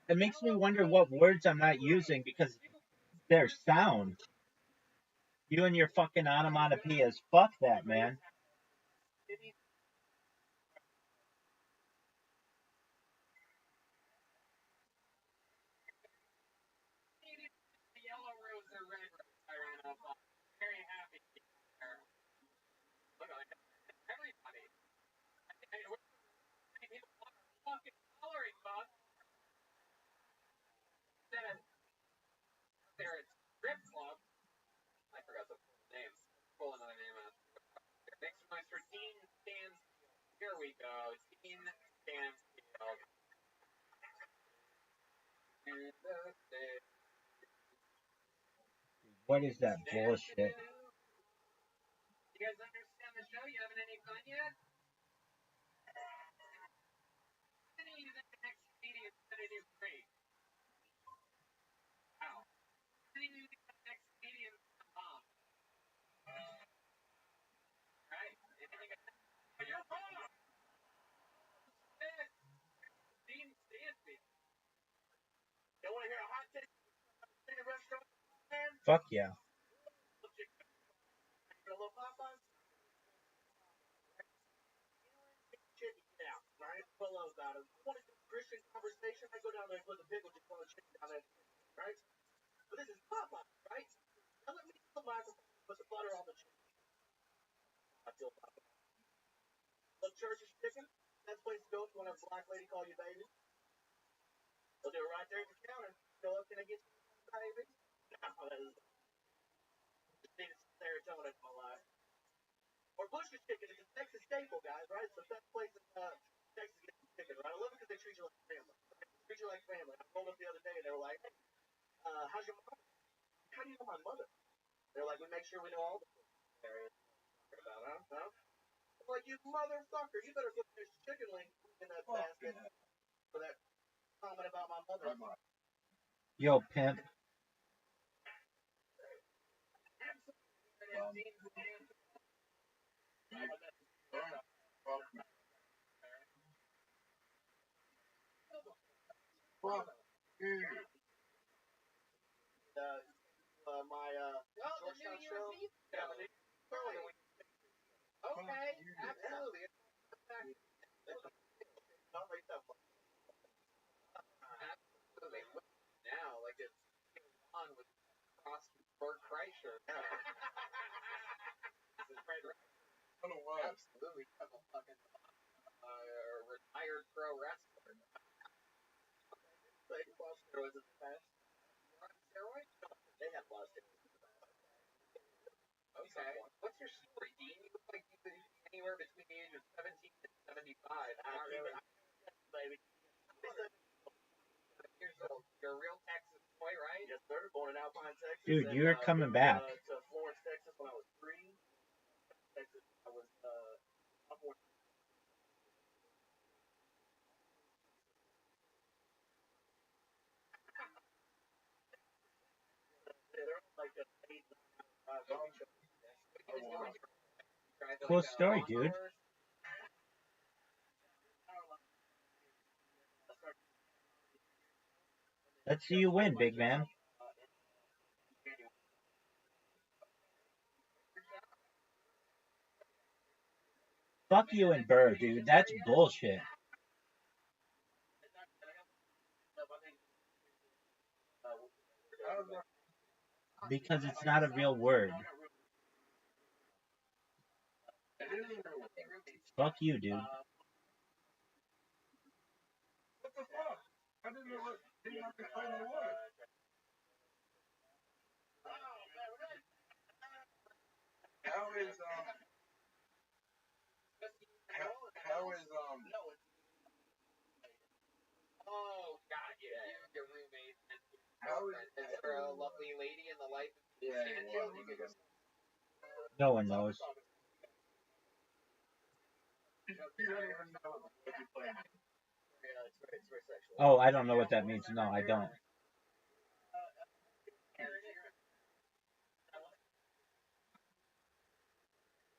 It makes me wonder what words I'm not using because their sound. You and your fucking onomatopoeias. Fuck that, man. The yellow rose or red rose I ran up on. Very happy there. Look at everybody. People fucking coloring book. Then there at Strip Club. I forgot the name. Pull another name out. Makes noise for Dean Stansfield. Here we go. Dean Stansfield. What is that bullshit? You guys understand the show? You having any fun yet? How do you think the next comedian is going to do great? Wow. How do you think the next comedian is going to bomb? Right? Anything you're wrong. Dean Stansfield. You want to hear a hot take in a restaurant? Fuck yeah. You know, Popeyes? Yeah, right? Hello about it. I want to do a Christian conversation. I go down there and put the pickle just on the chicken down there, right? But this is Popeyes, right? Now let me get the microphone, put the butter on the chicken. I feel Popeyes. Look, Church's Chicken, best place to go if you want to have a black lady call you baby. They'll do it right there at the counter. Go up, can I get you baby? No, that is just need a serotonin in my life. Or Bush's Chicken is a Texas staple, guys, right? It's the best place in Texas to get some chicken, right? I love it because they treat you like family. They treat you like family. I told them the other day, and they were like, hey, how's your mom? How do you know my mother? They're like, we make sure we know all the areas about, huh? I'm like, you motherfucker, you better put this chicken wing in that basket for that comment about my mother. Yo, pimp. My Georgetown show. Okay, absolutely. Absolutely. Now, like it's on with Cross Ford Kreischer. Absolutely. I'm a fucking retired pro wrestler. Like, well, steroids in the past. You're on steroids? They have a lot of steroids. Okay. What's your story, Dean? You look like you could be anywhere between the age of 17 and 75. Not really. Baby. Years old. You're a real Texas boy, right? Yes, sir. Born in Alpine, Texas. Dude, and, you're coming back. To Florence, Texas when I was 3. Texas, I was upward. They're like a 8, 9, Cool story, dude. Let's see you win, big man. Fuck you and Burr, dude. That's bullshit. Because it's not a real word. Fuck you, dude. What the fuck? I didn't know what he was playing the water. Yeah, he was. No one knows. You don't even know what you're playing. Yeah, it's very sexual. Oh, I don't know what that means. No, I don't.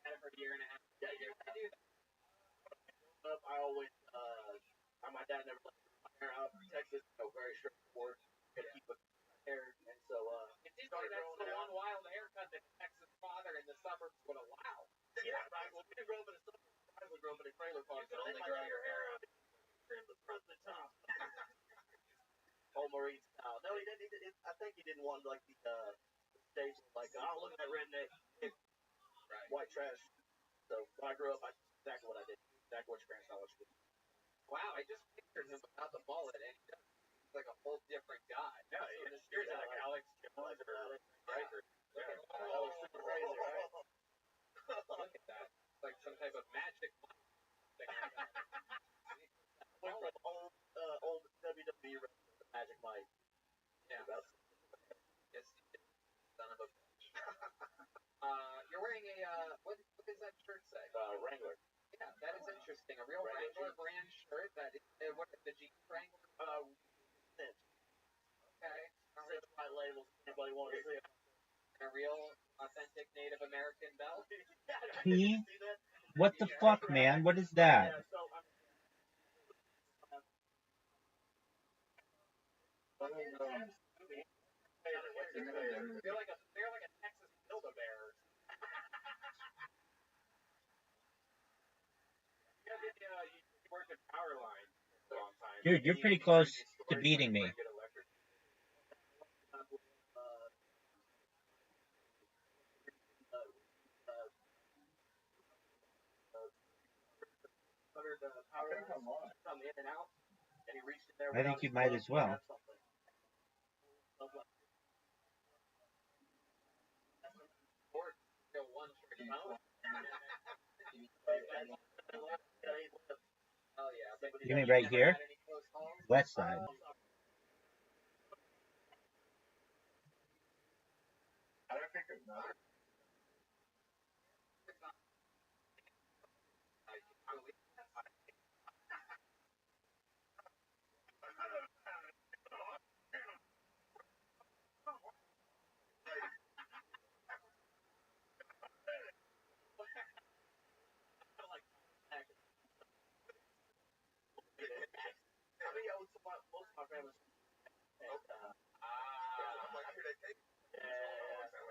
Had it for a year and a half. Yeah, I do that. I always, my dad never let me my hair out. Texas, very straightforward. Gotta keep it hair, and so, It seems like that's the one wild haircut that Texas father in the suburbs would allow. Yeah, right. Well, we didn't grow up in a suburb. I grew up in a trailer park. You can only grow your hair out in the front and the top. Old Maurice style. No, he didn't. I think he didn't want like the days like, oh, look at that redneck, white trash. So when I grew up, I exactly what I did. Exactly what your parents thought I should do. Wow, I just pictured him without the mullet, and he just looks like a whole different guy. Yeah, Here's like Alex Jones or Riker. That was super crazy, right? Look at that. It's like some type of magic thing. Went from old WWE wrestler to Magic Mike. Yeah. Yes, son of a bitch. You're wearing a what does that shirt say? Wrangler. Yeah, that is interesting. A real Wrangler brand shirt. That is what is the jeans Wrangler? Okay. Cinch white labels. Anybody want to see it? A real authentic Native American belt. He? What the fuck, man? What is that? Yeah, so They're like a Texas Build-A-Bear. You worked at Powerline for a long time. Dude, you're pretty close to beating me. Come in and out, and he reached in there. I think you might as well. Oh yeah. You mean right here? West side. I don't think it's not. Most of my family. And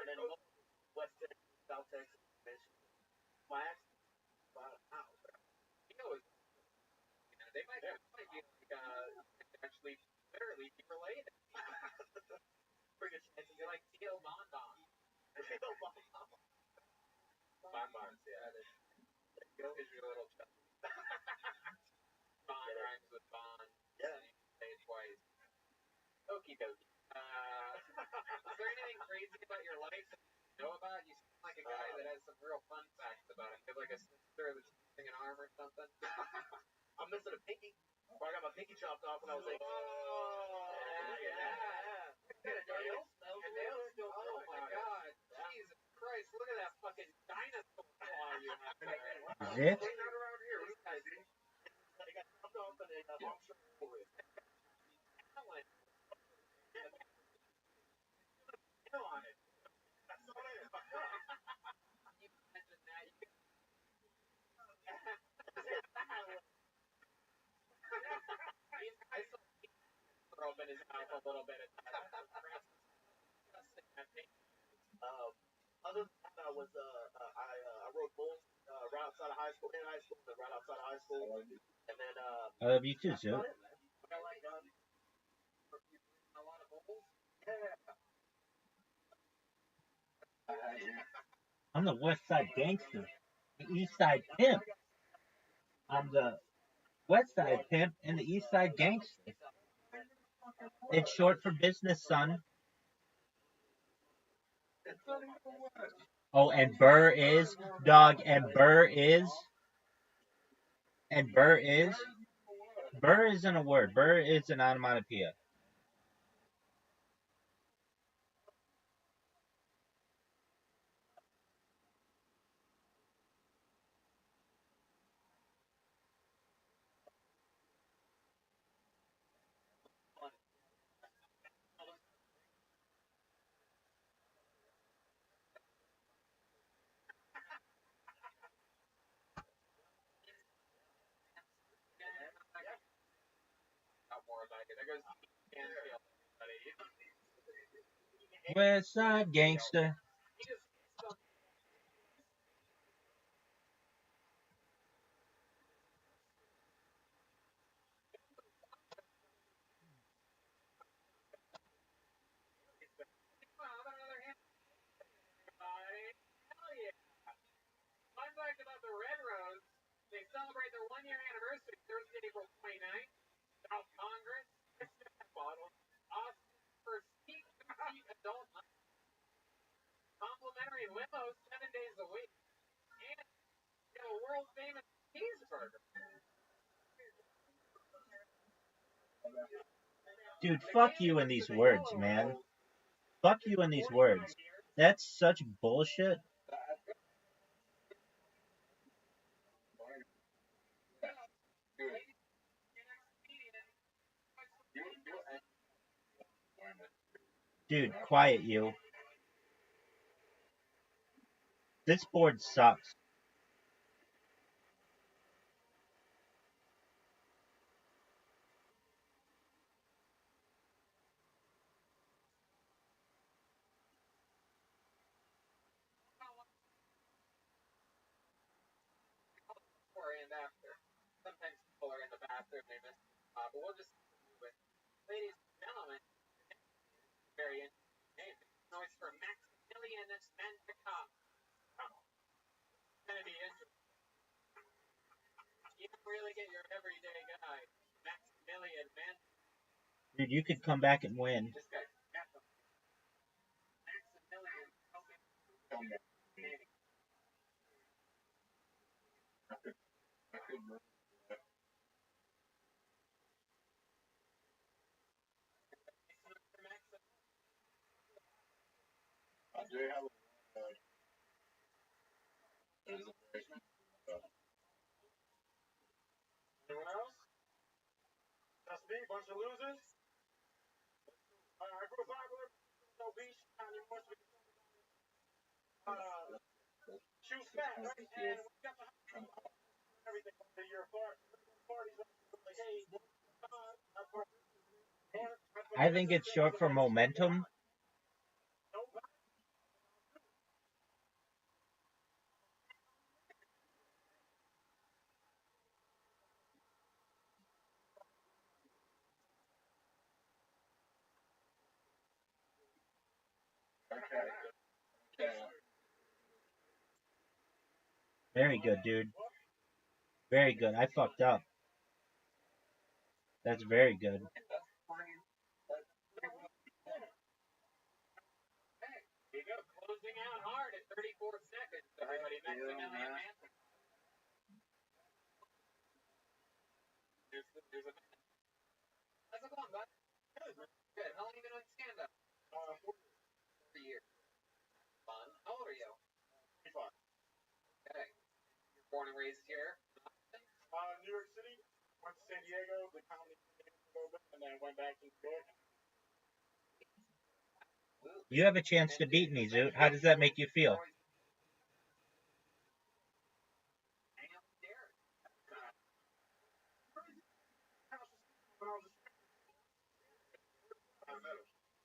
then West Texas, South Texas, Michigan. My accent about an hour. They might be actually literally be related. Bring a chance. You're like Theo Bon Bon. Bon Bons, yeah. Because you're a little chubby. Bon rhymes with Bon. Yeah. And you say it twice. Okie dokie. Is there anything crazy about your life that you know about? You seem like a guy that has some real fun facts about him. You have like a sister that's missing an arm or something. I'm missing a pinky. I got my pinky chopped off when I was 8. Yeah. And nails still, oh my god. Jesus Christ, look at that fucking dinosaur claw you have there. Is it? Not around here. What guys do? They got chopped off and they got long shirt over it. On it. You mentioned that. I saw him throw up in his mouth a little bit. Other than that, I was I rode bulls right outside of high school, in high school, and right outside of high school, and then I love you too, Sue. A lot of bulls. I'm the West Side Gangster, the East Side Pimp. I'm the West Side Pimp and the East Side Gangster. It's short for business, son. Oh, and Burr is, dog, and Burr is, and Burr is. Burr isn't a word. Burr is an onomatopoeia. second. There goes Mansfield, everybody. West Side Gangster. He just Well, on the other hand, hell yeah. Fun fact about the Red Rose, they celebrate their 1-year anniversary Thursday, April 29th. South Congress, bottle, Austin for seat adult complimentary limos 7 days a week, and they have a world famous cheeseburger. Dude, fuck you in these words, man. Fuck you in these words. That's such bullshit. Dude, quiet you. This board sucks. Before and after. Sometimes people are in the bathroom, they miss but we'll just do it. Ladies and gentlemen, very interesting name. Noise for Maximilian Mentikov. It's gonna be interesting. You don't really get your everyday guy. Maximilian Mentikov. Dude, you could come back and win. This guy's Maximilian. I do have a reservation. Anyone else? That's me, bunch of losers. I grew up popular, no beach, not anymore, so we can shoot fat, right? And we got the everything a year apart. Parties like, hey, I think it's short for momentum. Okay. Very good, dude. Very good. I fucked up. That's very good. Here you go, closing out hard at 34 seconds. Everybody, Maximilian Manson. There's a man. How's it going, bud? Good. How long you been on stand-up? 4 years. Fun. How old are you? 25. Okay. You're born and raised here? New York City. Went to San Diego, the comedy a little bit, and then went back to New York. You have a chance to beat me, Zoot. How does that make you feel?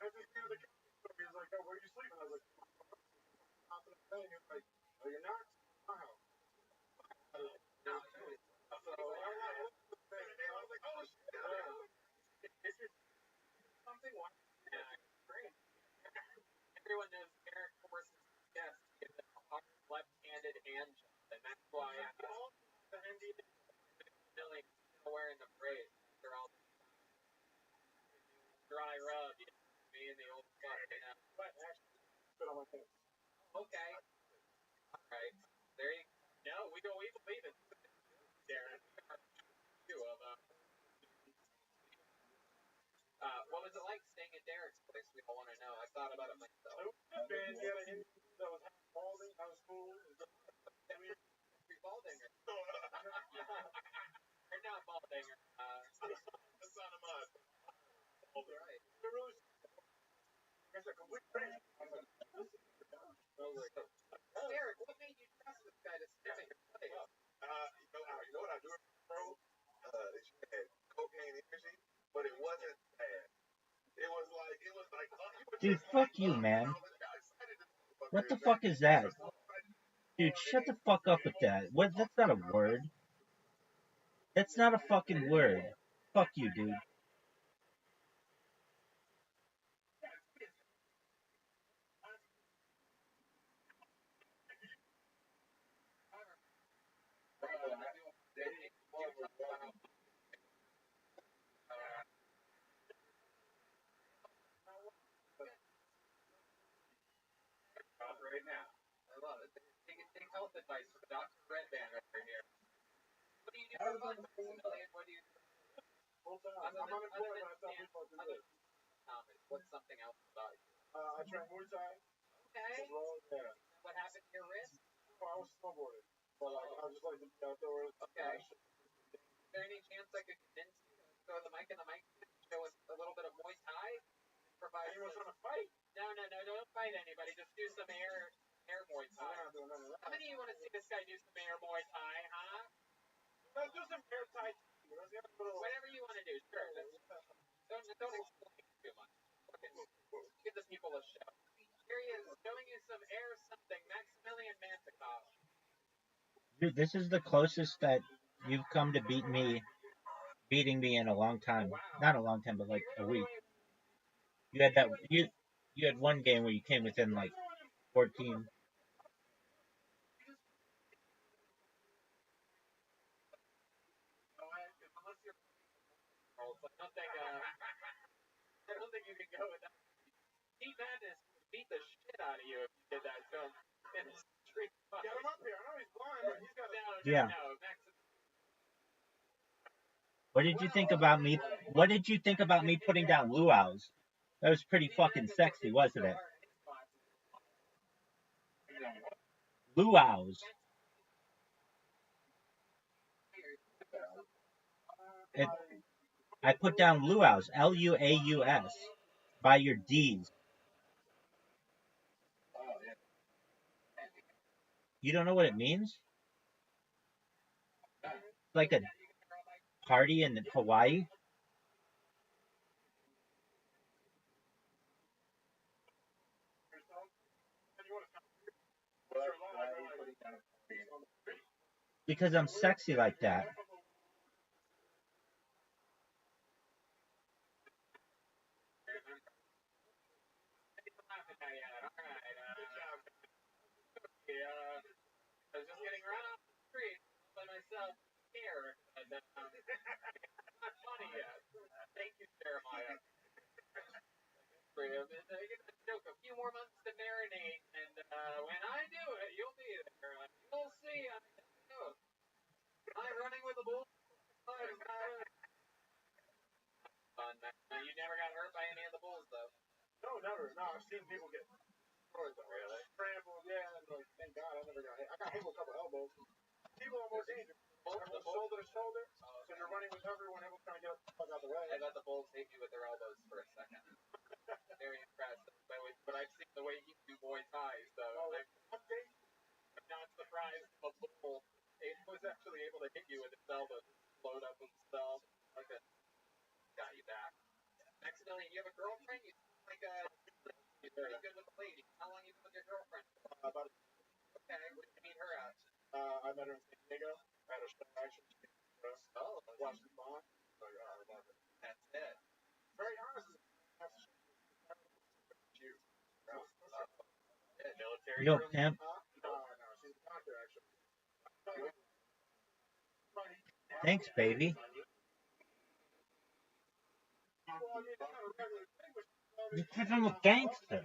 I just hear the story. He was like, oh, where are you sleeping? I was like, top of the thing. He was like, oh, you're not? Wow. So I was like, oh, shit. This is something. Yeah, great. Everyone knows Eric forces guests to give them a hard left-handed hand job, and that's why all the NBA really still wearing the brace. They're all dry rub, you know, me and the old fuck, you know. But actually, spit on my face. Okay. All right. There you go. No, we believe it. Darren. Two of them. What was it like staying at Derek's place? We all want to know. I thought about it myself. It was good, man. He had an Indian that was half balding. That was cool. Free Baldinger. Or not Baldinger. That's not a mud. All right. It's a complete range. Derek, what made you trust this guy to stay at your place? You know what I do, bro? She had cocaine energy, but it wasn't Dude, fuck you, man. What the fuck is that? Dude, shut the fuck up with that. What? That's not a word. That's not a fucking word. Fuck you, dude. Right now. I love it. Take health advice from Dr. Redman over here. What do you do for fun, Maximilian? What do you do? I'm unemployed, but I tell people to do this. What's something else about you? I train Muay Thai. Okay. Well, yeah. What happened to your wrist? Oh, I was snowboarding. But like, I just like to be outdoors. Okay. Is there any chance I could convince you to throw the mic in the mic and show us a little bit of Muay Thai? Provide Anyone trying to fight? No, don't fight anybody. Just do some air Muay Thai. I'm not doing none of that. How many of you want to see this guy do some air Muay Thai, huh? Let's do some air Thai. Whatever you want to do, sure. Don't explain too much. Okay. Give the people a show. Here he is, showing you some air something. Maximilian Mantikov. Dude, this is the closest that you've come to beating me in a long time. Not a long time, but like a week. You had you had one game where you came within like 14. I don't think you can go with that. Pete Madness would beat the shit out of you if you did that to him in a street fight. Get him up here. I know he's blind, but he's got a... No. What did you think about me? What did you think about me putting down luau's? That was pretty fucking sexy, wasn't it? Luau's. I put down luau's, Luaus, by your D's. You don't know what it means? Like a party in Hawaii? Because I'm sexy like that. I was just getting run off the street by myself here. And, not funny yet. Thank you, Jeremiah. Joke. A few more months to marinate, and when I do it, you'll be there. You'll see. I'm running with the bull. Fun. You never got hurt by any of the bulls, though. No, never. No, I've seen people get really trampled. Yeah, and like, thank God I never got hit. I got hit with a couple elbows. People are more dangerous. Everyone's shoulder to shoulder, so you're running with everyone trying to get the fuck out the way. I let the bulls hit you with their elbows for a second. Very impressed. But I've seen the way you do Muay Thai, so I'm not surprised the bull was actually able to hit you with his elbows, load up himself. Okay. Got you back. Maximilian, you have a girlfriend? You seem like you're pretty good with the ladies. How long you been with your girlfriend? About okay, where did you meet her at? I met her in San Diego. I had a show actually. Watched the bond. That's it. Very honest. Military. Yo, pimp. No, she's a doctor actually. Thanks, baby. Because I'm a gangster.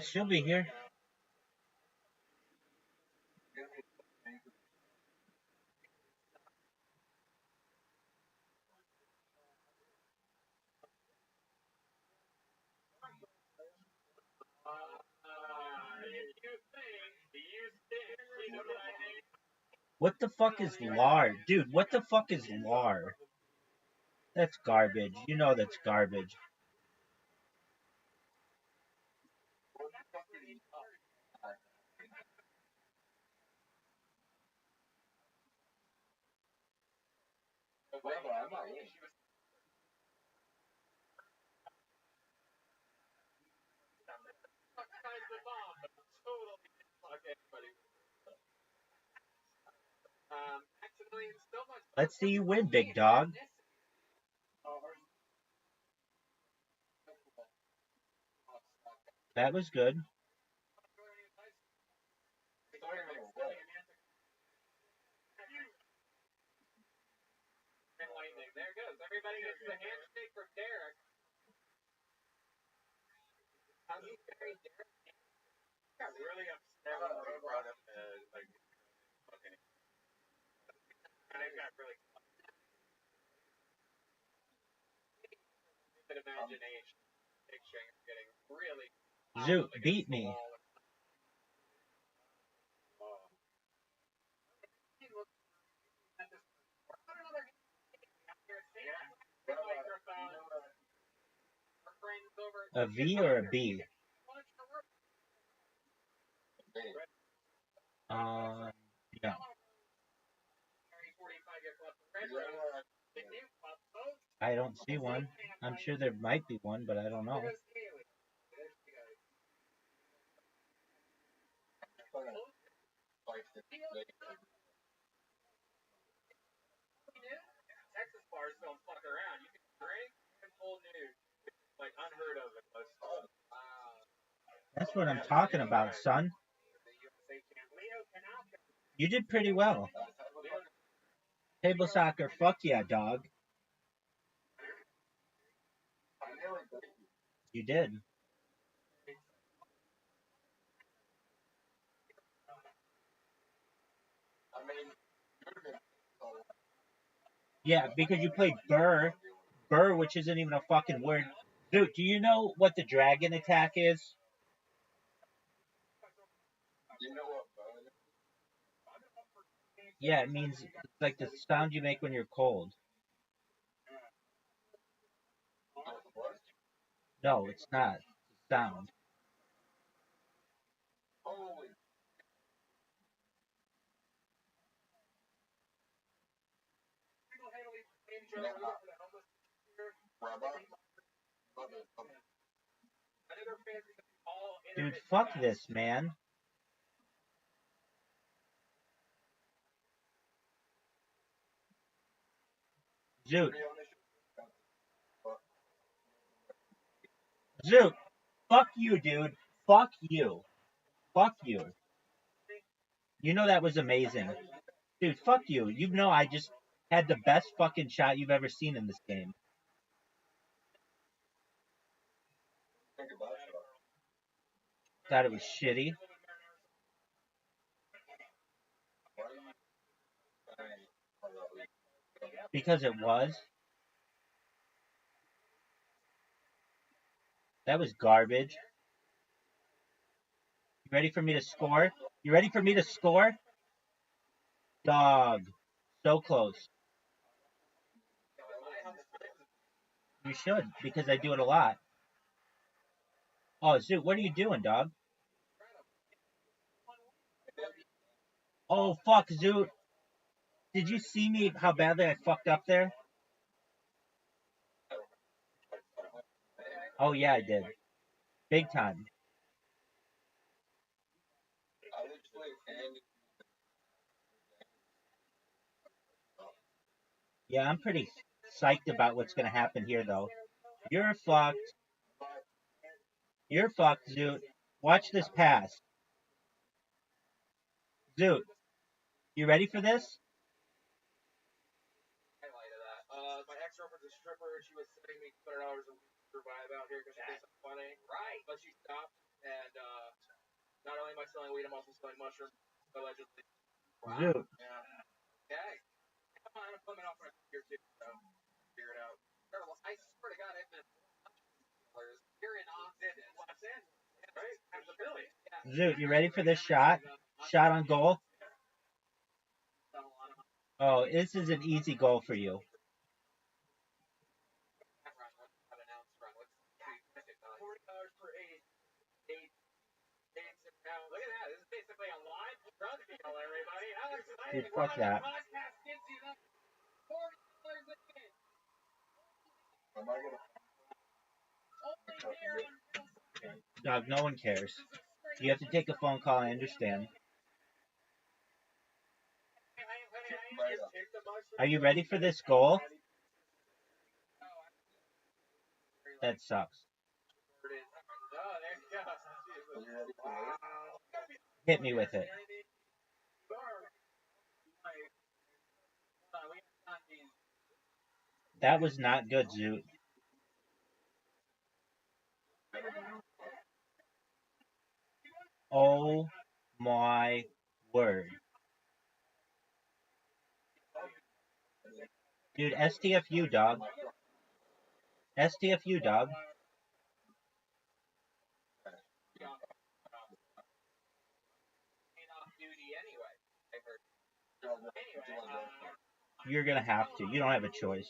She'll be here. What the fuck is lard? Dude, what the fuck is lard? That's garbage. You know that's garbage. the way she was kinds of bomb, but totally didn't fuck anybody. Maximilian, so much. Let's see you win, big dog. That was good. Lightning. There goes. Everybody gets the handshake from Derek. He's very Derek. Got really upset when we brought up the like fucking. And it got really. Good imagination. Picturing getting really. Zoot beat me. A V or a B? No. I don't see one. I'm sure there might be one, but I don't know. Texas bars don't fuck around. You can drink and full nude. Like unheard of in most. That's what I'm talking about, son. You did pretty well. Table soccer, fuck yeah, dog. You did. Yeah, because you played Burr, which isn't even a fucking word. Dude, do you know what the dragon attack is? Yeah, it means it's like the sound you make when you're cold. No, it's not. It's a sound. Dude, fuck this, man. Zoot. Zoot. Fuck you, dude. Fuck you. Fuck you. You know that was amazing. Dude, fuck you. You know I just had the best fucking shot you've ever seen in this game. Thought it was shitty. Because it was. That was garbage. You ready for me to score? You ready for me to score? Dog. So close. You should, because I do it a lot. Oh, Zoot, what are you doing, dog? Oh, fuck, Zoot. Did you see me, how badly I fucked up there? Oh, yeah, I did. Big time. Yeah, I'm pretty psyched about what's going to happen here, though. You're fucked. You're fucked, Zoot. Watch this pass. Zoot, you ready for this? My ex-girlfriend's a stripper. She was sending me $200 a week to survive out here because she thinks I'm funny. Right. But she stopped, and not only am I selling weed, I'm also selling mushrooms, allegedly. Wow. Zoot. Yeah. Okay. Come on, I'm coming off for a year too, so figure it out. I swear to God, I've been here in Austin and Los Angeles, right? At the Philly. Yeah. Zoot, you ready for this shot? Shot on goal? Oh, this is an easy goal for you. Look at that. This is basically a live drug deal, everybody. Dude, fuck that. Dog, no one cares. You have to take a phone call, I understand. Are you ready for this goal? That sucks. Hit me with it. That was not good, Zoot. Oh my word. Dude, STFU, dog. STFU, dog. You're gonna have to. You don't have a choice.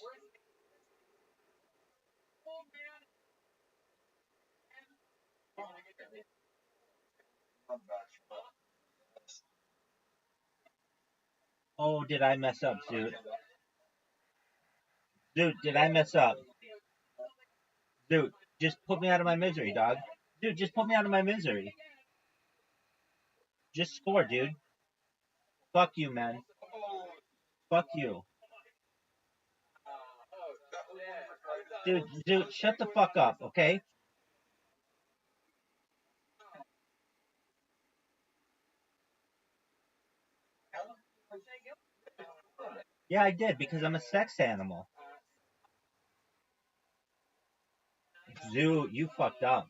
Oh, did I mess up, Zoot? Zoot, did I mess up? Dude, just put me out of my misery, dog. Dude, just put me out of my misery. Just score, dude. Fuck you, man. Fuck you. Dude, shut the fuck up, okay? Yeah, I did, because I'm a sex animal. Dude, you fucked up.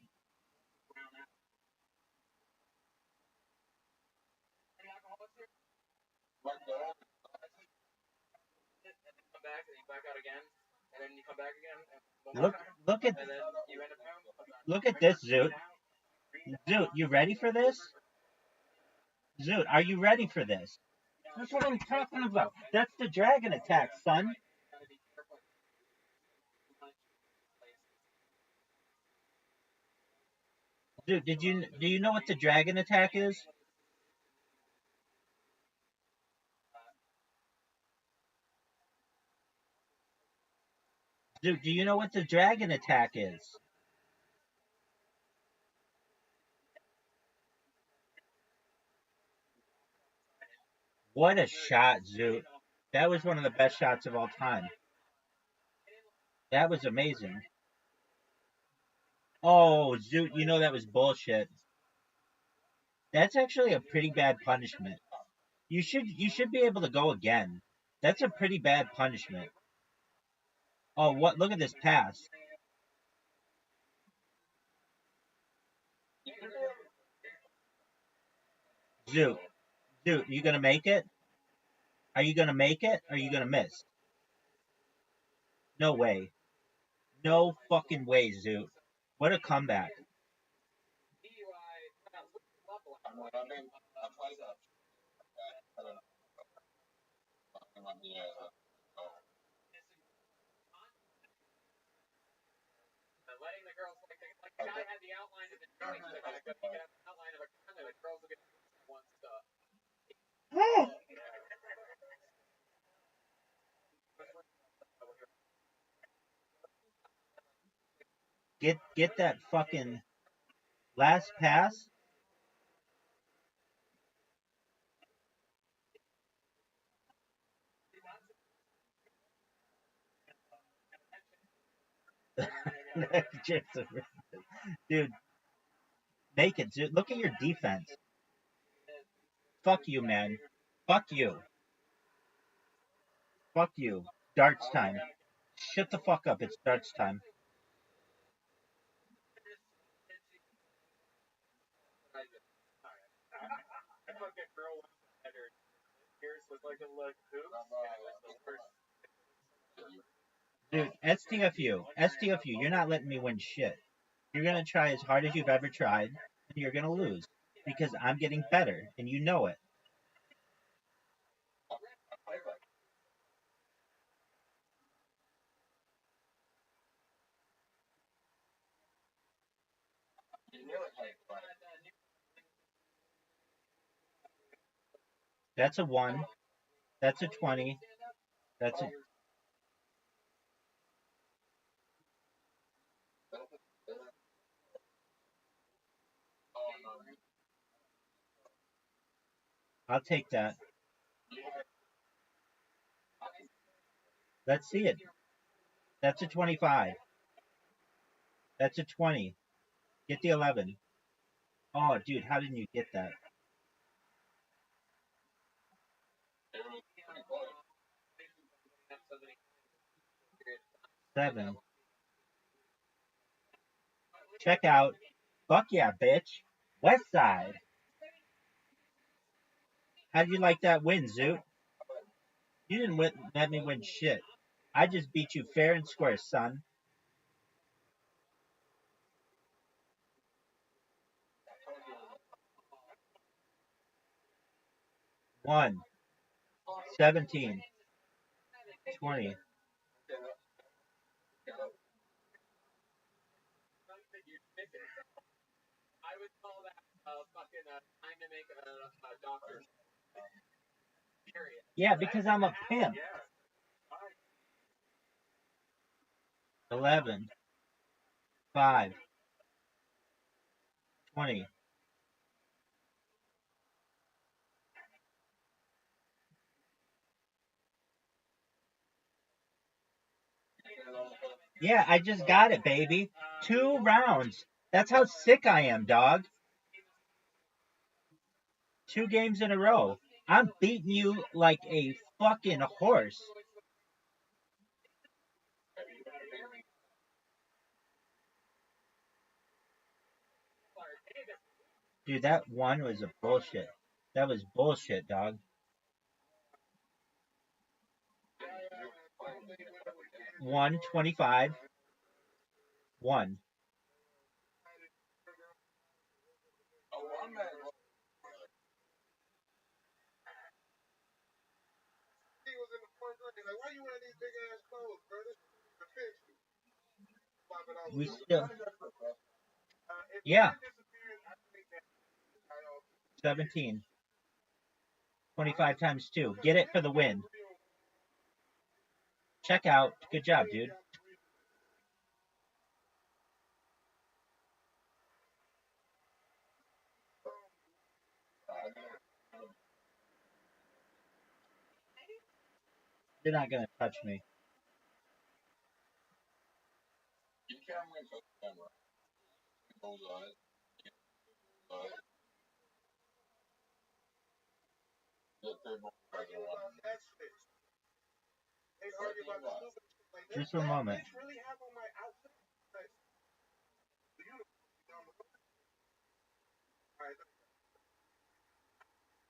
Look at this, Zoot. Zoot, you ready for this? Zoot, are you ready for this? That's what I'm talking about. That's the dragon attack, son. Dude, do you know what the dragon attack is? Dude, do you know what the dragon attack is? What a shot, Zoot. That was one of the best shots of all time. That was amazing. Oh, Zoot, you know that was bullshit. That's actually a pretty bad punishment. You should be able to go again. That's a pretty bad punishment. Oh, what? Look at this pass. Zoot, you gonna make it? Are you gonna make it? Or are you gonna miss? No way. No fucking way, Zoot. What a comeback. Letting the girls like the guy had the outline of the joint, so you could have an outline of a gun, and the girls will get one stuff. Get that fucking last pass. Dude, make it, dude. Look at your defense. Fuck you, man. Fuck you. Fuck you. Darts time. Shut the fuck up. It's darts time. Dude, STFU. STFU. You're not letting me win shit. You're gonna try as hard as you've ever tried, and you're gonna lose. Because I'm getting better, and you know it. That's a 1. That's a 20. That's a... I'll take that. Let's see it. That's a 25. That's a 20. Get the 11. Oh, dude, how didn't you get that? 7. Check out. Fuck yeah, bitch. West Side. How do you like that win, Zoot? You didn't let me win shit. I just beat you fair and square, son. One. 17. 20. I would call that fucking time to make a doctor's period. Yeah, because I'm a pimp. 11. 5. 20. Yeah, I just got it, baby. 2 rounds. That's how sick I am, dog. 2 games in a row. I'm beating you like a fucking horse. Dude, that one was a bullshit. That was bullshit, dog. 125. 1. He was in the fourth grade. Like, why you wearing these big ass clothes, bro? This is the fix. We still. Yeah. 17. 25 times 2. Get it for the win. Check out. Good job, dude. You're not gonna touch me. Just a moment.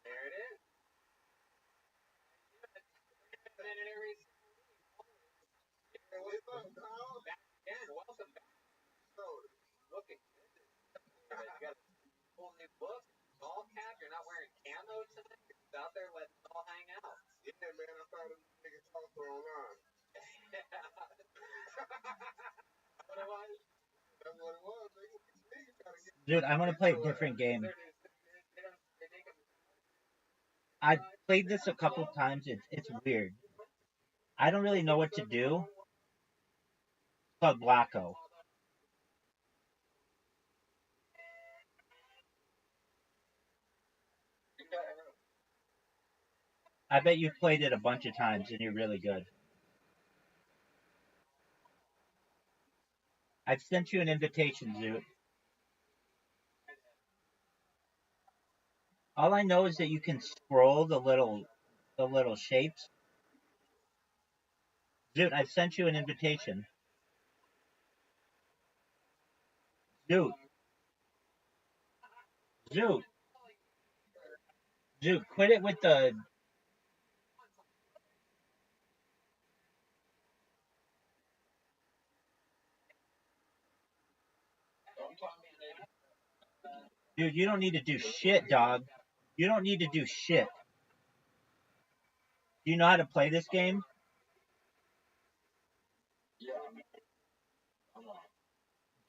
There it is. Back again. Welcome back. Looking good. You got a whole new book. Ball cap. You're not wearing camo tonight. You're just out there letting it all hang out. Yeah, man. I thought it was niggas talking online. What it was? That's what it was. Dude, I want to play a different game. I played this a couple times. It's weird. I don't really know what to do. It's called Blacko. I bet you've played it a bunch of times and you're really good. I've sent you an invitation, Zoot. All I know is that you can scroll the little shapes. Zoot, I've sent you an invitation. Zoot. Zoot. Zoot, quit it with the... Dude, you don't need to do shit, dog. You don't need to do shit. Do you know how to play this game?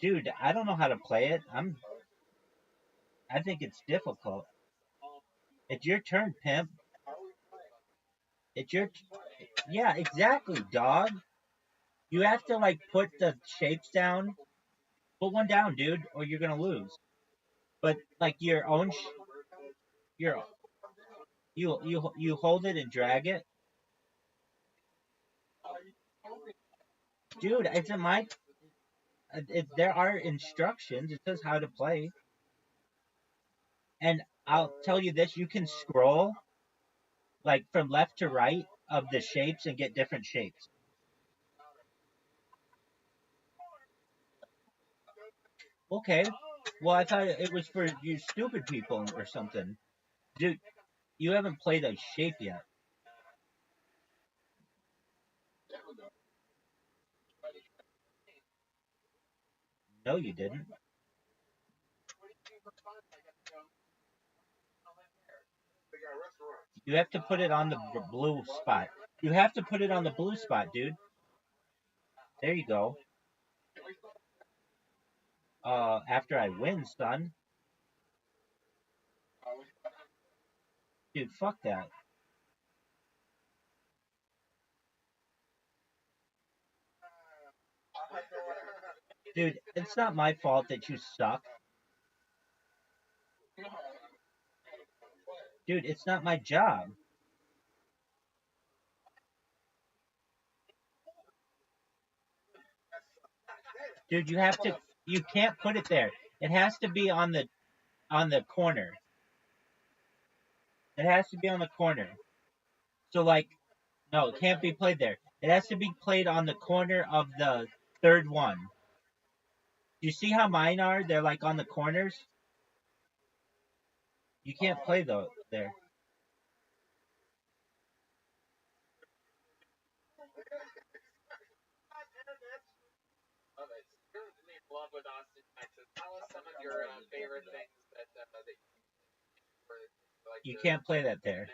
Dude, I don't know how to play it. I think it's difficult. It's your turn, pimp. It's your... Yeah, exactly, dog. You have to, like, put the shapes down. Put one down, dude, or you're gonna lose. But, like, your own... You hold it and drag it, dude. It's in my. There are instructions. It says how to play, and I'll tell you this: you can scroll like from left to right of the shapes and get different shapes. Okay. Well, I thought it was for you stupid people or something. Dude, you haven't played a shape yet. No, you didn't. You have to put it on the blue spot. You have to put it on the blue spot, dude. There you go. After I win, son. Dude, fuck that. Dude, it's not my fault that you suck. Dude, it's not my job. Dude, you can't put it there. It has to be on the corner. It has to be on the corner. So like, no, it can't be played there. It has to be played on the corner of the third one. You see how mine are? They're like on the corners. You can't play those there. You're in love with Austin, Texas. Tell us some of your favorite things that you were like. You can't play that there.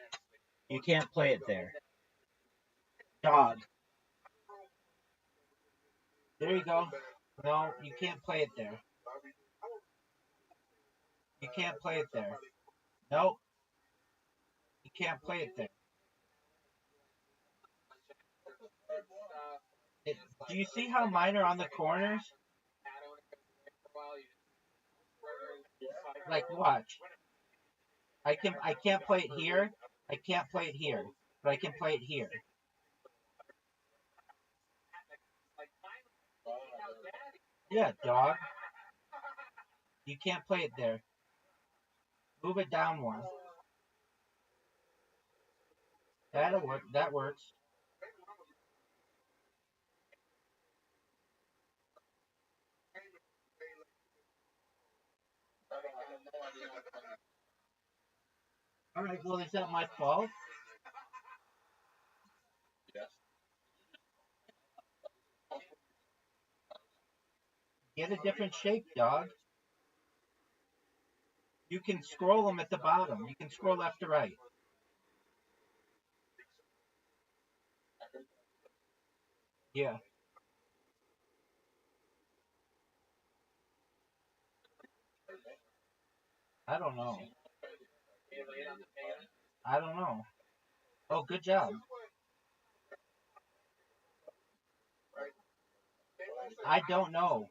You can't play it there. Dog. There you go. No, you can't play it there. You can't play it there. Nope. You can't play it there. Do you see how mine are on the corners? Like, watch. I can't play it here. I can't play it here. But I can play it here. Yeah, dog. You can't play it there. Move it down one. That'll work. That works. All right. Well, is that my fault? Get a different shape, dog. You can scroll them at the bottom. You can scroll left to right. Yeah. I don't know. I don't know. Oh, good job. I don't know.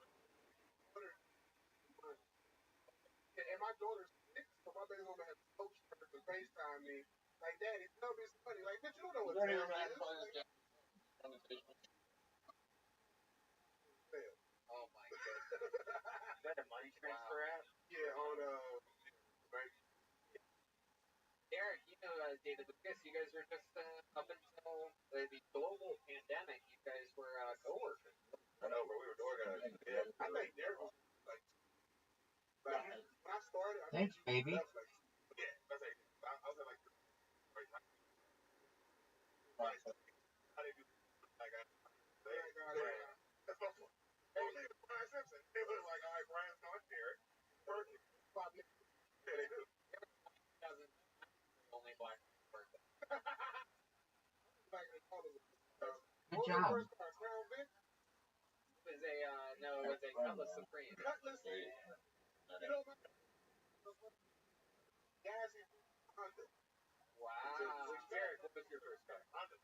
And my daughter's 6, so my baby mama has coached her to FaceTime me. Like, Daddy, tell me it's funny. Like, bitch, you don't know what's going on. Oh my goodness. Is that a money transfer app? Yeah, on right. Derek, you know David Lucas, you guys were just up until the global pandemic, you guys were co-workers. I know, but we were organizing. Yeah. I think Derek was like when I started. Thanks, baby. Yeah, that's like I was like right. I didn't do like that's my fault. Brian Simpson. They look like, all right, Brian's not Derek. Perfect. Yeah, they do. Only black person. Good job. It was a no, it was a Cutlass Supreme. Cutlass. You know what? Wow. Derek, what was your first car? Honda.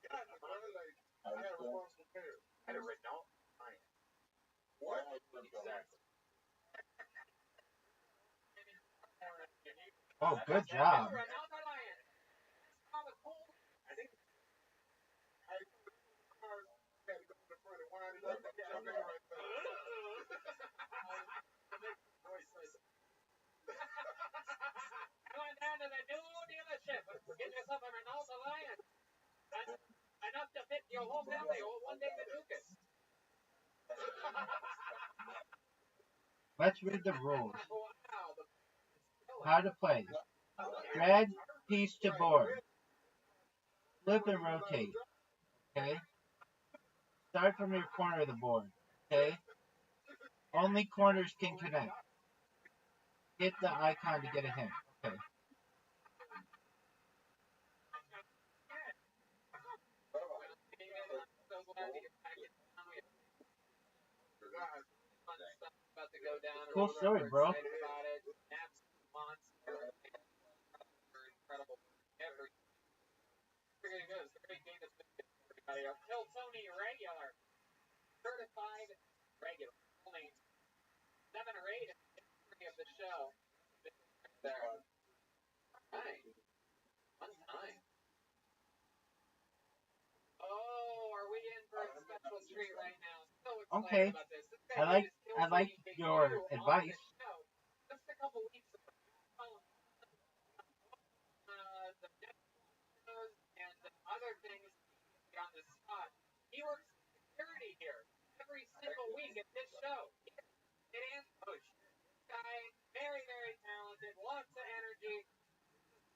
Yeah, like I had a responsible parent. I had it written out. What? Exactly. Oh, good job. your whole family, one day the Lucas. Let's read the rules. Wow, How to play. Drag piece to board. Flip and rotate. Okay? Start from your corner of the board. Okay? Only corners can connect. Hit the icon to get a hint. Okay. about to go down. Cool story, bro. About it. Absolute monster. Incredible. We're gonna go. It's a great game. It's everybody. Our Kill Tony regular, certified regular. Only 7 or 8 in the history of the show. There. Right. One time. Oh, are we in for a special treat right now? So excited Okay. about this. I like your advice. Just a couple weeks ago, the shows and other things on the spot. He works security here every single week at this show. It is coach. This guy, very, very talented, lots of energy.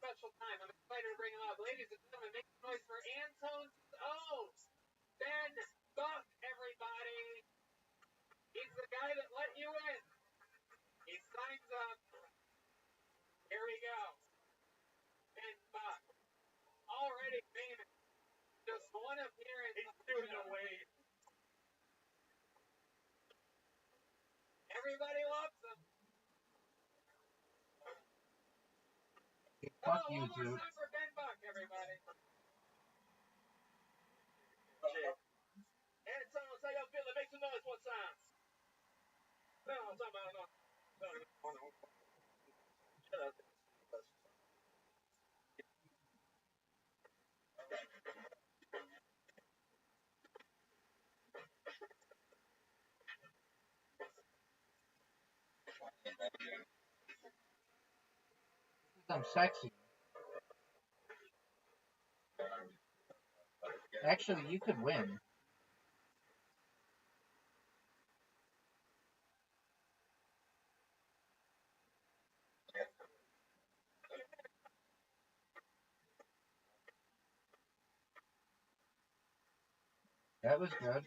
Special time. I'm excited to bring him up. Ladies and gentlemen, make some noise for Antone's own Ben Buck, everybody. He's the guy that let you in. He signs up. Here we go. Ben Buck. Already famous. Just one appearance. He's doing away. Everybody loves him. Fuck oh, you, one more dude. time for Ben Buck, everybody. Antone, how y'all feeling? Make some noise one time. No, I'm talking about no. Shut up. I'm sexy. Actually, you could win. That was good.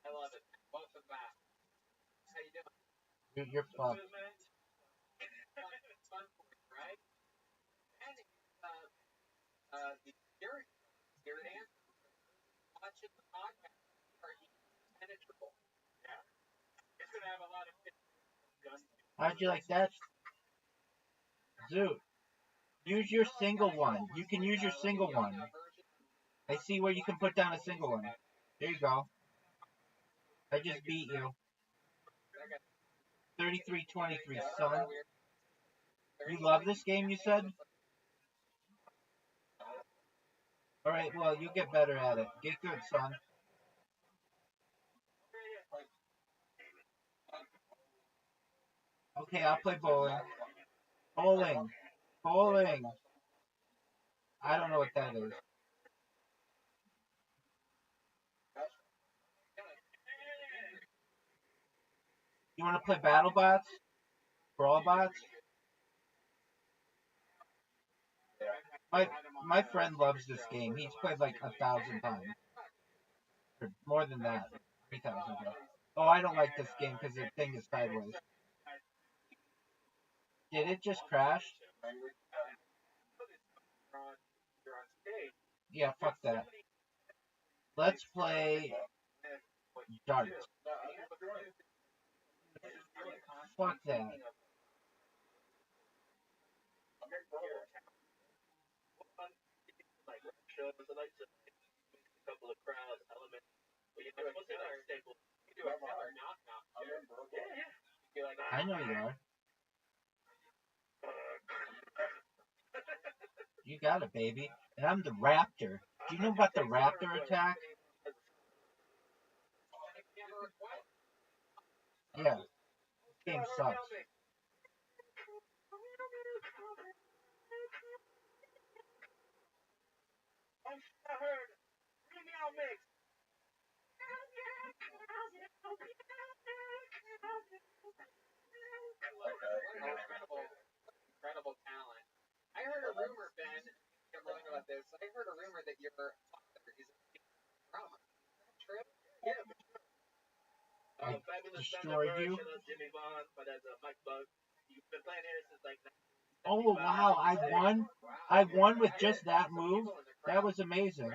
I love it. Welcome back. How you doing? You're fucked. It's fun for you, right? And you're an answer. Watching the podcast are impenetrable. Yeah. It's gonna have a lot of guns. How'd you like that? Zoot. Use your single one. You can use your single one. I see where you can put down a single one. There you go. I just beat you. 33-23, son. You love this game, you said? Alright, well, you get better at it. Get good, son. Okay, I'll play bowling. Bowling. Bowling. I don't know what that is. You want to play BattleBots? BrawlBots? My friend loves this game. He's played like 1,000 times. Or more than that. 3,000 times. Oh, I don't like this game because the thing is sideways. Did it just crash? Yeah, fuck that. Let's play darts. Fuck that. couple of crowd elements. But you know, it's mostly like staple. You do a killer knock-knock. Yeah. You're like, I know you are. You got it, baby. And I'm the Raptor. Do you know about the Raptor attack? Yeah. This game sucks. I heard meow mix. Incredible talent. I heard a rumor, Ben. I'm wrong about this. I heard a rumor that your father is a drummer. Is that true? Yeah. I Fabulous destroyed you. Jimmy Vaughn, but as a Mike Bug, you've been playing here since like. Oh wow! I won. I won with just that move. That was amazing.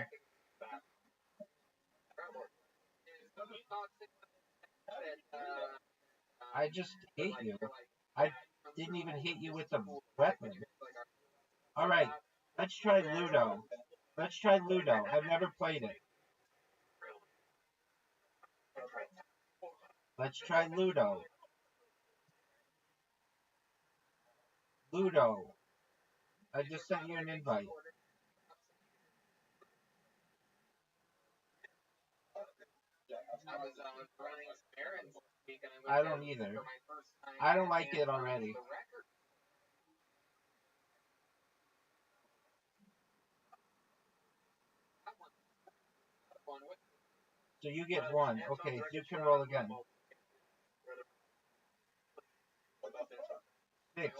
I just hate you. I didn't even hit you with the weapon. All right, let's try Ludo. Let's try Ludo. I've never played it. Let's try Ludo. Ludo. I just sent you an invite. I don't either. I don't like it already. So you get one. Okay, you can roll again. 6.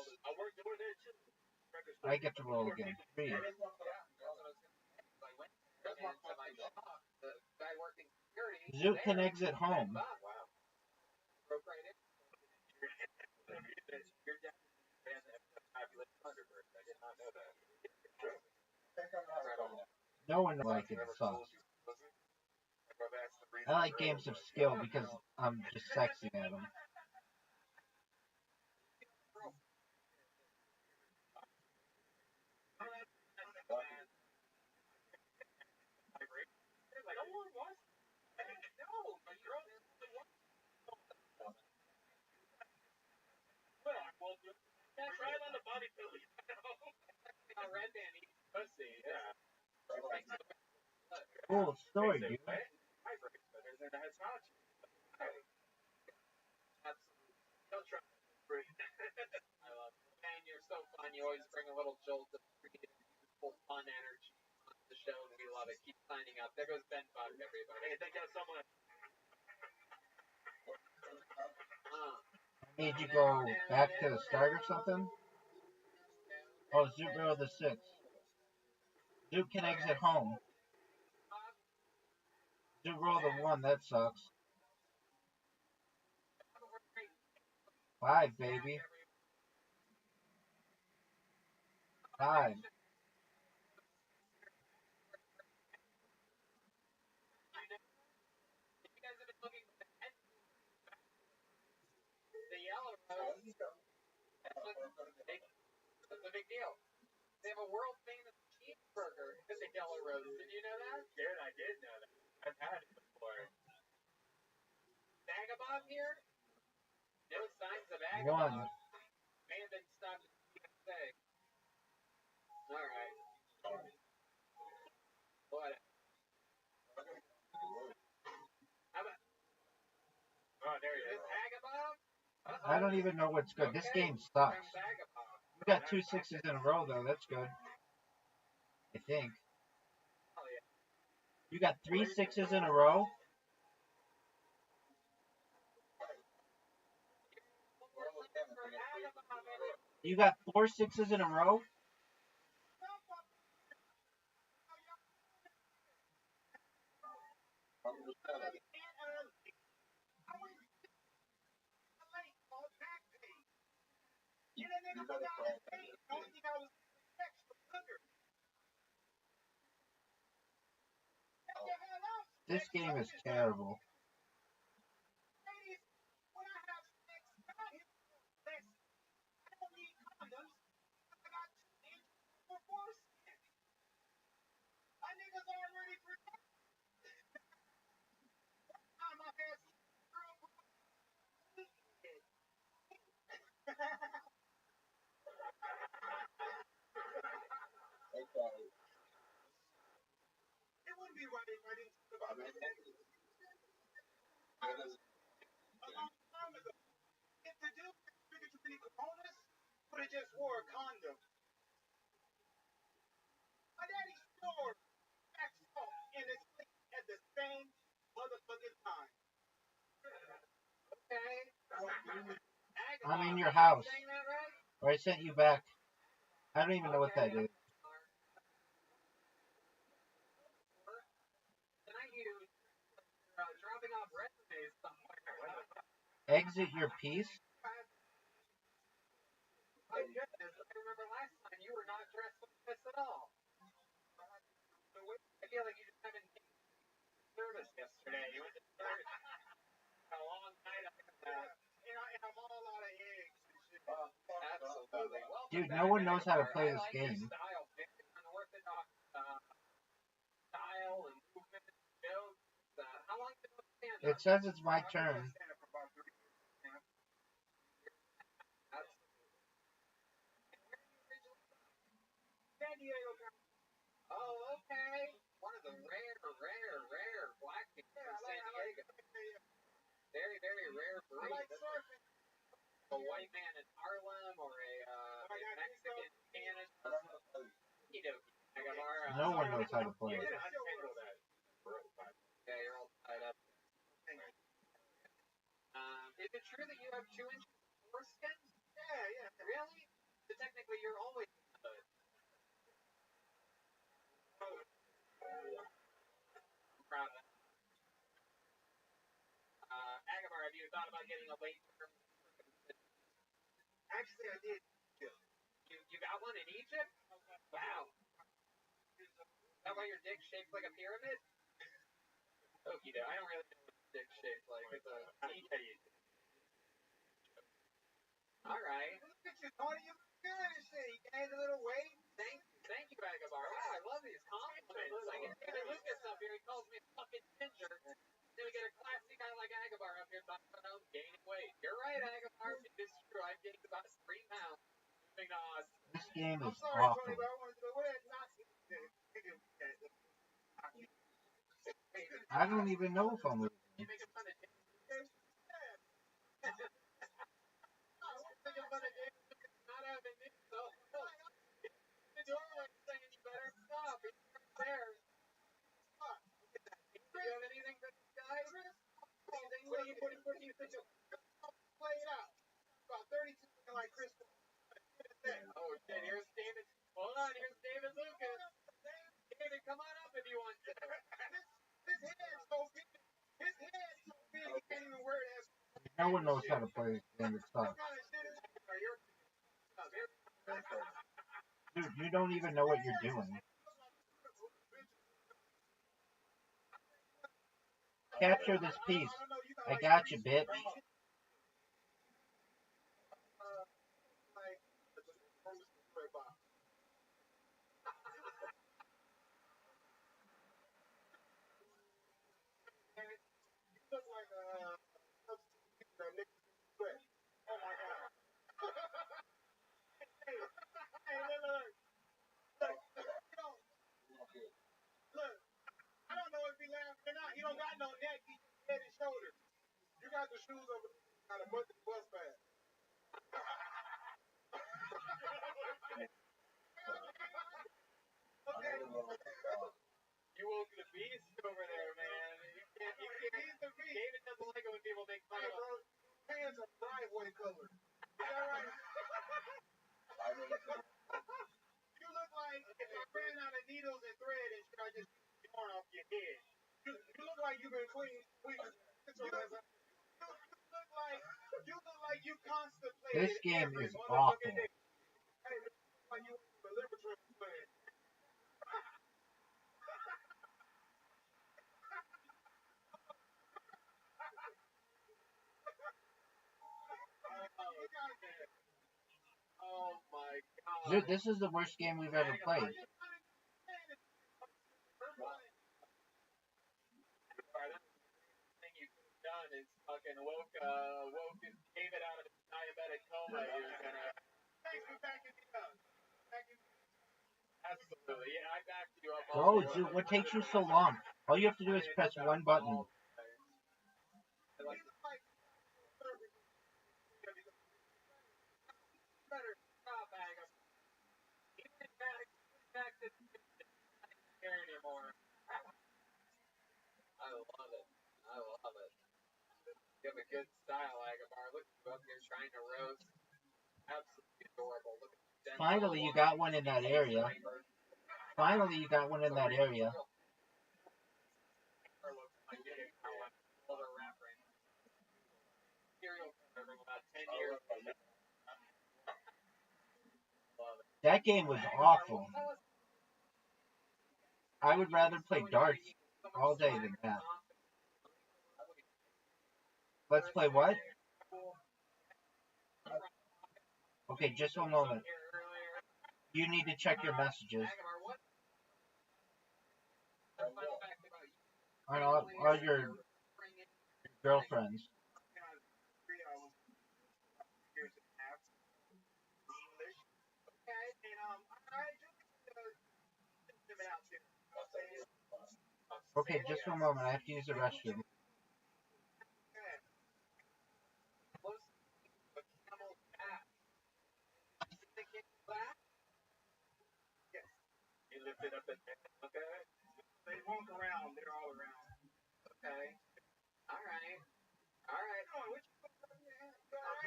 I get to roll again. 3. Zoot can exit home. No one like it sucks. I like games of skill because I'm just sexy at them. Try it on the body pillow. Red band eats pussy. Yeah. Cool story, dude. Don't try. I love it. Man, you're so fun. You always bring a little jolt of beautiful, fun energy on the show, and we love it. Keep signing up. There goes Ben Buck, everybody. Hey, thank you so much. Need you go back to the start or something? Oh, Zoot rolled the 6. Zoot can exit home. Zoot rolled the 1. That sucks. 5, baby. 5. The yellow rose. That's a big deal. They have a world famous cheeseburger in the yellow rose. Did you know that? Yeah, I did know that. I've had it before. Vagabond here? No signs of Vagabond. 1. May have been stopped at PSA. Alright. What? How about? Oh, there you Is go. Vagabond? I don't even know what's good. This game sucks. You got 2 6s in a row, though. That's good. I think. You got 3 6s in a row? You got 4 6s in a row? This game is terrible. have just wore a condom. My daddy snored back salt in his sleep at the same motherfucking time. Okay. I'm in your house. Or I sent you back. I don't even know what that is. Tonight you dropping off resumes somewhere. Exit your piece? My goodness, I remember last time you were not dressed like this at all. I feel like you just haven't taken service yesterday. You went to church. A long night after that. And I'm all out of eggs. Absolutely. Welcome Dude, back, no one knows how to Edgar. play I this like your game. style, very unorthodox style and movement and jokes. How long did you stand It says it's my turn. San Diego. Oh, okay. One of the rare black people from San Diego. Very, very rare breed. I like surfing. A white man in Harlem or a Mexican in Canada. No one knows how to play. Yeah, you're all tied up. Is it true that you have 2 inches of foreskin? Yeah. Really? So technically, you're always good. I'm proud of that. Agamar, have you thought about getting a late term? Actually, I did. You got one in Egypt? Wow. Is that why your dick's shaped like a pyramid? Okie doke. I don't really know what dick's shaped like. It's a Alright. Look at you, Tony. You look good and shit. You gained a little weight. Thank you, Agabar. Wow, I love these compliments. I get David Lucas up here. He calls me a fucking ginger. Then we get a classy guy like Agabar up here talking about gaining weight. You're right, Agabar. It is true. I've gained about 3 pounds. Moving on. This game I'm is sorry, awful. Tony, but I wanted to know what that Nazi did. I don't even know if I'm losing. You making fun of David? Not having me, so the doorway saying you better stop. He's right there. Do you have anything for this guy? What do you think of play it out? About 32 looking like Chris. Oh shit, here's David. Hold on, here's David Lucas. David, come on up if you want to. His head's so big. He can't even wear it as. No one knows how to play this game. It sucks. Dude, you don't even know what you're doing. Capture this piece. I got you, bitch. I don't know if he laughing or not. He don't got no neck. He's head and shoulders. You got the shoes over. Got a bus pass. Okay. You woke the beast over there, man. You can't. He's the beast. David doesn't like it when people make fun of him. Pants are driveway color. Is that right? You look like if I ran out of needles and thread and shit, I just yarn off your head. You look like you've been clean. You look like you constipated. This game is awful. Like you went to a liver transplant. Oh my god. Dude, this is the worst game we've ever played. Thing you could have done is fucking woke David out of his diabetic coma. You're gonna. Thanks for backing me up. Absolutely, yeah, I backed you up. Oh, dude, what takes you so long? All you have to do is press one button. Better stop style, Agabar. Look you up here trying to roast. Absolutely adorable. Look at Finally, you got one in that area. Finally, you got one in that area. That game was awful. I would rather play darts all day than that. Let's play what? Okay, just one moment. You need to check your messages. On all your girlfriends. Okay, just one moment. I have to use the restroom. You lift it up and okay. They walk around. They're all around. Okay. All right. All right. Oh, I'm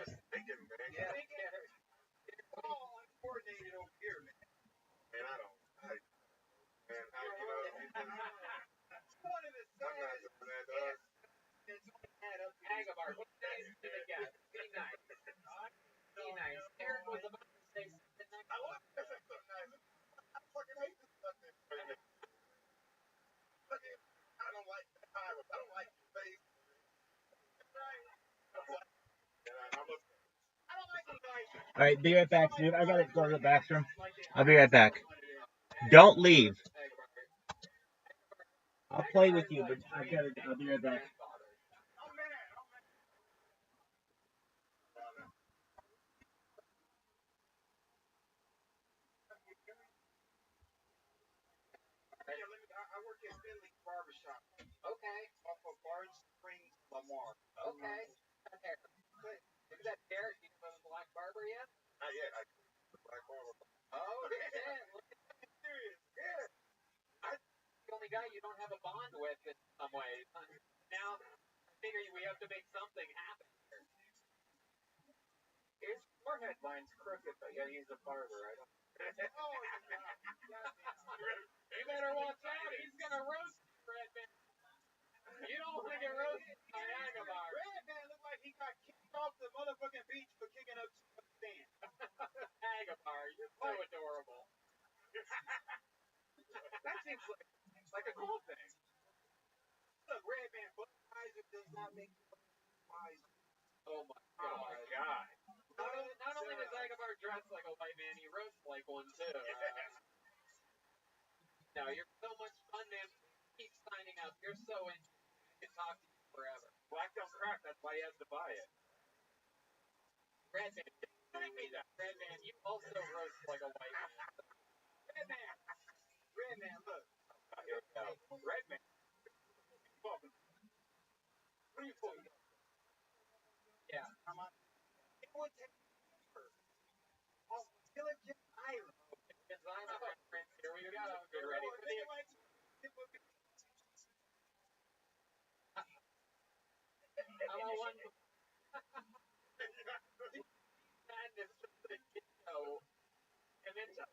just thinking, man. Yeah. We're all uncoordinated over here, man. Man, I don't. Man, one of the saddest. Agabar, what days did it get? Be nice. Be nice. Aaron was about to say something next. I want to say something nice. I fucking hate this fucking thing. I don't like the highway. I don't like your face. All right, be right back, dude. I gotta go to the bathroom. I'll be right back. Don't leave. I'll play with you, but I'll be right back. I work at Finley's Barbershop. Okay. Off of Bard Springs, Lamar. Okay. Is that Derek? You know the black barber yet? Not yet. I the black barber. Oh, yeah. Look at that. Serious. Yeah. I'm the only guy you don't have a bond with in some ways. Now, I figure we have to make something happen here. His forehead line's crooked, but yeah, he's a barber. I don't. You better watch out. He's gonna roast you, Redman. You don't want to get roasted by Agabar. Redman looked like he got kicked off the motherfucking beach for kicking up sand. Agabar, you're so adorable. That seems like a cool thing. Look, Redman, Budweiser does not make Budweiser. Oh my god. Not only does Agabar dress like a white man, he roasts like one too. No, you're so much fun, man. Keep signing up. You're so interesting. I could talk to you forever. Black don't crack. That's why he has to buy it. Redman, telling me that. Redman, you also roast like a white man. Redman, look. Here we go. Redman. What are you talking about? Yeah. It would take off Gilligan Island. Here we go. Get ready for the how about one? Madness from the get-go. And then look.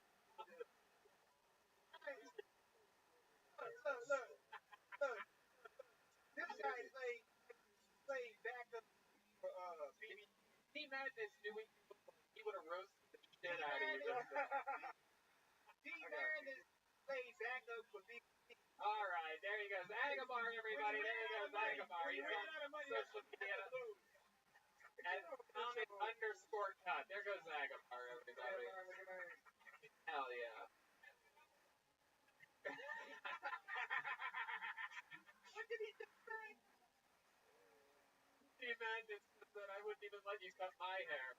This guy played backup for BB. Team Madness knew he would have roasted the shit out of you. Team Madness played backup for BB. All right, there he goes. Agabar, everybody. There he goes, Agabar. He's on social media. At Comic_cut. There goes Agabar, everybody. Hell yeah. What did he just say? Team Madness said I wouldn't even let you cut my hair.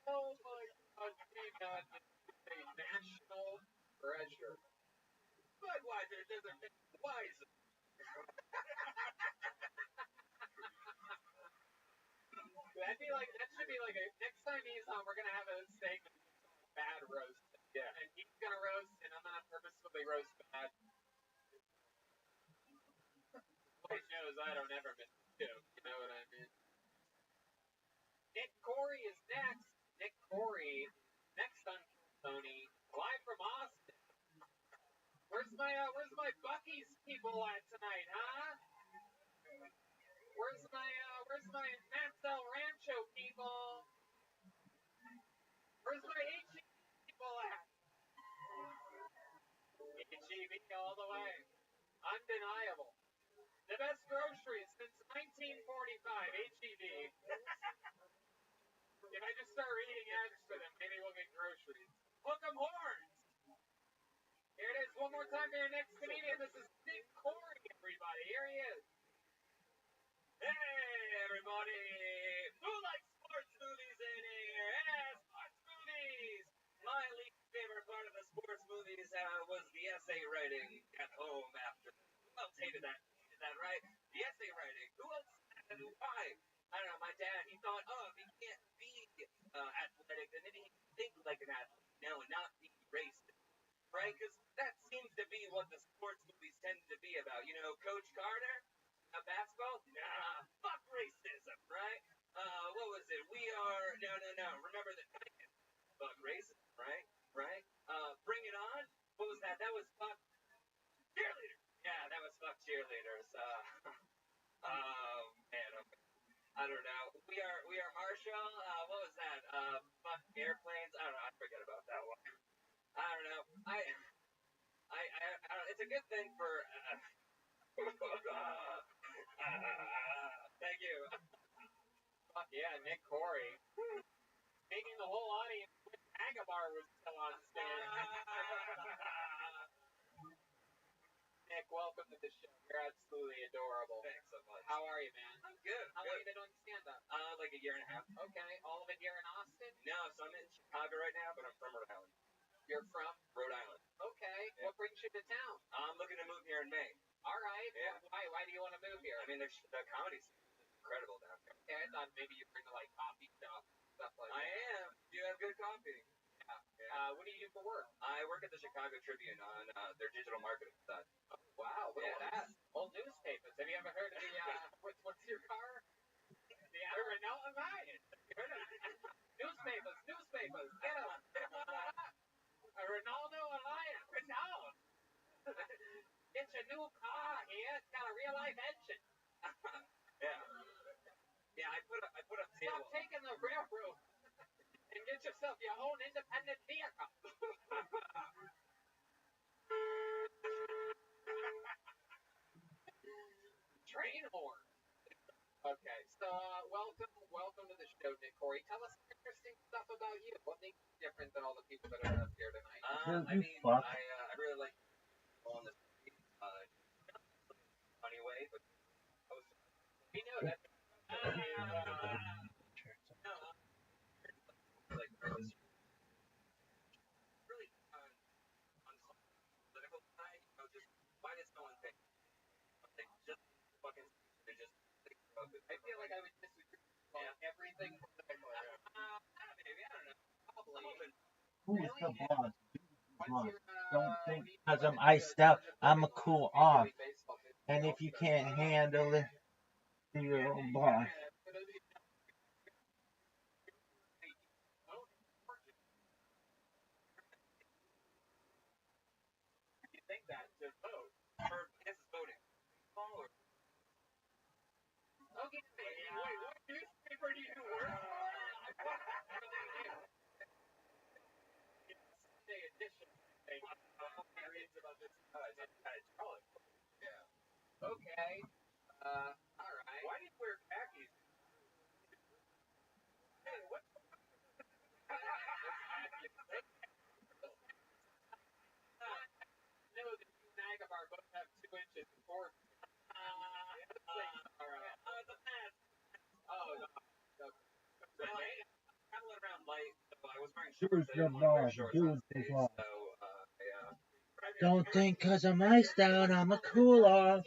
Oh my god, Team Madness is a national treasure. Budweiser doesn't make Weiser. That should be like a next time he's on, we're gonna have a segment bad roast. Yeah. And he's gonna roast, and I'm gonna purposefully roast bad. table at tonight, huh? Where's my Maxwell Rancho people? Where's my HEB people at? HEB all the way. Undeniable. The best groceries since 1945, HEB. If I just start reading ads for them, maybe we'll get groceries. Hook 'em horns! Here it is, one more time for your next comedian. This is Nick Corey, everybody. Here he is. Hey, everybody! Who likes sports movies in here? Yeah, sports movies! My least favorite part of the sports movies was the essay writing at home after. Who else hated that? Is that right? The essay writing. Who else? And why? I don't know. My dad, he thought, oh, if he can't be athletic, then maybe he can think like an athlete, and not be racist, right? Because that seems to be what the sports movies tend to be about. You know, Coach Carter? Basketball? Nah, fuck racism, right? What was it? No. Remember the Titans? Fuck racism, right? Right? Bring It On? What was that? That was fuck cheerleaders. Yeah, that was fuck cheerleaders. Man, I don't know. We are Marshall. What was that? Fuck airplanes. I don't know. I forget about that one. I don't know. It's a good thing for. Thank you. Fuck yeah, Nick Corey. Making the whole audience wish Agabar was still on stage. Nick, welcome to the show. You're absolutely adorable. Thanks so much. How are you, man? I'm good. How long have you been doing stand-up? Like a year and a half. Okay, all of it here in Austin? No, so I'm in Chicago right now, but I'm from Rhode Island. You're from? Rhode Island. Okay, Yeah. what brings you to town? I'm looking to move here in May. All right, Yeah. Why do you want to move here? I mean, the comedy scene is incredible down here. Okay, I thought maybe you'd bring like coffee shop, stuff like I that. am. You have good coffee. Yeah. What do you do for work? I work at the Chicago Tribune on their digital marketing side. Oh, wow, look at that. Old newspapers. Have you ever heard of the, what's your car? The Renault Alliance. Newspapers. Get them. A Ronaldo Alliance. Renault. It's a new car here. It's got a real life engine. Yeah, I put up Stop taking the railroad and get yourself your own independent vehicle. Train horn. Okay, so welcome to the show, Nick Corey. Tell us some interesting stuff about you. What makes you different than all the people that are up here tonight? I mean, I really like on the street, funny way, but we know that. Like really on some political side, you know, just why does no one think? Like just fucking they just I feel like I would disagree on everything politically. Maybe I don't know. Probably. Who's the boss? Don't think because I'm iced out, I'm a cool off. And if you can't handle it, be your own boss. You think that to vote? Or this is voting. Or okay, wait, what newspaper do you work for? Sunday edition. About this. yeah. Okay. All right. Why do you wear khakis? Hey, what? know that you and Agabar both have 2 inches and 4. The past. Oh, no. Well, I'm traveling around light, so I was wearing Who's shorts. I the didn't want to wear boss? shorts Who's on the stage, boss? so Don't think cause I'm iced out, I'm a cool off.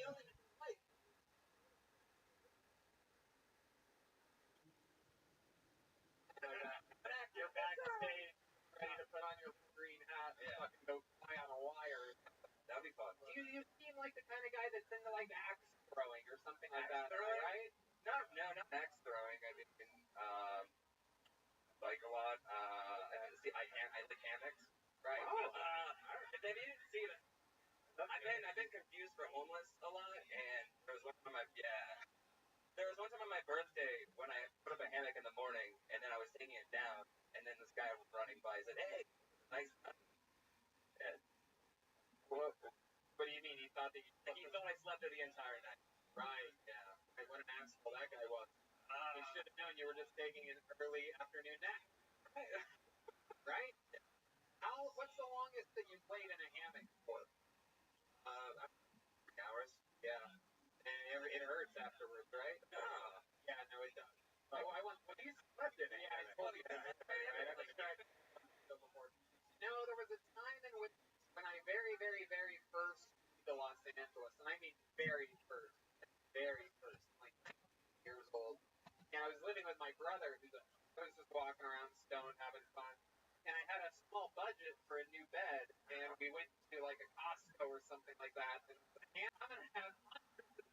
You're backstage, ready to put on your green hat and fucking go fly on a wire. that'd be fun. You seem like the kind of guy that's into like axe throwing or something like that, throwing? right? No, not axe throwing. I mean, bike a lot. I like hammocks. Right. Oh, if they didn't see that. I've been confused for homeless a lot, and there was one time on my birthday when I put up a hammock in the morning, and then I was taking it down, and then this guy was running by. He said, "Hey, nice." And What do you mean? He thought that he thought I slept there the entire night. Right, yeah. Right, what an asshole that guy was. He should have known you were just taking an early afternoon nap. Right? What's the longest that you played in a hammock for? 3 hours. Yeah. And it hurts afterwards, right? Yeah, no, it does. I want. Well, you slept in it. Yeah, I told you that. Right? No, there was a time in which when I very, very, very first moved to Los Angeles, and I mean very first, like 19 years old, and I was living with my brother, I was just walking around stoned, having fun, and I had a small budget for a new bed, and we went to like a Costco or something like that, and I'm gonna have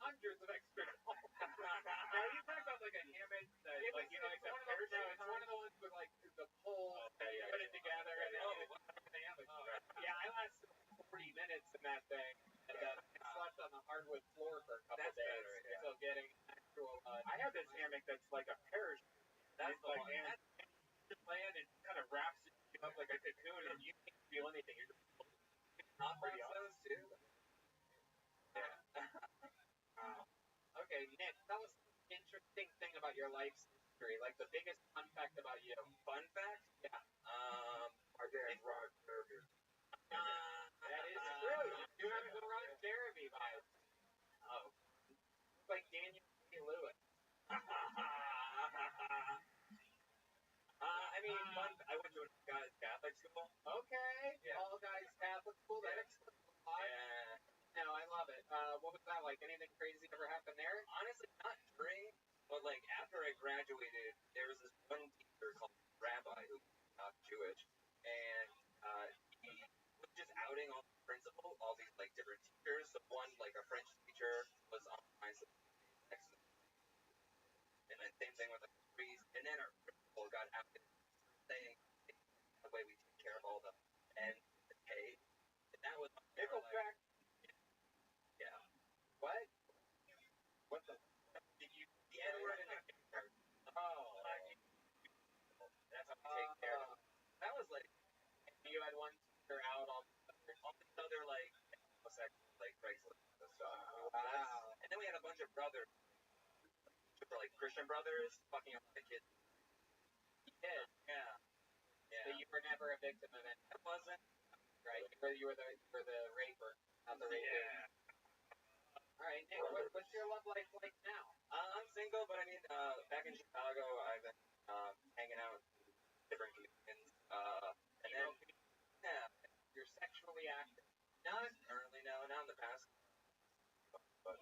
hundreds of extra dollars. Now you talk about like a hammock that, like you know, like that parachute. It's one of the ones with like the pole, put it together, and then the hammock. Yeah, I lasted 40 minutes in that thing, and I slept on the hardwood floor for a couple days. Better, yeah. So getting actual. I have this hammock that's like a parachute. That's the like, one. and just land and kind of wraps you up like a cocoon, and you can't feel anything. You're just Hot pretty box awesome. those too. Okay, Nick, tell us an interesting thing about your life's history, like the biggest fun fact about you. Fun fact? Yeah. My dad's Rod Derby. That is true. You have the Ron Jeremy vibes. Oh. It's like Daniel Day-Lewis. I mean, I went to a guy's Catholic school. Okay. Yeah. All guys Catholic school. That explains a lot. Yeah. No, I love it. What was that like? Anything crazy ever happened there? Honestly, not during, but like after I graduated, there was this one teacher called Rabbi who was not Jewish, and he was just outing all the principal, all these like different teachers. So one, like a French teacher, was on my next to me. And then same thing with like the priest, and then our principal got outed saying the way we take care of all the and the pay, and that was Nickelback. Yeah. What? What the? The N-word in the kindergarten. Oh. That's how we take care of them. That was like, You had one teacher out all these other like homosexual like Craigslist and stuff. Wow. And then we had a bunch of brothers, like Christian brothers, fucking up the kids. You did. Yeah. So you were never a victim of it. I wasn't. Right. You were the raper, not the raper. Yeah. All right, Nick. What's your love life like now? I'm single, but I mean, back in Chicago, I've been hanging out with different comedians. And then, yeah, You're sexually active. not currently, no, not in the past. But,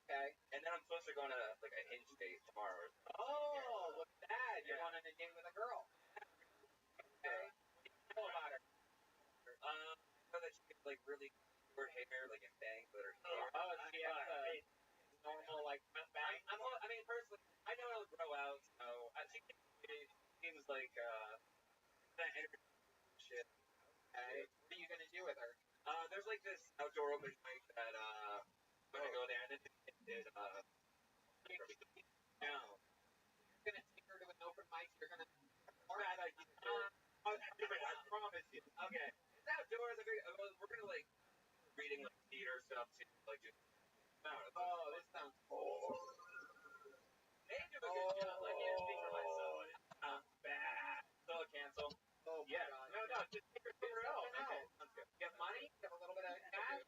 Okay. and then I'm supposed to go on a like a hinge date tomorrow. Oh, look at that. You're Yeah. going on a date with a girl. Okay. What do you know about her? So that she gets like really short hair, like in bangs that are here. Oh, she has normal like back. I mean, personally, I know it'll grow out. So she seems like that energy shit. Okay. What are you gonna do with her? There's like this outdoor open mic that I'm gonna go there, and then it No. You're gonna take her to an open mic. You're gonna. I promise you. Okay, it's outdoors. We're gonna like reading like theater stuff too, like just. Oh, this sounds cool. They do a good job. I can't speak for myself. Bad. So cancel. Oh my Yeah. God. No, just take her to her own. Okay. Sounds good. You have money? You have a little bit of cash?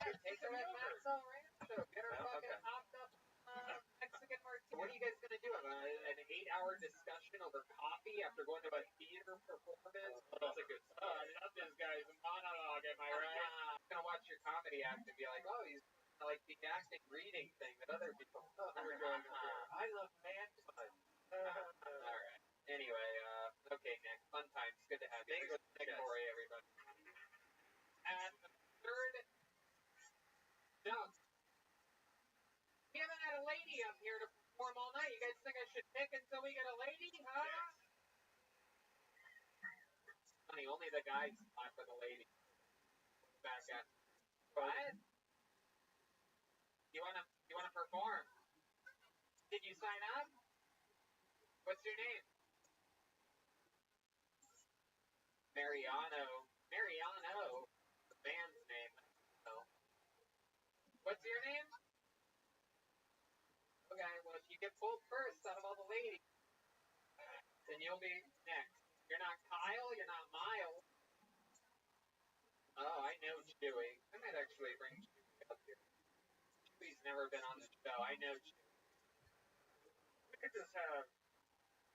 Yeah, take her at Maxwell Rancho. Get her fucking hopped up Mexican martini. What are you guys gonna do? An 8-hour discussion over coffee after going to a theater performance? That's a good I love this guy's monologue. Am I right? I'm gonna watch your comedy act and be like, oh, he's like the acting reading thing that other people are going through. I love man fun. All right. Anyway, okay, Nick. Fun times. Good to have you. Thanks for Nick Corey, everybody. And the third jump. We haven't had a lady up here to perform all night. You guys think I should pick until we get a lady, huh? Funny, only the guys spot for the lady. Back at. What? You wanna perform? Did you sign up? What's your name? Mariano. Mariano. The band's name. No. What's your name? Okay, well if you get pulled first out of all the ladies, then you'll be next. You're not Kyle, you're not Miles. Oh, I know Chewy. I might actually bring Chewy up here. Chewy's never been on the show. I know Chewy. We could just have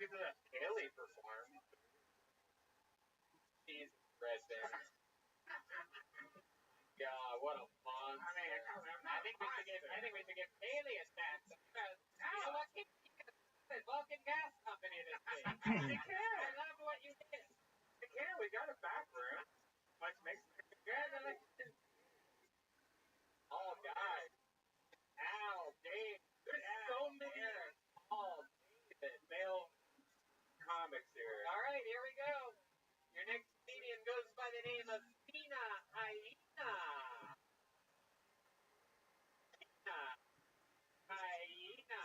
Haley perform. She's red there. God, what a monster. I think we should give Haley a chance. You know what? Keep the Vulcan Gas Company this week. They can. I love what you did. They can. We got a back room. Let's make some congratulations. All guys. Al, Dave. There's so many all male comics here. All right, here we go. Your next comedian goes by the name of Tina Hyena. Tina Hyena.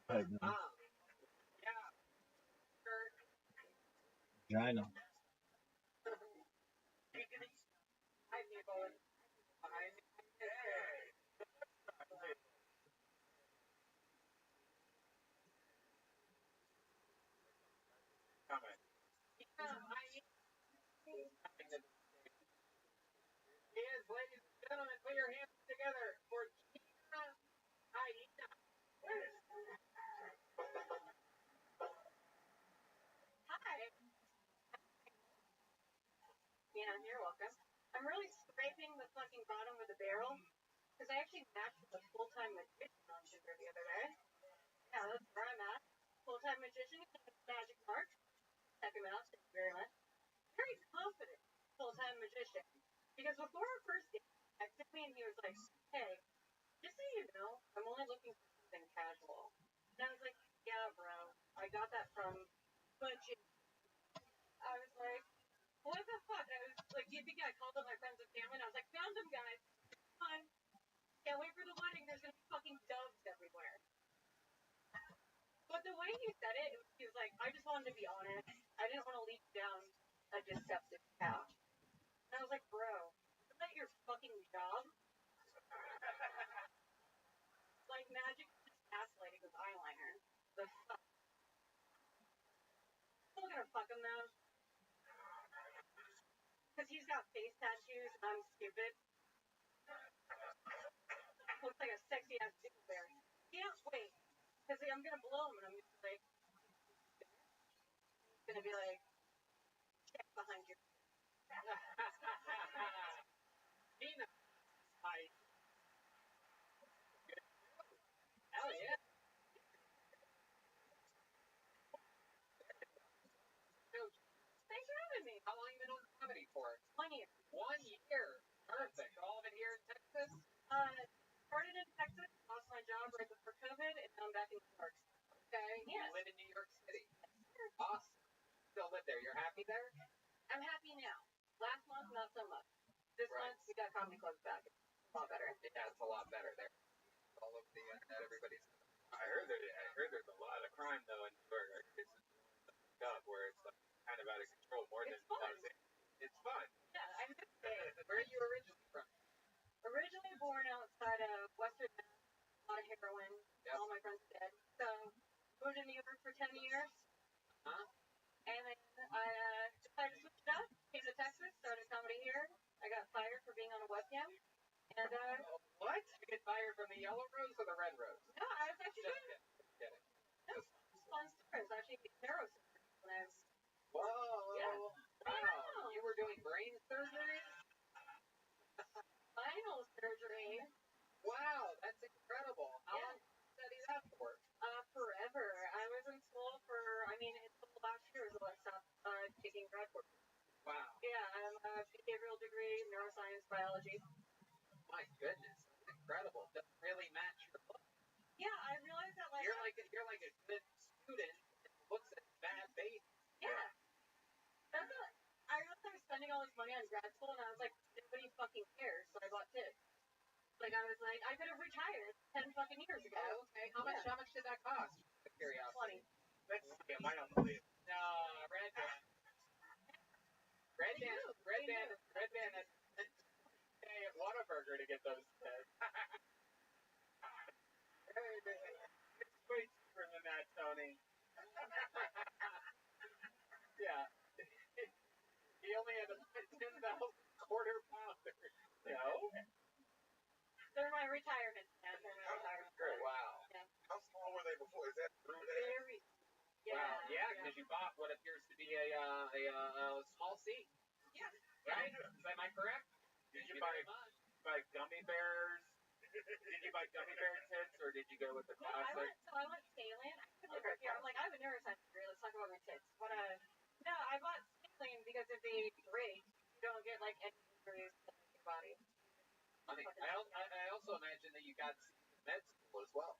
Hyena. Yeah. Vagina. Hi, people. Behind me. Comment. Tina Hyena. Yes, ladies and gentlemen, put your hands together for Tina Hyena. Hi. Yeah, you're welcome. I'm really scraping the fucking bottom of the barrel because I actually matched with a full-time magician on Tinder the other day. Yeah, that's where I'm at. Full-time magician, Magic Mark. Check him out. Thank you very much. Very confident full-time magician. Because before our first date, he texted me and he was like, hey, just so you know, I'm only looking for something casual. And I was like, yeah, bro. I got that from Budget. I was like, what the fuck? I was like, do you think I called up my friends and family? And I was like, found them, guys. Come on. Can't wait for the wedding. There's going to be fucking doves everywhere. But the way he said it, he was like, I just wanted to be honest. I didn't want to lead down a deceptive path. And I was like, bro, is that your fucking job? Like Magic just gaslighting with eyeliner. The fuck? I'm gonna fuck him though. Because he's got face tattoos and I'm stupid. Looks like a sexy ass dingleberry. Can't wait. Because I'm gonna blow him and I'm just like, gonna be like, check behind your. Tina. Hi. Hell yeah. Thanks for having me. How long have you been on comedy for? 1 year. 1 year. Perfect. All of it here in Texas? Started in Texas, lost my job right before COVID, and now I'm back in New York. Okay. Yes. You live in New York City. Awesome. Still live there. You're happy there? I'm happy now. Last month, not so much. This month, we got comedy clubs back. It's a lot better. Yeah, it's a lot better there. All over the internet, everybody's. I heard there's a lot of crime though in New York. It's up where it's like kind of out of control more than fun. It's fun. Yeah, I miss it. Where are you originally from? Originally born outside of Western Mass, a lot of heroin. Yep. All my friends are dead. So, moved to New York for 10 years. Huh? And then I decided to switch it up. Came to Texas, started comedy here. I got fired for being on a webcam. And, what? You get fired from the yellow rose or the red rose? no, I was actually Just good. kidding. It was fun story. I was actually a tarot surgeon when I was. Whoa. Yeah. Wow. You were doing brain surgery? Spinal surgery. Wow, that's incredible. How long did you study that for? Forever. I was in school for, until last year is when I stopped taking grad courses. Wow. Yeah, I'm a behavioral degree, neuroscience, biology. My goodness, that's incredible. Doesn't really match your look. Yeah, I realized that You're like a good student and looks at bad baby. Yeah. I realized I was spending all this money on grad school and I was like, nobody fucking cares, so I bought tits. Like, I was like, I could have retired 10 fucking years ago. Oh, okay. How much did that cost? Curiosity. 20. Let's see him. I don't believe it. No, Red Band. Red Band has to pay at Whataburger to get those tits. It's way cheaper than that, Tony. Yeah. He only had to put 10,000 quarter pounders. No? They're my retirement. Yeah, they're my retirement. Great. Wow. Yeah. How small were they before? Is that through there? Very. Yeah. Wow. Yeah, because you bought what appears to be a small seat. Yeah. Right? Am I correct? Did you buy gummy bears? Did you buy gummy bear tits, or did you go with the No, classic? I went sailing. I could live here. I'm like, I have a neuroscience degree. Let's talk about my tits. But no, I bought sailing because if they break, you don't get like any injuries to your body. I mean, I also imagine that you got med school as well.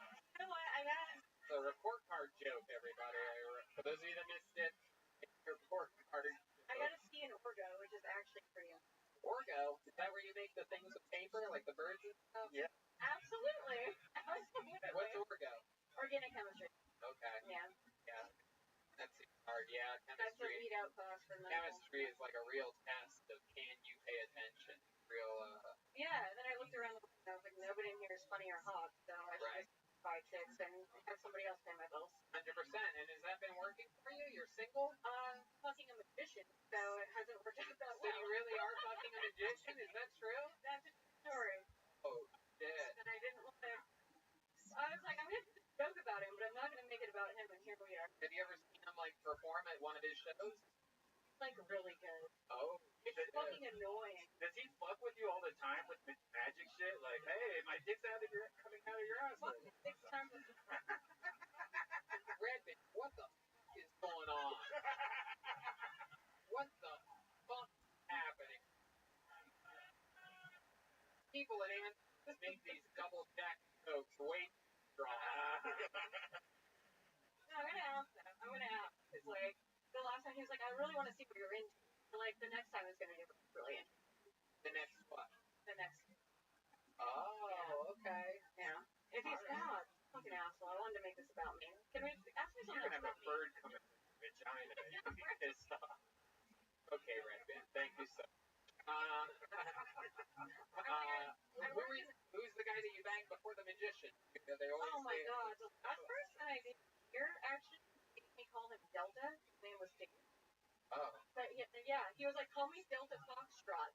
You know what? I got. The report card joke, everybody. For those of you that missed it, it's your report card. I got a C in Orgo, which is actually pretty. Orgo? Is that where you make the things with paper, like the birds and stuff? Yeah. Absolutely. What's Orgo? Organic chemistry. Okay. Yeah. Yeah. That seems hard. Yeah, That's the chemistry. lead out class for medical. Chemistry is like a real test of can you pay attention. Real. Yeah, and then I looked around the window, I was like, nobody in here is funny or hot, so I should Right. just buy chicks and have somebody else pay my bills. 100%. And has that been working for you? You're single? Fucking a magician, so it hasn't worked out that So well. you really are fucking a magician? Is that true? That's a true story. Oh, shit. And I didn't want to. I was like, I'm going to joke about him, but I'm not going to make it about him, and here we are. Have you ever seen him, like, perform at one of his shows? Like, really good. Oh. It's fucking annoying. Does he fuck with you all the time with magic shit? Like, hey, my dick's coming out of your ass. Fucking 6 times a Redman, what the fuck is going on? What the fuck is happening? People at Anthony's make these double jack cokes way too strong. No, I'm going to ask him. I'm going to ask. It's like, the last time he was like, I really want to see what you're into. And like, the next time it's going to be really interesting. The next what? The next. Oh, okay. Yeah. If he's not, fucking asshole. I wanted to make this about me. Can we ask me You're something gonna have about a bird come in your vagina. You're gonna be pissed off. Okay, Redman, thank you so much. Who's the guy that you banged before the magician? They always Oh my say, god. The last person I did here actually made me call him Delta. His name was Dave. Oh. But yeah, he was like, call me Delta Foxtrot.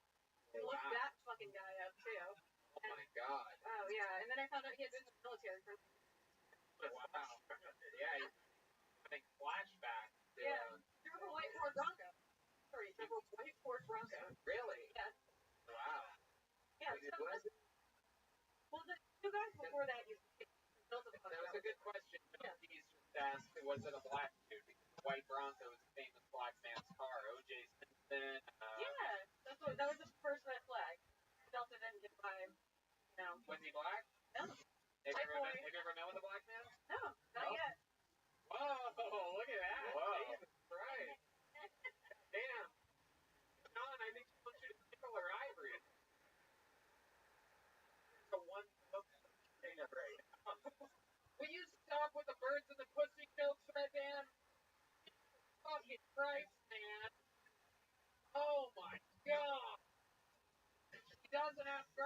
He looked Wow. that fucking guy up too. Oh my god. Oh yeah, and then I found out he had been in the military for. Wow. Yeah, you're having flashbacks. Yeah. Drove a white Ford Bronco. Sorry, drove a white Ford Bronco. Really? Yeah. Wow. Yeah. Well, the 2 guys before that used to built a That was a good question. Yeah. He's just asked, was it a black dude? Because the white Bronco is a famous black man's car. O.J. Simpson. Yeah, that was the first red flag. Delta didn't get by. No. Was he black? No. Have you ever met with a black man? No, not yet. Whoa, look at that. Wow. Jesus Christ. Damn. John, I think she wants you to tickle her ivory. The one book thing right now. Will you stop with the birds and the pussy jokes, Redman? Fucking Christ, man. Oh my god. She doesn't have birds.